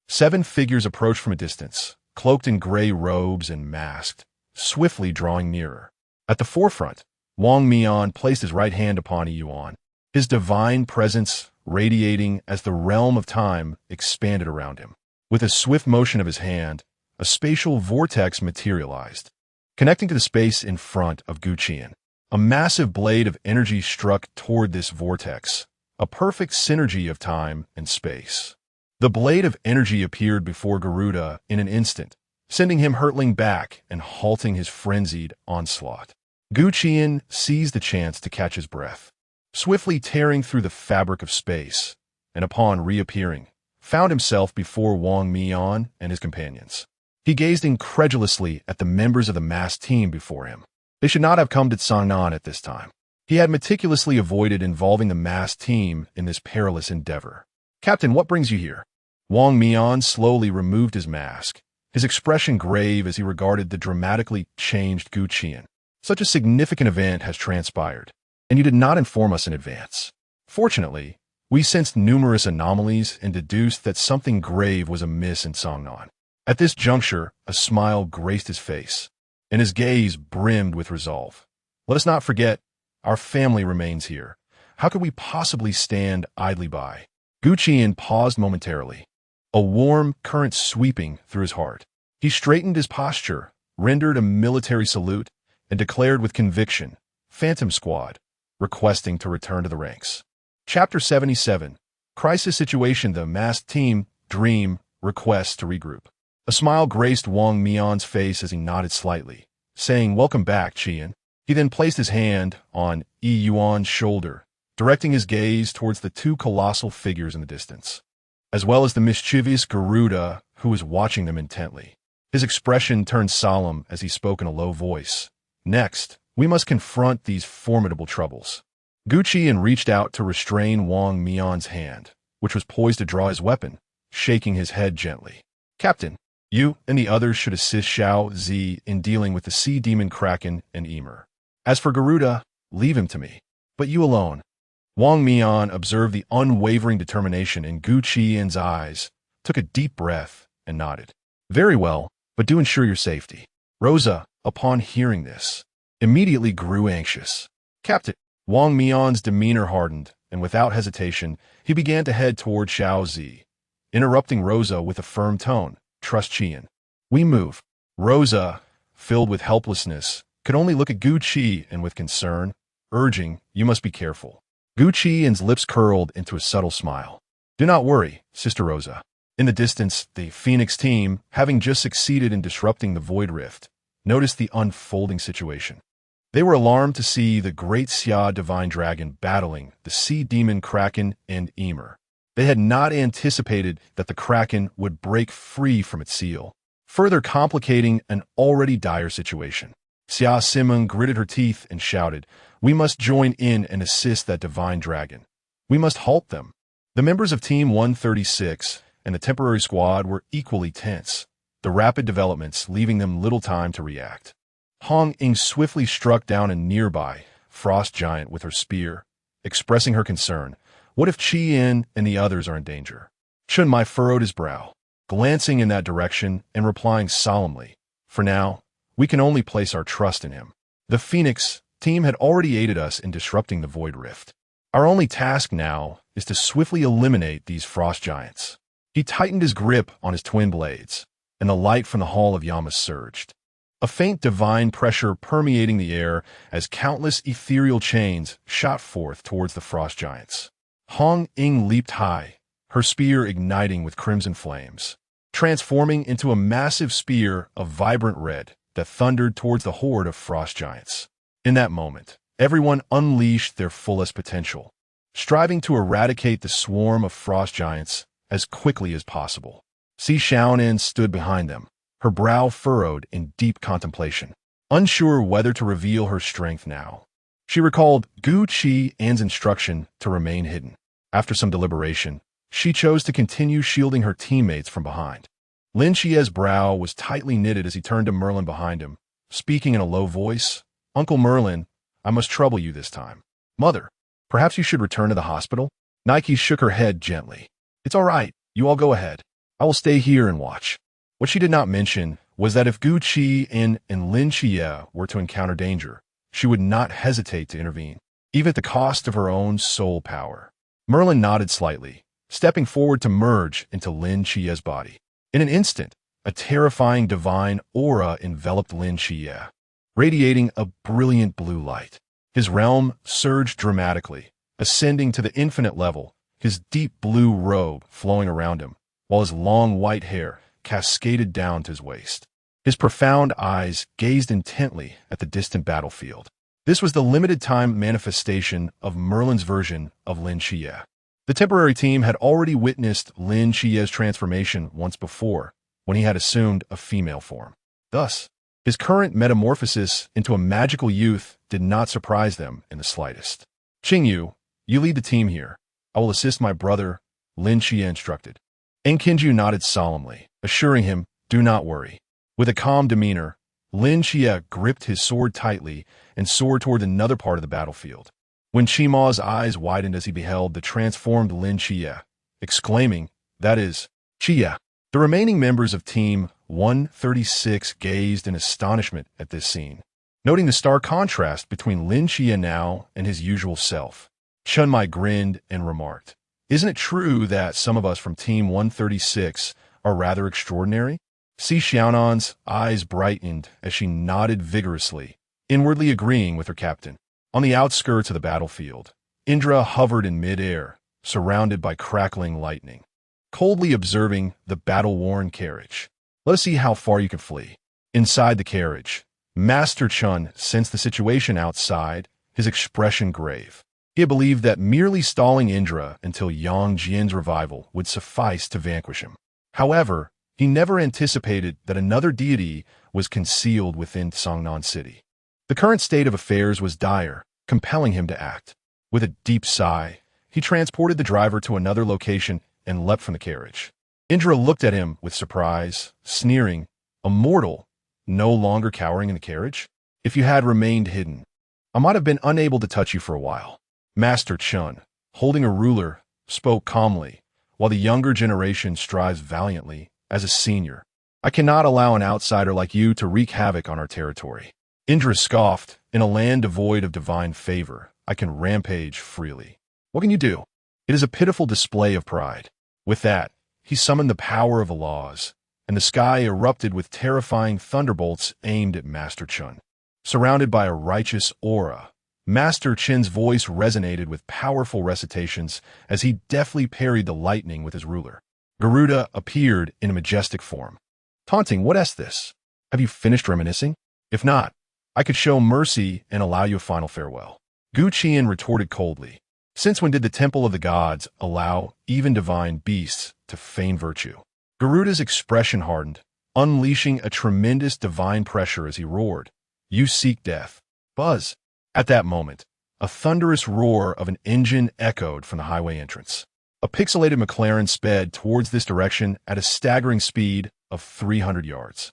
7 figures approached from a distance, cloaked in gray robes and masked, swiftly drawing nearer. At the forefront, Wang Mian placed his right hand upon Yuan, his divine presence radiating as the realm of time expanded around him. With a swift motion of his hand, a spatial vortex materialized, connecting to the space in front of Gu Qian. A massive blade of energy struck toward this vortex, a perfect synergy of time and space. The blade of energy appeared before Garuda in an instant, sending him hurtling back and halting his frenzied onslaught. Gu Qian seized the chance to catch his breath, swiftly tearing through the fabric of space, and upon reappearing, found himself before Wang Mian and his companions. He gazed incredulously at the members of the masked team before him. They should not have come to Chang'an at this time. He had meticulously avoided involving the masked team in this perilous endeavor. "Captain, what brings you here?" Wang Mian slowly removed his mask, his expression grave as he regarded the dramatically changed Qi'an. Such a significant event has transpired, and you did not inform us in advance. Fortunately, we sensed numerous anomalies and deduced that something grave was amiss in Songnan. At this juncture, a smile graced his face, and his gaze brimmed with resolve. Let us not forget, our family remains here. How could we possibly stand idly by? Qi'an paused momentarily, a warm current sweeping through his heart. He straightened his posture, rendered a military salute, and declared with conviction, "Phantom Squad," requesting to return to the ranks. Chapter 77. Crisis Situation. The masked team, Dream, requests to regroup. A smile graced Wang Mian's face as he nodded slightly, saying, "Welcome back, Qi'an." He then placed his hand on Yi Yuan's shoulder, directing his gaze towards the two colossal figures in the distance, as well as the mischievous Garuda who was watching them intently. His expression turned solemn as he spoke in a low voice. "Next, we must confront these formidable troubles." Qi'an reached out to restrain Wang Mian's hand, which was poised to draw his weapon, shaking his head gently. "Captain, you and the others should assist Xiao Zi in dealing with the sea demon Kraken and Emer. As for Garuda, leave him to me. But you alone." Wang Mian observed the unwavering determination in Qi'an's eyes, took a deep breath, and nodded. "Very well, but do ensure your safety." Rosa, upon hearing this, immediately grew anxious. "Captain." Wang Mian's demeanor hardened, and without hesitation, he began to head toward Xiao Zi, interrupting Rosa with a firm tone, "Trust Qi'an. We move." Rosa, filled with helplessness, could only look at Qi'an with concern, urging, "You must be careful." Qi'an's lips curled into a subtle smile. "Do not worry, Sister Rosa." In the distance, the Phoenix team, having just succeeded in disrupting the Void Rift, noticed the unfolding situation. They were alarmed to see the Great Xia Divine Dragon battling the Sea Demon Kraken and Emer. They had not anticipated that the Kraken would break free from its seal, further complicating an already dire situation. Xia Simeng gritted her teeth and shouted, "We must join in and assist that divine dragon. We must halt them." The members of Team 136 and the temporary squad were equally tense, the rapid developments leaving them little time to react. Hong Ying swiftly struck down a nearby frost giant with her spear, expressing her concern. "What if Qi'an and the others are in danger?" Chun Mai furrowed his brow, glancing in that direction and replying solemnly, "For now, we can only place our trust in him. The Phoenix team had already aided us in disrupting the Void Rift. Our only task now is to swiftly eliminate these frost giants." He tightened his grip on his twin blades, and the light from the Hall of Yamas surged, a faint divine pressure permeating the air as countless ethereal chains shot forth towards the frost giants. Hong Ying leaped high, her spear igniting with crimson flames, transforming into a massive spear of vibrant red that thundered towards the horde of frost giants. In that moment, everyone unleashed their fullest potential, striving to eradicate the swarm of frost giants as quickly as possible. Si Xiaonan stood behind them, her brow furrowed in deep contemplation, unsure whether to reveal her strength now. She recalled Qi'an's instruction to remain hidden. After some deliberation, she chose to continue shielding her teammates from behind. Lin Qiye's brow was tightly knitted as he turned to Merlin behind him, speaking in a low voice. "Uncle Merlin, I must trouble you this time." "Mother, perhaps you should return to the hospital?" Nike shook her head gently. "It's all right. You all go ahead. I will stay here and watch." What she did not mention was that if Qi'an and Lin Qiye were to encounter danger, she would not hesitate to intervene, even at the cost of her own soul power. Merlin nodded slightly, stepping forward to merge into Lin Qiye's body. In an instant, a terrifying divine aura enveloped Lin Qiye, radiating a brilliant blue light. His realm surged dramatically, ascending to the infinite level, his deep blue robe flowing around him, while his long white hair cascaded down to his waist. His profound eyes gazed intently at the distant battlefield. This was the limited-time manifestation of Merlin's version of Lin Qiye. The temporary team had already witnessed Lin Qiye's transformation once before, when he had assumed a female form. Thus, his current metamorphosis into a magical youth did not surprise them in the slightest. "Qingyu, you lead the team here. I will assist my brother," Lin Qiye instructed. Enkinju nodded solemnly, assuring him, "Do not worry." With a calm demeanor, Lin Qiye gripped his sword tightly and soared toward another part of the battlefield. When Chima's eyes widened as he beheld the transformed Lin Qiye, exclaiming, "That is Qiye." The remaining members of Team 136 gazed in astonishment at this scene, noting the stark contrast between Lin Qiye now and his usual self. Chunmai grinned and remarked, "Isn't it true that some of us from Team 136 are rather extraordinary?" Si Xiaonan's eyes brightened as she nodded vigorously, inwardly agreeing with her captain. On the outskirts of the battlefield, Indra hovered in mid-air, surrounded by crackling lightning, coldly observing the battle-worn carriage. "Let us see how far you can flee." Inside the carriage, Master Chun sensed the situation outside, his expression grave. He had believed that merely stalling Indra until Yang Jian's revival would suffice to vanquish him. However, he never anticipated that another deity was concealed within Songnan City. The current state of affairs was dire, compelling him to act. With a deep sigh, he transported the driver to another location and leapt from the carriage. Indra looked at him with surprise, sneering, "A mortal, no longer cowering in the carriage? If you had remained hidden, I might have been unable to touch you for a while." Master Chun, holding a ruler, spoke calmly, while the younger generation strives valiantly as a senior. "I cannot allow an outsider like you to wreak havoc on our territory." Indra scoffed, "In a land devoid of divine favor, I can rampage freely. What can you do?" It is a pitiful display of pride. With that, he summoned the power of the laws, and the sky erupted with terrifying thunderbolts aimed at Master Chun. Surrounded by a righteous aura, Master Chin's voice resonated with powerful recitations as he deftly parried the lightning with his ruler. Garuda appeared in a majestic form. Taunting, "What is this? Have you finished reminiscing? If not, I could show mercy and allow you a final farewell." Qi'an retorted coldly, "Since when did the Temple of the Gods allow even divine beasts to feign virtue?" Garuda's expression hardened, unleashing a tremendous divine pressure as he roared, "You seek death. Buzz." At that moment, a thunderous roar of an engine echoed from the highway entrance. A pixelated McLaren sped towards this direction at a staggering speed of 300 yards.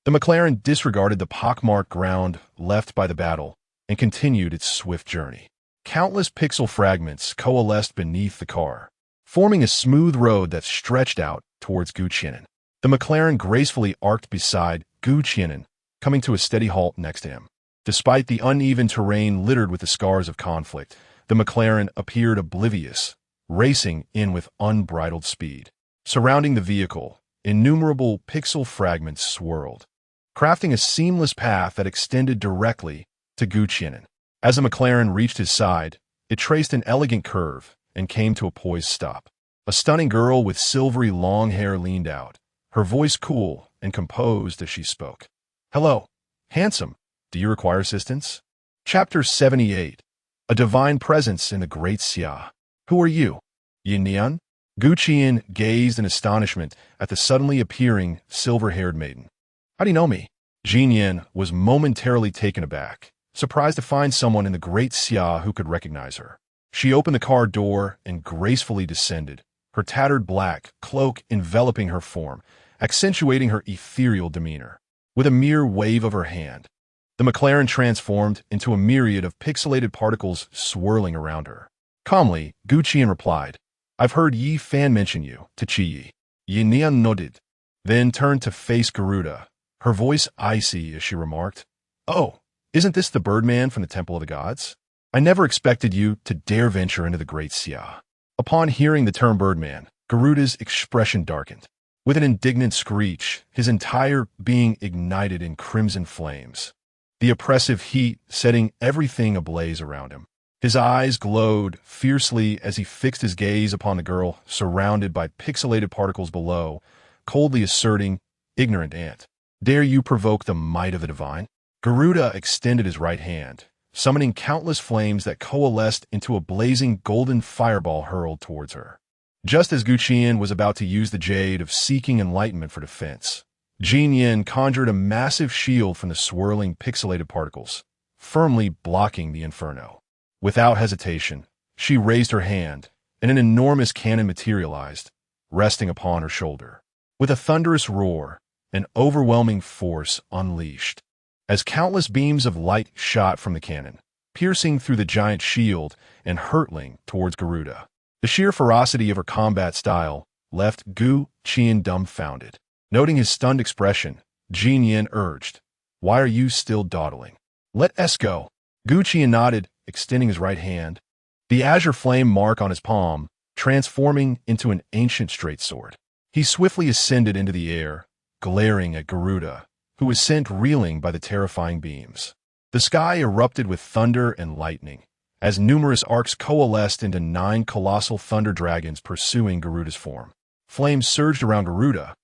The McLaren disregarded the pockmarked ground left by the battle and continued its swift journey. Countless pixel fragments coalesced beneath the car, forming a smooth road that stretched out towards Qi'an. The McLaren gracefully arced beside Qi'an, coming to a steady halt next to him. Despite the uneven terrain littered with the scars of conflict, the McLaren appeared oblivious, racing in with unbridled speed. Surrounding the vehicle, innumerable pixel fragments swirled, crafting a seamless path that extended directly to Qi'an. As the McLaren reached his side, it traced an elegant curve and came to a poised stop. A stunning girl with silvery long hair leaned out, her voice cool and composed as she spoke. "Hello, handsome. Do you require assistance?" Chapter 78. A Divine Presence in the Great Xia. "Who are you? Yin? Qi'an gazed in astonishment at the suddenly appearing silver-haired maiden. "How do you know me?" Jin was momentarily taken aback, surprised to find someone in the Great Xia who could recognize her. She opened the car door and gracefully descended, her tattered black cloak enveloping her form, accentuating her ethereal demeanor. With a mere wave of her hand, the McLaren transformed into a myriad of pixelated particles swirling around her. Calmly, Qi'an replied, "I've heard Yi Fan mention you to Qiye." Yin nodded, then turned to face Garuda, her voice icy as she remarked, "Oh, isn't this the Birdman from the Temple of the Gods? I never expected you to dare venture into the Great Xia." Upon hearing the term Birdman, Garuda's expression darkened. With an indignant screech, his entire being ignited in crimson flames, the oppressive heat setting everything ablaze around him. His eyes glowed fiercely as he fixed his gaze upon the girl surrounded by pixelated particles below, coldly asserting, "Ignorant ant, dare you provoke the might of the divine?" Garuda extended his right hand, summoning countless flames that coalesced into a blazing golden fireball hurled towards her. Just as Qi'an was about to use the jade of seeking enlightenment for defense, Jin conjured a massive shield from the swirling pixelated particles, firmly blocking the inferno. Without hesitation, she raised her hand, and an enormous cannon materialized, resting upon her shoulder. With a thunderous roar, an overwhelming force unleashed. As countless beams of light shot from the cannon, piercing through the giant shield and hurtling towards Garuda. The sheer ferocity of her combat style left Gu Qian dumbfounded. Noting his stunned expression, Jin Yin urged, "Why are you still dawdling? Let us go." Gu Qian nodded, extending his right hand, the azure flame mark on his palm transforming into an ancient straight sword. He swiftly ascended into the air, glaring at Garuda, who was sent reeling by the terrifying beams. The sky erupted with thunder and lightning, as numerous arcs coalesced into 9 colossal thunder dragons pursuing Garuda's form. Flames surged around Garuda,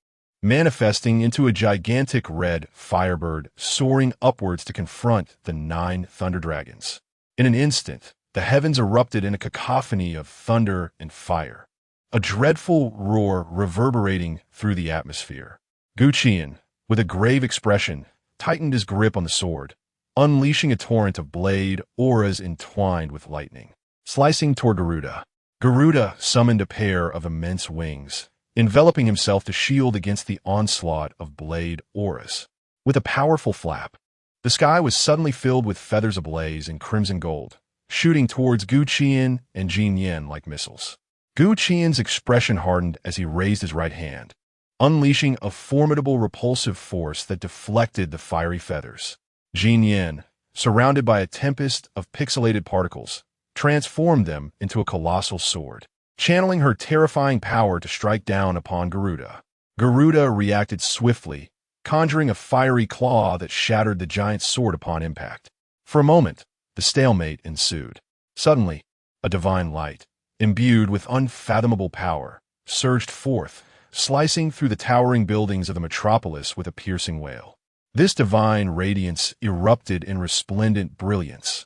manifesting into a gigantic red firebird soaring upwards to confront the 9 thunder dragons. In an instant, the heavens erupted in a cacophony of thunder and fire, a dreadful roar reverberating through the atmosphere. Gu Qian, with a grave expression, tightened his grip on the sword, unleashing a torrent of blade auras entwined with lightning. Slicing toward Garuda, Garuda summoned a pair of immense wings, enveloping himself to shield against the onslaught of blade auras. With a powerful flap, the sky was suddenly filled with feathers ablaze in crimson gold, shooting towards Gu Qian and Jin Yin like missiles. Gu Qian's expression hardened as he raised his right hand, unleashing a formidable repulsive force that deflected the fiery feathers. Jin Yin, surrounded by a tempest of pixelated particles, transformed them into a colossal sword, channeling her terrifying power to strike down upon Garuda. Garuda reacted swiftly, conjuring a fiery claw that shattered the giant's sword upon impact. For a moment, the stalemate ensued. Suddenly, a divine light, imbued with unfathomable power, surged forth, slicing through the towering buildings of the metropolis with a piercing wail. This divine radiance erupted in resplendent brilliance,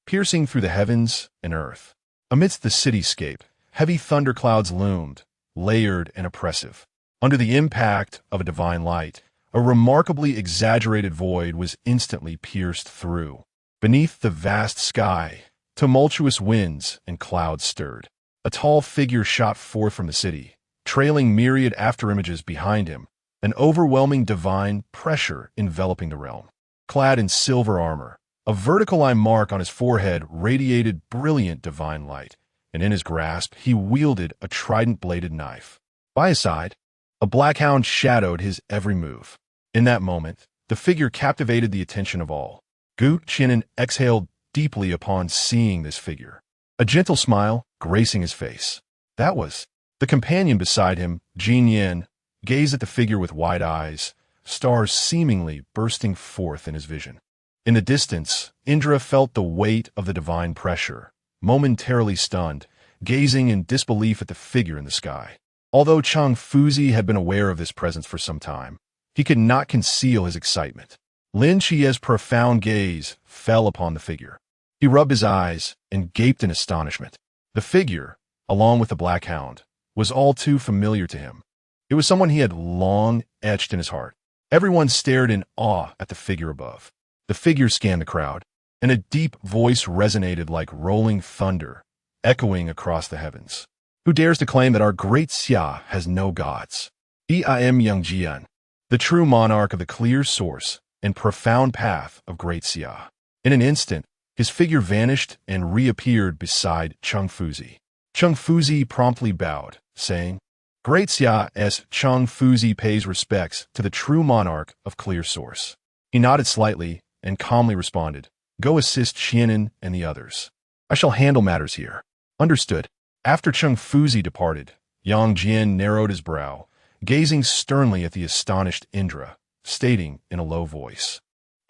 piercing through the heavens and earth. Amidst the cityscape, heavy thunderclouds loomed, layered and oppressive. Under the impact of a divine light, a remarkably exaggerated void was instantly pierced through. Beneath the vast sky, tumultuous winds and clouds stirred. A tall figure shot forth from the city, trailing myriad afterimages behind him, an overwhelming divine pressure enveloping the realm. Clad in silver armor, a vertical line mark on his forehead radiated brilliant divine light, and in his grasp he wielded a trident-bladed knife. By his side, a black hound shadowed his every move. In that moment, the figure captivated the attention of all. Gu Qian exhaled deeply upon seeing this figure, a gentle smile gracing his face. That was the companion beside him. Jin Yin gazed at the figure with wide eyes, stars seemingly bursting forth in his vision. In the distance, Indra felt the weight of the divine pressure, momentarily stunned, gazing in disbelief at the figure in the sky. Although Chang Fuzi had been aware of this presence for some time, he could not conceal his excitement. Lin Qiye's profound gaze fell upon the figure. He rubbed his eyes and gaped in astonishment. The figure, along with the black hound, was all too familiar to him. It was someone he had long etched in his heart. Everyone stared in awe at the figure above. The figure scanned the crowd, and a deep voice resonated like rolling thunder, echoing across the heavens. Who dares to claim that our great Xia has no gods? I am Jian, the true monarch of the clear source and profound path of great Xia. In an instant, his figure vanished and reappeared beside Chang Fuzi. Chang Fuzi promptly bowed, saying, "Great Xia as Chang Fuzi pays respects to the true monarch of clear source." He nodded slightly and calmly responded, "Go assist Qianan and the others. I shall handle matters here." Understood. After Chang Fuzi departed, Yang Jian narrowed his brow, gazing sternly at the astonished Indra, stating in a low voice,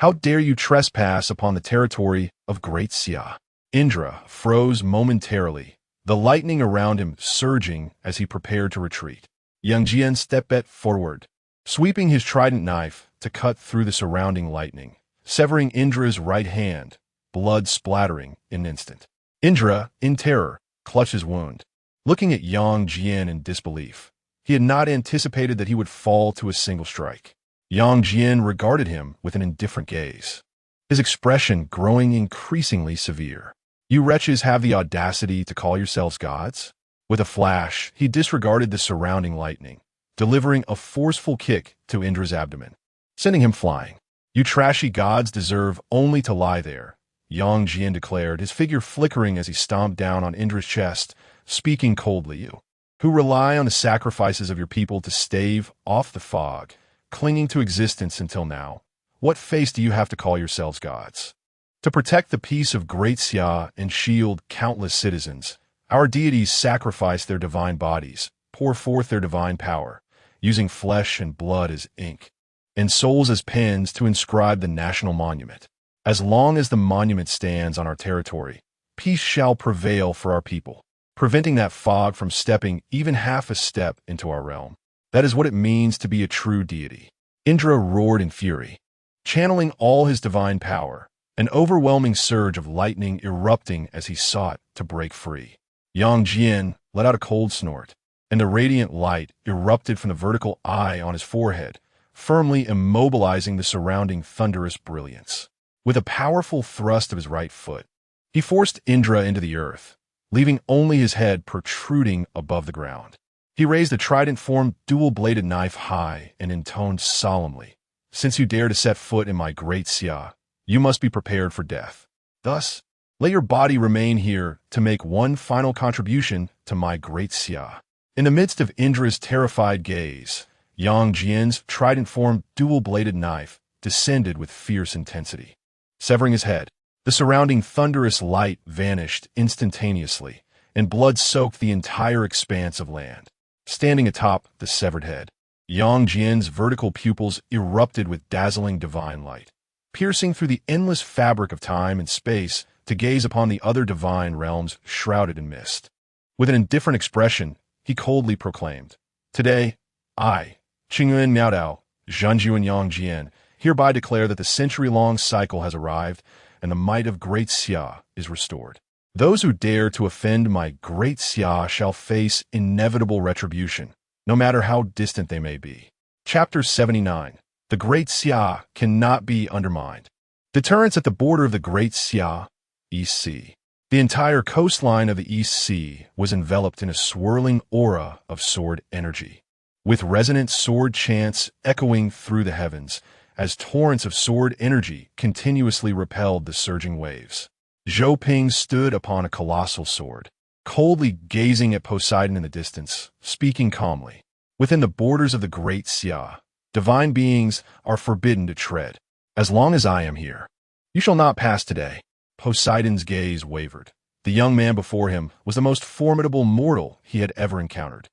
"How dare you trespass upon the territory of great Xia?" Indra froze momentarily, the lightning around him surging as he prepared to retreat. Yang Jian stepped forward, sweeping his trident knife to cut through the surrounding lightning, severing Indra's right hand, blood splattering in an instant. Indra, in terror, clutched his wound. Looking at Yang Jian in disbelief, he had not anticipated that he would fall to a single strike. Yang Jian regarded him with an indifferent gaze, his expression growing increasingly severe. "You wretches have the audacity to call yourselves gods? With a flash, he disregarded the surrounding lightning, delivering a forceful kick to Indra's abdomen, sending him flying. "You trashy gods deserve only to lie there," Yang Jian declared, his figure flickering as he stomped down on Indra's chest, speaking coldly. "You, who rely on the sacrifices of your people to stave off the fog, clinging to existence until now, what face do you have to call yourselves gods? To protect the peace of Great Xia and shield countless citizens, our deities sacrifice their divine bodies, pour forth their divine power, using flesh and blood as ink, and souls as pens to inscribe the national monument. As long as the monument stands on our territory, peace shall prevail for our people, preventing that fog from stepping even half a step into our realm. That is what it means to be a true deity." Indra roared in fury, channeling all his divine power, an overwhelming surge of lightning erupting as he sought to break free. Yang Jian let out a cold snort, and the radiant light erupted from the vertical eye on his forehead, firmly immobilizing the surrounding thunderous brilliance. With a powerful thrust of his right foot, he forced Indra into the earth, leaving only his head protruding above the ground. He raised a trident-formed dual-bladed knife high and intoned solemnly, "Since you dare to set foot in my Great Xia, you must be prepared for death. Thus, let your body remain here to make one final contribution to my Great Xia." In the midst of Indra's terrified gaze, Yang Jian's trident-formed dual-bladed knife descended with fierce intensity. Severing his head, the surrounding thunderous light vanished instantaneously, and blood soaked the entire expanse of land. Standing atop the severed head, Yang Jian's vertical pupils erupted with dazzling divine light, piercing through the endless fabric of time and space to gaze upon the other divine realms shrouded in mist. With an indifferent expression, he coldly proclaimed, "Today, I, Qingyuan Miaodao, Zhanju and Yang Jian, hereby declare that the century-long cycle has arrived and the might of Great Xia is restored. Those who dare to offend my Great Xia shall face inevitable retribution, no matter how distant they may be." Chapter 79. The Great Xia cannot be undermined. Deterrence at the border of the Great Xia, East Sea. The entire coastline of the East Sea was enveloped in a swirling aura of sword energy, with resonant sword chants echoing through the heavens as torrents of sword energy continuously repelled the surging waves. Zhou Ping stood upon a colossal sword, coldly gazing at Poseidon in the distance, speaking calmly. "Within the borders of the Great Xia, divine beings are forbidden to tread. As long as I am here, you shall not pass today." Poseidon's gaze wavered. The young man before him was the most formidable mortal he had ever encountered.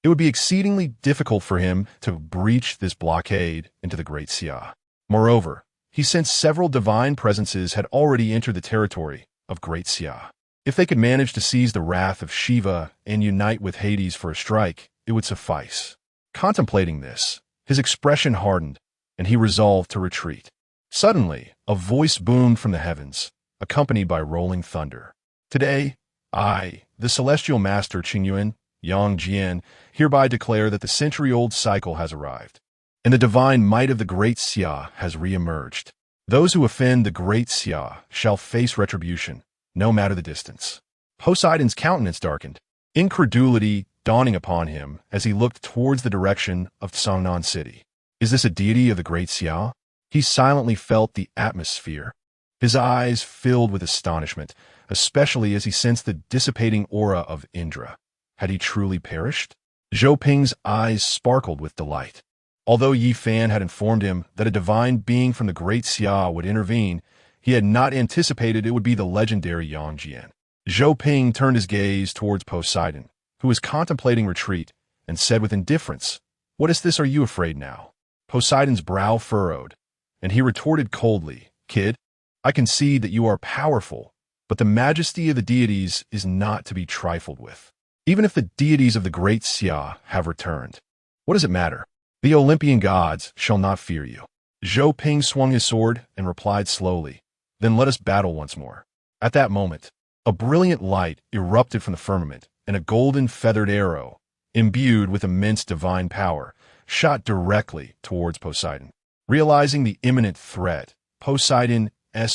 It would be exceedingly difficult for him to breach this blockade into the Great Xia. Moreover, he sensed several divine presences had already entered the territory of Great Xia. If they could manage to seize the wrath of Shiva and unite with Hades for a strike, it would suffice. Contemplating this, his expression hardened, and he resolved to retreat. Suddenly, a voice boomed from the heavens, accompanied by rolling thunder. "Today, I, the celestial master Qingyuan, Yang Jian, hereby declare that the century-old cycle has arrived, and the divine might of the Great Xia has re-emerged. Those who offend the Great Xia shall face retribution, no matter the distance." Poseidon's countenance darkened, incredulity dawning upon him as he looked towards the direction of Tsangnan City. Is this a deity of the Great Xia? He silently felt the atmosphere. His eyes filled with astonishment, especially as he sensed the dissipating aura of Indra. Had he truly perished? Zhou Ping's eyes sparkled with delight. Although Yi Fan had informed him that a divine being from the Great Xia would intervene, he had not anticipated it would be the legendary Yang Jian. Zhou Ping turned his gaze towards Poseidon, who was contemplating retreat, and said with indifference, "What is this? Are you afraid now?" Poseidon's brow furrowed, and he retorted coldly, "Kid, I concede that you are powerful, but the majesty of the deities is not to be trifled with. Even if the deities of the Great Xia have returned, what does it matter? The Olympian gods shall not fear you." Zhou Ping swung his sword and replied slowly, "Then let us battle once more." At that moment, a brilliant light erupted from the firmament, and a golden feathered arrow, imbued with immense divine power, shot directly towards Poseidon. Realizing the imminent threat, Poseidon's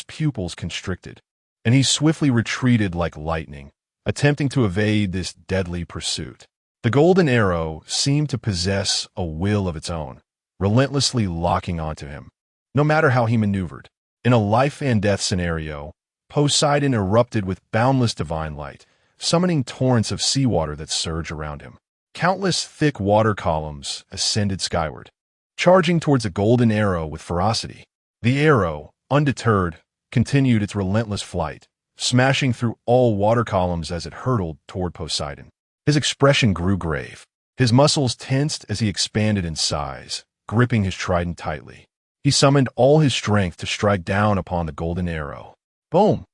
pupils constricted, and he swiftly retreated like lightning, attempting to evade this deadly pursuit. The golden arrow seemed to possess a will of its own, relentlessly locking onto him, no matter how he maneuvered. In a life-and-death scenario, Poseidon erupted with boundless divine light, summoning torrents of seawater that surged around him. Countless thick water columns ascended skyward, charging towards a golden arrow with ferocity. The arrow, undeterred, continued its relentless flight, smashing through all water columns as it hurtled toward Poseidon. His expression grew grave. His muscles tensed as he expanded in size, gripping his trident tightly. He summoned all his strength to strike down upon the golden arrow. Boom!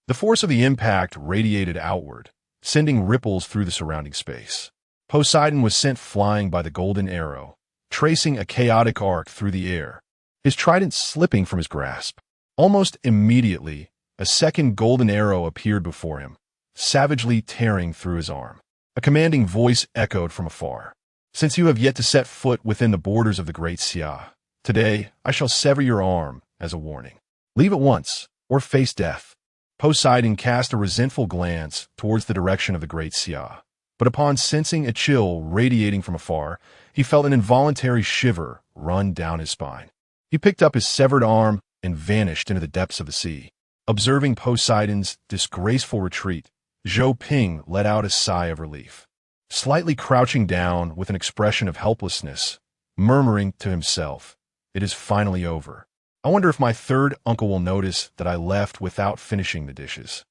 The force of the impact radiated outward, sending ripples through the surrounding space. Poseidon was sent flying by the golden arrow, tracing a chaotic arc through the air, his trident slipping from his grasp. Almost immediately, a second golden arrow appeared before him, savagely tearing through his arm. A commanding voice echoed from afar. Since you have yet to set foot within the borders of the great Qi'an, today I shall sever your arm as a warning. Leave at once, or face death. Poseidon cast a resentful glance towards the direction of the great Qi'an, but upon sensing a chill radiating from afar, he felt an involuntary shiver run down his spine. He picked up his severed arm and vanished into the depths of the sea. Observing Poseidon's disgraceful retreat, Zhou Ping let out a sigh of relief. Slightly crouching down with an expression of helplessness, murmuring to himself, "It is finally over. I wonder if my third uncle will notice that I left without finishing the dishes."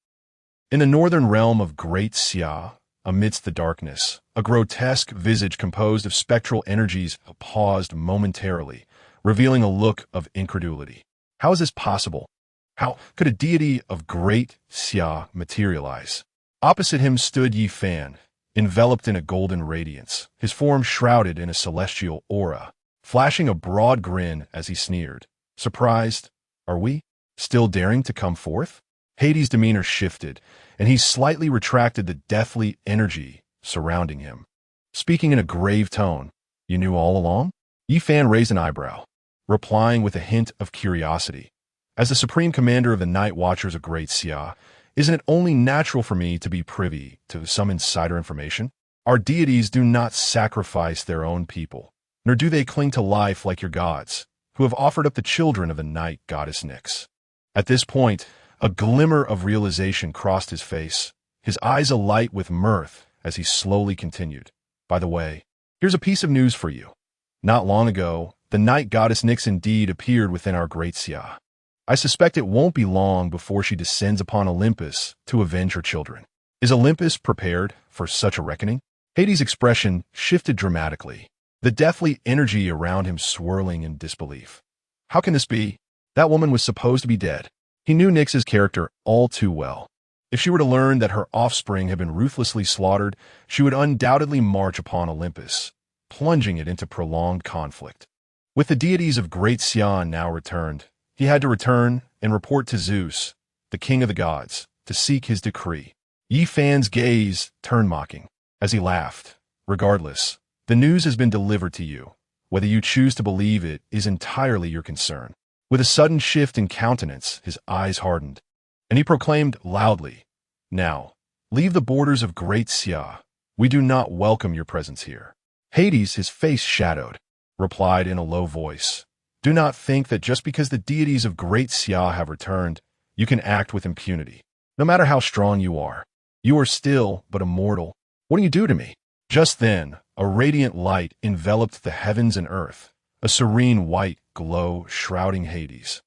In the northern realm of Great Qi'an, amidst the darkness, a grotesque visage composed of spectral energies paused momentarily, revealing a look of incredulity. How is this possible? How could a deity of Great Qi'an materialize? Opposite him stood Yi Fan, enveloped in a golden radiance, his form shrouded in a celestial aura, flashing a broad grin as he sneered. Surprised? Are we? Still daring to come forth? Hades' demeanor shifted, and he slightly retracted the deathly energy surrounding him. Speaking in a grave tone, "You knew all along?" Yi Fan raised an eyebrow, replying with a hint of curiosity. "As the supreme commander of the Night Watchers of Great Qi'an, isn't it only natural for me to be privy to some insider information? Our deities do not sacrifice their own people, nor do they cling to life like your gods, who have offered up the children of the night goddess Nyx." At this point, a glimmer of realization crossed his face, his eyes alight with mirth as he slowly continued. "By the way, here's a piece of news for you. Not long ago, the night goddess Nyx indeed appeared within our Great Qi'an. I suspect it won't be long before she descends upon Olympus to avenge her children. Is Olympus prepared for such a reckoning?" Hades' expression shifted dramatically, the deathly energy around him swirling in disbelief. How can this be? That woman was supposed to be dead. He knew Nyx's character all too well. If she were to learn that her offspring had been ruthlessly slaughtered, she would undoubtedly march upon Olympus, plunging it into prolonged conflict. With the deities of Great Qi'an now returned, he had to return and report to Zeus, the king of the gods, to seek his decree. Yi Fan's gaze turned mocking as he laughed. "Regardless, the news has been delivered to you. Whether you choose to believe it is entirely your concern." With a sudden shift in countenance, his eyes hardened, and he proclaimed loudly, "Now, leave the borders of Great Qi'an. We do not welcome your presence here." Hades, his face shadowed, replied in a low voice, "Do not think that just because the deities of Great Qi'an have returned, you can act with impunity. No matter how strong you are still but a mortal. What do you do to me?" Just then, a radiant light enveloped the heavens and earth, a serene white glow shrouding Hades,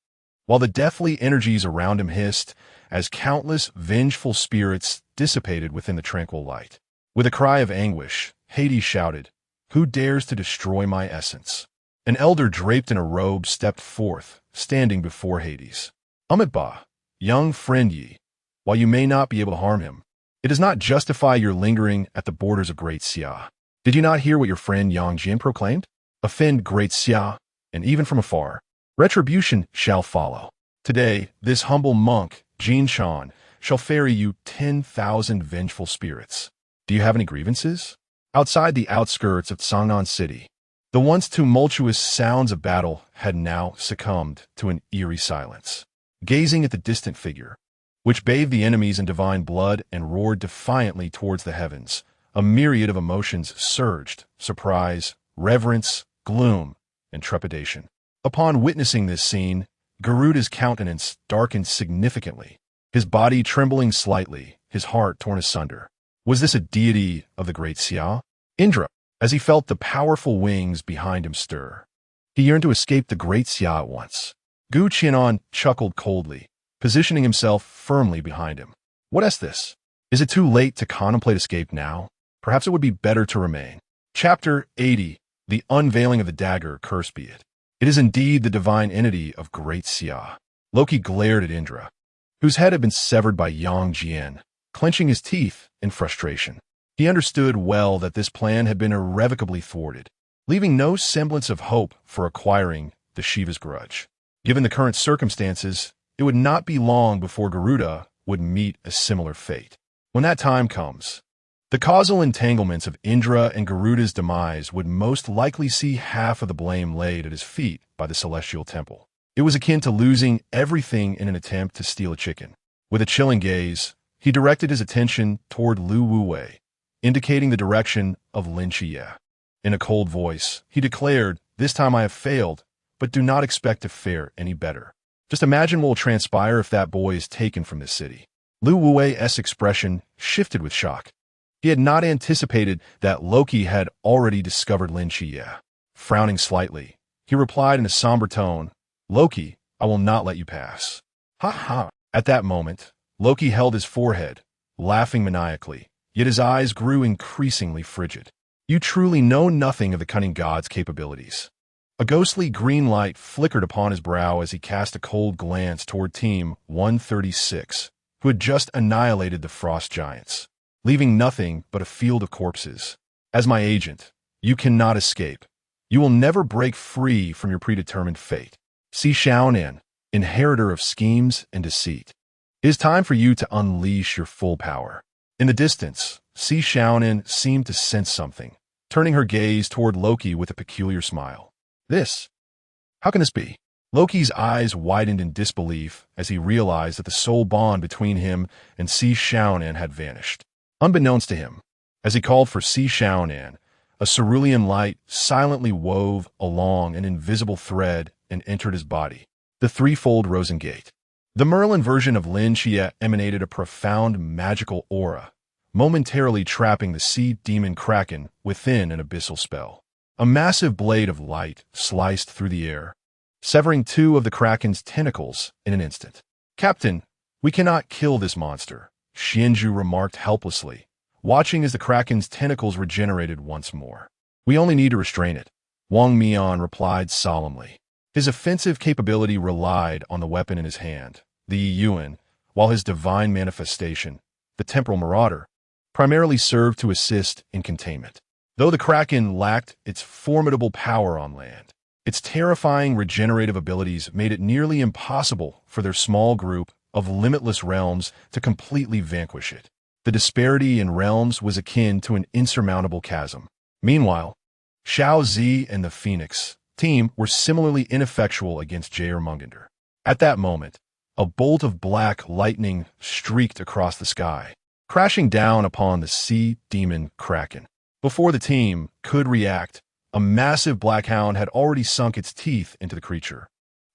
while the deathly energies around him hissed as countless vengeful spirits dissipated within the tranquil light. With a cry of anguish, Hades shouted, "Who dares to destroy my essence?" An elder draped in a robe stepped forth, standing before Hades. "Ba, young friend Yi, while you may not be able to harm him, it does not justify your lingering at the borders of Great Qi'an. Did you not hear what your friend Yang Jin proclaimed? Offend Great Qi'an, and even from afar, retribution shall follow. Today, this humble monk, Jin Shan, shall ferry you 10,000 vengeful spirits. Do you have any grievances?" Outside the outskirts of Sangnan City, the once tumultuous sounds of battle had now succumbed to an eerie silence. Gazing at the distant figure, which bathed the enemies in divine blood and roared defiantly towards the heavens. A myriad of emotions surged: surprise, reverence, gloom, and trepidation. Upon witnessing this scene, Garuda's countenance darkened significantly, his body trembling slightly, his heart torn asunder. Was this a deity of the great Xia? Indra, as he felt the powerful wings behind him stir. He yearned to escape the great Xia at once. Qi'an chuckled coldly, positioning himself firmly behind him. What is this? Is it too late to contemplate escape now? Perhaps it would be better to remain. Chapter 80. The Unveiling of the Dagger, Cursed Be It. It is indeed the divine entity of great Xia. Loki glared at Indra, whose head had been severed by Yang Jian, clenching his teeth in frustration. He understood well that this plan had been irrevocably thwarted, leaving no semblance of hope for acquiring the Shiva's grudge. Given the current circumstances, it would not be long before Garuda would meet a similar fate. When that time comes, the causal entanglements of Indra and Garuda's demise would most likely see half of the blame laid at his feet by the celestial temple. It was akin to losing everything in an attempt to steal a chicken. With a chilling gaze, he directed his attention toward Lu Wuwei, indicating the direction of Lin Qiye. In a cold voice, he declared, "This time I have failed, but do not expect to fare any better. Just imagine what will transpire if that boy is taken from this city." Lu Wuwei's expression shifted with shock. He had not anticipated that Loki had already discovered Lin Qiye. Frowning slightly, he replied in a somber tone, "Loki, I will not let you pass." Ha ha! At that moment, Loki held his forehead, laughing maniacally, yet his eyes grew increasingly frigid. "You truly know nothing of the cunning god's capabilities." A ghostly green light flickered upon his brow as he cast a cold glance toward Team 136, who had just annihilated the frost giants, leaving nothing but a field of corpses. "As my agent, you cannot escape. You will never break free from your predetermined fate. See Qi'an, inheritor of schemes and deceit. It is time for you to unleash your full power." In the distance, Qi'an seemed to sense something, turning her gaze toward Loki with a peculiar smile. How can this be? Loki's eyes widened in disbelief as he realized that the soul bond between him and Qi'an had vanished. Unbeknownst to him, as he called for Qi'an, a cerulean light silently wove along an invisible thread and entered his body, the threefold Rosen Gate. The Merlin version of Lin Qiye emanated a profound magical aura, momentarily trapping the sea demon Kraken within an abyssal spell. A massive blade of light sliced through the air, severing two of the Kraken's tentacles in an instant. "Captain, we cannot kill this monster," Xianzhu remarked helplessly, watching as the Kraken's tentacles regenerated once more. "We only need to restrain it," Wang Mian replied solemnly. His offensive capability relied on the weapon in his hand, the Yuan, while his divine manifestation, the Temporal Marauder, primarily served to assist in containment. Though the Kraken lacked its formidable power on land, its terrifying regenerative abilities made it nearly impossible for their small group of limitless realms to completely vanquish it. The disparity in realms was akin to an insurmountable chasm. Meanwhile, Xiao Zi and the Phoenix team were similarly ineffectual against Jayarmungander. At that moment, a bolt of black lightning streaked across the sky, crashing down upon the sea demon Kraken. Before the team could react, a massive black hound had already sunk its teeth into the creature,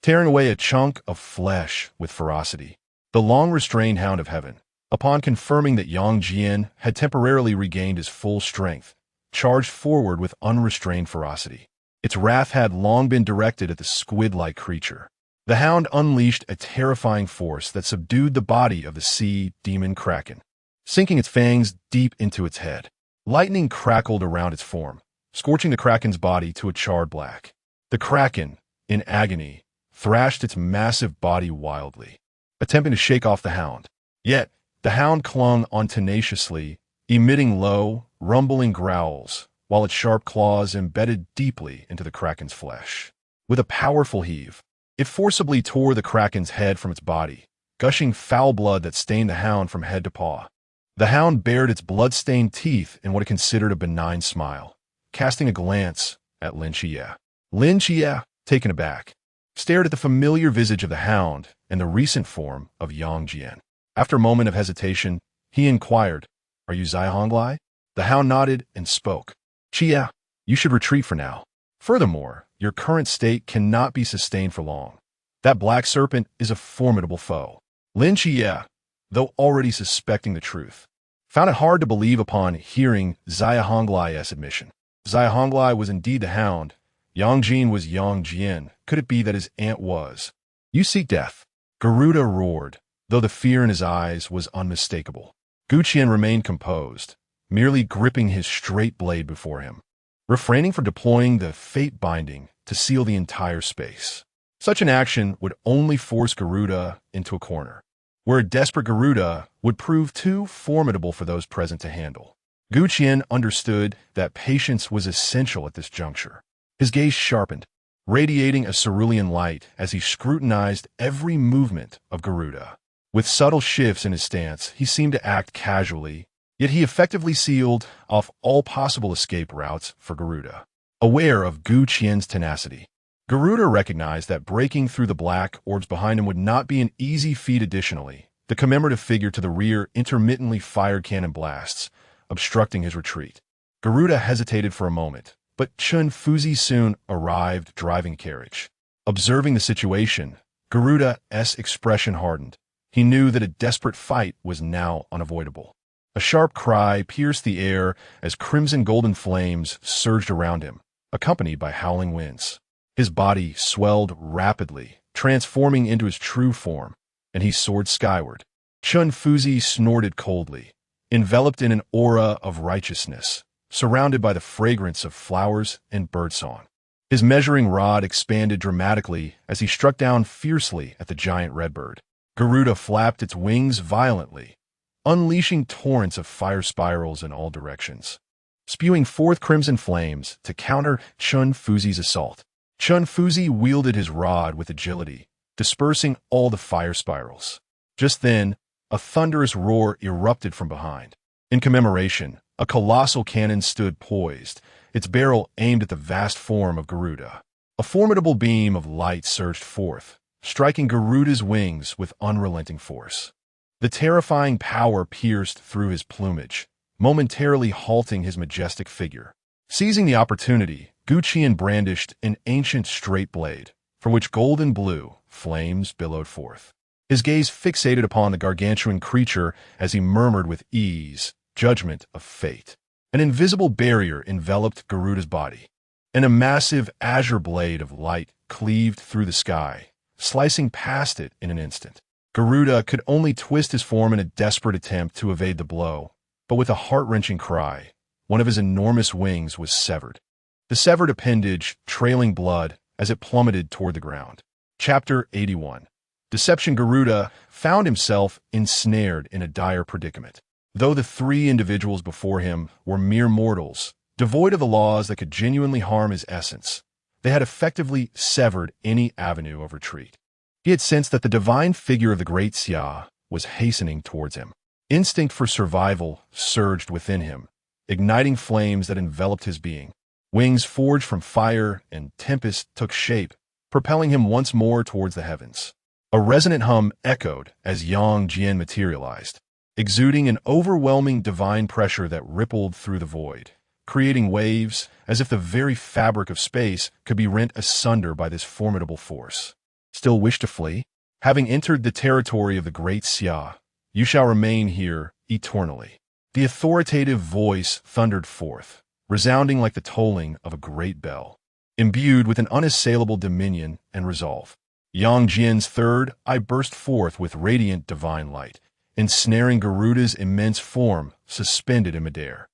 tearing away a chunk of flesh with ferocity. The long-restrained Hound of Heaven, upon confirming that Yang Jian had temporarily regained his full strength, charged forward with unrestrained ferocity. Its wrath had long been directed at the squid-like creature. The hound unleashed a terrifying force that subdued the body of the sea demon Kraken, sinking its fangs deep into its head. Lightning crackled around its form, scorching the Kraken's body to a charred black. The Kraken, in agony, thrashed its massive body wildly, attempting to shake off the hound. Yet, the hound clung on tenaciously, emitting low, rumbling growls, while its sharp claws embedded deeply into the Kraken's flesh. With a powerful heave, it forcibly tore the Kraken's head from its body, gushing foul blood that stained the hound from head to paw. The hound bared its blood-stained teeth in what it considered a benign smile, casting a glance at Lin Qiye. Lin Qiye, taken aback, stared at the familiar visage of the hound and the recent form of Yang Jian. After a moment of hesitation, he inquired, "Are you Zai? The hound nodded and spoke. "Qiye, you should retreat for now. Furthermore, your current state cannot be sustained for long. That black serpent is a formidable foe." Lin Qiye, though already suspecting the truth, found it hard to believe upon hearing Zai Honglai's admission. Zai Honglai was indeed the hound. Yang Jin was Yang Jian. Could it be that his aunt was? "You seek death." Garuda roared, though the fear in his eyes was unmistakable. Qi'an remained composed, merely gripping his straight blade before him, refraining from deploying the fate binding to seal the entire space. Such an action would only force Garuda into a corner, where a desperate Garuda would prove too formidable for those present to handle. Qi'an understood that patience was essential at this juncture. His gaze sharpened, radiating a cerulean light as he scrutinized every movement of Garuda. With subtle shifts in his stance, he seemed to act casually, yet he effectively sealed off all possible escape routes for Garuda. Aware of Qi'an's tenacity, Garuda recognized that breaking through the black orbs behind him would not be an easy feat. Additionally, the commemorative figure to the rear intermittently fired cannon blasts, obstructing his retreat. Garuda hesitated for a moment, but Chun Fuzi soon arrived driving a carriage. Observing the situation, Garuda's expression hardened. He knew that a desperate fight was now unavoidable. A sharp cry pierced the air as crimson-golden flames surged around him, accompanied by howling winds. His body swelled rapidly, transforming into his true form, and he soared skyward. Chun Fuzi snorted coldly, enveloped in an aura of righteousness, surrounded by the fragrance of flowers and birdsong. His measuring rod expanded dramatically as he struck down fiercely at the giant redbird. Garuda flapped its wings violently, unleashing torrents of fire spirals in all directions, spewing forth crimson flames to counter Chun Fuzi's assault. Chun Fuzi wielded his rod with agility, dispersing all the fire spirals. Just then, a thunderous roar erupted from behind. In commemoration, a colossal cannon stood poised, its barrel aimed at the vast form of Garuda. A formidable beam of light surged forth, striking Garuda's wings with unrelenting force. The terrifying power pierced through his plumage, momentarily halting his majestic figure. Seizing the opportunity, Qi'an brandished an ancient straight blade, from which golden blue flames billowed forth. His gaze fixated upon the gargantuan creature as he murmured with ease, "Judgment of fate." An invisible barrier enveloped Garuda's body, and a massive azure blade of light cleaved through the sky, slicing past it in an instant. Garuda could only twist his form in a desperate attempt to evade the blow, but with a heart-wrenching cry, one of his enormous wings was severed. The severed appendage trailing blood as it plummeted toward the ground. Chapter 81. Deception. Garuda found himself ensnared in a dire predicament. Though the three individuals before him were mere mortals, devoid of the laws that could genuinely harm his essence, they had effectively severed any avenue of retreat. He had sensed that the divine figure of the great Xia was hastening towards him. Instinct for survival surged within him, igniting flames that enveloped his being. Wings forged from fire and tempest took shape, propelling him once more towards the heavens. A resonant hum echoed as Yang Jian materialized, exuding an overwhelming divine pressure that rippled through the void, creating waves as if the very fabric of space could be rent asunder by this formidable force. Still wish to flee? Having entered the territory of the great Xia, you shall remain here eternally. The authoritative voice thundered forth, resounding like the tolling of a great bell, imbued with an unassailable dominion and resolve. Yang Jian's third eye burst forth with radiant divine light, ensnaring Garuda's immense form suspended in midair.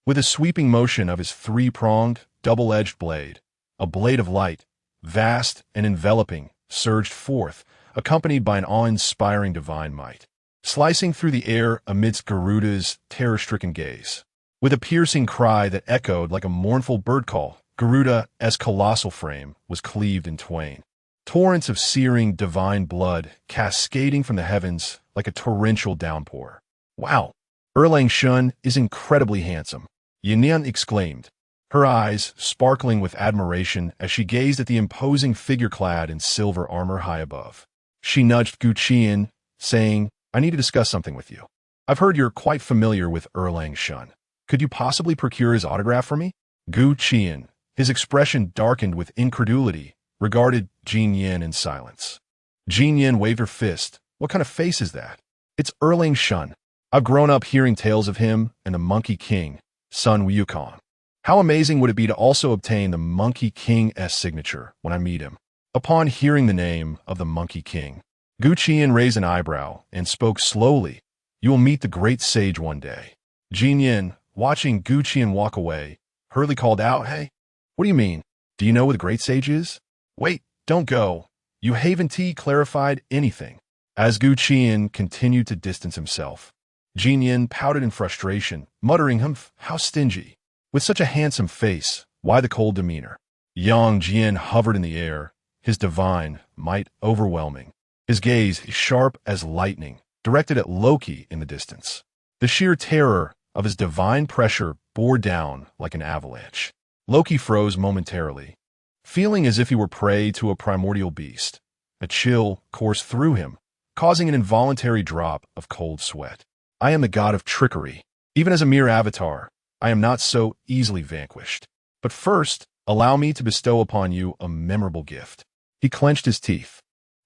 With a sweeping motion of his three-pronged, double-edged blade, a blade of light, vast and enveloping, surged forth, accompanied by an awe-inspiring divine might, slicing through the air amidst Garuda's terror-stricken gaze. With a piercing cry that echoed like a mournful bird call, Garuda's colossal frame was cleaved in twain. Torrents of searing divine blood cascading from the heavens like a torrential downpour. "Wow, Erlang Shun is incredibly handsome," Yinian exclaimed, her eyes sparkling with admiration as she gazed at the imposing figure clad in silver armor high above. She nudged Qi'an, saying, I need to discuss something with you. I've heard you're quite familiar with Erlang Shun. Could you possibly procure his autograph for me? Qi'an, his expression darkened with incredulity, regarded Jin Yin in silence. Jin Yin waved her fist. What kind of face is that? It's Erlang Shun. I've grown up hearing tales of him and the Monkey King, Sun Wukong. How amazing would it be to also obtain the Monkey King's signature when I meet him? Upon hearing the name of the Monkey King, Qi'an raised an eyebrow and spoke slowly. You will meet the great sage one day. Jin Yin, watching Qi'an walk away, hurriedly called out, Hey, what do you mean? Do you know what the great sage is? Wait, don't go. You haven't clarified anything. As Qi'an continued to distance himself, Jin Yin pouted in frustration, muttering, Humph, how stingy. With such a handsome face, why the cold demeanor? Yang Jian hovered in the air, his divine might overwhelming, his gaze sharp as lightning, directed at Loki in the distance. The sheer terror of his divine pressure bore down like an avalanche. Loki froze momentarily, feeling as if he were prey to a primordial beast. A chill coursed through him, causing an involuntary drop of cold sweat. I am the god of trickery. Even as a mere avatar, I am not so easily vanquished. But first, allow me to bestow upon you a memorable gift. He clenched his teeth,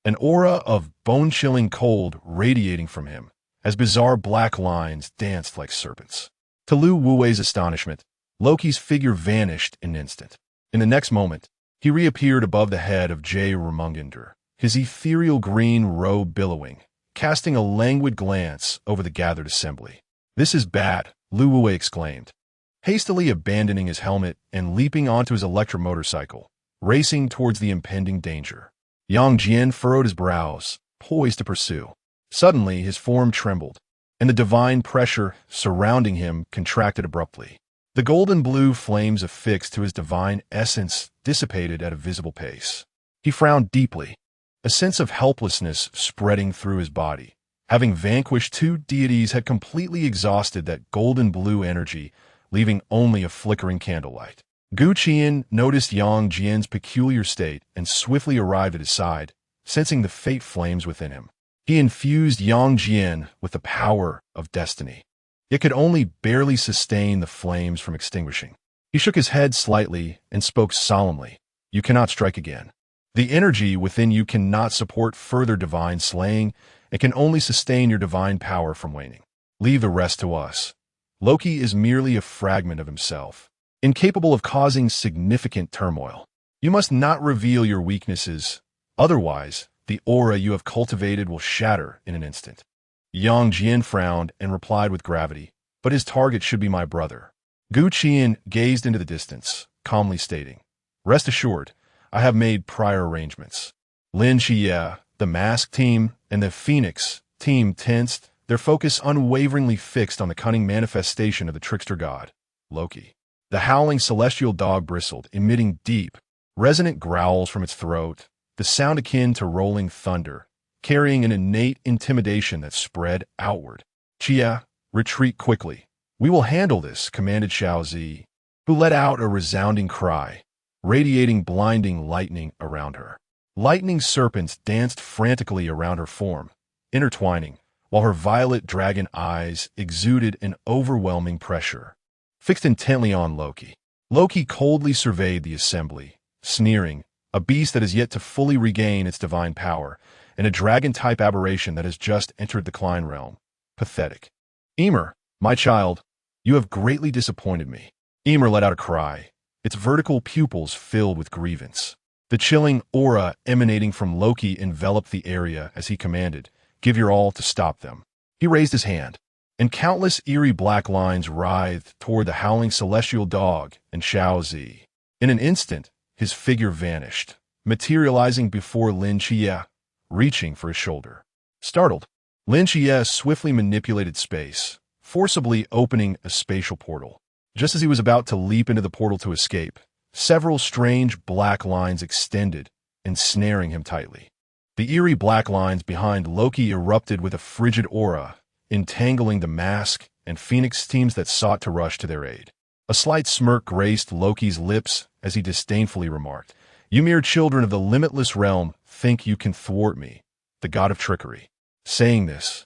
an aura of bone-chilling cold radiating from him, as bizarre black lines danced like serpents. To Lu Wuwei's astonishment, Loki's figure vanished in an instant. In the next moment, he reappeared above the head of Jay Ramungander, his ethereal green robe billowing, casting a languid glance over the gathered assembly. This is bad, Lu Wuwei exclaimed, hastily abandoning his helmet and leaping onto his electromotorcycle, racing towards the impending danger. Yang Jian furrowed his brows, poised to pursue. Suddenly, his form trembled, and the divine pressure surrounding him contracted abruptly. The golden blue flames affixed to his divine essence dissipated at a visible pace. He frowned deeply, a sense of helplessness spreading through his body. Having vanquished two deities had completely exhausted that golden blue energy, leaving only a flickering candlelight. Qi'an noticed Yang Jian's peculiar state and swiftly arrived at his side, sensing the fate flames within him. He infused Yang Jian with the power of destiny. It could only barely sustain the flames from extinguishing. He shook his head slightly and spoke solemnly. You cannot strike again. The energy within you cannot support further divine slaying and can only sustain your divine power from waning. Leave the rest to us. Loki is merely a fragment of himself, incapable of causing significant turmoil. You must not reveal your weaknesses, otherwise the aura you have cultivated will shatter in an instant. Yang Jian frowned and replied with gravity, but his target should be my brother. Qi'an gazed into the distance, calmly stating, Rest assured, I have made prior arrangements. Lin Qiye, the Mask team, and the Phoenix team tensed, their focus unwaveringly fixed on the cunning manifestation of the trickster god, Loki. The howling celestial dog bristled, emitting deep, resonant growls from its throat, the sound akin to rolling thunder, carrying an innate intimidation that spread outward. Qiye, retreat quickly. We will handle this, commanded Xiao Zi, who let out a resounding cry, radiating blinding lightning around her. Lightning serpents danced frantically around her form, intertwining, while her violet dragon eyes exuded an overwhelming pressure. Fixed intently on Loki, Loki coldly surveyed the assembly, sneering, a beast that is yet to fully regain its divine power, and a dragon-type aberration that has just entered the Klein realm. Pathetic. Emer, my child, you have greatly disappointed me. Emer let out a cry, its vertical pupils filled with grievance. The chilling aura emanating from Loki enveloped the area as he commanded, Give your all to stop them. He raised his hand, and countless eerie black lines writhed toward the howling celestial dog and Xiao Zi. In an instant, his figure vanished, materializing before Lin Qiye, reaching for his shoulder. Startled, Lin Qiye swiftly manipulated space, forcibly opening a spatial portal. Just as he was about to leap into the portal to escape, several strange black lines extended, ensnaring him tightly. The eerie black lines behind Loki erupted with a frigid aura, entangling the Mask and Phoenix teams that sought to rush to their aid. A slight smirk graced Loki's lips as he disdainfully remarked, You mere children of the limitless realm think you can thwart me, the god of trickery. Saying this,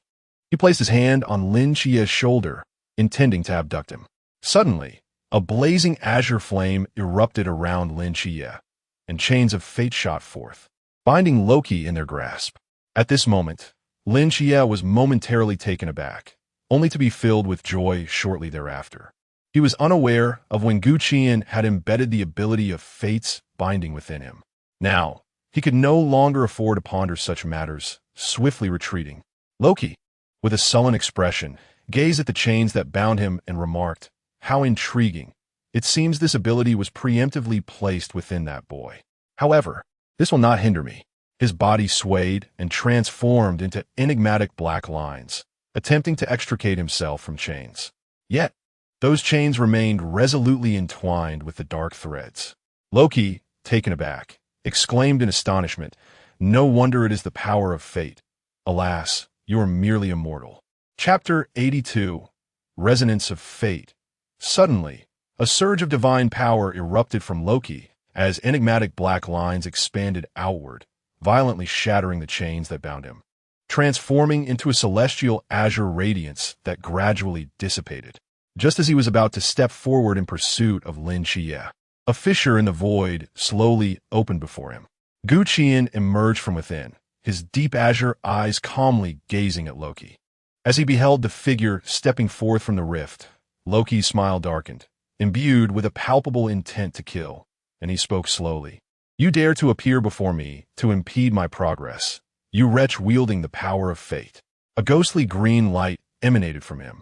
He placed his hand on Lin Qiye's shoulder, intending to abduct him. Suddenly, a blazing azure flame erupted around Lin Qiye, and chains of fate shot forth, binding Loki in their grasp. At this moment, Lin Qiye was momentarily taken aback, only to be filled with joy shortly thereafter. He was unaware of when Qi'an had embedded the ability of fate's binding within him. Now, he could no longer afford to ponder such matters, swiftly retreating. Loki, with a sullen expression, gazed at the chains that bound him and remarked, "How intriguing. It seems this ability was preemptively placed within that boy. However, this will not hinder me." His body swayed and transformed into enigmatic black lines, attempting to extricate himself from chains. Yet, those chains remained resolutely entwined with the dark threads. Loki, taken aback, exclaimed in astonishment, "No wonder it is the power of fate. Alas, you are merely immortal." Chapter 82. Resonance of Fate. Suddenly, a surge of divine power erupted from Loki as enigmatic black lines expanded outward, violently shattering the chains that bound him, transforming into a celestial azure radiance that gradually dissipated. Just as he was about to step forward in pursuit of Lin Qiye, a fissure in the void slowly opened before him. Qi'an emerged from within, his deep azure eyes calmly gazing at Loki. As he beheld the figure stepping forth from the rift, Loki's smile darkened, imbued with a palpable intent to kill, and he spoke slowly. "You dare to appear before me to impede my progress, you wretch wielding the power of fate." A ghostly green light emanated from him,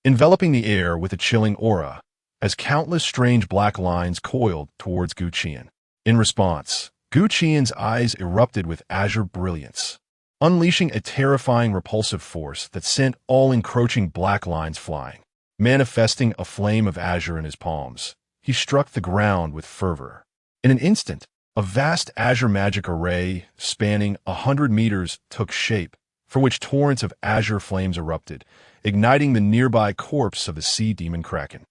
enveloping the air with a chilling aura, as countless strange black lines coiled towards Qi'an. In response, Qi'an's eyes erupted with azure brilliance, unleashing a terrifying repulsive force that sent all encroaching black lines flying. Manifesting a flame of azure in his palms, he struck the ground with fervor. In an instant, a vast azure magic array spanning 100 meters took shape, for which torrents of azure flames erupted, igniting the nearby corpse of the sea demon Kraken.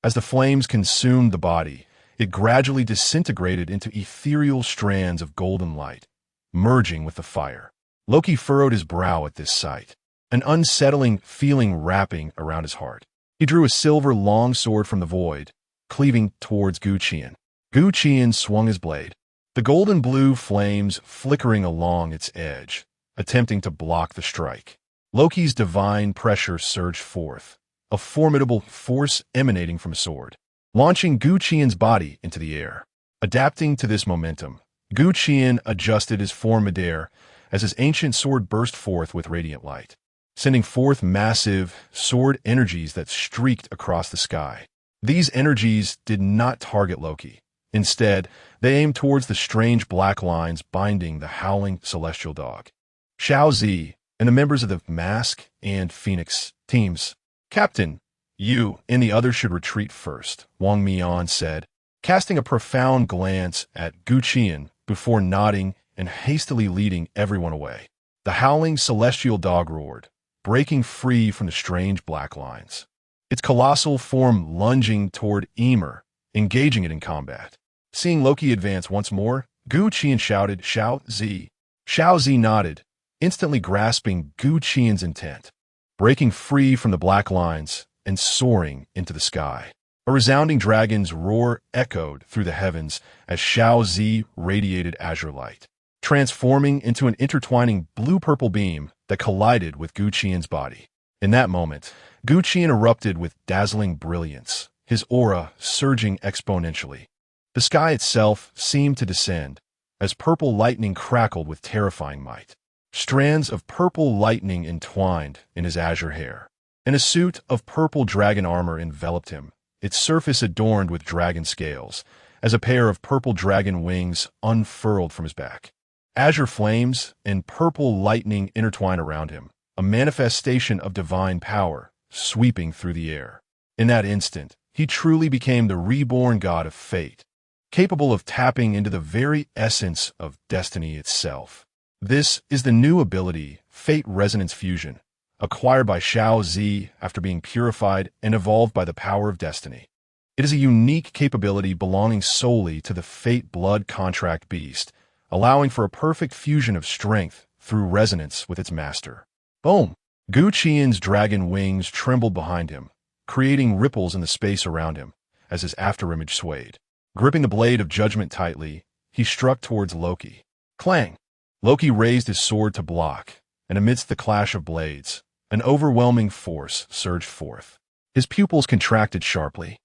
As the flames consumed the body, it gradually disintegrated into ethereal strands of golden light, merging with the fire. Loki furrowed his brow at this sight, an unsettling feeling wrapping around his heart. He drew a silver longsword from the void, cleaving towards Qi'an. Qi'an swung his blade, the golden blue flames flickering along its edge, attempting to block the strike. Loki's divine pressure surged forth, a formidable force emanating from a sword, launching Qi'an's body into the air. Adapting to this momentum, Qi'an adjusted his form midair as his ancient sword burst forth with radiant light, sending forth massive sword energies that streaked across the sky. These energies did not target Loki. Instead, they aimed towards the strange black lines binding the howling celestial dog. Shao Zi and the members of the Mask and Phoenix teams. "Captain, you and the others should retreat first," Wang Mian said, casting a profound glance at Qi'an before nodding and hastily leading everyone away. The howling celestial dog roared, breaking free from the strange black lines, its colossal form lunging toward Ymir, engaging it in combat. Seeing Loki advance once more, Qi'an shouted, "Shao Zi." Shao Zi nodded, instantly grasping Qi'an's intent, breaking free from the black lines and soaring into the sky. A resounding dragon's roar echoed through the heavens as Shao Zi radiated azure light, transforming into an intertwining blue-purple beam that collided with Qi'an's body. In that moment, Qi'an erupted with dazzling brilliance, his aura surging exponentially. The sky itself seemed to descend, as purple lightning crackled with terrifying might. Strands of purple lightning entwined in his azure hair, and a suit of purple dragon armor enveloped him, its surface adorned with dragon scales, as a pair of purple dragon wings unfurled from his back. Azure flames and purple lightning intertwined around him, a manifestation of divine power sweeping through the air. In that instant, he truly became the reborn god of fate, capable of tapping into the very essence of destiny itself. This is the new ability, Fate Resonance Fusion, acquired by Shao Zi after being purified and evolved by the power of destiny. It is a unique capability belonging solely to the Fate Blood Contract Beast, allowing for a perfect fusion of strength through resonance with its master. Boom! Qian's dragon wings trembled behind him, creating ripples in the space around him as his afterimage swayed. Gripping the blade of judgment tightly, he struck towards Loki. Clang! Loki raised his sword to block, and amidst the clash of blades, an overwhelming force surged forth. His pupils contracted sharply,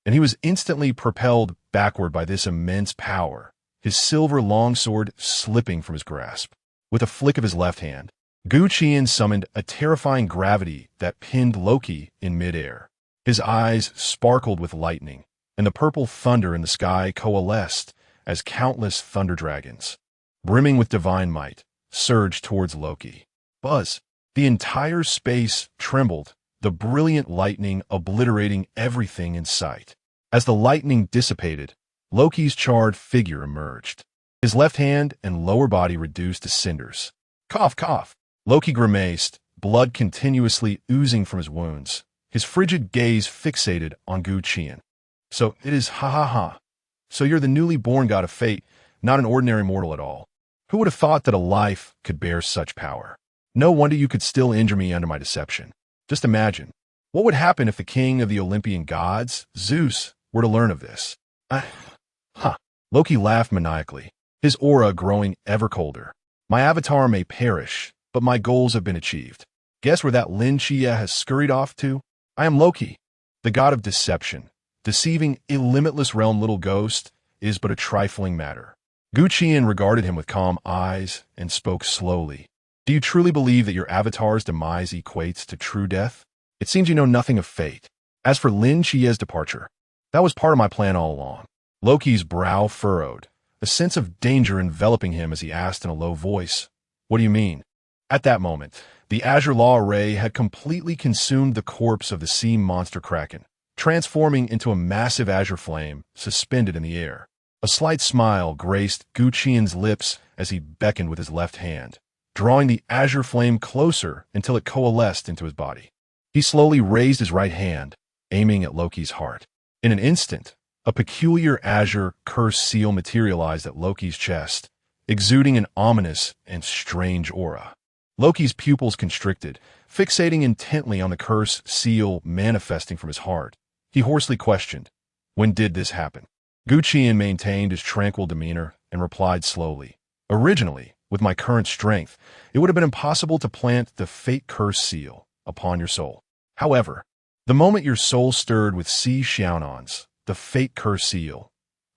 and he was instantly propelled backward by this immense power, his silver longsword slipping from his grasp. With a flick of his left hand, Qian summoned a terrifying gravity that pinned Loki in midair. His eyes sparkled with lightning, and the purple thunder in the sky coalesced as countless thunder dragons, brimming with divine might, surged towards Loki. Buzz! The entire space trembled, the brilliant lightning obliterating everything in sight. As the lightning dissipated, Loki's charred figure emerged. His left hand and lower body reduced to cinders. Cough, cough! Loki grimaced, blood continuously oozing from his wounds, his frigid gaze fixated on Qian. So it is ha ha ha. So you're the newly born god of fate, not an ordinary mortal at all. Who would have thought that a life could bear such power? No wonder you could still injure me under my deception. Just imagine, what would happen if the king of the Olympian gods, Zeus, were to learn of this? Loki laughed maniacally, his aura growing ever colder. My avatar may perish, but my goals have been achieved. Guess where that Lin Qiye has scurried off to? I am Loki, the god of deception. Deceiving a limitless realm little ghost is but a trifling matter. Qian regarded him with calm eyes and spoke slowly. Do you truly believe that your avatar's demise equates to true death? It seems you know nothing of fate. As for Lin Qiye's departure, that was part of my plan all along. Loki's brow furrowed, a sense of danger enveloping him as he asked in a low voice, What do you mean? At that moment, the Azure Law Array had completely consumed the corpse of the sea monster Kraken, transforming into a massive azure flame suspended in the air. A slight smile graced Qian's lips as he beckoned with his left hand, drawing the azure flame closer until it coalesced into his body. He slowly raised his right hand, aiming at Loki's heart. In an instant, a peculiar azure curse seal materialized at Loki's chest, exuding an ominous and strange aura. Loki's pupils constricted, fixating intently on the curse seal manifesting from his heart. He hoarsely questioned, When did this happen? Qian maintained his tranquil demeanor and replied slowly, Originally, with my current strength, it would have been impossible to plant the fate curse seal upon your soul. However, the moment your soul stirred with sea Xiaonans, the fate curse seal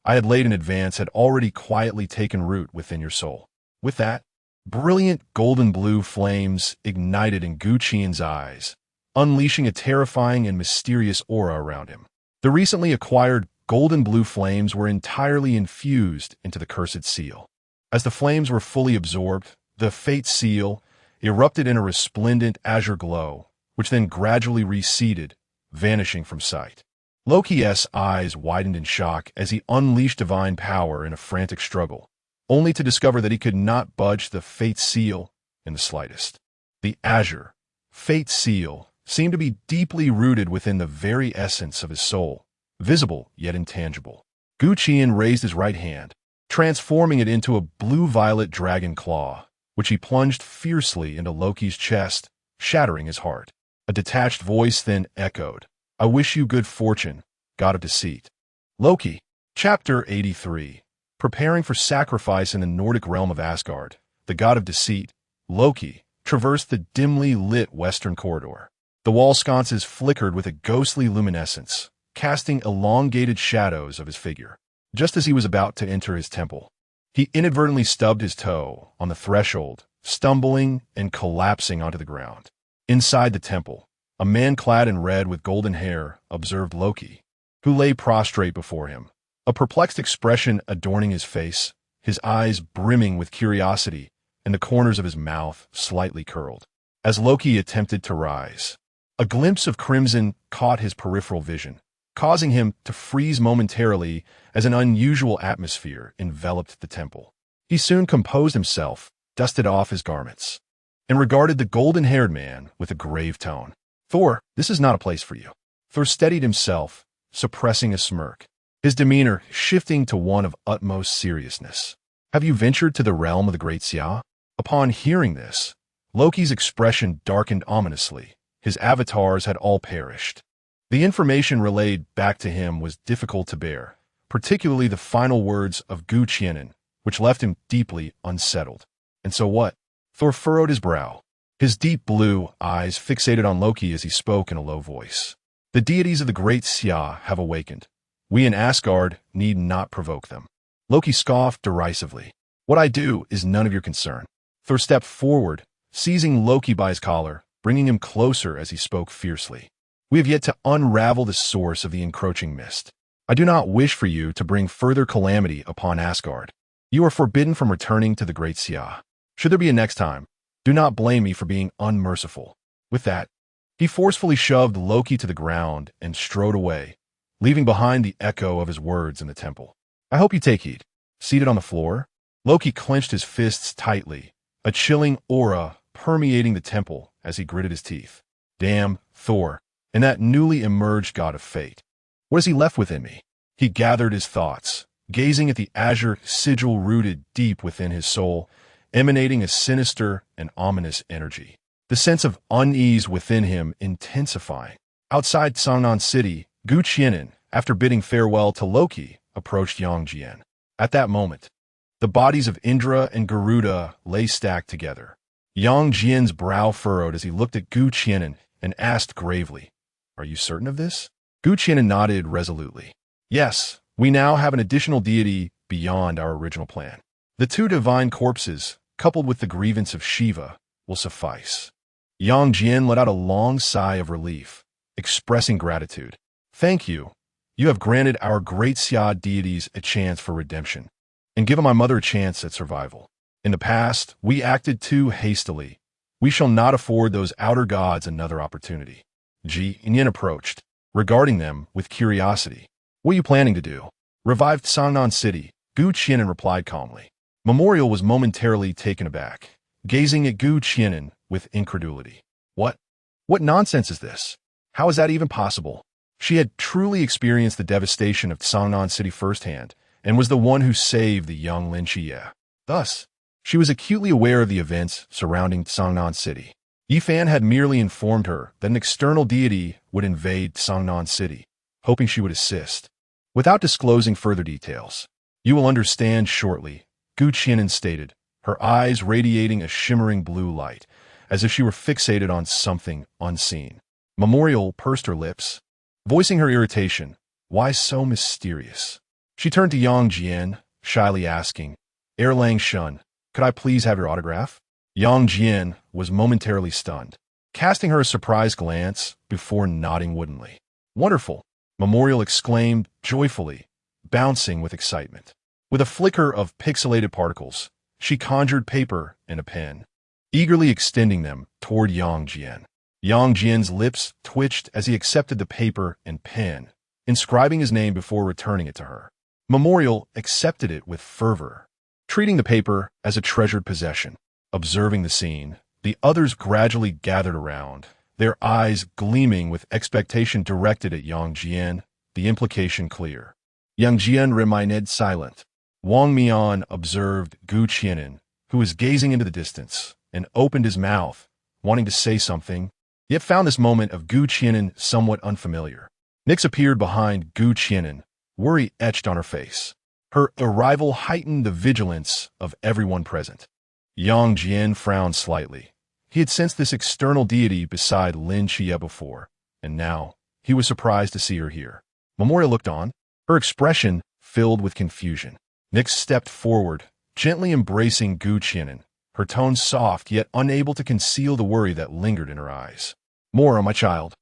I had laid in advance had already quietly taken root within your soul. With that, brilliant golden blue flames ignited in Qian's eyes, unleashing a terrifying and mysterious aura around him. The recently acquired golden blue flames were entirely infused into the cursed seal. As the flames were fully absorbed, the fate seal erupted in a resplendent azure glow, which then gradually receded, vanishing from sight. Loki's eyes widened in shock as he unleashed divine power in a frantic struggle, only to discover that he could not budge the fate seal in the slightest. The azure, fate seal, seemed to be deeply rooted within the very essence of his soul, visible yet intangible. Qian raised his right hand, transforming it into a blue-violet dragon claw, which he plunged fiercely into Loki's chest, shattering his heart. A detached voice then echoed, I wish you good fortune, god of deceit. Loki, Chapter 83. Preparing for sacrifice in the Nordic realm of Asgard, the god of deceit, Loki, traversed the dimly lit western corridor. The wall sconces flickered with a ghostly luminescence, casting elongated shadows of his figure. Just as he was about to enter his temple, he inadvertently stubbed his toe on the threshold, stumbling and collapsing onto the ground. Inside the temple, a man clad in red with golden hair observed Loki, who lay prostrate before him, a perplexed expression adorning his face, his eyes brimming with curiosity and the corners of his mouth slightly curled. As Loki attempted to rise, a glimpse of crimson caught his peripheral vision, causing him to freeze momentarily as an unusual atmosphere enveloped the temple. He soon composed himself, dusted off his garments, and regarded the golden-haired man with a grave tone. Thor, this is not a place for you. Thor steadied himself, suppressing a smirk, his demeanor shifting to one of utmost seriousness. Have you ventured to the realm of the great Xia? Upon hearing this, Loki's expression darkened ominously. His avatars had all perished. The information relayed back to him was difficult to bear, particularly the final words of Gu Qianan, which left him deeply unsettled. And so what? Thor furrowed his brow. His deep blue eyes fixated on Loki as he spoke in a low voice. The deities of the great Xia have awakened. We in Asgard need not provoke them. Loki scoffed derisively. What I do is none of your concern. Thor stepped forward, seizing Loki by his collar, bringing him closer as he spoke fiercely. We have yet to unravel the source of the encroaching mist. I do not wish for you to bring further calamity upon Asgard. You are forbidden from returning to the great Xia. Should there be a next time, do not blame me for being unmerciful. With that, he forcefully shoved Loki to the ground and strode away, leaving behind the echo of his words in the temple. I hope you take heed. Seated on the floor, Loki clenched his fists tightly, a chilling aura permeating the temple as he gritted his teeth. Damn, Thor, and that newly emerged god of fate. What has he left within me? He gathered his thoughts, gazing at the azure sigil rooted deep within his soul, emanating a sinister and ominous energy. The sense of unease within him intensifying. Outside Sangnan City, Gu Qianan, after bidding farewell to Loki, approached Yang Jian. At that moment, the bodies of Indra and Garuda lay stacked together. Yang Jian's brow furrowed as he looked at Gu Qianan and asked gravely, "Are you certain of this?" Gu Qianan nodded resolutely. "Yes, we now have an additional deity beyond our original plan. The two divine corpses, coupled with the grievance of Shiva, will suffice." Yang Jian let out a long sigh of relief, expressing gratitude. "Thank you. You have granted our great Xia deities a chance for redemption, and given my mother a chance at survival. In the past, we acted too hastily. We shall not afford those outer gods another opportunity." Ji Yin approached, regarding them with curiosity. "What are you planning to do?" Revived Sangnan City, Gu Qianan replied calmly. Memorial was momentarily taken aback, gazing at Gu Qianan with incredulity. What nonsense is this? How is that even possible? She had truly experienced the devastation of Sangnan City firsthand, and was the one who saved the young Lin Qiye. Thus, she was acutely aware of the events surrounding Sangnan City. Yifan had merely informed her that an external deity would invade Sangnan City, hoping she would assist. Without disclosing further details, "You will understand shortly," Gu Qianan stated, her eyes radiating a shimmering blue light, as if she were fixated on something unseen. Memorial pursed her lips, voicing her irritation. Why so mysterious? She turned to Yang Jian, shyly asking, "Erlang Shun, could I please have your autograph?" Yang Jian was momentarily stunned, casting her a surprised glance before nodding woodenly. "Wonderful," Memorial exclaimed joyfully, bouncing with excitement. With a flicker of pixelated particles, she conjured paper and a pen, eagerly extending them toward Yang Jian. Yang Jian's lips twitched as he accepted the paper and pen, inscribing his name before returning it to her. Memorial accepted it with fervor, treating the paper as a treasured possession. Observing the scene, the others gradually gathered around, their eyes gleaming with expectation directed at Yang Jian, the implication clear. Yang Jian remained silent. Wang Mian observed Gu Qianan, who was gazing into the distance, and opened his mouth, wanting to say something, yet found this moment of Gu Qianan somewhat unfamiliar. Nyx appeared behind Gu Qianan, worry etched on her face. Her arrival heightened the vigilance of everyone present. Yang Jian frowned slightly. He had sensed this external deity beside Lin Qiye before, and now he was surprised to see her here. Memorial looked on, her expression filled with confusion. Nyx stepped forward, gently embracing Gu Qianan, her tone soft yet unable to conceal the worry that lingered in her eyes. "Moira, my child,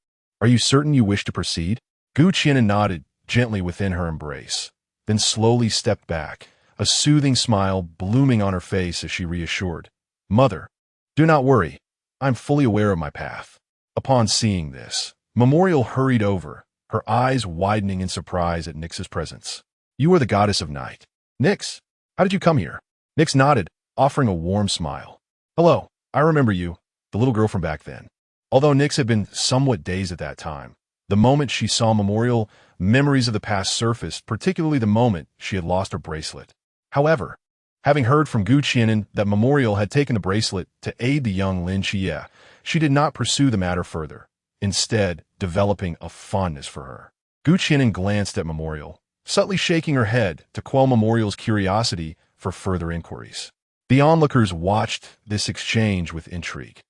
are you certain you wish to proceed?" Gu Qianan nodded gently within her embrace, then slowly stepped back, a soothing smile blooming on her face as she reassured, "Mother, do not worry. I'm fully aware of my path." Upon seeing this, Memorial hurried over, her eyes widening in surprise at Nyx's presence. "You are the goddess of night. Nyx, how did you come here?" Nyx nodded, offering a warm smile. "Hello, I remember you, the little girl from back then." Although Nyx had been somewhat dazed at that time, the moment she saw Memorial, memories of the past surfaced, particularly the moment she had lost her bracelet. However, Having heard from Gu Qian that Memorial had taken the bracelet to aid the young Lin Qiye, she did not pursue the matter further, instead developing a fondness for her. Gu Qian glanced at Memorial, subtly shaking her head to quell Memorial's curiosity for further inquiries. The onlookers watched this exchange with intrigue,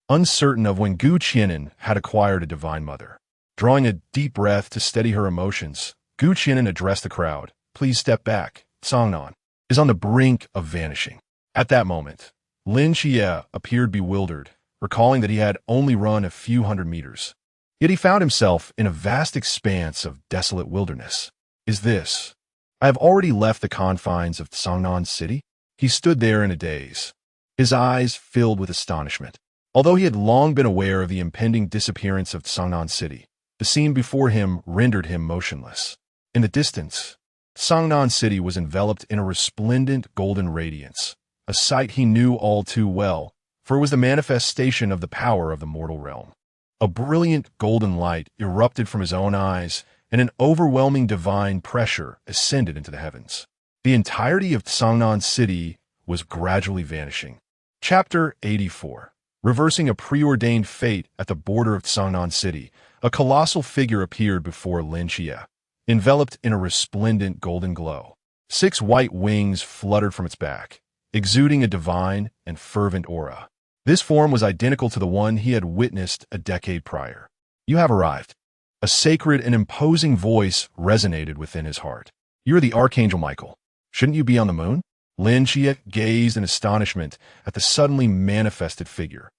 uncertain of when Gu Qian had acquired a divine mother. Drawing a deep breath to steady her emotions, Gu Qian addressed the crowd. Please step back. Songnan is on the brink of vanishing. At that moment, Lin Qiye appeared bewildered, recalling that he had only run a few hundred meters. Yet he found himself in a vast expanse of desolate wilderness. Is this? I have already left the confines of Songnan City? He stood there in a daze, his eyes filled with astonishment. Although he had long been aware of the impending disappearance of Songnan City, the scene before him rendered him motionless. In the distance, Songnan City was enveloped in a resplendent golden radiance, a sight he knew all too well, for it was the manifestation of the power of the mortal realm. A brilliant golden light erupted from his own eyes, and an overwhelming divine pressure ascended into the heavens. The entirety of Songnan City was gradually vanishing. Chapter 84. Reversing a preordained fate at the border of Songnan City, a colossal figure appeared before Lin Qiye, enveloped in a resplendent golden glow. 6 white wings fluttered from its back, exuding a divine and fervent aura. This form was identical to the one he had witnessed a decade prior. You have arrived. A sacred and imposing voice resonated within his heart. You're the Archangel Michael. Shouldn't you be on the moon? Lin Qiye gazed in astonishment at the suddenly manifested figure.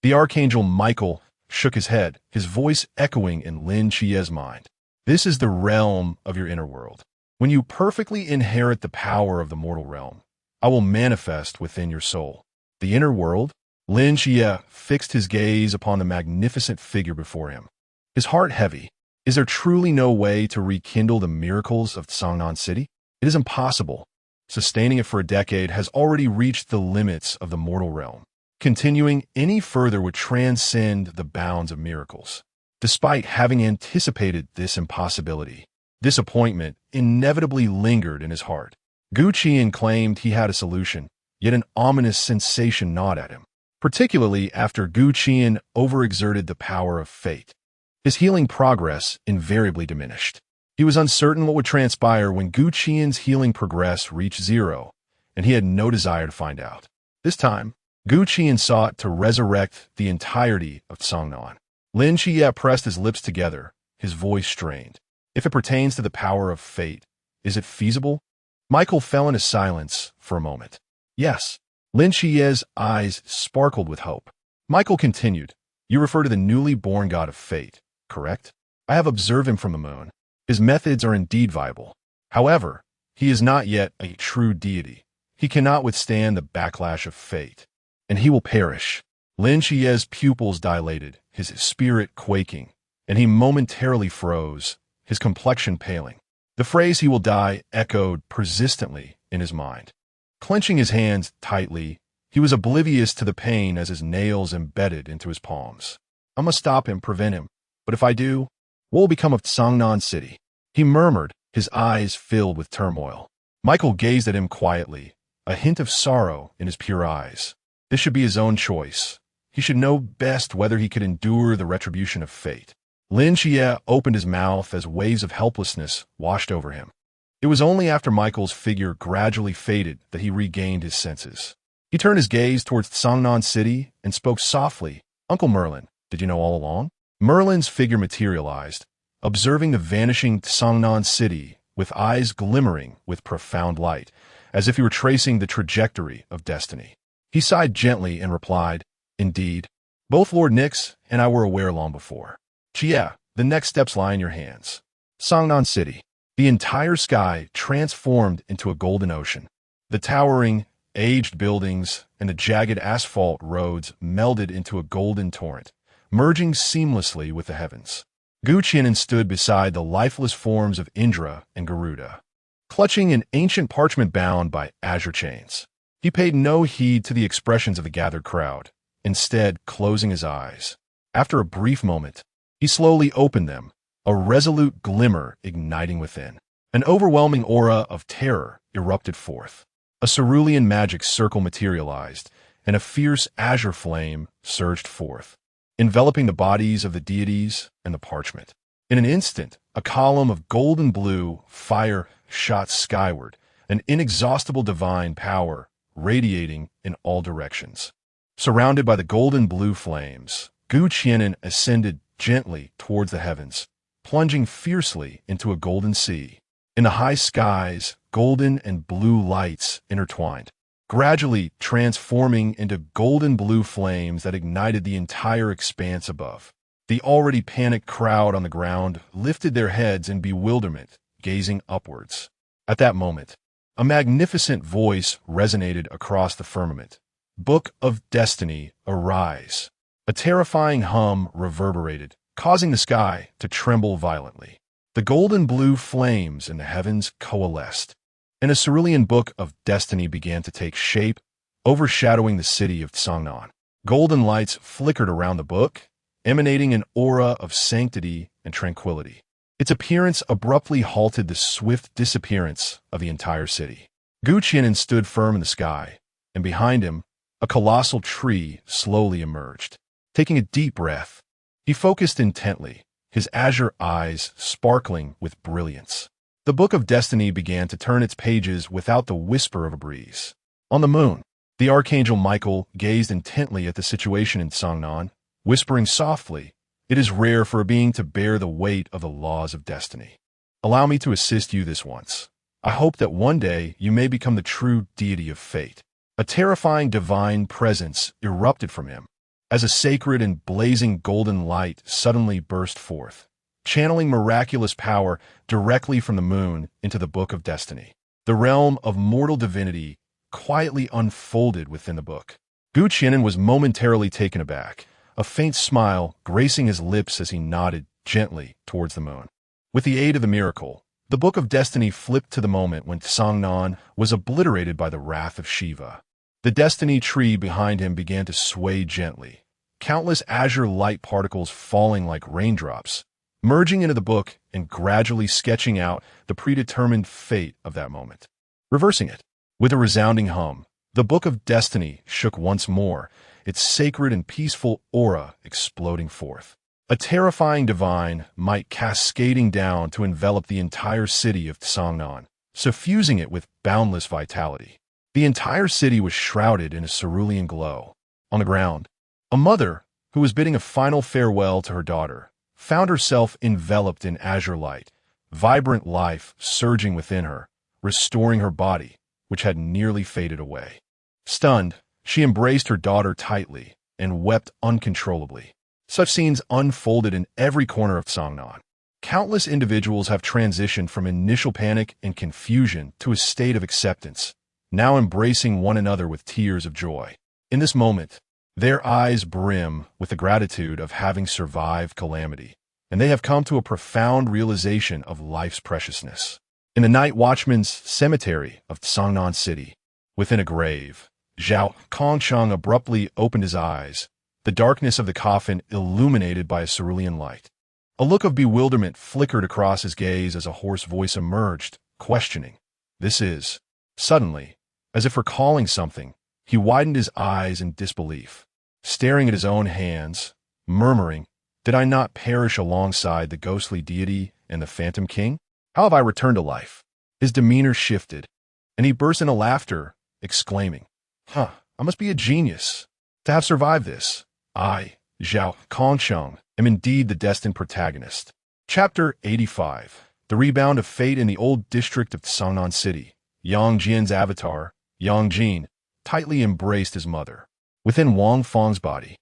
The Archangel Michael shook his head, his voice echoing in Lin Qiye's mind. This is the realm of your inner world. When you perfectly inherit the power of the mortal realm, I will manifest within your soul. The inner world? Lin Qiye fixed his gaze upon the magnificent figure before him, his heart heavy. Is there truly no way to rekindle the miracles of Songnan City? It is impossible. Sustaining it for a decade has already reached the limits of the mortal realm. Continuing any further would transcend the bounds of miracles. Despite having anticipated this impossibility, disappointment inevitably lingered in his heart. Gu Qian claimed he had a solution, yet an ominous sensation gnawed at him, particularly after Gu Qian overexerted the power of fate. His healing progress invariably diminished. He was uncertain what would transpire when Gu Qian's healing progress reached 0, and he had no desire to find out. This time, Gu Qian sought to resurrect the entirety of Songnan. Lin Qiye pressed his lips together, his voice strained. If it pertains to the power of fate, is it feasible? Michael fell into silence for a moment. Yes. Lin Qiye's eyes sparkled with hope. Michael continued. You refer to the newly born god of fate, correct? I have observed him from the moon. His methods are indeed viable. However, he is not yet a true deity. He cannot withstand the backlash of fate, and he will perish. Lin Qiye's pupils dilated, his spirit quaking, and he momentarily froze, his complexion paling. The phrase "he will die" echoed persistently in his mind. Clenching his hands tightly, he was oblivious to the pain as his nails embedded into his palms. I must stop him, prevent him. But if I do, what will become of Songnan City? He murmured, his eyes filled with turmoil. Michael gazed at him quietly, a hint of sorrow in his pure eyes. This should be his own choice. He should know best whether he could endure the retribution of fate. Lin Qiye opened his mouth as waves of helplessness washed over him. It was only after Michael's figure gradually faded that he regained his senses. He turned his gaze towards Songnan City and spoke softly. Uncle Merlin, did you know all along? Merlin's figure materialized, observing the vanishing Songnan City with eyes glimmering with profound light, as if he were tracing the trajectory of destiny. He sighed gently and replied, Indeed, both Lord Nix and I were aware long before. Qiye, the next steps lie in your hands. Songnan City. The entire sky transformed into a golden ocean. The towering, aged buildings and the jagged asphalt roads melded into a golden torrent, merging seamlessly with the heavens. Gu Qian stood beside the lifeless forms of Indra and Garuda, clutching an ancient parchment bound by azure chains. He paid no heed to the expressions of the gathered crowd, instead closing his eyes. After a brief moment, he slowly opened them, a resolute glimmer igniting within. An overwhelming aura of terror erupted forth. A cerulean magic circle materialized, and a fierce azure flame surged forth, enveloping the bodies of the deities and the parchment. In an instant, a column of golden blue fire shot skyward, an inexhaustible divine power radiating in all directions. Surrounded by the golden blue flames, Qi'an ascended gently towards the heavens, plunging fiercely into a golden sea. In the high skies, golden and blue lights intertwined, gradually transforming into golden blue flames that ignited the entire expanse above. The already panicked crowd on the ground lifted their heads in bewilderment, gazing upwards. At that moment, a magnificent voice resonated across the firmament. "Book of Destiny, arise." A terrifying hum reverberated, causing the sky to tremble violently. The golden blue flames in the heavens coalesced, and a cerulean book of destiny began to take shape, overshadowing the city of Songnan. Golden lights flickered around the book, emanating an aura of sanctity and tranquility. Its appearance abruptly halted the swift disappearance of the entire city. Qi'an stood firm in the sky, and behind him, a colossal tree slowly emerged. Taking a deep breath, he focused intently, his azure eyes sparkling with brilliance. The Book of Destiny began to turn its pages without the whisper of a breeze. On the moon, the Archangel Michael gazed intently at the situation in Songnan, whispering softly, "It is rare for a being to bear the weight of the laws of destiny. Allow me to assist you this once. I hope that one day you may become the true deity of fate." A terrifying divine presence erupted from him, as a sacred and blazing golden light suddenly burst forth, channeling miraculous power directly from the moon into the Book of Destiny. The realm of mortal divinity quietly unfolded within the book. Qi'an was momentarily taken aback, a faint smile gracing his lips as he nodded gently towards the moon. With the aid of the miracle, the Book of Destiny flipped to the moment when Songnan was obliterated by the wrath of Shiva. The destiny tree behind him began to sway gently, countless azure light particles falling like raindrops, merging into the book and gradually sketching out the predetermined fate of that moment. Reversing it, with a resounding hum, the Book of Destiny shook once more, its sacred and peaceful aura exploding forth. A terrifying divine might cascading down to envelop the entire city of Songnan, suffusing it with boundless vitality. The entire city was shrouded in a cerulean glow. On the ground, a mother, who was bidding a final farewell to her daughter, found herself enveloped in azure light, vibrant life surging within her, restoring her body, which had nearly faded away. Stunned, she embraced her daughter tightly and wept uncontrollably. Such scenes unfolded in every corner of Songnan. Countless individuals have transitioned from initial panic and confusion to a state of acceptance, now embracing one another with tears of joy. In this moment, their eyes brim with the gratitude of having survived calamity, and they have come to a profound realization of life's preciousness. In the night watchman's cemetery of Songnan City, within a grave, Zhao Kongsheng abruptly opened his eyes, the darkness of the coffin illuminated by a cerulean light. A look of bewilderment flickered across his gaze as a hoarse voice emerged, questioning, "This is..." Suddenly, as if recalling something, he widened his eyes in disbelief, staring at his own hands, murmuring, "Did I not perish alongside the ghostly deity and the phantom king? How have I returned to life?" His demeanor shifted, and he burst into laughter, exclaiming, I must be a genius to have survived this. I, Zhao Kongsheng, am indeed the destined protagonist." Chapter 85. The Rebound of Fate in the Old District of Songnan City. Yang Jian's avatar, Yang Jin, tightly embraced his mother. Within Wang Feng's body,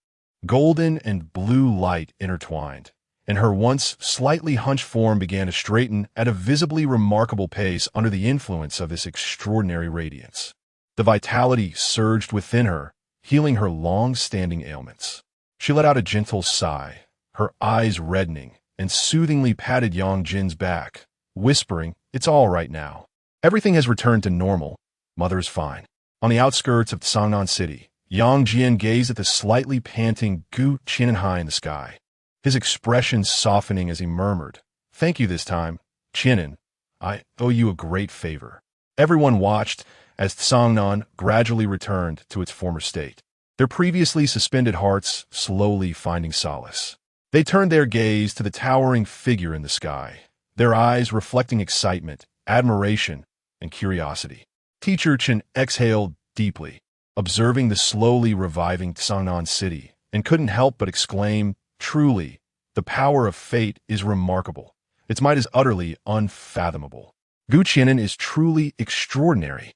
golden and blue light intertwined, and her once slightly hunched form began to straighten at a visibly remarkable pace under the influence of this extraordinary radiance. The vitality surged within her, healing her long-standing ailments. She let out a gentle sigh, her eyes reddening, and soothingly patted Yang Jin's back, whispering, "It's all right now. Everything has returned to normal. Mother is fine." On the outskirts of Songnan City, Yang Jian gazed at the slightly panting Qi'an high in the sky, his expression softening as he murmured, "Thank you this time, Qi'an. I owe you a great favor." Everyone watched as Tsangnan gradually returned to its former state, their previously suspended hearts slowly finding solace. They turned their gaze to the towering figure in the sky, their eyes reflecting excitement, admiration, and curiosity. Teacher Chen exhaled deeply, observing the slowly reviving Tsangnan city, and couldn't help but exclaim, "Truly, the power of fate is remarkable. Its might is utterly unfathomable. Gu Qianan is truly extraordinary."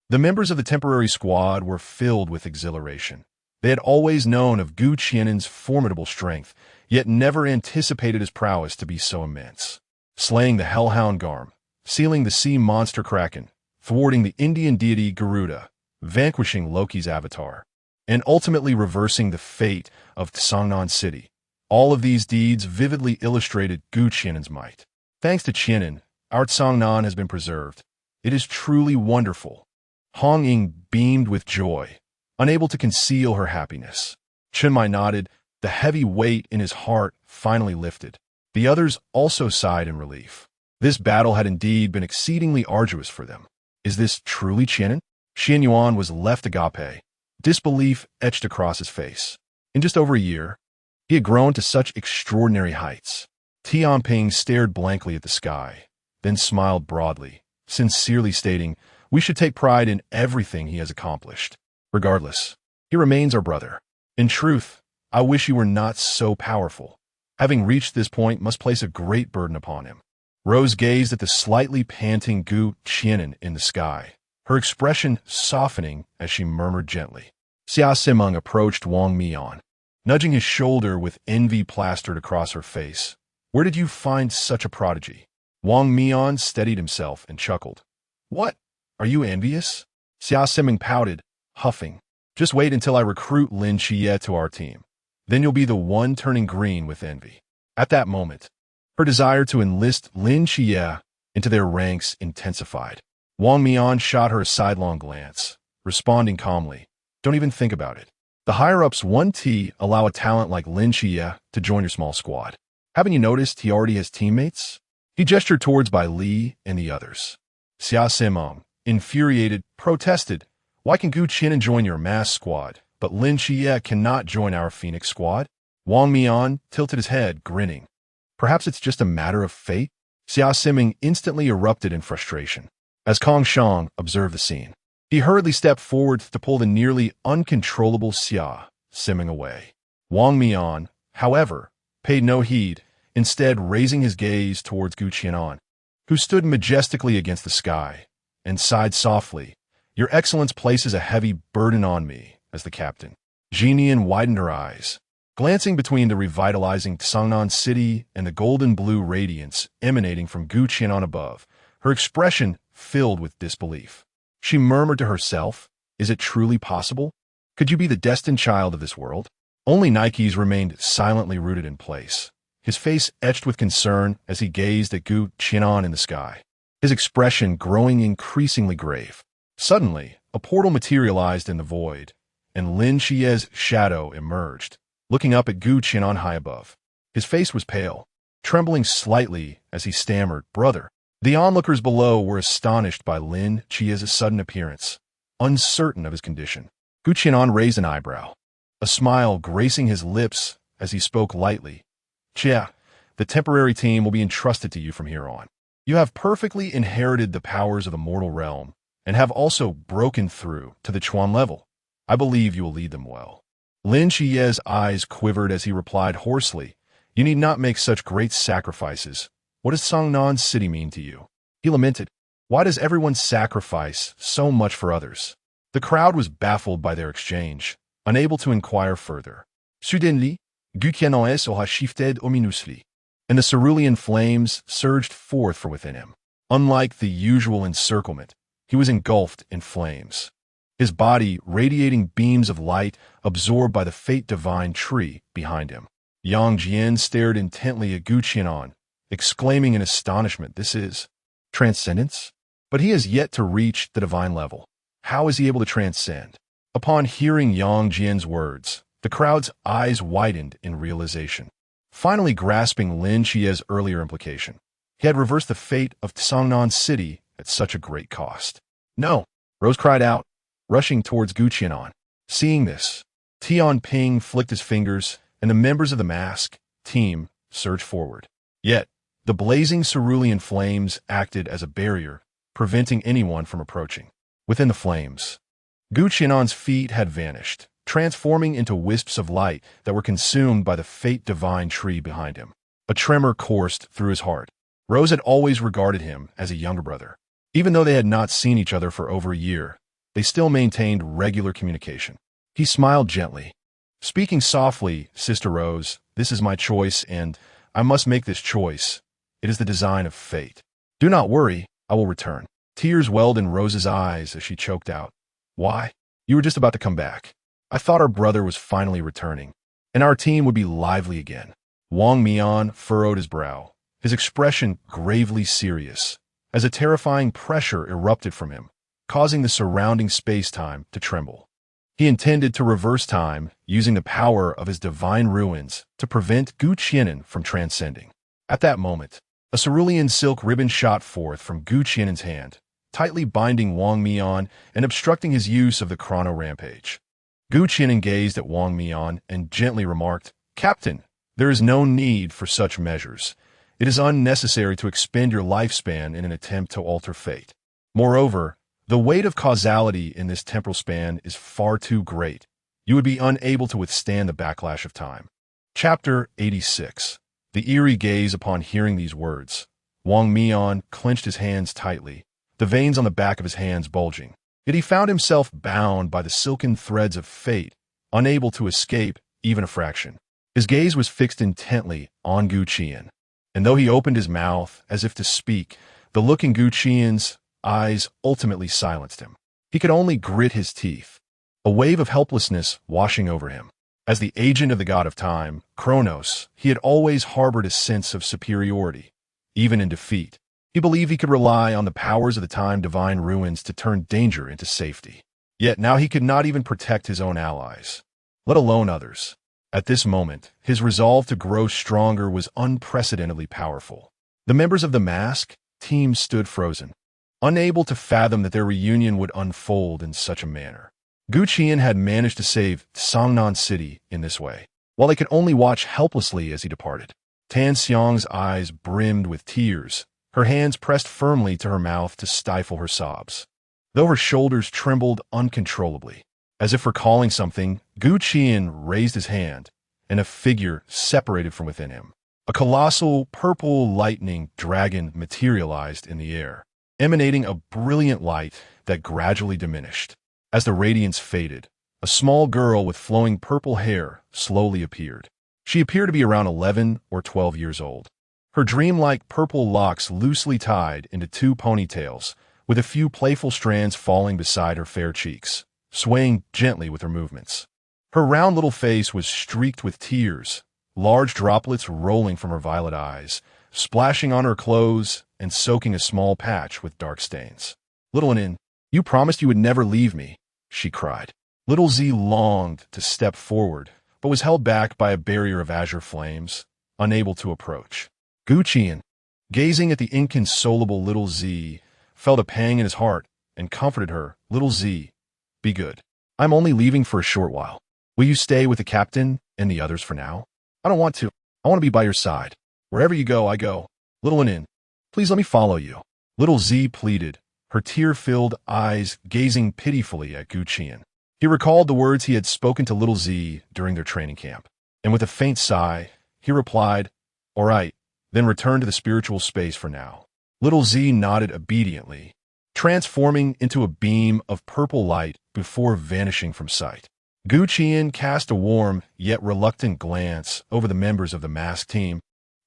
The members of the temporary squad were filled with exhilaration. They had always known of Gu Qianan's formidable strength, yet never anticipated his prowess to be so immense. Slaying the Hellhound Garm, sealing the sea monster Kraken, thwarting the Indian deity Garuda, vanquishing Loki's avatar, and ultimately reversing the fate of Tsangnan City. All of these deeds vividly illustrated Gu Qianan's might. Thanks to Qianan, our Tsangnan has been preserved. It is truly wonderful. Hong Ying beamed with joy, unable to conceal her happiness. Chen Mai nodded, the heavy weight in his heart finally lifted. The others also sighed in relief. This battle had indeed been exceedingly arduous for them. Is this truly Qianan? Xian Yuan was left agape, disbelief etched across his face. In just over a year, he had grown to such extraordinary heights. Tianping stared blankly at the sky, then smiled broadly, sincerely stating, "We should take pride in everything he has accomplished. Regardless, he remains our brother. In truth, I wish he were not so powerful. Having reached this point must place a great burden upon him." Rose gazed at the slightly panting Gu Qianan in the sky, her expression softening as she murmured gently. Xia Simeng approached Wang Mian, nudging his shoulder with envy plastered across her face. "Where did you find such a prodigy?" Wang Mian steadied himself and chuckled. "What? Are you envious?" Xia Simeng pouted, huffing. "Just wait until I recruit Lin Qiye to our team. Then you'll be the one turning green with envy." At that moment, her desire to enlist Lin Qiye into their ranks intensified. Wang Mian shot her a sidelong glance, responding calmly, "Don't even think about it. The higher-ups 1T allow a talent like Lin Qiye to join your small squad. Haven't you noticed he already has teammates?" He gestured towards Bai Li and the others. Xia Simeng, infuriated, protested, "Why can Gu Qianan join your mass squad, but Lin Qiye cannot join our Phoenix squad?" Wang Mian tilted his head, grinning. "Perhaps it's just a matter of fate?" Xia Simeng instantly erupted in frustration. As Kong Shang observed the scene, he hurriedly stepped forward to pull the nearly uncontrollable Xia Simeng away. Wang Mian, however, paid no heed, instead raising his gaze towards Gu Qianan, who stood majestically against the sky, and sighed softly, "Your Excellence places a heavy burden on me as the captain." Jinian widened her eyes, glancing between the revitalizing Tsangnan city and the golden-blue radiance emanating from Gu Qianan above, her expression filled with disbelief. She murmured to herself, "Is it truly possible? Could you be the destined child of this world?" Only Nikes remained silently rooted in place, his face etched with concern as he gazed at Gu Qianan in the sky, his expression growing increasingly grave. Suddenly, a portal materialized in the void, and Lin Qiye's shadow emerged, looking up at Gu Qianan high above. His face was pale, trembling slightly as he stammered, "Brother." The onlookers below were astonished by Lin Qiye's sudden appearance, uncertain of his condition. Gu Qianan raised an eyebrow, a smile gracing his lips as he spoke lightly. "Qiye, the temporary team will be entrusted to you from here on. You have perfectly inherited the powers of the mortal realm, and have also broken through to the Chuan level. I believe you will lead them well." Lin Qiye's eyes quivered as he replied hoarsely, "You need not make such great sacrifices. What does Tsangnan City mean to you?" He lamented, "Why does everyone sacrifice so much for others?" The crowd was baffled by their exchange, unable to inquire further. Suddenly, Gu Qianan aura shifted ominously, and the cerulean flames surged forth from within him. Unlike the usual encirclement, he was engulfed in flames, his body radiating beams of light absorbed by the fate-divine tree behind him. Yang Jian stared intently at Gu Qianan, exclaiming in astonishment, "This is transcendence?" But he has yet to reach the divine level. How is he able to transcend? Upon hearing Yang Jian's words, the crowd's eyes widened in realization, finally grasping Lin Qiye's earlier implication. He had reversed the fate of Tsangnan City at such a great cost. "No, Rose cried out, rushing towards Gu Qianan. Seeing this, Tian Ping flicked his fingers, and the members of the mask team surged forward. Yet, the blazing cerulean flames acted as a barrier, preventing anyone from approaching. Within the flames, Gu Qianan's feet had vanished, transforming into wisps of light that were consumed by the fate-divine tree behind him. A tremor coursed through his heart. Rose had always regarded him as a younger brother. Even though they had not seen each other for over a year, they still maintained regular communication. He smiled gently. Speaking softly, Sister Rose, this is my choice, and I must make this choice. It is the design of fate. Do not worry, I will return. Tears welled in Rose's eyes as she choked out. Why? You were just about to come back. I thought our brother was finally returning, and our team would be lively again. Wang Mian furrowed his brow, his expression gravely serious, as a terrifying pressure erupted from him, causing the surrounding space-time to tremble. He intended to reverse time using the power of his divine ruins to prevent Gu Qianan from transcending. At that moment, a cerulean silk ribbon shot forth from Gu Qianan's hand, tightly binding Wang Mian and obstructing his use of the chrono rampage. Gu Qianan gazed at Wang Mian and gently remarked, Captain, there is no need for such measures. It is unnecessary to expend your lifespan in an attempt to alter fate. Moreover, the weight of causality in this temporal span is far too great. You would be unable to withstand the backlash of time. Chapter 86. The eerie gaze upon hearing these words. Wang Mian clenched his hands tightly, the veins on the back of his hands bulging. Yet he found himself bound by the silken threads of fate, unable to escape even a fraction. His gaze was fixed intently on Gu Qian, and though he opened his mouth as if to speak, the look in Gu Qian's eyes ultimately silenced him. He could only grit his teeth, a wave of helplessness washing over him. As the agent of the god of time, Kronos, he had always harbored a sense of superiority, even in defeat. He believed he could rely on the powers of the time-divine ruins to turn danger into safety. Yet now he could not even protect his own allies, let alone others. At this moment, his resolve to grow stronger was unprecedentedly powerful. The members of the mask team stood frozen, unable to fathom that their reunion would unfold in such a manner. Gu Qian had managed to save Songnan City in this way, while they could only watch helplessly as he departed. Tan Xiang's eyes brimmed with tears, her hands pressed firmly to her mouth to stifle her sobs, though her shoulders trembled uncontrollably. As if recalling something, Gu Qian raised his hand, and a figure separated from within him. A colossal purple lightning dragon materialized in the air, emanating a brilliant light that gradually diminished. As the radiance faded, a small girl with flowing purple hair slowly appeared. She appeared to be around 11 or 12 years old. Her dreamlike purple locks loosely tied into two ponytails, with a few playful strands falling beside her fair cheeks, swaying gently with her movements. Her round little face was streaked with tears, large droplets rolling from her violet eyes, splashing on her clothes and soaking a small patch with dark stains. Little Nin, you promised you would never leave me, she cried. Little Z longed to step forward, but was held back by a barrier of azure flames, unable to approach. Gu Qian, gazing at the inconsolable little Z, felt a pang in his heart and comforted her. Little Z, be good. I'm only leaving for a short while. Will you stay with the captain and the others for now? I don't want to. I want to be by your side. Wherever you go, I go. Little Nin, please let me follow you. Little Z pleaded, her tear-filled eyes gazing pitifully at Gu Qian. He recalled the words he had spoken to Little Z during their training camp, and with a faint sigh, he replied, all right, then return to the spiritual space for now. Little Z nodded obediently, transforming into a beam of purple light before vanishing from sight. Gu Qian cast a warm yet reluctant glance over the members of the masked team,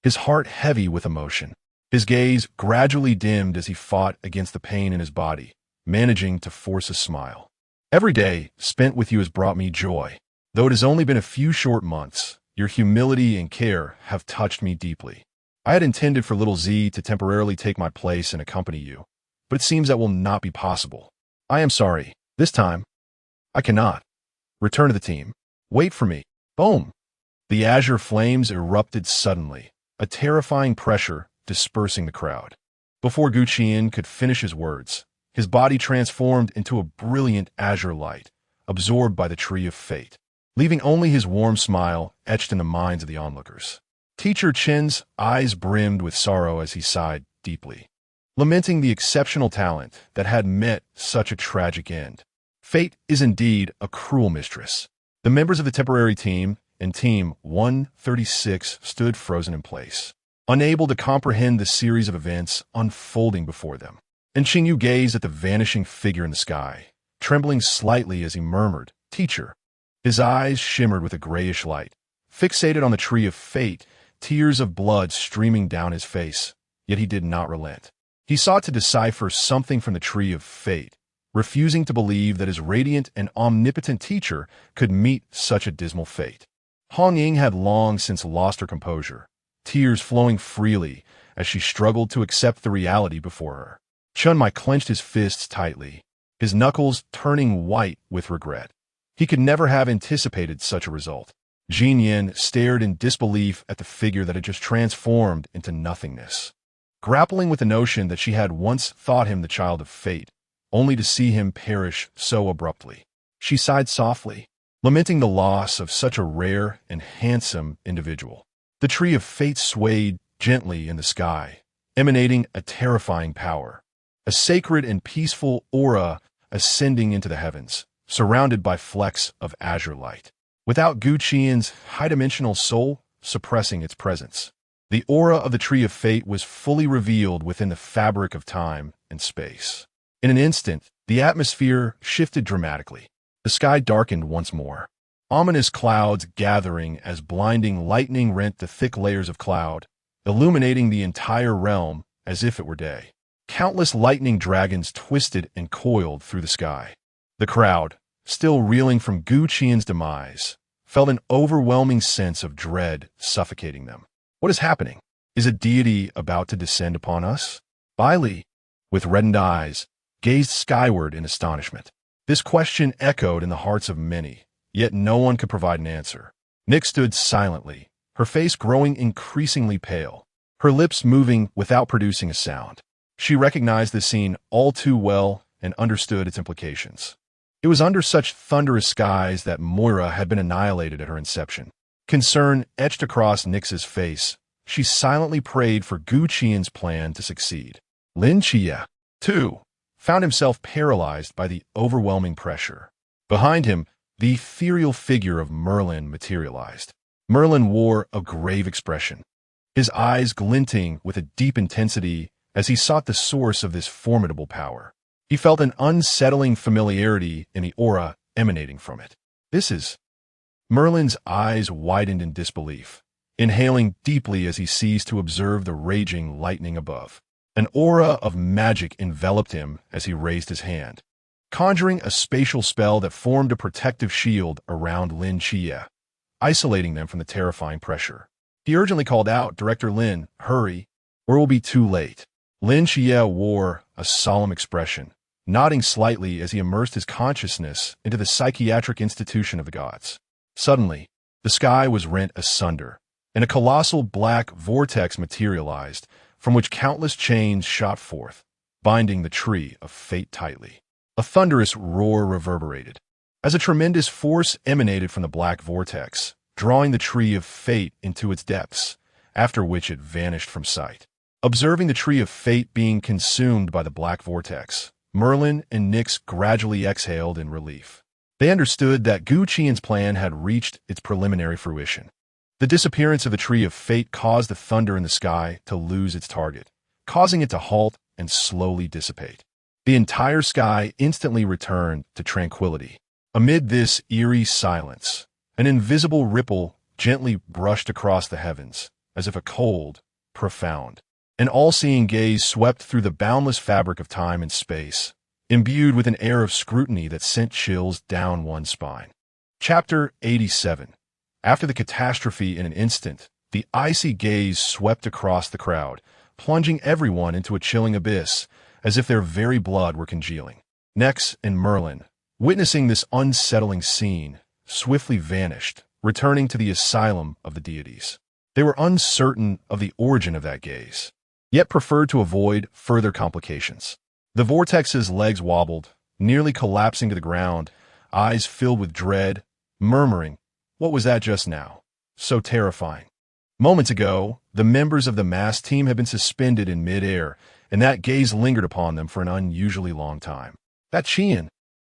his heart heavy with emotion. His gaze gradually dimmed as he fought against the pain in his body, managing to force a smile. Every day spent with you has brought me joy. Though it has only been a few short months, your humility and care have touched me deeply. I had intended for Little Z to temporarily take my place and accompany you, but it seems that will not be possible. I am sorry. This time, I cannot. Return to the team. Wait for me. Boom! The azure flames erupted suddenly, a terrifying pressure dispersing the crowd. Before Gu Qian could finish his words, his body transformed into a brilliant azure light, absorbed by the Tree of Fate, leaving only his warm smile etched in the minds of the onlookers. Teacher Chen's eyes brimmed with sorrow as he sighed deeply, lamenting the exceptional talent that had met such a tragic end. Fate is indeed a cruel mistress. The members of the temporary team and Team 136 stood frozen in place, unable to comprehend the series of events unfolding before them. And Qingyu gazed at the vanishing figure in the sky, trembling slightly as he murmured, "Teacher." His eyes shimmered with a grayish light. Fixated on the Tree of Fate, tears of blood streaming down his face, yet he did not relent. He sought to decipher something from the Tree of Fate, refusing to believe that his radiant and omnipotent teacher could meet such a dismal fate. Han Ying had long since lost her composure, tears flowing freely as she struggled to accept the reality before her. Chun Mai clenched his fists tightly, his knuckles turning white with regret. He could never have anticipated such a result. Jin Yin stared in disbelief at the figure that had just transformed into nothingness, grappling with the notion that she had once thought him the child of fate, only to see him perish so abruptly. She sighed softly, lamenting the loss of such a rare and handsome individual. The Tree of Fate swayed gently in the sky, emanating a terrifying power, a sacred and peaceful aura ascending into the heavens, surrounded by flecks of azure light, without Gu Qian's high-dimensional soul suppressing its presence. The aura of the Tree of Fate was fully revealed within the fabric of time and space. In an instant, the atmosphere shifted dramatically. The sky darkened once more, ominous clouds gathering as blinding lightning rent the thick layers of cloud, illuminating the entire realm as if it were day. Countless lightning dragons twisted and coiled through the sky. The crowd, still reeling from Gu Qian's demise, felt an overwhelming sense of dread suffocating them. What is happening? Is a deity about to descend upon us? Bai Li, with reddened eyes, gazed skyward in astonishment. This question echoed in the hearts of many, yet no one could provide an answer. Nick stood silently, her face growing increasingly pale, her lips moving without producing a sound. She recognized the scene all too well and understood its implications. It was under such thunderous skies that Moirai had been annihilated at her inception. Concern etched across Nix's face. She silently prayed for Gu Qian's plan to succeed. Lin Qiye, too, found himself paralyzed by the overwhelming pressure. Behind him, the ethereal figure of Merlin materialized. Merlin wore a grave expression, his eyes glinting with a deep intensity as he sought the source of this formidable power. He felt an unsettling familiarity in the aura emanating from it. This is... Merlin's eyes widened in disbelief, inhaling deeply as he ceased to observe the raging lightning above. An aura of magic enveloped him as he raised his hand, conjuring a spatial spell that formed a protective shield around Lin Qiye, isolating them from the terrifying pressure. He urgently called out, "Director Lin, hurry, or it will be too late." Lin Qiye wore a solemn expression, nodding slightly as he immersed his consciousness into the psychiatric institution of the gods. Suddenly, the sky was rent asunder, and a colossal black vortex materialized, from which countless chains shot forth, binding the Tree of Fate tightly. A thunderous roar reverberated, as a tremendous force emanated from the black vortex, drawing the Tree of Fate into its depths, after which it vanished from sight. Observing the Tree of Fate being consumed by the black vortex, Merlin and Nyx gradually exhaled in relief. They understood that Gu Qian's plan had reached its preliminary fruition. The disappearance of the Tree of Fate caused the thunder in the sky to lose its target, causing it to halt and slowly dissipate. The entire sky instantly returned to tranquility. Amid this eerie silence, an invisible ripple gently brushed across the heavens, as if a cold, profound, and all-seeing gaze swept through the boundless fabric of time and space, imbued with an air of scrutiny that sent chills down one's spine. Chapter 87. After the catastrophe in an instant, the icy gaze swept across the crowd, plunging everyone into a chilling abyss, as if their very blood were congealing. Nyx and Merlin, witnessing this unsettling scene, swiftly vanished, returning to the asylum of the deities. They were uncertain of the origin of that gaze, yet preferred to avoid further complications. The vortex's legs wobbled, nearly collapsing to the ground, eyes filled with dread, murmuring, "What was that just now? So terrifying." Moments ago, the members of the mass team had been suspended in midair, and that gaze lingered upon them for an unusually long time. That Qi'an,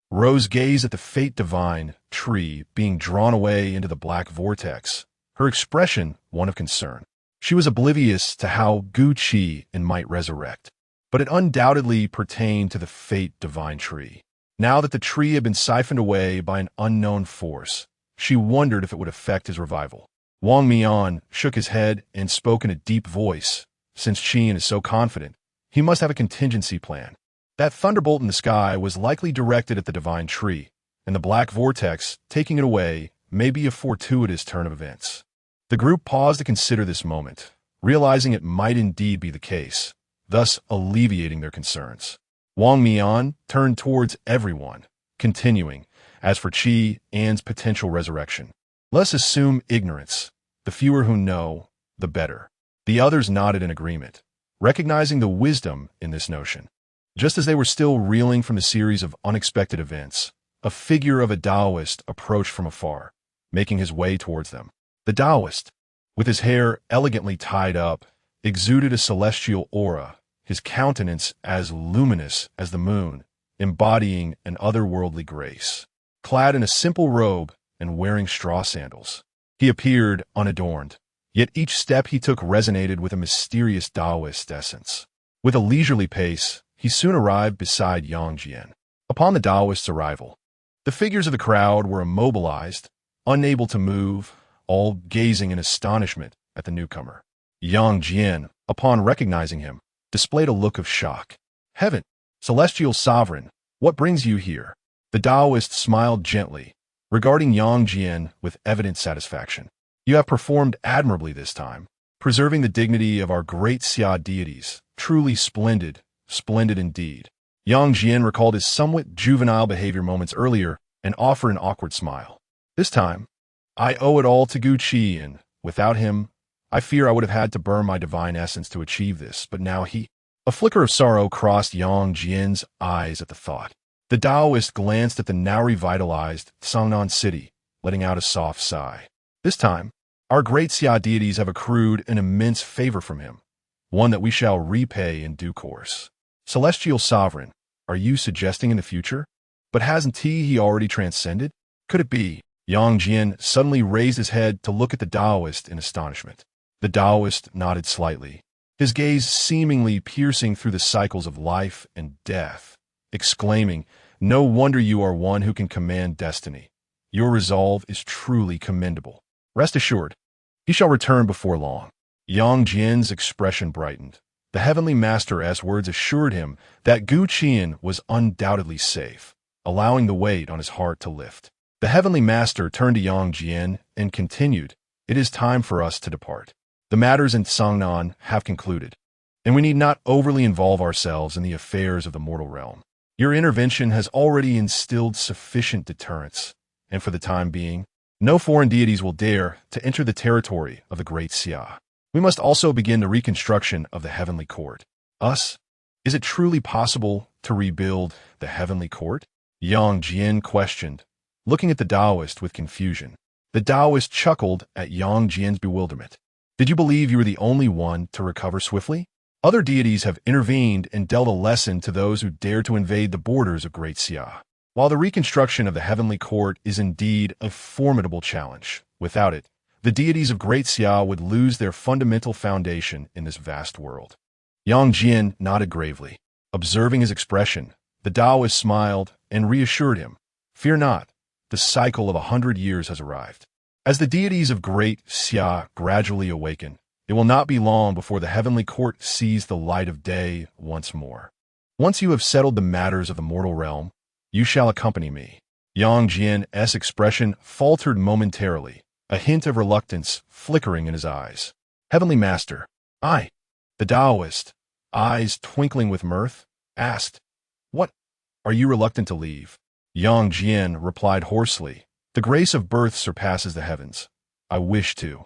Rose gazed at the fate divine tree being drawn away into the black vortex, her expression one of concern. She was oblivious to how Qi'an might resurrect, but it undoubtedly pertained to the fate divine tree. Now that the tree had been siphoned away by an unknown force, she wondered if it would affect his revival. Wang Mian shook his head and spoke in a deep voice. Since Qi'an is so confident, he must have a contingency plan. That thunderbolt in the sky was likely directed at the divine tree, and the black vortex, taking it away, may be a fortuitous turn of events. The group paused to consider this moment, realizing it might indeed be the case, thus alleviating their concerns. Wang Mian turned towards everyone, continuing, "As for Qi'an's potential resurrection, let's assume ignorance. The fewer who know, the better." The others nodded in agreement, recognizing the wisdom in this notion. Just as they were still reeling from the series of unexpected events, a figure of a Taoist approached from afar, making his way towards them. The Taoist, with his hair elegantly tied up, exuded a celestial aura, his countenance as luminous as the moon, embodying an otherworldly grace. Clad in a simple robe and wearing straw sandals, he appeared unadorned, yet each step he took resonated with a mysterious Taoist essence. With a leisurely pace, he soon arrived beside Yang Jian. Upon the Taoist's arrival, the figures of the crowd were immobilized, unable to move, all gazing in astonishment at the newcomer. Yang Jian, upon recognizing him, displayed a look of shock. "Heaven, celestial sovereign, what brings you here?" The Taoist smiled gently, regarding Yang Jian with evident satisfaction. "You have performed admirably this time, preserving the dignity of our great Xia deities. Truly splendid. Splendid indeed." Yang Jian recalled his somewhat juvenile behavior moments earlier and offered an awkward smile. "This time, I owe it all to Qi'an. Without him, I fear I would have had to burn my divine essence to achieve this, but now he—" A flicker of sorrow crossed Yang Jian's eyes at the thought. The Taoist glanced at the now revitalized Sangnan city, letting out a soft sigh. "This time, our great Xia deities have accrued an immense favor from him, one that we shall repay in due course." "Celestial sovereign, are you suggesting in the future? But hasn't he already transcended? Could it be?" Yang Jian suddenly raised his head to look at the Taoist in astonishment. The Taoist nodded slightly, his gaze seemingly piercing through the cycles of life and death, exclaiming, "No wonder you are one who can command destiny. Your resolve is truly commendable. Rest assured, he shall return before long." Yang Jian's expression brightened. The Heavenly Master's words assured him that Qi'an was undoubtedly safe, allowing the weight on his heart to lift. The Heavenly Master turned to Yang Jian and continued, "It is time for us to depart. The matters in Sangnan have concluded, and we need not overly involve ourselves in the affairs of the mortal realm. Your intervention has already instilled sufficient deterrence, and for the time being, no foreign deities will dare to enter the territory of the great Xia. We must also begin the reconstruction of the Heavenly Court." "Us? Is it truly possible to rebuild the Heavenly Court?" Yang Jian questioned, looking at the Taoist with confusion. The Taoist chuckled at Yang Jian's bewilderment. "Did you believe you were the only one to recover swiftly? Other deities have intervened and dealt a lesson to those who dare to invade the borders of Great Xia. While the reconstruction of the Heavenly Court is indeed a formidable challenge, without it, the deities of Great Xia would lose their fundamental foundation in this vast world." Yang Jian nodded gravely. Observing his expression, the Taoist smiled and reassured him, "Fear not, the cycle of 100 years has arrived. As the deities of Great Xia gradually awaken, it will not be long before the Heavenly Court sees the light of day once more. Once you have settled the matters of the mortal realm, you shall accompany me." Yang Jian's expression faltered momentarily, a hint of reluctance flickering in his eyes. "Heavenly Master, I—" The Taoist, eyes twinkling with mirth, asked, "What? Are you reluctant to leave?" Yang Jian replied hoarsely, "The grace of birth surpasses the heavens. I wish to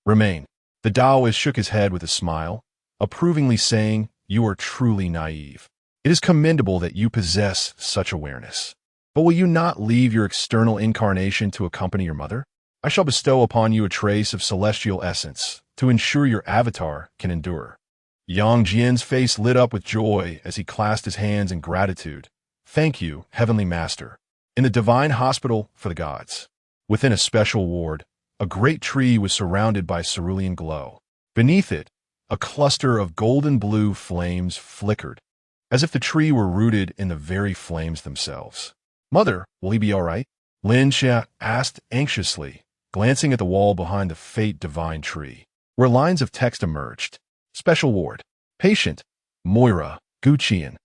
remain." The Taoist shook his head with a smile, approvingly saying, "You are truly naive. It is commendable that you possess such awareness. But will you not leave your external incarnation to accompany your mother? I shall bestow upon you a trace of celestial essence to ensure your avatar can endure. Yang Jian's face lit up with joy as he clasped his hands in gratitude. Thank you, Heavenly Master. In the divine hospital for the gods, within a special ward, a great tree was surrounded by cerulean glow. Beneath it, a cluster of golden blue flames flickered, as if the tree were rooted in the very flames themselves. Mother, will he be all right? Lin Qiye asked anxiously, glancing at the wall behind the fate divine tree, where lines of text emerged. Special ward. Patient. Moirai, Qi'an.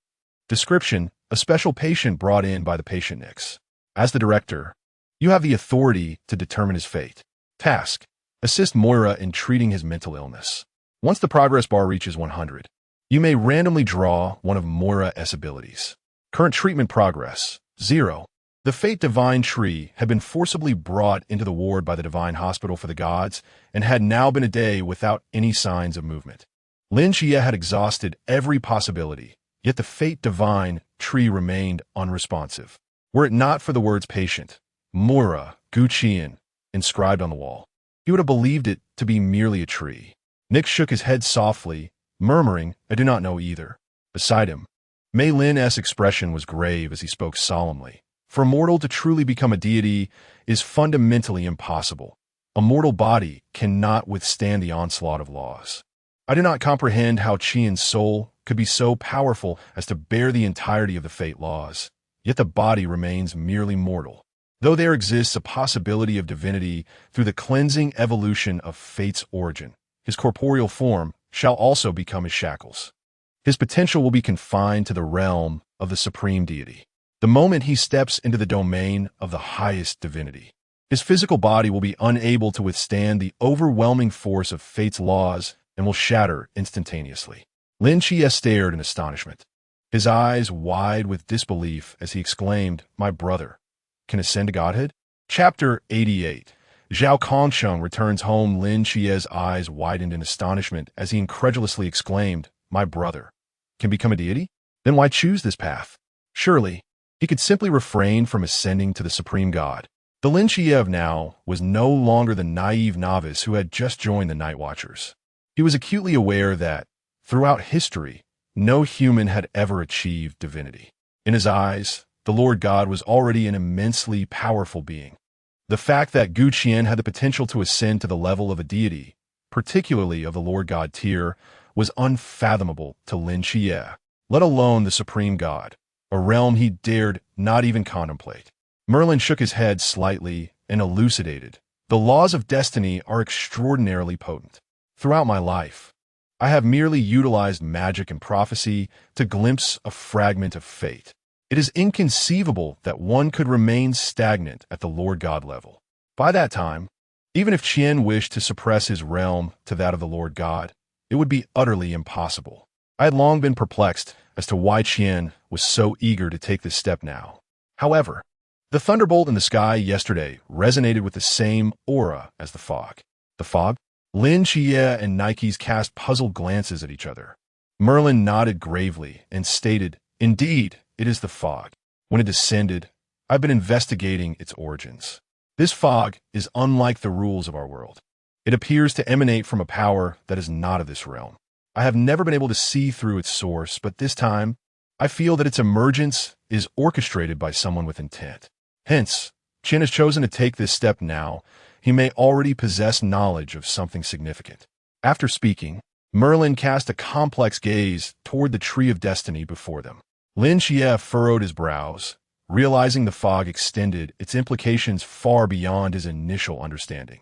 Description. A special patient brought in by the patient Nix. As the director, you have the authority to determine his fate. Task. Assist Moirai in treating his mental illness. Once the progress bar reaches 100, you may randomly draw one of Moirai's abilities. Current treatment progress. 0. The Fate Divine Tree had been forcibly brought into the ward by the Divine Hospital for the Gods and had now been a day without any signs of movement. Lin Qiye had exhausted every possibility, yet the Fate Divine Tree remained unresponsive. Were it not for the words patient, Moirai, Qi'an, inscribed on the wall, he would have believed it to be merely a tree. Nick shook his head softly, murmuring, I do not know either. Beside him, Mei Lin's expression was grave as he spoke solemnly. For a mortal to truly become a deity is fundamentally impossible. A mortal body cannot withstand the onslaught of laws. I do not comprehend how Qi'an's soul could be so powerful as to bear the entirety of the fate laws, yet the body remains merely mortal. Though there exists a possibility of divinity through the cleansing evolution of fate's origin, his corporeal form shall also become his shackles. His potential will be confined to the realm of the supreme deity. The moment he steps into the domain of the highest divinity, his physical body will be unable to withstand the overwhelming force of fate's laws and will shatter instantaneously. Lin Qiye stared in astonishment, his eyes wide with disbelief as he exclaimed, My brother can ascend to godhood? Chapter 88. Zhao Kongsheng returns home. Lin Qiye's eyes widened in astonishment as he incredulously exclaimed, My brother can become a deity? Then why choose this path? Surely, he could simply refrain from ascending to the supreme god. The Lin Qiye of now was no longer the naive novice who had just joined the Night Watchers. He was acutely aware that, throughout history, no human had ever achieved divinity. In his eyes, the Lord God was already an immensely powerful being. The fact that Qi'an had the potential to ascend to the level of a deity, particularly of the Lord God tier, was unfathomable to Lin Qiye, let alone the supreme god, a realm he dared not even contemplate. Merlin shook his head slightly and elucidated. The laws of destiny are extraordinarily potent. Throughout my life, I have merely utilized magic and prophecy to glimpse a fragment of fate. It is inconceivable that one could remain stagnant at the Lord God level. By that time, even if Qi'an wished to suppress his realm to that of the Lord God, it would be utterly impossible. I had long been perplexed as to why Qi'an was so eager to take this step now. However, the thunderbolt in the sky yesterday resonated with the same aura as the fog. The fog? Lin Qiye and Nikes cast puzzled glances at each other. Merlin nodded gravely and stated, Indeed, it is the fog. When it descended, I've been investigating its origins. This fog is unlike the rules of our world. It appears to emanate from a power that is not of this realm. I have never been able to see through its source, but this time, I feel that its emergence is orchestrated by someone with intent. Hence, Qi'an has chosen to take this step now. He may already possess knowledge of something significant. After speaking, Merlin cast a complex gaze toward the tree of destiny before them. Lin Qiye furrowed his brows, realizing the fog extended its implications far beyond his initial understanding.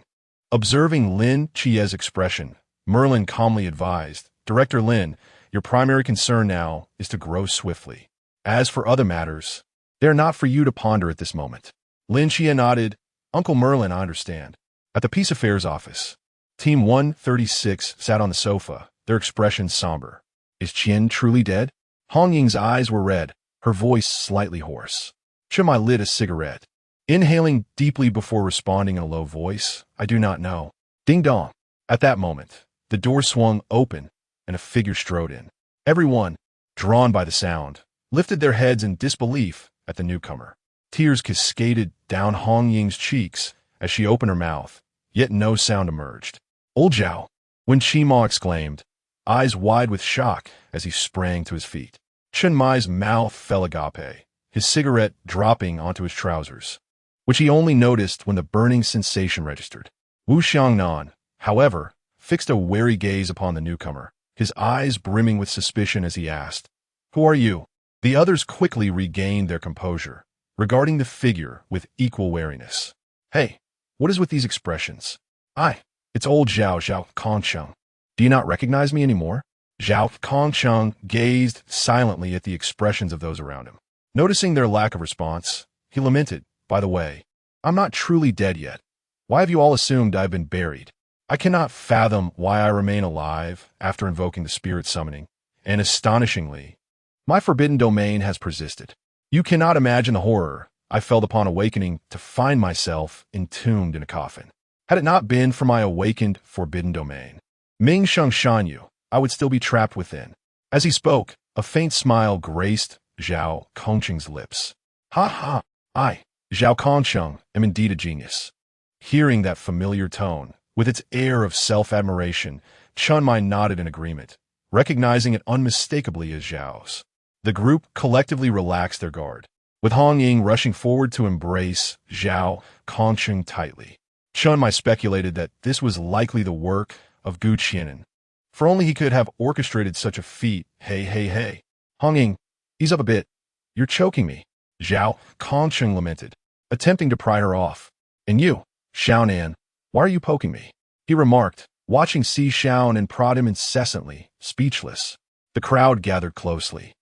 Observing Lin Qiye's expression, Merlin calmly advised, Director Lin, your primary concern now is to grow swiftly. As for other matters, they are not for you to ponder at this moment. Lin Qiye nodded. Uncle Merlin, I understand. At the Peace Affairs office, Team 136 sat on the sofa, their expressions somber. Is Qi'an truly dead? Hong Ying's eyes were red, her voice slightly hoarse. Chimai lit a cigarette, inhaling deeply before responding in a low voice, I do not know. Ding dong. At that moment, the door swung open and a figure strode in. Everyone, drawn by the sound, lifted their heads in disbelief at the newcomer. Tears cascaded down Hong Ying's cheeks as she opened her mouth, yet no sound emerged. "Old Zhao!" Wen Qimo exclaimed, eyes wide with shock as he sprang to his feet. Chen Mai's mouth fell agape, his cigarette dropping onto his trousers, which he only noticed when the burning sensation registered. Wu Xiangnan, however, fixed a wary gaze upon the newcomer, his eyes brimming with suspicion as he asked, "Who are you?" The others quickly regained their composure, regarding the figure with equal wariness. "Hey, what is with these expressions?" It's old Zhao Kongcheng. Do you not recognize me anymore?" Zhao Kongcheng gazed silently at the expressions of those around him. Noticing their lack of response, he lamented, "By the way, I'm not truly dead yet. Why have you all assumed I've been buried? I cannot fathom why I remain alive after invoking the spirit summoning, and astonishingly, my forbidden domain has persisted. You cannot imagine the horror I felt upon awakening to find myself entombed in a coffin. Had it not been for my awakened forbidden domain, Ming Sheng Shanyu, I would still be trapped within." As he spoke, a faint smile graced Zhao Kongcheng's lips. "Ha ha, Zhao Kongcheng, am indeed a genius." Hearing that familiar tone, with its air of self-admiration, Chen Mai nodded in agreement, recognizing it unmistakably as Zhao's. The group collectively relaxed their guard, with Hong Ying rushing forward to embrace Zhao Kongcheng tightly. Chen Mai speculated that this was likely the work of Gu Qian, for only he could have orchestrated such a feat. Hey. Hong Ying, ease up a bit. You're choking me," Zhao Kongcheng lamented, attempting to pry her off. "And you, Xiaonan, why are you poking me?" he remarked, watching Si Xiaon and prod him incessantly, speechless. The crowd gathered closely.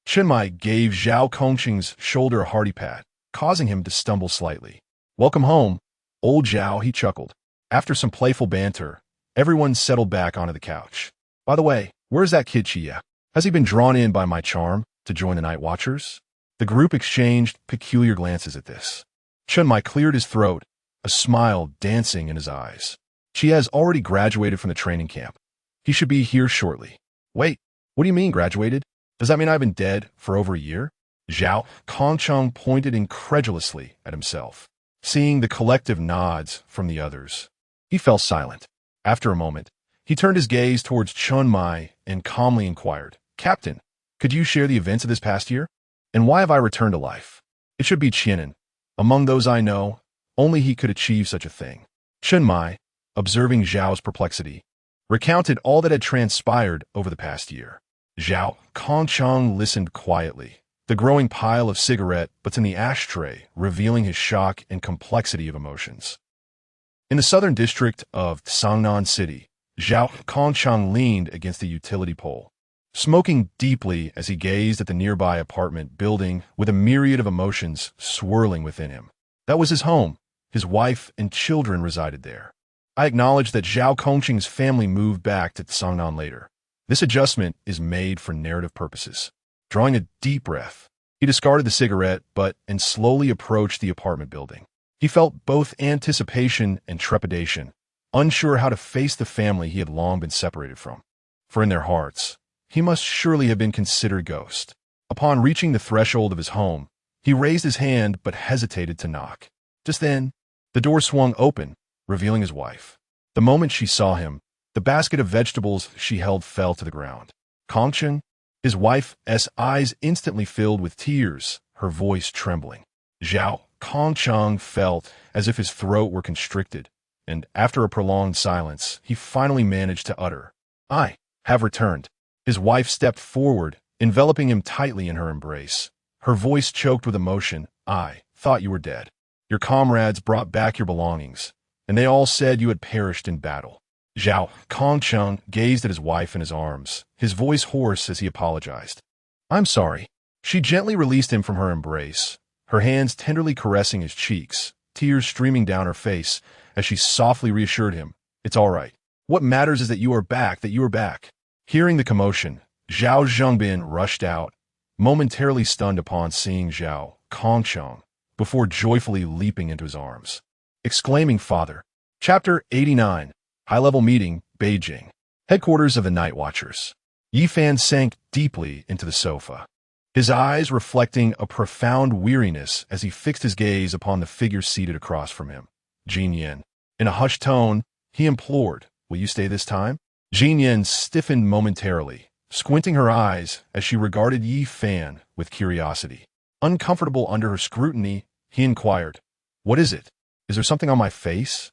Chen Mai gave Zhao Kongcheng's shoulder a hearty pat, causing him to stumble slightly. "Welcome home, old Zhao," he chuckled. After some playful banter, everyone settled back onto the couch. "By the way, where's that kid Qiye? Has he been drawn in by my charm to join the Night Watchers?" The group exchanged peculiar glances at this. Chen Mai cleared his throat, a smile dancing in his eyes. "Qiye has already graduated from the training camp. He should be here shortly." "Wait, what do you mean graduated? Does that mean I've been dead for over a year?" Zhao Kongcheng pointed incredulously at himself. Seeing the collective nods from the others, he fell silent. After a moment, he turned his gaze towards Chen Mai and calmly inquired, "Captain, could you share the events of this past year? And why have I returned to life?" "It should be Qian. Among those I know, only he could achieve such a thing." Chen Mai, observing Zhao's perplexity, recounted all that had transpired over the past year. Zhao Kongcheng listened quietly, the growing pile of cigarette butts in the ashtray revealing his shock and complexity of emotions. In the southern district of Sangnan City, Zhao Kongcheng leaned against the utility pole, smoking deeply as he gazed at the nearby apartment building with a myriad of emotions swirling within him. That was his home. His wife and children resided there. I acknowledge that Zhao Kongcheng's family moved back to Sangnan later. This adjustment is made for narrative purposes. Drawing a deep breath, he discarded the cigarette and slowly approached the apartment building. He felt both anticipation and trepidation, unsure how to face the family he had long been separated from. For in their hearts, he must surely have been considered a ghost. Upon reaching the threshold of his home, he raised his hand but hesitated to knock. Just then, the door swung open, revealing his wife. The moment she saw him, the basket of vegetables she held fell to the ground. "Kongcheng?" His wife's eyes instantly filled with tears, her voice trembling. Zhao Kongcheng felt as if his throat were constricted, and after a prolonged silence, he finally managed to utter, "I have returned." His wife stepped forward, enveloping him tightly in her embrace. Her voice choked with emotion. "I thought you were dead. Your comrades brought back your belongings, and they all said you had perished in battle." Zhao Kongcheng gazed at his wife in his arms, his voice hoarse as he apologized. "I'm sorry." She gently released him from her embrace, her hands tenderly caressing his cheeks, tears streaming down her face as she softly reassured him, "It's all right. What matters is that you are back, Hearing the commotion, Zhao Zhengbin rushed out, momentarily stunned upon seeing Zhao Kongcheng, before joyfully leaping into his arms, exclaiming, "Father." Chapter 89. High-level meeting, Beijing. Headquarters of the Night Watchers. Yifan sank deeply into the sofa. his eyes reflecting a profound weariness as he fixed his gaze upon the figure seated across from him. Jin Yin. In a hushed tone, he implored, "Will you stay this time?" Jin Yin stiffened momentarily, squinting her eyes as she regarded Yi Fan with curiosity. Uncomfortable under her scrutiny, he inquired, "What is it? Is there something on my face?"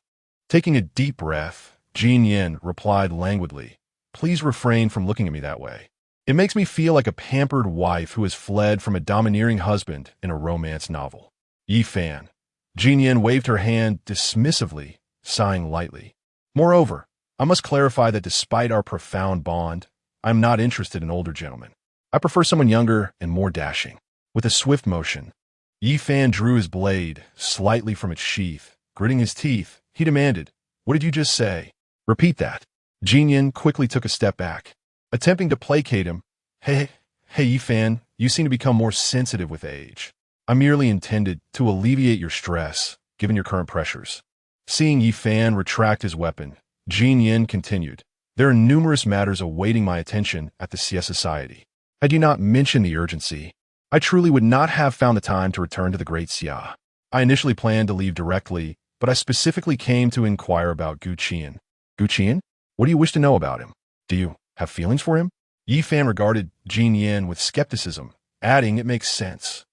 Taking a deep breath, Jin Yin replied languidly, "Please refrain from looking at me that way. It makes me feel like a pampered wife who has fled from a domineering husband in a romance novel." Yi Fan. Jin Yin waved her hand dismissively, sighing lightly. "Moreover, I must clarify that despite our profound bond, I am not interested in older gentlemen. I prefer someone younger and more dashing." With a swift motion, Yi Fan drew his blade slightly from its sheath. Gritting his teeth, he demanded, "What did you just say? Repeat that." Jin Yin quickly took a step back, attempting to placate him. Hey, Yi Fan, you seem to become more sensitive with age. I merely intended to alleviate your stress, given your current pressures." Seeing Yi Fan retract his weapon, Jin Yin continued, "There are numerous matters awaiting my attention at the Qiye Society. Had you not mentioned the urgency, I truly would not have found the time to return to the Great Qiye. I initially planned to leave directly, but I specifically came to inquire about Qi'an. Qi'an? What do you wish to know about him? Do you have feelings for him?" Yi Fan regarded Jin Yin with skepticism, adding, "It makes sense.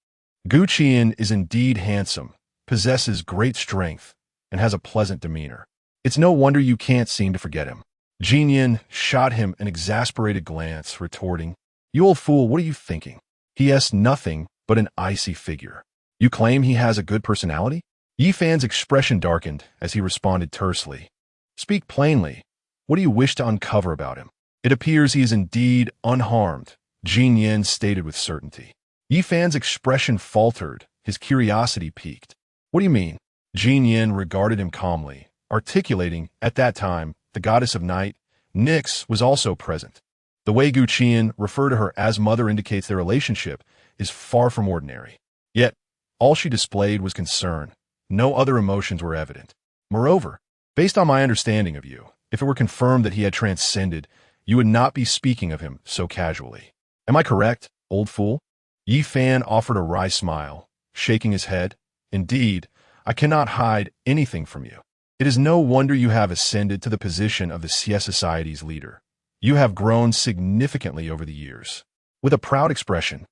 Qi'an is indeed handsome, possesses great strength, and has a pleasant demeanor. It's no wonder you can't seem to forget him." Jin Yin shot him an exasperated glance, retorting, "You old fool, what are you thinking? He is nothing but an icy figure. You claim he has a good personality?" Yi Fan's expression darkened as he responded tersely, "Speak plainly. What do you wish to uncover about him?" "It appears he is indeed unharmed," Jin Yin stated with certainty. Yi Fan's expression faltered, his curiosity piqued. "What do you mean?" Jin Yin regarded him calmly, articulating, at that time, the goddess of night, Nyx, was also present. The way Qi'an referred to her as mother indicates their relationship is far from ordinary. Yet, all she displayed was concern. No other emotions were evident. Moreover, based on my understanding of you, if it were confirmed that he had transcended, you would not be speaking of him so casually. Am I correct, old fool?" Yi Fan offered a wry smile, shaking his head. "Indeed, I cannot hide anything from you. It is no wonder you have ascended to the position of the Qiye Society's leader. You have grown significantly over the years." With a proud expression,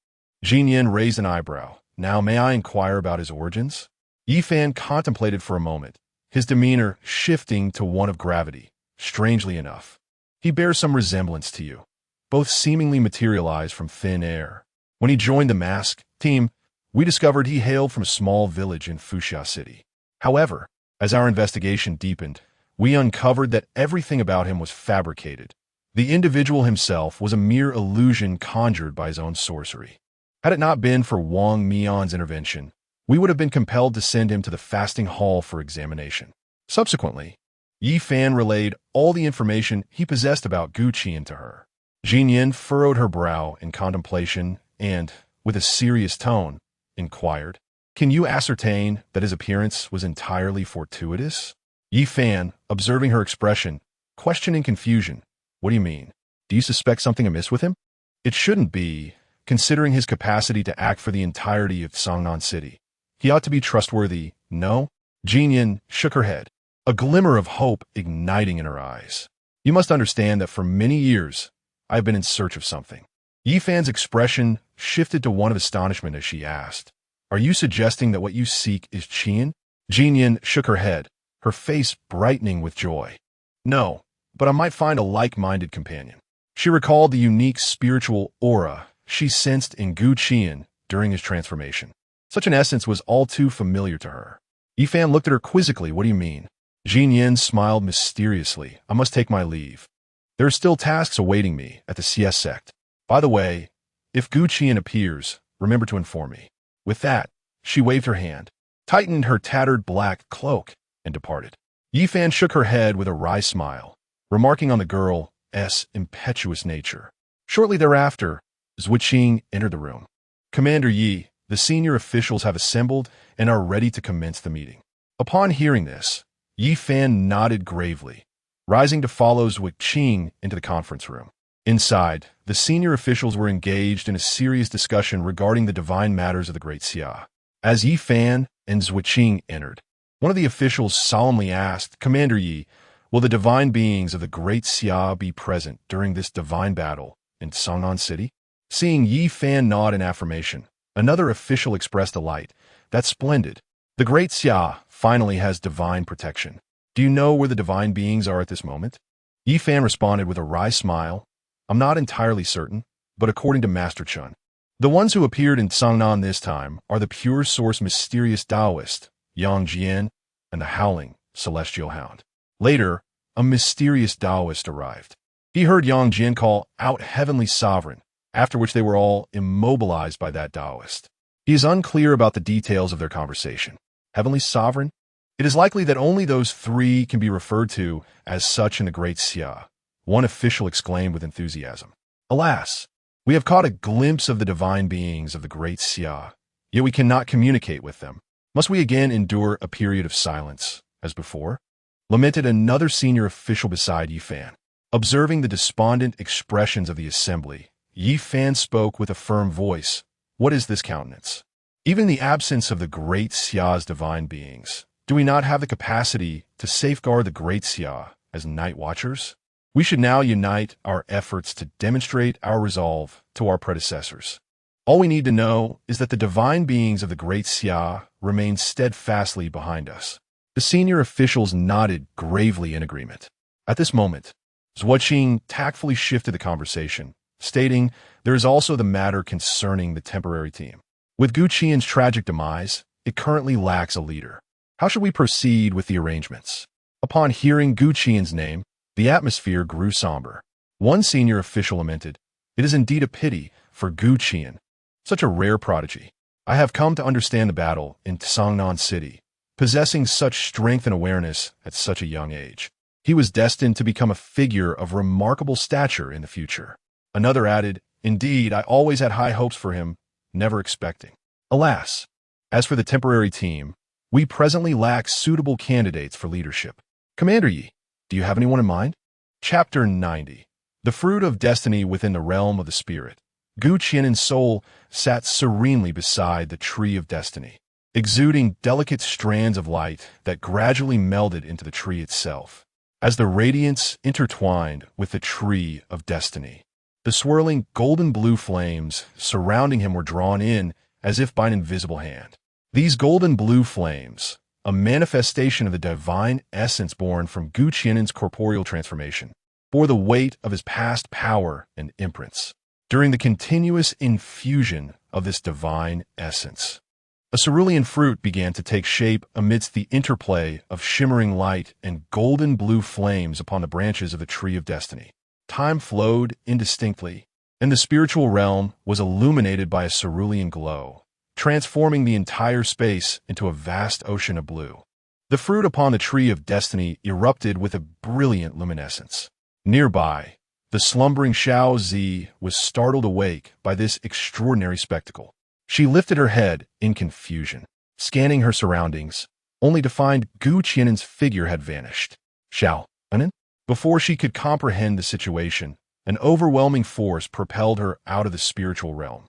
Jin Yin raised an eyebrow. "Now may I inquire about his origins?" Yi Fan contemplated for a moment, his demeanor shifting to one of gravity. "Strangely enough, he bears some resemblance to you, both seemingly materialized from thin air. When he joined the mask team, we discovered he hailed from a small village in Fuxia City. However, as our investigation deepened, we uncovered that everything about him was fabricated. The individual himself was a mere illusion conjured by his own sorcery. Had it not been for Wang Mian's intervention, we would have been compelled to send him to the fasting hall for examination." Subsequently, Yi Fan relayed all the information he possessed about Qi'an to her. Jin Yin furrowed her brow in contemplation and, with a serious tone, inquired, "Can you ascertain that his appearance was entirely fortuitous?" Yi Fan, observing her expression, questioned in confusion, "What do you mean? Do you suspect something amiss with him?" "It shouldn't be, considering his capacity to act for the entirety of Songnan City. He ought to be trustworthy, no?" Jin Yin shook her head, a glimmer of hope igniting in her eyes. "You must understand that for many years, I have been in search of something." Yi Fan's expression shifted to one of astonishment as she asked, "Are you suggesting that what you seek is Qi'an?" Jin Yin shook her head, her face brightening with joy. "No, but I might find a like-minded companion." She recalled the unique spiritual aura she sensed in Qi'an during his transformation. Such an essence was all too familiar to her. Yi Fan looked at her quizzically. "What do you mean?" Jin Yin smiled mysteriously. "I must take my leave. There are still tasks awaiting me at the Qiye sect. By the way, if Qi'an appears, remember to inform me." With that, she waved her hand, tightened her tattered black cloak, and departed. Yi Fan shook her head with a wry smile, remarking on the girl's impetuous nature. Shortly thereafter, Zhu Qing entered the room. "Commander Yi, the senior officials have assembled and are ready to commence the meeting." Upon hearing this, Yi Fan nodded gravely, rising to follow Zhu Qing into the conference room. Inside, the senior officials were engaged in a serious discussion regarding the divine matters of the Great Xia. As Yi Fan and Zhuqing entered, one of the officials solemnly asked, "Commander Yi, will the divine beings of the Great Xia be present during this divine battle in Songnan City?" Seeing Yi Fan nod in affirmation, another official expressed delight. "That's splendid. The Great Xia finally has divine protection. Do you know where the divine beings are at this moment?" Yi Fan responded with a wry smile. "I'm not entirely certain, but according to Master Chun, the ones who appeared in Songnan this time are the pure source mysterious Taoist, Yang Jian, and the howling celestial hound." Later, a mysterious Taoist arrived. He heard Yang Jian call out Heavenly Sovereign, after which they were all immobilized by that Taoist. He is unclear about the details of their conversation. Heavenly Sovereign? It is likely that only those three can be referred to as such in the Great Xia, one official exclaimed with enthusiasm. "Alas, we have caught a glimpse of the divine beings of the Great Xia, yet we cannot communicate with them. Must we again endure a period of silence, as before?" lamented another senior official beside Yi Fan. Observing the despondent expressions of the assembly, Yi Fan spoke with a firm voice. "What is this countenance? Even in the absence of the Great Xia's divine beings, do we not have the capacity to safeguard the Great Xia as night watchers? We should now unite our efforts to demonstrate our resolve to our predecessors. All we need to know is that the divine beings of the Great Xia remain steadfastly behind us." The senior officials nodded gravely in agreement. At this moment, Zhuqing tactfully shifted the conversation, stating, "There is also the matter concerning the temporary team. With Gu Qian's tragic demise, it currently lacks a leader. How should we proceed with the arrangements?" Upon hearing Gu Qian's name, the atmosphere grew somber. One senior official lamented, "It is indeed a pity for Gu Qian, such a rare prodigy. I have come to understand the battle in Songnan City, possessing such strength and awareness at such a young age. He was destined to become a figure of remarkable stature in the future." Another added, "Indeed, I always had high hopes for him, never expecting. Alas, as for the temporary team, we presently lack suitable candidates for leadership. Commander Yi, do you have anyone in mind?" Chapter 90. The Fruit of Destiny Within the Realm of the Spirit. Gu Qian's soul sat serenely beside the Tree of Destiny, exuding delicate strands of light that gradually melded into the tree itself. As the radiance intertwined with the Tree of Destiny, the swirling golden-blue flames surrounding him were drawn in as if by an invisible hand. These golden-blue flames, a manifestation of the divine essence born from Gu Qian's corporeal transformation, bore the weight of his past power and imprints. During the continuous infusion of this divine essence, a cerulean fruit began to take shape amidst the interplay of shimmering light and golden blue flames upon the branches of the Tree of Destiny. Time flowed indistinctly, and the spiritual realm was illuminated by a cerulean glow, transforming the entire space into a vast ocean of blue. The fruit upon the Tree of Destiny erupted with a brilliant luminescence. Nearby, the slumbering Xiao Zi was startled awake by this extraordinary spectacle. She lifted her head in confusion, scanning her surroundings, only to find Gu Qian's figure had vanished. "Xiao Anan?" Before she could comprehend the situation, an overwhelming force propelled her out of the spiritual realm.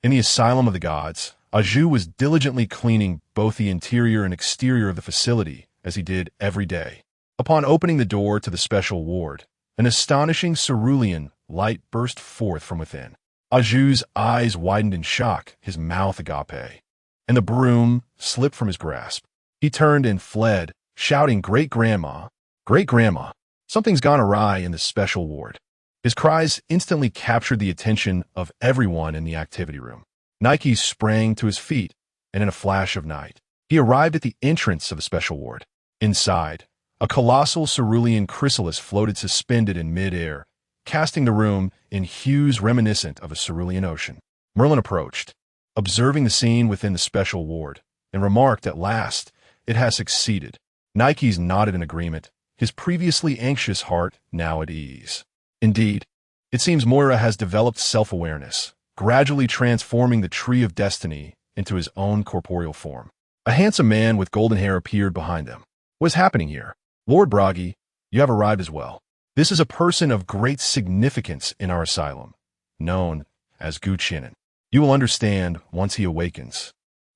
In the Asylum of the Gods, Aju was diligently cleaning both the interior and exterior of the facility, as he did every day. Upon opening the door to the special ward, an astonishing cerulean light burst forth from within. Aju's eyes widened in shock, his mouth agape, and the broom slipped from his grasp. He turned and fled, shouting, Great-Grandma, Great-Grandma, something's gone awry in the special ward." His cries instantly captured the attention of everyone in the activity room. Nike sprang to his feet, and in a flash of night, he arrived at the entrance of the special ward. Inside, a colossal cerulean chrysalis floated suspended in mid-air, casting the room in hues reminiscent of a cerulean ocean. Merlin approached, observing the scene within the special ward, and remarked, "At last, it has succeeded." Nike's nodded in agreement, his previously anxious heart now at ease. Indeed, it seems Moirai has developed self-awareness, gradually transforming the Tree of Destiny into his own corporeal form. A handsome man with golden hair appeared behind them. "What is happening here?" "Lord Bragi, you have arrived as well." This is a person of great significance in our asylum, known as Qi'an. You will understand once he awakens.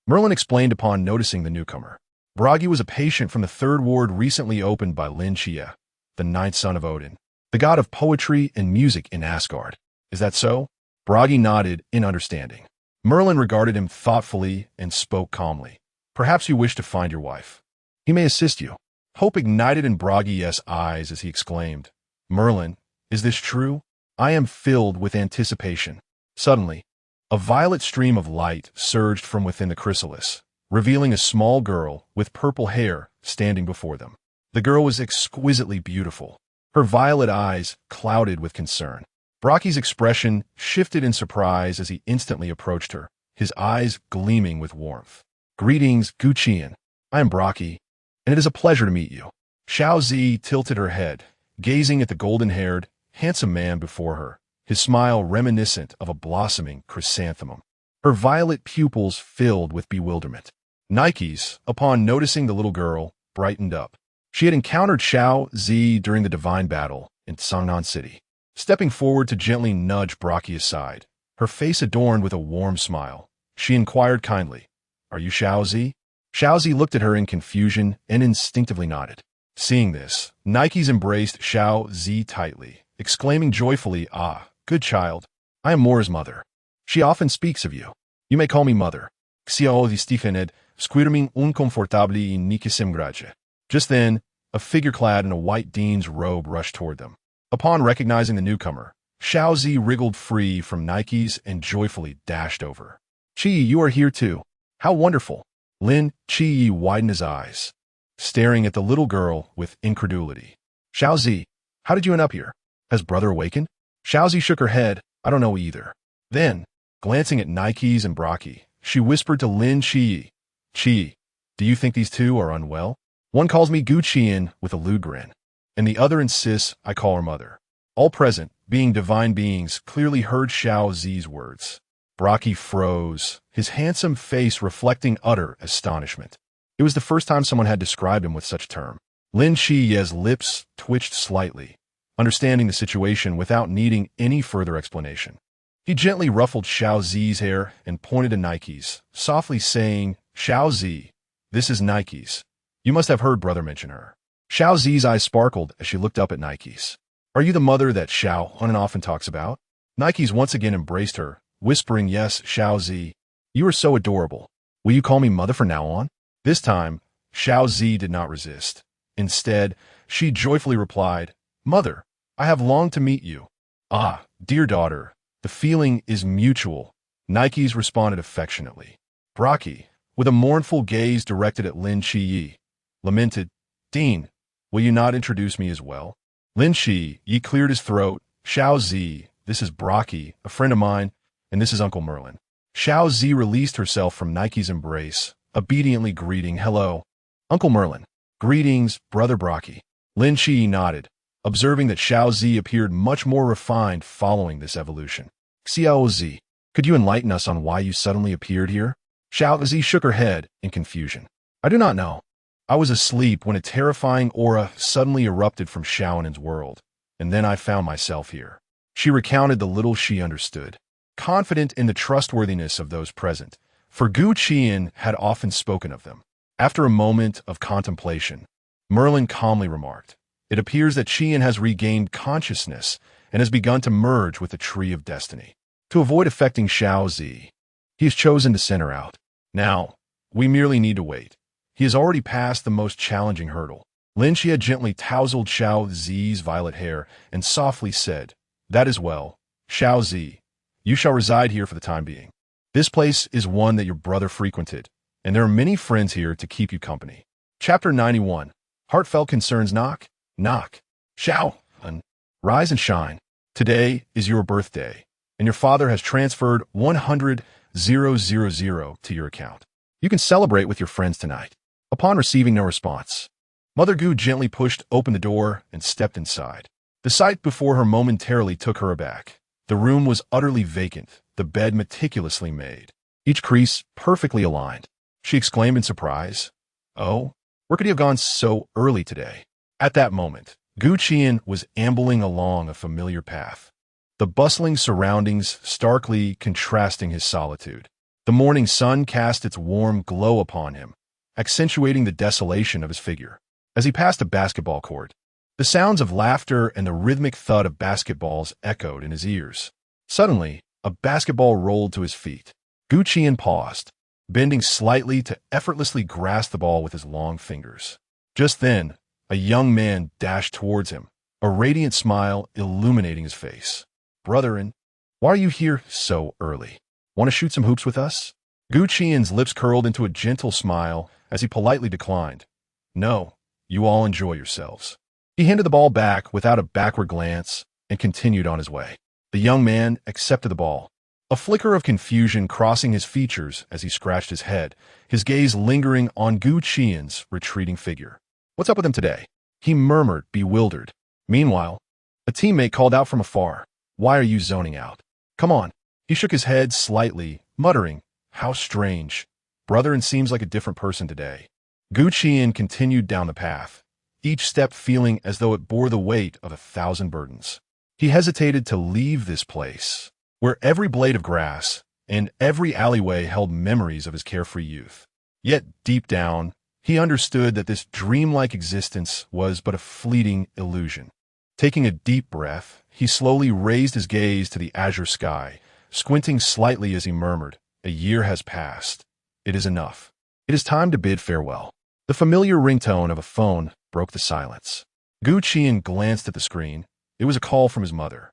Merlin explained upon noticing the newcomer. Bragi was a patient from the third ward recently opened by Lin Qiye, the ninth son of Odin, the god of poetry and music in Asgard. Is that so? Bragi nodded in understanding. Merlin regarded him thoughtfully and spoke calmly. Perhaps you wish to find your wife. He may assist you. Hope ignited in Bragi's eyes as he exclaimed, Merlin, is this true? I am filled with anticipation. Suddenly, a violet stream of light surged from within the chrysalis, revealing a small girl with purple hair standing before them. The girl was exquisitely beautiful, her violet eyes clouded with concern. Braki's expression shifted in surprise as he instantly approached her, his eyes gleaming with warmth. Greetings, Qi'an. I am Braki, and it is a pleasure to meet you. Xiao Zi tilted her head, gazing at the golden-haired, handsome man before her, his smile reminiscent of a blossoming chrysanthemum. Her violet pupils filled with bewilderment. Nikes, upon noticing the little girl, brightened up. She had encountered Xiao Zi during the divine battle in Sangnan City. Stepping forward to gently nudge Braki aside, her face adorned with a warm smile, she inquired kindly, Are you Xiao Zi? Xiao Zi looked at her in confusion and instinctively nodded. Seeing this, Nikes embraced Xiao Zi tightly, exclaiming joyfully, Ah, good child, I am Mora's mother. She often speaks of you. You may call me mother. Xiao Zi Stephened, squirming uncomfortably in Nikisim Grace. Just then, a figure clad in a white dean's robe rushed toward them. Upon recognizing the newcomer, Xiao Zi wriggled free from Nikes and joyfully dashed over. Qiye, you are here too. How wonderful. Lin Qiye widened his eyes, staring at the little girl with incredulity. Xiao Zi, how did you end up here? Has brother awakened? Xiao Zi shook her head. I don't know either. Then, glancing at Nikes and Braki, she whispered to Lin Qiye, Qiye, do you think these two are unwell? One calls me Qi'an with a lewd grin, and the other insists I call her mother. All present, being divine beings, clearly heard Xiao Zi's words. Braki froze, his handsome face reflecting utter astonishment. It was the first time someone had described him with such a term. Lin Qiye's lips twitched slightly, understanding the situation without needing any further explanation. He gently ruffled Xiao Zi's hair and pointed to Nikes, softly saying, Xiao Zi, this is Nikes. You must have heard brother mention her. Xiao Zi's eyes sparkled as she looked up at Nikes. Are you the mother that Xiao on and often talks about? Nikes once again embraced her, whispering, Yes, Xiao Zi. You are so adorable. Will you call me mother from now on? This time, Xiao Zi did not resist. Instead, she joyfully replied, Mother, I have longed to meet you. Ah, dear daughter, the feeling is mutual. Nikes responded affectionately. Braki, with a mournful gaze directed at Lin Qiye, lamented, Dean, will you not introduce me as well? Lin Qiye cleared his throat. Xiao Zi, this is Braki, a friend of mine, and this is Uncle Merlin. Xiao Zi released herself from Nike's embrace, obediently greeting, Hello, Uncle Merlin. Greetings, Brother Braki. Lin Qiye nodded, observing that Xiao Zi appeared much more refined following this evolution. Xiao Zi, could you enlighten us on why you suddenly appeared here? Xiao Zi shook her head in confusion. I do not know. I was asleep when a terrifying aura suddenly erupted from Xiaonin's world, and then I found myself here. She recounted the little she understood, confident in the trustworthiness of those present, for Qi'an had often spoken of them. After a moment of contemplation, Merlin calmly remarked, It appears that Qi'an has regained consciousness and has begun to merge with the Tree of Destiny. To avoid affecting Xiao Zi, he has chosen to send her out. Now, we merely need to wait. He has already passed the most challenging hurdle. Lin Qiye gently tousled Xiao Zi's violet hair and softly said, That is well, Xiao Zi. You shall reside here for the time being. This place is one that your brother frequented, and there are many friends here to keep you company. Chapter 91. Heartfelt concerns knock, knock. Xiao, rise and shine. Today is your birthday, and your father has transferred 100,000 to your account. You can celebrate with your friends tonight. Upon receiving no response, Mother Gu gently pushed open the door and stepped inside. The sight before her momentarily took her aback. The room was utterly vacant, the bed meticulously made, each crease perfectly aligned. She exclaimed in surprise, Oh, where could he have gone so early today? At that moment, Qi'an was ambling along a familiar path, the bustling surroundings starkly contrasting his solitude. The morning sun cast its warm glow upon him, accentuating the desolation of his figure. As he passed a basketball court, the sounds of laughter and the rhythmic thud of basketballs echoed in his ears. Suddenly, a basketball rolled to his feet. Qi'an paused, bending slightly to effortlessly grasp the ball with his long fingers. Just then, a young man dashed towards him, a radiant smile illuminating his face. "Brother, why are you here so early? Want to shoot some hoops with us?" Qi'an's lips curled into a gentle smile as he politely declined. "No, you all enjoy yourselves." He handed the ball back without a backward glance and continued on his way. The young man accepted the ball, a flicker of confusion crossing his features as he scratched his head, his gaze lingering on Qi'an's retreating figure. "What's up with him today?" he murmured, bewildered. Meanwhile, a teammate called out from afar, "Why are you zoning out? Come on." He shook his head slightly, muttering, "How strange. Brother seems like a different person today." Qi'an continued down the path, each step feeling as though it bore the weight of 1,000 burdens. He hesitated to leave this place, where every blade of grass and every alleyway held memories of his carefree youth. Yet deep down, he understood that this dreamlike existence was but a fleeting illusion. Taking a deep breath, he slowly raised his gaze to the azure sky, squinting slightly as he murmured, "A year has passed. It is enough. It is time to bid farewell." The familiar ringtone of a phone broke the silence. Qi'an glanced at the screen. It was a call from his mother.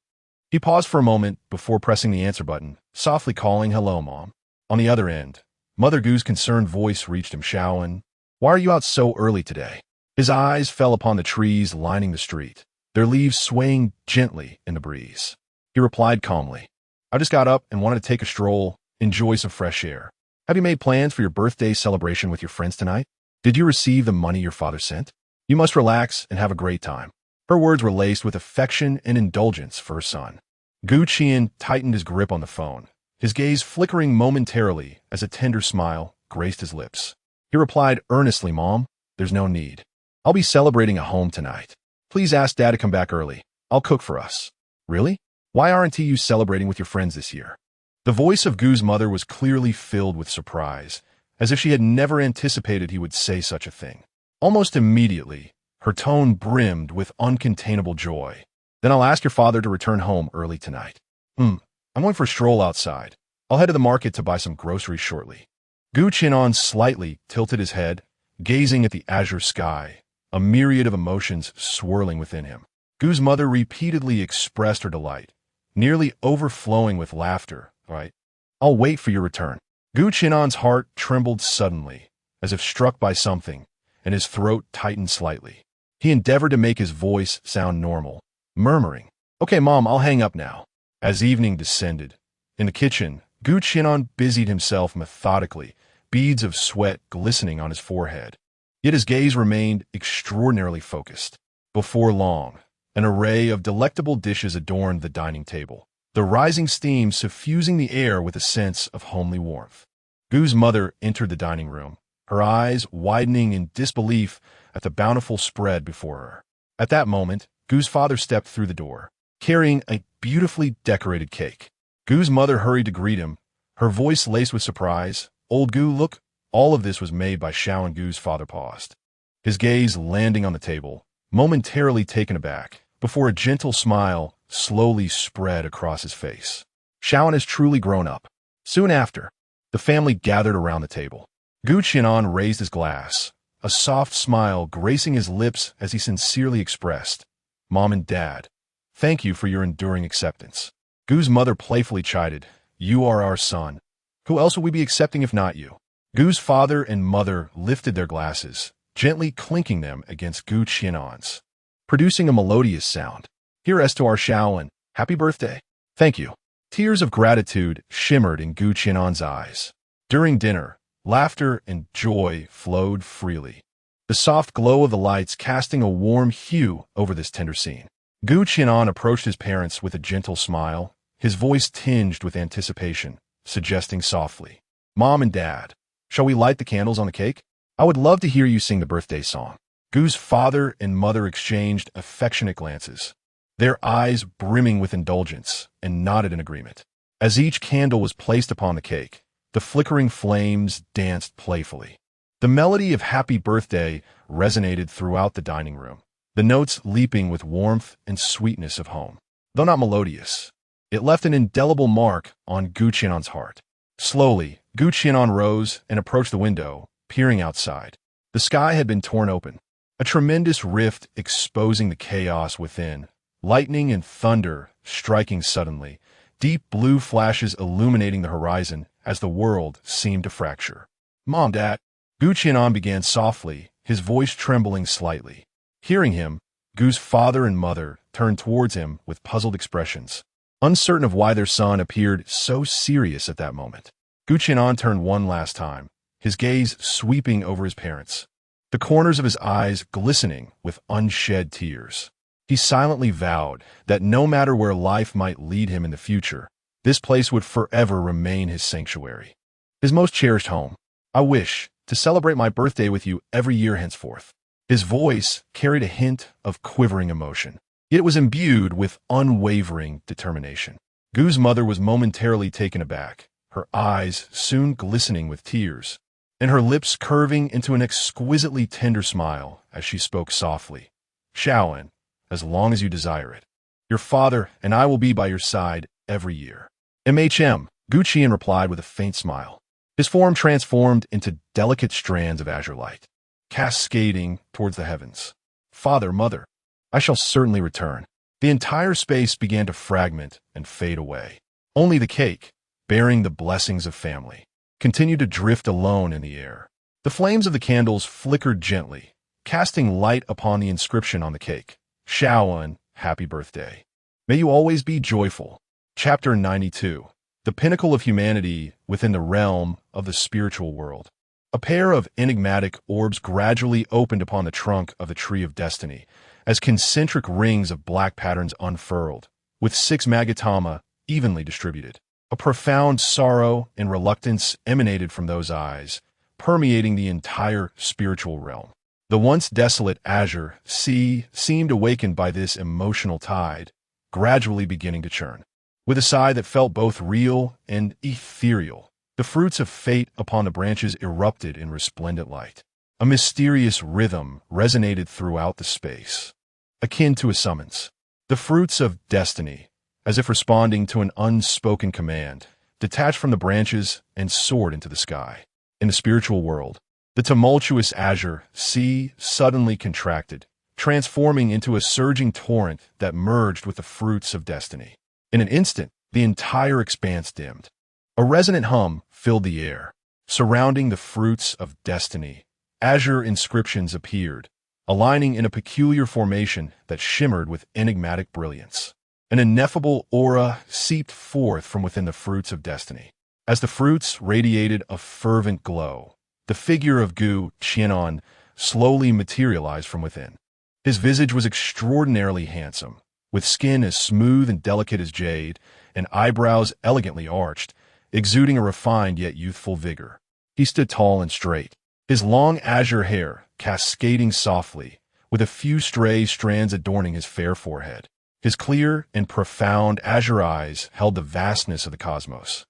He paused for a moment before pressing the answer button, softly calling, "Hello, Mom." On the other end, Mother Gu's concerned voice reached him, "Qi'an, why are you out so early today?" His eyes fell upon the trees lining the street, their leaves swaying gently in the breeze. He replied calmly, "I just got up and wanted to take a stroll, enjoy some fresh air." "Have you made plans for your birthday celebration with your friends tonight? Did you receive the money your father sent? You must relax and have a great time." Her words were laced with affection and indulgence for her son. Qi'an tightened his grip on the phone, his gaze flickering momentarily as a tender smile graced his lips. He replied earnestly, "Mom, there's no need. I'll be celebrating at home tonight. Please ask Dad to come back early. I'll cook for us." "Really? Why aren't you celebrating with your friends this year?" The voice of Gu's mother was clearly filled with surprise, as if she had never anticipated he would say such a thing. Almost immediately, her tone brimmed with uncontainable joy. "Then I'll ask your father to return home early tonight." I'm going for a stroll outside. I'll head to the market to buy some groceries shortly." Qi'an slightly tilted his head, gazing at the azure sky, a myriad of emotions swirling within him. Gu's mother repeatedly expressed her delight, nearly overflowing with laughter. "Right. I'll wait for your return." Qi'an's heart trembled suddenly, as if struck by something, and his throat tightened slightly. He endeavored to make his voice sound normal, murmuring, "Okay, Mom, I'll hang up now." As evening descended, in the kitchen, Qi'an busied himself methodically, beads of sweat glistening on his forehead. Yet his gaze remained extraordinarily focused. Before long, an array of delectable dishes adorned the dining table, the rising steam suffusing the air with a sense of homely warmth. Gu's mother entered the dining room, her eyes widening in disbelief at the bountiful spread before her. At that moment, Gu's father stepped through the door, carrying a beautifully decorated cake. Gu's mother hurried to greet him, her voice laced with surprise. "Old Gu, look." All of this was made by Qi'an. Gu's father paused, his gaze landing on the table, momentarily taken aback, before a gentle smile slowly spread across his face. Qi'an has truly grown up. Soon after, the family gathered around the table. Qi'an raised his glass, a soft smile gracing his lips as he sincerely expressed, "Mom and Dad, thank you for your enduring acceptance." Gu's mother playfully chided, "You are our son. Who else would we be accepting if not you?" Gu's father and mother lifted their glasses, gently clinking them against Qi'an's, producing a melodious sound. "Here's to our Qi'an. Happy birthday." "Thank you." Tears of gratitude shimmered in Qi'an's eyes. During dinner, laughter and joy flowed freely, the soft glow of the lights casting a warm hue over this tender scene. Qi'an approached his parents with a gentle smile, his voice tinged with anticipation, suggesting softly, "Mom and Dad, shall we light the candles on the cake? I would love to hear you sing the birthday song." Gu's father and mother exchanged affectionate glances, their eyes brimming with indulgence, and nodded in agreement. As each candle was placed upon the cake, the flickering flames danced playfully. The melody of Happy Birthday resonated throughout the dining room, the notes leaping with warmth and sweetness of home. Though not melodious, it left an indelible mark on Gu Qian's heart. Slowly, Gu Qian rose and approached the window, peering outside. The sky had been torn open, a tremendous rift exposing the chaos within, lightning and thunder striking suddenly, deep blue flashes illuminating the horizon as the world seemed to fracture. "Mom, Dad," Gu Qian began softly, his voice trembling slightly. Hearing him, Gu's father and mother turned towards him with puzzled expressions, uncertain of why their son appeared so serious at that moment. Gu Qian turned one last time, his gaze sweeping over his parents, the corners of his eyes glistening with unshed tears. He silently vowed that no matter where life might lead him in the future, this place would forever remain his sanctuary, his most cherished home. "I wish to celebrate my birthday with you every year henceforth." His voice carried a hint of quivering emotion, yet it was imbued with unwavering determination. Gu's mother was momentarily taken aback, her eyes soon glistening with tears, and her lips curving into an exquisitely tender smile as she spoke softly. "Qi'an, as long as you desire it, your father and I will be by your side every year." Gu Qian replied with a faint smile. His form transformed into delicate strands of azure light, cascading towards the heavens. "Father, mother, I shall certainly return." The entire space began to fragment and fade away. Only the cake, bearing the blessings of family, continued to drift alone in the air. The flames of the candles flickered gently, casting light upon the inscription on the cake. "Qi'an, happy birthday. May you always be joyful." Chapter 92. The pinnacle of humanity within the realm of the spiritual world. A pair of enigmatic orbs gradually opened upon the trunk of the Tree of Destiny, as concentric rings of black patterns unfurled, with 6 magatama evenly distributed. A profound sorrow and reluctance emanated from those eyes, permeating the entire spiritual realm. The once desolate azure sea seemed awakened by this emotional tide, gradually beginning to churn. With a sigh that felt both real and ethereal, the fruits of fate upon the branches erupted in resplendent light. A mysterious rhythm resonated throughout the space, akin to a summons. The fruits of destiny, as if responding to an unspoken command, detached from the branches and soared into the sky. In the spiritual world, the tumultuous azure sea suddenly contracted, transforming into a surging torrent that merged with the fruits of destiny. In an instant, the entire expanse dimmed. A resonant hum filled the air. Surrounding the fruits of destiny, azure inscriptions appeared, aligning in a peculiar formation that shimmered with enigmatic brilliance. An ineffable aura seeped forth from within the fruits of destiny. As the fruits radiated a fervent glow, the figure of Gu Qian slowly materialized from within. His visage was extraordinarily handsome, with skin as smooth and delicate as jade, and eyebrows elegantly arched, exuding a refined yet youthful vigor. He stood tall and straight, his long azure hair cascading softly, with a few stray strands adorning his fair forehead. His clear and profound azure eyes held the vastness of the cosmos,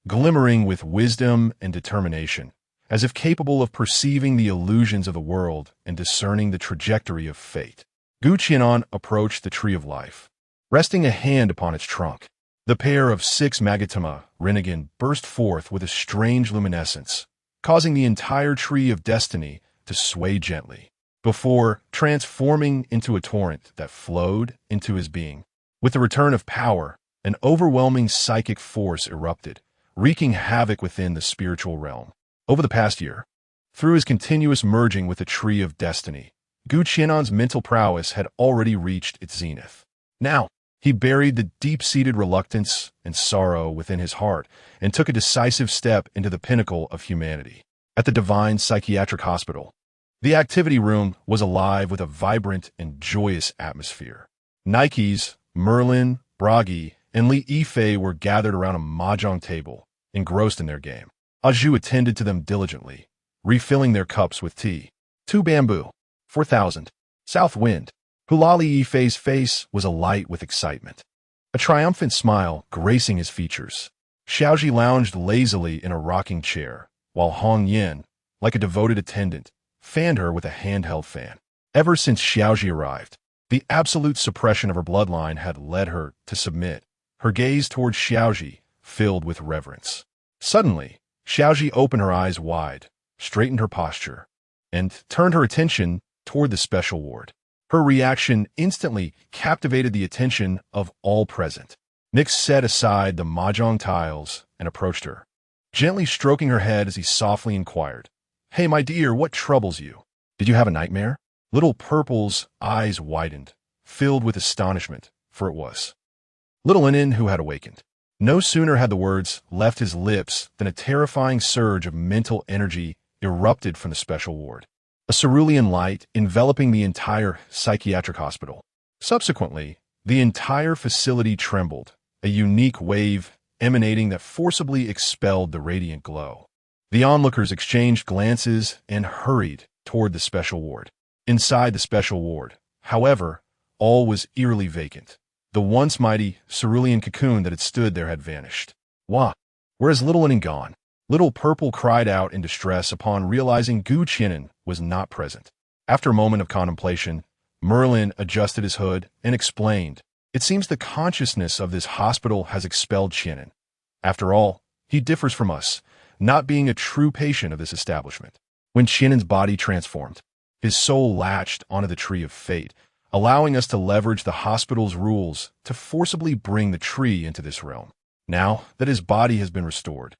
glimmering with wisdom and determination, as if capable of perceiving the illusions of the world and discerning the trajectory of fate. Gu Qian approached the Tree of Life, resting a hand upon its trunk. The pair of 6 magatama Rinnegan burst forth with a strange luminescence, causing the entire Tree of Destiny to sway gently, before transforming into a torrent that flowed into his being. With the return of power, an overwhelming psychic force erupted, wreaking havoc within the spiritual realm. Over the past year, through his continuous merging with the Tree of Destiny, Gu Qian's mental prowess had already reached its zenith. Now, he buried the deep-seated reluctance and sorrow within his heart and took a decisive step into the pinnacle of humanity. At the Divine Psychiatric Hospital, the activity room was alive with a vibrant and joyous atmosphere. Nikes, Merlin, Bragi, and Li Yifei were gathered around a mahjong table, engrossed in their game. Aju attended to them diligently, refilling their cups with tea. 2 Bamboo, 4,000. South Wind. Hulali Yifei's face was alight with excitement, a triumphant smile gracing his features. Xiaoji lounged lazily in a rocking chair, while Hong Yin, like a devoted attendant, fanned her with a handheld fan. Ever since Xiaoji arrived, the absolute suppression of her bloodline had led her to submit, her gaze towards Xiaoji filled with reverence. Suddenly, Xiaoji opened her eyes wide, straightened her posture, and turned her attention toward the special ward. Her reaction instantly captivated the attention of all present. Nix set aside the mahjong tiles and approached her, gently stroking her head as he softly inquired, "Hey, my dear, what troubles you? Did you have a nightmare?" Little Purple's eyes widened, filled with astonishment, for it was little Lin who had awakened. No sooner had the words left his lips than a terrifying surge of mental energy erupted from the special ward, a cerulean light enveloping the entire psychiatric hospital. Subsequently, the entire facility trembled, a unique wave emanating that forcibly expelled the radiant glow. The onlookers exchanged glances and hurried toward the special ward. Inside the special ward, however, all was eerily vacant. The once mighty cerulean cocoon that had stood there had vanished. Wah! Where has Little Lin gone? Little Purple cried out in distress upon realizing Qi'an was not present. After a moment of contemplation, Merlin adjusted his hood and explained, "It seems the consciousness of this hospital has expelled Qi'an. After all, he differs from us, not being a true patient of this establishment." When Qi'an's body transformed, his soul latched onto the tree of fate, allowing us to leverage the hospital's rules to forcibly bring the tree into this realm. Now that his body has been restored,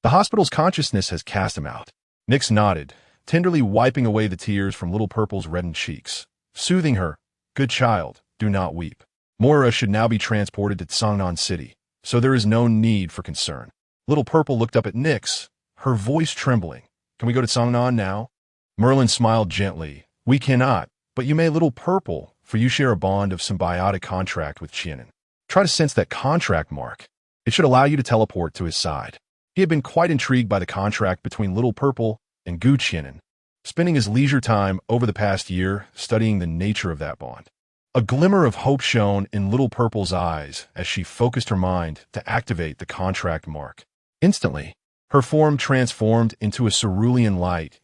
the hospital's consciousness has cast him out. Nix nodded, tenderly wiping away the tears from Little Purple's reddened cheeks, soothing her, "Good child, do not weep. Moirai should now be transported to Tsangnan City, so there is no need for concern." Little Purple looked up at Nix, her voice trembling. "Can we go to Tsangnan now?" Merlin smiled gently. "We cannot, but you may, Little Purple, for you share a bond of symbiotic contract with Qi'an. Try to sense that contract mark. It should allow you to teleport to his side." He had been quite intrigued by the contract between Little Purple and Qi'an, spending his leisure time over the past year studying the nature of that bond. A glimmer of hope shone in Little Purple's eyes as she focused her mind to activate the contract mark. Instantly, her form transformed into a cerulean light,